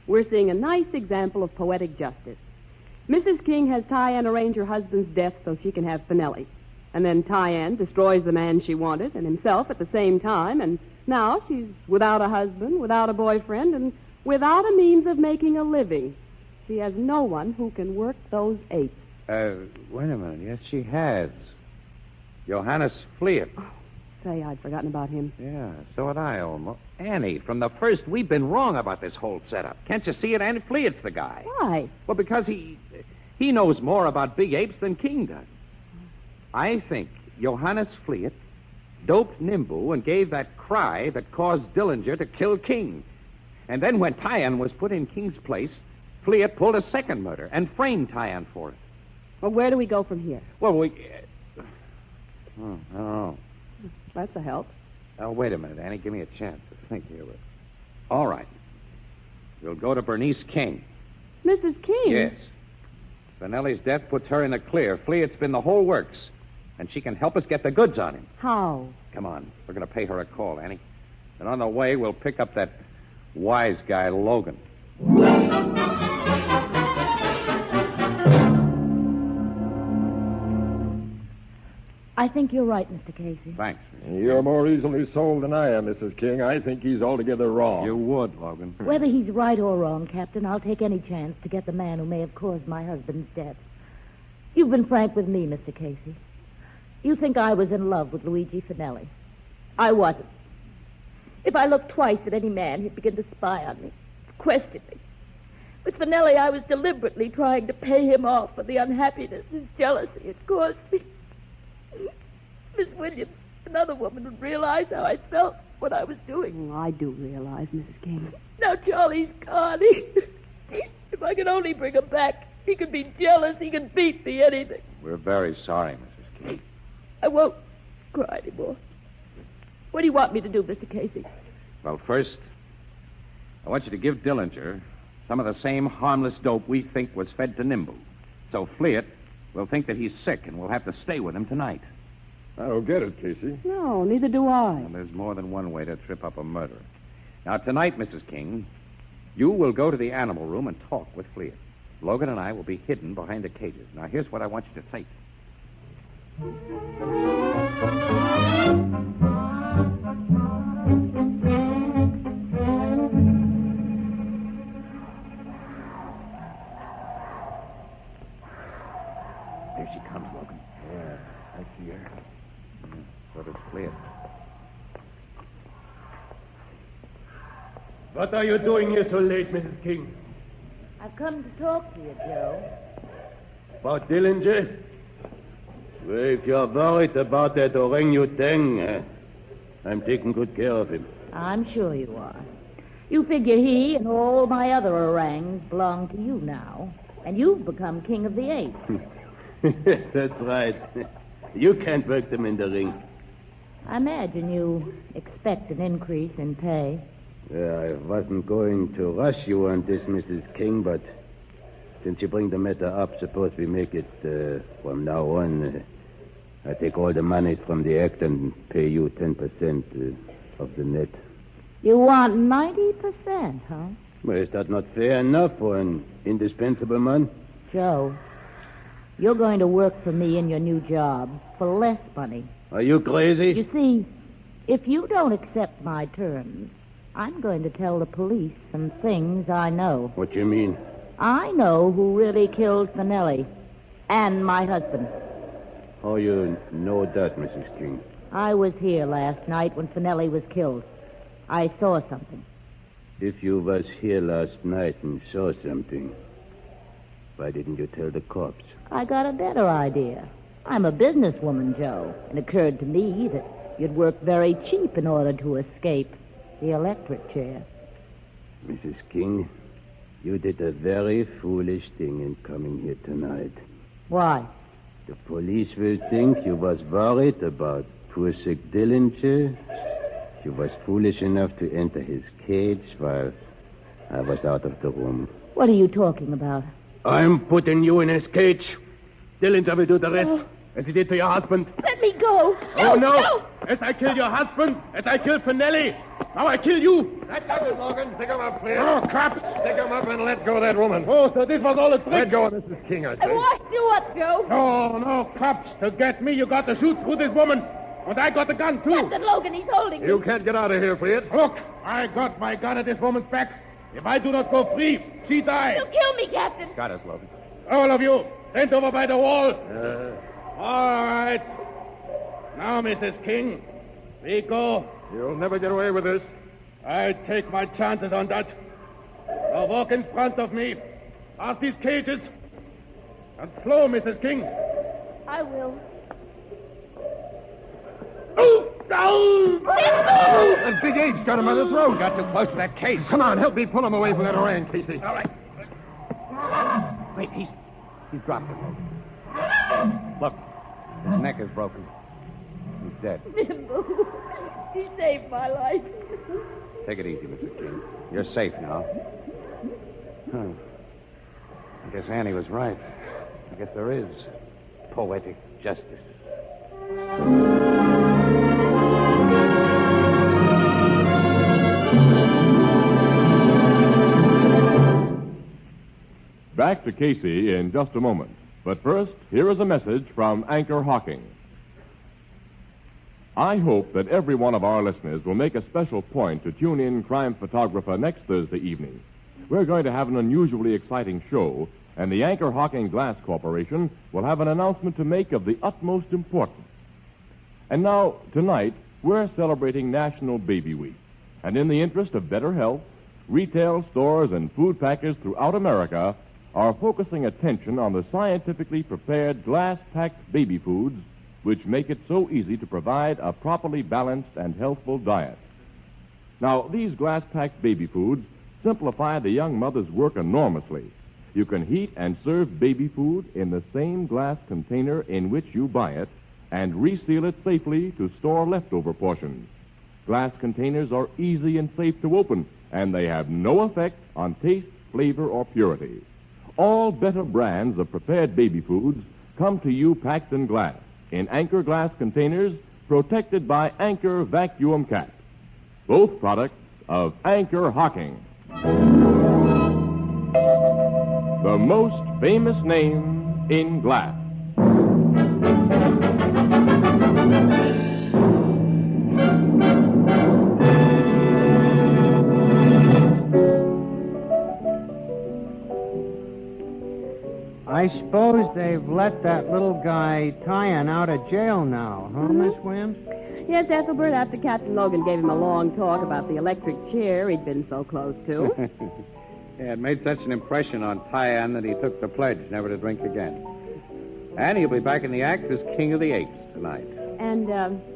We're seeing a nice example of poetic justice. Mrs. King has Tyann arrange her husband's death so she can have Finelli. And then Tyann destroys the man she wanted and himself at the same time, and now she's without a husband, without a boyfriend, and without a means of making a living. She has no one who can work those apes. Wait a minute. Yes, she has. Johannes Fleet. Oh, say, I'd forgotten about him. Yeah, so had I, almost. Annie, from the first, we've been wrong about this whole setup. Can't you see it? Annie Fleet's the guy. Why? Well, because he knows more about big apes than King does. I think Johannes Fleet doped Nimbu and gave that cry that caused Dillinger to kill King. And then when Tyann was put in King's place, Fleet pulled a second murder and framed Tyann for it. Well, where do we go from here? Well, I don't know. That's a help. Oh, wait a minute, Annie. Give me a chance to think here. All right. We'll go to Bernice King. Mrs. King? Yes. Finelli's death puts her in the clear. Fleet's been the whole works. And she can help us get the goods on him. How? Come on. We're going to pay her a call, Annie. And on the way, we'll pick up that wise guy, Logan. I think you're right, Mr. Casey. Thanks. You're more easily sold than I am, Mrs. King. I think he's altogether wrong. You would, Logan. Whether he's right or wrong, Captain, I'll take any chance to get the man who may have caused my husband's death. You've been frank with me, Mr. Casey. You think I was in love with Luigi Finelli. I wasn't. If I looked twice at any man, he'd begin to spy on me, question me. With Finelli, I was deliberately trying to pay him off for the unhappiness and jealousy it caused me. Miss Williams, another woman would realize how I felt what I was doing. Oh, I do realize, Mrs. King. Now Charlie's gone. If I could only bring him back, he could be jealous. He could beat me, anything. We're very sorry, Mrs. King. I won't cry anymore. What do you want me to do, Mr. Casey? Well, first, I want you to give Dillinger some of the same harmless dope we think was fed to Nimbu. So Fleet will think that he's sick and we'll have to stay with him tonight. I don't get it, Casey. No, neither do I. Well, there's more than one way to trip up a murderer. Now, tonight, Mrs. King, you will go to the animal room and talk with Fleet. Logan and I will be hidden behind the cages. Now, here's what I want you to say. There she comes, Logan. Yeah, I see her. So does Fleet. What are you doing here so late, Mrs. King? I've come to talk to you, Joe. About Dillinger? Well, if you're worried about that orangutan, I'm taking good care of him. I'm sure you are. You figure he and all my other orangs belong to you now, and you've become king of the apes. That's right. You can't work them in the ring. I imagine you expect an increase in pay. I wasn't going to rush you on this, Mrs. King, but since you bring the matter up, suppose we make it from now on. I take all the money from the act and pay you 10% of the net. You want 90%, huh? Well, is that not fair enough for an indispensable man? Joe, you're going to work for me in your new job for less money. Are you crazy? You see, if you don't accept my terms, I'm going to tell the police some things I know. What you mean? I know who really killed Finelli and my husband. How you know that, Mrs. King? I was here last night when Finelli was killed. I saw something. If you was here last night and saw something, why didn't you tell the cops? I got a better idea. I'm a businesswoman, Joe. It occurred to me that you'd work very cheap in order to escape the electric chair. Mrs. King, you did a very foolish thing in coming here tonight. Why? The police will think you was worried about poor sick Dillinger. You was foolish enough to enter his cage while I was out of the room. What are you talking about? I'm putting you in his cage. Dillinger will do the rest, as he did to your husband. Let me go. Oh, no. As I killed your husband, as I killed Finelli, now I kill you. That does it, Logan. Pick him up, please. Oh, cops. Pick him up and let go of that woman. Oh, so this was all a trick. Let go of Mrs. King, I say. Do what, Joe? No, cops. To get me, you got to shoot through this woman. And I got the gun, too. Captain Logan, he's holding You can't get out of here, Fleet. Look, I got my gun at this woman's back. If I do not go free, she dies. You kill me, Captain. Got us, Logan. All of you, stand over by the wall. All right. Now, Mrs. King, we go. You'll never get away with this. I take my chances on that. Now walk in front of me. Past these cages. And slow, Mrs. King. I will. That big H got him by the throat. Got too close to that cage. Come on, help me pull him away from that orang, Casey. All right. Wait, he's dropped him. Look, his neck is broken. He's dead. He saved my life. Take it easy, Mrs. King. You're safe now. Huh. I guess Annie was right. I guess there is poetic justice. Back to Casey in just a moment. But first, here is a message from Anchor-Hocking. I hope that every one of our listeners will make a special point to tune in Crime Photographer next Thursday evening. We're going to have an unusually exciting show, and the Anchor-Hocking Glass Corporation will have an announcement to make of the utmost importance. And now, tonight, we're celebrating National Baby Week. And in the interest of better health, retail stores and food packers throughout America are focusing attention on the scientifically prepared glass-packed baby foods which make it so easy to provide a properly balanced and healthful diet. Now, these glass-packed baby foods simplify the young mother's work enormously. You can heat and serve baby food in the same glass container in which you buy it and reseal it safely to store leftover portions. Glass containers are easy and safe to open, and they have no effect on taste, flavor, or purity. All better brands of prepared baby foods come to you packed in glass, in Anchor glass containers protected by Anchor vacuum caps. Both products of Anchor-Hocking. The most famous name in glass. I suppose they've let that little guy Tyan out of jail now, huh, Miss Williams? Yes, Ethelbert, after Captain Logan gave him a long talk about the electric chair he'd been so close to. Yeah, it made such an impression on Tyann that he took the pledge never to drink again. And he'll be back in the act as King of the Apes tonight. And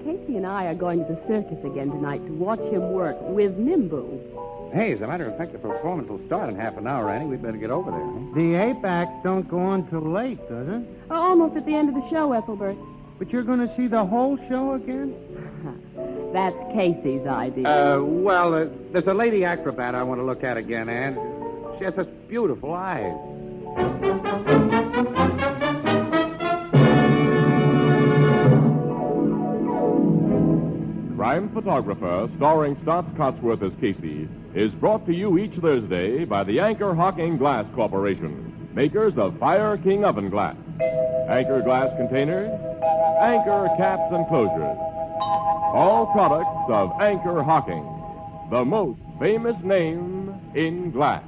Casey and I are going to the circus again tonight to watch him work with Nimbu. Hey, as a matter of fact, the performance will start in half an hour, Annie. We'd better get over there. Huh? The ape acts don't go on till late, does it? Almost at the end of the show, Ethelbert. But you're going to see the whole show again? That's Casey's idea. Well, there's a lady acrobat I want to look at again, Anne. She has such beautiful eyes. Crime Photographer, starring Stotts Cotsworth as Casey, is brought to you each Thursday by the Anchor-Hocking Glass Corporation, makers of Fire King oven glass. Anchor glass containers, Anchor caps and closures. All products of Anchor-Hocking, the most famous name in glass.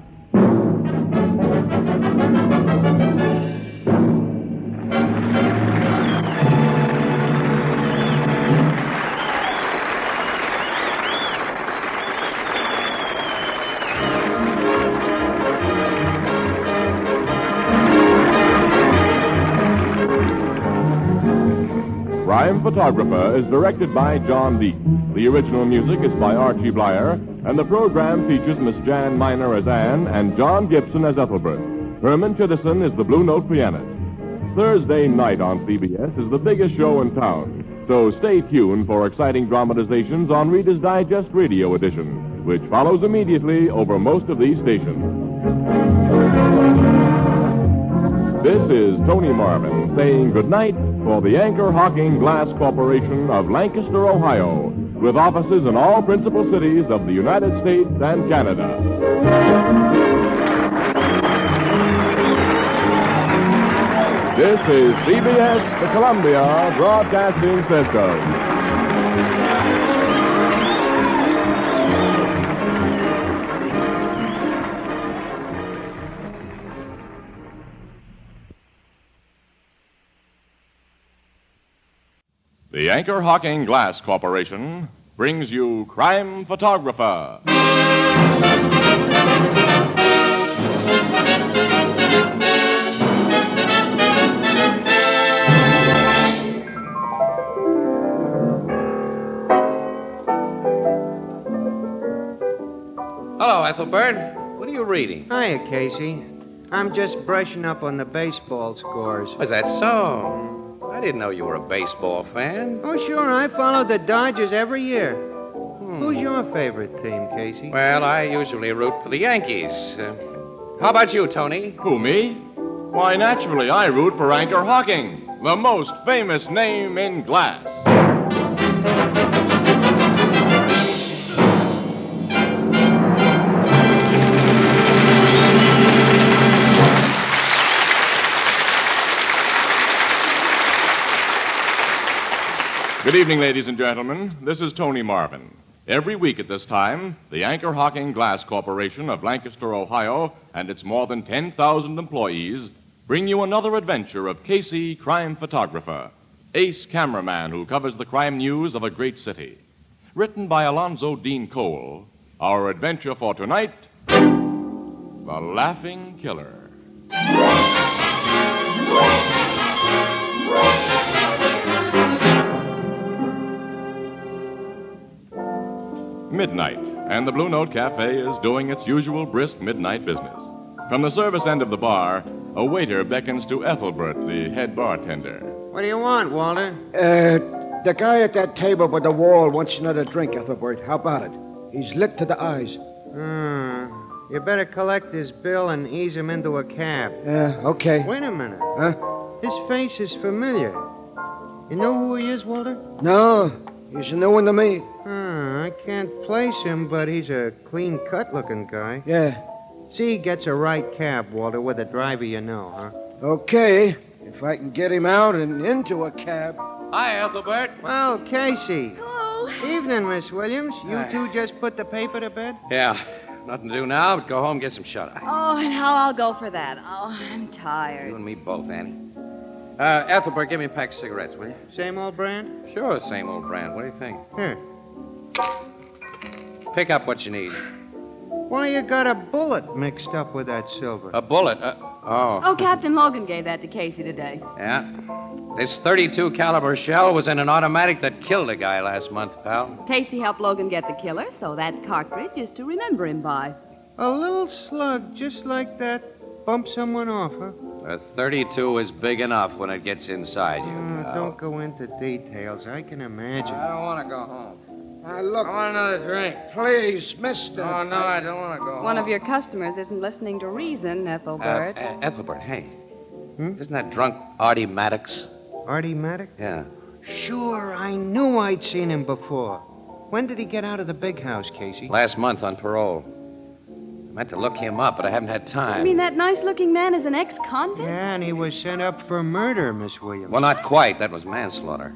Crime Photographer is directed by John Deep. The original music is by Archie Blyer, and the program features Miss Jan Miner as Anne and John Gibson as Ethelbert. Herman Chittison is the Blue Note pianist. Thursday night on CBS is the biggest show in town, so stay tuned for exciting dramatizations on Reader's Digest Radio Edition, which follows immediately over most of these stations. This is Tony Marvin saying goodnight for the Anchor-Hocking Glass Corporation of Lancaster, Ohio, with offices in all principal cities of the United States and Canada. This is CBS, the Columbia Broadcasting System. The Anchor-Hocking Glass Corporation brings you Crime Photographer. Hello, Ethelbert. What are you reading? Hiya, Casey. I'm just brushing up on the baseball scores. Was that so? I didn't know you were a baseball fan. Oh, sure. I follow the Dodgers every year. Who's your favorite team, Casey? Well, I usually root for the Yankees. How about you, Tony? Who, me? Why, naturally, I root for Anchor-Hocking, the most famous name in glass. Good evening, ladies and gentlemen. This is Tony Marvin. Every week at this time, the Anchor-Hocking Glass Corporation of Lancaster, Ohio, and its more than 10,000 employees bring you another adventure of Casey, crime photographer, ace cameraman who covers the crime news of a great city. Written by Alonzo Dean Cole, our adventure for tonight, The Laughing Killer. Midnight, and the Blue Note Cafe is doing its usual brisk midnight business. From the service end of the bar, a waiter beckons to Ethelbert, the head bartender. What do you want, Walter? The guy at that table by the wall wants another drink, Ethelbert. How about it? He's lit to the eyes. You better collect his bill and ease him into a cab. Okay. Wait a minute. Huh? His face is familiar. You know who he is, Walter? No, he's a new one to me. I can't place him, but he's a clean-cut looking guy. Yeah. See, he gets a right cab, Walter, with a driver you know, huh? Okay, if I can get him out and into a cab. Hi, Ethelbert. Well, Casey. Hello. Evening, Miss Williams. You two just put the paper to bed? Yeah, nothing to do now but go home and get some shut-eye. Oh, and how I'll go for that. Oh, I'm tired. You and me both, Annie. Ethelbert, give me a pack of cigarettes, will you? Same old brand? Sure, same old brand. What do you think? Pick up what you need. Why you got a bullet mixed up with that silver? A bullet? Oh, Captain Logan gave that to Casey today. Yeah. This .32 caliber shell was in an automatic that killed a guy last month, pal. Casey helped Logan get the killer, so that cartridge is to remember him by. A little slug just like that bump someone off, huh? A .32 is big enough when it gets inside you. pal. Don't go into details. I can imagine. I don't want to go home. Look. I want another drink. Please, mister. Oh, no, I don't want to go home. One of your customers isn't listening to reason, Ethelbert. Ethelbert, hey. Isn't that drunk Artie Maddox? Artie Maddox? Yeah. Sure, I knew I'd seen him before. When did he get out of the big house, Casey? Last month on parole. I meant to look him up, but I haven't had time. You mean that nice-looking man is an ex-convict? Yeah, and he was sent up for murder, Miss Williams. Well, not quite. That was manslaughter.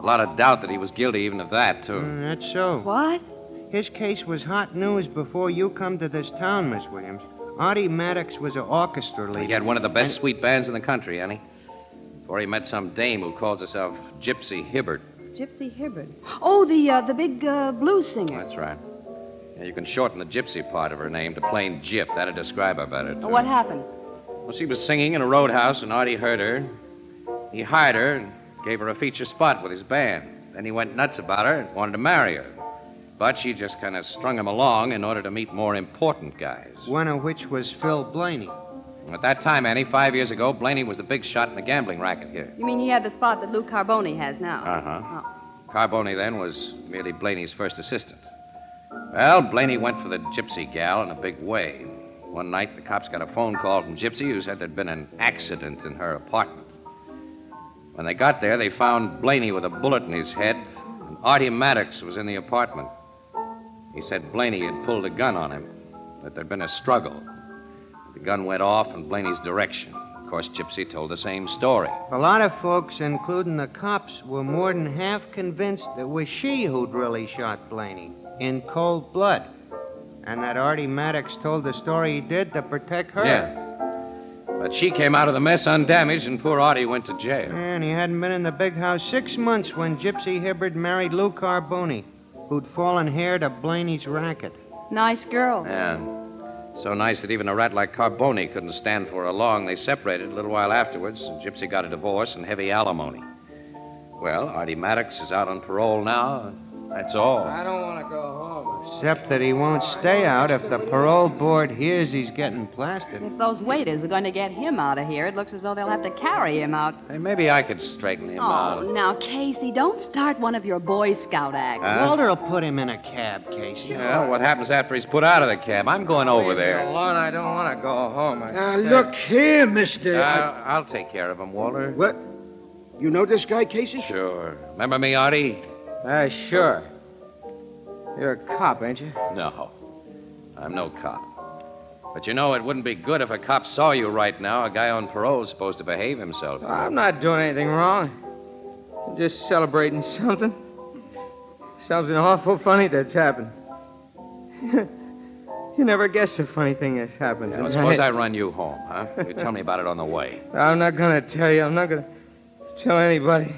A lot of doubt that he was guilty even of that, too. That's so. What? His case was hot news before you come to this town, Miss Williams. Artie Maddox was an orchestra leader. He had one of the best sweet bands in the country, Annie. Before he met some dame who calls herself Gypsy Hibbert. Gypsy Hibbert. Oh, the big blues singer. That's right. Yeah, you can shorten the gypsy part of her name to plain Gyp. That'd describe her better, too. What happened? Well, she was singing in a roadhouse, and Artie heard her. He hired her and gave her a feature spot with his band. Then he went nuts about her and wanted to marry her. But she just kind of strung him along in order to meet more important guys. One of which was Phil Blaney. At that time, Annie, 5 years ago, Blaney was the big shot in the gambling racket here. You mean he had the spot that Lou Carboni has now? Uh-huh. Carboni then was merely Blaney's first assistant. Well, Blaney went for the gypsy gal in a big way. One night, the cops got a phone call from Gypsy who said there'd been an accident in her apartment. When they got there, they found Blaney with a bullet in his head, and Artie Maddox was in the apartment. He said Blaney had pulled a gun on him, that there'd been a struggle. The gun went off in Blaney's direction. Of course, Gypsy told the same story. A lot of folks, including the cops, were more than half convinced it was she who'd really shot Blaney in cold blood. And that Artie Maddox told the story he did to protect her. Yeah. But she came out of the mess undamaged, and poor Artie went to jail. And he hadn't been in the big house 6 months when Gypsy Hibbert married Lou Carboni, who'd fallen heir to Blaney's racket. Nice girl. Yeah. So nice that even a rat like Carboni couldn't stand for her long. They separated a little while afterwards, and Gypsy got a divorce and heavy alimony. Well, Artie Maddox is out on parole now. That's all. I don't want to go home. Except that he won't stay out if the parole board hears he's getting plastered. If those waiters are going to get him out of here, it looks as though they'll have to carry him out. Hey, maybe I could straighten him out. Oh, now, Casey, don't start one of your Boy Scout acts. Walter will put him in a cab, Casey. Yeah, what happens after he's put out of the cab? I'm going over Leave me there. alone. I don't want to go home. Look here, mister. I'll take care of him, Walter. What? You know this guy, Casey? Sure. Remember me, Artie? Sure. You're a cop, ain't you? No. I'm no cop. But you know, it wouldn't be good if a cop saw you right now. A guy on parole is supposed to behave himself. I'm not doing anything wrong. I'm just celebrating something. Something awful funny that's happened. You never guess the funny thing that's happened. Yeah, well, suppose I run you home, huh? You tell me about it on the way. I'm not going to tell you. I'm not going to tell anybody.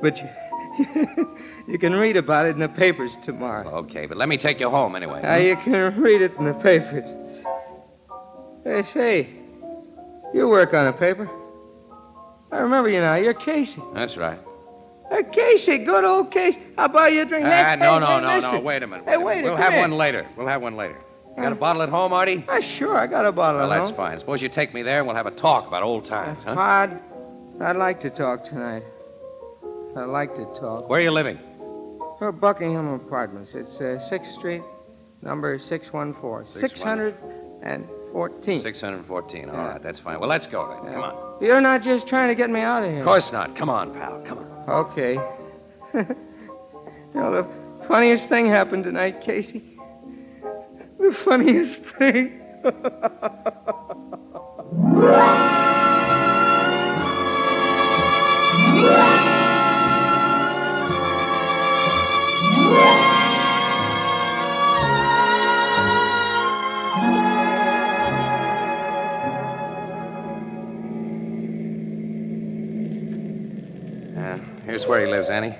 But you can read about it in the papers tomorrow. Okay, but let me take you home anyway. You can read it in the papers. Hey, say, you work on a paper. I remember you now. You're Casey. That's right. Casey, good old Casey. I'll buy you a drink. No. Wait a minute. Hey, wait a minute. We'll have one later. You got a bottle at home, Artie? Sure, I got a bottle at home. Well, that's fine. Suppose you take me there and we'll have a talk about old times, huh? I'd like to talk tonight. I'd like to talk. Where are you living? Buckingham Apartments. It's 6th Street, number 614. 614. 614. All right, that's fine. Well, let's go then. Come on. You're not just trying to get me out of here. Of course not. Come on, pal. Come on. Okay. You know, the funniest thing happened tonight, Casey. The funniest thing. Here's where he lives, Annie.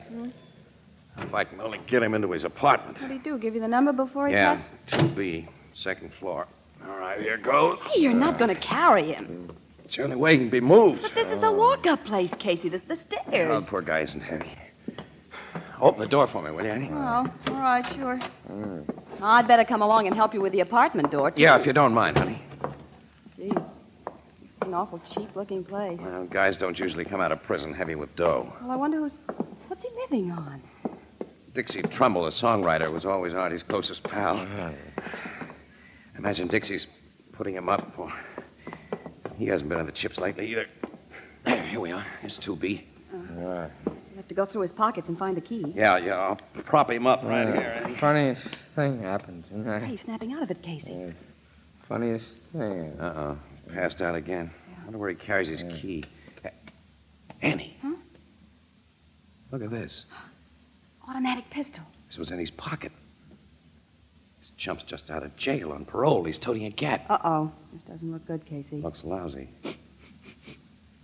If I can only get him into his apartment. What did he do? Give you the number before he Yeah, passed? 2B, second floor. All right, here goes. Hey, you're not going to carry him. It's the only way he can be moved. But this is a walk-up place, Casey. The Oh, stairs. poor guy isn't heavy. Open the door for me, will you, Annie? Oh, all right, sure. I'd better come along and help you with the apartment door, too. Yeah, if you don't mind, honey. Gee, it's an awful cheap-looking place. Well, guys don't usually come out of prison heavy with dough. Well, I wonder what's he living on? Dixie Trumbull, the songwriter, was always Artie's closest pal. Imagine Dixie's putting him up. Or he hasn't been on the chips lately either. Here we are. Here's 2B. You'll have to go through his pockets and find the key. Yeah, I'll prop him up right here. Annie. Funniest thing happened tonight. Hey, snapping out of it, Casey. Funniest thing. Uh-oh. Passed out again. I wonder where he carries his key. Annie. Huh? Look at this. Automatic pistol. This was in his pocket. This chump's just out of jail on parole. He's toting a gat. Uh-oh. This doesn't look good, Casey. Looks lousy.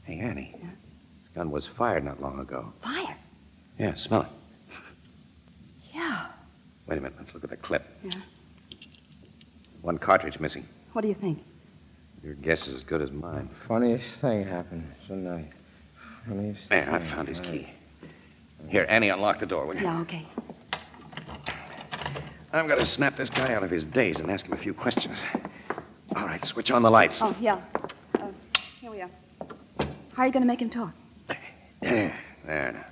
Hey, Annie. This gun was fired not long ago. Fire? Yeah, smell it. Yeah. Wait a minute. Let's look at the clip. Yeah. One cartridge missing. What do you think? Your guess is as good as mine. Funniest thing happened tonight. Funniest There, I thing found his tonight. key. Here, Annie, unlock the door, will you? Yeah, okay. I'm going to snap this guy out of his daze and ask him a few questions. All right, switch on the lights. Oh, yeah. Here we are. How are you going to make him talk? There now.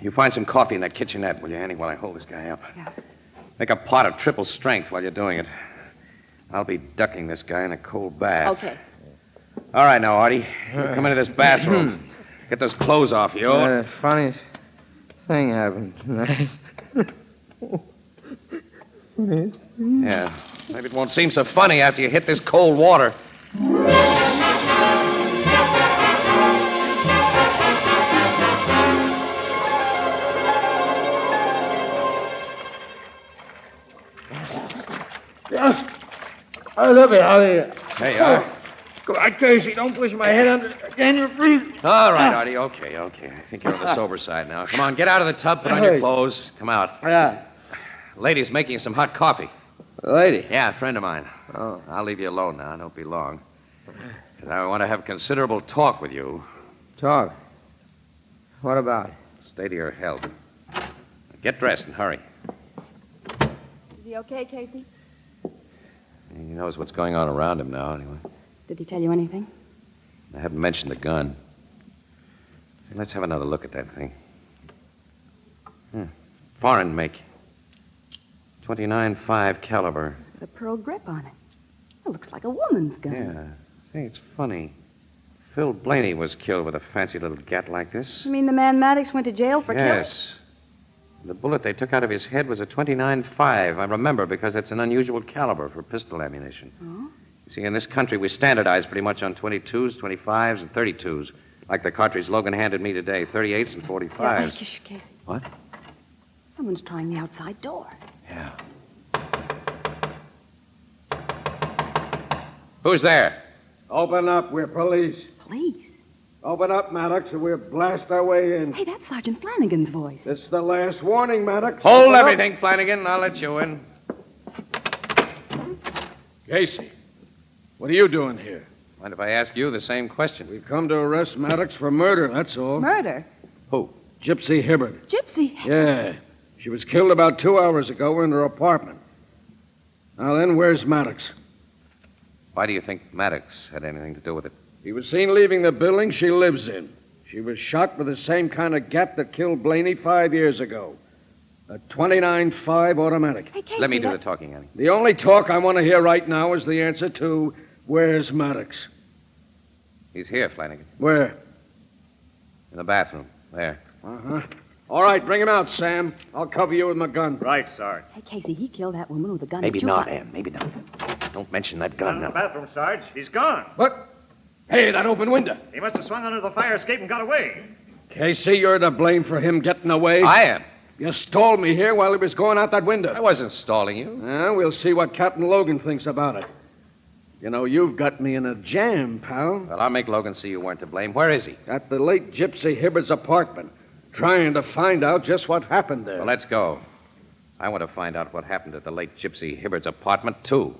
You find some coffee in that kitchenette, will you, Annie, while I hold this guy up? Yeah. Make a pot of triple strength while you're doing it. I'll be ducking this guy in a cold bath. Okay. All right, now, Artie. You come into this bathroom. Get those clothes off you. The funniest thing happened tonight. Yeah. Maybe it won't seem so funny after you hit this cold water. I love it, Holly. There you are. Go on, Casey. Don't push my head under. Again, you're breathing. All right, Artie. Okay. I think you're on the sober side now. Come on, get out of the tub, put on your clothes. Come out. Yeah. Lady's making you some hot coffee. Lady? Yeah, a friend of mine. Oh, I'll leave you alone now. Don't be long. 'Cause I want to have considerable talk with you. Talk? What about? Stay to your health. Get dressed and hurry. Is he okay, Casey? He knows what's going on around him now, anyway. Did he tell you anything? I haven't mentioned the gun. Let's have another look at that thing. Foreign make. .29.5 caliber. It's got a pearl grip on it. It looks like a woman's gun. Yeah. Say, it's funny. Phil Blaney was killed with a fancy little gat like this. You mean the man Maddox went to jail for killing? Yes. The bullet they took out of his head was a .29.5. I remember because it's an unusual caliber for pistol ammunition. Oh? You see, in this country, we standardize pretty much on 22s, 25s, and 32s. Like the cartridge Logan handed me today, 38s and 45s. Yeah, Casey. What? Someone's trying the outside door. Yeah. Who's there? Open up. We're police. Police? Open up, Maddox, or we'll blast our way in. Hey, that's Sergeant Flanagan's voice. It's the last warning, Maddox. Hold Open up. everything, Flanagan. I'll let you in. Casey, what are you doing here? Mind if I ask you the same question? We've come to arrest Maddox for murder, that's all. Murder? Who? Gypsy Hibbard. Gypsy? Yeah. She was killed about 2 hours ago in her apartment. Now then, where's Maddox? Why do you think Maddox had anything to do with it? He was seen leaving the building she lives in. She was shot with the same kind of gat that killed Blaney 5 years ago. A .29.5 automatic. Hey, Casey, Let me do the talking, Annie. The only talk I want to hear right now is the answer to where's Maddox? He's here, Flanagan. Where? In the bathroom. There. Uh-huh. All right, bring him out, Sam. I'll cover you with my gun. Right, Sarge. Hey, Casey, he killed that woman with a gun. Maybe that you not, got. Ann. Maybe not. Don't mention that Not gun in the now. bathroom, Sarge. He's gone. What? Hey, that open window. He must have swung under the fire escape and got away. Casey, you're to blame for him getting away. I am. You stalled me here while he was going out that window. I wasn't stalling you. We'll see what Captain Logan thinks about it. You know, you've got me in a jam, pal. Well, I'll make Logan see you weren't to blame. Where is he? At the late Gypsy Hibbard's apartment. trying to find out just what happened there. Well, let's go. I want to find out what happened at the late Gypsy Hibbard's apartment, too.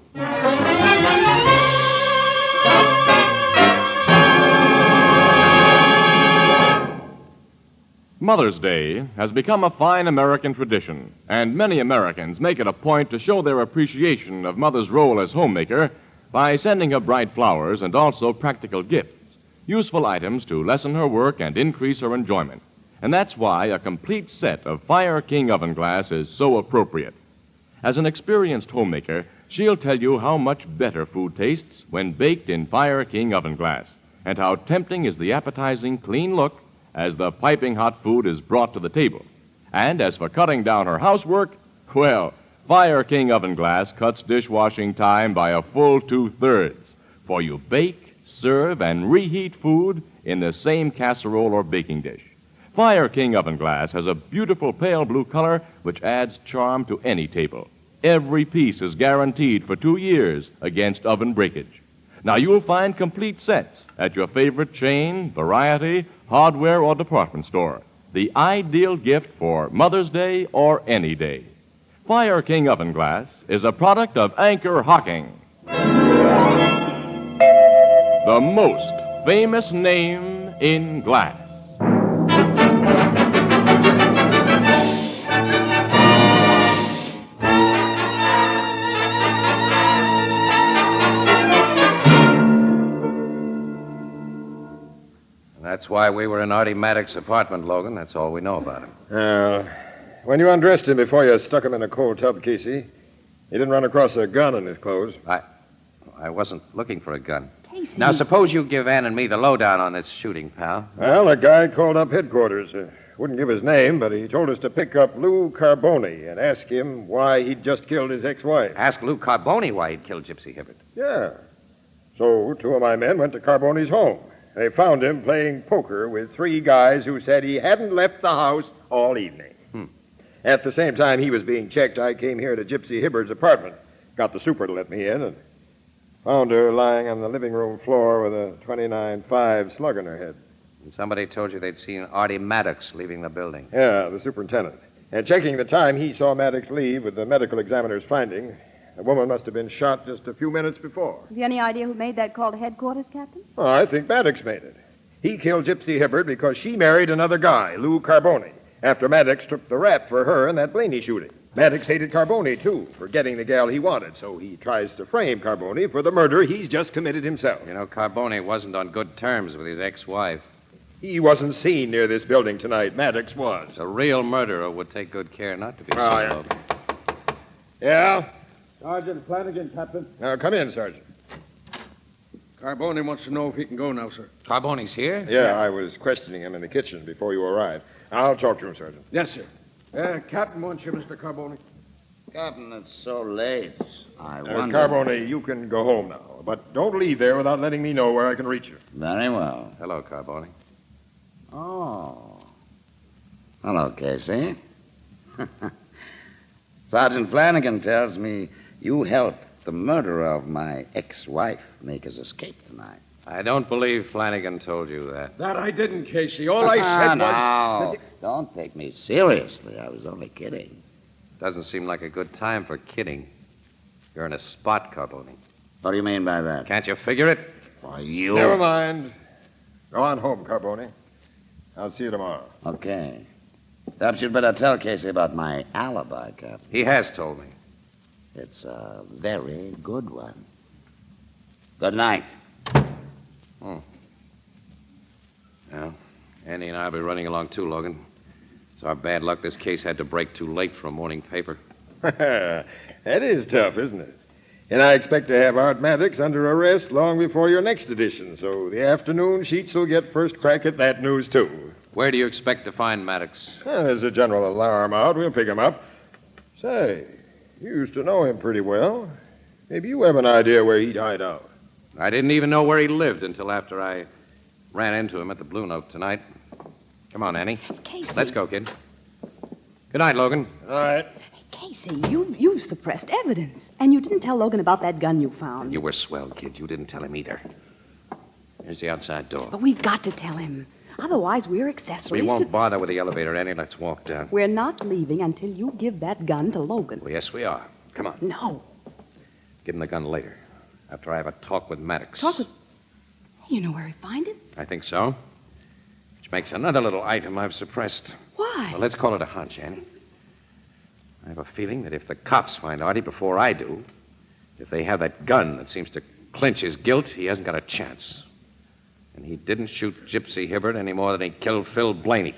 Mother's Day has become a fine American tradition, and many Americans make it a point to show their appreciation of Mother's role as homemaker by sending her bright flowers and also practical gifts, useful items to lessen her work and increase her enjoyment. And that's why a complete set of Fire King oven glass is so appropriate. As an experienced homemaker, she'll tell you how much better food tastes when baked in Fire King oven glass, and how tempting is the appetizing, clean look as the piping hot food is brought to the table. And as for cutting down her housework, well, Fire King oven glass cuts dishwashing time by a full 2/3, for you bake, serve, and reheat food in the same casserole or baking dish. Fire King oven glass has a beautiful pale blue color which adds charm to any table. Every piece is guaranteed for 2 years against oven breakage. Now, you'll find complete sets at your favorite chain, variety, hardware, or department store. The ideal gift for Mother's Day or any day. Fire King oven glass is a product of Anchor-Hocking, the most famous name in glass. That's why we were in Artie Maddox's apartment, Logan. That's all we know about him. When you undressed him before you stuck him in a cold tub, Casey, he didn't run across a gun in his clothes. I wasn't looking for a gun. Casey. Now, suppose you give Ann and me the lowdown on this shooting, pal. Well, a guy called up headquarters. Wouldn't give his name, but he told us to pick up Lou Carboni and ask him why he'd just killed his ex-wife. Ask Lou Carboni why he'd killed Gypsy Hibbard. Yeah. So 2 of my men went to Carboni's home. They found him playing poker with 3 guys who said he hadn't left the house all evening. At the same time he was being checked, I came here to Gypsy Hibbard's apartment. Got the super to let me in and found her lying on the living room floor with a .29.5 slug in her head. And somebody told you they'd seen Artie Maddox leaving the building. Yeah, the superintendent. And checking the time he saw Maddox leave with the medical examiner's finding, the woman must have been shot just a few minutes before. Have you any idea who made that call to headquarters, Captain? Oh, I think Maddox made it. He killed Gypsy Hibbard because she married another guy, Lou Carboni, after Maddox took the rap for her in that Blaney shooting. Maddox hated Carboni, too, for getting the gal he wanted, so he tries to frame Carboni for the murder he's just committed himself. You know, Carboni wasn't on good terms with his ex-wife. He wasn't seen near this building tonight. Maddox was. A real murderer would take good care not to be seen. Yeah. Yeah? Sergeant Flanagan, Captain. Come in, Sergeant. Carboni wants to know if he can go now, sir. Carboni's here? Yeah, I was questioning him in the kitchen before you arrived. I'll talk to him, Sergeant. Yes, sir. Captain wants you, Mr. Carboni. Captain, it's so late. I wonder... Carboni, you can go home now, but don't leave there without letting me know where I can reach you. Very well. Hello, Carboni. Oh. Hello, Casey. Sergeant Flanagan tells me you helped the murderer of my ex-wife make his escape tonight. I don't believe Flanagan told you that. That I didn't, Casey. All I said was... No, don't take me seriously. I was only kidding. Doesn't seem like a good time for kidding. You're in a spot, Carboni. What do you mean by that? Can't you figure it? Why, you... Never mind. Go on home, Carboni. I'll see you tomorrow. Okay. Perhaps you'd better tell Casey about my alibi, Captain. He has told me. It's a very good one. Good night. Oh. Well, Andy and I will be running along too, Logan. It's our bad luck this case had to break too late for a morning paper. That is tough, isn't it? And I expect to have Art Maddox under arrest long before your next edition, so the afternoon sheets will get first crack at that news, too. Where do you expect to find Maddox? There's a general alarm out. We'll pick him up. Say, you used to know him pretty well. Maybe you have an idea where he'd hide out. I didn't even know where he lived until after I ran into him at the Blue Note tonight. Come on, Annie. Casey. Let's go, kid. Good night, Logan. All right. Casey, you suppressed evidence. And you didn't tell Logan about that gun you found. You were swell, kid. You didn't tell him either. Here's the outside door. But we've got to tell him. Otherwise, we're We accessories won't to... bother with the elevator, Annie. Let's walk down. We're not leaving until you give that gun to Logan. Well, yes, we are. Come on. No. Give him the gun later, after I have a talk with Maddox. Talk with... You know where he'd find it? I think so. Which makes another little item I've suppressed. Why? Well, let's call it a hunch, Annie. I have a feeling that if the cops find Artie before I do, if they have that gun that seems to clinch his guilt, he hasn't got a chance. And he didn't shoot Gypsy Hibbert any more than he killed Phil Blaney.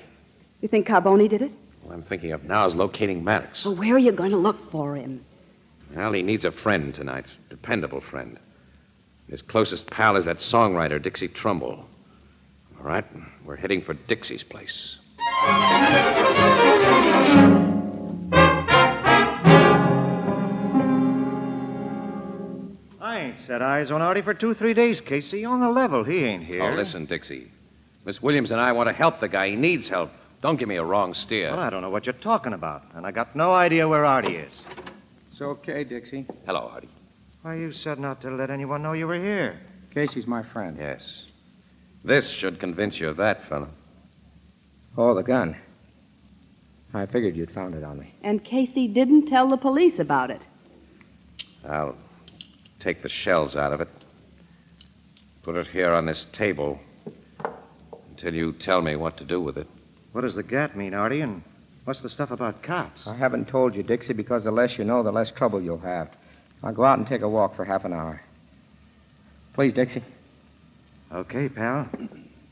You think Carboni did it? All I'm thinking of now is locating Maddox. Well, where are you going to look for him? Well, he needs a friend tonight, a dependable friend. His closest pal is that songwriter, Dixie Trumbull. All right, we're heading for Dixie's place. I ain't set eyes on Artie for 2-3 days, Casey. On the level, he ain't here. Oh, listen, Dixie. Miss Williams and I want to help the guy. He needs help. Don't give me a wrong steer. Well, I don't know what you're talking about, and I got no idea where Artie is. It's okay, Dixie. Hello, Artie. Why, you said not to let anyone know you were here. Casey's my friend. Yes. This should convince you of that, fella. Oh, the gun. I figured you'd found it on me. And Casey didn't tell the police about it. I'll take the shells out of it. Put it here on this table until you tell me what to do with it. What does the gat mean, Artie, and what's the stuff about cops? I haven't told you, Dixie, because the less you know, the less trouble you'll have. I'll go out and take a walk for half an hour. Please, Dixie. Okay, pal.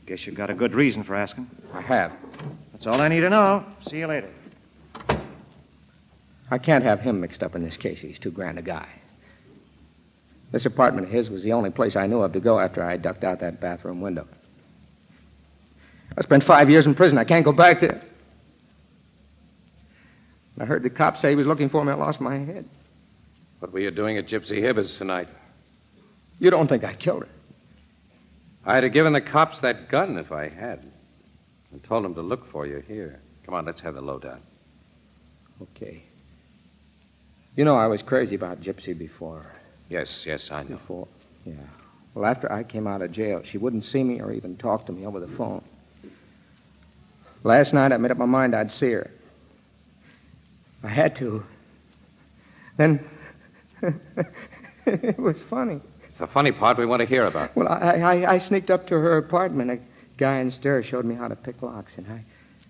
Guess you've got a good reason for asking. I have. That's all I need to know. See you later. I can't have him mixed up in this case. He's too grand a guy. This apartment of his was the only place I knew of to go after I ducked out that bathroom window. I spent 5 years in prison. I can't go back there. I heard the cop say he was looking for me. I lost my head. What were you doing at Gypsy Hibbert's tonight? You don't think I killed her? I'd have given the cops that gun if I had. And told them to look for you here. Come on, let's have the lowdown. Okay. You know I was crazy about Gypsy before. Yes, I know. Before, yeah. Well, after I came out of jail, she wouldn't see me or even talk to me over the phone. Last night, I made up my mind I'd see her. I had to. Then, it was funny. It's the funny part we want to hear about. Well, I sneaked up to her apartment. A guy in stir showed me how to pick locks, and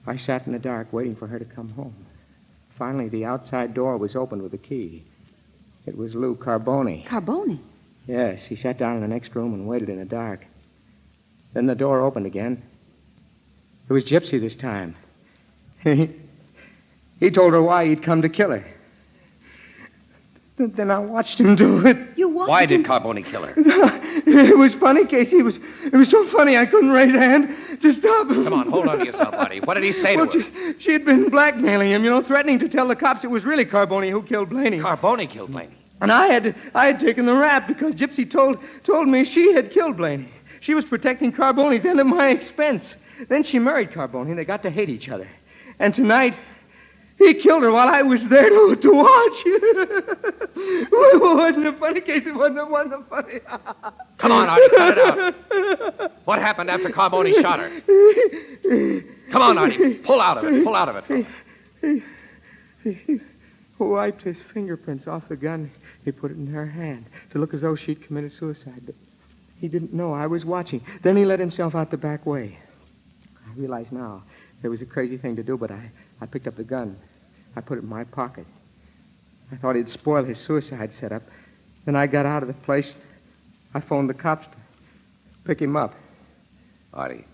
I sat in the dark waiting for her to come home. Finally, the outside door was opened with a key. It was Lou Carboni. Carboni? Yes, he sat down in the next room and waited in the dark. Then the door opened again. It was Gypsy this time. He told her why he'd come to kill her. Then I watched him do it. You watched Why him? did Carboni kill her? It was funny, Casey. It was so funny I couldn't raise a hand to stop him. Come on, hold on to yourself, Artie. What did he say to her? She had been blackmailing him, threatening to tell the cops it was really Carboni who killed Blaney. Carboni killed Blaney? And I had taken the rap because Gypsy told me she had killed Blaney. She was protecting Carboni then at my expense. Then she married Carboni, and they got to hate each other. And tonight, he killed her while I was there to watch. Wasn't it funny, Casey? Wasn't it funny? Come on, Artie, cut it out. What happened after Carboni shot her? Come on, Artie, pull out of it. Pull out of it. He wiped his fingerprints off the gun. He put it in her hand to look as though she'd committed suicide. But he didn't know I was watching. Then he let himself out the back way. I realize now it was a crazy thing to do, but I picked up the gun. I put it in my pocket. I thought he'd spoil his suicide setup. Then I got out of the place. I phoned the cops to pick him up. Artie,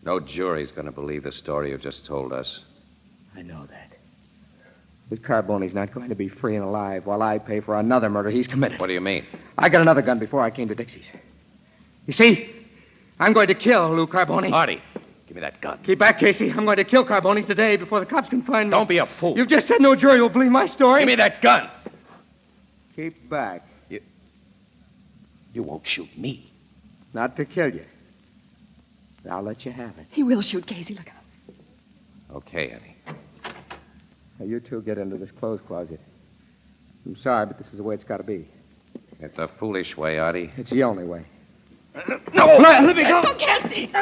no jury's going to believe the story you've just told us. I know that. But Carboni's not going to be free and alive while I pay for another murder he's committed. What do you mean? I got another gun before I came to Dixie's. You see, I'm going to kill Lou Carboni. Artie, give me that gun. Keep back, Casey. I'm going to kill Carboni today before the cops can find me. Don't be a fool. You've just said no jury will believe my story. Give me that gun. Keep back. You won't shoot me. Not to kill you. But I'll let you have it. He will shoot Casey. Look out. Okay, Annie. Now, you two get into this clothes closet. I'm sorry, but this is the way it's got to be. It's a foolish way, Artie. It's the only way. No! Let me go. Casey!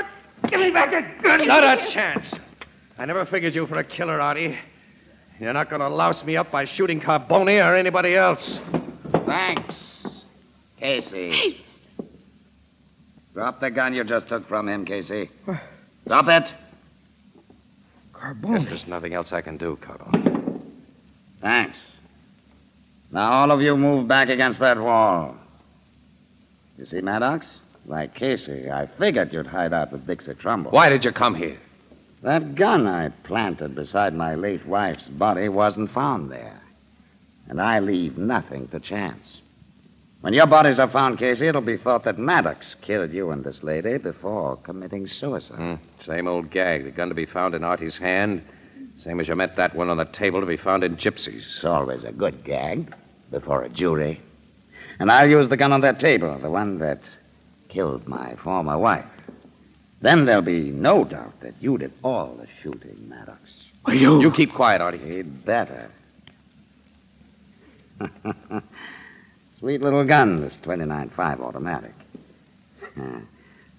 Give me back that gun! Not a chance. I never figured you for a killer, Artie. You're not going to louse me up by shooting Carbone or anybody else. Thanks, Casey. Hey. Drop the gun you just took from him, Casey. Drop it. Carbone. Guess there's nothing else I can do, Carbone. Thanks. Now all of you move back against that wall. You see, Maddox? Like Casey, I figured you'd hide out with Dixie Trumbull. Why did you come here? That gun I planted beside my late wife's body wasn't found there. And I leave nothing to chance. When your bodies are found, Casey, it'll be thought that Maddox killed you and this lady before committing suicide. Same old gag. The gun to be found in Artie's hand. Same as you met that one on the table to be found in Gypsy's. It's always a good gag before a jury. And I'll use the gun on that table, the one that killed my former wife. Then there'll be no doubt that you did all the shooting, Maddox. You keep quiet, Artie. He'd better. Sweet little gun, this 29.5 automatic.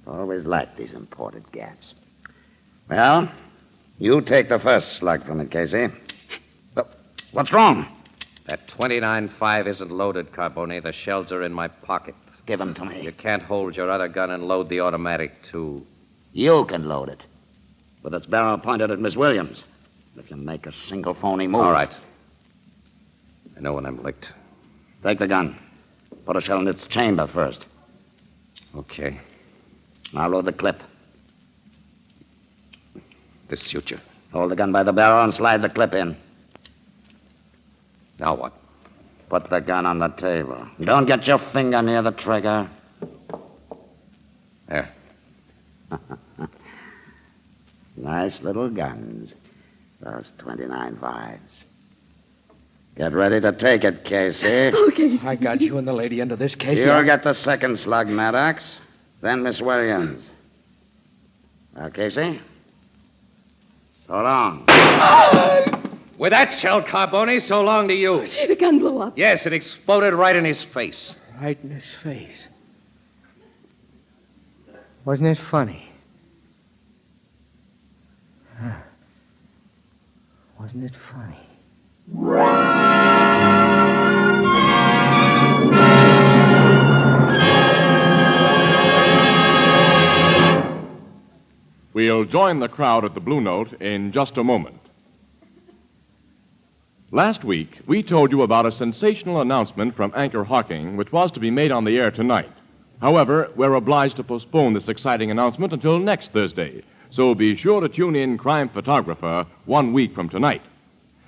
Always liked these imported gaps. Well, you take the first slug from it, Casey. What's wrong? That 29.5 isn't loaded, Carbone. The shells are in my pocket. Give them to me. You can't hold your other gun and load the automatic, too. You can load it. With its barrel pointed at Miss Williams. If you make a single phony move. All right. I know when I'm licked. Take the gun. Put a shell in its chamber first. Okay. Now load the clip. This suits you. Hold the gun by the barrel and slide the clip in. Now what? Put the gun on the table. Don't get your finger near the trigger. There. Nice little guns. Those 29.5s. Get ready to take it, Casey. Okay. I got you and the lady into this, Casey. You'll get the second slug, Maddox. Then Miss Williams. Well, Casey? So long. With that shell, Carbone, so long to you. Gee, the gun blew up. Yes, it exploded right in his face. Right in his face. Wasn't it funny? Huh. Wasn't it funny? We'll join the crowd at the Blue Note in just a moment. Last week, we told you about a sensational announcement from Anchor-Hocking, which was to be made on the air tonight. However, we're obliged to postpone this exciting announcement until next Thursday, so be sure to tune in Crime Photographer 1 week from tonight.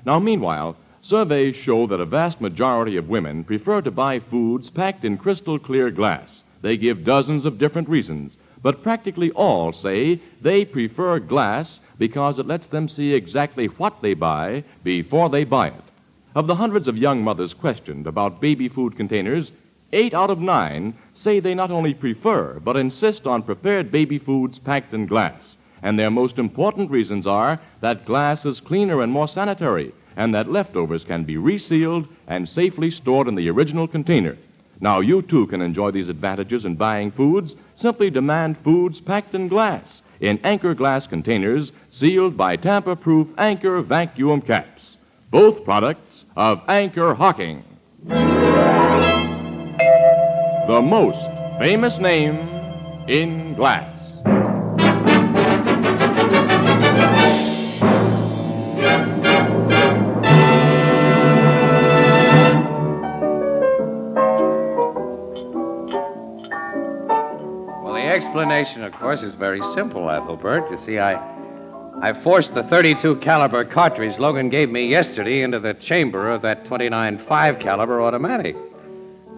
Now, meanwhile, surveys show that a vast majority of women prefer to buy foods packed in crystal clear glass. They give dozens of different reasons, but practically all say they prefer glass because it lets them see exactly what they buy before they buy it. Of the hundreds of young mothers questioned about baby food containers, 8 out of 9 say they not only prefer, but insist on prepared baby foods packed in glass. And their most important reasons are that glass is cleaner and more sanitary, and that leftovers can be resealed and safely stored in the original container. Now, you too can enjoy these advantages in buying foods. Simply demand foods packed in glass, in Anchor glass containers sealed by tamper-proof Anchor vacuum caps. Both products of Anchor-Hocking. The most famous name in glass. Well, the explanation, of course, is very simple, Ethelbert. You see, I forced the .32 caliber cartridge Logan gave me yesterday into the chamber of that 29.5 caliber automatic.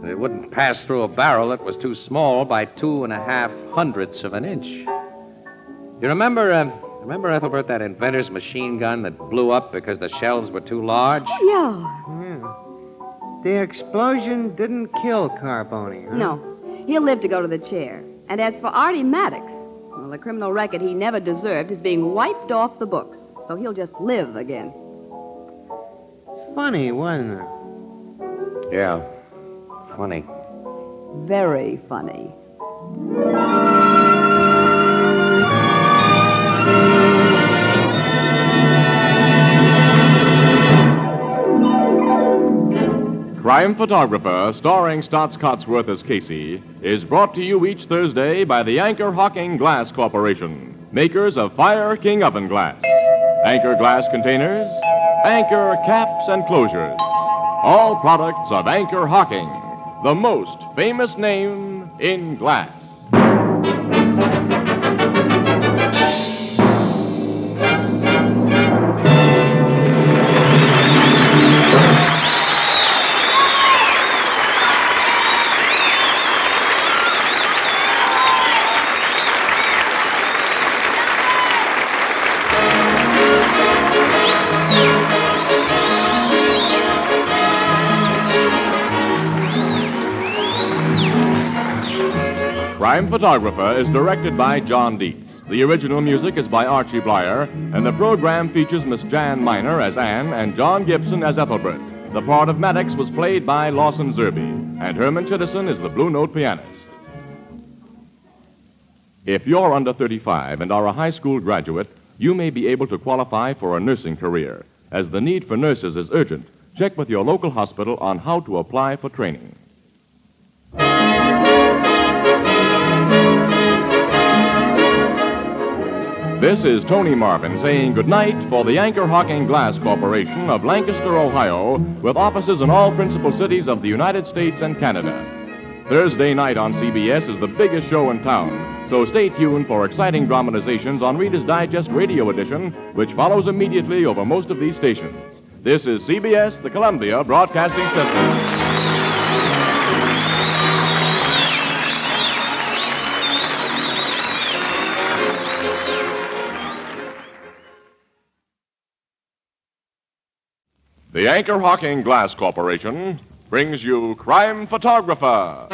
It wouldn't pass through a barrel that was too small by 2.5 hundredths of an inch. You remember Ethelbert, that inventor's machine gun that blew up because the shells were too large? Oh, Yeah. The explosion didn't kill Carbone, huh? No. He'll live to go to the chair. And as for Artie Maddox, well, the criminal record he never deserved is being wiped off the books. So he'll just live again. Funny, wasn't it? Yeah. Funny. Very funny. Crime Photographer, starring Stotts Cotsworth as Casey, is brought to you each Thursday by the Anchor-Hocking Glass Corporation, makers of Fire King Oven Glass. Anchor glass containers, Anchor caps and closures. All products of Anchor-Hocking, the most famous name in glass. Crime Photographer is directed by John Dietz. The original music is by Archie Blyer, and the program features Miss Jan Miner as Anne and John Gibson as Ethelbert. The part of Maddox was played by Lawson Zerby, and Herman Chittison is the Blue Note pianist. If you're under 35 and are a high school graduate, you may be able to qualify for a nursing career. As the need for nurses is urgent, check with your local hospital on how to apply for training. This is Tony Marvin saying goodnight for the Anchor-Hocking Glass Corporation of Lancaster, Ohio, with offices in all principal cities of the United States and Canada. Thursday night on CBS is the biggest show in town, so stay tuned for exciting dramatizations on Reader's Digest Radio Edition, which follows immediately over most of these stations. This is CBS, the Columbia Broadcasting System. The Anchor-Hocking Glass Corporation brings you Crime Photographer.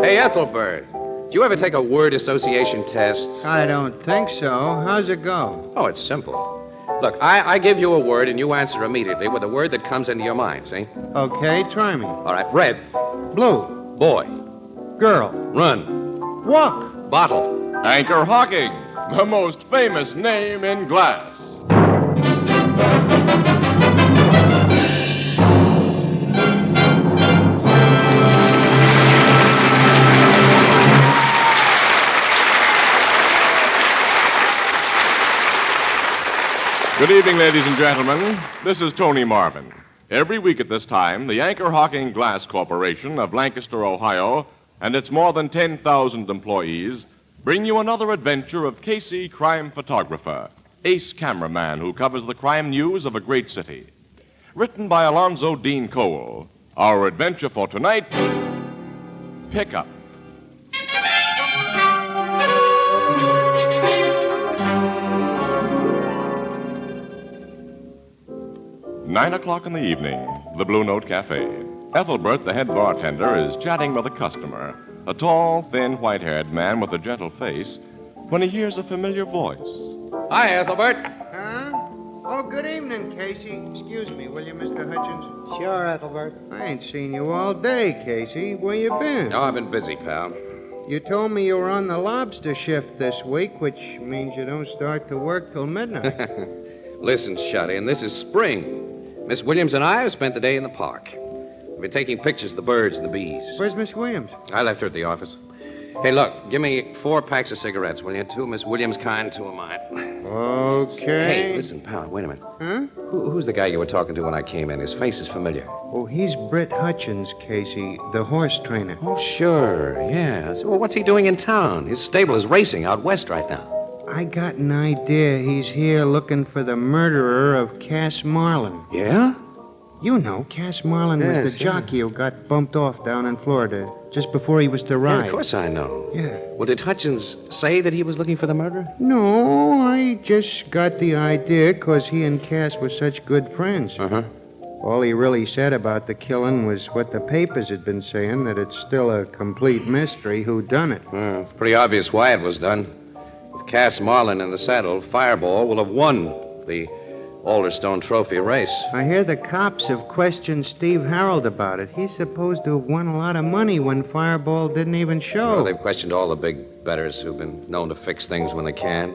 Hey, Ethelbert, do you ever take a word association test? I don't think so. How's it go? Oh, it's simple. Look, I give you a word and you answer immediately with a word that comes into your mind, see? Okay, try me. All right, red. Blue. Boy. Girl. Run. Walk. Bottle. Anchor-Hocking, the most famous name in glass. Good evening, ladies and gentlemen. This is Tony Marvin. Every week at this time, the Anchor-Hocking Glass Corporation of Lancaster, Ohio, and its more than 10,000 employees bring you another adventure of Casey, crime photographer, ace cameraman who covers the crime news of a great city. Written by Alonzo Dean Cole, our adventure for tonight, Pickup. 9 o'clock in the evening, the Blue Note Cafe. Ethelbert, the head bartender, is chatting with a customer, a tall, thin, white-haired man with a gentle face, when he hears a familiar voice. Hi, Ethelbert. Huh? Oh, good evening, Casey. Excuse me, will you, Mr. Hutchins? Sure, Ethelbert. I ain't seen you all day, Casey. Where you been? Oh, I've been busy, pal. You told me you were on the lobster shift this week, which means you don't start to work till midnight. Listen, shut-in, this is spring. Miss Williams and I have spent the day in the park. We've been taking pictures of the birds and the bees. Where's Miss Williams? I left her at the office. Hey, look, give me 4 packs of cigarettes, will you? 2 Miss Williams' kind, 2 of mine. Okay. Hey, listen, pal, wait a minute. Huh? Who's the guy you were talking to when I came in? His face is familiar. Oh, he's Britt Hutchins, Casey, the horse trainer. Oh, sure, yeah. So, well, what's he doing in town? His stable is racing out west right now. I got an idea. He's here looking for the murderer of Cass Marlin. Yeah? You know, Cass Marlin was the jockey who got bumped off down in Florida just before he was to ride. Yeah, of course I know. Yeah. Well, did Hutchins say that he was looking for the murderer? No, I just got the idea because he and Cass were such good friends. Uh-huh. All he really said about the killing was what the papers had been saying, that it's still a complete mystery who done it. Well, it's pretty obvious why it was done. With Cass Marlin in the saddle, Fireball will have won the Alderstone Trophy race. I hear the cops have questioned Steve Harold about it. He's supposed to have won a lot of money when Fireball didn't even show. Well, they've questioned all the big bettors who've been known to fix things when they can.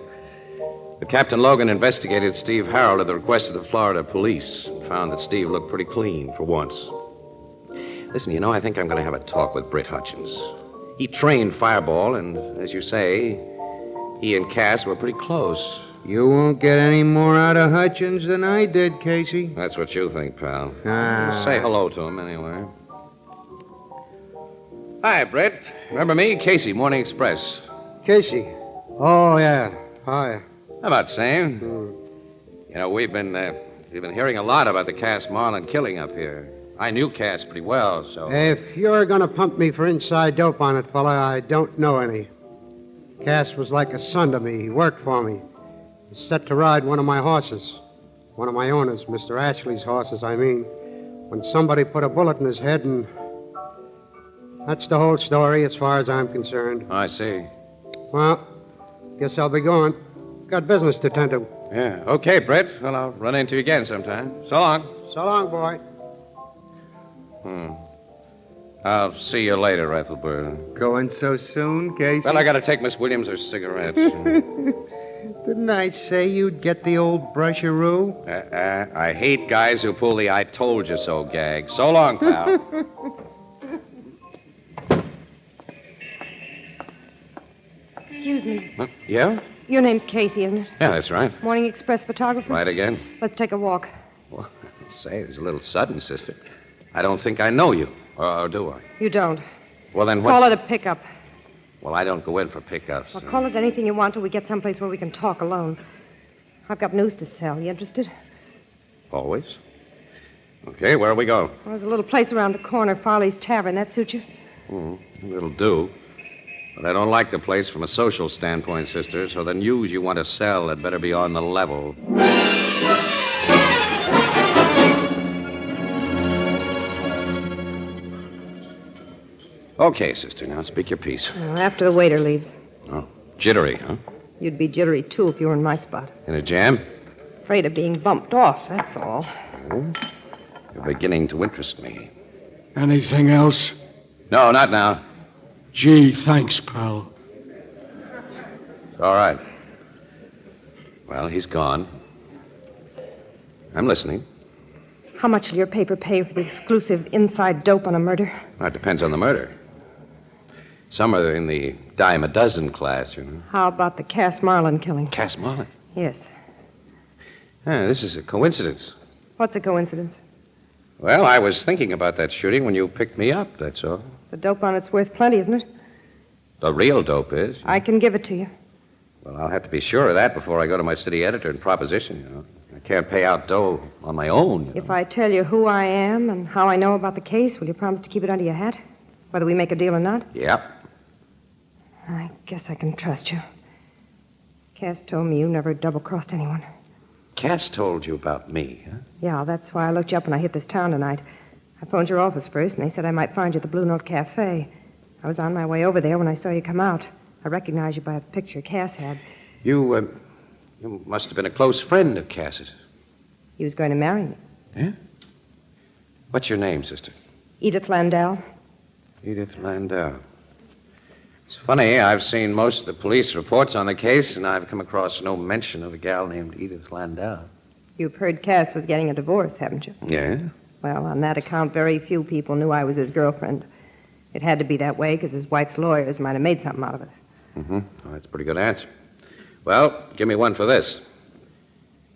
But Captain Logan investigated Steve Harold at the request of the Florida police and found that Steve looked pretty clean for once. Listen, I think I'm going to have a talk with Britt Hutchins. He trained Fireball, and as you say, he and Cass were pretty close. You won't get any more out of Hutchins than I did, Casey. That's what you think, pal. Ah. Say hello to him, anyway. Hi, Britt. Remember me? Casey, Morning Express. Casey. Oh, yeah. Hi. About same. We've been hearing a lot about the Cass Marlin killing up here. I knew Cass pretty well, so... If you're going to pump me for inside dope on it, fella, I don't know any. Cass was like a son to me. He worked for me. He's set to ride one of my horses. One of my owners, Mr. Ashley's horses, I mean. When somebody put a bullet in his head, and that's the whole story as far as I'm concerned. I see. Well, guess I'll be going. Got business to tend to. Yeah, okay, Britt. Well, I'll run into you again sometime. So long. So long, boy. I'll see you later, Ethelbert. Going so soon, Casey? Well, I got to take Miss Williams her cigarettes. Didn't I say you'd get the old brusheroo? I hate guys who pull the I told you so gag. So long, pal. Excuse me. Huh? Yeah? Your name's Casey, isn't it? Yeah, that's right. Morning Express photographer? Right again. Let's take a walk. Well, say, it's a little sudden, sister. I don't think I know you. Or do I? You don't. Well, then what's... Call it a pickup. Well, I don't go in for pickups. Well, call it anything you want till we get someplace where we can talk alone. I've got news to sell. You interested? Always. Okay, where are we going? Well, there's a little place around the corner, Farley's Tavern. That suit you? It'll do. But I don't like the place from a social standpoint, sister, so the news you want to sell had better be on the level. Okay, sister, now speak your piece. After the waiter leaves. Oh, jittery, huh? You'd be jittery, too, if you were in my spot. In a jam? Afraid of being bumped off, that's all. Oh, you're beginning to interest me. Anything else? No, not now. Gee, thanks, pal. All right. Well, he's gone. I'm listening. How much will your paper pay for the exclusive inside dope on a murder? Well, it depends on the murder. Some are in the dime a dozen class, you know. How about the Cass Marlin killing? Cass Marlin? Yes. This is a coincidence. What's a coincidence? Well, I was thinking about that shooting when you picked me up, that's all. The dope on it's worth plenty, isn't it? The real dope is. I can give it to you. Well, I'll have to be sure of that before I go to my city editor and proposition, you know. I can't pay out dough on my own. If I tell you who I am and how I know about the case, will you promise to keep it under your hat? Whether we make a deal or not? Yep. I guess I can trust you. Cass told me you never double-crossed anyone. Cass told you about me, huh? Yeah, that's why I looked you up when I hit this town tonight. I phoned your office first, and they said I might find you at the Blue Note Cafe. I was on my way over there when I saw you come out. I recognized you by a picture Cass had. You must have been a close friend of Cass's. He was going to marry me. Yeah? What's your name, sister? Edith Landau. Edith Landau. It's funny, I've seen most of the police reports on the case, and I've come across no mention of a gal named Edith Landau. You've heard Cass was getting a divorce, haven't you? Yeah? Well, on that account, very few people knew I was his girlfriend. It had to be that way because his wife's lawyers might have made something out of it. Mm-hmm. Well, that's a pretty good answer. Well, give me one for this.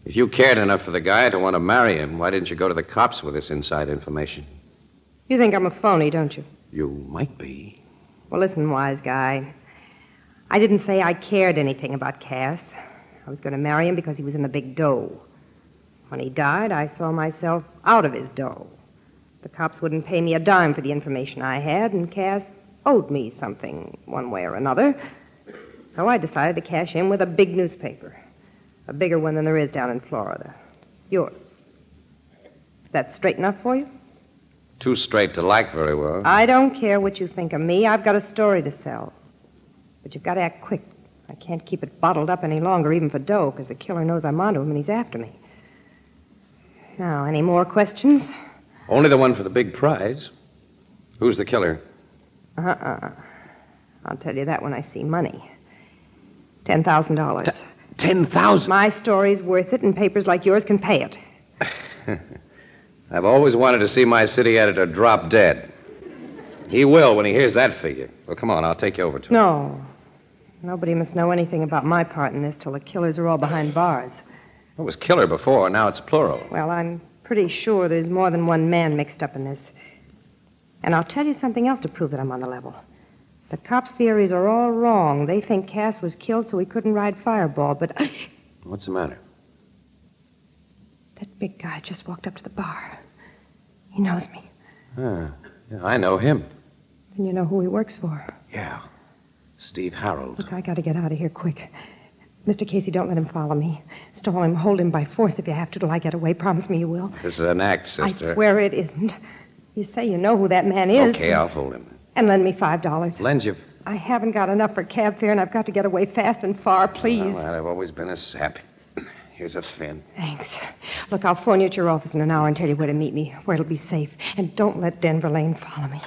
If you cared enough for the guy to want to marry him, why didn't you go to the cops with this inside information? You think I'm a phony, don't you? You might be. Well, listen, wise guy. I didn't say I cared anything about Cass. I was going to marry him because he was in the big dough. When he died, I saw myself out of his dough. The cops wouldn't pay me a dime for the information I had, and Cass owed me something one way or another. So I decided to cash in with a big newspaper. A bigger one than there is down in Florida. Yours. Is that straight enough for you? Too straight to like very well. I don't care what you think of me. I've got a story to sell. But you've got to act quick. I can't keep it bottled up any longer, even for dough, because the killer knows I'm onto him and he's after me. Now, any more questions? Only the one for the big prize. Who's the killer? I'll tell you that when I see money. $10,000. $10,000? My story's worth it, and papers like yours can pay it. I've always wanted to see my city editor drop dead. He will when he hears that figure. Well, come on, I'll take you over to him. No. Nobody must know anything about my part in this till the killers are all behind bars. It was killer before, now it's plural. Well, I'm pretty sure there's more than one man mixed up in this. And I'll tell you something else to prove that I'm on the level. The cops' theories are all wrong. They think Cass was killed so he couldn't ride Fireball, but... What's the matter? That big guy just walked up to the bar. He knows me. Yeah, I know him. And you know who he works for. Yeah. Steve Harold. Look, I gotta get out of here quick. Mr. Casey, don't let him follow me. Stall him, hold him by force if you have to till I get away. Promise me you will. This is an act, sister. I swear it isn't. You say you know who that man is. Okay, I'll hold him. And lend me $5. Lend you... I haven't got enough for cab fare, and I've got to get away fast and far, please. All right, I've always been a sap. Here's a fin. Thanks. Look, I'll phone you at your office in an hour and tell you where to meet me, where it'll be safe. And don't let Denver Lane follow me.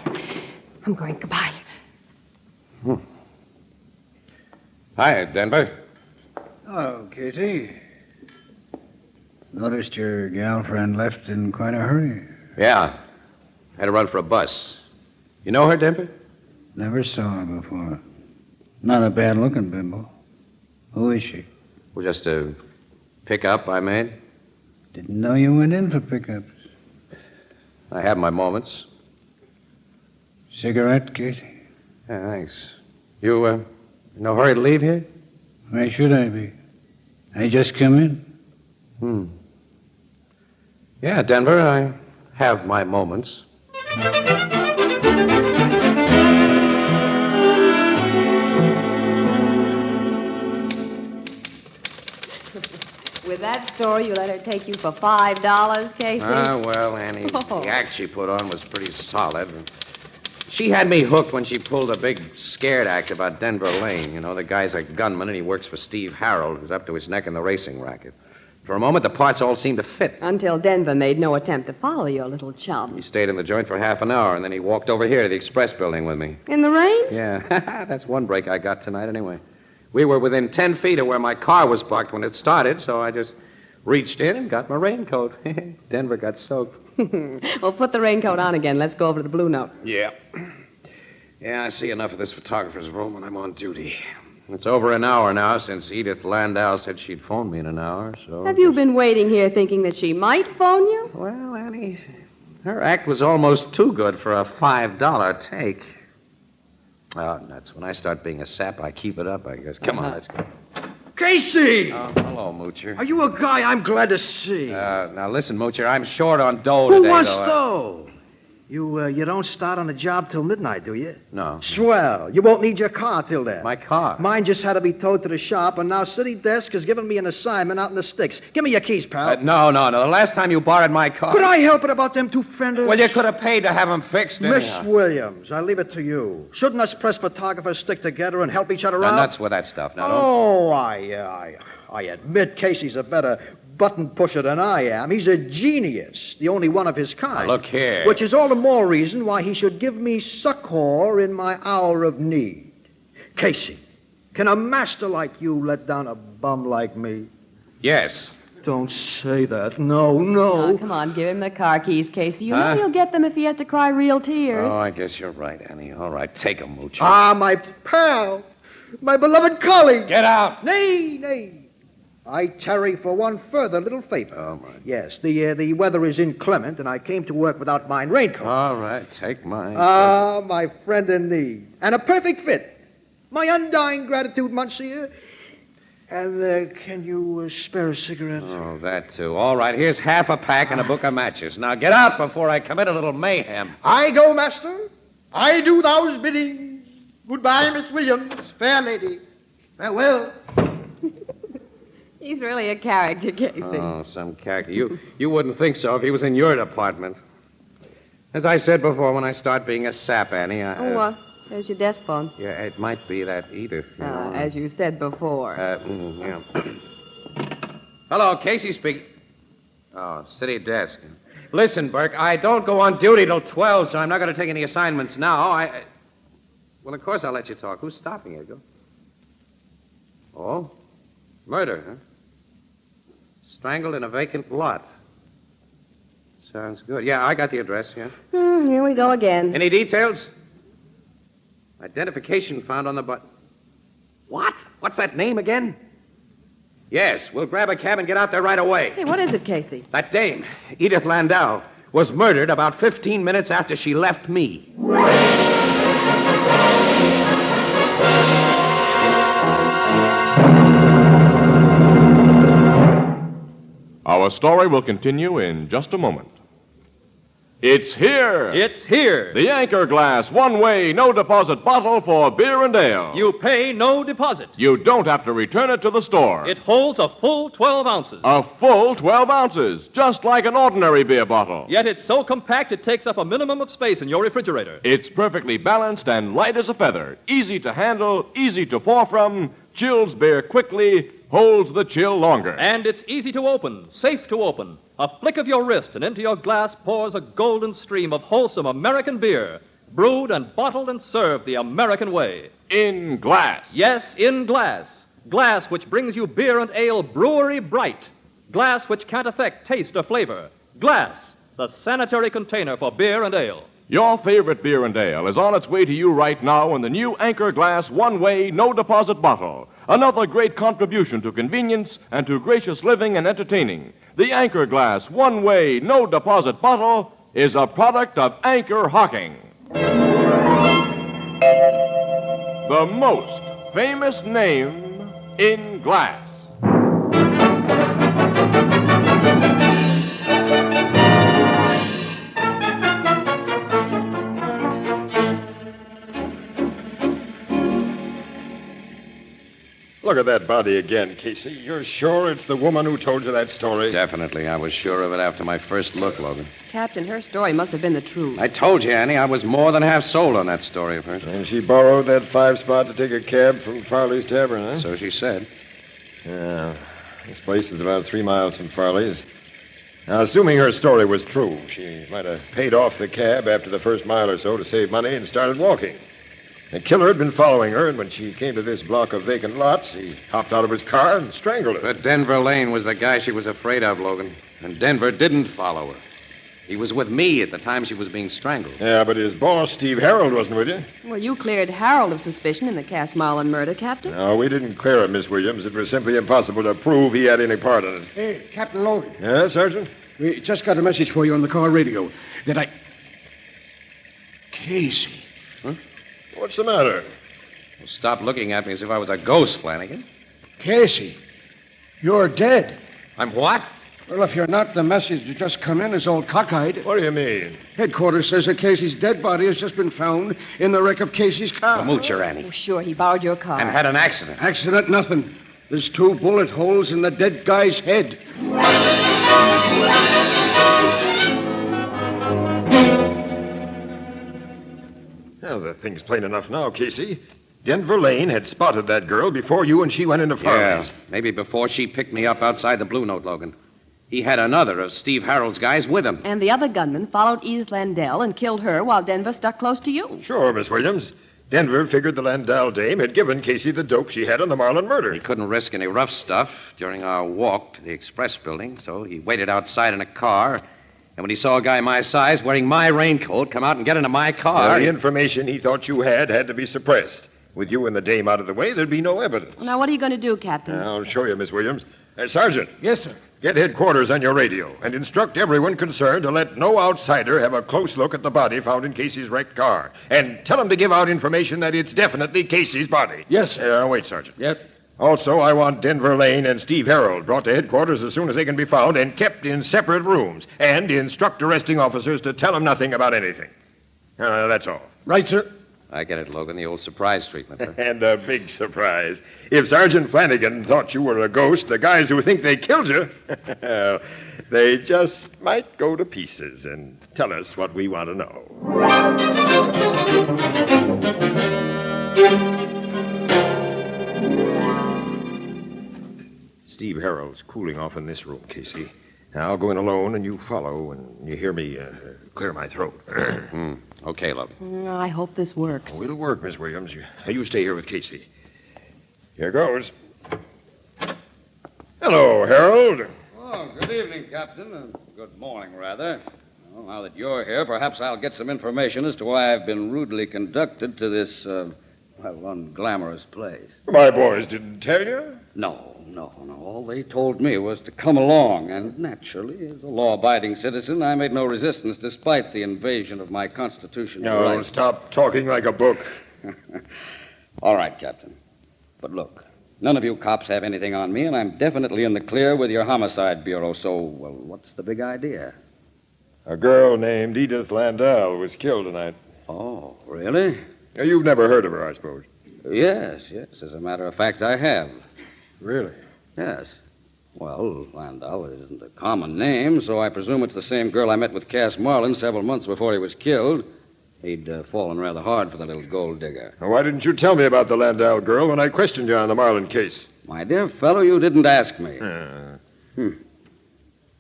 I'm going. Goodbye. Hi, Denver. Oh, Casey. Noticed your gal friend left in quite a hurry. Yeah. Had to run for a bus. You know her, Denver? Never saw her before. Not a bad-looking bimbo. Who is she? Well, just a pickup I made. Didn't know you went in for pickups. I have my moments. Cigarette, Casey? Yeah, thanks. You, in no hurry to leave here? Why should I be? I just come in. Yeah, Denver, I have my moments. With that story, you let her take you for $5, Casey? Well, Annie, the act she put on was pretty solid. She had me hooked when she pulled a big scared act about Denver Lane. You know, the guy's a gunman, and he works for Steve Harold, who's up to his neck in the racing racket. For a moment, the parts all seemed to fit. Until Denver made no attempt to follow your little chum. He stayed in the joint for half an hour, and then he walked over here to the Express building with me. In the rain? Yeah, that's one break I got tonight anyway. We were within 10 feet of where my car was parked when it started, so I just reached in and got my raincoat. Denver got soaked. Well, put the raincoat on again. Let's go over to the Blue Note. Yeah. Yeah, I see enough of this photographer's room when I'm on duty. It's over an hour now since Edith Landau said she'd phone me in an hour, so... Have you been waiting here thinking that she might phone you? Well, Annie, her act was almost too good for a $5 take. Oh, nuts. When I start being a sap, I keep it up, I guess. Come on, let's go. Casey! Oh, hello, Moocher. Are you a guy I'm glad to see? Now, listen, Moocher, I'm short on dough Who today, wants though. dough? You don't start on the job till midnight, do you? No. Swell. You won't need your car till then. My car? Mine just had to be towed to the shop, and now City Desk has given me an assignment out in the sticks. Give me your keys, pal. No. The last time you borrowed my car... Could I help it about them two fenders? Well, you could have paid to have them fixed, Miss anyhow. Williams, I leave it to you. Shouldn't us press photographers stick together and help each other Now, out? nuts with that stuff. Now, don't... Oh, I admit Casey's a better button pusher than I am. He's a genius, the only one of his kind. Now, look here. Which is all the more reason why he should give me succor in my hour of need. Casey, can a master like you let down a bum like me? Yes. Don't say that. No. Oh, come on, give him the car keys, Casey. You know he'll get them if he has to cry real tears. Oh, I guess you're right, Annie. All right, take them, Moocher. Ah, my pal, my beloved colleague. Get out. Nay. I tarry for one further little favor. Oh, my. Yes, the weather is inclement, and I came to work without mine raincoat. All right, take mine. Ah, my friend in need. And a perfect fit. My undying gratitude, Monsieur. And can you spare a cigarette? Oh, that too. All right, here's half a pack and a book of matches. Now get out before I commit a little mayhem. I go, master. I do thou's bidding. Goodbye, Miss Williams, fair lady. Farewell. He's really a character, Casey. Oh, some character. You wouldn't think so if he was in your department. As I said before, when I start being a sap, Annie, There's your desk phone. Yeah, it might be that Edith. You know. As you said before. Yeah. Hello, Casey speaking. Oh, city desk. Listen, Burke, I don't go on duty till 12, so I'm not going to take any assignments now. Well, of course I'll let you talk. Who's stopping you? Go. Oh? Murder, huh? Strangled in a vacant lot. Sounds good. Yeah, I got the address, yeah. Here we go again. Any details? Identification found on the butt. What? What's that name again? Yes, we'll grab a cab and get out there right away. Hey, what is it, Casey? That dame, Edith Landau, was murdered about 15 minutes after she left me. Our story will continue in just a moment. It's here. It's here. The Anchor Glass one-way, no-deposit bottle for beer and ale. You pay no deposit. You don't have to return it to the store. It holds a full 12 ounces. A full 12 ounces, just like an ordinary beer bottle. Yet it's so compact it takes up a minimum of space in your refrigerator. It's perfectly balanced and light as a feather. Easy to handle, easy to pour from, chills beer quickly, holds the chill longer. And it's easy to open, safe to open. A flick of your wrist and into your glass pours a golden stream of wholesome American beer, brewed and bottled and served the American way. In glass. Yes, in glass. Glass which brings you beer and ale brewery bright. Glass which can't affect taste or flavor. Glass, the sanitary container for beer and ale. Your favorite beer and ale is on its way to you right now in the new Anchor Glass one-way, no-deposit bottle. Another great contribution to convenience and to gracious living and entertaining. The Anchor Glass one-way, no-deposit bottle is a product of Anchor-Hocking. The most famous name in glass. Look at that body again, Casey. You're sure it's the woman who told you that story? Definitely. I was sure of it after my first look, Logan. Captain, her story must have been the truth. I told you, Annie, I was more than half sold on that story of hers. And she borrowed that 5-spot to take a cab from Farley's Tavern, huh? So she said. Yeah. This place is about 3 miles from Farley's. Now, assuming her story was true, she might have paid off the cab after the first mile or so to save money and started walking. The killer had been following her, and when she came to this block of vacant lots, he hopped out of his car and strangled her. But Denver Lane was the guy she was afraid of, Logan. And Denver didn't follow her. He was with me at the time she was being strangled. Yeah, but his boss, Steve Harold, wasn't with you. Well, you cleared Harold of suspicion in the Cass Marlin murder, Captain. No, we didn't clear him, Miss Williams. It was simply impossible to prove he had any part in it. Hey, Captain Logan. Yeah, Sergeant? We just got a message for you on the car radio that I... Casey. Huh? What's the matter? Well, stop looking at me as if I was a ghost, Flanagan. Casey, you're dead. I'm what? Well, if you're not, the message that just come in is all cockeyed. What do you mean? Headquarters says that Casey's dead body has just been found in the wreck of Casey's car. The moocher, Annie. Oh, sure, he borrowed your car. And had an accident. Accident, nothing. There's 2 bullet holes in the dead guy's head. Well, the thing's plain enough now, Casey. Denver Lane had spotted that girl before you and she went into Farley's. Yeah, maybe before she picked me up outside the Blue Note, Logan. He had another of Steve Harold's guys with him. And the other gunman followed Edith Landau and killed her while Denver stuck close to you. Sure, Miss Williams. Denver figured the Landau dame had given Casey the dope she had on the Marlin murder. He couldn't risk any rough stuff during our walk to the Express building, so he waited outside in a car. And when he saw a guy my size wearing my raincoat come out and get into my car... The information he thought you had to be suppressed. With you and the dame out of the way, there'd be no evidence. Now, what are you going to do, Captain? I'll show you, Miss Williams. Sergeant. Yes, sir. Get headquarters on your radio and instruct everyone concerned to let no outsider have a close look at the body found in Casey's wrecked car. And tell them to give out information that it's definitely Casey's body. Yes, sir. Wait, Sergeant. Yep. Also, I want Denver Lane and Steve Harold brought to headquarters as soon as they can be found and kept in separate rooms. And instruct arresting officers to tell them nothing about anything. That's all. Right, sir. I get it, Logan, the old surprise treatment. Huh? And a big surprise. If Sergeant Flanagan thought you were a ghost, the guys who think they killed you, they just might go to pieces and tell us what we want to know. Steve Harold's cooling off in this room, Casey. I'll go in alone, and you follow, and you hear me clear my throat. Okay, love. I hope this works. Oh, it'll work, Miss Williams. You stay here with Casey. Here goes. Hello, Harold. Oh, good evening, Captain. Good morning, rather. Well, now that you're here, perhaps I'll get some information as to why I've been rudely conducted to this, unglamorous place. My boys didn't tell you? No. All they told me was to come along, and naturally, as a law-abiding citizen, I made no resistance despite the invasion of my constitutional rights. Stop talking like a book. All right, Captain. But look, none of you cops have anything on me, and I'm definitely in the clear with your homicide bureau, so, well, what's the big idea? A girl named Edith Landau was killed tonight. Oh, really? You've never heard of her, I suppose. Yes. As a matter of fact, I have. Really? Yes. Well, Landau isn't a common name, so I presume it's the same girl I met with Cass Marlin several months before he was killed. He'd fallen rather hard for the little gold digger. Why didn't you tell me about the Landau girl when I questioned you on the Marlin case? My dear fellow, you didn't ask me.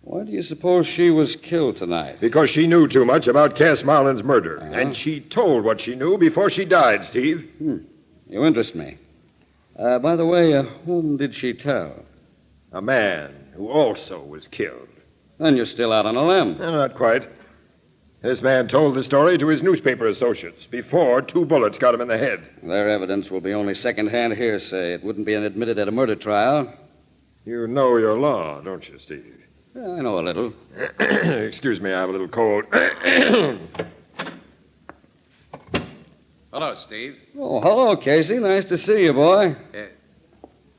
Why do you suppose she was killed tonight? Because she knew too much about Cass Marlin's murder. And she told what she knew before she died, Steve. You interest me. By the way, whom did she tell? A man who also was killed. Then you're still out on a limb. Not quite. This man told the story to his newspaper associates before 2 bullets got him in the head. Their evidence will be only second-hand hearsay. It wouldn't be admitted at a murder trial. You know your law, don't you, Steve? Yeah, I know a little. Excuse me, I have a little cold. Hello, Steve. Oh, hello, Casey. Nice to see you, boy.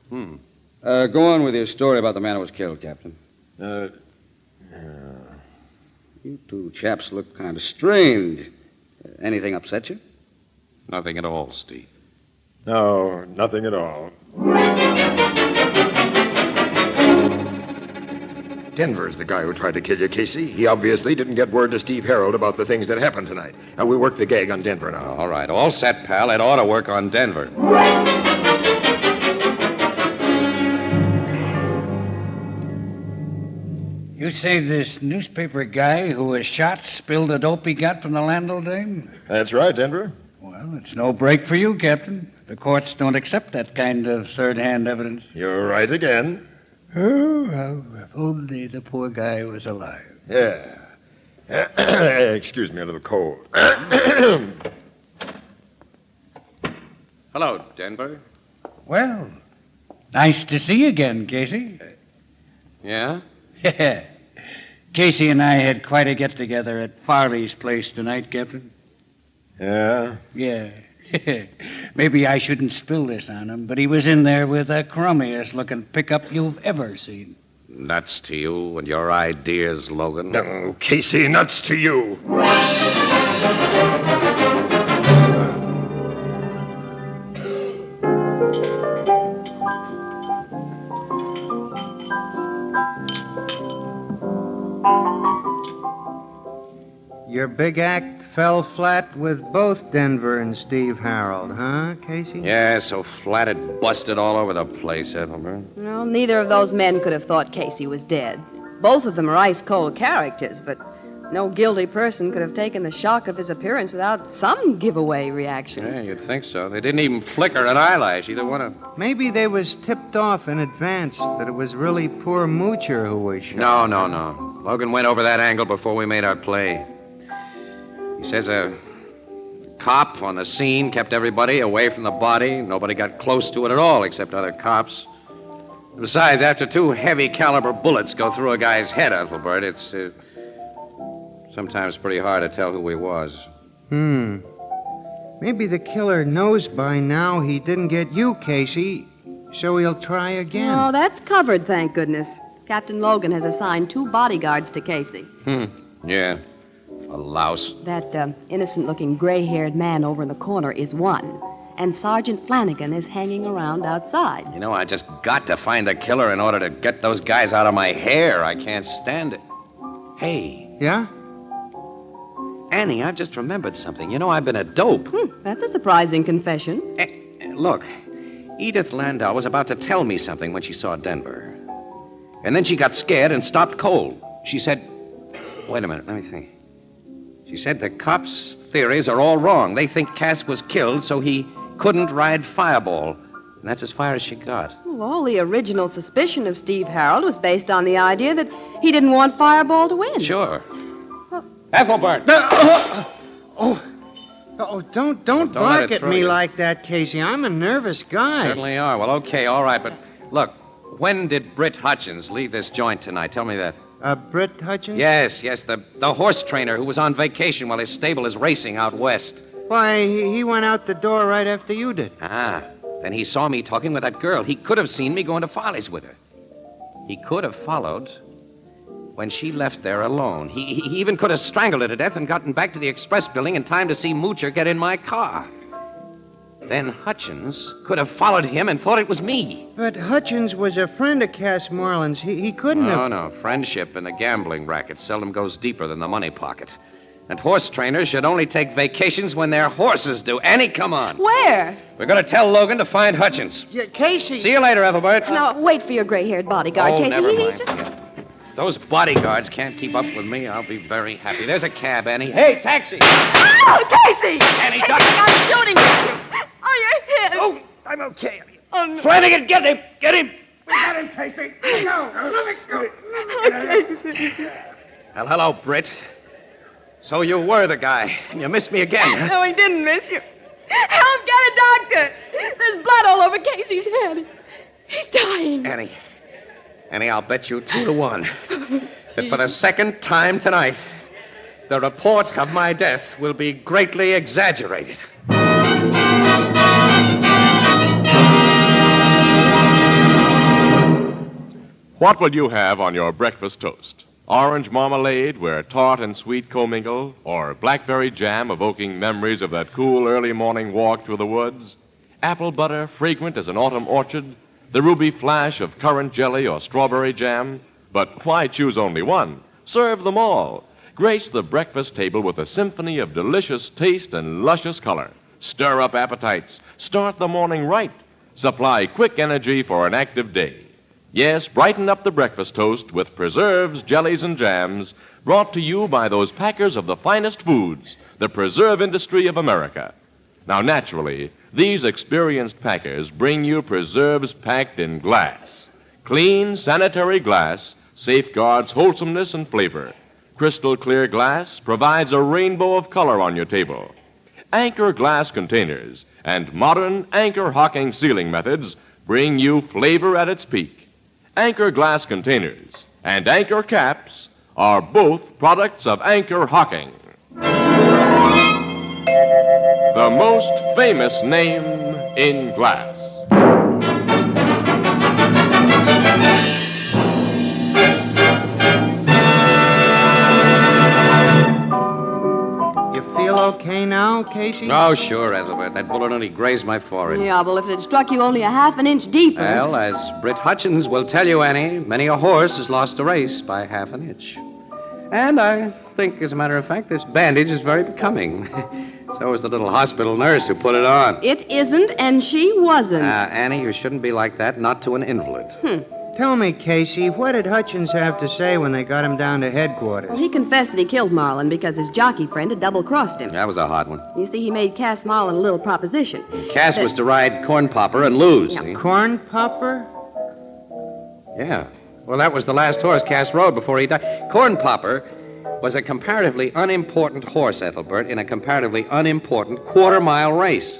Go on with your story about the man who was killed, Captain. You two chaps look kind of strange. Anything upset you? Nothing at all, Steve. No, nothing at all. Denver's the guy who tried to kill you, Casey. He obviously didn't get word to Steve Harold about the things that happened tonight. And we'll work the gag on Denver now. All right, all set, pal. It ought to work on Denver. You say this newspaper guy who was shot spilled the dope he got from the Landau dame? That's right, Denver. Well, it's no break for you, Captain. The courts don't accept that kind of third-hand evidence. You're right again. Oh, if only the poor guy was alive. Yeah. Excuse me, a little cold. Hello, Denver. Well, nice to see you again, Casey. Yeah? Casey and I had quite a get-together at Farley's place tonight, Captain. Yeah? Yeah. Maybe I shouldn't spill this on him, but he was in there with the crummiest-looking pickup you've ever seen. Nuts to you and your ideas, Logan. No, Casey, nuts to you. Your big act fell flat with both Denver and Steve Harold, huh, Casey? Yeah, so flat it busted all over the place, Ethelbert. Well, neither of those men could have thought Casey was dead. Both of them are ice-cold characters, but no guilty person could have taken the shock of his appearance without some giveaway reaction. Yeah, you'd think so. They didn't even flicker an eyelash, either one of them. Maybe they was tipped off in advance that it was really poor Moocher who was shot. No. Logan went over that angle before we made our play. He says a cop on the scene kept everybody away from the body. Nobody got close to it at all except other cops. Besides, after 2 heavy-caliber bullets go through a guy's head, Ethelbert, it's sometimes pretty hard to tell who he was. Maybe the killer knows by now he didn't get you, Casey, so he'll try again. Oh, that's covered, thank goodness. Captain Logan has assigned 2 bodyguards to Casey. Yeah. A louse. That innocent-looking gray-haired man over in the corner is one, and Sergeant Flanagan is hanging around outside. You know, I just got to find the killer in order to get those guys out of my hair. I can't stand it. Hey. Yeah? Annie, I've just remembered something. You know, I've been a dope. That's a surprising confession. Look, Edith Landau was about to tell me something when she saw Denver. And then she got scared and stopped cold. She said... Wait a minute, let me think. She said the cops' theories are all wrong. They think Cass was killed so he couldn't ride Fireball. And that's as far as she got. Well, the original suspicion of Steve Harold was based on the idea that he didn't want Fireball to win. Sure. Ethelbert! Oh, don't bark at me like that, Casey. I'm a nervous guy. Certainly are. Well, okay, all right, but look, when did Britt Hutchins leave this joint tonight? Tell me that. Britt Hutchins? Yes, the horse trainer who was on vacation while his stable is racing out west. Why, he went out the door right after you did. Ah, then he saw me talking with that girl. He could have seen me going to Follies with her. He could have followed when she left there alone. He even could have strangled her to death and gotten back to the express building in time to see Moocher get in my car. Then Hutchins could have followed him and thought it was me. But Hutchins was a friend of Cass Marlin's. He couldn't have... No. Friendship in a gambling racket seldom goes deeper than the money pocket. And horse trainers should only take vacations when their horses do. Annie, come on. Where? We're going to tell Logan to find Hutchins. Yeah, Casey... See you later, Ethelbert. Now, wait for your gray-haired bodyguard, Oh, Casey. never mind. He's just... Those bodyguards can't keep up with me. I'll be very happy. There's a cab, Annie. Hey, taxi! Oh, Casey! Annie, Casey, duck. I'm shooting at you. Oh, your head. Oh, I'm okay. Oh, no. Flanagan, get him! Get him! We got him, Casey. Go. Let me go. Oh, Casey. Well, hello, Britt. So you were the guy, and you missed me again. No, he didn't miss you. Help, get a doctor. There's blood all over Casey's head. He's dying. Annie, I'll bet you 2-1 that for the second time tonight, the report of my death will be greatly exaggerated. What will you have on your breakfast toast? Orange marmalade where tart and sweet commingle, or blackberry jam evoking memories of that cool early morning walk through the woods? Apple butter fragrant as an autumn orchard? The ruby flash of currant jelly or strawberry jam? But why choose only one? Serve them all. Grace the breakfast table with a symphony of delicious taste and luscious color. Stir up appetites. Start the morning right. Supply quick energy for an active day. Yes, brighten up the breakfast toast with preserves, jellies, and jams brought to you by those packers of the finest foods, the preserve industry of America. Now, naturally, these experienced packers bring you preserves packed in glass. Clean, sanitary glass safeguards wholesomeness and flavor. Crystal clear glass provides a rainbow of color on your table. Anchor glass containers and modern Anchor-Hocking sealing methods bring you flavor at its peak. Anchor glass containers and Anchor caps are both products of Anchor-Hocking. The most famous name in glass. You feel okay now, Casey? Oh, sure, Ethelbert. That bullet only grazed my forehead. Yeah, well, if it had struck you only a half an inch deeper... Well, as Britt Hutchins will tell you, Annie, many a horse has lost a race by half an inch. And I think, as a matter of fact, this bandage is very becoming. So is the little hospital nurse who put it on. It isn't, and she wasn't. Annie, you shouldn't be like that, not to an invalid. Tell me, Casey, what did Hutchins have to say when they got him down to headquarters? Well, he confessed that he killed Marlin because his jockey friend had double-crossed him. That was a hard one. You see, he made Cass Marlin a little proposition. Cass was to ride Corn Popper and lose. Yeah. See? Corn Popper? Yeah. Well, that was the last horse Cass rode before he died. Corn Popper was a comparatively unimportant horse, Ethelbert, in a comparatively unimportant quarter-mile race.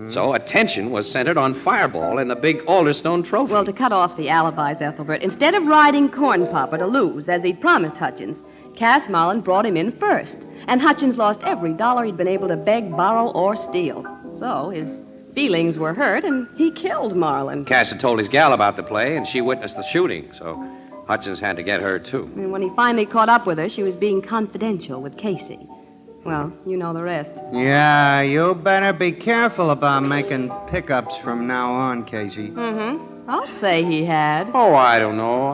So attention was centered on Fireball and the big Alderstone Trophy. Well, to cut off the alibis, Ethelbert, instead of riding Corn Popper to lose, as he'd promised Hutchins, Cass Marlin brought him in first. And Hutchins lost every dollar he'd been able to beg, borrow, or steal. So his feelings were hurt, and he killed Marlin. Cass had told his gal about the play, and she witnessed the shooting, so Hutchins had to get her, too. And when he finally caught up with her, she was being confidential with Casey. Well, you know the rest. Yeah, you better be careful about making pickups from now on, Casey. I'll say he had. Oh, I don't know.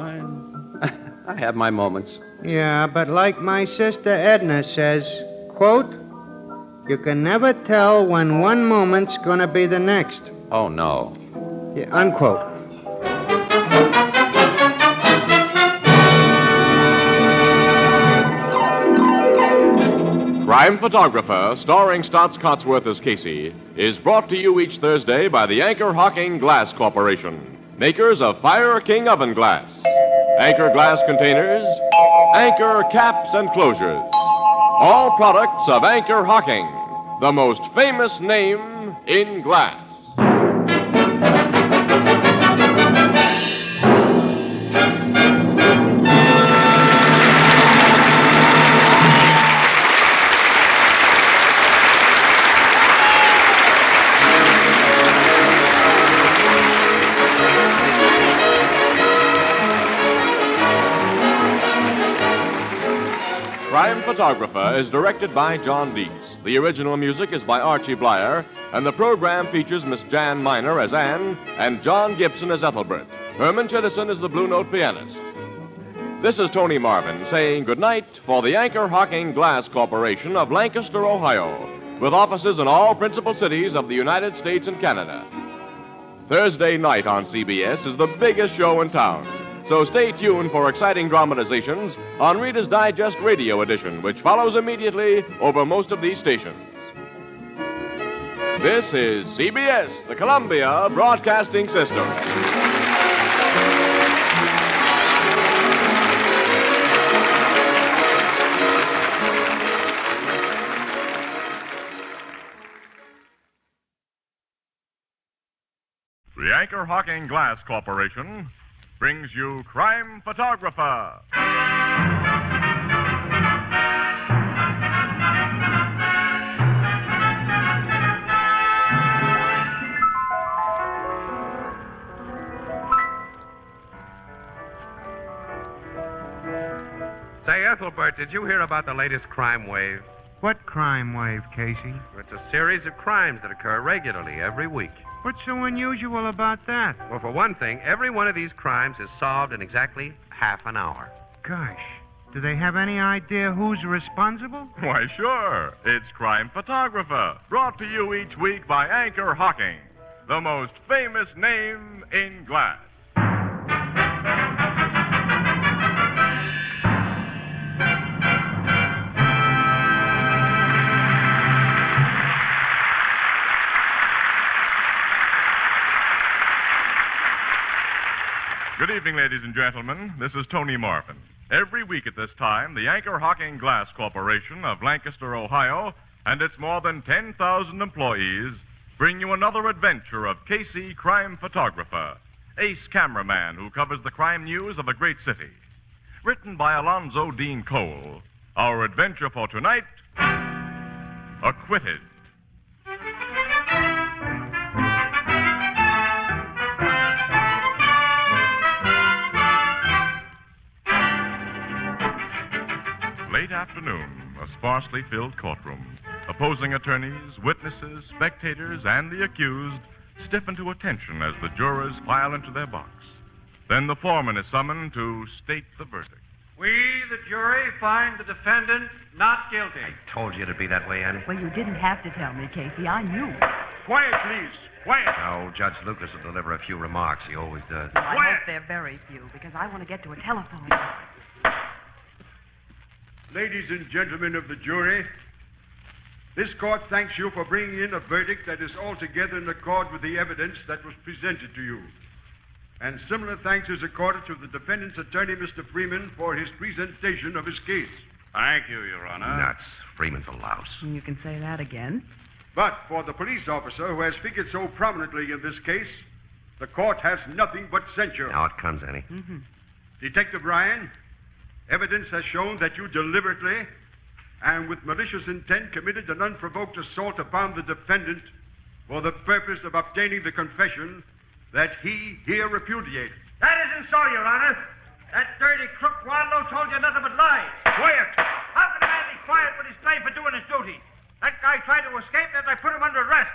I have my moments. Yeah, but like my sister Edna says, quote, you can never tell when one moment's gonna be the next. Oh, no. Yeah, unquote. Crime Photographer, starring Stotts Cotsworth as Casey, is brought to you each Thursday by the Anchor-Hocking Glass Corporation, makers of Fire King oven glass, Anchor glass containers, Anchor caps and closures. All products of Anchor-Hocking, the most famous name in glass. Crime Photographer is directed by John Dietz. The original music is by Archie Blyer, and the program features Miss Jan Miner as Anne and John Gibson as Ethelbert. Herman Chittison is the Blue Note pianist. This is Tony Marvin saying goodnight for the Anchor-Hocking Glass Corporation of Lancaster, Ohio, with offices in all principal cities of the United States and Canada. Thursday night on CBS is the biggest show in town. So stay tuned for exciting dramatizations on Reader's Digest Radio Edition, which follows immediately over most of these stations. This is CBS, the Columbia Broadcasting System. The Anchor-Hocking Glass Corporation brings you Crime Photographer. Say, Ethelbert, did you hear about the latest crime wave? What crime wave, Casey? It's a series of crimes that occur regularly every week. What's so unusual about that? Well, for one thing, every one of these crimes is solved in exactly half an hour. Gosh, do they have any idea who's responsible? Why, sure. It's Crime Photographer, brought to you each week by Anchor-Hocking, the most famous name in glass. Good evening, ladies and gentlemen. This is Tony Marvin. Every week at this time, the Anchor-Hocking Glass Corporation of Lancaster, Ohio, and its more than 10,000 employees bring you another adventure of Casey, Crime Photographer, ace cameraman who covers the crime news of a great city. Written by Alonzo Dean Cole, our adventure for tonight, Acquitted. Late afternoon, a sparsely filled courtroom. Opposing attorneys, witnesses, spectators, and the accused stiffen to attention as the jurors file into their box. Then the foreman is summoned to state the verdict. We, the jury, find the defendant not guilty. I told you it'd be that way, Annie. Well, you didn't have to tell me, Casey. I knew. Quiet, please. Quiet. No, Judge Lucas will deliver a few remarks. He always does. Well, I hope they're very few, because I want to get to a telephone. Ladies and gentlemen of the jury, this court thanks you for bringing in a verdict that is altogether in accord with the evidence that was presented to you. And similar thanks is accorded to the defendant's attorney, Mr. Freeman, for his presentation of his case. Thank you, Your Honor. Nuts. Freeman's a louse. You can say that again. But for the police officer who has figured so prominently in this case, the court has nothing but censure. Now it comes, Annie. Mm-hmm. Detective Ryan, evidence has shown that you deliberately and with malicious intent committed an unprovoked assault upon the defendant for the purpose of obtaining the confession that he here repudiated. That isn't so, Your Honor. That dirty crook Wadlow told you nothing but lies. Quiet! How can a man be quiet when he's blamed for doing his duty? That guy tried to escape and I put him under arrest.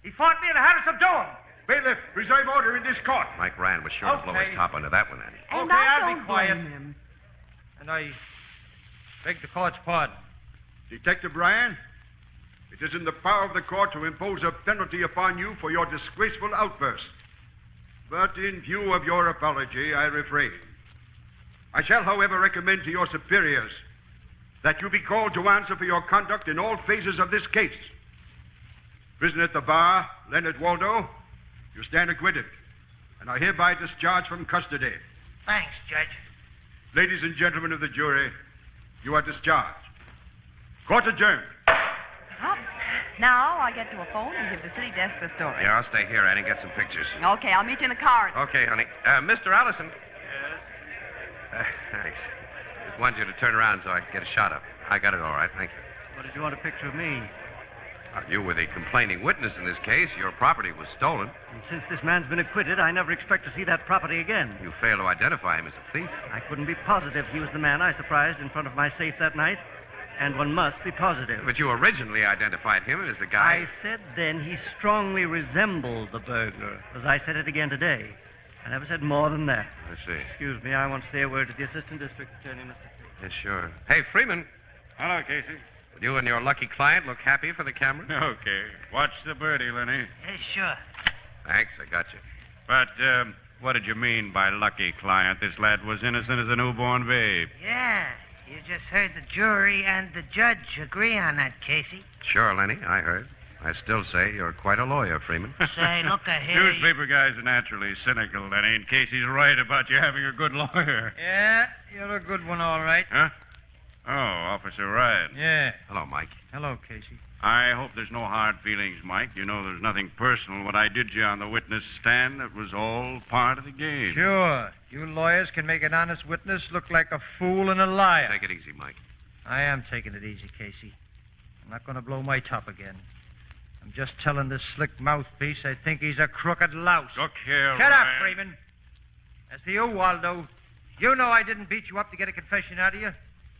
He fought me and I had to subdue him. Bailiff, preserve order in this court. Mike Rand was sure to blow his top under that one, Annie. And I'll be quiet. And I beg the court's pardon. Detective Ryan, it is in the power of the court to impose a penalty upon you for your disgraceful outburst. But in view of your apology, I refrain. I shall, however, recommend to your superiors that you be called to answer for your conduct in all phases of this case. Prisoner at the bar, Leonard Waldo, you stand acquitted and are hereby discharged from custody. Thanks, Judge. Ladies and gentlemen of the jury, you are discharged. Court adjourned. Well, now I get to a phone and give the city desk the story. Yeah, I'll stay here, Annie, get some pictures. Okay, I'll meet you in the car. Okay, honey. Mr. Allison. Yes? Thanks. Just wanted you to turn around so I could get a shot of it. I got it all right, thank you. What did you want a picture of me? You were the complaining witness in this case. Your property was stolen. And since this man's been acquitted, I never expect to see that property again. You failed to identify him as a thief. I couldn't be positive he was the man I surprised in front of my safe that night. And one must be positive. But you originally identified him as the guy... I said then he strongly resembled the burglar, as I said it again today. I never said more than that. I see. Excuse me, I want to say a word to the Assistant District Attorney, Mr. Yeah, sure. Hey, Freeman. Hello, Casey. Would you and your lucky client look happy for the camera? Okay. Watch the birdie, Lenny. Yeah, sure. Thanks, I got you. But, what did you mean by lucky client? This lad was innocent as a newborn babe. Yeah, you just heard the jury and the judge agree on that, Casey. Sure, Lenny, I heard. I still say you're quite a lawyer, Freeman. Say, look ahead. Newspaper guys are naturally cynical, Lenny, and Casey's right about you having a good lawyer. Yeah, you're a good one, all right. Huh? Oh, Officer Ryan. Yeah. Hello, Mike. Hello, Casey. I hope there's no hard feelings, Mike. You know there's nothing personal. What I did to you on the witness stand, it was all part of the game. Sure. You lawyers can make an honest witness look like a fool and a liar. Take it easy, Mike. I am taking it easy, Casey. I'm not going to blow my top again. I'm just telling this slick mouthpiece I think he's a crooked louse. Look here, Shut up, Ryan. Freeman. As for you, Waldo, you know I didn't beat you up to get a confession out of you.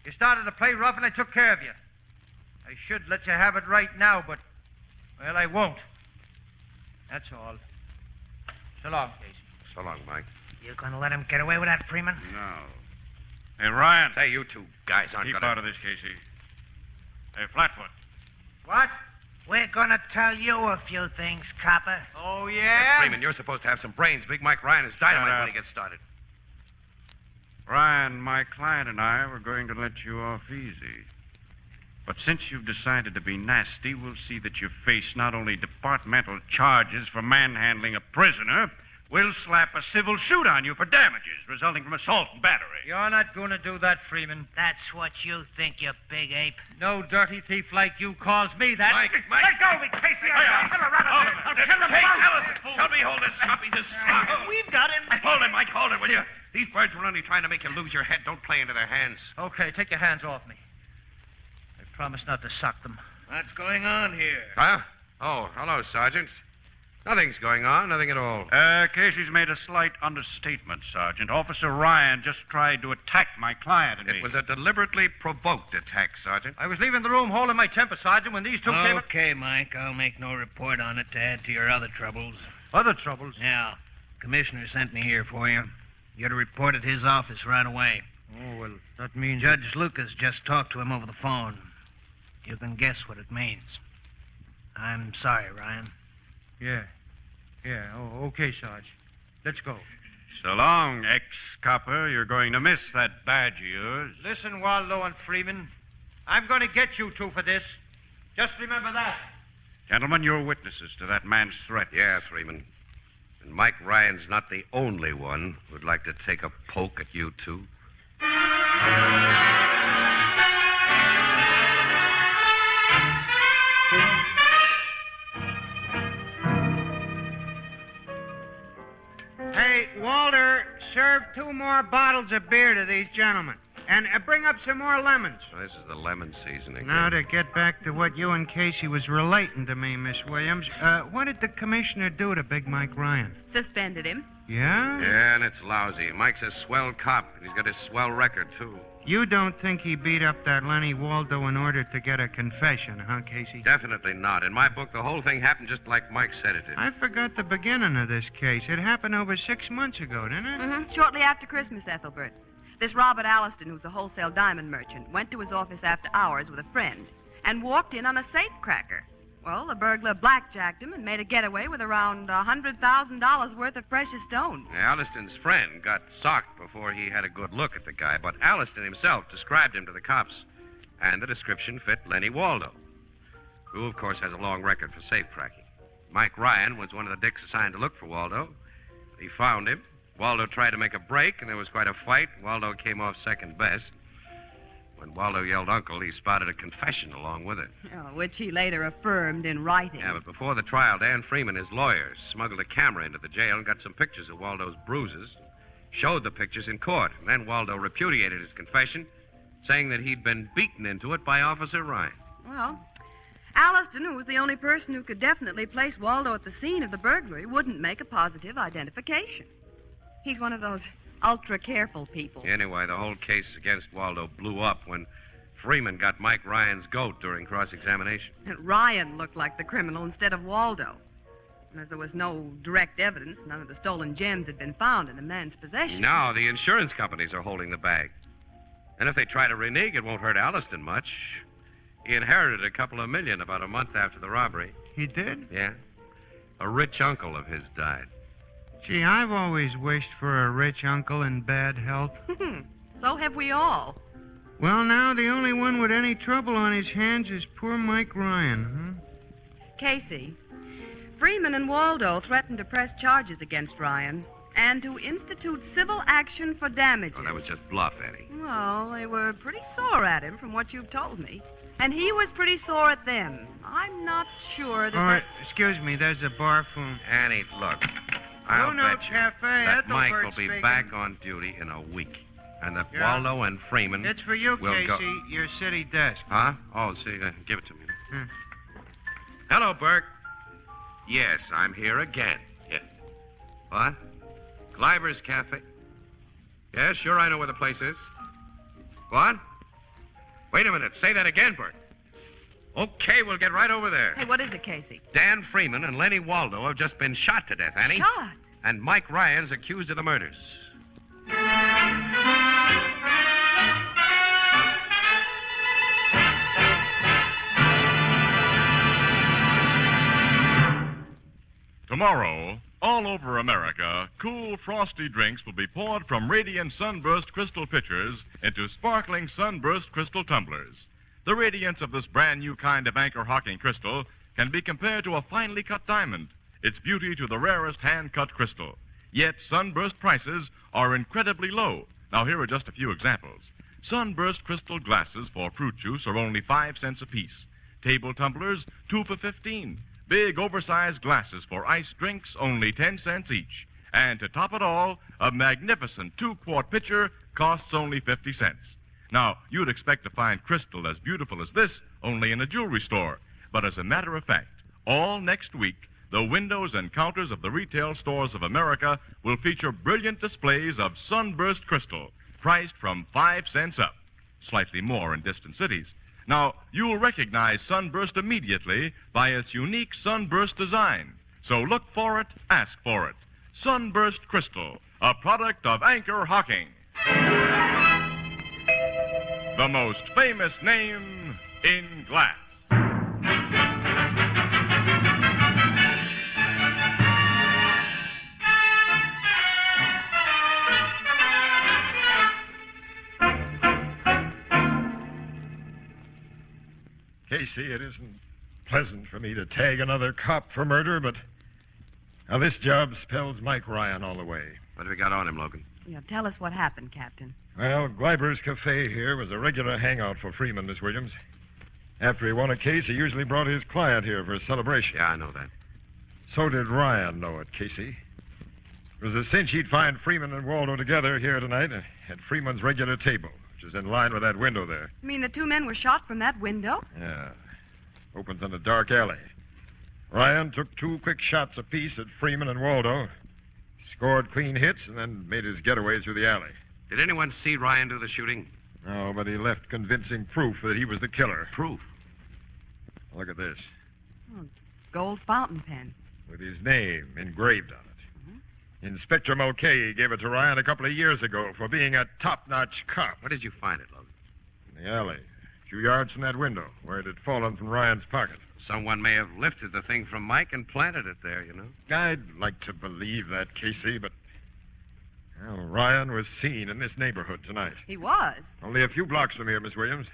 You started to play rough and I took care of you. I should let you have it right now, but, well, I won't. That's all. So long, Casey. So long, Mike. You gonna let him get away with that, Freeman? No. Hey, Ryan. Say, you two guys aren't Keep gonna... out of this, Casey. Hey, Flatfoot. What? We're gonna tell you a few things, copper. Oh, Hey, Freeman, you're supposed to have some brains. Big Mike Ryan is dynamite when he gets started. Ryan, my client and I were going to let you off easy. But since you've decided to be nasty, we'll see that you face not only departmental charges for manhandling a prisoner, we'll slap a civil suit on you for damages resulting from assault and battery. You're not gonna do that, Freeman. That's what you think, you big ape. No dirty thief like you calls me that. Mike! Let go of me, Casey! I'll kill him Hey, both. Allison! Help me hold this chop. He's a slug. We've got him. Hold it, Mike. Hold it, will you? These birds were only trying to make you lose your head. Don't play into their hands. Okay, take your hands off me. I promise not to sock them. What's going on here? Huh? Oh, hello, Sergeant. Nothing's going on. Nothing at all. Casey's made a slight understatement, Sergeant. Officer Ryan just tried to attack my client and me. It was a deliberately provoked attack, Sergeant. I was leaving the room holding my temper, Sergeant, when these two came... Okay, Mike, I'll make no report on it to add to your other troubles. Other troubles? Yeah. Commissioner sent me here for you. You're to report at his office right away. Oh, well, that means... Judge Lucas just talked to him over the phone. You can guess what it means. I'm sorry, Ryan. Yeah. Oh, okay, Sarge. Let's go. So long, ex-copper. You're going to miss that badge of yours. Listen, Waldo and Freeman. I'm going to get you two for this. Just remember that. Gentlemen, you're witnesses to that man's threats. Yeah, Freeman. And Mike Ryan's not the only one who'd like to take a poke at you two. Hey, Walter, serve 2 more bottles of beer to these gentlemen. And bring up some more lemons. Well, this is the lemon season again. Now, to get back to what you and Casey was relating to me, Miss Williams, what did the commissioner do to Big Mike Ryan? Suspended him. Yeah? Yeah, and it's lousy. Mike's a swell cop, and he's got a swell record, too. You don't think he beat up that Lenny Waldo in order to get a confession, huh, Casey? Definitely not. In my book, the whole thing happened just like Mike said it did. I forgot the beginning of this case. It happened over 6 months ago, didn't it? Mm-hmm. Shortly after Christmas, Ethelbert. This Robert Alliston, who's a wholesale diamond merchant, went to his office after hours with a friend and walked in on a safecracker. Well, the burglar blackjacked him and made a getaway with around $100,000 worth of precious stones. Alliston's friend got socked before he had a good look at the guy, but Alliston himself described him to the cops. And the description fit Lenny Waldo, who, of course, has a long record for safe cracking. Mike Ryan was one of the dicks assigned to look for Waldo. He found him. Waldo tried to make a break, and there was quite a fight. Waldo came off second best. When Waldo yelled uncle, he spotted a confession along with it. Oh, which he later affirmed in writing. Yeah, but before the trial, Dan Freeman, his lawyer, smuggled a camera into the jail and got some pictures of Waldo's bruises, showed the pictures in court. And then Waldo repudiated his confession, saying that he'd been beaten into it by Officer Ryan. Well, Alliston, who was the only person who could definitely place Waldo at the scene of the burglary, wouldn't make a positive identification. He's one of those ultra-careful people. Anyway, the whole case against Waldo blew up when Freeman got Mike Ryan's goat during cross-examination. And Ryan looked like the criminal instead of Waldo. And as there was no direct evidence, none of the stolen gems had been found in the man's possession. Now the insurance companies are holding the bag. And if they try to renege, it won't hurt Alliston much. He inherited a couple of million about a month after the robbery. He did? Yeah. A rich uncle of his died. Gee, I've always wished for a rich uncle in bad health. So have we all. Well, now the only one with any trouble on his hands is poor Mike Ryan, Casey, Freeman and Waldo threatened to press charges against Ryan and to institute civil action for damages. Oh, that was just bluff, Eddie. Well, they were pretty sore at him from what you've told me. And he was pretty sore at them. I'm not sure that... All right, excuse me, there's a bar phone. Annie, look, I'll Bruno bet you Cafe, that Mike will Ethelbert be speaking. back on duty in a week. And that Yeah. Waldo and Freeman It's for you, will Casey, go... your city desk. Huh? Oh, see, give it to me. Hmm. Hello, Burke. Yes, I'm here again. Yeah. What? Gleiber's Cafe? Yeah, sure, I know where the place is. What? Wait a minute, say that again, Burke. Okay, we'll get right over there. Hey, what is it, Casey? Dan Freeman and Lenny Waldo have just been shot to death, Annie. Shot? And Mike Ryan's accused of the murders. Tomorrow, all over America, cool, frosty drinks will be poured from radiant Sunburst crystal pitchers into sparkling Sunburst crystal tumblers. The radiance of this brand new kind of Anchor-Hocking crystal can be compared to a finely cut diamond, its beauty to the rarest hand-cut crystal. Yet Sunburst prices are incredibly low. Now, here are just a few examples. Sunburst crystal glasses for fruit juice are only 5 cents apiece. Table tumblers, 2 for 15. Big, oversized glasses for iced drinks, only 10 cents each. And to top it all, a magnificent 2-quart pitcher costs only 50 cents. Now, you'd expect to find crystal as beautiful as this only in a jewelry store. But as a matter of fact, all next week, the windows and counters of the retail stores of America will feature brilliant displays of Sunburst crystal, priced from 5 cents up, slightly more in distant cities. Now, you'll recognize Sunburst immediately by its unique Sunburst design. So look for it, ask for it. Sunburst Crystal, a product of Anchor-Hocking. The most famous name in glass. Casey, it isn't pleasant for me to tag another cop for murder, but now this job spells Mike Ryan all the way. What have we got on him, Logan? Yeah, tell us what happened, Captain. Well, Gleiber's Cafe here was a regular hangout for Freeman, Miss Williams. After he won a case, he usually brought his client here for a celebration. Yeah, I know that. So did Ryan know it, Casey. It was a cinch he'd find Freeman and Waldo together here tonight at Freeman's regular table, which is in line with that window there. You mean the two men were shot from that window? Yeah. Opens in a dark alley. Ryan took 2 quick shots apiece at Freeman and Waldo, scored clean hits, and then made his getaway through the alley. Did anyone see Ryan do the shooting? No, but he left convincing proof that he was the killer. Proof? Look at this, Oh, gold fountain pen. with his name engraved on it. Inspector Mulcahy gave it to Ryan a couple of years ago for being a top-notch cop. Where did you find it, Logan? In the alley, a few yards from that window, where it had fallen from Ryan's pocket. Someone may have lifted the thing from Mike and planted it there, you know. I'd like to believe that, Casey, but well, Ryan was seen in this neighborhood tonight. He was. Only a few blocks from here, Miss Williams.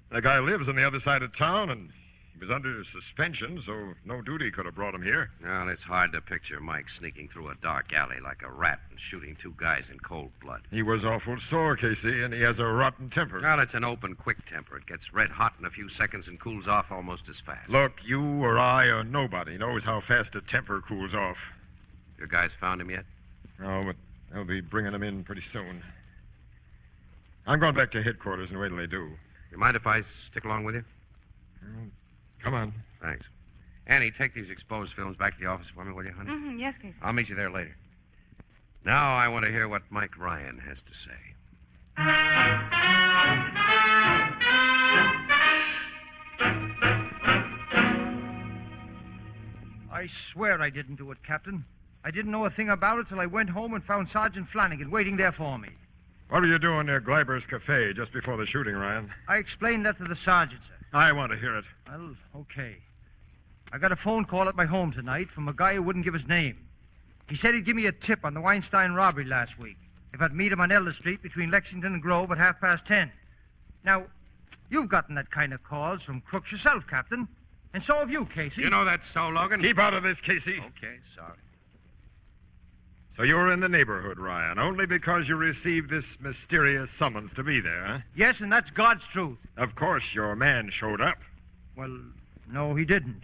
The guy lives on the other side of town, and he was under suspension, so no duty could have brought him here. Well, it's hard to picture Mike sneaking through a dark alley like a rat and shooting two guys in cold blood. He was awful sore, Casey, and he has a rotten temper. Well, it's an open, quick temper. It gets red hot in a few seconds and cools off almost as fast. Look, you or I or nobody knows how fast a temper cools off. Your guys found him yet? No, but they'll be bringing him in pretty soon. I'm going back to headquarters and wait till they do. You mind if I stick along with you? Come on. Thanks. Annie, take these exposed films back to the office for me, will you, honey? Mm-hmm. Yes, Casey. I'll meet you there later. Now I want to hear what Mike Ryan has to say. I swear I didn't do it, Captain. I didn't know a thing about it till I went home and found Sergeant Flanagan waiting there for me. What were you doing near Gleiber's Cafe just before the shooting, Ryan? I explained that to the sergeant, sir. I want to hear it. Well, okay. I got a phone call at my home tonight from a guy who wouldn't give his name. He said he'd give me a tip on the Weinstein robbery last week if I'd meet him on Elder Street between Lexington and Grove at 10:30. Now, you've gotten that kind of calls from crooks yourself, Captain. And so have you, Casey. You know that's so, Logan. Keep out of this, Casey. Okay, sorry. So you were in the neighborhood, Ryan, only because you received this mysterious summons to be there, huh? Yes, and that's God's truth. Of course, your man showed up. Well, no, he didn't.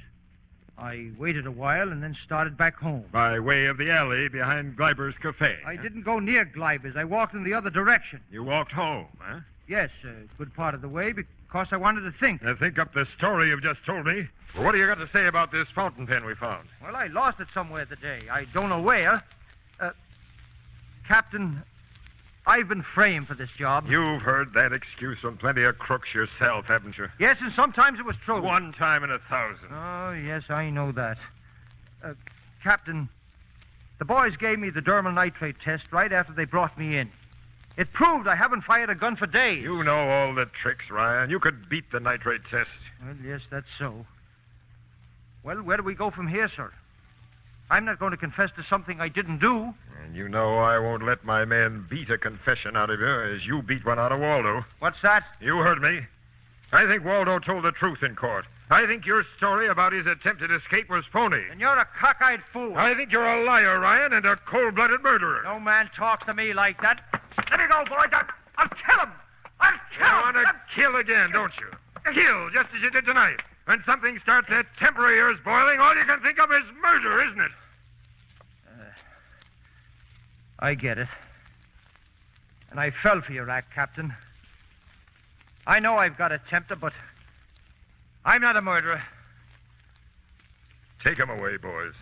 I waited a while and then started back home. By way of the alley behind Gleiber's Cafe. I didn't go near Gleiber's. I walked in the other direction. You walked home, huh? Yes, a good part of the way because I wanted to think. Think up the story you've just told me. Well, what do you got to say about this fountain pen we found? Well, I lost it somewhere today. I don't know where. Captain, I've been framed for this job. You've heard that excuse from plenty of crooks yourself, haven't you? Yes, and sometimes it was true. One time in 1,000. Oh, yes, I know that. Captain, the boys gave me the dermal nitrate test right after they brought me in. It proved I haven't fired a gun for days. You know all the tricks, Ryan. You could beat the nitrate test. Well, yes, that's so. Well, where do we go from here, sir? I'm not going to confess to something I didn't do. And you know I won't let my men beat a confession out of you as you beat one out of Waldo. What's that? You heard me. I think Waldo told the truth in court. I think your story about his attempted escape was phony. And you're a cockeyed fool. I think you're a liar, Ryan, and a cold-blooded murderer. No man talks to me like that. Let me go, boys. I'll kill him. I'll kill him. You want to kill again, don't you? Kill, just as you did tonight. When something starts that temper of yours boiling, all you can think of is murder, isn't it? I get it. And I fell for your act, Captain. I know I've got a temper, but I'm not a murderer. Take him away, boys.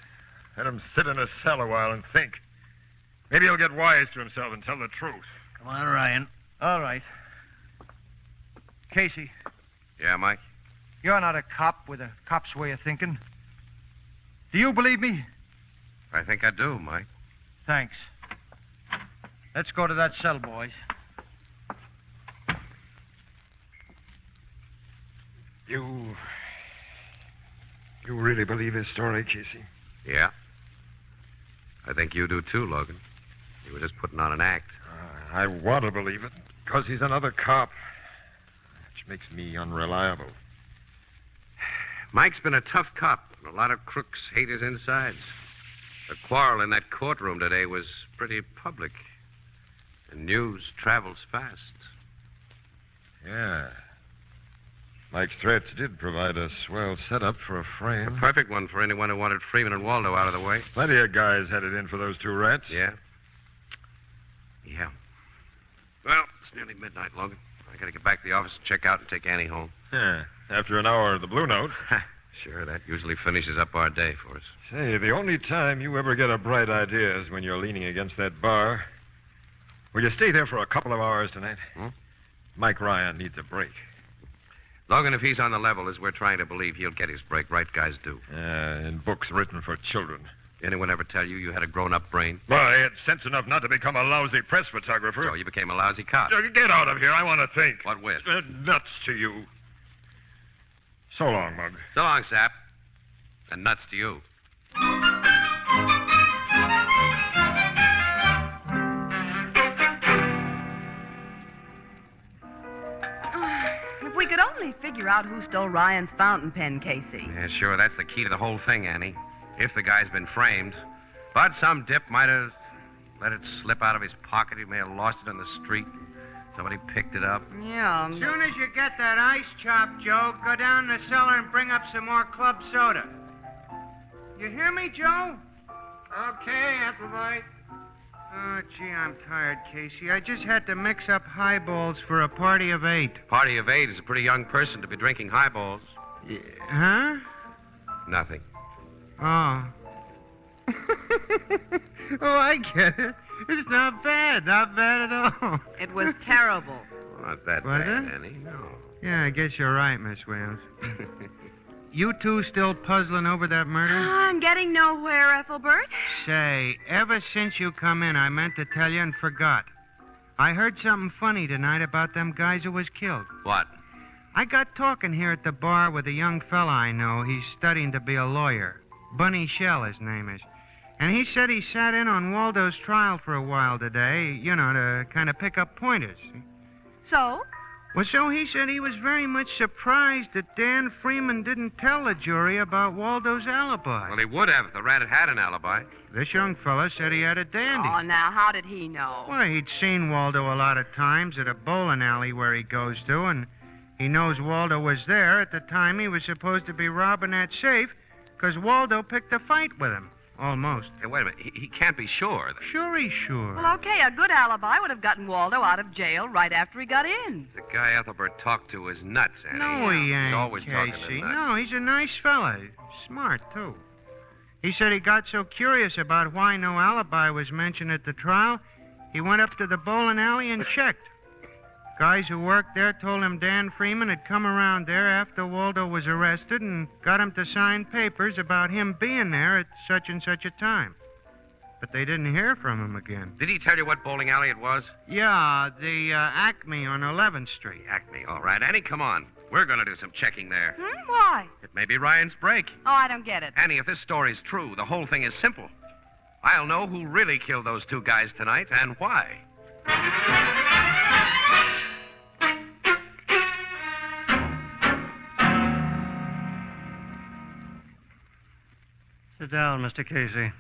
Let him sit in a cell a while and think. Maybe he'll get wise to himself and tell the truth. Come on, Ryan. All right. Casey, Yeah, Mike? you're not a cop with a cop's way of thinking. Do you believe me? I think I do, Mike. Thanks. Let's go to that cell, boys. You really believe his story, Casey? Yeah. I think you do too, Logan. You were just putting on an act. I want to believe it, because he's another cop, which makes me unreliable. Mike's been a tough cop, and a lot of crooks hate his insides. The quarrel in that courtroom today was pretty public, and news travels fast. Yeah. Mike's threats did provide a swell setup for a frame. A perfect one for anyone who wanted Freeman and Waldo out of the way. Plenty of guys had it in for those two rats. Yeah? Yeah. Well, it's nearly midnight, Logan. I gotta get back to the office and check out and take Annie home. Yeah, after an hour of the Blue Note. Sure, that usually finishes up our day for us. Say, the only time you ever get a bright idea is when you're leaning against that bar. Will you stay there for a couple of hours tonight? Mike Ryan needs a break. Logan, if he's on the level as we're trying to believe, he'll get his break. Right guys do. In books written for children. Anyone ever tell you you had a grown-up brain? Well, I had sense enough not to become a lousy press photographer. So you became a lousy cop. Get out of here. I want to think. What with? Nuts to you. So long, Mug. So long, Sap. And nuts to you. we could only figure out who stole Ryan's fountain pen, Casey. Yeah, sure, that's the key to the whole thing, Annie. If the guy's been framed. But some dip might have let it slip out of his pocket. He may have lost it on the street. Somebody picked it up. Yeah. As soon as you get that ice chop, Joe, go down the cellar and bring up some more club soda. You hear me, Joe? Okay, Appleby. Oh, gee, I'm tired, Casey. I just had to mix up highballs for a party of 8. Party of 8 is a pretty young person to be drinking highballs. Huh? Nothing. Oh. Oh, I get it. It's not bad. Not bad at all. It was terrible. Not that Was bad, it? Annie. No. Yeah, I guess you're right, Miss Wales. You two still puzzling over that murder? I'm getting nowhere, Ethelbert. Say, ever since you come in, I meant to tell you and forgot. I heard something funny tonight about them guys who was killed. What? I got talking here at the bar with a young fella I know. He's studying to be a lawyer. Bunny Shell, his name is. And he said he sat in on Waldo's trial for a while today, you know, to kind of pick up pointers. So? Well, so he said he was very much surprised that Dan Freeman didn't tell the jury about Waldo's alibi. Well, he would have if the rat had an alibi. This young fella said he had a dandy. Oh, now, how did he know? Well, he'd seen Waldo a lot of times at a bowling alley where he goes to, and he knows Waldo was there at the time he was supposed to be robbing that safe, because Waldo picked a fight with him. Almost. Hey, wait a minute. He can't be sure. Sure he's sure. Well, okay, a good alibi would have gotten Waldo out of jail right after he got in. The guy Ethelbert talked to is nuts, Annie. No, he ain't, He's always talking to Casey. nuts. No, he's a nice fella. Smart, too. He said he got so curious about why no alibi was mentioned at the trial, he went up to the bowling alley and checked. Guys who worked there told him Dan Freeman had come around there after Waldo was arrested and got him to sign papers about him being there at such and such a time. But they didn't hear from him again. Did he tell you what bowling alley it was? Yeah, the Acme on 11th Street. Acme, all right. Annie, come on. We're going to do some checking there. Why? It may be Ryan's break. Oh, I don't get it. Annie, if this story's true, the whole thing is simple. I'll know who really killed those two guys tonight and why. Sit down, Mr. Casey.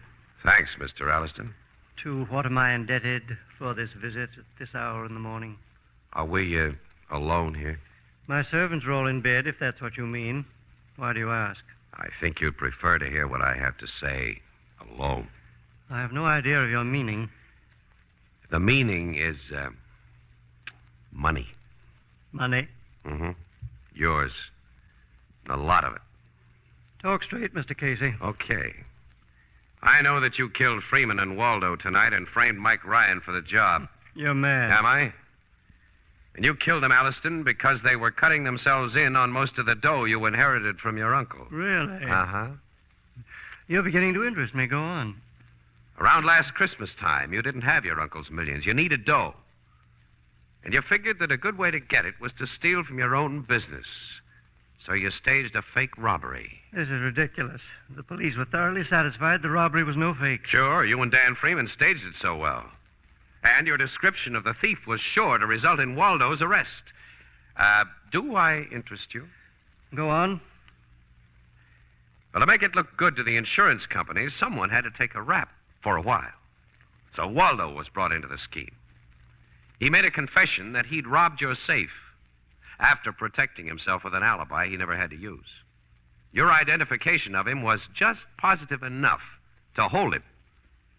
Thanks, Mr. Alliston. To what am I indebted for this visit at this hour in the morning? Are we alone here? My servants are all in bed, if that's what you mean. Why do you ask? I think you'd prefer to hear what I have to say alone. I have no idea of your meaning. The meaning is money. Money? Mm-hmm. Yours. A lot of it. Talk straight, Mr. Casey. Okay. I know that you killed Freeman and Waldo tonight and framed Mike Ryan for the job. You're mad. Am I? And you killed them, Alliston, because they were cutting themselves in on most of the dough you inherited from your uncle. Really? Uh-huh. You're beginning to interest me. Go on. Around last Christmas time, you didn't have your uncle's millions. You needed dough. And you figured that a good way to get it was to steal from your own business. So you staged a fake robbery. This is ridiculous. The police were thoroughly satisfied the robbery was no fake. Sure, you and Dan Freeman staged it so well. And your description of the thief was sure to result in Waldo's arrest. Do I interest you? Go on. Well, to make it look good to the insurance companies, someone had to take a rap for a while. So Waldo was brought into the scheme. He made a confession that he'd robbed your safe after protecting himself with an alibi he never had to use. Your identification of him was just positive enough to hold him,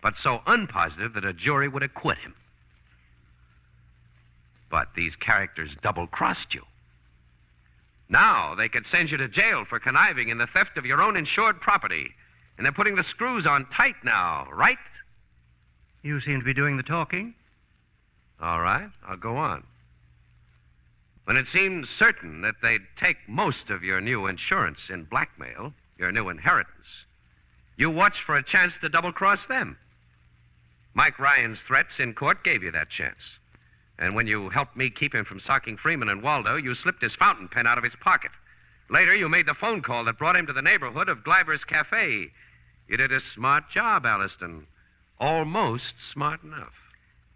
but so unpositive that a jury would acquit him. But these characters double-crossed you. Now they could send you to jail for conniving in the theft of your own insured property. And they're putting the screws on tight now, right? You seem to be doing the talking. All right, I'll go on. When it seemed certain that they'd take most of your new insurance in blackmail, your new inheritance, you watched for a chance to double-cross them. Mike Ryan's threats in court gave you that chance. And when you helped me keep him from socking Freeman and Waldo, you slipped his fountain pen out of his pocket. Later, you made the phone call that brought him to the neighborhood of Gleiber's Cafe. You did a smart job, Alliston. Almost smart enough.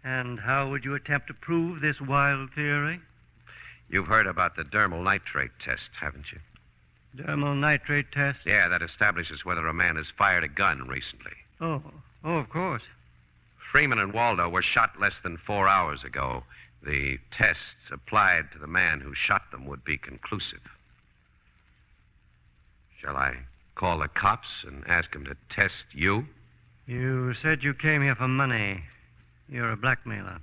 And how would you attempt to prove this wild theory? You've heard about the dermal nitrate test, haven't you? Dermal nitrate test? Yeah, that establishes whether a man has fired a gun recently. Oh, of course. Freeman and Waldo were shot less than 4 hours ago. The tests applied to the man who shot them would be conclusive. Shall I call the cops and ask them to test you? You said you came here for money. You're a blackmailer.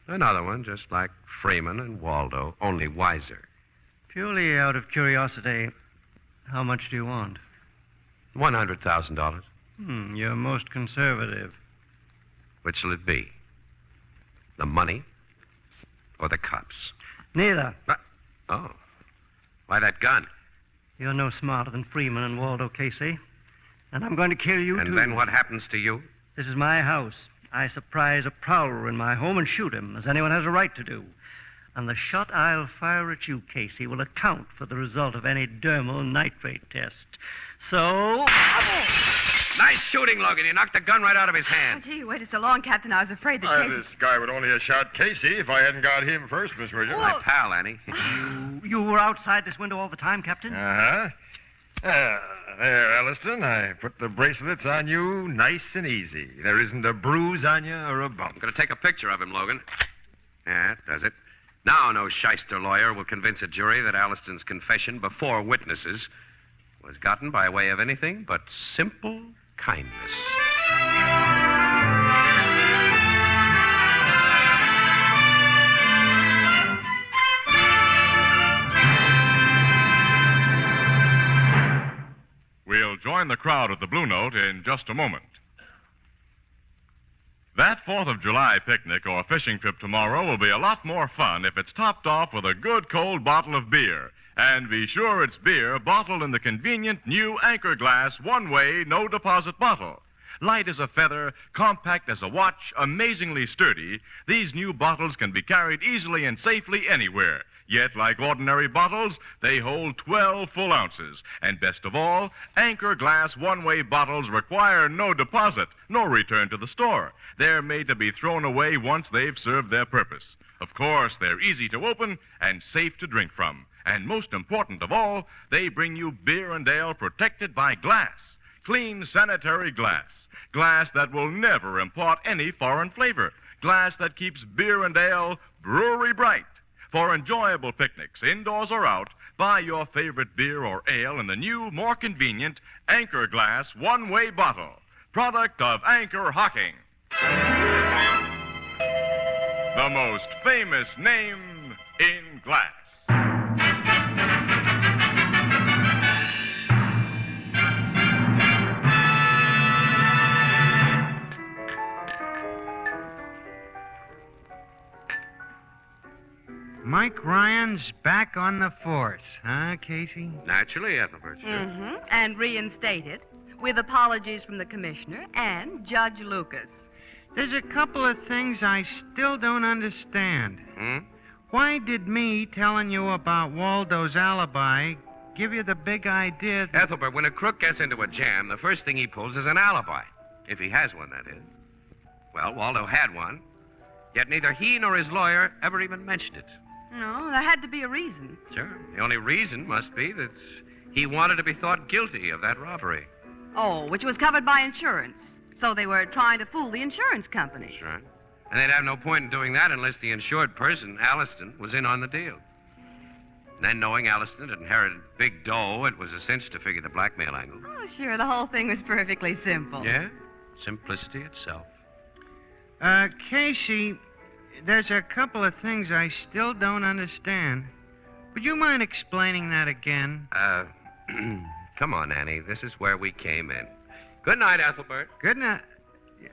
Another one, just like Freeman and Waldo, only wiser. Purely out of curiosity, how much do you want? $100,000. You're most conservative. Which will it be? The money or the cops? Neither. Oh. Why that gun? You're no smarter than Freeman and Waldo, Casey. And I'm going to kill you, too. And then what happens to you? This is my house. I surprise a prowler in my home and shoot him, as anyone has a right to do. And the shot I'll fire at you, Casey, will account for the result of any dermal nitrate test. So... Nice shooting, Logan. You knocked the gun right out of his hand. Oh, gee, you waited so long, Captain. I was afraid that Casey... This guy would only have shot Casey if I hadn't got him first, Miss Ridger. My pal, Annie. You were outside this window all the time, Captain? Uh-huh. There, Elliston. I put the bracelets on you nice and easy. There isn't a bruise on you or a bump. I'm going to take a picture of him, Logan. Yeah, that does it. Now no shyster lawyer will convince a jury that Alliston's confession before witnesses was gotten by way of anything but simple kindness. We'll join the crowd at the Blue Note in just a moment. That 4th of July picnic or fishing trip tomorrow will be a lot more fun if it's topped off with a good cold bottle of beer. And be sure it's beer bottled in the convenient new Anchor glass one-way, no-deposit bottle. Light as a feather, compact as a watch, amazingly sturdy, these new bottles can be carried easily and safely anywhere. Yet, like ordinary bottles, they hold 12 full ounces. And best of all, Anchor glass one-way bottles require no deposit, no return to the store. They're made to be thrown away once they've served their purpose. Of course, they're easy to open and safe to drink from. And most important of all, they bring you beer and ale protected by glass. Clean, sanitary glass. Glass that will never impart any foreign flavor. Glass that keeps beer and ale brewery bright. For enjoyable picnics, indoors or out, buy your favorite beer or ale in the new, more convenient Anchor glass one-way bottle. Product of Anchor-Hocking. The most famous name in glass. Mike Ryan's back on the force, huh, Casey? Naturally, Ethelbert. And reinstated, with apologies from the commissioner and Judge Lucas. There's a couple of things I still don't understand. Why did me telling you about Waldo's alibi give you the big idea that... Ethelbert, when a crook gets into a jam, the first thing he pulls is an alibi. If he has one, that is. Well, Waldo had one, yet neither he nor his lawyer ever even mentioned it. No, there had to be a reason. Sure. The only reason must be that he wanted to be thought guilty of that robbery. Oh, which was covered by insurance. So they were trying to fool the insurance companies. That's right. And they'd have no point in doing that unless the insured person, Alliston, was in on the deal. And then knowing Alliston had inherited big dough, it was a cinch to figure the blackmail angle. Oh, sure, the whole thing was perfectly simple. Yeah? Simplicity itself. Casey, there's a couple of things I still don't understand. Would you mind explaining that again? Come on, Annie. This is where we came in. Good night, Ethelbert. Good night.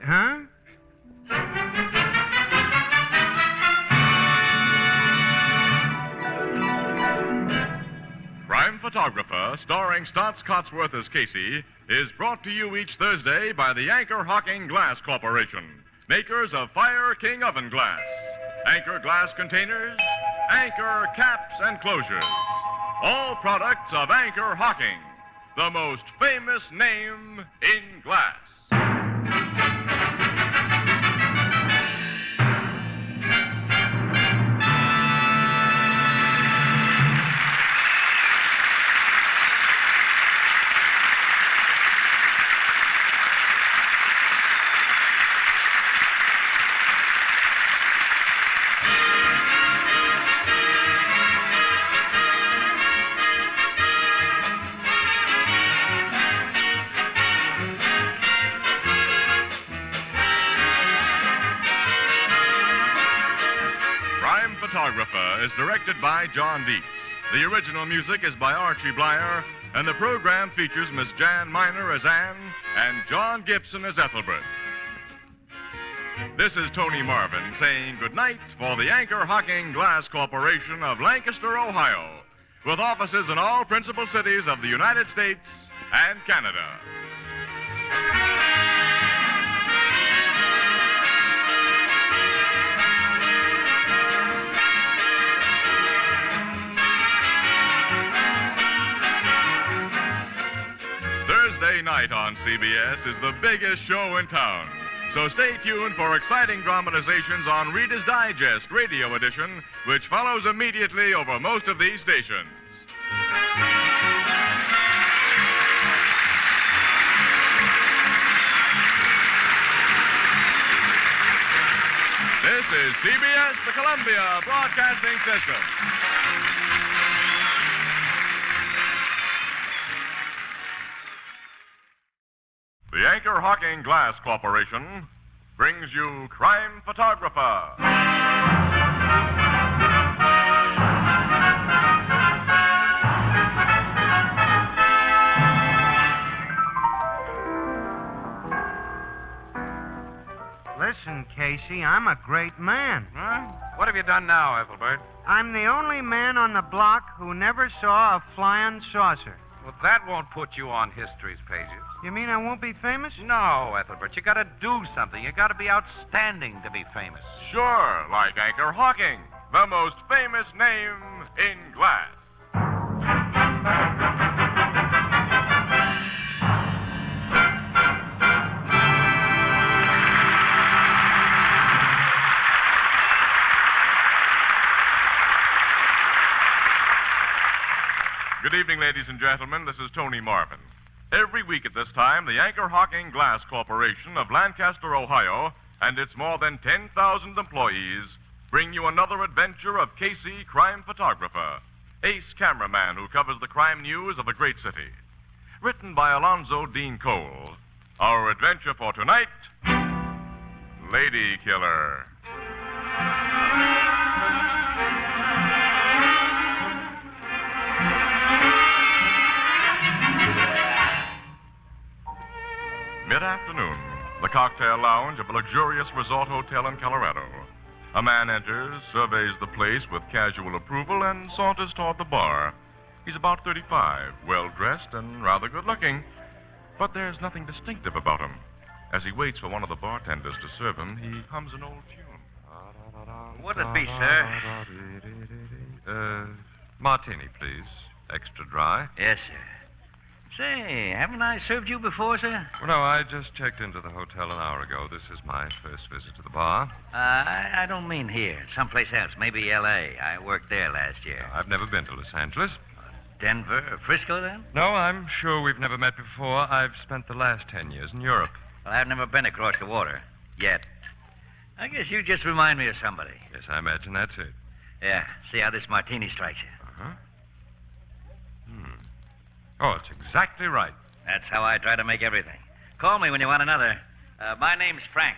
Huh? Crime Photographer, starring Stotts Cotsworth as Casey, is brought to you each Thursday by the Anchor-Hocking Glass Corporation, makers of Fire King oven glass, Anchor glass containers, Anchor caps and closures. All products of Anchor-Hocking, the most famous name in glass. Crime Photographer is directed by John Dietz. The original music is by Archie Blyer, and the program features Miss Jan Miner as Anne and John Gibson as Ethelbert. This is Tony Marvin saying goodnight for the Anchor-Hocking Glass Corporation of Lancaster, Ohio, with offices in all principal cities of the United States and Canada. Thursday night on CBS is the biggest show in town. So stay tuned for exciting dramatizations on Reader's Digest Radio Edition, which follows immediately over most of these stations. This is CBS, the Columbia Broadcasting System. The Anchor-Hocking Glass Corporation brings you Crime Photographer. Listen, Casey, I'm a great man. Huh? What have you done now, Ethelbert? I'm the only man on the block who never saw a flying saucer. Well, that won't put you on history's pages. You mean I won't be famous? No, Ethelbert. You gotta do something. You gotta be outstanding to be famous. Sure, like Anchor-Hocking, the most famous name in glass. Good evening, ladies and gentlemen. This is Tony Marvin. Every week at this time, the Anchor-Hocking Glass Corporation of Lancaster, Ohio, and its more than 10,000 employees bring you another adventure of Casey, crime photographer, ace cameraman who covers the crime news of a great city. Written by Alonzo Dean Cole. Our adventure for tonight, Lady Killer. Mid-afternoon, the cocktail lounge of a luxurious resort hotel in Colorado. A man enters, surveys the place with casual approval, and saunters toward the bar. He's about 35, well-dressed and rather good-looking. But there's nothing distinctive about him. As he waits for one of the bartenders to serve him, he hums an old tune. What'll it be, sir? Martini, please. Extra dry. Yes, sir. Say, haven't I served you before, sir? Well, no, I just checked into the hotel an hour ago. This is my first visit to the bar. I don't mean here. Someplace else. Maybe L.A. I worked there last year. I've never been to Los Angeles. Denver or Frisco, then? No, I'm sure we've never met before. I've spent the last 10 years in Europe. Well, I've never been across the water. Yet. I guess you just remind me of somebody. Yes, I imagine that's it. Yeah. See how this martini strikes you. Uh-huh. Oh, it's exactly right. That's how I try to make everything. Call me when you want another. My name's Frank.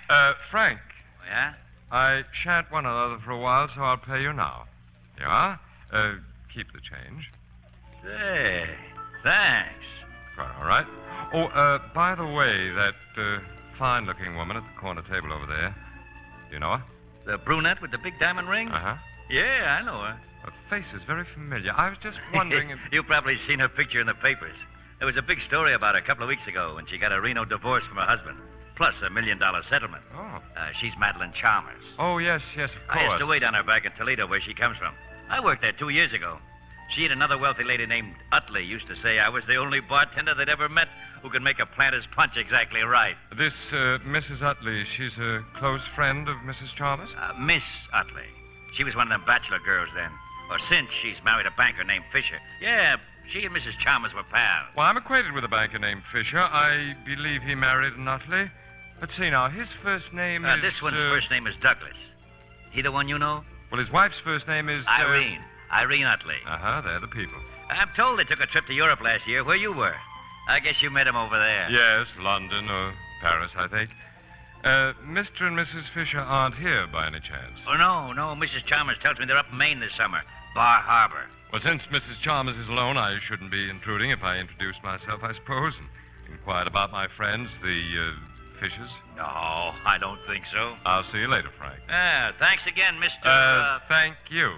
Frank. Yeah? I shan't want another for a while, so I'll pay you now. You are? Keep the change. Say, thanks. Quite all right. Oh, by the way, that fine-looking woman at the corner table over there, do you know her? The brunette with the big diamond rings? Uh-huh. Yeah, I know her. Her face is very familiar. I was just wondering if... You've probably seen her picture in the papers. There was a big story about her a couple of weeks ago when she got a Reno divorce from her husband, plus $1 million settlement. Oh. She's Madeline Chalmers. Oh, yes, of course. I used to wait on her back in Toledo, where she comes from. I worked there 2 years ago. She and another wealthy lady named Utley used to say I was the only bartender they'd ever met who could make a planter's punch exactly right. This Mrs. Utley, she's a close friend of Mrs. Chalmers? Miss Utley. She was one of them bachelor girls then. Or since she's married a banker named Fisher. Yeah, she and Mrs. Chalmers were pals. Well, I'm acquainted with a banker named Fisher. I believe he married an Utley. Let's see now, his first name is... This one's first name is Douglas. He the one you know? Well, his wife's first name is... Irene. Irene Utley. Uh-huh, they're the people. I'm told they took a trip to Europe last year, where you were. I guess you met him over there. Yes, London or Paris, I think. Mr. and Mrs. Fisher aren't here by any chance? Oh, no. Mrs. Chalmers tells me they're up in Maine this summer. Bar Harbor. Well, since Mrs. Chalmers is alone, I shouldn't be intruding if I introduced myself, I suppose, and inquired about my friends, the Fishers. No, I don't think so. I'll see you later, Frank. Thanks again, Mr. Thank you.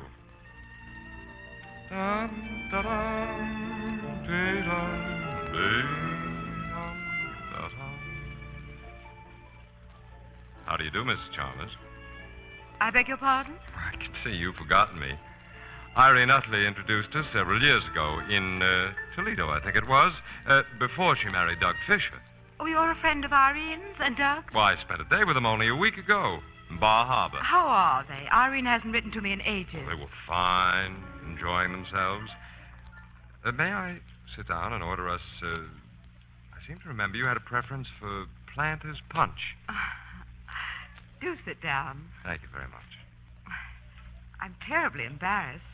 How do you do, Mrs. Chalmers? I beg your pardon? I can see you've forgotten me. Irene Utley introduced us several years ago in Toledo, I think it was, before she married Doug Fisher. Oh, you're a friend of Irene's and Doug's? Why, I spent a day with them only a week ago in Bar Harbor. How are they? Irene hasn't written to me in ages. They were fine, enjoying themselves. May I sit down and order us... I seem to remember you had a preference for Planter's Punch. Do sit down. Thank you very much. I'm terribly embarrassed.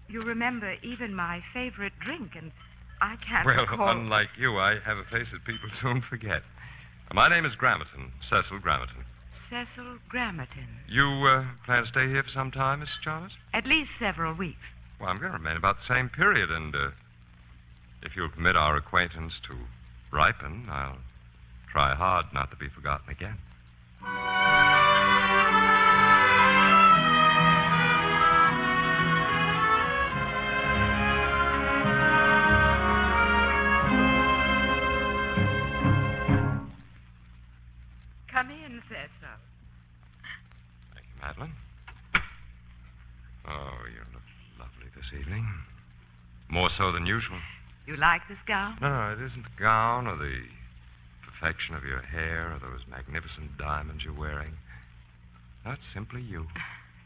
You remember even my favorite drink, and I can't recall... Well, unlike you, I have a face that people soon forget. My name is Grammerton, Cecil Grammerton. Cecil Grammerton. You plan to stay here for some time, Mrs. Chalmers? At least several weeks. Well, I'm going to remain about the same period, and if you'll permit our acquaintance to ripen, I'll try hard not to be forgotten again. Come in, Cecil. Thank you, Madeline. Oh, you look lovely this evening. More so than usual. You like this gown? No, it isn't the gown or the perfection of your hair or those magnificent diamonds you're wearing. No, it's simply you.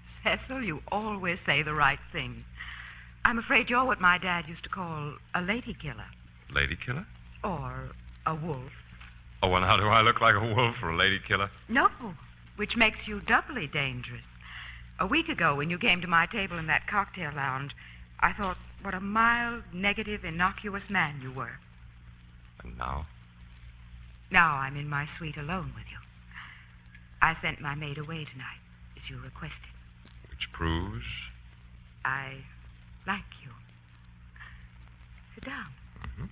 Cecil, you always say the right thing. I'm afraid you're what my dad used to call a lady killer. Lady killer? Or a wolf. Oh, well, now do I look like a wolf or a lady killer? No, which makes you doubly dangerous. A week ago, when you came to my table in that cocktail lounge, I thought what a mild, negative, innocuous man you were. And now? Now I'm in my suite alone with you. I sent my maid away tonight, as you requested. Which proves? I like you. Sit down. Mm-hmm.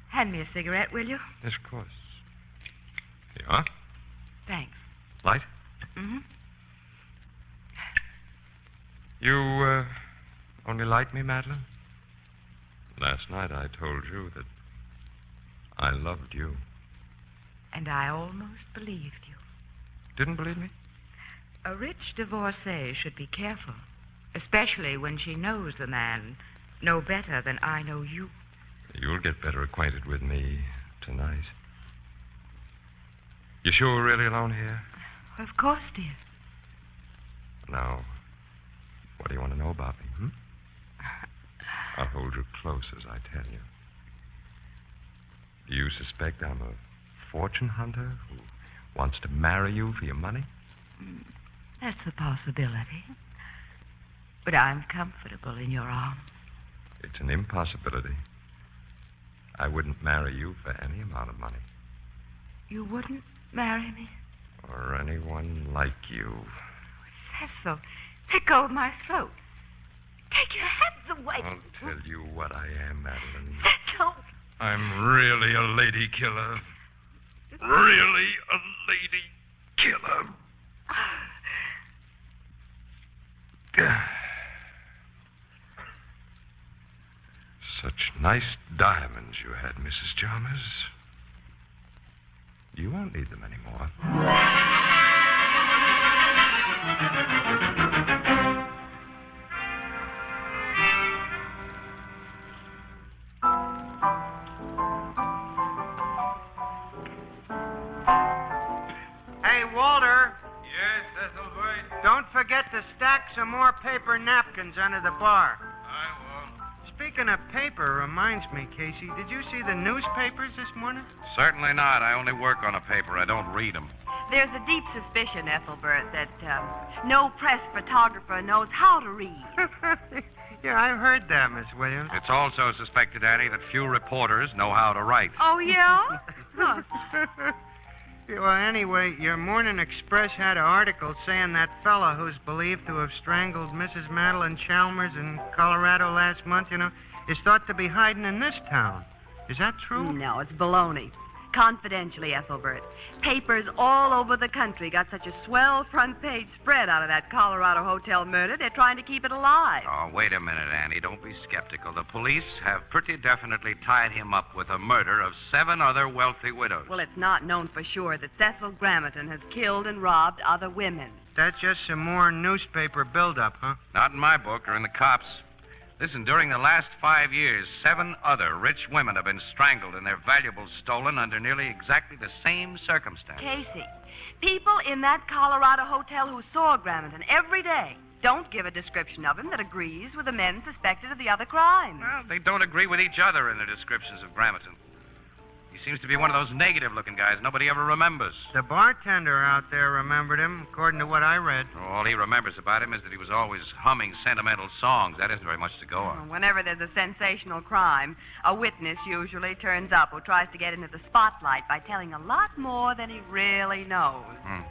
Hand me a cigarette, will you? Yes, of course. Here you are. Thanks. Light? Mm-hmm. You, only like me, Madeline? Last night I told you that I loved you. And I almost believed you. Didn't believe me? A rich divorcee should be careful, especially when she knows the man no better than I know you. You'll get better acquainted with me tonight. You sure we're really alone here? Of course, dear. Now, what do you want to know about me, hmm? I'll hold you close as I tell you. Do you suspect I'm a fortune hunter who wants to marry you for your money? That's a possibility. But I'm comfortable in your arms. It's an impossibility. I wouldn't marry you for any amount of money. You wouldn't marry me? Or anyone like you. Cecil, let go of my throat. Take your hands away. I'll tell you what I am, Madeline. Cecil! I'm really a lady killer. Really a lady killer. Such nice diamonds you had, Mrs. Chalmers. You won't need them anymore. Hey, Walter. Yes, Ethelbert? Don't forget to stack some more paper napkins under the bar. I won't. Speaking of paper, reminds me, Casey, did you see the newspapers this morning? Certainly not. I only work on a paper. I don't read them. There's a deep suspicion, Ethelbert, that no press photographer knows how to read. Yeah, I've heard that, Miss Williams. It's also suspected, Annie, that few reporters know how to write. Oh, yeah? Huh. Well, anyway, your Morning Express had an article saying that fella who's believed to have strangled Mrs. Madeline Chalmers in Colorado last month, is thought to be hiding in this town. Is that true? No, it's baloney. Confidentially, Ethelbert. Papers all over the country got such a swell front-page spread out of that Colorado hotel murder, they're trying to keep it alive. Oh, wait a minute, Annie. Don't be skeptical. The police have pretty definitely tied him up with the murder of 7 other wealthy widows. Well, it's not known for sure that Cecil Gramerton has killed and robbed other women. That's just some more newspaper buildup, huh? Not in my book or in the cops. Listen, during the last 5 years, 7 other rich women have been strangled and their valuables stolen under nearly exactly the same circumstances. Casey, people in that Colorado hotel who saw Gramerton every day don't give a description of him that agrees with the men suspected of the other crimes. Well, they don't agree with each other in their descriptions of Gramerton. He seems to be one of those negative-looking guys nobody ever remembers. The bartender out there remembered him, according to what I read. All he remembers about him is that he was always humming sentimental songs. That isn't very much to go on. Whenever there's a sensational crime, a witness usually turns up who tries to get into the spotlight by telling a lot more than he really knows.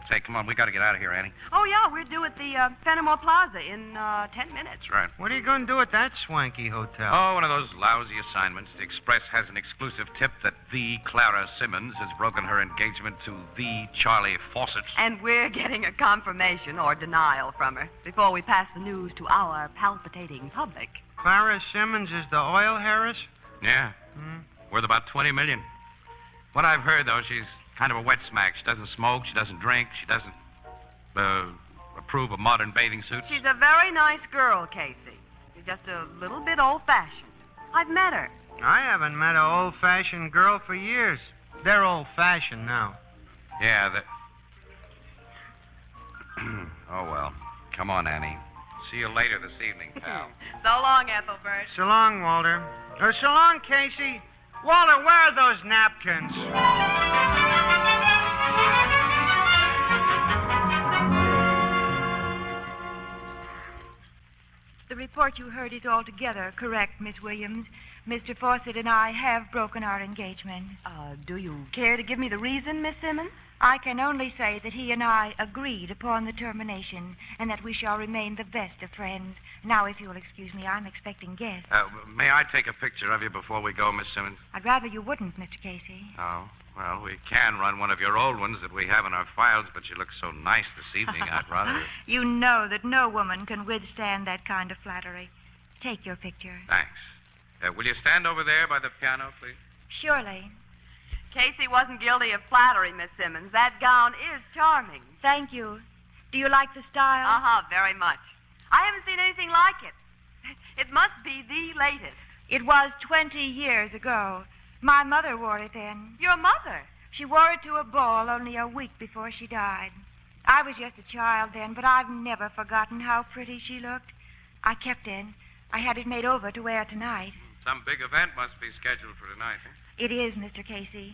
Say, come on, we got to get out of here, Annie. Oh, yeah, we're due at the Fenimore Plaza in 10 minutes. That's right. What are you going to do at that swanky hotel? Oh, one of those lousy assignments. The Express has an exclusive tip that the Clara Simmons has broken her engagement to the Charlie Fawcett. And we're getting a confirmation or denial from her before we pass the news to our palpitating public. Clara Simmons is the oil heiress? Yeah. Worth about $20 million. What I've heard, though, she's kind of a wet smack. She doesn't smoke, she doesn't drink, she doesn't approve of modern bathing suits. She's a very nice girl, Casey. She's just a little bit old-fashioned. I've met her. I haven't met an old-fashioned girl for years. They're old-fashioned now. Yeah, Oh, well. Come on, Annie. See you later this evening, pal. So long, Ethelbert. So long, Walter. So long, Casey. Walter, where are those napkins? The report you heard is altogether correct, Miss Williams. Mr. Fawcett and I have broken our engagement. Do you care to give me the reason, Miss Simmons? I can only say that he and I agreed upon the termination and that we shall remain the best of friends. Now, if you'll excuse me, I'm expecting guests. May I take a picture of you before we go, Miss Simmons? I'd rather you wouldn't, Mr. Casey. Oh, well, we can run one of your old ones that we have in our files, but you look so nice this evening, I'd rather... You know that no woman can withstand that kind of flattery. Take your picture. Thanks. Will you stand over there by the piano, please? Surely. Casey wasn't guilty of flattery, Miss Simmons. That gown is charming. Thank you. Do you like the style? Uh-huh, very much. I haven't seen anything like it. It must be the latest. It was 20 years ago. My mother wore it then. Your mother? She wore it to a ball only a week before she died. I was just a child then, but I've never forgotten how pretty she looked. I kept it. I had it made over to wear tonight. Some big event must be scheduled for tonight, huh? It is, Mr. Casey.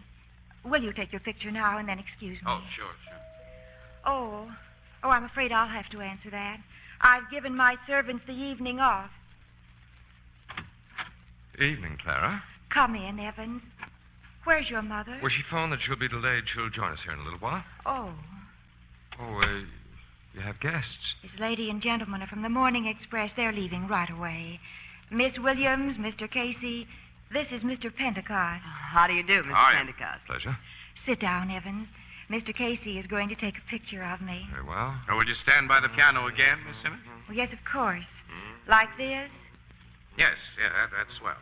Will you take your picture now and then excuse me? Oh, sure. Oh, I'm afraid I'll have to answer that. I've given my servants the evening off. Evening, Clara. Come in, Evans. Where's your mother? Well, she phoned that she'll be delayed. She'll join us here in a little while. Oh, You have guests. this lady and gentleman are from the Morning Express. They're leaving right away. Miss Williams, Mr. Casey, this is Mr. Pentecost. How do you do, Mr. How are you? Pentecost? Pleasure. Sit down, Evans. Mr. Casey is going to take a picture of me. Very well. Will you stand by the piano again, Miss Simmons? Well, yes, of course. Like this? Yes, that's swell.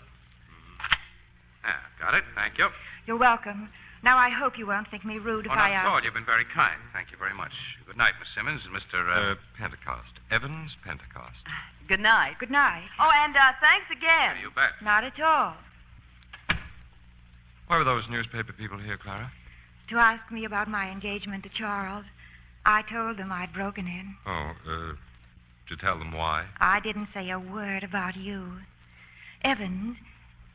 Got it. Thank you. You're welcome. Now, I hope you won't think me rude if I Not at ask. all. You've been very kind. Thank you very much. Good night, Miss Simmons and Mr. Pentecost. Evans Pentecost. Good night. Good night. Oh, and thanks again. You bet. Not at all. Why were those newspaper people here, Clara? To ask me about my engagement to Charles. I told them I'd broken it. To tell them why? I didn't say a word about you. Evans,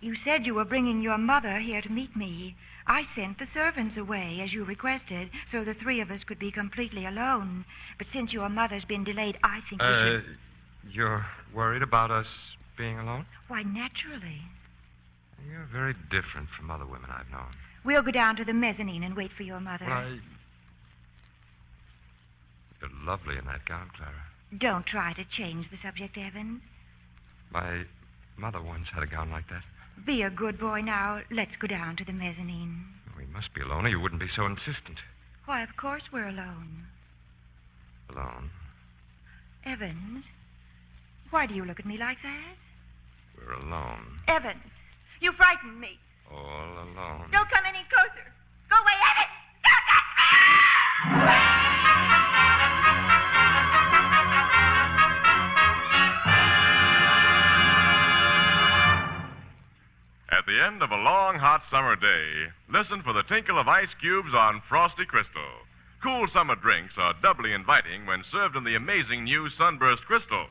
you said you were bringing your mother here to meet me. I sent the servants away, as you requested, so the three of us could be completely alone. But since your mother's been delayed, I think we should... You're worried about us being alone? Why, naturally. You're very different from other women I've known. We'll go down to the mezzanine and wait for your mother. Well, You're lovely in that gown, Clara. Don't try to change the subject, Evans. My mother once had a gown like that. Be a good boy now. Let's go down to the mezzanine. We must be alone, or you wouldn't be so insistent. Why, of course we're alone. Alone? Evans, why do you look at me like that? We're alone. Evans, you frightened me. All alone. Don't come any closer. Go away, Evans! Don't touch me! At the end of a long, hot summer day, listen for the tinkle of ice cubes on Frosty Crystal. Cool summer drinks are doubly inviting when served in the amazing new Sunburst Crystal.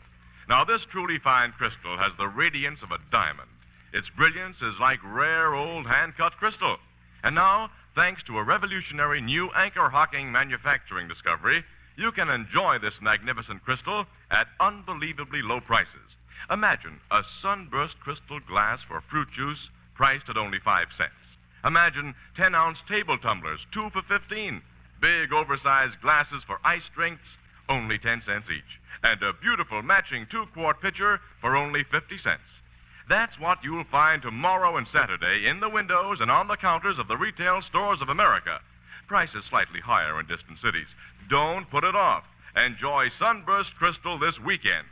Now, this truly fine crystal has the radiance of a diamond. Its brilliance is like rare old hand-cut crystal. And now, thanks to a revolutionary new Anchor-Hocking manufacturing discovery, you can enjoy this magnificent crystal at unbelievably low prices. Imagine a sunburst crystal glass for fruit juice priced at only 5 cents. Imagine 10-ounce table tumblers, 2 for 15. Big, oversized glasses for ice drinks, only 10 cents each. And a beautiful matching 2-quart pitcher for only 50 cents. That's what you'll find tomorrow and Saturday in the windows and on the counters of the retail stores of America. Prices slightly higher in distant cities. Don't put it off. Enjoy Sunburst Crystal this weekend.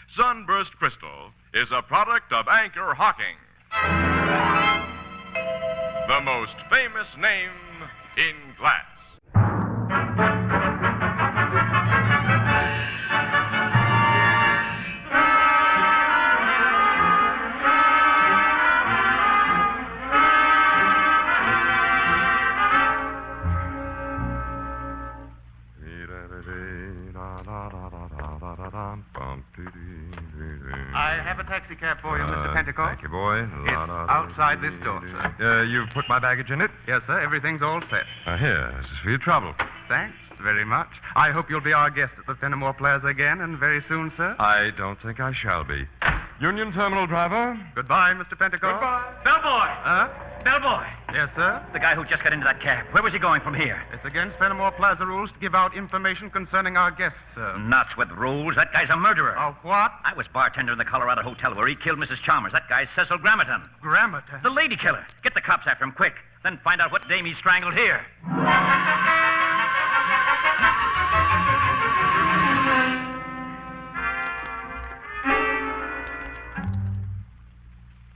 Sunburst Crystal is a product of Anchor-Hocking, the most famous name in glass. I have a taxi cab for you, Mr. Pentecost. Thank you, boy. It's outside this door, sir. You've put my baggage in it? Yes, sir. Everything's all set. Here, this is for your trouble. Thanks very much. I hope you'll be our guest at the Fenimore Plaza again, and very soon, sir. I don't think I shall be. Union Terminal driver? Goodbye, Mr. Pentecost. Goodbye. Bellboy! Huh? Bellboy! Yes, sir? The guy who just got into that cab. Where was he going from here? It's against Fenimore Plaza rules to give out information concerning our guests, sir. Nuts with rules. That guy's a murderer. Of what? I was bartender in the Colorado Hotel where he killed Mrs. Chalmers. That guy's Cecil Grammerton. Grammerton? The lady killer. Get the cops after him quick. Then find out what dame he strangled here.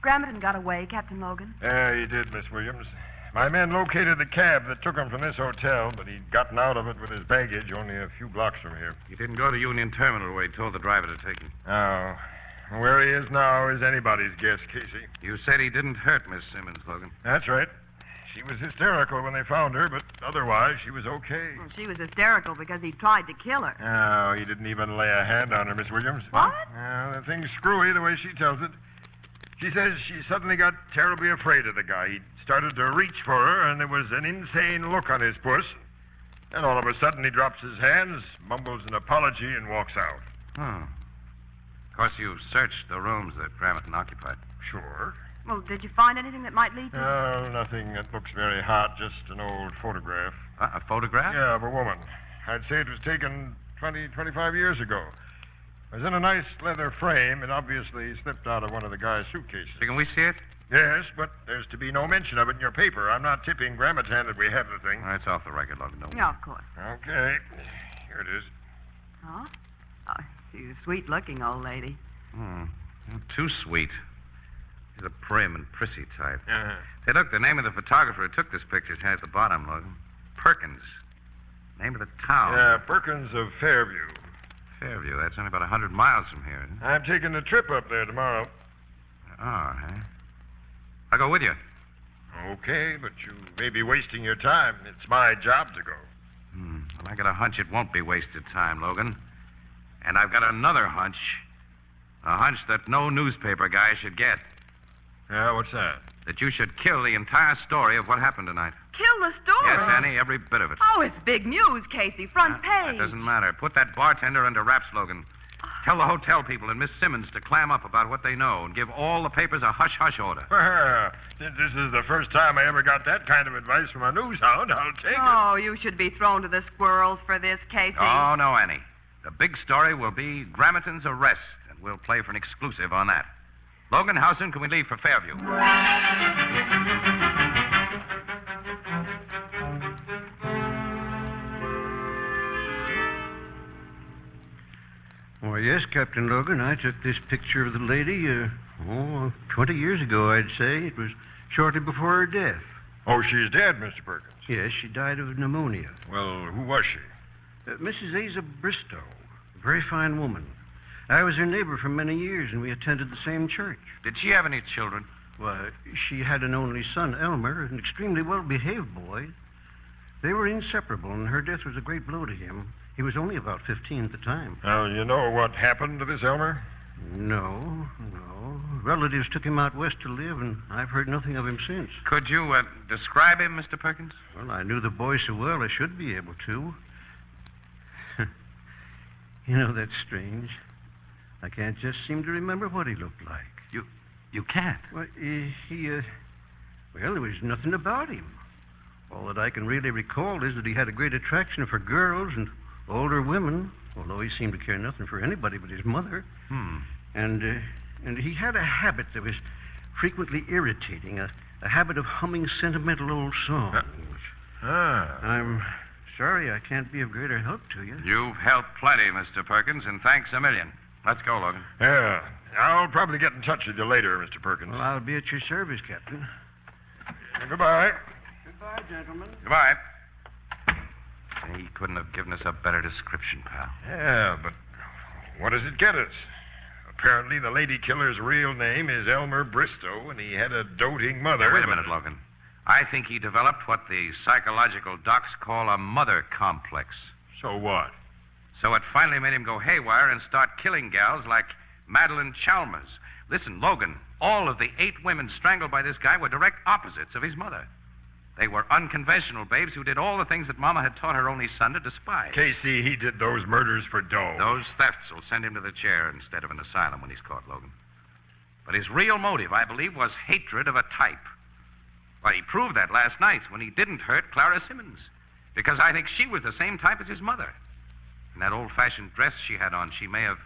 Grammerton got away, Captain Logan. Yeah, he did, Miss Williams. My men located the cab that took him from this hotel, but he'd gotten out of it with his baggage only a few blocks from here. He didn't go to Union Terminal where he told the driver to take him. Oh. Where he is now is anybody's guess, Casey. You said he didn't hurt Miss Simmons, Logan. That's right. She was hysterical when they found her, but otherwise she was okay. Well, she was hysterical because he tried to kill her. Oh, he didn't even lay a hand on her, Miss Williams. What? The thing's screwy the way she tells it. She says she suddenly got terribly afraid of the guy. He started to reach for her, and there was an insane look on his puss. And all of a sudden, he drops his hands, mumbles an apology, and walks out. Oh. Of course, you searched the rooms that Grammerton occupied. Sure. Well, did you find anything that might lead to... No, nothing that looks very hot, just an old photograph. A photograph? Yeah, of a woman. I'd say it was taken 25 years ago. It was in a nice leather frame and obviously slipped out of one of the guy's suitcases. Can we see it? Yes, but there's to be no mention of it in your paper. I'm not tipping Grammerton that we have the thing. It's off the record, Logan. Don't Yeah, of course. Okay. Here it is. Huh? Oh, she's a sweet-looking old lady. Too sweet. She's a prim and prissy type. Uh-huh. Hey, look, the name of the photographer who took this picture is here at the bottom, Logan. Perkins. Name of the town. Yeah, Perkins of Fairview. Fairview. That's only about 100 miles from here, isn't it? I'm taking a trip up there tomorrow. Oh, huh? I'll go with you. Okay, but you may be wasting your time. It's my job to go. Well, I got a hunch it won't be wasted time, Logan. And I've got another hunch. A hunch that no newspaper guy should get. Yeah, what's that? That you should kill the entire story of what happened tonight. Kill the story? Yes, Annie, every bit of it. Oh, it's big news, Casey. Front page. That doesn't matter. Put that bartender under wraps, Logan. Tell the hotel people and Miss Simmons to clam up about what they know and give all the papers a hush-hush order. Well, since this is the first time I ever got that kind of advice from a news hound, I'll take it. Oh, you should be thrown to the squirrels for this, Casey. Oh, no, Annie. The big story will be Grammerton's arrest, and we'll play for an exclusive on that. Logan, how soon can we leave for Fairview? Oh, yes, Captain Logan. I took this picture of the lady, 20 years ago, I'd say. It was shortly before her death. Oh, she's dead, Mr. Perkins. Yes, she died of pneumonia. Well, who was she? Mrs. Asa Bristow, a very fine woman. I was her neighbor for many years, and we attended the same church. Did she have any children? Why, she had an only son, Elmer, an extremely well-behaved boy. They were inseparable, and her death was a great blow to him. He was only about 15 at the time. Now, you know what happened to this Elmer? No. Relatives took him out west to live, and I've heard nothing of him since. Could you describe him, Mr. Perkins? Well, I knew the boy so well I should be able to. You know, that's strange. I can't just seem to remember what he looked like. You can't? Well, there was nothing about him. All that I can really recall is that he had a great attraction for girls and older women, although he seemed to care nothing for anybody but his mother. And he had a habit that was frequently irritating, a habit of humming sentimental old songs. I'm sorry I can't be of greater help to you. You've helped plenty, Mr. Perkins, and thanks a million. Let's go, Logan. Yeah. I'll probably get in touch with you later, Mr. Perkins. Well, I'll be at your service, Captain. Goodbye. Goodbye, gentlemen. Goodbye. He couldn't have given us a better description, pal. Yeah, but what does it get us? Apparently, the lady killer's real name is Elmer Bristow, and he had a doting mother. Now, wait a minute, Logan. I think he developed what the psychological docs call a mother complex. So what? So it finally made him go haywire and start killing gals like Madeline Chalmers. Listen, Logan, all of the 8 women strangled by this guy were direct opposites of his mother. They were unconventional babes who did all the things that Mama had taught her only son to despise. Casey, he did those murders for dough. Those thefts will send him to the chair instead of an asylum when he's caught, Logan. But his real motive, I believe, was hatred of a type. Well, he proved that last night when he didn't hurt Clara Simmons. Because I think she was the same type as his mother. In that old-fashioned dress she had on, he may have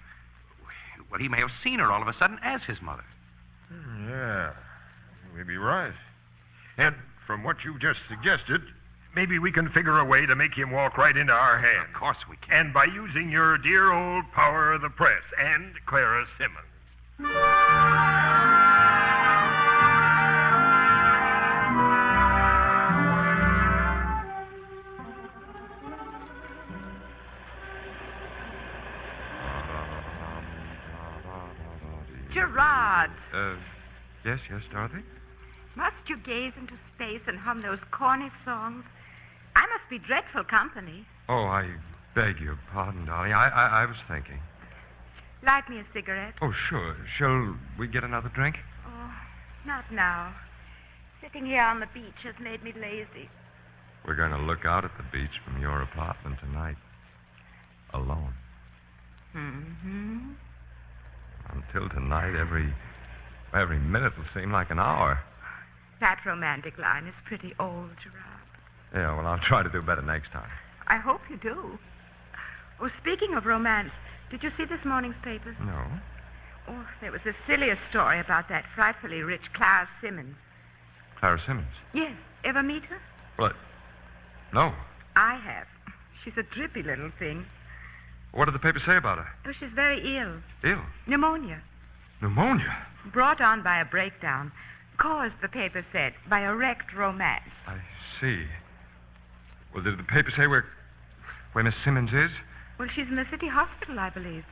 seen her all of a sudden as his mother. Yeah, you may be right. And from what you just suggested, maybe we can figure a way to make him walk right into our hands. Of course we can. And by using your dear old power of the press and Clara Simmons. Gerard, Yes, Dorothy? must you gaze into space and hum those corny songs? I must be dreadful company. Oh, I beg your pardon, darling. I was thinking. Light me a cigarette. Oh, sure. Shall we get another drink? Oh, not now. Sitting here on the beach has made me lazy. We're going to look out at the beach from your apartment tonight. Alone. Mm-hmm. Until tonight, every minute will seem like an hour. That romantic line is pretty old, Gerard. Yeah, well, I'll try to do better next time. I hope you do. Oh, speaking of romance, did you see this morning's papers? No. Oh, there was the silliest story about that frightfully rich Clara Simmons. Clara Simmons? Yes. Ever meet her? What? No. I have. She's a drippy little thing. What did the paper say about her? Oh, she's very ill. Ill? Pneumonia. Pneumonia? Brought on by a breakdown. Caused, the paper said, by a wrecked romance. I see. Well, did the paper say where Miss Simmons is? Well, she's in the city hospital, I believe.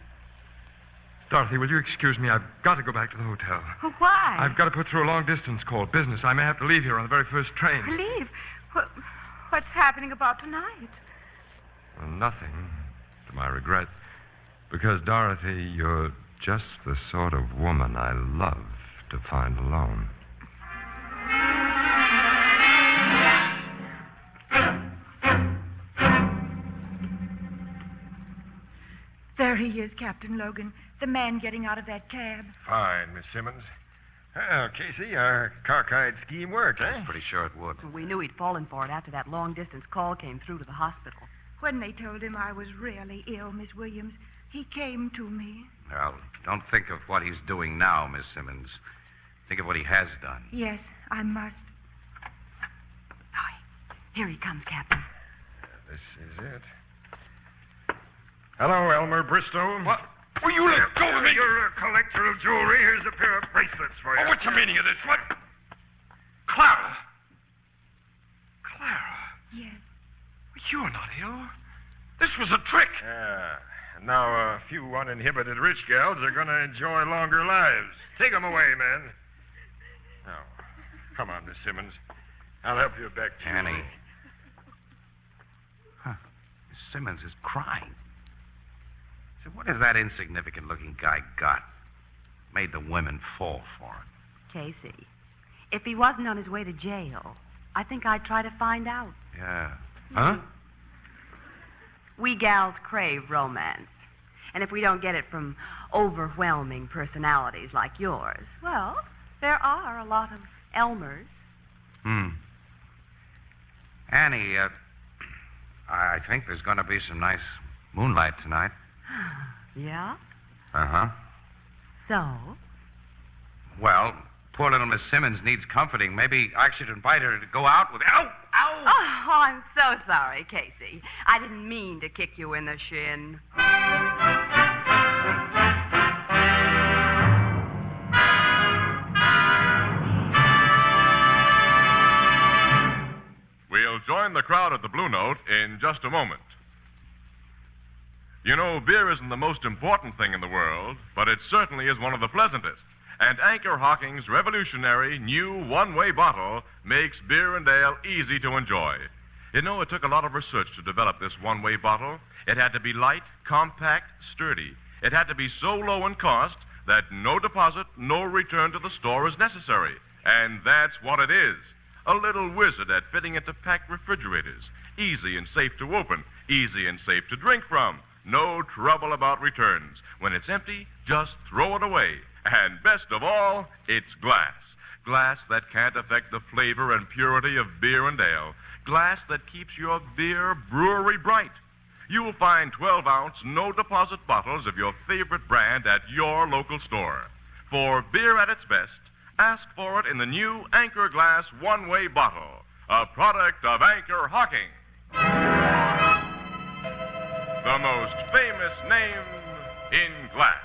Dorothy, will you excuse me? I've got to go back to the hotel. Oh, why? I've got to put through a long-distance call. Business. I may have to leave here on the very first train. Leave? What's happening about tonight? Well, nothing, to my regret. Because, Dorothy, you're just the sort of woman I love to find alone. There he is, Captain Logan. The man getting out of that cab. Fine, Miss Simmons. Well, Casey, our cockeyed scheme worked, eh? Pretty sure it would. We knew he'd fallen for it after that long-distance call came through to the hospital. When they told him I was really ill, Miss Williams, he came to me. Well, don't think of what he's doing now, Miss Simmons. Think of what he has done. Yes, I must. Here he comes, Captain. This is it. Hello, Elmer Bristow. What? Will you let go of me? You're a collector of jewelry. Here's a pair of bracelets for you. Oh, what's the meaning of this? What? Clara! Yes. You're not ill. This was a trick. Yeah. And now a few uninhibited rich gals are going to enjoy longer lives. Take them away, man. Now, come on, Miss Simmons. I'll help you back to Annie. Miss Simmons is crying. So what has that insignificant-looking guy got? Made the women fall for him. Casey, if he wasn't on his way to jail, I think I'd try to find out. Yeah. Huh? We gals crave romance. And if we don't get it from overwhelming personalities like yours, well, there are a lot of Elmers. Annie, I think there's going to be some nice moonlight tonight. Yeah? Uh-huh. So? Well, poor little Miss Simmons needs comforting. Maybe I should invite her to go out with... Ow! Ow! Oh, I'm so sorry, Casey. I didn't mean to kick you in the shin. We'll join the crowd at the Blue Note in just a moment. You know, beer isn't the most important thing in the world, but it certainly is one of the pleasantest. And Anchor-Hocking's revolutionary new one-way bottle makes beer and ale easy to enjoy. You know, it took a lot of research to develop this one-way bottle. It had to be light, compact, sturdy. It had to be so low in cost that no deposit, no return to the store is necessary. And that's what it is. A little wizard at fitting into packed refrigerators. Easy and safe to open. Easy and safe to drink from. No trouble about returns. When it's empty, just throw it away. And best of all, it's glass. Glass that can't affect the flavor and purity of beer and ale. Glass that keeps your beer brewery bright. You'll find 12-ounce, no-deposit bottles of your favorite brand at your local store. For beer at its best, ask for it in the new Anchor Glass one-way bottle, a product of Anchor-Hocking. The most famous name in glass.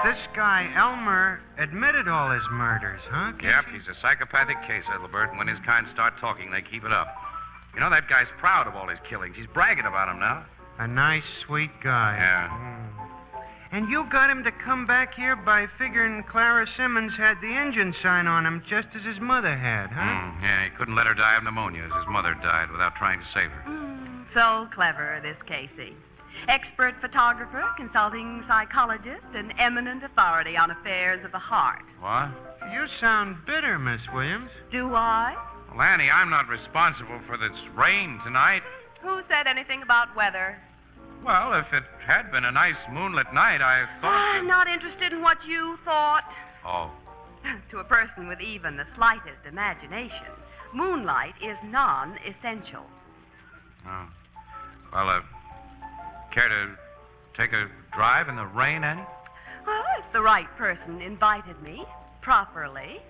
This guy, Elmer, admitted all his murders, huh? Casey? Yep, he's a psychopathic case, Ethelbert, and when his kind start talking, they keep it up. You know, that guy's proud of all his killings. He's bragging about them now. A nice, sweet guy. Yeah. And you got him to come back here by figuring Clara Simmons had the engine sign on him just as his mother had, huh? Yeah, he couldn't let her die of pneumonia as his mother died without trying to save her. So clever, this Casey. Expert photographer, consulting psychologist, and eminent authority on affairs of the heart. What? You sound bitter, Miss Williams. Do I? Well, Annie, I'm not responsible for this rain tonight. Who said anything about weather? Well, if it had been a nice moonlit night, I thought... I'm not interested in what you thought. Oh. To a person with even the slightest imagination, moonlight is non-essential. Oh. Well, care to take a drive in the rain, Annie? Well, if the right person invited me properly.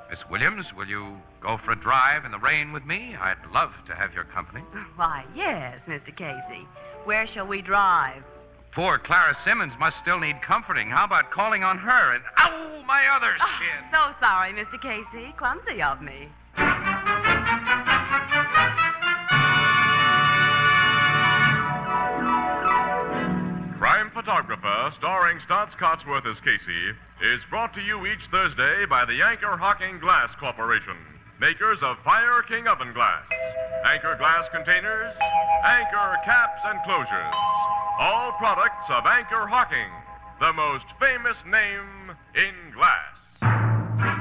Miss Williams, will you go for a drive in the rain with me? I'd love to have your company. Why, yes, Mr. Casey. Where shall we drive? Poor Clara Simmons must still need comforting. How about calling on her and... Ow, my other shin! So sorry, Mr. Casey. Clumsy of me. Crime Photographer, starring Stotts Cotsworth as Casey, is brought to you each Thursday by the Anchor-Hocking Glass Corporation, makers of Fire King Oven Glass, Anchor Glass Containers, Anchor Caps and Closures, all products of Anchor-Hocking, the most famous name in glass.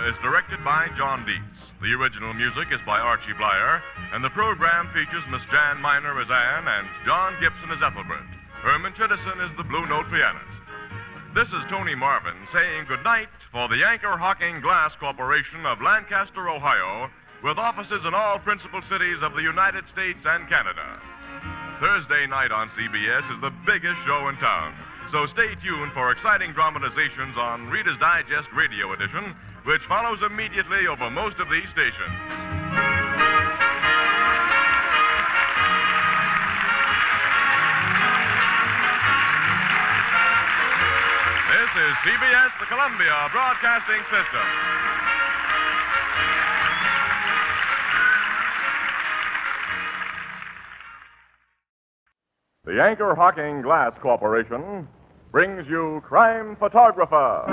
Is directed by John Dietz. The original music is by Archie Blyer, and the program features Miss Jan Miner as Anne and John Gibson as Ethelbert. Herman Chittison is the Blue Note pianist. This is Tony Marvin saying goodnight for the Anchor-Hocking Glass Corporation of Lancaster, Ohio, with offices in all principal cities of the United States and Canada. Thursday night on CBS is the biggest show in town, so stay tuned for exciting dramatizations on Reader's Digest Radio Edition, which follows immediately over most of these stations. This is CBS, the Columbia Broadcasting System. The Anchor-Hocking Glass Corporation brings you Crime Photographer.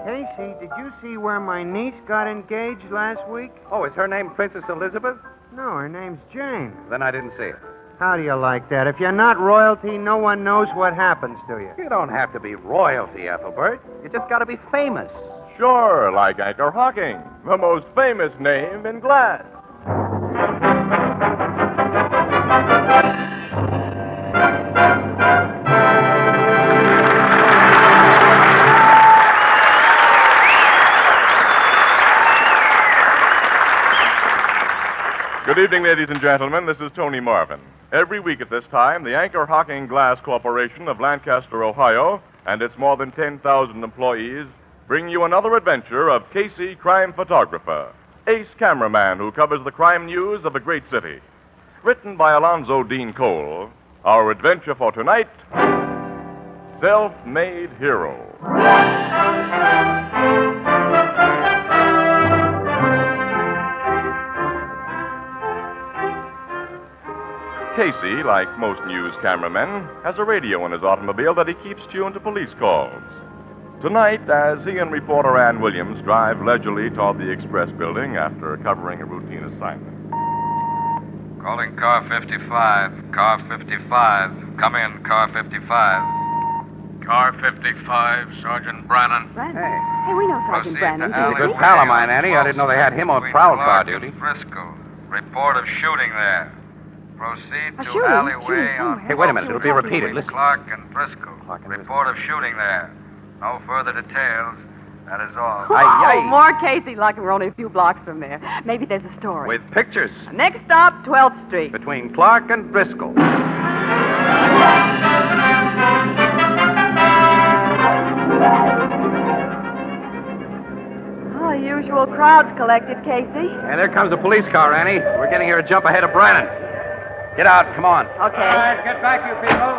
Casey, did you see where my niece got engaged last week? Oh, is her name Princess Elizabeth? No, her name's Jane. Then I didn't see it. How do you like that? If you're not royalty, no one knows what happens to you. You don't have to be royalty, Ethelbert. You just got to be famous. Sure, like Anchor-Hocking, the most famous name in glass. Good evening, ladies and gentlemen. This is Tony Marvin. Every week at this time, the Anchor-Hocking Glass Corporation of Lancaster, Ohio, and its more than 10,000 employees bring you another adventure of Casey, crime photographer, ace cameraman who covers the crime news of a great city. Written by Alonzo Dean Cole, our adventure for tonight, Self-Made Hero. Casey, like most news cameramen, has a radio in his automobile that he keeps tuned to police calls. Tonight, as he and reporter Ann Williams drive leisurely toward the Express building after covering a routine assignment. Calling car 55. Car 55. Come in, car 55. Car 55, Sergeant Brannon. Brannon? Hey, we know Sergeant Brannon. He's a good pal of mine, Annie. I didn't know they had him on prowl car duty. Frisco. Report of shooting there. Proceed to shooting? alleyway Oh, on... Hey, wait a minute. It'll be repeated. Listen. Clark and Frisco. Report of shooting there. No further details. That is all. Oh, more Casey, like we're only a few blocks from there. Maybe there's a story. With pictures. Next stop, 12th Street. Between Clark and Driscoll. Oh, usual crowd's collected, Casey. And there comes a police car, Annie. We're getting here a jump ahead of Brannon. Get out. Come on. Okay. All right, get back, you people.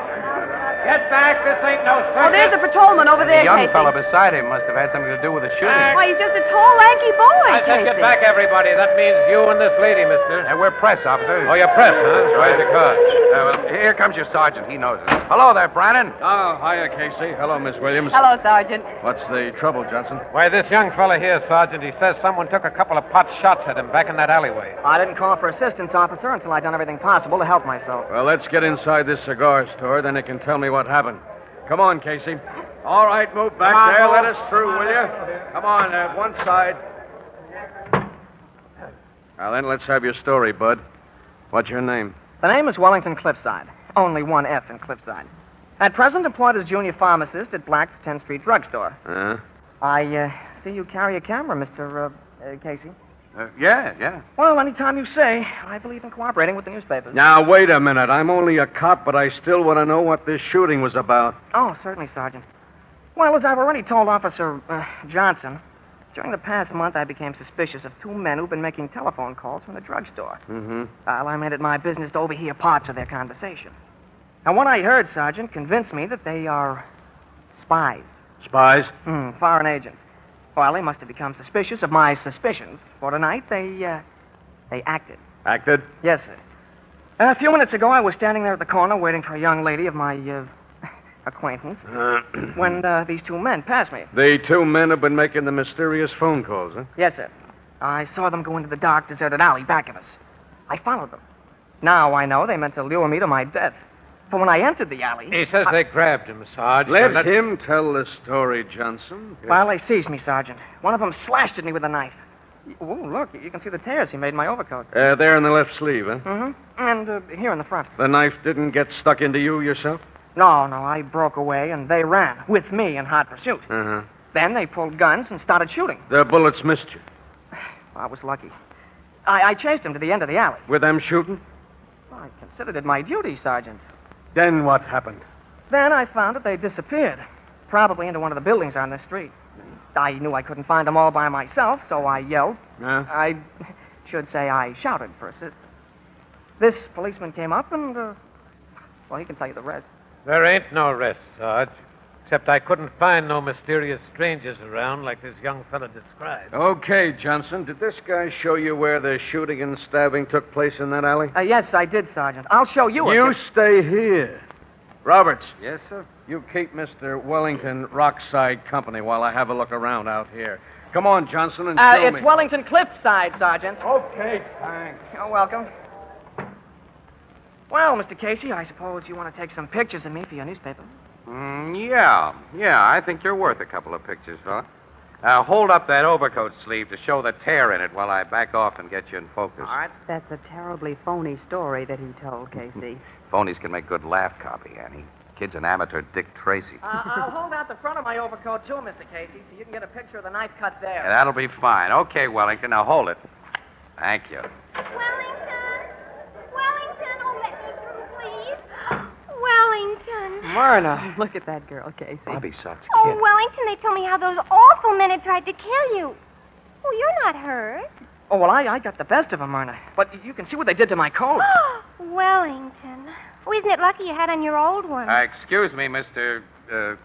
Get back. This ain't no circus. Oh, there's a patrolman over there, The young Casey. fellow beside him must have had something to do with the shooting. Why, he's just a tall, lanky boy, I said Casey. get back, everybody. That means you and this lady, mister. And we're press officers. Oh, you're press, huh? That's right. Because. Well, here comes your sergeant. He knows us. Hello there, Brannon. Oh, hiya, Casey. Hello, Miss Williams. Hello, Sergeant. What's the trouble, Johnson? Why, this young fella here, Sergeant, he says someone took a couple of pot shots at him back in that alleyway. I didn't call for assistance, officer, until I'd done everything possible to help myself. Well, let's get inside this cigar store, then you can tell me what happened. Come on, Casey. All right, move back Come on, there. move. Let us through, will you? Come on, one side. Now, then, let's have your story, Bud. What's your name? The name is Wellington Cliffside. Only one F in Cliffside. At present employed as junior pharmacist at Black's 10th Street Drugstore. Huh? I see you carry a camera, Mr. Casey. Yeah. Well, anytime you say. I believe in cooperating with the newspapers. Now, wait a minute. I'm only a cop, but I still want to know what this shooting was about. Oh, certainly, Sergeant. Well, as I've already told Officer Johnson, During the past month, I became suspicious of two men who've been making telephone calls from the drugstore. Mm-hmm. Well, I made it my business to overhear parts of their conversation. And what I heard, Sergeant, convinced me that they are spies. Spies? Foreign agents. Well, they must have become suspicious of my suspicions. For tonight, they acted. Acted? Yes, sir. A few minutes ago, I was standing there at the corner waiting for a young lady of my acquaintance when these two men passed me. The two men have been making the mysterious phone calls, huh? Yes, sir. I saw them go into the dark, deserted alley back of us. I followed them. Now I know they meant to lure me to my death. For when I entered the alley... He says they grabbed him, Sarge. Let him tell the story, Johnson. Well, they seized me, Sergeant. One of them slashed at me with a knife. Oh, look, you can see the tears he made in my overcoat. There in the left sleeve, huh? Mm-hmm. And here in the front. The knife didn't get stuck into you yourself? No, I broke away, and they ran, with me in hot pursuit. Uh-huh. Then they pulled guns and started shooting. The bullets missed you? I was lucky. I chased them to the end of the alley. With them shooting? Well, I considered it my duty, Sergeant. Then what happened? Then I found that they disappeared, probably into one of the buildings on this street. I knew I couldn't find them all by myself, so I yelled. Huh? I should say I shouted for assistance. This policeman came up and, well, he can tell you the rest. There ain't no rest, Sarge. Except I couldn't find no mysterious strangers around like this young fella described. Okay, Johnson. Did this guy show you where the shooting and stabbing took place in that alley? Yes, I did, Sergeant. I'll show you. You stay here. Roberts. Yes, sir? You keep Mr. Wellington Rockside company while I have a look around out here. Come on, Johnson, and show me. It's Wellington Cliffside, Sergeant. Okay, thanks. You're welcome. Well, Mr. Casey, I suppose you want to take some pictures of me for your newspaper. Yeah, I think you're worth a couple of pictures, fella. Hold up that overcoat sleeve to show the tear in it while I back off and get you in focus. All right. That's a terribly phony story that he told, Casey. Phonies can make good laugh copy, Annie. Kid's an amateur Dick Tracy. I'll hold out the front of my overcoat, too, Mr. Casey, so you can get a picture of the knife cut there. Yeah, that'll be fine. Okay, Wellington, now hold it. Thank you. Wellington, oh, let me through, please. Wellington. Myrna. Look at that girl, Casey. Bobby sucks. Oh, Wellington, they told me how those awful men had tried to kill you. Oh, you're not hurt. Oh, well, I got the best of them, Myrna. But you can see what they did to my coat. Wellington. Oh, isn't it lucky you had on your old one? Excuse me, Mr.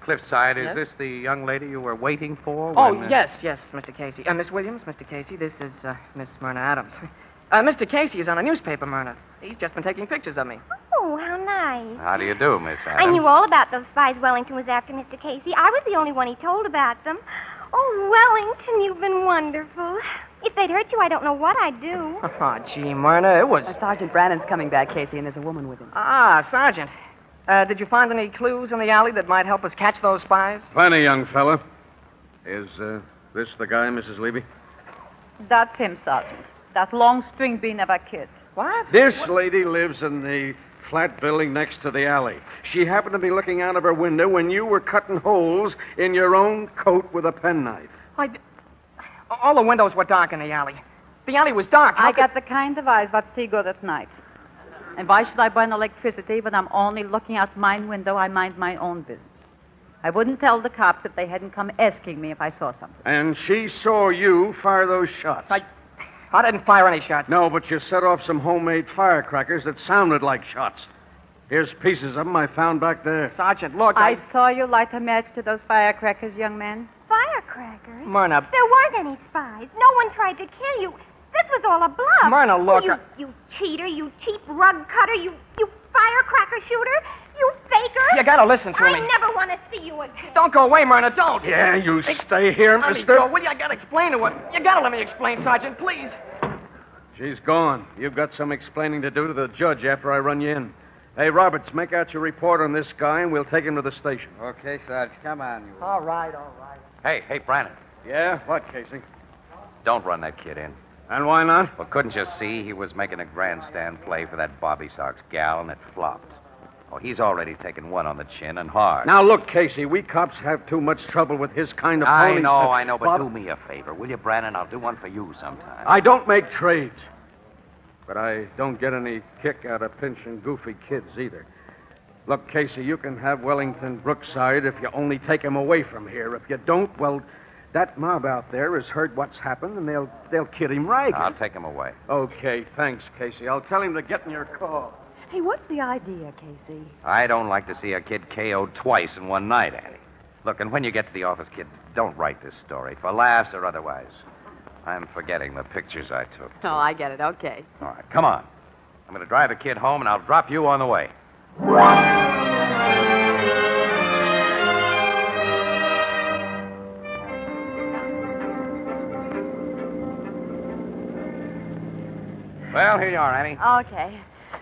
Cliffside. Is Yes? this the young lady you were waiting for? Oh, when, yes, Mr. Casey. Miss Williams, Mr. Casey, this is Miss Myrna Adams. Mr. Casey is on a newspaper, Myrna. He's just been taking pictures of me. Oh, how nice. How do you do, Miss I Adams? knew all about those spies Wellington was after, Mr. Casey. I was the only one he told about them. Oh, Wellington, you've been wonderful. If they'd hurt you, I don't know what I'd do. Oh, gee, Myrna, it was... Sergeant Brannon's coming back, Casey, and there's a woman with him. Ah, Sergeant. Did you find any clues in the alley that might help us catch those spies? Plenty, young fella. Is this the guy, Mrs. Levy? That's him, Sergeant. That long string bean of a kid. What? This lady lives in the flat building next to the alley. She happened to be looking out of her window when you were cutting holes in your own coat with a penknife. All the windows were dark in the alley. The alley was dark. I got the kind of eyes what see good at night. And why should I burn electricity when I'm only looking out my window? I mind my own business. I wouldn't tell the cops if they hadn't come asking me if I saw something. And she saw you fire those shots. I didn't fire any shots. No, but you set off some homemade firecrackers that sounded like shots. Here's pieces of them I found back there. Sergeant, look, I saw you light a match to those firecrackers, young man. Firecrackers? Myrna. There weren't any spies. No one tried to kill you. This was all a bluff. Myrna, look, Oh, you cheater, you cheap rug cutter, you firecracker shooter, you faker. You gotta listen to me. I never want to see you again. Don't go away, Myrna, don't. Yeah, you stay here, Let me mister. go, will you? I gotta explain to her. You gotta let me explain, Sergeant, please. She's gone. You've got some explaining to do to the judge after I run you in. Hey, Roberts, make out your report on this guy, and we'll take him to the station. Okay, Sarge, come on, you. All right. Hey, Brannon. Yeah? What, Casey? Don't run that kid in. And why not? Well, couldn't you see he was making a grandstand play for that Bobby Sox gal, and it flopped? Oh, he's already taken one on the chin and hard. Now, look, Casey, we cops have too much trouble with his kind of I phony know, stuff. but Bob, do me a favor, will you, Brannon? I'll do one for you sometime. I don't make trades. But I don't get any kick out of pinching goofy kids either. Look, Casey, you can have Wellington Brookside if you only take him away from here. If you don't, well, That mob out there has heard what's happened, and they'll kid him right. I'll take him away. Okay, thanks, Casey. I'll tell him to get in your car. Hey, what's the idea, Casey? I don't like to see a kid KO'd twice in one night, Annie. Look, and when you get to the office, kid, don't write this story, for laughs or otherwise. I'm forgetting the pictures I took. Oh, I get it. Okay. All right, come on. I'm going to drive the kid home, and I'll drop you on the way. Well, here you are, Annie. Okay.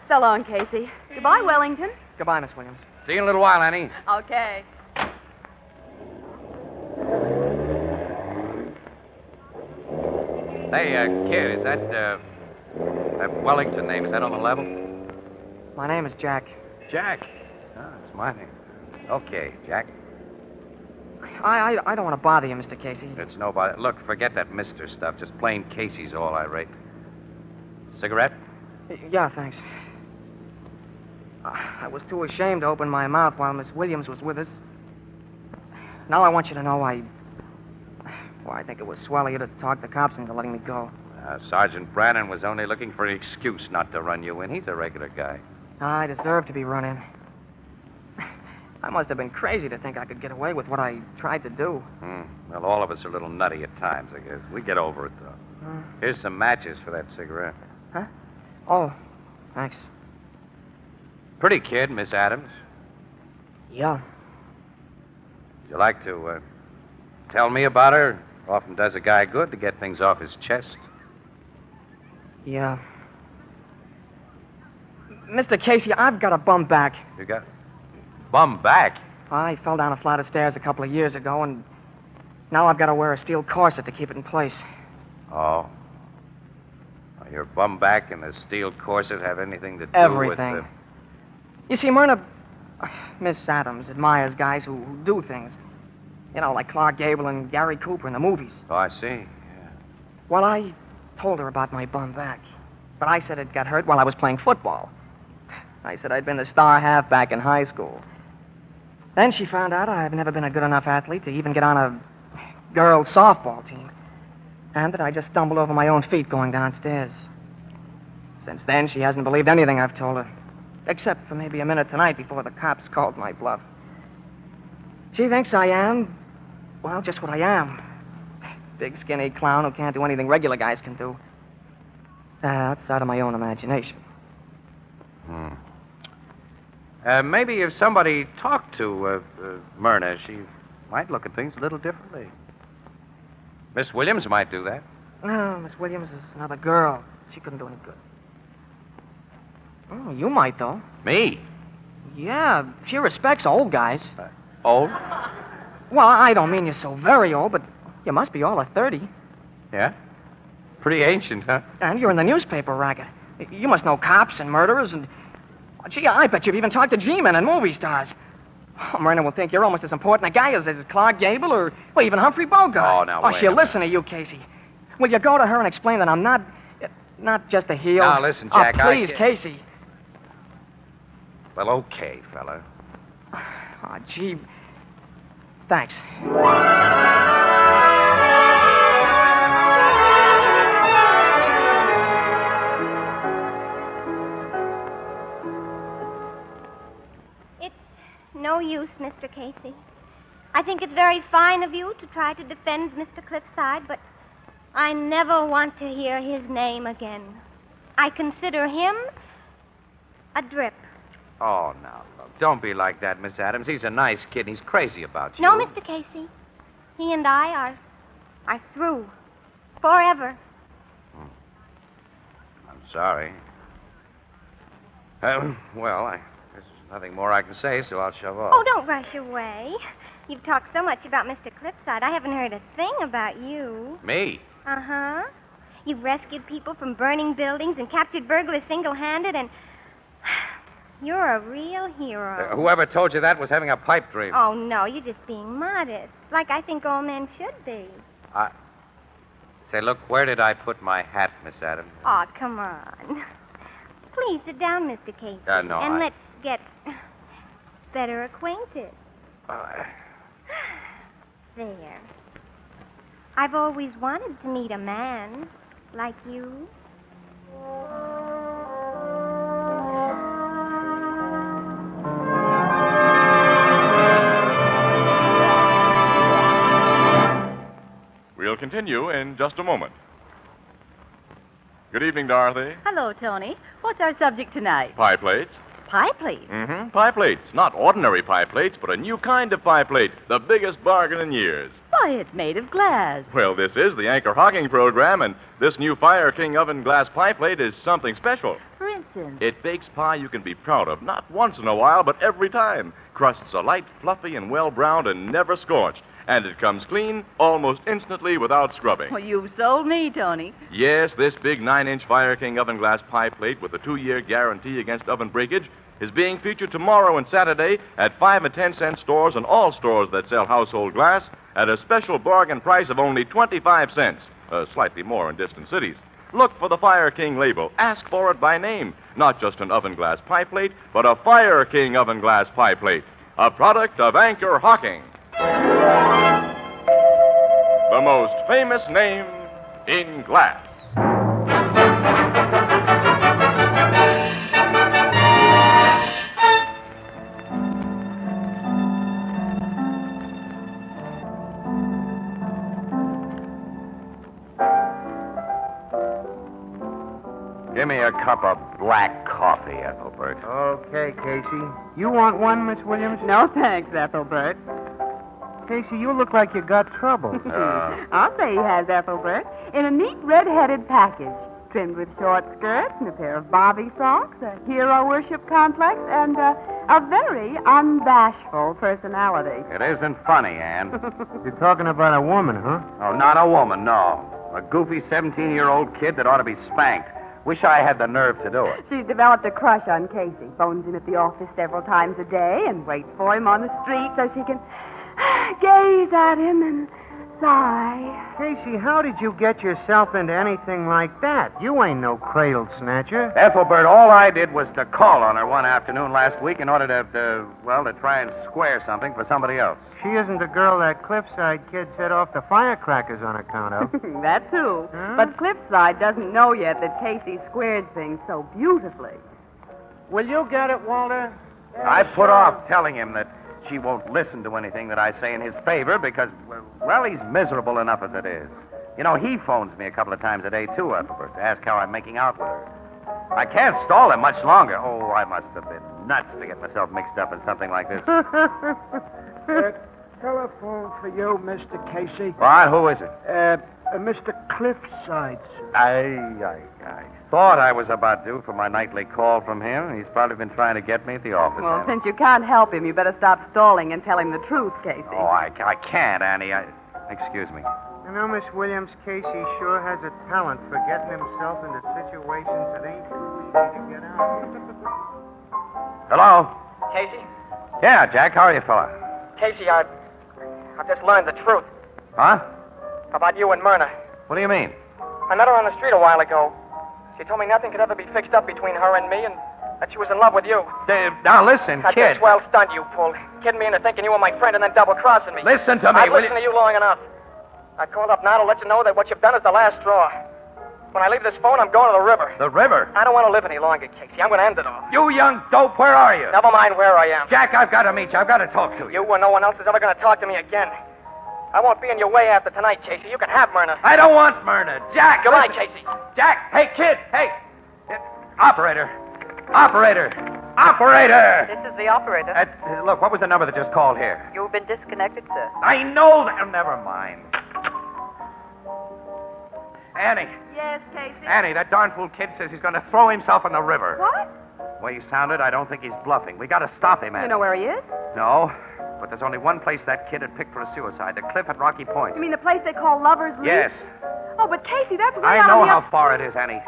So long, Casey. Goodbye, Wellington. Goodbye, Miss Williams. See you in a little while, Annie. Okay. Hey, kid, is that Wellington name, is that on the level? My name is Jack. Jack? Oh, that's my name. Okay, Jack. I don't want to bother you, Mr. Casey. It's nobody. Look, forget that Mr. stuff. Just plain Casey's all I rate. Cigarette? Yeah, thanks. I was too ashamed to open my mouth while Miss Williams was with us. Now I want you to know I think it was swell of you to talk the cops into letting me go. Sergeant Brannon was only looking for an excuse not to run you in. He's a regular guy. I deserve to be run in. I must have been crazy to think I could get away with what I tried to do. Well, all of us are a little nutty at times, I guess. We get over it, though. Here's some matches for that cigarette. Huh? Oh, thanks. Pretty kid, Miss Adams. Yeah. Would you like to tell me about her? Often does a guy good to get things off his chest. Yeah. Mr. Casey, I've got a bum back. You got bum back? I fell down a flight of stairs a couple of years ago, and now I've got to wear a steel corset to keep it in place. Oh. Well, your bum back and the steel corset have anything to do Everything. with the... You see, Myrna, Miss Adams admires guys who do things. You know, like Clark Gable and Gary Cooper in the movies. Oh, I see. Well, I told her about my bum back. But I said it got hurt while I was playing football. I said I'd been the star halfback in high school. Then she found out I've never been a good enough athlete to even get on a girls' softball team. And that I just stumbled over my own feet going downstairs. Since then, she hasn't believed anything I've told her. Except for maybe a minute tonight before the cops called my bluff. She thinks I am, well, just what I am. Big, skinny clown who can't do anything regular guys can do. Outside of my own imagination. Maybe if somebody talked to Myrna, she might look at things a little differently. Miss Williams might do that. No, Miss Williams is another girl. She couldn't do any good. Oh, you might, though. Me? Yeah, she respects old guys. Old? Well, I don't mean you're so very old, but you must be all of 30. Yeah? Pretty ancient, huh? And you're in the newspaper racket. You must know cops and murderers and... Gee, I bet you've even talked to G-men and movie stars. Oh, Myrna will think you're almost as important a guy as Clark Gable or well, even Humphrey Bogart. Oh, now, Oh, wait she'll a listen to you, Casey. Will you go to her and explain that I'm not just a heel? Now, listen, Jack, Oh, please, I... Casey. Well, okay, fella. Oh, gee. Thanks. It's no use, Mr. Casey. I think it's very fine of you to try to defend Mr. Cliffside, but I never want to hear his name again. I consider him a drip. Oh, now, look, don't be like that, Miss Adams. He's a nice kid, and he's crazy about you. No, Mr. Casey. He and I are through. Forever. I'm sorry. Well, there's nothing more I can say, so I'll shove off. Oh, don't rush away. You've talked so much about Mr. Cliffside, I haven't heard a thing about you. Me? Uh-huh. You've rescued people from burning buildings and captured burglars single-handed, and you're a real hero. Whoever told you that was having a pipe dream. Oh, no, you're just being modest, like I think all men should be. Say, look, where did I put my hat, Miss Adams? Oh, come on. Please sit down, Mr. Casey. No, and let's get better acquainted. There. I've always wanted to meet a man like you. We'll continue in just a moment. Good evening, Dorothy. Hello, Tony. What's our subject tonight? Pie plates. Pie plates. Mm-hmm. Pie plates. Not ordinary pie plates, but a new kind of pie plate. The biggest bargain in years. Why, it's made of glass. Well, this is the Anchor-Hocking program, and this new Fire King oven glass pie plate is something special. For instance? It bakes pie you can be proud of, not once in a while, but every time. Crusts are light, fluffy, and well-browned and never scorched. And it comes clean almost instantly without scrubbing. Well, you've sold me, Tony. Yes, this big 9-inch Fire King oven glass pie plate with a 2-year guarantee against oven breakage is being featured tomorrow and Saturday at 5 and 10 cent stores and all stores that sell household glass at a special bargain price of only 25 cents, slightly more in distant cities. Look for the Fire King label. Ask for it by name. Not just an oven glass pie plate, but a Fire King oven glass pie plate. A product of Anchor-Hocking. The most famous name in glass. Give me a cup of black coffee, Ethelbert. Okay, Casey. You want one, Miss Williams? No, thanks, Ethelbert. Casey, you look like you got trouble. I'll say he has, Ethelbert. In a neat red-headed package, trimmed with short skirts and a pair of bobby socks, a hero worship complex, and a very unbashful personality. It isn't funny, Ann. You're talking about a woman, huh? Oh, not a woman, no. A goofy 17-year-old kid that ought to be spanked. Wish I had the nerve to do it. She's developed a crush on Casey. Phones him at the office several times a day and waits for him on the street so she can gaze at him and sigh. Casey, how did you get yourself into anything like that? You ain't no cradle snatcher. Ethelbert, all I did was to call on her one afternoon last week in order to try and square something for somebody else. She isn't the girl that Cliffside kid set off the firecrackers on account of. That too. Huh? But Cliffside doesn't know yet that Casey squared things so beautifully. Will you get it, Walter? I put off telling him that she won't listen to anything that I say in his favor because, well, he's miserable enough as it is. You know, he phones me a couple of times a day, too, Ethelbert, to ask how I'm making out with her. I can't stall him much longer. Oh, I must have been nuts to get myself mixed up in something like this. Telephone for you, Mr. Casey. What? Who is it? Mr. Cliffside, sir. I thought I was about due for my nightly call from him. He's probably been trying to get me at the office. Well, Annie. since you can't help him, you better stop stalling and tell him the truth, Casey. Oh, I can't, Annie. Excuse me. You know, Miss Williams, Casey sure has a talent for getting himself into situations that ain't too easy to get out of. Hello? Casey? Yeah, Jack, how are you, fella? Casey, I've just learned the truth Huh? about you and Myrna. What do you mean? I met her on the street a while ago. She told me nothing could ever be fixed up between her and me, and that she was in love with you. Now, listen, That kid. big swell stunt you pulled. Kidding me into thinking you were my friend and then double-crossing me. Listen to me, I've will listened to you long enough. I called up now to let you know that what you've done is the last straw. When I leave this phone, I'm going to the river. The river? I don't want to live any longer, Casey. I'm going to end it all. You young dope, where are you? Never mind where I am. Jack, I've got to meet you. I've got to talk to you. You or no one else is ever going to talk to me again. I won't be in your way after tonight, Casey. You can have Myrna. I don't want Myrna. Jack! Goodbye, listen. Casey. Jack! Hey, kid! Hey! Operator! Operator! Operator! This is the operator. Look, what was the number that just called here? You've been disconnected, sir. I know that. Oh, never mind. Annie. Yes, Casey? Annie, that darn fool kid says he's going to throw himself in the river. What? The way he sounded, I don't think he's bluffing. We got to stop him, Annie. You know where he is? No, but there's only one place that kid had picked for a suicide, the cliff at Rocky Point. You mean the place they call Lover's Leap? Yes. Oh, but Casey, that's way I out know on the how far it is, Annie.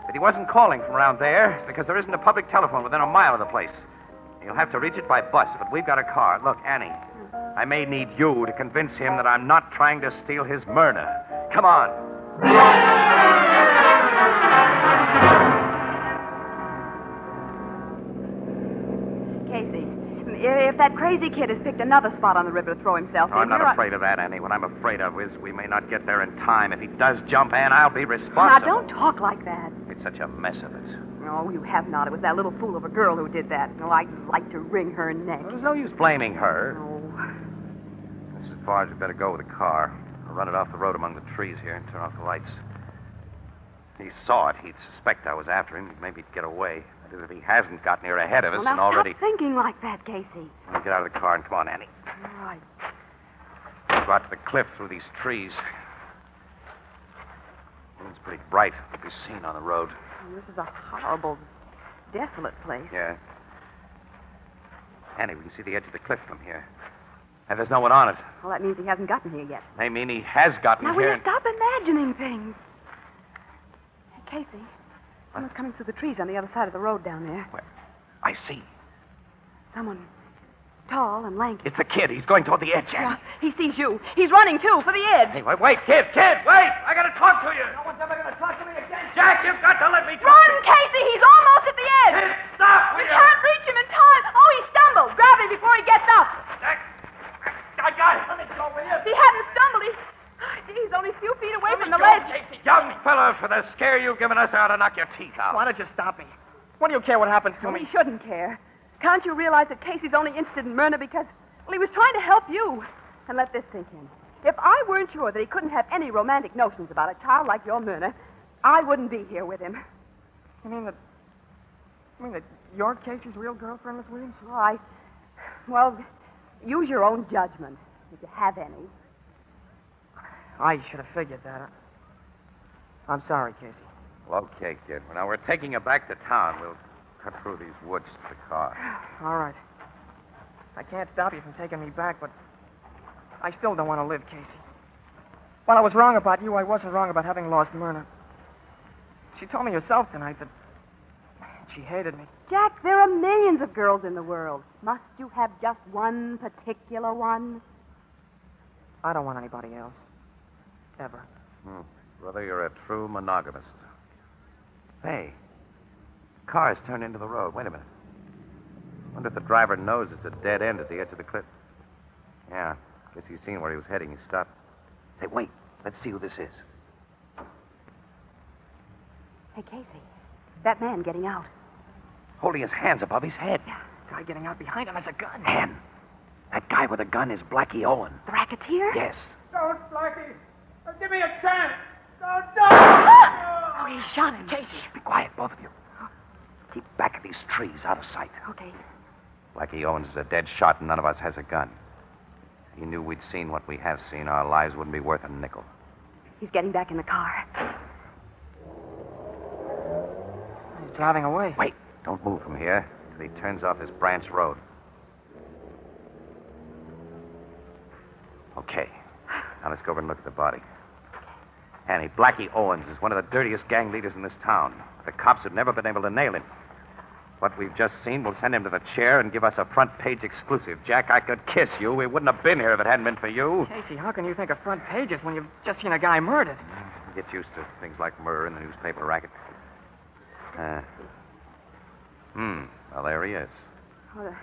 But he wasn't calling from around there because there isn't a public telephone within a mile of the place. You'll have to reach it by bus, but we've got a car. Look, Annie, I may need you to convince him that I'm not trying to steal his Myrna. Come on. Casey, If that crazy kid has picked another spot on the river to throw himself Oh, I'm in, not you're afraid of that, Annie. What I'm afraid of is we may not get there in time. If he does jump, Ann, I'll be responsible. Now, don't talk like that. It's such a mess of it. No, you have not. It was that little fool of a girl who did that. Oh, I'd like to wring her neck. Well, there's no use blaming her. Oh. This is as far as we better go with the car. I'll run it off the road among the trees here and turn off the lights. If he saw it, he'd suspect I was after him. Maybe he'd get away. That is, if he hasn't gotten here ahead of us Well, now and already... stop thinking like that, Casey. Let me get out of the car and come on, Annie. All right. We'll go out to the cliff through these trees. It's pretty bright. It'll be seen on the road. Oh, this is a horrible, desolate place. Yeah. Annie, we can see the edge of the cliff from here. And there's no one on it. Well, that means he hasn't gotten here yet. May mean he has gotten Now, here. will you stop imagining things? Hey, Casey, someone's coming through the trees on the other side of the road down there. Where? I see. Someone tall and lanky. It's the kid. He's going toward the edge, Annie. Yeah, he sees you. He's running, too, for the edge. Hey, wait, kid, wait! I gotta talk to you. No one's ever gonna talk to me again. Jack, you've got to let me talk Run, to you. Casey! He's almost at the edge. Kid, stop! We can't reach him in time. Oh, he stumbled. Grab him before he gets up. Jack, I got it. Let me go with you. If he hadn't stumbled, he's only a few feet away from the ledge. Casey. Young fella, for the scare you've given us, I ought to knock your teeth out. Why don't you stop me? What do you care what happens to Well, me? he shouldn't care. Can't you realize that Casey's only interested in Myrna because, well, he was trying to help you? And let this sink in. If I weren't sure that he couldn't have any romantic notions about a child like your Myrna, I wouldn't be here with him. You mean that you're Casey's real girlfriend, Miss Williams? Well, use your own judgment, if you have any. I should have figured that. I'm sorry, Casey. Well, okay, kid. Now, we're taking you back to town. We'll cut through these woods to the car. All right. I can't stop you from taking me back, but I still don't want to live, Casey. While I was wrong about you, I wasn't wrong about having lost Myrna. She told me herself tonight that she hated me. Jack, there are millions of girls in the world. Must you have just one particular one? I don't want anybody else. Ever. Brother, you're a true monogamist. Hey, car's turned into the road. Wait a minute. Wonder if the driver knows it's a dead end at the edge of the cliff. Yeah, guess he's seen where he was heading. He stopped. Say, wait. Let's see who this is. Hey, Casey, that man getting out. Holding his hands above his head. Guy getting out behind him has a gun. Man, that guy with a gun is Blackie Owen. The racketeer? Yes. Don't, Blackie. Give me a chance. Don't. Oh, he shot him. Casey, be quiet, both of you. Keep back of these trees, out of sight. Okay. Blackie Owens is a dead shot, and none of us has a gun. If he knew we'd seen what we have seen, our lives wouldn't be worth a nickel. He's getting back in the car. He's driving away. Wait, don't move from here till he turns off this branch road. Okay. Now let's go over and look at the body. Annie, Blackie Owens is one of the dirtiest gang leaders in this town. The cops have never been able to nail him. What we've just seen will send him to the chair and give us a front-page exclusive. Jack, I could kiss you. We wouldn't have been here if it hadn't been for you. Casey, how can you think of front pages when you've just seen a guy murdered? Get used to things like murder in the newspaper racket. Well, there he is. Oh,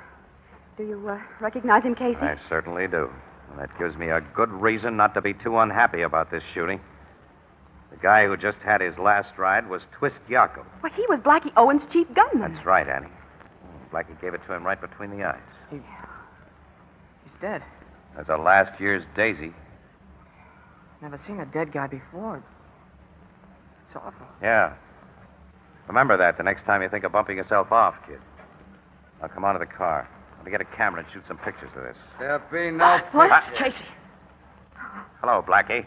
do you recognize him, Casey? I certainly do. And that gives me a good reason not to be too unhappy about this shooting. The guy who just had his last ride was Twist Yaco. Well, he was Blackie Owen's chief gunman. That's right, Annie. Blackie gave it to him right between the eyes. He's dead. As a last year's daisy. Never seen a dead guy before. It's awful. Yeah. Remember that the next time you think of bumping yourself off, kid. Now come on to the car. Let me get a camera and shoot some pictures of this. There'll be no What? picture. Casey. Hello, Blackie.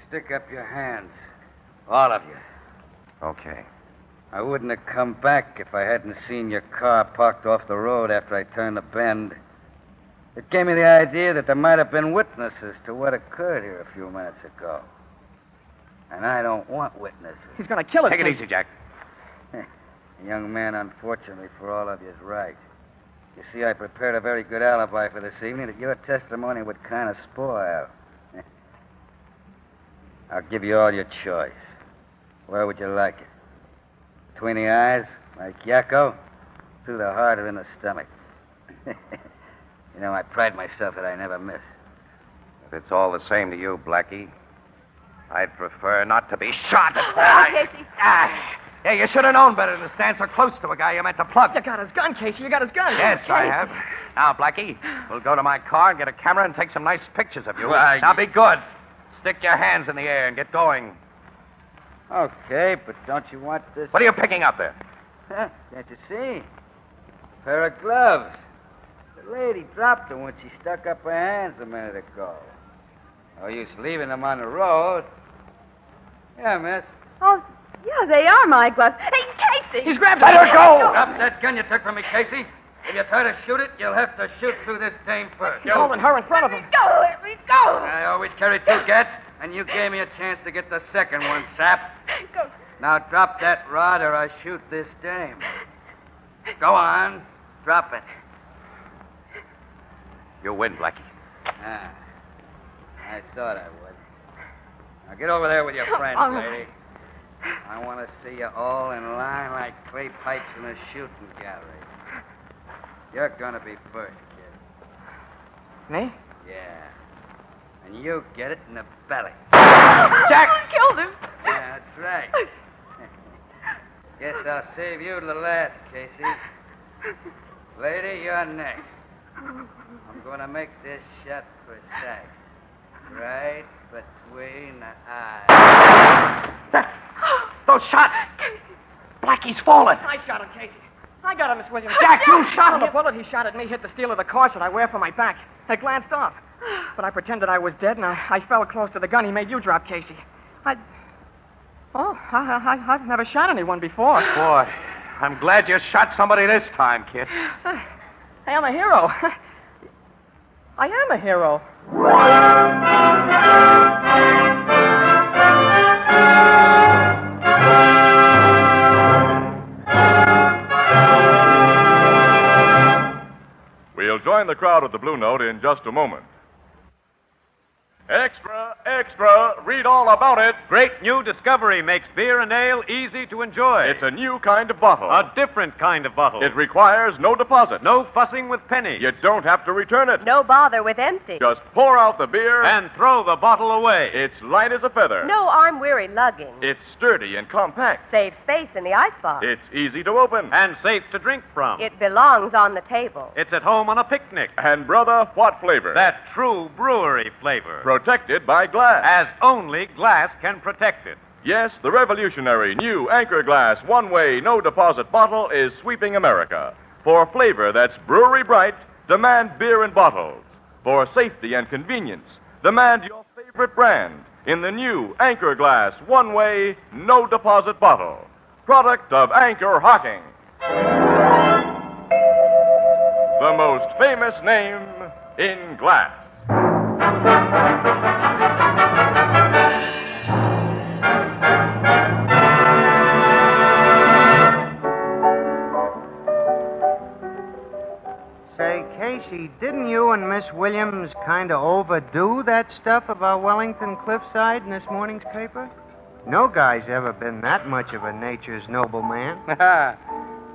Stick up your hands. All of you. Okay. I wouldn't have come back if I hadn't seen your car parked off the road after I turned the bend. It gave me the idea that there might have been witnesses to what occurred here a few minutes ago. And I don't want witnesses. He's going to kill us. Take it Casey. easy, Jack. The young man, unfortunately for all of you, is right. You see, I prepared a very good alibi for this evening that your testimony would kind of spoil. I'll give you all your choice. Where would you like it? Between the eyes, like Yakko? Through the heart or in the stomach? You know, I pride myself that I never miss. If it's all the same to you, Blackie, I'd prefer not to be shot. Casey. Yeah, you should have known better than to stand so close to a guy you meant to plug. You got his gun, Casey. You got his gun. Yes, I Casey. have. Now, Blackie, we'll go to my car and get a camera and take some nice pictures of you. Right. Now, be good. Stick your hands in the air and get going. Okay, but don't you want this? What are you picking up there? Huh, can't you see? Pair of gloves. The lady dropped them when she stuck up her hands a minute ago. No use leaving them on the road. Yeah, miss. Oh, yeah, they are my gloves. Hey, Casey! He's grabbed Let it. her go! Drop that gun you took from me, Casey. If you try to shoot it, you'll have to shoot through this dame first. He's holding her in front of him. Go, let me go. I always carry 2 gats, and you gave me a chance to get the second one, sap. Go. Now drop that rod or I shoot this dame. Go on. Drop it. You win, Blackie. Ah, I thought I would. Now get over there with your friends, all right. lady. I want to see you all in line like clay pipes in a shooting gallery. You're going to be first, kid. Me? Yeah. And you get it in the belly. Jack! Killed him. Yeah, that's right. Guess I'll save you to the last, Casey. Lady, you're next. I'm going to make this shot precise. Right between the eyes. Those shots! Blackie's fallen. I shot him, Casey. I got him, Miss Williams. Jack, you shot him! The bullet he shot at me hit the steel of the corset I wear for my back. I glanced off. But I pretended I was dead, and I fell close to the gun he made you drop, Casey. I've never shot anyone before. Boy, I'm glad you shot somebody this time, kid. I am a hero. I am a hero. We'll join the crowd at the Blue Note in just a moment. Extra, extra, read all about it. Great new discovery makes beer and ale easy to enjoy. It's a new kind of bottle. A different kind of bottle. It requires no deposit. No fussing with pennies. You don't have to return it. No bother with empty. Just pour out the beer. And throw the bottle away. It's light as a feather. No arm-weary lugging. It's sturdy and compact. Saves space in the icebox. It's easy to open. And safe to drink from. It belongs on the table. It's at home on a picnic. And, brother, what flavor? That true brewery flavor. Protected by glass. As only glass can protect it. Yes, the revolutionary new Anchor Glass one-way, no-deposit bottle is sweeping America. For flavor that's brewery bright, demand beer in bottles. For safety and convenience, demand your favorite brand in the new Anchor Glass one-way, no-deposit bottle. Product of Anchor-Hocking. The most famous name in glass. Say, Casey, didn't you and Miss Williams kind of overdo that stuff about Wellington Cliffside in this morning's paper? No guy's ever been that much of a nature's noble man.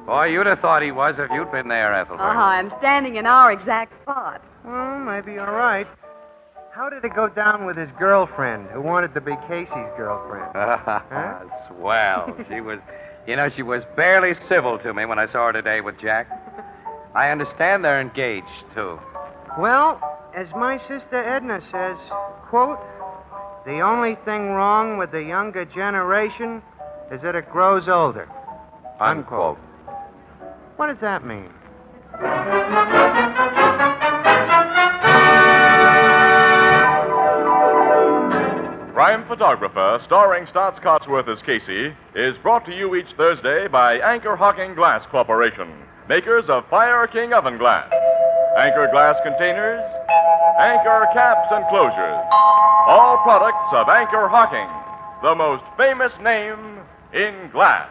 Boy, you'd have thought he was if you'd been there, Ethelbert. I'm standing in our exact spot. Well, maybe you're right. How did it go down with his girlfriend, who wanted to be Casey's girlfriend? Swell. She was barely civil to me when I saw her today with Jack. I understand they're engaged, too. Well, as my sister Edna says, quote, the only thing wrong with the younger generation is that it grows older. Unquote. What does that mean? Crime Photographer, starring Stotts Cotsworth as Casey, is brought to you each Thursday by Anchor-Hocking Glass Corporation, makers of Fire King oven glass, Anchor glass containers, Anchor caps and closures. All products of Anchor-Hocking, the most famous name in glass.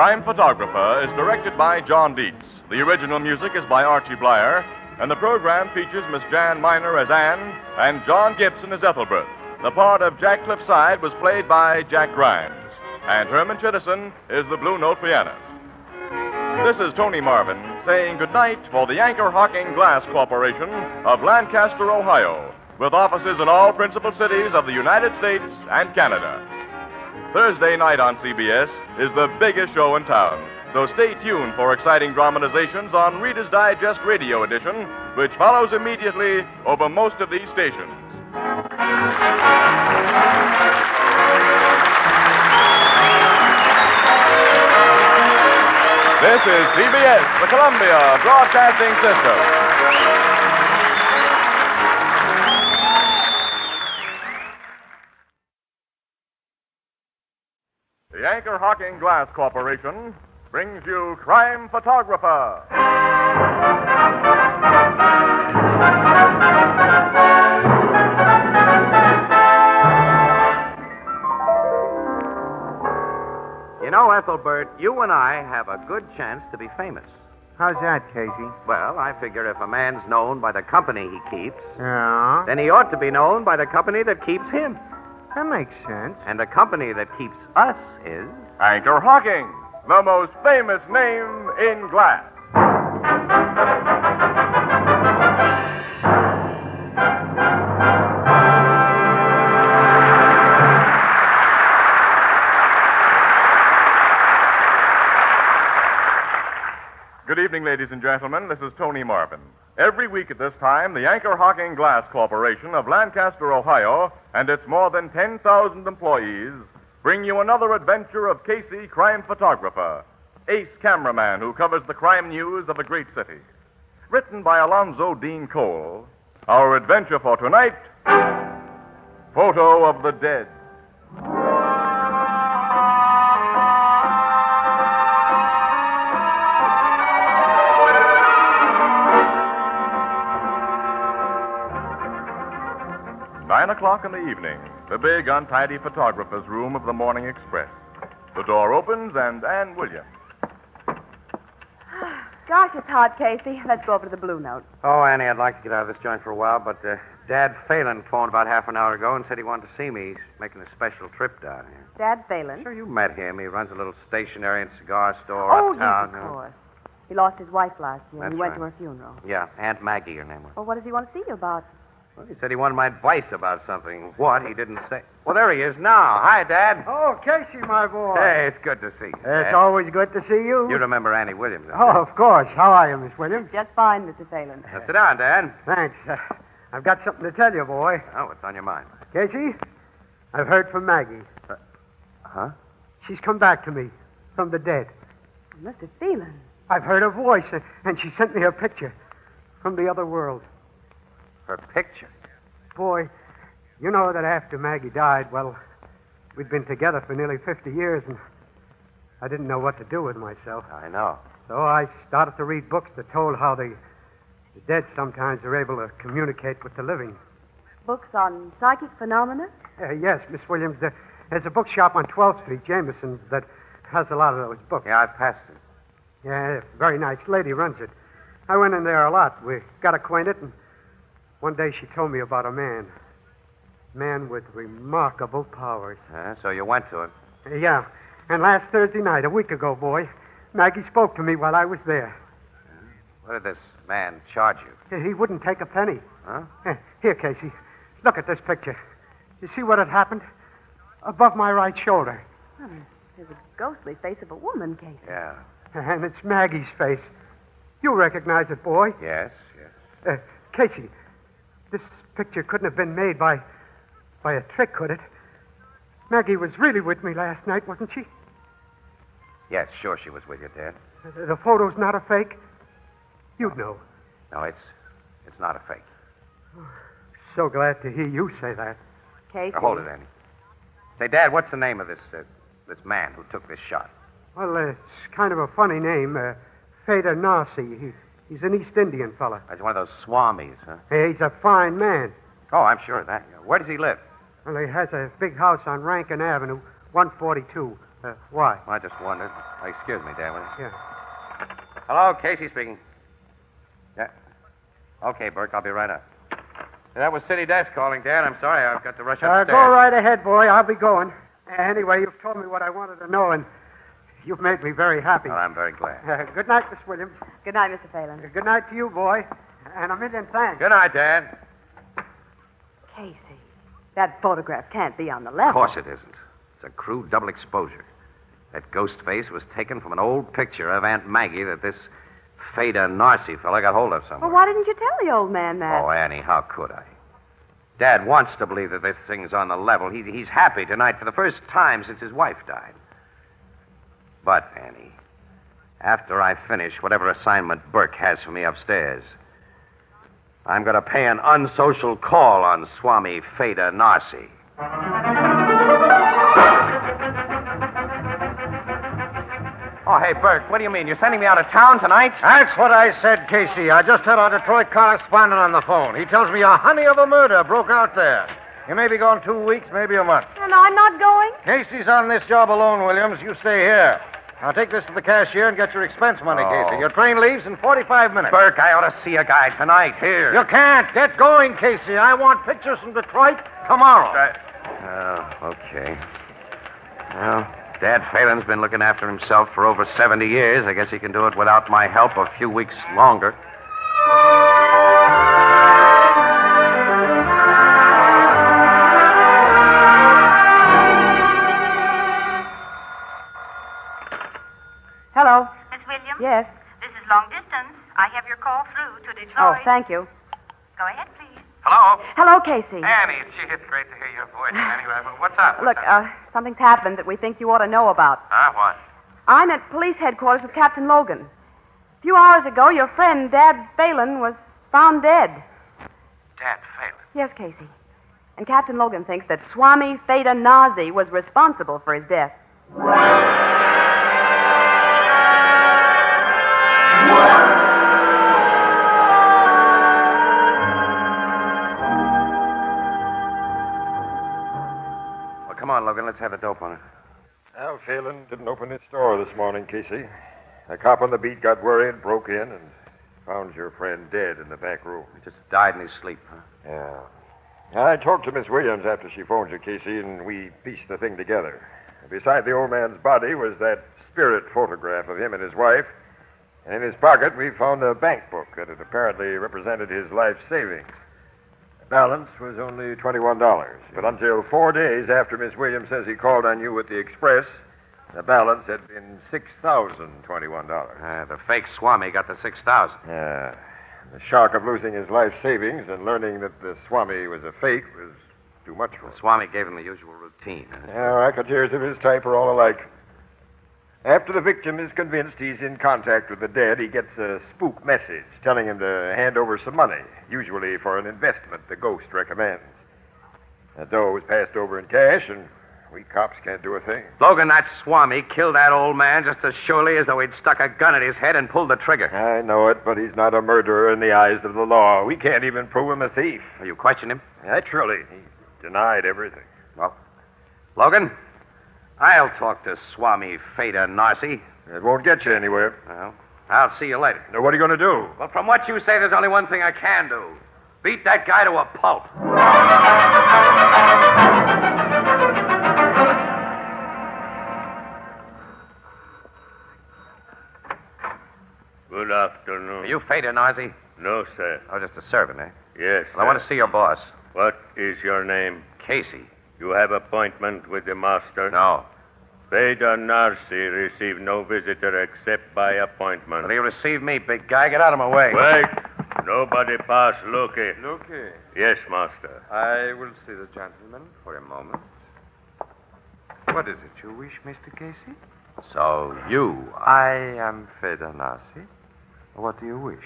Crime Photographer is directed by John Dietz. The original music is by Archie Blyer, and the program features Miss Jan Miner as Anne and John Gibson as Ethelbert. The part of Jack Cliffside was played by Jack Grimes, and Herman Chittison is the Blue Note pianist. This is Tony Marvin saying goodnight for the Anchor-Hocking Glass Corporation of Lancaster, Ohio, with offices in all principal cities of the United States and Canada. Thursday night on CBS is the biggest show in town, so stay tuned for exciting dramatizations on Reader's Digest Radio Edition, which follows immediately over most of these stations. This is CBS, the Columbia Broadcasting System. The Anchor-Hocking Glass Corporation brings you Crime Photographer. You know, Ethelbert, you and I have a good chance to be famous. How's that, Casey? Well, I figure if a man's known by the company he keeps, Yeah? then he ought to be known by the company that keeps him. That makes sense. And the company that keeps us is... Anchor-Hocking, the most famous name in glass. Good evening, ladies and gentlemen. This is Tony Marvin. Every week at this time, the Anchor-Hocking Glass Corporation of Lancaster, Ohio, and its more than 10,000 employees bring you another adventure of Casey, crime photographer, ace cameraman who covers the crime news of a great city. Written by Alonzo Dean Cole, our adventure for tonight, Photo of the Dead. 9 o'clock in the evening, the big, untidy photographer's room of the Morning Express. The door opens, and Ann Williams. Gosh, it's hot, Casey. Let's go over to the Blue Note. Oh, Annie, I'd like to get out of this joint for a while, but Dad Phelan phoned about half an hour ago and said he wanted to see me. He's making a special trip down here. Dad Phelan? Sure, you met him. He runs a little stationery and cigar store Oh, uptown. yes, of course. He lost his wife last year, and he That's went to right. her funeral. Yeah, Aunt Maggie, her name was. Well, what does he want to see you about? Well, he said he wanted my advice about something. What? He didn't say. Well, there he is now. Hi, Dad. Oh, Casey, my boy. Hey, it's good to see you. It's Dad. always good to see you. You remember Annie Williams, don't Oh, you? of course. How are you, Miss Williams? Just fine, Mr. Phelan. Now, sit down, Dad. Thanks. I've got something to tell you, boy. Oh, what's on your mind? Casey, I've heard from Maggie. Huh? She's come back to me from the dead. Mr. Phelan. I've heard her voice, and she sent me her picture from the other world. Her picture? Boy, you know that after Maggie died, well, we'd been together for nearly 50 years, and I didn't know what to do with myself. I know. So I started to read books that told how the dead sometimes are able to communicate with the living. Books on psychic phenomena? Yes, Miss Williams. There's a bookshop on 12th Street, Jameson's, that has a lot of those books. Yeah, I've passed it. Yeah, very nice lady runs it. I went in there a lot. We got acquainted, and one day she told me about a man. Man with remarkable powers. So you went to it. Yeah, and last Thursday night, a week ago, boy, Maggie spoke to me while I was there. What did this man charge you? He wouldn't take a penny. Huh? Here, Casey, look at this picture. You see what had happened? Above my right shoulder. Well, there's a ghostly face of a woman, Casey. Yeah. And it's Maggie's face. You recognize it, boy. Yes, yes. Casey, this picture couldn't have been made by a trick, could it? Maggie was really with me last night, wasn't she? Yes, sure she was with you, Dad. The photo's not a fake? You'd know. No, it's not a fake. So glad to hear you say that. Casey. Now, hold it, Annie. Say, Dad, what's the name of this man who took this shot? Well, it's kind of a funny name. Feder Narsi. He's an East Indian fella. He's one of those swamis, huh? He's a fine man. Oh, I'm sure of that. Where does he live? Well, he has a big house on Rankin Avenue, 142. Why? I just wondered. Excuse me, Dan. Yeah. Hello, Casey speaking. Yeah. Okay, Burke, I'll be right up. That was City Desk calling, Dan. I'm sorry, I've got to rush upstairs. Go right ahead, boy. I'll be going. Anyway, you've told me what I wanted to know, and you've made me very happy. Well, I'm very glad. Good night, Miss Williams. Good night, Mr. Phelan. Good night to you, boy. And a million thanks. Good night, Dan. Casey, that photograph can't be on the Of level. course it isn't. It's a crude double exposure. That ghost face was taken from an old picture of Aunt Maggie that this Feda Narcy fella got hold of somewhere. Well, why didn't you tell the old man that? Oh, Annie, how could I? Dad wants to believe that this thing's on the level. He's happy tonight for the first time since his wife died. But, Annie, after I finish whatever assignment Burke has for me upstairs, I'm going to pay an unsocial call on Swami Feda Narcy. Oh, hey, Burke, what do you mean? You're sending me out of town tonight? That's what I said, Casey. I just had our Detroit correspondent on the phone. He tells me a honey of a murder broke out there. You may be gone 2 weeks, maybe a month. And I'm not going? Casey's on this job alone, Williams. You stay here. Now take this to the cashier and get your expense money, Casey. Your train leaves in 45 minutes. Burke, I ought to see a guy tonight. Here. You can't. Get going, Casey. I want pictures from Detroit tomorrow. Okay. Well, Dad Phelan's been looking after himself for over 70 years. I guess he can do it without my help a few weeks longer. Hello. Miss Williams? Yes. This is long distance. I have your call through to Detroit. Oh, thank you. Go ahead, please. Hello? Hello, Casey. Annie, it's great to hear your voice. Anyway, what's up? Look, something's happened that we think you ought to know about. What? I'm at police headquarters with Captain Logan. A few hours ago, your friend, Dad Phelan, was found dead. Dad Phelan? Yes, Casey. And Captain Logan thinks that Swami Feda Nazi was responsible for his death. Come on, Logan, let's have a dope on it. Al Phelan didn't open his store this morning, Casey. A cop on the beat got worried, broke in, and found your friend dead in the back room. He just died in his sleep, huh? Yeah. I talked to Miss Williams after she phoned you, Casey, and we pieced the thing together. Beside the old man's body was that spirit photograph of him and his wife. And in his pocket, we found a bank book that had apparently represented his life savings. Balance was only $21. But until 4 days after Miss Williams says he called on you at the Express, the balance had been $6,021. The fake Swami got the $6,000. Yeah. The shock of losing his life savings and learning that the Swami was a fake was too much for him. The Swami gave him the usual routine. Huh? Yeah, racketeers of his type are all alike. After the victim is convinced he's in contact with the dead, he gets a spook message telling him to hand over some money, usually for an investment the ghost recommends. The dough was passed over in cash, and we cops can't do a thing. Logan, that Swami killed that old man just as surely as though he'd stuck a gun at his head and pulled the trigger. I know it, but he's not a murderer in the eyes of the law. We can't even prove him a thief. You question him? Naturally. He denied everything. Well, Logan, I'll talk to Swami Feda Narcy. It won't get you anywhere. Well, I'll see you later. Now, what are you going to do? Well, from what you say, there's only one thing I can do. Beat that guy to a pulp. Good afternoon. Are you Feda Narcy? No, sir. Oh, just a servant, eh? Yes, Well, I want to see your boss. What is your name? Casey. You have appointment with the master? No. Feda Narcy received no visitor except by appointment. Will he receive me, big guy? Get out of my way. Wait. Nobody pass Lucky. Lucky. Yes, master. I will see the gentleman for a moment. What is it you wish, Mr. Casey? So, you... I am Feda Narcy. What do you wish?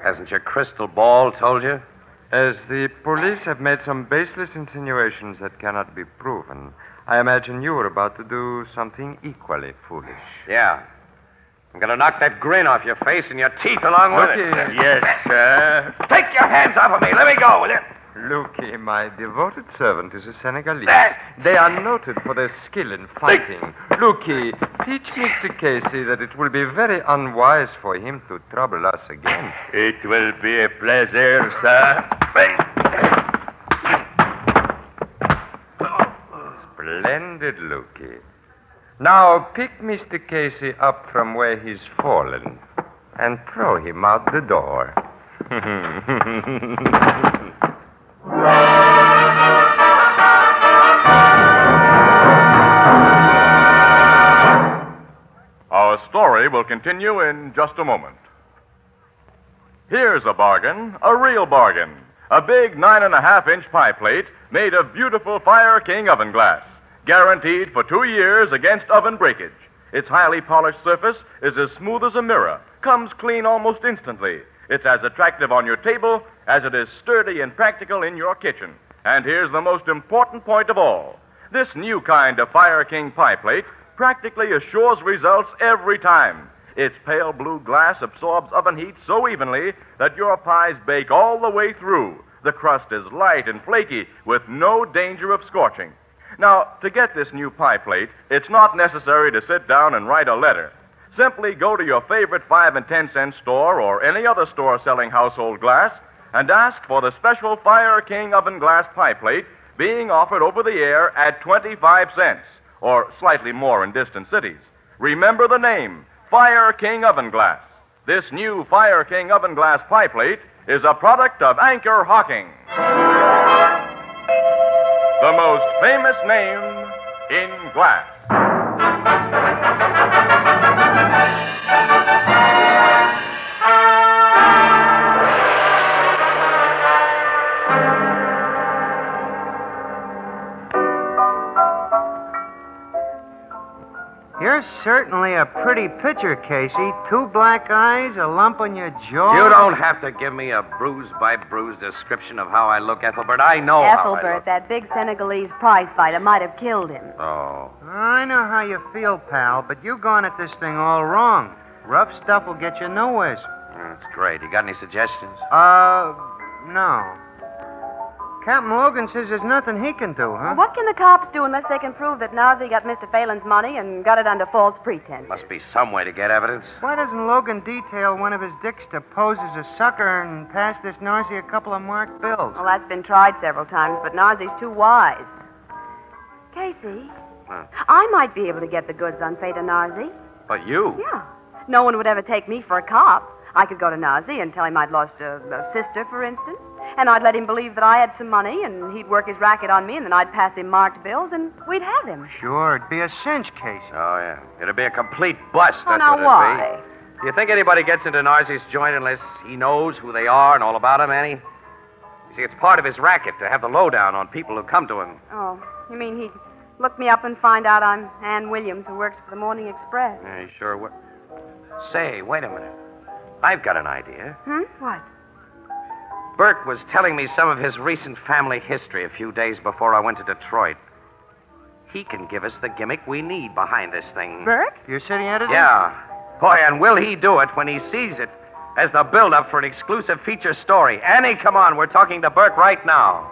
Hasn't your crystal ball told you? As the police have made some baseless insinuations that cannot be proven, I imagine you are about to do something equally foolish. Yeah. I'm going to knock that grin off your face and your teeth along with it. Yes, sir. Take your hands off of me. Let me go, will you? Lukey, my devoted servant is a Senegalese. They are noted for their skill in fighting. Lukey, teach Mr. Casey that it will be very unwise for him to trouble us again. It will be a pleasure, sir. Splendid, Lukey. Now pick Mr. Casey up from where he's fallen and throw him out the door. Our story will continue in just a moment. Here's a bargain, a real bargain. A big 9.5-inch pie plate made of beautiful Fire King oven glass, guaranteed for 2 years against oven breakage. Its highly polished surface is as smooth as a mirror, comes clean almost instantly. It's as attractive on your table as it is sturdy and practical in your kitchen. And here's the most important point of all. This new kind of Fire King pie plate practically assures results every time. Its pale blue glass absorbs oven heat so evenly that your pies bake all the way through. The crust is light and flaky with no danger of scorching. Now, to get this new pie plate, it's not necessary to sit down and write a letter. Simply go to your favorite 5 and 10 cent store or any other store selling household glass and ask for the special Fire King oven glass pie plate being offered over the air at 25 cents, or slightly more in distant cities. Remember the name, Fire King oven glass. This new Fire King oven glass pie plate is a product of Anchor-Hocking, the most famous name in glass. You're certainly a pretty picture, Casey. 2 black eyes, a lump on your jaw. You don't have to give me a bruise-by-bruise description of how I look, Ethelbert. I know how I Ethelbert, look. that big Senegalese prize fighter might have killed him. Oh. I know how you feel, pal, but you've gone at this thing all wrong. Rough stuff will get you nowhere. That's great. You got any suggestions? No. Captain Logan says there's nothing he can do, huh? Well, what can the cops do unless they can prove that Nazi got Mr. Phelan's money and got it under false pretense? Must be some way to get evidence. Why doesn't Logan detail one of his dicks to pose as a sucker and pass this Nazi a couple of marked bills? Well, that's been tried several times, but Nazi's too wise. Casey, I might be able to get the goods on Fata Nazi. But you? Yeah. No one would ever take me for a cop. I could go to Nazi and tell him I'd lost a sister, for instance. And I'd let him believe that I had some money, and he'd work his racket on me, and then I'd pass him marked bills, and we'd have him. Sure, it'd be a cinch, Casey. Oh, yeah. It'd be a complete bust, Oh, that's now what it'd why? be. Do you think anybody gets into Narzi's joint unless he knows who they are and all about them, Annie? You see, it's part of his racket to have the lowdown on people who come to him. Oh, you mean he'd look me up and find out I'm Ann Williams, who works for the Morning Express? Yeah, he sure would. Say, wait a minute. I've got an idea. What? Burke was telling me some of his recent family history a few days before I went to Detroit. He can give us the gimmick we need behind this thing. Burke? Your city editor? Yeah. Boy, and will he do it when he sees it as the build-up for an exclusive feature story. Annie, come on. We're talking to Burke right now.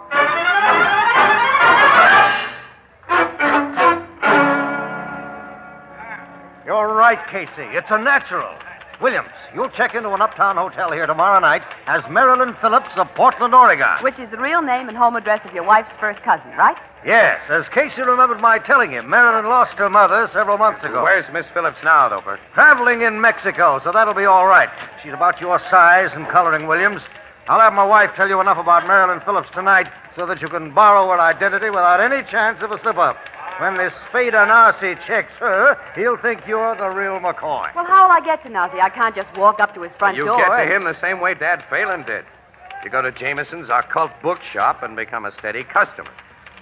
You're right, Casey. It's a natural. Williams, you'll check into an uptown hotel here tomorrow night as Marilyn Phillips of Portland, Oregon. Which is the real name and home address of your wife's first cousin, right? Yes, as Casey remembered my telling him, Marilyn lost her mother several months ago. Where's Miss Phillips now, though, Burke? Traveling in Mexico, so that'll be all right. She's about your size and coloring, Williams. I'll have my wife tell you enough about Marilyn Phillips tonight so that you can borrow her identity without any chance of a slip-up. When this Fada Narcy checks her, he'll think you're the real McCoy. Well, how'll I get to Nazi? I can't just walk up to his front You door. get to him the same way Dad Phelan did. You go to Jameson's occult bookshop and become a steady customer.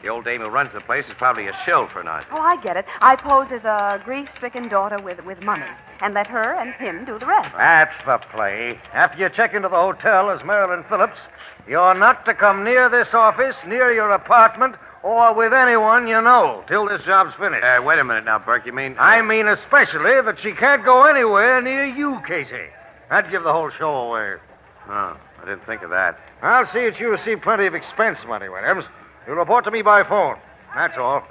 The old dame who runs the place is probably a shill for Nazi. Oh, I get it. I pose as a grief-stricken daughter with money and let her and him do the rest. That's the play. After you check into the hotel as Marilyn Phillips, you're not to come near this office, near your apartment, or with anyone you know till this job's finished. Wait a minute now, Burke. You mean... I mean especially that she can't go anywhere near you, Casey. That'd give the whole show away. Oh, I didn't think of that. I'll see that you receive plenty of expense money, Williams. You'll report to me by phone. That's all.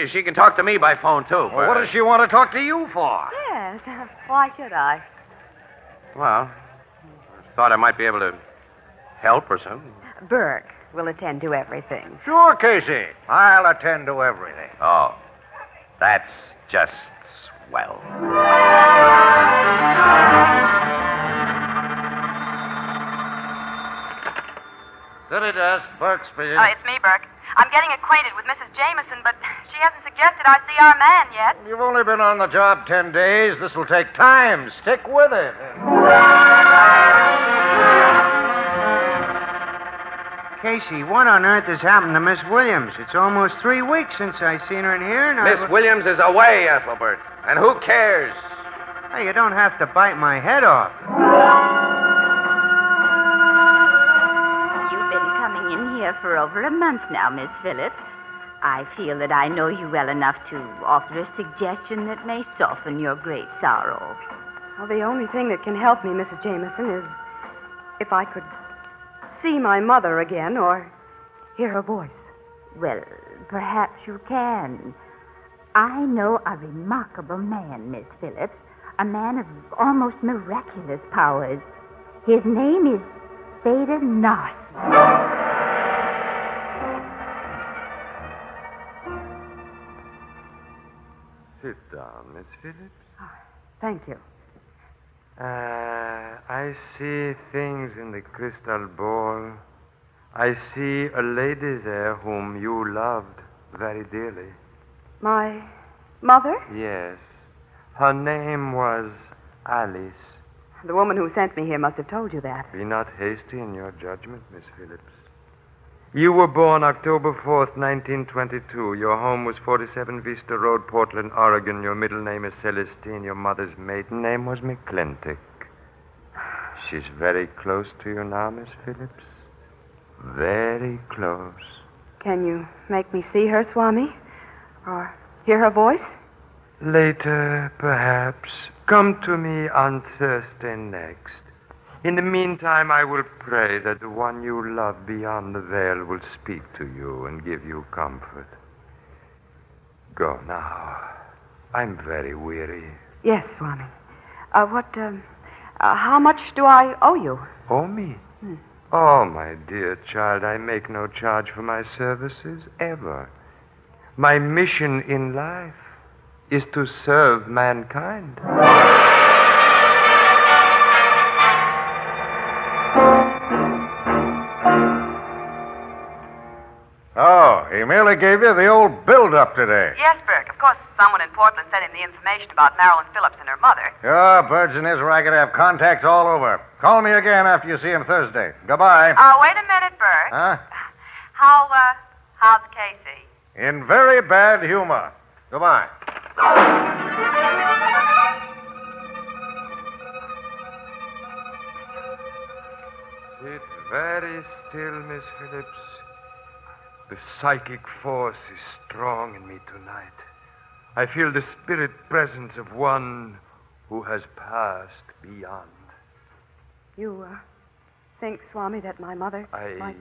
She can talk to me by phone, too. Well, what does she want to talk to you for? Yes. Why should I? Well, I thought I might be able to help or something. Burke will attend to everything. Sure, Casey. I'll attend to everything. Oh, that's just swell. City desk, Burke speaking. It's me, Burke. I'm getting acquainted with Mrs. Jameson, but she hasn't suggested I see our man yet. You've only been on the job 10 days. This'll take time. Stick with it. Casey, what on earth has happened to Miss Williams? It's almost 3 weeks since I seen her in here, and Miss Williams is away, Ethelbert. And who cares? Hey, you don't have to bite my head off. You've been coming in here for over a month now, Miss Phillips. I feel that I know you well enough to offer a suggestion that may soften your great sorrow. Well, the only thing that can help me, Mrs. Jameson, is if I could see my mother again or hear her voice. Well, perhaps you can. I know a remarkable man, Miss Phillips. A man of almost miraculous powers. His name is Theta Narcy. Sit down, Miss Phillips. Thank you. I see things in the crystal ball. I see a lady there whom you loved very dearly. My mother? Yes. Her name was Alice. The woman who sent me here must have told you that. Be not hasty in your judgment, Miss Phillips. You were born October 4th, 1922. Your home was 47 Vista Road, Portland, Oregon. Your middle name is Celestine. Your mother's maiden name was McClintock. She's very close to you now, Miss Phillips. Very close. Can you make me see her, Swami? Or hear her voice? Later, perhaps. Come to me on Thursday next. In the meantime, I will pray that the one you love beyond the veil will speak to you and give you comfort. Go now. I'm very weary. Yes, Swami. How much do I owe you? Oh, me? Oh, my dear child, I make no charge for my services, ever. My mission in life is to serve mankind. Oh, he merely gave you the old build-up today. Yes, Burke. Of course, someone in Portland sent him the information about Marilyn Phillips and her mother. Your birds in his racket have contacts all over. Call me again after you see him Thursday. Goodbye. Wait a minute, Burke. Huh? How's Casey? In very bad humor. Goodbye. Sit very still, Miss Phillips. The psychic force is strong in me tonight. I feel the spirit presence of one who has passed beyond. You, think, Swami, that my mother... I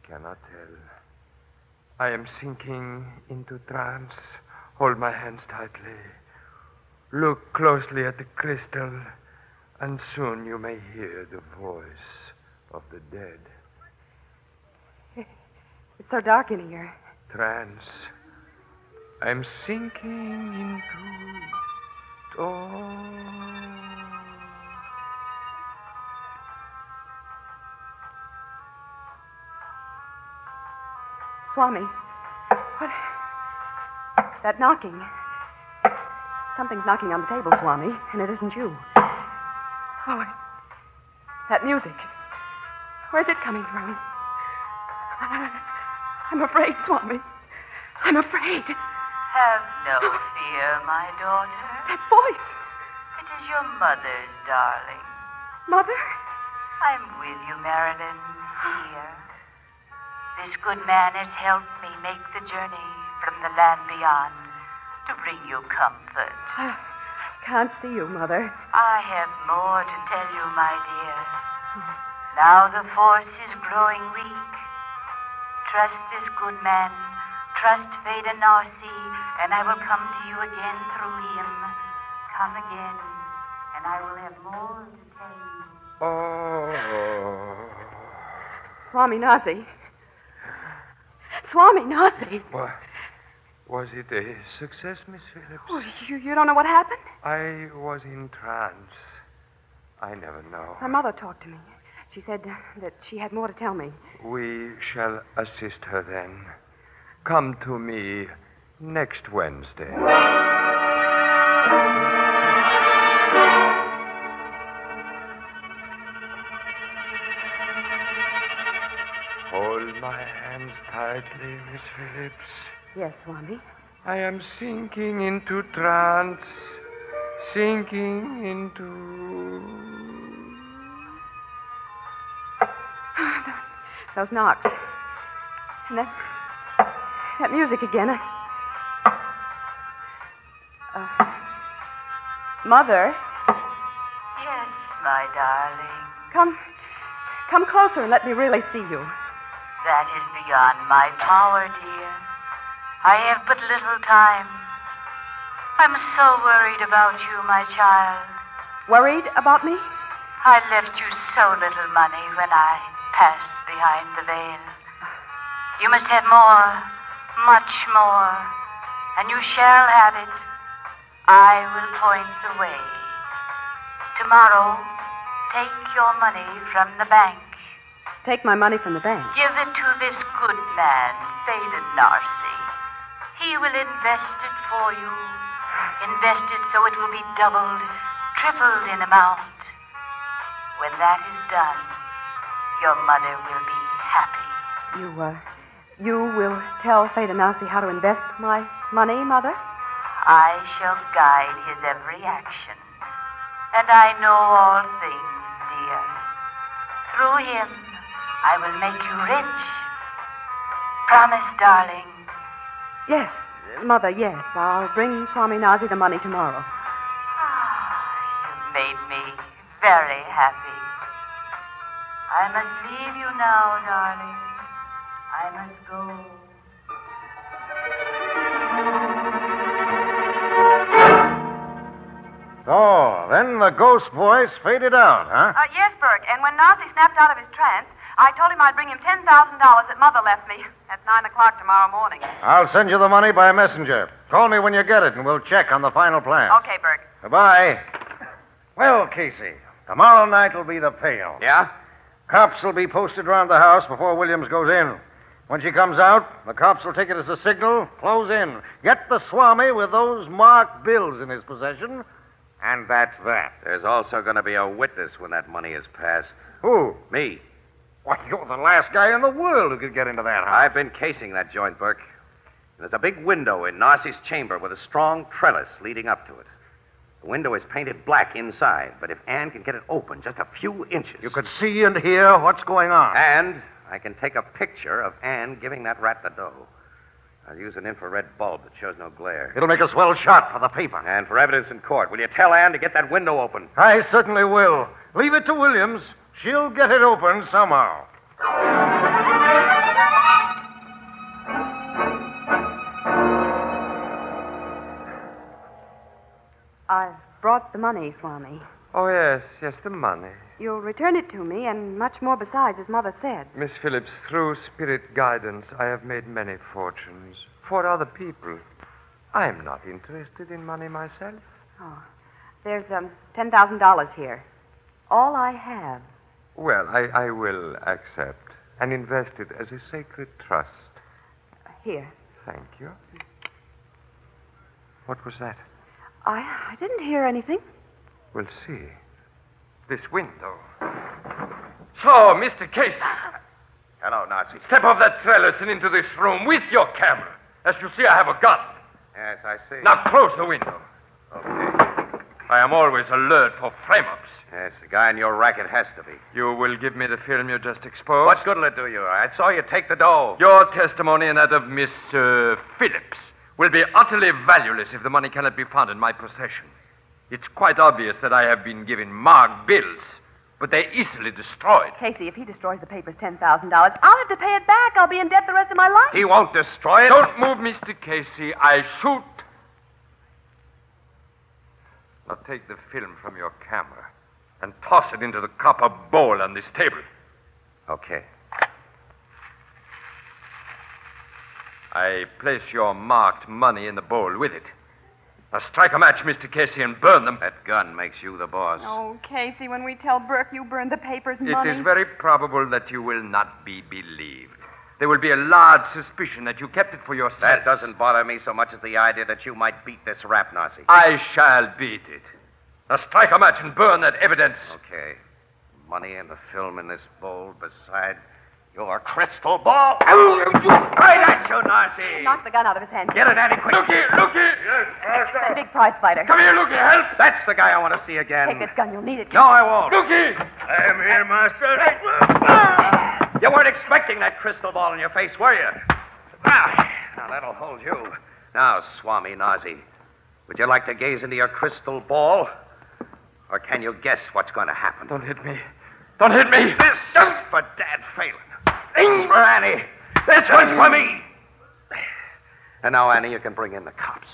cannot tell. I am sinking into trance. Hold my hands tightly. Look closely at the crystal, and soon you may hear the voice of the dead. It's so dark in here. Trance. I'm sinking into... Swami, what? That knocking. Something's knocking on the table, Swami, and it isn't you. Oh, that music. Where's it coming from? I'm afraid, Swami. I'm afraid. Have no fear, my daughter. That voice. It is your mother's, darling. Mother? I'm with you, Marilyn, here. This good man has helped me make the journey from the land beyond to bring you comfort. I can't see you, Mother. I have more to tell you, my dear. Now the force is growing weak. Trust this good man. Trust Fate and Narcy, and I will come to you again through him. Come again, and I will have more to tell you. Oh. Swami Nazi. Swami Nazi. Was it a success, Miss Phillips? Oh, you don't know what happened? I was in trance. I never know. My mother talked to me. She said that she had more to tell me. We shall assist her then. Come to me next Wednesday. Hold my hands tightly, Miss Phillips. Yes, Swami. I am sinking into trance. Sinking into... Those knocks. And that music again. Mother. Yes, my darling. Come closer and let me really see you. That is beyond my power, dear. I have but little time. I'm so worried about you, my child. Worried about me? I left you so little money when I passed behind the veil. You must have more, much more, and you shall have it. I will point the way. Tomorrow, take your money from the bank. Take my money from the bank. Give it to this good man, Faded Narcy. He will invest it for you. Invest it so it will be doubled, tripled in amount. When that is done, your mother will be happy. You will tell Fata Nasi how to invest my money, Mother? I shall guide his every action. And I know all things, dear. Through him, I will make you rich. Promise, darling. Yes, Mother, yes. I'll bring Swami Nazi the money tomorrow. You've made me very happy. I must leave you now, darling. I must go. So, then the ghost voice faded out, huh? Yes, Burke. And when Nazi snapped out of his trance, I told him I'd bring him $10,000 that Mother left me at 9 o'clock tomorrow morning. I'll send you the money by messenger. Call me when you get it, and we'll check on the final plan. Okay, Burke. Goodbye. Well, Casey, tomorrow night will be the payout. Yeah? Cops will be posted around the house before Williams goes in. When she comes out, the cops will take it as a signal, close in, get the Swami with those marked bills in his possession, and that's that. There's also going to be a witness when that money is passed. Who? Me. Why, you're the last guy in the world who could get into that house. I've been casing that joint, Burke. There's a big window in Narcy's chamber with a strong trellis leading up to it. The window is painted black inside, but if Ann can get it open just a few inches... You could see and hear what's going on. And I can take a picture of Ann giving that rat the dough. I'll use an infrared bulb that shows no glare. It'll make a swell shot for the paper. And for evidence in court, will you tell Ann to get that window open? I certainly will. Leave it to Williams. She'll get it open somehow. I've brought the money, Swami. Oh, yes, the money. You'll return it to me, and much more besides, as Mother said. Miss Phillips, through spirit guidance, I have made many fortunes for other people. I'm not interested in money myself. Oh, there's $10,000 here. All I have. Well, I will accept and invest it as a sacred trust. Here. Thank you. What was that? I didn't hear anything. We'll see. This window. So, Mr. Casey. Hello, Narcy. Step off that trellis and into this room with your camera. As you see, I have a gun. Yes, I see. Now close the window. Okay. I am always alert for frame-ups. Yes, the guy in your racket has to be. You will give me the film you just exposed? What good will it do you? I saw you take the dough. Your testimony and that of Miss Phillips will be utterly valueless if the money cannot be found in my possession. It's quite obvious that I have been given marked bills, but they're easily destroyed. Casey, if he destroys the papers $10,000, I'll have to pay it back. I'll be in debt the rest of my life. He won't destroy it. Don't move, Mr. Casey. I shoot. Now take the film from your camera and toss it into the copper bowl on this table. Okay. I place your marked money in the bowl with it. Now strike a match, Mr. Casey, and burn them. That gun makes you the boss. Oh, Casey, when we tell Burke you burned the papers money... It is very probable that you will not be believed. There will be a large suspicion that you kept it for yourself. That doesn't bother me so much as the idea that you might beat this rap Nazi. I shall beat it. Now strike a match and burn that evidence. Okay. Money and the film in this bowl beside your crystal ball. Right at you, Nazi. Knock the gun out of his hand. Get it, Annie, quick. Looky. Yes, That big prize fighter. Come here, Looky, help. That's the guy I want to see again. Take this gun. You'll need it. No, I won't. Looky! I am here, master. You weren't expecting that crystal ball in your face, were you? Now, that'll hold you. Now, Swami Nazi, would you like to gaze into your crystal ball? Or can you guess what's going to happen? Don't hit me. Don't hit me. This is for Dad Phelan. This for Annie. This one's for me. And now, Annie, you can bring in the cops.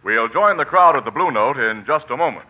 We'll join the crowd at the Blue Note in just a moment.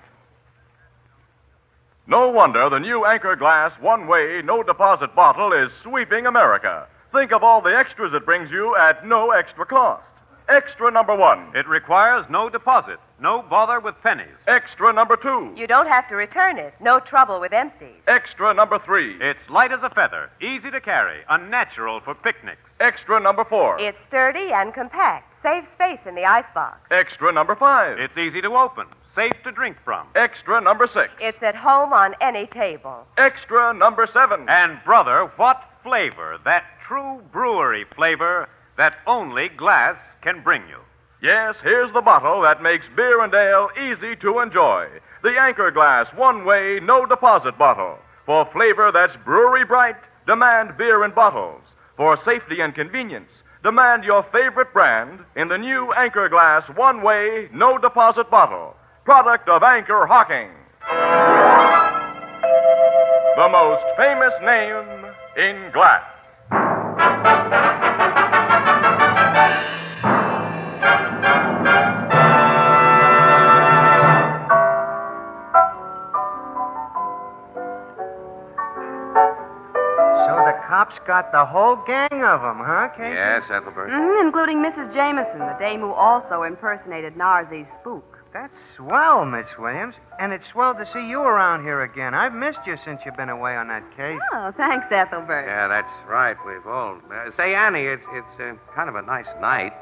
No wonder the new Anchor Glass one-way, no-deposit bottle is sweeping America. Think of all the extras it brings you at no extra cost. Extra number 1. It requires no deposit, no bother with pennies. Extra number 2. You don't have to return it. No trouble with empties. Extra number 3. It's light as a feather, easy to carry, unnatural for picnics. Extra number 4. It's sturdy and compact. Saves space in the icebox. Extra number 5. It's easy to open, safe to drink from. Extra number 6. It's at home on any table. Extra number 7. And, brother, what flavor? That true brewery flavor that only glass can bring you. Yes, here's the bottle that makes beer and ale easy to enjoy. The Anchor Glass one-way, no-deposit bottle. For flavor that's brewery bright, demand beer in bottles. For safety and convenience, demand your favorite brand in the new Anchor Glass one-way, no-deposit bottle. Product of Anchor-Hocking. The most famous name in glass. Cops got the whole gang of them, huh, Casey? Yes, Ethelbert. Including Mrs. Jameson, the dame who also impersonated Narzi's spook. That's swell, Miss Williams. And it's swell to see you around here again. I've missed you since you've been away on that case. Oh, thanks, Ethelbert. Yeah, that's right. We've all... say, Annie, it's kind of a nice night.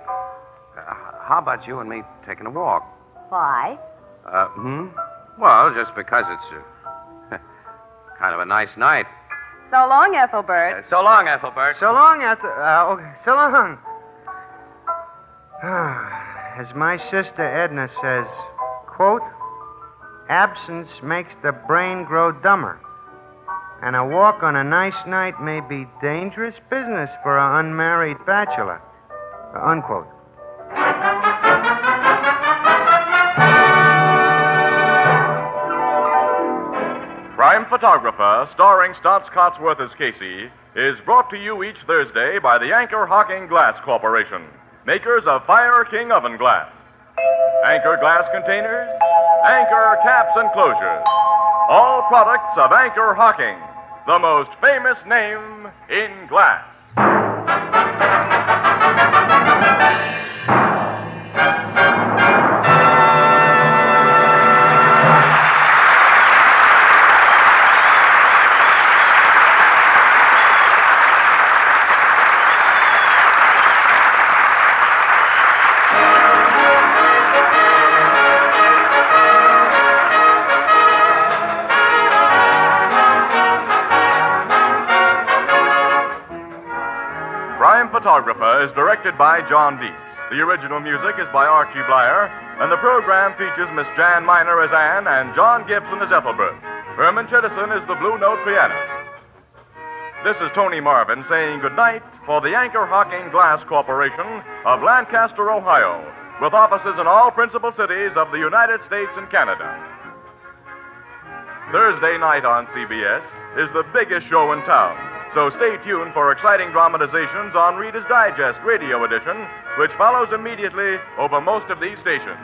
How about you and me taking a walk? Why? Well, just because it's kind of a nice night. So long, Ethelbert. So long, Ethelbert. So long, so long. As my sister Edna says, quote, absence makes the brain grow dumber. And a walk on a nice night may be dangerous business for an unmarried bachelor. Unquote. Crime Photographer, starring Stotts Cotsworth as Casey, is brought to you each Thursday by the Anchor-Hocking Glass Corporation, makers of Fire King oven glass. Anchor glass containers, Anchor caps and closures. All products of Anchor-Hocking, the most famous name in glass. Photographer is directed by John Dietz. The original music is by Archie Blyer, and the program features Miss Jan Miner as Anne and John Gibson as Ethelbert. Herman Chittison is the Blue Note pianist. This is Tony Marvin saying goodnight for the Anchor-Hocking Glass Corporation of Lancaster, Ohio, with offices in all principal cities of the United States and Canada. Thursday night on CBS is the biggest show in town, so stay tuned for exciting dramatizations on Reader's Digest Radio Edition, which follows immediately over most of these stations.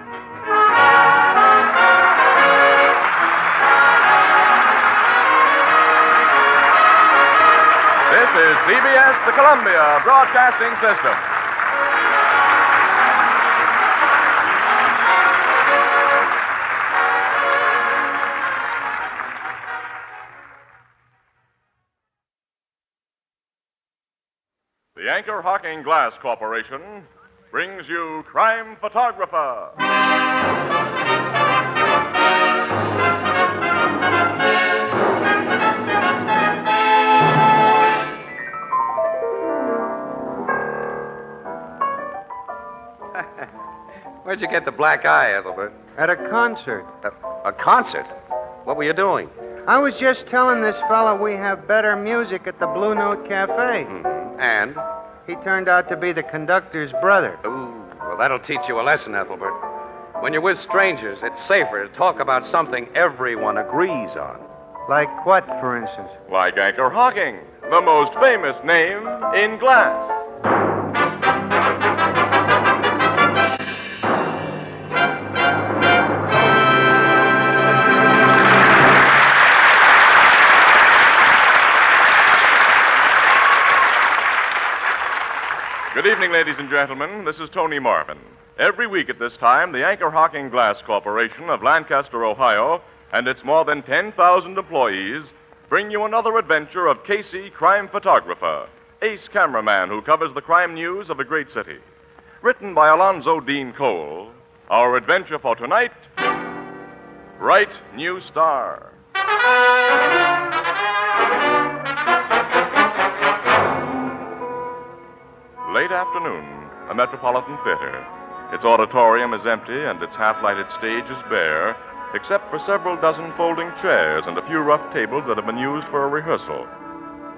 This is CBS, the Columbia Broadcasting System. The Anchor-Hocking Glass Corporation brings you Crime Photographer. Where'd you get the black eye, Ethelbert? At a concert. A concert? What were you doing? I was just telling this fellow we have better music at the Blue Note Cafe. Mm-hmm. And? He turned out to be the conductor's brother. Ooh, well, that'll teach you a lesson, Ethelbert. When you're with strangers, it's safer to talk about something everyone agrees on. Like what, for instance? Like Anchor-Hocking, the most famous name in glass. Good evening, ladies and gentlemen. This is Tony Marvin. Every week at this time, the Anchor-Hocking Glass Corporation of Lancaster, Ohio, and its more than 10,000 employees bring you another adventure of Casey, crime photographer, ace cameraman who covers the crime news of a great city. Written by Alonzo Dean Cole, our adventure for tonight, Bright New Star. Late afternoon, a Metropolitan Theater. Its auditorium is empty and its half-lighted stage is bare, except for several dozen folding chairs and a few rough tables that have been used for a rehearsal.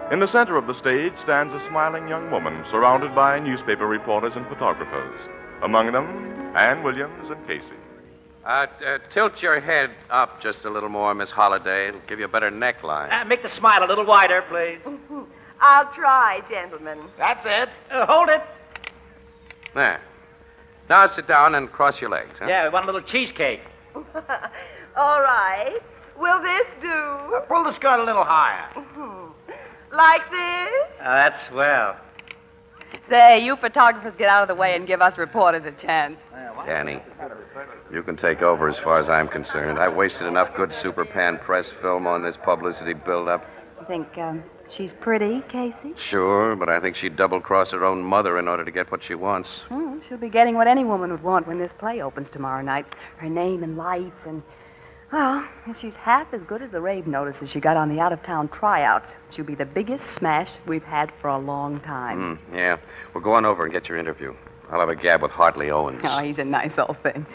In the center of the stage stands a smiling young woman surrounded by newspaper reporters and photographers. Among them, Ann Williams and Casey. Tilt your head up just a little more, Miss Holliday. It'll give you a better neckline. Make the smile a little wider, please. I'll try, gentlemen. That's it. Hold it. There. Now sit down and cross your legs. Huh? Yeah, we want a little cheesecake. All right. Will this do? Pull the skirt a little higher. Like this? That's swell. Say, you photographers get out of the way and give us reporters a chance. Danny, you can take over as far as I'm concerned. I wasted enough good Super Pan press film on this publicity build-up. You think, she's pretty, Casey? Sure, but I think she'd double-cross her own mother in order to get what she wants. She'll be getting what any woman would want when this play opens tomorrow night. Her name and lights and... Well, if she's half as good as the rave notices she got on the out-of-town tryouts, she'll be the biggest smash we've had for a long time. Yeah. Well, go on over and get your interview. I'll have a gab with Hartley Owens. Oh, he's a nice old thing.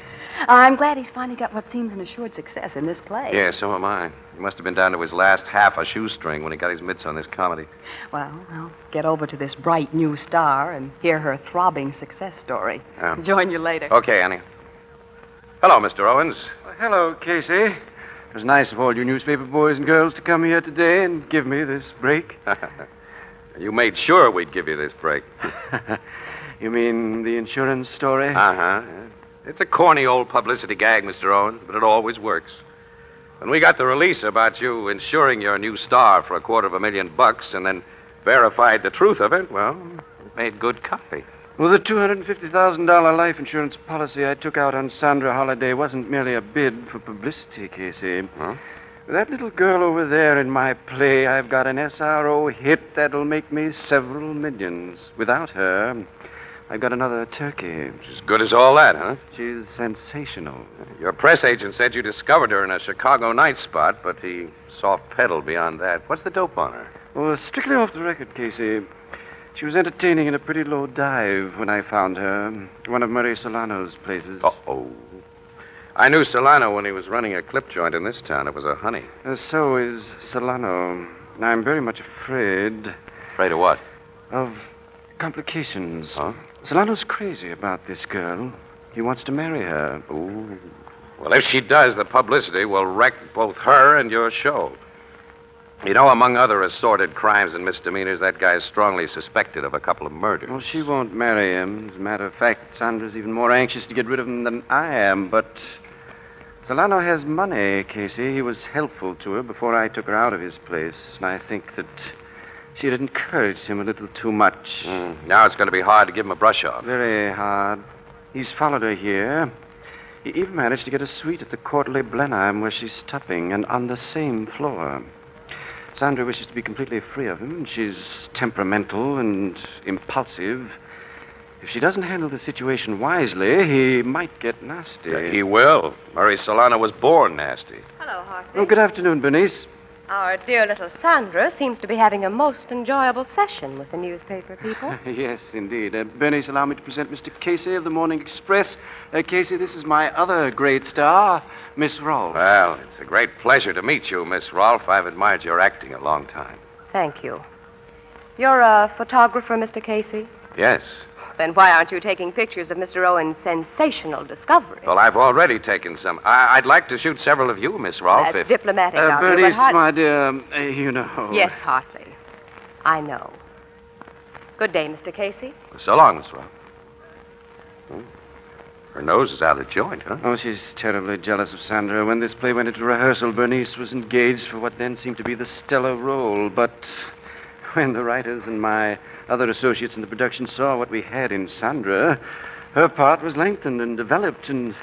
I'm glad he's finally got what seems an assured success in this play. Yeah, so am I. He must have been down to his last half a shoestring when he got his mitts on this comedy. Well, I'll get over to this bright new star and hear her throbbing success story. Join you later. Okay, Annie. Hello, Mr. Owens. Hello, Casey. It was nice of all you newspaper boys and girls to come here today and give me this break. You made sure we'd give you this break. You mean the insurance story? Uh-huh. It's a corny old publicity gag, Mr. Owens, but it always works. When we got the release about you insuring your new star for $250,000 and then verified the truth of it, well, it made good copy. Well, the $250,000 life insurance policy I took out on Sandra Holliday wasn't merely a bid for publicity, Casey. Huh? With that little girl over there in my play, I've got an SRO hit that'll make me several millions. Without her, I've got another turkey. As good as all that, huh? She's sensational. Your press agent said you discovered her in a Chicago night spot, but he soft-pedaled beyond that. What's the dope on her? Well, strictly off the record, Casey. She was entertaining in a pretty low dive when I found her. One of Murray Solano's places. Uh-oh. I knew Solano when he was running a clip joint in this town. It was a honey. So is Solano. I'm very much afraid. Afraid of what? Of complications. Huh? Solano's crazy about this girl. He wants to marry her. Ooh. Well, if she does, the publicity will wreck both her and your show. You know, among other assorted crimes and misdemeanors, that guy is strongly suspected of a couple of murders. Well, she won't marry him. As a matter of fact, Sandra's even more anxious to get rid of him than I am. But Solano has money, Casey. He was helpful to her before I took her out of his place. And I think that she had encouraged him a little too much. Now it's going to be hard to give him a brush off. Very hard. He's followed her here. He even managed to get a suite at the Courtly Blenheim where she's stopping, and on the same floor. Sandra wishes to be completely free of him, and she's temperamental and impulsive. If she doesn't handle the situation wisely, he might get nasty. Yeah, he will. Murray Solano was born nasty. Hello, Harvey. Oh, good afternoon, Bernice. Our dear little Sandra seems to be having a most enjoyable session with the newspaper people. Yes, indeed. Bernice, allow me to present Mr. Casey of the Morning Express. Casey, this is my other great star, Miss Rolfe. Well, it's a great pleasure to meet you, Miss Rolfe. I've admired your acting a long time. Thank you. You're a photographer, Mr. Casey? Yes. Then why aren't you taking pictures of Mr. Owen's sensational discovery? Well, I've already taken some. I'd like to shoot several of you, Miss Rolfe. That's diplomatic of you, Bernice, but my dear, you know. Yes, Hartley. I know. Good day, Mr. Casey. So long, Miss Rolfe. Her nose is out of joint, huh? Oh, she's terribly jealous of Sandra. When this play went into rehearsal, Bernice was engaged for what then seemed to be the stellar role. But when the writers and my other associates in the production saw what we had in Sandra, her part was lengthened and developed, and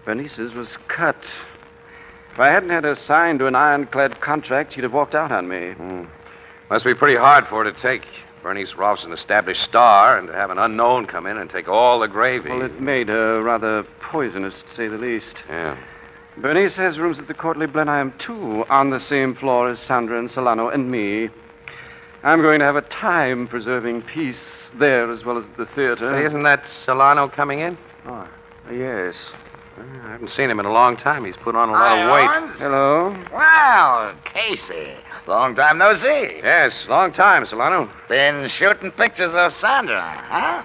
Bernice's was cut. If I hadn't had her signed to an ironclad contract, she'd have walked out on me. Must be pretty hard for her to take. Bernice Rolfe's an established star, and to have an unknown come in and take all the gravy. Well, it made her rather poisonous, to say the least. Yeah. Bernice has rooms at the Courtly Blenheim, too, on the same floor as Sandra and Solano and me. I'm going to have a time preserving peace there as well as at the theater. Say, isn't that Solano coming in? Oh, yes. I haven't seen him in a long time. He's put on a lot of weight. Owens. Hello. Well, Casey. Long time no see. Yes, long time, Solano. Been shooting pictures of Sandra, huh?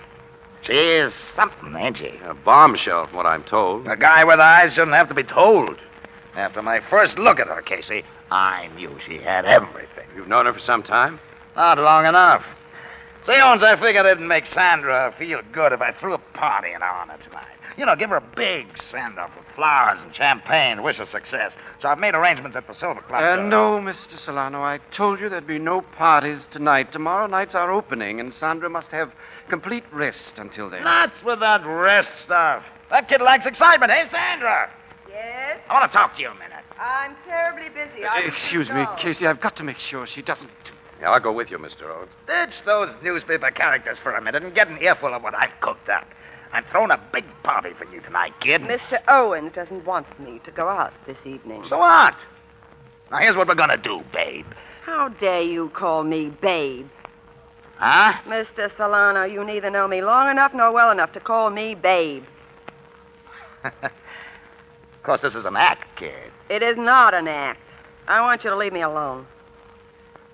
She's something, ain't she? A bombshell, from what I'm told. A guy with eyes shouldn't have to be told. After my first look at her, Casey, I knew she had everything. You've known her for some time? Not long enough. Say, Owens, I figured it'd make Sandra feel good if I threw a party in her honor tonight. You know, give her a big send-off with flowers and champagne to wish her success. So I've made arrangements at the Silver Club. No, Mr. Solano. I told you there'd be no parties tonight. Tomorrow night's our opening, and Sandra must have complete rest until then. Nuts with that rest stuff. That kid likes excitement, eh, Sandra? Yes? I want to talk to you a minute. I'm terribly busy. Excuse me, Casey. I've got to make sure she doesn't... Yeah, I'll go with you, Mr. Owens. Ditch those newspaper characters for a minute and get an earful of what I've cooked up. I'm throwing a big party for you tonight, kid. Mr. Owens doesn't want me to go out this evening. So what? Now, here's what we're going to do, babe. How dare you call me babe? Huh? Mr. Solano, you neither know me long enough nor well enough to call me babe. Of course, this is an act, kid. It is not an act. I want you to leave me alone.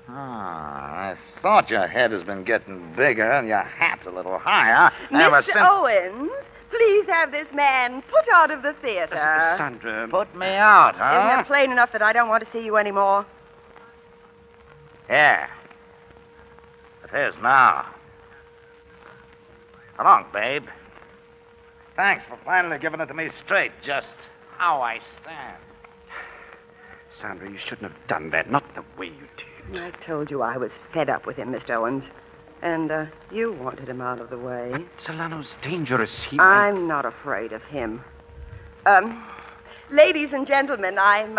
I thought your head has been getting bigger and your hat's a little higher. Mr. Owens, please have this man put out of the theater. Sandra. Put me out, huh? Isn't it plain enough that I don't want to see you anymore? Yeah. It is now. So long, babe. Thanks for finally giving it to me straight, just how I stand. Sandra, you shouldn't have done that. Not the way you did. I told you I was fed up with him, Mr. Owens. And you wanted him out of the way. Solano's dangerous. I'm not afraid of him. Ladies and gentlemen, I'm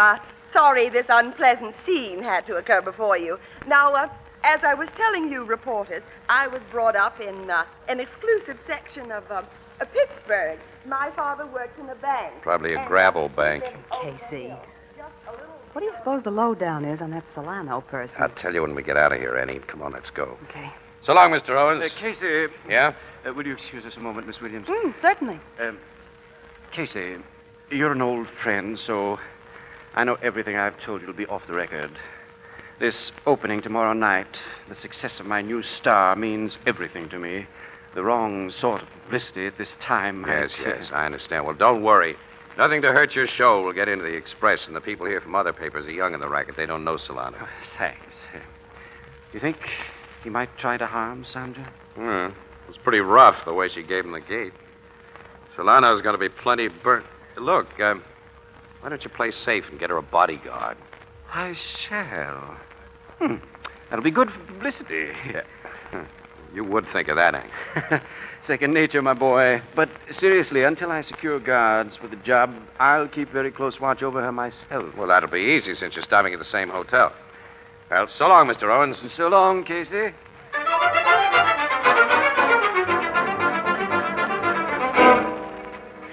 sorry this unpleasant scene had to occur before you. Now, as I was telling you reporters, I was brought up in an exclusive section of Pittsburgh. My father worked in a bank. Probably a gravel bank. Casey. What do you suppose the lowdown is on that Solano person? I'll tell you when we get out of here, Annie. Come on, let's go. Okay. So long, Mr. Owens. Casey. Yeah? Will you excuse us a moment, Miss Williams? Certainly. Casey, you're an old friend, so I know everything I've told you will be off the record. This opening tomorrow night, the success of my new star, means everything to me. The wrong sort of publicity at this time. Yes, I understand. Well, don't worry. Nothing to hurt your show. We'll get into the Express, and the people here from other papers are young in the racket. They don't know Solano. Thanks. You think he might try to harm Sandra? It was pretty rough, the way she gave him the gate. Solano's going to be plenty burnt. Look, why don't you play safe and get her a bodyguard? I shall. That'll be good for publicity. Yeah. You would think of that, Hank. Second nature, my boy. But seriously, until I secure guards for the job, I'll keep very close watch over her myself. Well, that'll be easy since you're stopping at the same hotel. Well, so long, Mr. Owens. So long, Casey.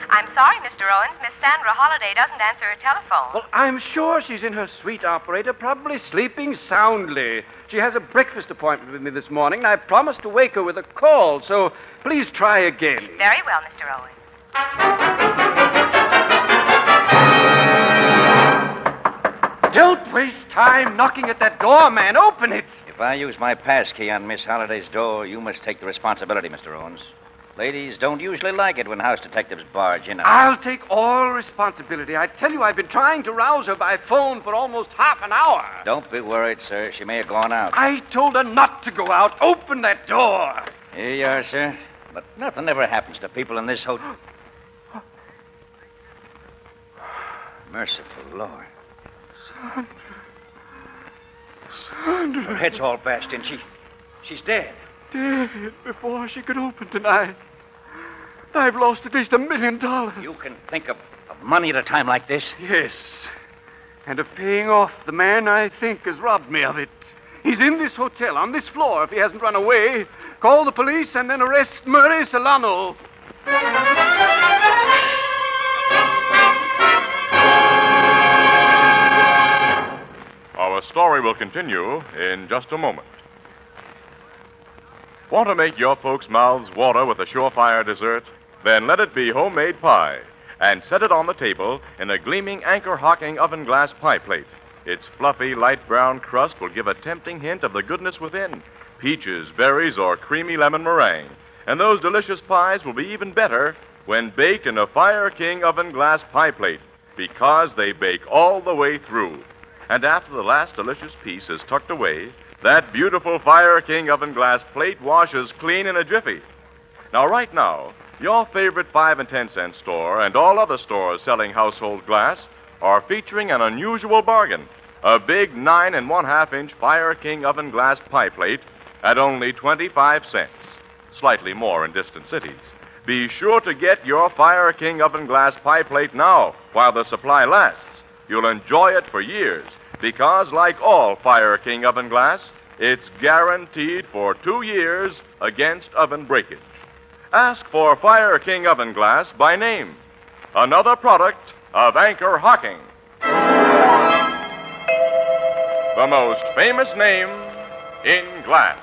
I'm sorry, Mr. Owens. Miss Sandra Holliday doesn't answer her telephone. Well, I'm sure she's in her suite, operator, probably sleeping soundly. She has a breakfast appointment with me this morning, and I promised to wake her with a call, so please try again. Very well, Mr. Owens. Don't waste time knocking at that door, man. Open it. If I use my pass key on Miss Holliday's door, you must take the responsibility, Mr. Owens. Ladies don't usually like it when house detectives barge in. I'll take all responsibility. I tell you, I've been trying to rouse her by phone for almost half an hour. Don't be worried, sir. She may have gone out. I told her not to go out. Open that door. Here you are, sir. But nothing ever happens to people in this hotel. Merciful Lord. Sandra. Her head's all bashed in. She's dead. Dead before she could open tonight. I've lost at least $1 million. You can think of money at a time like this? Yes. And of paying off the man I think has robbed me of it. He's in this hotel, on this floor, if he hasn't run away. Call the police and then arrest Murray Solano. Our story will continue in just a moment. Want to make your folks' mouths water with a surefire dessert? Then let it be homemade pie. And set it on the table in a gleaming Anchor-Hocking oven glass pie plate. Its fluffy, light brown crust will give a tempting hint of the goodness within. Peaches, berries, or creamy lemon meringue. And those delicious pies will be even better when baked in a Fire King oven glass pie plate, because they bake all the way through. And after the last delicious piece is tucked away, that beautiful Fire King oven glass plate washes clean in a jiffy. Now, right now, your favorite 5 and 10 cent store and all other stores selling household glass are featuring an unusual bargain. A big 9 1/2 inch Fire King oven glass pie plate at only 25 cents. Slightly more in distant cities. Be sure to get your Fire King oven glass pie plate now while the supply lasts. You'll enjoy it for years because, like all Fire King oven glass, it's guaranteed for 2 years against oven breakage. Ask for Fire King oven glass by name. Another product of Anchor-Hocking. The most famous name in glass.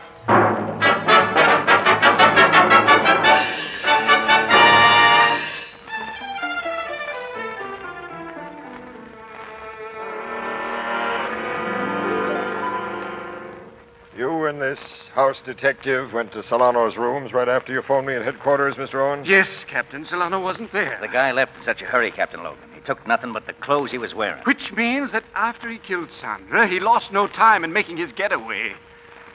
You and this house detective went to Solano's rooms right after you phoned me at headquarters, Mr. Owens? Yes, Captain. Solano wasn't there. The guy left in such a hurry, Captain Logan. He took nothing but the clothes he was wearing. Which means that after he killed Sandra, he lost no time in making his getaway.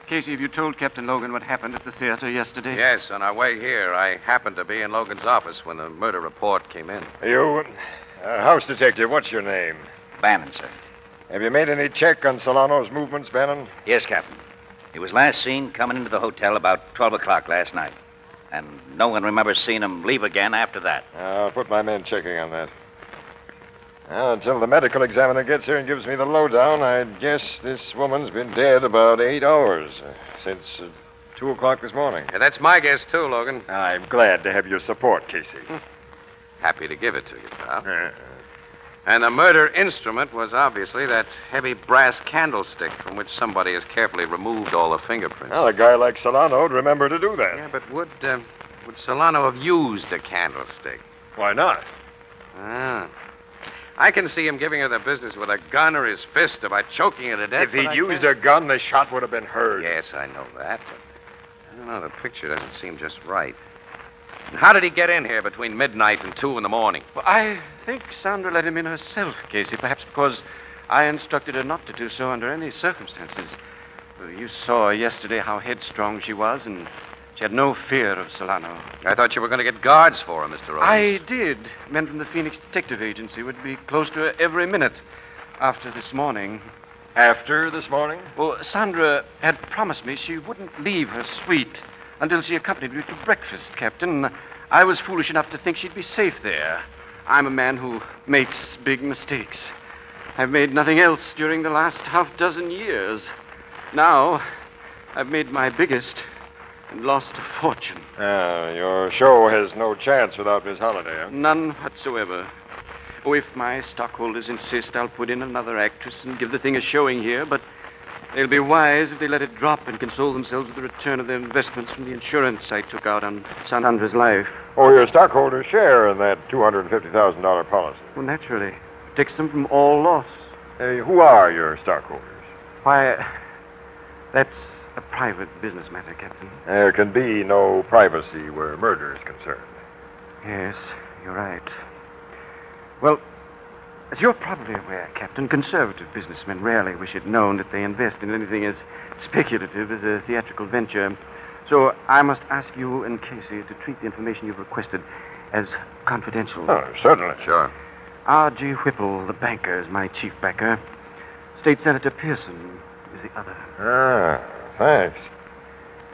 Casey, have you told Captain Logan what happened at the theater yesterday? Yes, on our way here, I happened to be in Logan's office when the murder report came in. You, house detective, what's your name? Bannon, sir. Have you made any check on Solano's movements, Bannon? Yes, Captain. He was last seen coming into the hotel about 12 o'clock last night. And no one remembers seeing him leave again after that. I'll put my men checking on that. Well, until the medical examiner gets here and gives me the lowdown, I guess this woman's been dead about 8 hours, since 2 o'clock this morning. Yeah, that's my guess, too, Logan. I'm glad to have your support, Casey. Happy to give it to you, pal. And the murder instrument was obviously that heavy brass candlestick from which somebody has carefully removed all the fingerprints. Well, a guy like Solano would remember to do that. Yeah, but would Solano have used a candlestick? Why not? I can see him giving her the business with a gun or his fist about choking her to death. If he'd used a gun, the shot would have been heard. Yes, I know that, but I don't know. The picture doesn't seem just right. And how did he get in here between midnight and 2 in the morning? Well, I think Sandra let him in herself, Casey, perhaps because I instructed her not to do so under any circumstances. You saw yesterday how headstrong she was, and she had no fear of Solano. I thought you were going to get guards for her, Mr. Owens. I did. Men from the Phoenix Detective Agency would be close to her every minute after this morning. After this morning? Well, Sandra had promised me she wouldn't leave her suite until she accompanied me to breakfast, Captain. I was foolish enough to think she'd be safe there. I'm a man who makes big mistakes. I've made nothing else during the last half-dozen years. Now, I've made my biggest and lost a fortune. Your show has no chance without Miss Holliday, huh? None whatsoever. Oh, if my stockholders insist, I'll put in another actress and give the thing a showing here, but they'll be wise if they let it drop and console themselves with the return of their investments from the insurance I took out on Sandra's life. Oh, your stockholders share in that $250,000 policy. Well, naturally. Protects them from all loss. Who are your stockholders? Why, that's a private business matter, Captain. There can be no privacy where murder is concerned. Yes, you're right. Well, as you're probably aware, Captain, conservative businessmen rarely wish it known that they invest in anything as speculative as a theatrical venture. So I must ask you and Casey to treat the information you've requested as confidential. Oh, certainly. Sure. R.G. Whipple, the banker, is my chief backer. State Senator Pearson is the other. Thanks.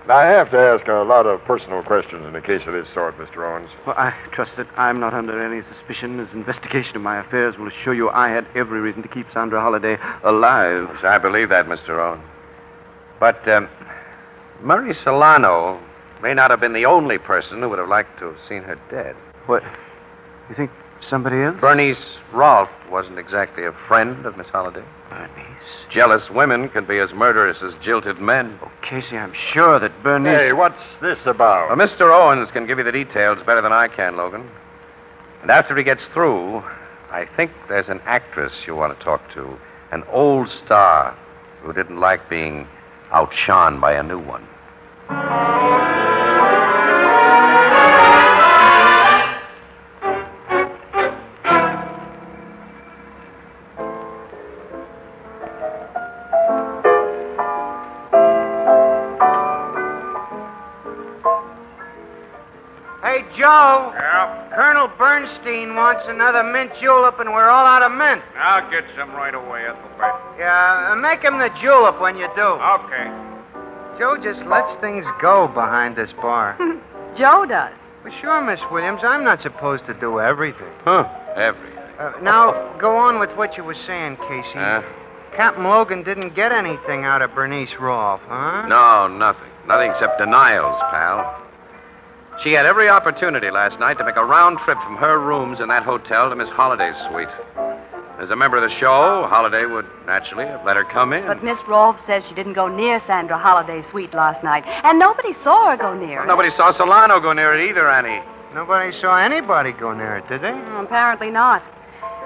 Now, I have to ask a lot of personal questions in a case of this sort, Mr. Owens. Well, I trust that I'm not under any suspicion, as investigation of my affairs will assure you I had every reason to keep Sandra Holliday alive. Yes, I believe that, Mr. Owens. But Murray Solano may not have been the only person who would have liked to have seen her dead. What? You think somebody else? Bernice Rolfe wasn't exactly a friend of Miss Holliday. Bernice? Jealous women can be as murderous as jilted men. Oh, Casey, I'm sure that Bernice... Hey, what's this about? Well, Mr. Owens can give you the details better than I can, Logan. And after he gets through, I think there's an actress you want to talk to. An old star who didn't like being outshone by a new one. Hey, Joe. Yeah? Colonel Bernstein wants another mint julep, and we're all out of mint. I'll get some right away, Ethelbert. Yeah, make him the julep when you do. Okay. Joe just lets things go behind this bar. Joe does. Well, sure, Miss Williams. I'm not supposed to do everything. Huh? Everything. Now, go on with what you were saying, Casey. Captain Logan didn't get anything out of Bernice Rolfe, huh? No, nothing. Nothing except denials, pal. She had every opportunity last night to make a round trip from her rooms in that hotel to Miss Holliday's suite. As a member of the show, Holliday would naturally have let her come in. But Miss Rolfe says she didn't go near Sandra Holliday's suite last night, and nobody saw her go near it. Nobody saw Solano go near it either, Annie. Nobody saw anybody go near it, did they? Apparently not.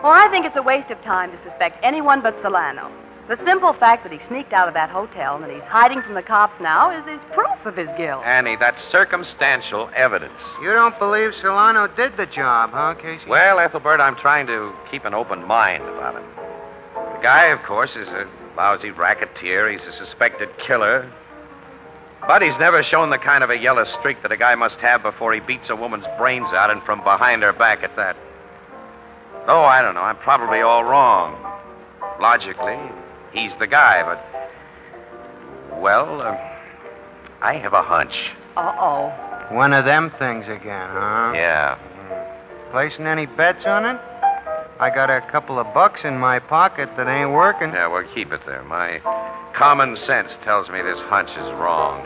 Well, I think it's a waste of time to suspect anyone but Solano. The simple fact that he sneaked out of that hotel and that he's hiding from the cops now is proof of his guilt. Annie, that's circumstantial evidence. You don't believe Solano did the job, huh, Casey? Well, Ethelbert, I'm trying to keep an open mind about it. The guy, of course, is a lousy racketeer. He's a suspected killer. But he's never shown the kind of a yellow streak that a guy must have before he beats a woman's brains out and from behind her back at that. Oh, I don't know. I'm probably all wrong. Logically, he's the guy, but... Well, I have a hunch. Uh-oh. One of them things again, huh? Yeah. Placing any bets on it? I got a couple of bucks in my pocket that ain't working. Yeah, well, keep it there. My common sense tells me this hunch is wrong.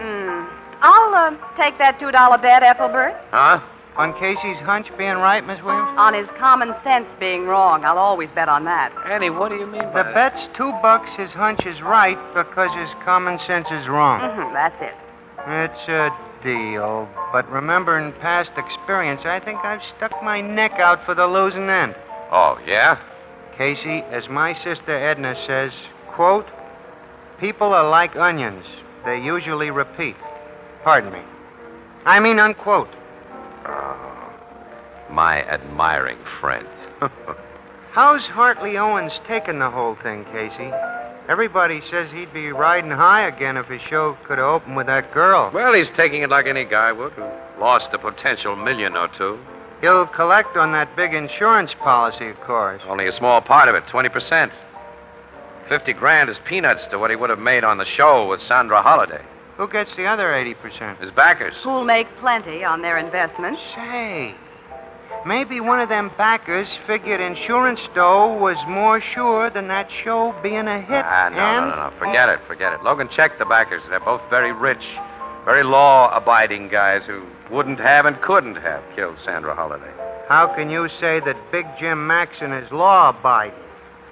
I'll take that $2 bet, Ethelbert. Huh? On Casey's hunch being right, Miss Williams? On his common sense being wrong. I'll always bet on that. Annie, what do you mean by The bet's $2 his hunch is right because his common sense is wrong. That's it. It's a deal. But remember, in past experience, I think I've stuck my neck out for the losing end. Oh, yeah? Casey, as my sister Edna says, quote, people are like onions. They usually repeat. Pardon me. I mean, unquote. My admiring friend. How's Hartley Owens taking the whole thing, Casey? Everybody says he'd be riding high again if his show could have opened with that girl. Well, he's taking it like any guy would who lost a potential $1 or $2 million. He'll collect on that big insurance policy, of course. Only a small part of it, 20%. $50,000 is peanuts to what he would have made on the show with Sandra Holiday. Who gets the other 80%? His backers. Who'll make plenty on their investments. Say, maybe one of them backers figured insurance dough was more sure than that show being a hit. No. Forget it. Logan checked the backers. They're both very rich, very law-abiding guys who wouldn't have and couldn't have killed Sandra Holiday. How can you say that Big Jim Maxon is law-abiding?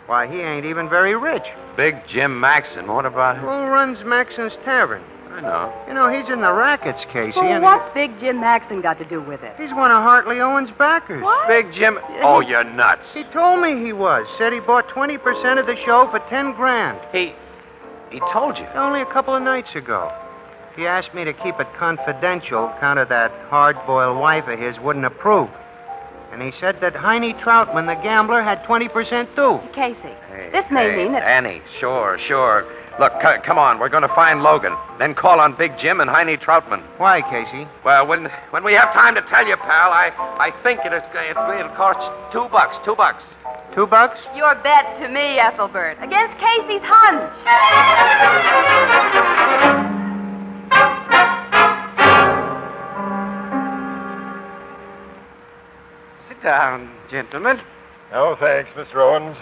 Why, he ain't even very rich. Big Jim Maxon? What about him? Who runs Maxon's Tavern? I know. You know, he's in the rackets, Casey. Well, and what's Big Jim Maxon got to do with it? He's one of Hartley Owens' backers. What? Big Jim? Oh, you're nuts. He told me he was. Said he bought 20% of the show for $10,000. He told you? Only a couple of nights ago. He asked me to keep it confidential, count of that hard-boiled wife of his wouldn't approve. And he said that Heine Troutman, the gambler, had 20% too. Casey, this may mean that... Annie, sure. Look, come on. We're going to find Logan. Then call on Big Jim and Heine Troutman. Why, Casey? Well, when we have time to tell you, pal, I think it'll cost $2. $2. $2? Your bet to me, Ethelbert, against Casey's hunch. Sit down, gentlemen. No, thanks, Mr. Owens.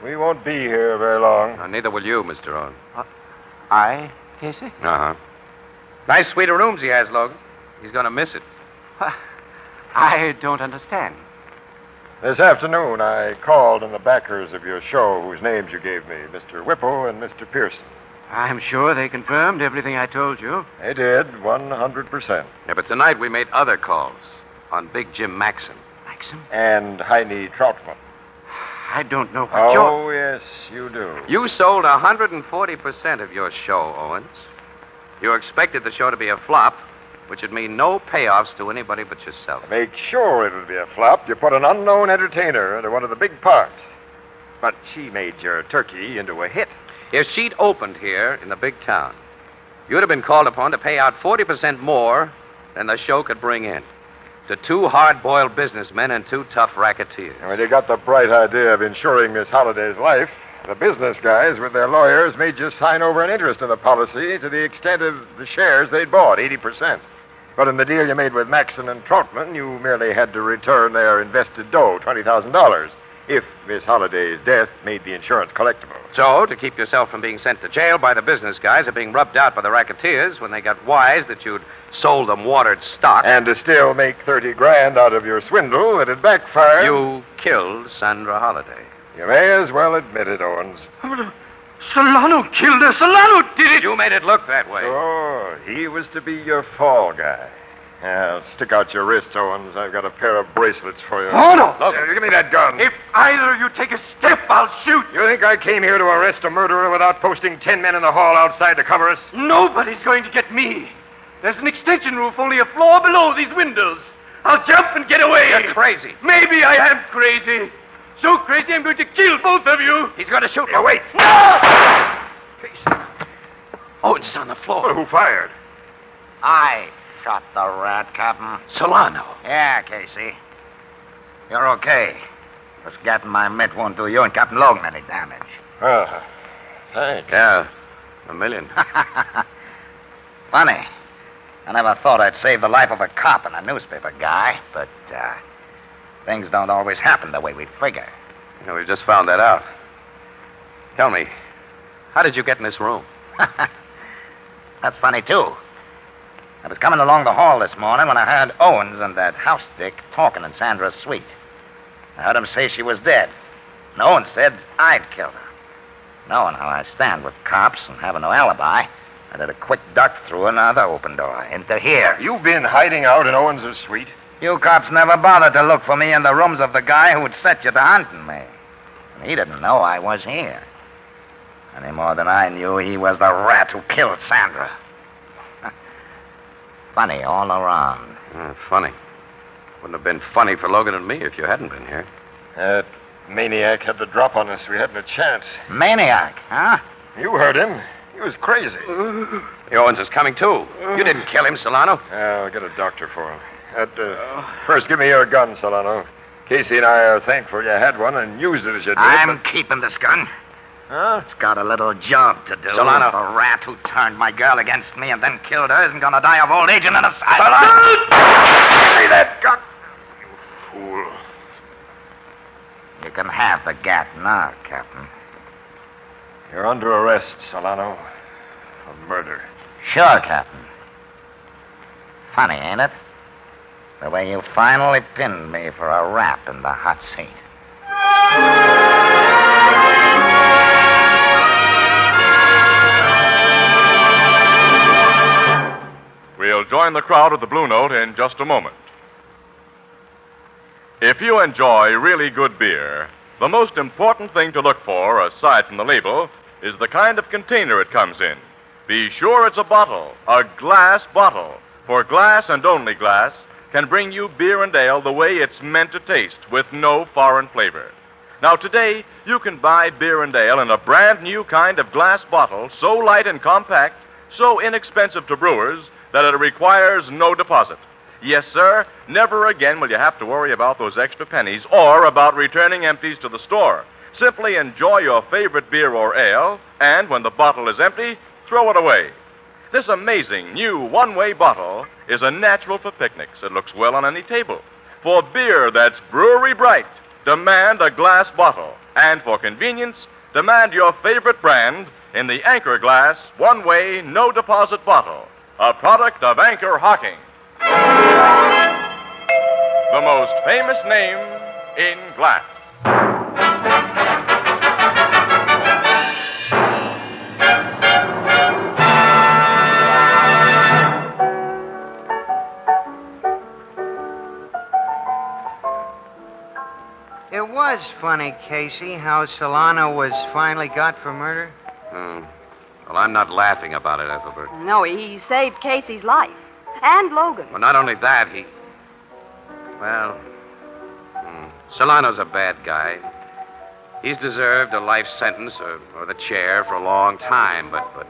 We won't be here very long. Neither will you, Mr. Owens. I, Casey? Uh-huh. Nice suite of rooms he has, Logan. He's going to miss it. I don't understand. This afternoon, I called on the backers of your show whose names you gave me, Mr. Whipple and Mr. Pearson. I'm sure they confirmed everything I told you. They did, 100%. Yeah, but tonight we made other calls on Big Jim Maxon. Maxon? And Heine Troutman. I don't know what you're... Oh, yes, you do. You sold 140% of your show, Owens. You expected the show to be a flop, which would mean no payoffs to anybody but yourself. To make sure it would be a flop, you put an unknown entertainer into one of the big parts. But she made your turkey into a hit. If she'd opened here in the big town, you'd have been called upon to pay out 40% more than the show could bring in. To 2 hard-boiled businessmen and 2 tough racketeers. When you got the bright idea of insuring Miss Holliday's life, the business guys with their lawyers made you sign over an interest in the policy to the extent of the shares they'd bought, 80%. But in the deal you made with Maxon and Troutman, you merely had to return their invested dough, $20,000, if Miss Holliday's death made the insurance collectible. So, to keep yourself from being sent to jail by the business guys or being rubbed out by the racketeers when they got wise that you'd sold them watered stock... And to still make $30,000 out of your swindle that had backfired... You killed Sandra Holiday. You may as well admit it, Owens. Solano killed her. Solano did it. You made it look that way. Oh, he was to be your fall guy. Yeah, stick out your wrist, Owens. I've got a pair of bracelets for you. Oh, no. Look, give me that gun. If either of you take a step, I'll shoot. You think I came here to arrest a murderer without posting 10 men in the hall outside to cover us? Nobody's going to get me. There's an extension roof only a floor below these windows. I'll jump and get away. You're crazy. Maybe I am crazy. So crazy I'm going to kill both of you. He's going to shoot you. Now, wait. No! Oh, it's on the floor. Well, who fired? I shot the rat, Captain. Solano. Yeah, Casey. You're okay. This gat in my mitt won't do you and Captain Logan any damage. Thanks. Yeah, $1 million. Funny. I never thought I'd save the life of a cop and a newspaper guy, but things don't always happen the way we figure. You know, we just found that out. Tell me, how did you get in this room? That's funny, too. I was coming along the hall this morning when I heard Owens and that house dick talking in Sandra's suite. I heard him say she was dead. And Owens said I'd killed her. Knowing how I stand with cops and having no alibi, I did a quick duck through another open door into here. You've been hiding out in Owens' suite? You cops never bothered to look for me in the rooms of the guy who would set you to hunting me. He didn't know I was here. Any more than I knew he was the rat who killed Sandra. Funny all around. Funny. Wouldn't have been funny for Logan and me if you hadn't been here. That maniac had the drop on us. We hadn't a chance. Maniac, huh? You heard him. He was crazy. Owens is coming, too. You didn't kill him, Solano. I'll get a doctor for him. First, give me your gun, Solano. Casey and I are thankful you had one and used it as you did. I'm keeping this gun. Huh? It's got a little job to do. Solano. The rat who turned my girl against me and then killed her isn't going to die of old age in an asylum. Solano! Give me that gun! You fool. You can have the gat now, Captain. You're under arrest, Solano, for murder. Sure, Captain. Funny, ain't it? The way you finally pinned me for a rap in the hot seat. We'll join the crowd at the Blue Note in just a moment. If you enjoy really good beer, the most important thing to look for, aside from the label, is the kind of container it comes in. Be sure it's a bottle, a glass bottle, for glass and only glass can bring you beer and ale the way it's meant to taste, with no foreign flavor. Now, today, you can buy beer and ale in a brand new kind of glass bottle, so light and compact, so inexpensive to brewers, that it requires no deposit. Yes, sir, never again will you have to worry about those extra pennies or about returning empties to the store. Simply enjoy your favorite beer or ale, and when the bottle is empty, throw it away. This amazing new one-way bottle is a natural for picnics. It looks well on any table. For beer that's brewery bright, demand a glass bottle. And for convenience, demand your favorite brand in the Anchor Glass one-way, no-deposit bottle. A product of Anchor-Hocking. The most famous name in glass. It was funny, Casey, how Solano was finally got for murder. Well, I'm not laughing about it, Ethelbert. No, he saved Casey's life. And Logan's. Well, not only that, Solano's a bad guy. He's deserved a life sentence or the chair for a long time, but...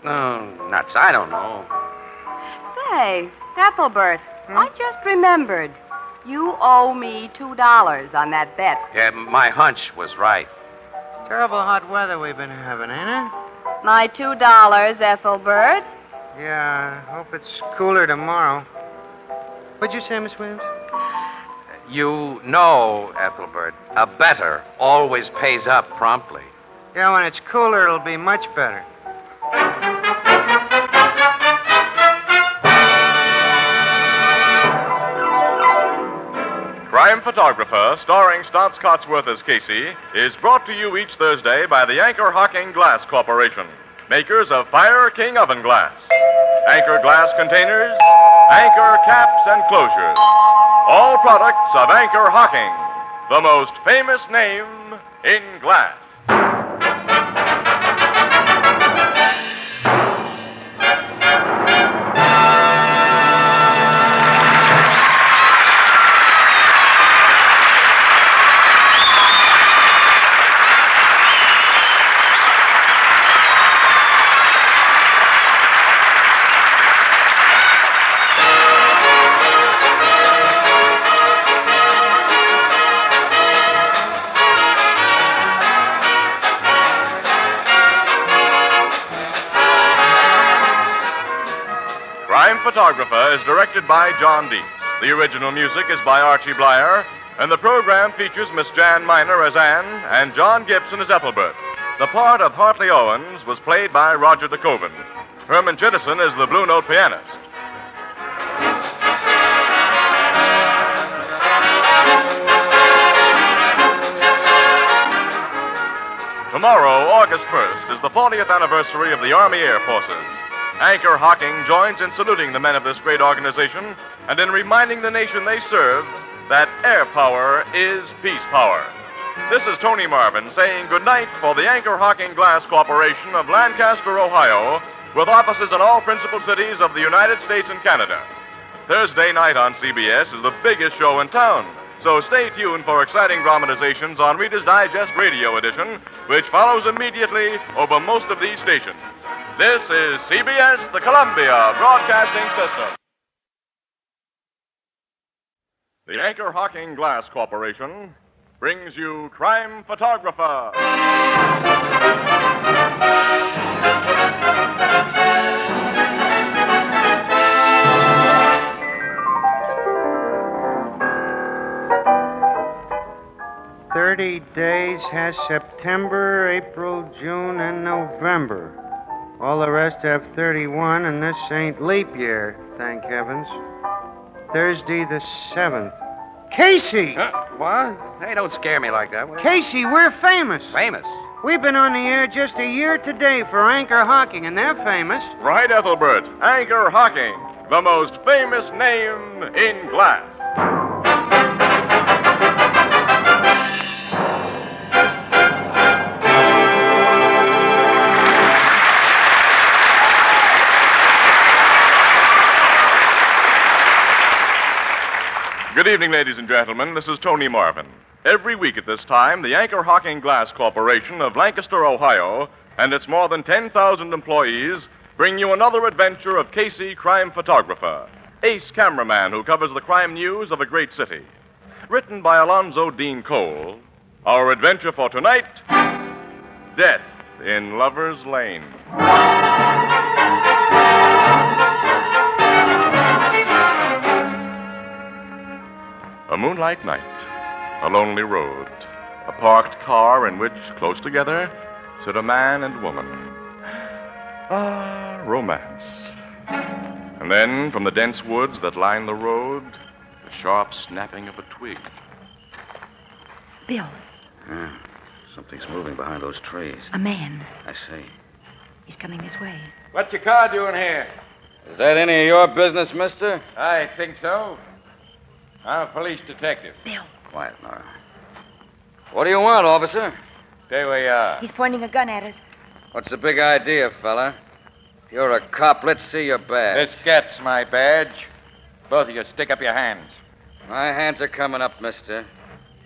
No, nuts, I don't know. Say, Ethelbert, I just remembered. You owe me $2 on that bet. Yeah, my hunch was right. Terrible hot weather we've been having, ain't it? My $2, Ethelbert. Yeah, I hope it's cooler tomorrow. What'd you say, Miss Williams? You know, Ethelbert, a better always pays up promptly. Yeah, when it's cooler, it'll be much better. Crime Photographer, starring Stotts Cotsworth as Casey, is brought to you each Thursday by the Anchor-Hocking Glass Corporation, makers of Fire King Oven Glass, Anchor Glass Containers, Anchor Caps and Closures. All products of Anchor-Hocking, the most famous name in glass. Crime Photographer is directed by John Dietz. The original music is by Archie Blyer, and the program features Miss Jan Miner as Anne and John Gibson as Ethelbert. The part of Hartley Owens was played by Roger DeKoven. Herman Chittison is the Blue Note pianist. Tomorrow, August 1st, is the 40th anniversary of the Army Air Forces. Anchor-Hocking joins in saluting the men of this great organization and in reminding the nation they serve that air power is peace power. This is Tony Marvin saying goodnight for the Anchor-Hocking Glass Corporation of Lancaster, Ohio, with offices in all principal cities of the United States and Canada. Thursday night on CBS is the biggest show in town, so stay tuned for exciting dramatizations on Reader's Digest Radio Edition, which follows immediately over most of these stations. This is CBS, the Columbia Broadcasting System. The Anchor-Hocking Glass Corporation brings you Crime Photographer. Days has September, April, June, and November. All the rest have 31, and this ain't leap year, thank heavens. Thursday the 7th. Casey! What? Hey, don't scare me like that. Casey, we're famous. Famous? We've been on the air just a year today for Anchor-Hocking, and they're famous. Right, Ethelbert. Anchor-Hocking, the most famous name in glass. Good evening, ladies and gentlemen. This is Tony Marvin. Every week at this time, the Anchor-Hocking Glass Corporation of Lancaster, Ohio, and its more than 10,000 employees bring you another adventure of Casey, crime photographer, ace cameraman who covers the crime news of a great city. Written by Alonzo Dean Cole, our adventure for tonight, Death in Lover's Lane. A moonlight night, a lonely road, a parked car in which, close together, sit a man and woman. Ah, romance. And then, from the dense woods that line the road, the sharp snapping of a twig. Bill, Yeah, something's moving behind those trees. a man. I see. He's coming this way. What's your car doing here? Is that any of your business, mister? I think so. I'm a police detective. Bill. Quiet, Nora. What do you want, officer? Stay where you are. He's pointing a gun at us. What's the big idea, fella? If you're a cop, let's see your badge. This gets my badge. Both of you stick up your hands. My hands are coming up, mister.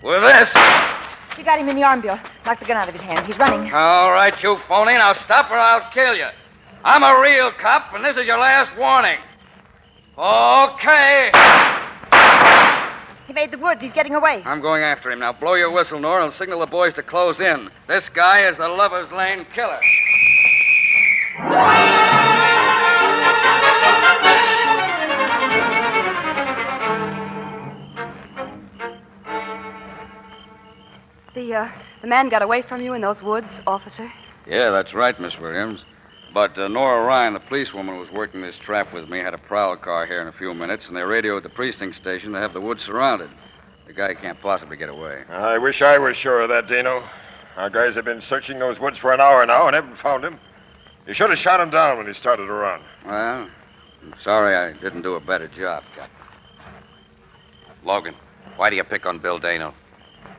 With this! You got him in the arm, Bill. Knock the gun out of his hand. He's running. All right, you phony. Now stop or I'll kill you. I'm a real cop, and this is your last warning. Okay. He made the woods. He's getting away. I'm going after him. Now blow your whistle, Nora, and signal the boys to close in. This guy is the Lover's Lane killer. The man got away from you in those woods, officer? Yeah, that's right, Miss Williams. But Nora Ryan, the policewoman who was working this trap with me, had a prowl car here in a few minutes, and they radioed the precinct station to have the woods surrounded. The guy can't possibly get away. I wish I was sure of that, Dino. Our guys have been searching those woods for an hour now and haven't found him. You should have shot him down when he started to run. Well, I'm sorry I didn't do a better job, Captain. Logan, why do you pick on Bill Dano?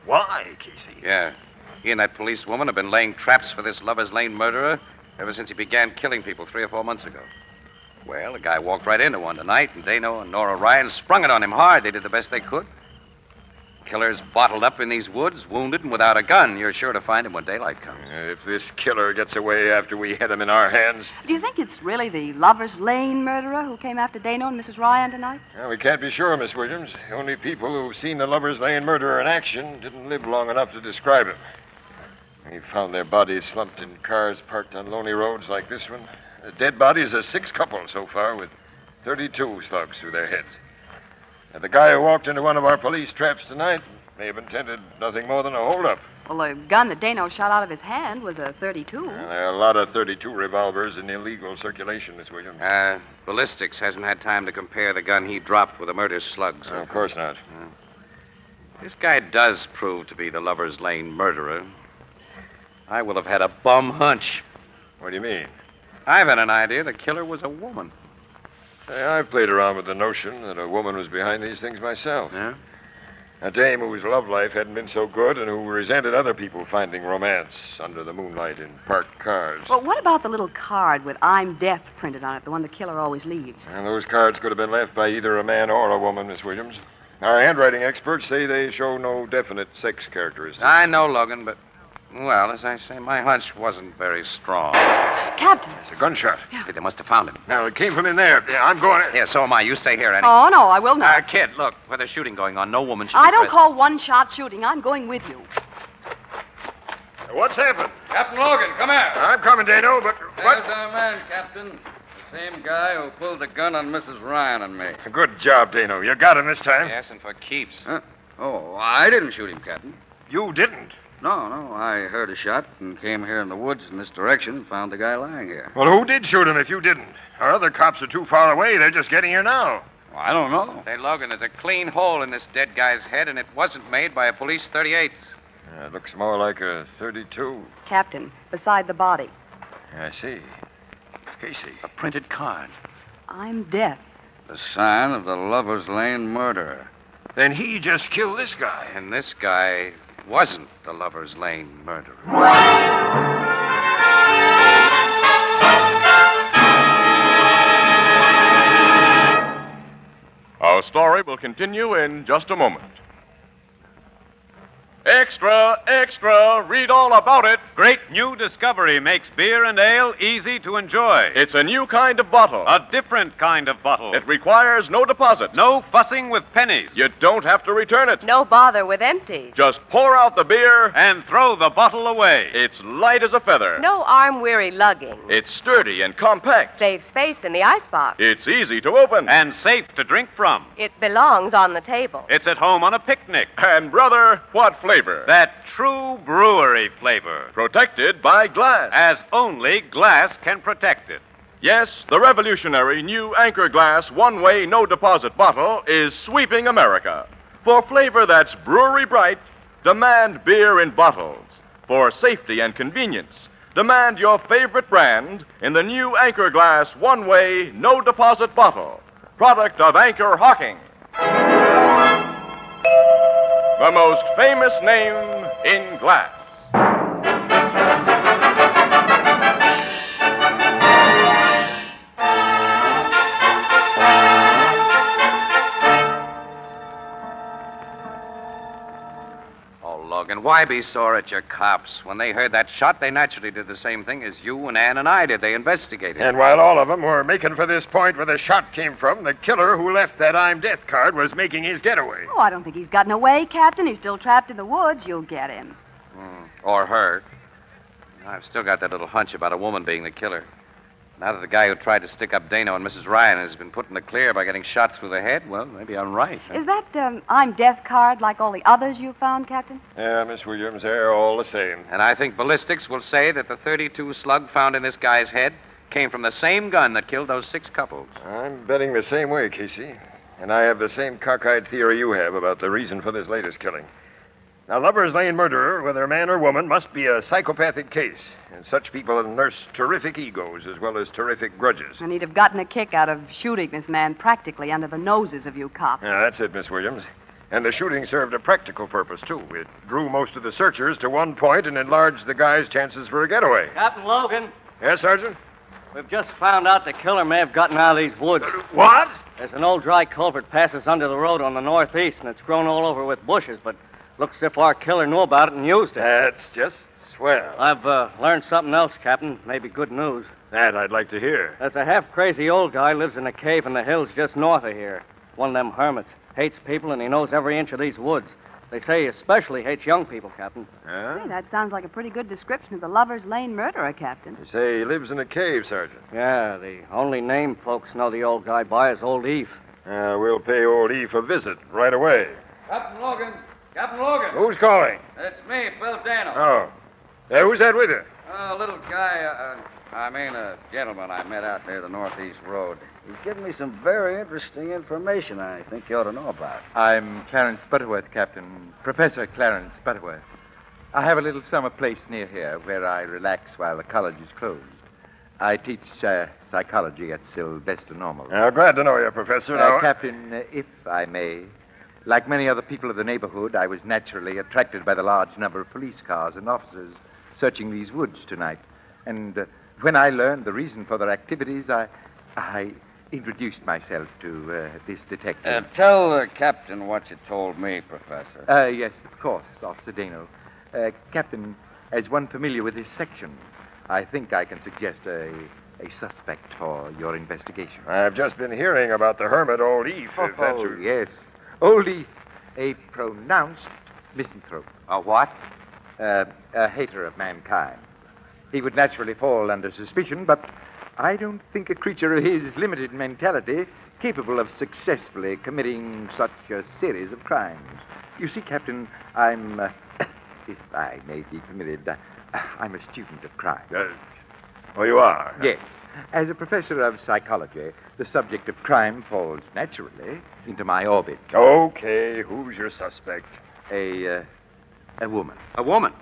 Why, Casey? Yeah. He and that policewoman have been laying traps for this Lover's Lane murderer ever since he began killing people 3 or 4 months ago. Well, the guy walked right into one tonight, and Dano and Nora Ryan sprung it on him hard. They did the best they could. Killer's bottled up in these woods, wounded and without a gun. You're sure to find him when daylight comes. If this killer gets away after we had him in our hands... Do you think it's really the Lover's Lane murderer who came after Dano and Mrs. Ryan tonight? Well, we can't be sure, Miss Williams. The only people who've seen the Lover's Lane murderer in action didn't live long enough to describe him. We found their bodies slumped in cars parked on lonely roads like this one. The dead bodies are 6 couples so far, with 32 slugs through their heads. And the guy who walked into one of our police traps tonight may have intended nothing more than a holdup. Well, the gun that Dano shot out of his hand was a .32. Well, there are a lot of .32 revolvers in illegal circulation, Miss Williams. Ballistics hasn't had time to compare the gun he dropped with the murder slugs. Of course not. This guy does prove to be the Lover's Lane murderer. I will have had a bum hunch. What do you mean? I've had an idea the killer was a woman. Hey, I've played around with the notion that a woman was behind these things myself. Yeah? A dame whose love life hadn't been so good and who resented other people finding romance under the moonlight in parked cars. Well, what about the little card with I'm Death printed on it, the one the killer always leaves? And those cards could have been left by either a man or a woman, Miss Williams. Our handwriting experts say they show no definite sex characteristics. I know, Logan, but, well, as I say, my hunch wasn't very strong. Captain. It's a gunshot. Yeah. They must have found him. Now, it came from in there. Yeah, I'm going in. Yeah, so am I. You stay here, Annie. Oh, no, I will not. Kid, look, where there's shooting going on, no woman should be I don't present. call one-shot shooting. I'm going with you. What's happened? Captain Logan, come here. I'm coming, Dano, but what? There's our man, Captain. The same guy who pulled the gun on Mrs. Ryan and me. Good job, Dano. You got him this time. Yes, and for keeps. Huh? Oh, I didn't shoot him, Captain. You didn't? No, I heard a shot and came here in the woods in this direction and found the guy lying here. Well, who did shoot him if you didn't? Our other cops are too far away. They're just getting here now. Well, I don't know. Hey, Logan, there's a clean hole in this dead guy's head, and it wasn't made by a police 38. It looks more like a 32. Captain, beside the body. I see. Casey. A printed card. I'm Death. The sign of the Lover's Lane murderer. Then he just killed this guy. And this guy wasn't the Lover's Lane murderer. Our story will continue in just a moment. Extra, extra, read all about it. Great new discovery makes beer and ale easy to enjoy. It's a new kind of bottle. A different kind of bottle. It requires no deposit. No fussing with pennies. You don't have to return it. No bother with empties. Just pour out the beer and throw the bottle away. It's light as a feather. No arm-weary lugging. It's sturdy and compact. Saves space in the icebox. It's easy to open. And safe to drink from. It belongs on the table. It's at home on a picnic. And, brother, what flavor? That true brewery flavor. Protected by glass. As only glass can protect it. Yes, the revolutionary new Anchor Glass one-way no-deposit bottle is sweeping America. For flavor that's brewery bright, demand beer in bottles. For safety and convenience, demand your favorite brand in the new Anchor Glass one-way no-deposit bottle. Product of Anchor-Hocking. The most famous name in glass. Logan, why be sore at your cops? When they heard that shot, they naturally did the same thing as you and Ann and I did. They investigated. And while all of them were making for this point where the shot came from, the killer who left that I'm Death card was making his getaway. Oh, I don't think he's gotten away, Captain. He's still trapped in the woods. You'll get him. Or her. I've still got that little hunch about a woman being the killer. Now that the guy who tried to stick up Dano and Mrs. Ryan has been put in the clear by getting shot through the head, well, maybe I'm right. Is that I'm Death card like all the others you found, Captain? Yeah, Miss Williams, they're all the same. And I think ballistics will say that the .32 slug found in this guy's head came from the same gun that killed those 6 couples. I'm betting the same way, Casey. And I have the same cockeyed theory you have about the reason for this latest killing. Now, Lover's Lane murderer, whether man or woman, must be a psychopathic case. And such people nurse terrific egos as well as terrific grudges. And he'd have gotten a kick out of shooting this man practically under the noses of you cops. Yeah, that's it, Miss Williams. And the shooting served a practical purpose, too. It drew most of the searchers to one point and enlarged the guy's chances for a getaway. Captain Logan. Yes, Sergeant? We've just found out the killer may have gotten out of these woods. What? There's an old dry culvert passes under the road on the northeast, and it's grown all over with bushes, but looks as if our killer knew about it and used it. That's just swell. I've learned something else, Captain. Maybe good news. That I'd like to hear. There's a half-crazy old guy lives in a cave in the hills just north of here. One of them hermits. Hates people, and he knows every inch of these woods. They say he especially hates young people, Captain. Huh? Hey, that sounds like a pretty good description of the Lover's Lane murderer, Captain. You say he lives in a cave, Sergeant. Yeah, the only name folks know the old guy by is Old Eve. We'll pay Old Eve a visit right away. Captain Logan. Captain Logan. Who's calling? It's me, Phil Dano. Oh. Who's that with you? A little guy, a gentleman I met out near the northeast road. He's given me some very interesting information I think you ought to know about. I'm Clarence Butterworth, Captain. Professor Clarence Butterworth. I have a little summer place near here where I relax while the college is closed. I teach psychology at Sylvester Normal. Glad to know you, Professor. Now, Captain, if I may, Like many other people of the neighborhood, I was naturally attracted by the large number of police cars and officers searching these woods tonight. And when I learned the reason for their activities, I introduced myself to this detective. Tell the captain what you told me, Professor. Yes, of course, Officer Dano. Captain, as one familiar with this section, I think I can suggest a suspect for your investigation. I've just been hearing about the hermit, Old Eve. If that's Oh, yes. Old Eve, a pronounced misanthrope. A what? A hater of mankind. He would naturally fall under suspicion, but I don't think a creature of his limited mentality capable of successfully committing such a series of crimes. You see, Captain, I'm, if I may be permitted, I'm a student of crime. Oh, you are? Yes. As a professor of psychology, the subject of crime falls naturally into my orbit. Okay, who's your suspect? A woman. A woman?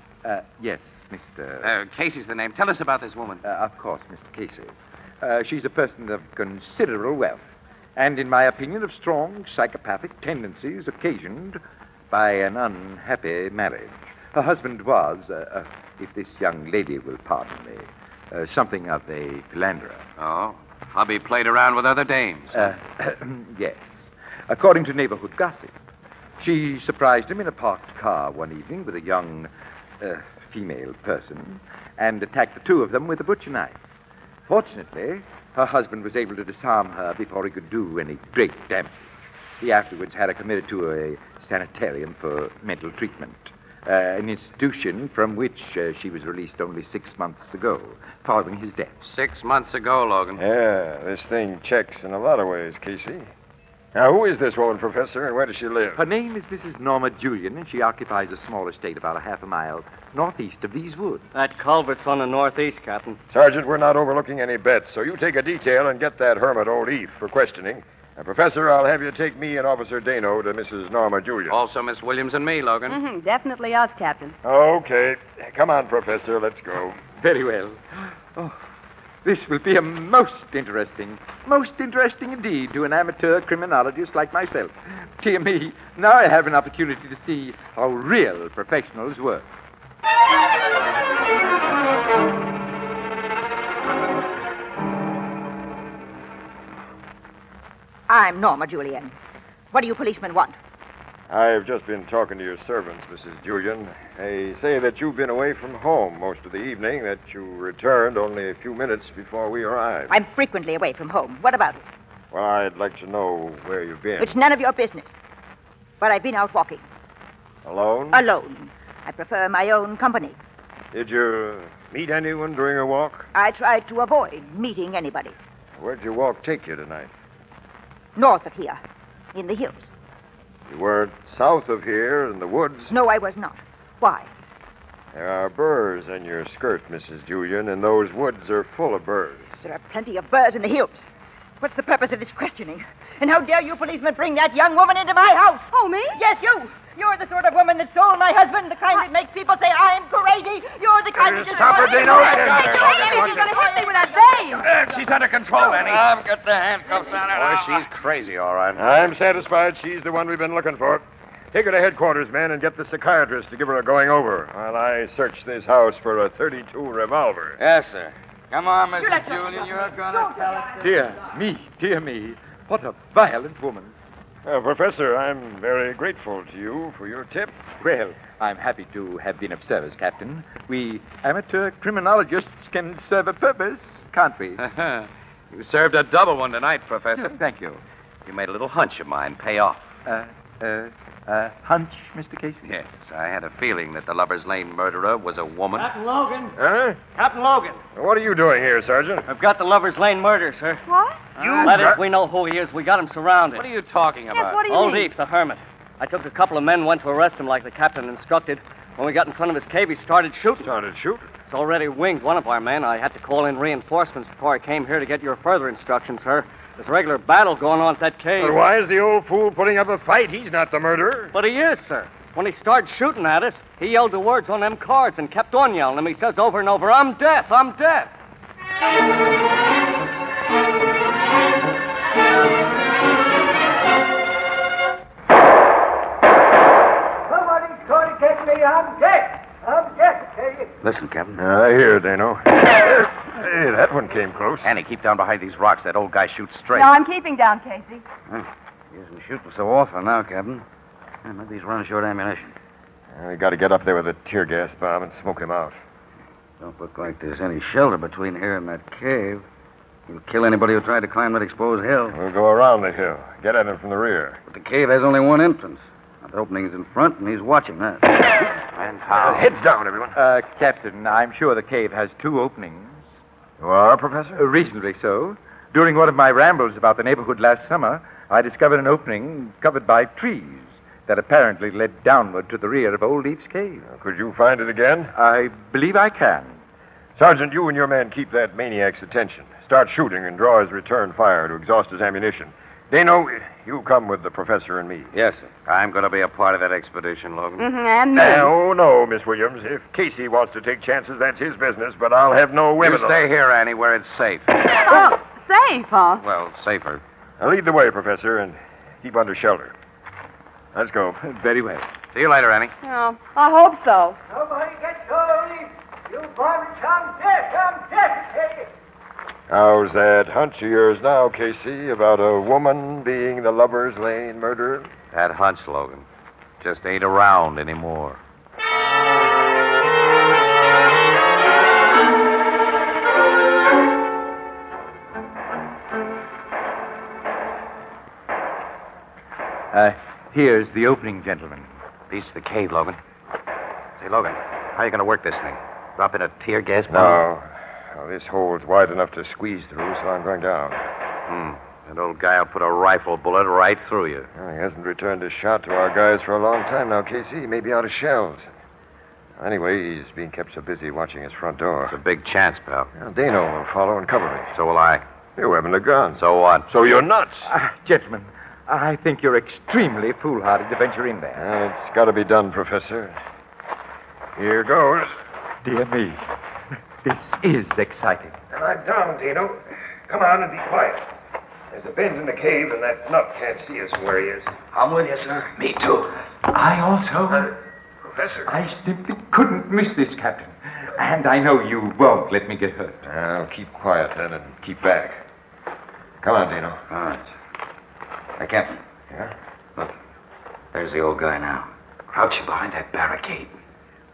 Yes, Mr. Casey's the name. Tell us about this woman. Of course, Mr. Casey. She's a person of considerable wealth, and in my opinion, of strong psychopathic tendencies occasioned by an unhappy marriage. Her husband was, if this young lady will pardon me, something of a philanderer. Oh, hubby played around with other dames. Yes. According to neighborhood gossip, she surprised him in a parked car one evening with a young female person and attacked the two of them with a butcher knife. Fortunately, her husband was able to disarm her before he could do any great damage. He afterwards had her committed to a sanitarium for mental treatment. An institution from which she was released only 6 months ago, following his death. 6 months ago, Logan. Yeah, this thing checks in a lot of ways, Casey. Now, who is this woman, Professor, and where does she live? Her name is Mrs. Norma Julian, and she occupies a small estate about a half a mile northeast of these woods. That culvert's on the northeast, Captain. Sergeant, we're not overlooking any bets, so you take a detail and get that hermit, Old Eve, for questioning. And, Professor, I'll have you take me and Officer Dano to Mrs. Norma Julian. Also Miss Williams and me, Logan. Mm-hmm, definitely us, Captain. Okay. Come on, Professor. Let's go. Very well. Oh, this will be most interesting indeed to an amateur criminologist like myself. Dear me, now I have an opportunity to see how real professionals work. I'm Norma Julian. What do you policemen want? I've just been talking to your servants, Mrs. Julian. They say that you've been away from home most of the evening, that you returned only a few minutes before we arrived. I'm frequently away from home. What about it? Well, I'd like to know where you've been. It's none of your business. But I've been out walking. Alone? Alone. I prefer my own company. Did you meet anyone during your walk? I tried to avoid meeting anybody. Where'd your walk take you tonight? North of here, in the hills. You weren't south of here in the woods? No, I was not. Why? There are burrs in your skirt, Mrs. Julian, and those woods are full of burrs. There are plenty of burrs in the hills. What's the purpose of this questioning? And how dare you policemen bring that young woman into my house? Oh, me? Yes, you. You're the sort of woman that stole my husband, the kind that makes people say I'm crazy. You're the kind that... Stop her, Dino. She's going to hit me with that vein. She's under control, Annie. I've got the handcuffs on her. Boy, she's crazy, all right. I'm satisfied she's the one we've been looking for. Take her to headquarters, men, and get the psychiatrist to give her a going over while I search this house for a .32 revolver. Yes, sir. Come on, Mrs. Julian. You're going to tell us. Dear me. What a violent woman. Professor, I'm very grateful to you for your tip. Well, I'm happy to have been of service, Captain. We amateur criminologists can serve a purpose, can't we? You served a double one tonight, Professor. Thank you. You made a little hunch of mine pay off. Hunch, Mr. Casey? Yes, I had a feeling that the Lover's Lane murderer was a woman. Captain Logan. Huh? Captain Logan. What are you doing here, Sergeant? I've got the Lover's Lane murder, sir. What? That is, we know who he is. We got him surrounded. What are you talking about? Yes, what do you Old mean? Eve, the hermit. I took a couple of men, went to arrest him like the captain instructed. When we got in front of his cave, he started shooting. It's already winged one of our men. I had to call in reinforcements before I came here to get your further instructions, sir. There's a regular battle going on at that cave. But why is the old fool putting up a fight? He's not the murderer. But he is, sir. When he started shooting at us, he yelled the words on them cards and kept on yelling them. He says over and over, I'm deaf, I'm deaf. Listen, Captain. I hear, Dano. Hey, that one came close. Annie, keep down behind these rocks. That old guy shoots straight. No, I'm keeping down, Casey. He isn't shooting so often now, Captain. Maybe he's running short ammunition. We got to get up there with a tear gas bomb and smoke him out. Don't look like there's any shelter between here and that cave. He'll kill anybody who tried to climb that exposed hill. We'll go around the hill. Get at him from the rear. But the cave has only one entrance. The opening's in front, and he's watching that. And how? Heads down, everyone. Captain, I'm sure the cave has 2 openings. You are, Professor? Reasonably so. During one of my rambles about the neighborhood last summer, I discovered an opening covered by trees that apparently led downward to the rear of Old Leaf's cave. Could you find it again? I believe I can. Sergeant, you and your men keep that maniac's attention. Start shooting and draw his return fire to exhaust his ammunition. Dano, you come with the professor and me. Yes, sir. I'm going to be a part of that expedition, Logan. And me. Oh, no, Miss Williams. If Casey wants to take chances, that's his business, but I'll have no women. You stay here, Annie, where it's safe. Oh, safe, huh? Well, safer. Now lead the way, Professor, and keep under shelter. Let's go. Very well. See you later, Annie. Oh, I hope so. Nobody gets Leaf. You varmints, I'm dead. How's that hunch of yours now, Casey, about a woman being the Lover's Lane murderer? That hunch, Logan, just ain't around anymore. Here's the opening, gentlemen. Piece of the cave, Logan. Say, Logan, how are you going to work this thing? Drop in a tear gas bomb? No. Well, this hole's wide enough to squeeze through, so I'm going down. That old guy will put a rifle bullet right through you. Well, he hasn't returned a shot to our guys for a long time now, Casey. He may be out of shells. Anyway, he's being kept so busy watching his front door. It's a big chance, pal. Now, Dano will follow and cover me. So will I. You haven't a gun. So what? So you're nuts. Gentlemen, I think you're extremely foolhardy to venture in there. Well, it's got to be done, Professor. Here goes. Dear me. This is exciting. Now, I'm down, Dano. Come on and be quiet. There's a bend in the cave, and that nut can't see us from where he is. I'm with you, sir. Me too. I also. Professor. I simply couldn't miss this, Captain. And I know you won't let me get hurt. I'll keep quiet then and keep back. Come on, Dano. All right. Hey, Captain. Yeah? Look, there's the old guy now. Crouching behind that barricade.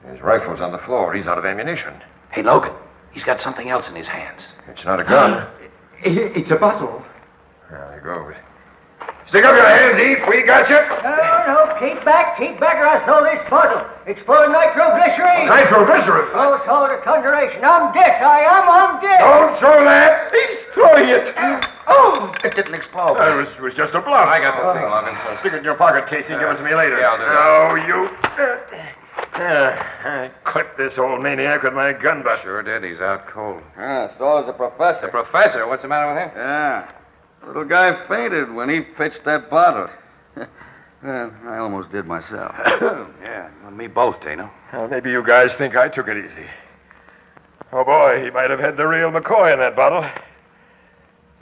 His rifle's on the floor. He's out of ammunition. Hey, Logan, he's got something else in his hands. It's not a gun. It's a bottle. There he goes. Stick up your hands, Eve. We got you. No, keep back, or I throw this bottle. It's full of nitroglycerine. Nitroglycerin? Oh, it's all the conjuration. I'm dead, I'm dead. Don't throw that. He's throwing it. Oh, it didn't explode. It was just a bluff. I got the thing, Logan. Stick it in your pocket, Casey. Give it to me later. Yeah, I'll do that. Oh, you. I clipped this old maniac with my gun butt. Sure did. He's out cold. So is the professor. The professor? What's the matter with him? Yeah. The little guy fainted when he pitched that bottle. Well, I almost did myself. Yeah, you and me both, Dano. Well, maybe you guys think I took it easy. Oh, boy, he might have had the real McCoy in that bottle.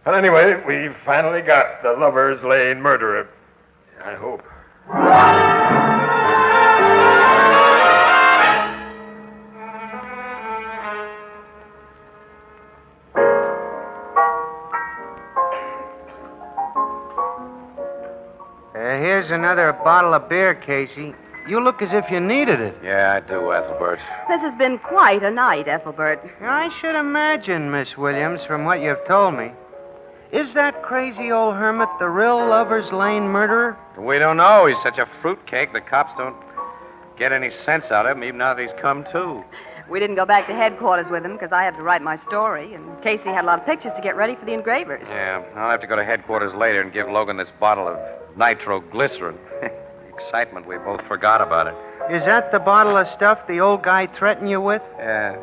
But anyway, we finally got the Lover's Lane murderer. I hope. Here's another bottle of beer, Casey. You look as if you needed it. Yeah, I do, Ethelbert. This has been quite a night, Ethelbert. I should imagine, Miss Williams, from what you've told me. Is that crazy old hermit the real Lover's Lane murderer? We don't know. He's such a fruitcake, the cops don't get any sense out of him, even now that he's come to. We didn't go back to headquarters with him because I had to write my story, and Casey had a lot of pictures to get ready for the engravers. Yeah, I'll have to go to headquarters later and give Logan this bottle of nitroglycerin. Excitement, we both forgot about it. Is that the bottle of stuff the old guy threatened you with? Yeah.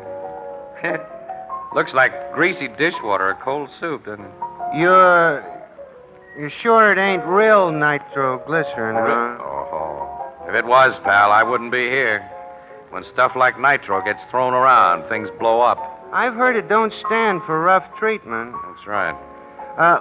Looks like greasy dishwater or cold soup, doesn't it? You're sure it ain't real nitroglycerin, huh? Oh, if it was, pal, I wouldn't be here. When stuff like nitro gets thrown around, things blow up. I've heard it don't stand for rough treatment. That's right.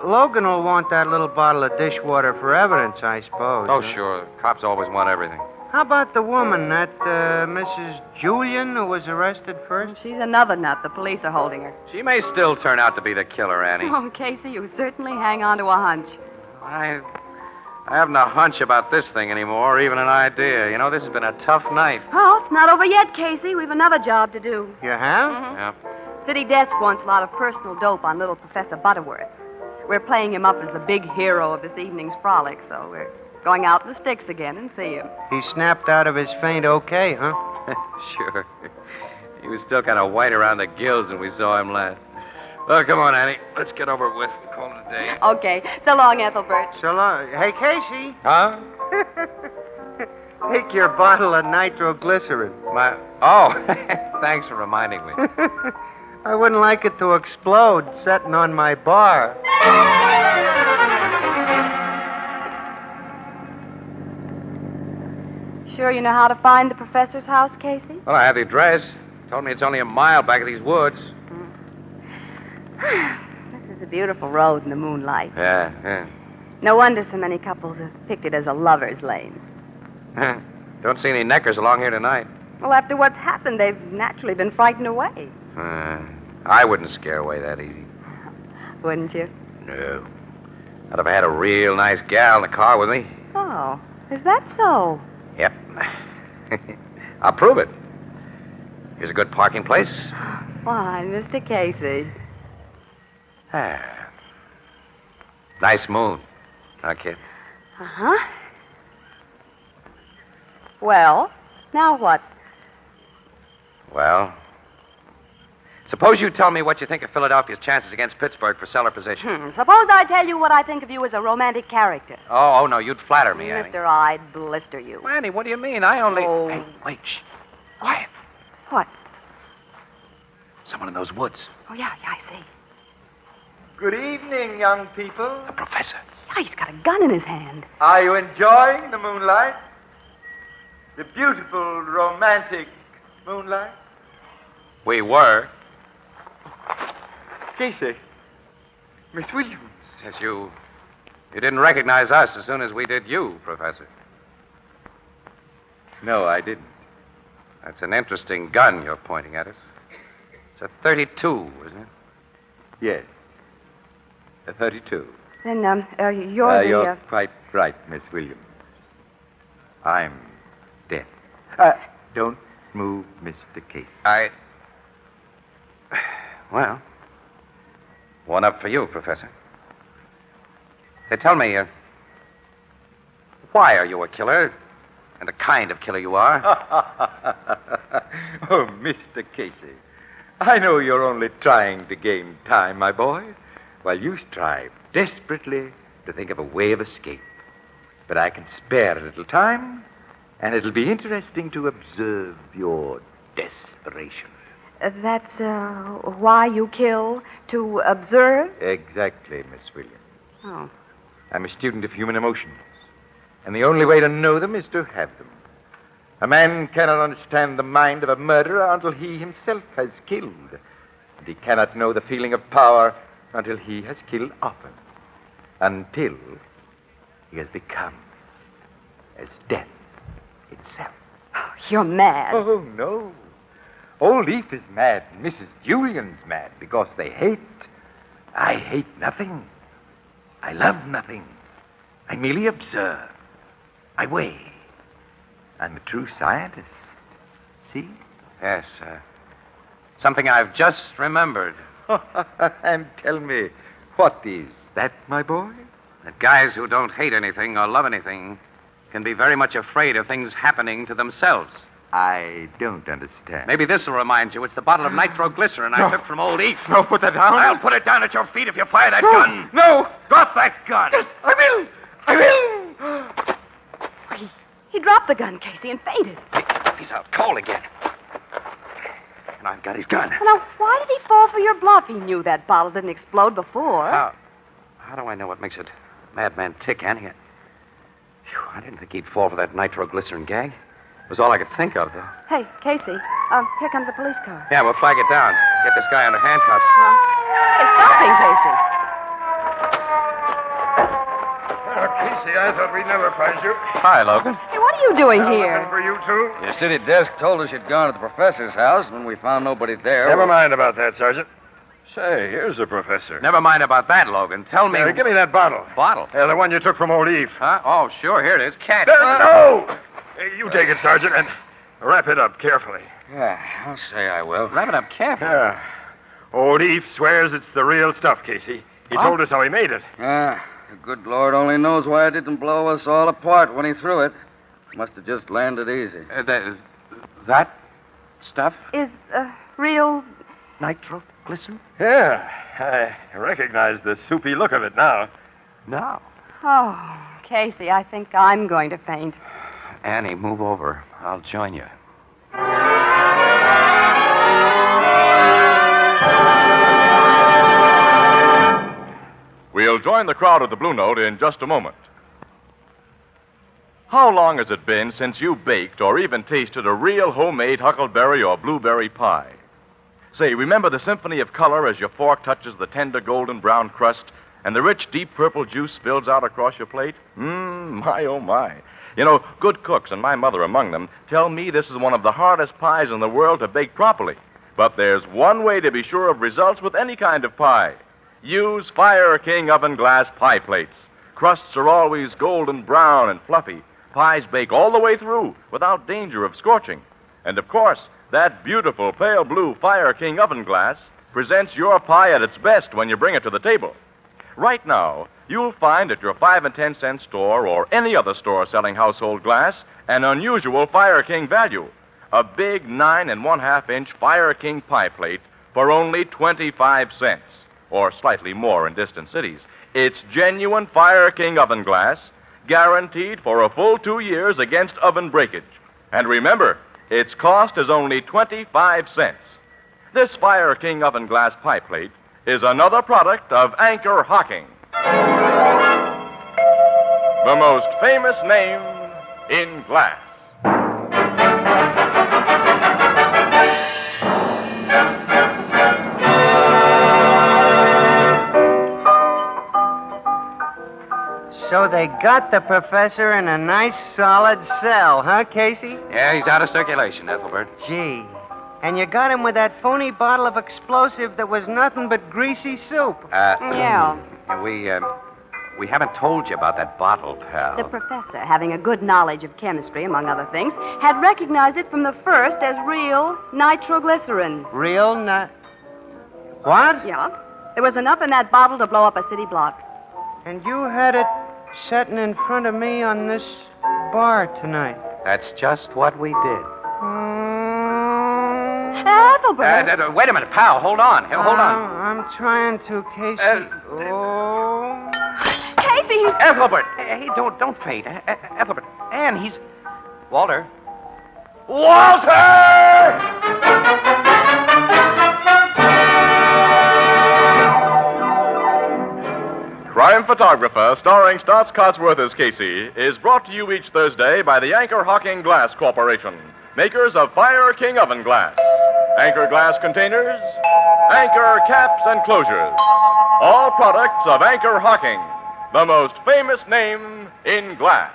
Logan will want that little bottle of dishwater for evidence, I suppose. Oh, sure. Cops always want everything. How about the woman, that Mrs. Julian, who was arrested first? She's another nut. The police are holding her. She may still turn out to be the killer, Annie. Oh, Casey, you certainly hang on to a hunch. I haven't a hunch about this thing anymore, or even an idea. You know, this has been a tough night. Oh, it's not over yet, Casey. We've another job to do. You have? Yeah. City desk wants a lot of personal dope on little Professor Butterworth. We're playing him up as the big hero of this evening's frolic, so we're going out in the sticks again and see him. He snapped out of his faint okay, huh? Sure. He was still kind of white around the gills when we saw him last. Well, come on, Annie. Let's get over it with and call it a day. Okay. So long, Ethelbert. So long. Hey, Casey. Huh? Take your bottle of nitroglycerin. Oh, thanks for reminding me. I wouldn't like it to explode sitting on my bar. Sure you know how to find the professor's house, Casey? Well, I have the address. Told me it's only a mile back of these woods. This is a beautiful road in the moonlight. Yeah. No wonder so many couples have picked it as a lover's lane. Don't see any neckers along here tonight. Well, after what's happened, they've naturally been frightened away. I wouldn't scare away that easy. Wouldn't you? No. Not if I had a real nice gal in the car with me. Oh, is that so? Yep. I'll prove it. Here's a good parking place. Why, Mr. Casey. Nice moon. Huh, kid? Uh-huh. Well, now what? Well, suppose you tell me what you think of Philadelphia's chances against Pittsburgh for cellar position. Suppose I tell you what I think of you as a romantic character. Oh, no, you'd flatter me, Annie. Mister, I'd blister you. Annie, what do you mean? I only... Oh. Hey, wait, shh. Quiet. What? Someone in those woods. Oh, yeah, I see. Good evening, young people. The professor. Yeah, he's got a gun in his hand. Are you enjoying the moonlight? The beautiful, romantic moonlight? We were. Casey. Miss Williams. Yes, you didn't recognize us as soon as we did you, Professor. No, I didn't. That's an interesting gun you're pointing at us. It's a 32, isn't it? Yes. A 32. Then, you're You're quite right, Miss Williams. I'm dead. Don't move, Mr. Casey. Well, one up for you, Professor. They tell me, why are you a killer? And the kind of killer you are? Oh, Mr. Casey. I know you're only trying to gain time, my boy, while you strive desperately to think of a way of escape. But I can spare a little time, and it'll be interesting to observe your desperation. That's, why you kill? To observe? Exactly, Miss Williams. Oh. I'm a student of human emotions, and the only way to know them is to have them. A man cannot understand the mind of a murderer until he himself has killed, and he cannot know the feeling of power until he has killed often, until he has become as death itself. Oh, you're mad. Oh, no. Old Leaf is mad, and Mrs. Julian's mad because they hate. I hate nothing. I love nothing. I merely observe. I weigh. I'm a true scientist. See? Yes, something I've just remembered. And tell me, what is that, my boy? That guys who don't hate anything or love anything can be very much afraid of things happening to themselves. I don't understand. Maybe this will remind you. It's the bottle of nitroglycerin I took from old Eve. No, put that down. I'll put it down at your feet if you fire that gun. No. Drop that gun. Yes, I will. He dropped the gun, Casey, and fainted. He's out cold again. And I've got his gun. Well, now, why did he fall for your bluff? He knew that bottle didn't explode before. How do I know what makes a madman tick, Annie? I didn't think he'd fall for that nitroglycerin gag. It was all I could think of, though. Hey, Casey, here comes a police car. Yeah, we'll flag it down. Get this guy under handcuffs. Hey, stopping, Casey. Casey, I thought we'd never find you. Hi, Logan. Hey, what are you doing here? For you, too? Your city desk told us you'd gone to the professor's house. When we found nobody there... Never mind about that, Sergeant. Say, here's the professor. Never mind about that, Logan. Tell me. Give me that bottle. Bottle? Yeah, the one you took from old Eve. Huh? Oh, sure. Here it is. Catch. No! Hey, you take it, Sergeant, and wrap it up carefully. Yeah, I'll say I will. Wrap it up carefully. Yeah. Old Eve swears it's the real stuff, Casey. He told us how he made it. Yeah, the good Lord only knows why it didn't blow us all apart when he threw it. Must have just landed easy. That stuff? Is real... Nitroglycerin? Yeah, I recognize the soupy look of it now. No. Oh, Casey, I think I'm going to faint. Annie, move over. I'll join you. We'll join the crowd at the Blue Note in just a moment. How long has it been since you baked or even tasted a real homemade huckleberry or blueberry pie? Say, remember the symphony of color as your fork touches the tender golden brown crust and the rich deep purple juice spills out across your plate? My, oh, my. You know, good cooks, and my mother among them, tell me this is one of the hardest pies in the world to bake properly. But there's one way to be sure of results with any kind of pie. Use Fire King oven glass pie plates. Crusts are always golden brown and fluffy. Pies bake all the way through without danger of scorching. And, of course, that beautiful pale blue Fire King oven glass presents your pie at its best when you bring it to the table. Right now, you'll find at your 5 and 10 cent store or any other store selling household glass an unusual Fire King value. A big 9 1/2 inch Fire King pie plate for only 25 cents, or slightly more in distant cities. It's genuine Fire King oven glass, guaranteed for a full 2 years against oven breakage. And remember, its cost is only 25 cents. This Fire King oven glass pie plate is another product of Anchor-Hocking, the most famous name in glass. So they got the professor in a nice, solid cell, huh, Casey? Yeah, he's out of circulation, Ethelbert. Gee. And you got him with that phony bottle of explosive that was nothing but greasy soup. Yeah. We haven't told you about that bottle, pal. The professor, having a good knowledge of chemistry, among other things, had recognized it from the first as real nitroglycerin. Real What? Yeah. There was enough in that bottle to blow up a city block. And you had it sitting in front of me on this bar tonight. That's just what we did. Ethelbert! Wait a minute, pal. Hold on. Hold on. I'm trying to, Casey. Casey, he's... Ethelbert! Hey, don't faint. Ethelbert. Anne, he's... Walter! Walter! Crime Photographer, starring Stotts Cotsworth as Casey, is brought to you each Thursday by the Anchor-Hocking Glass Corporation, makers of Fire King oven glass, Anchor glass containers, Anchor caps and closures, all products of Anchor-Hocking, the most famous name in glass.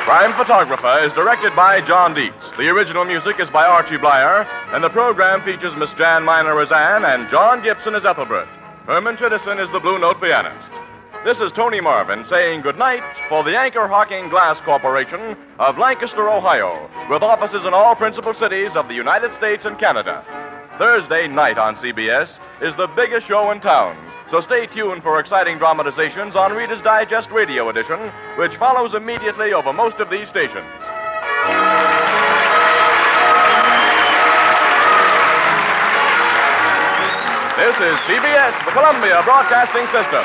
Crime Photographer is directed by John Dietz. The original music is by Archie Blyer, and the program features Miss Jan Miner as Anne and John Gibson as Ethelbert. Herman Chittison is the Blue Note pianist. This is Tony Marvin saying goodnight for the Anchor-Hocking Glass Corporation of Lancaster, Ohio, with offices in all principal cities of the United States and Canada. Thursday night on CBS is the biggest show in town, so stay tuned for exciting dramatizations on Reader's Digest Radio Edition, which follows immediately over most of these stations. This is CBS, the Columbia Broadcasting System.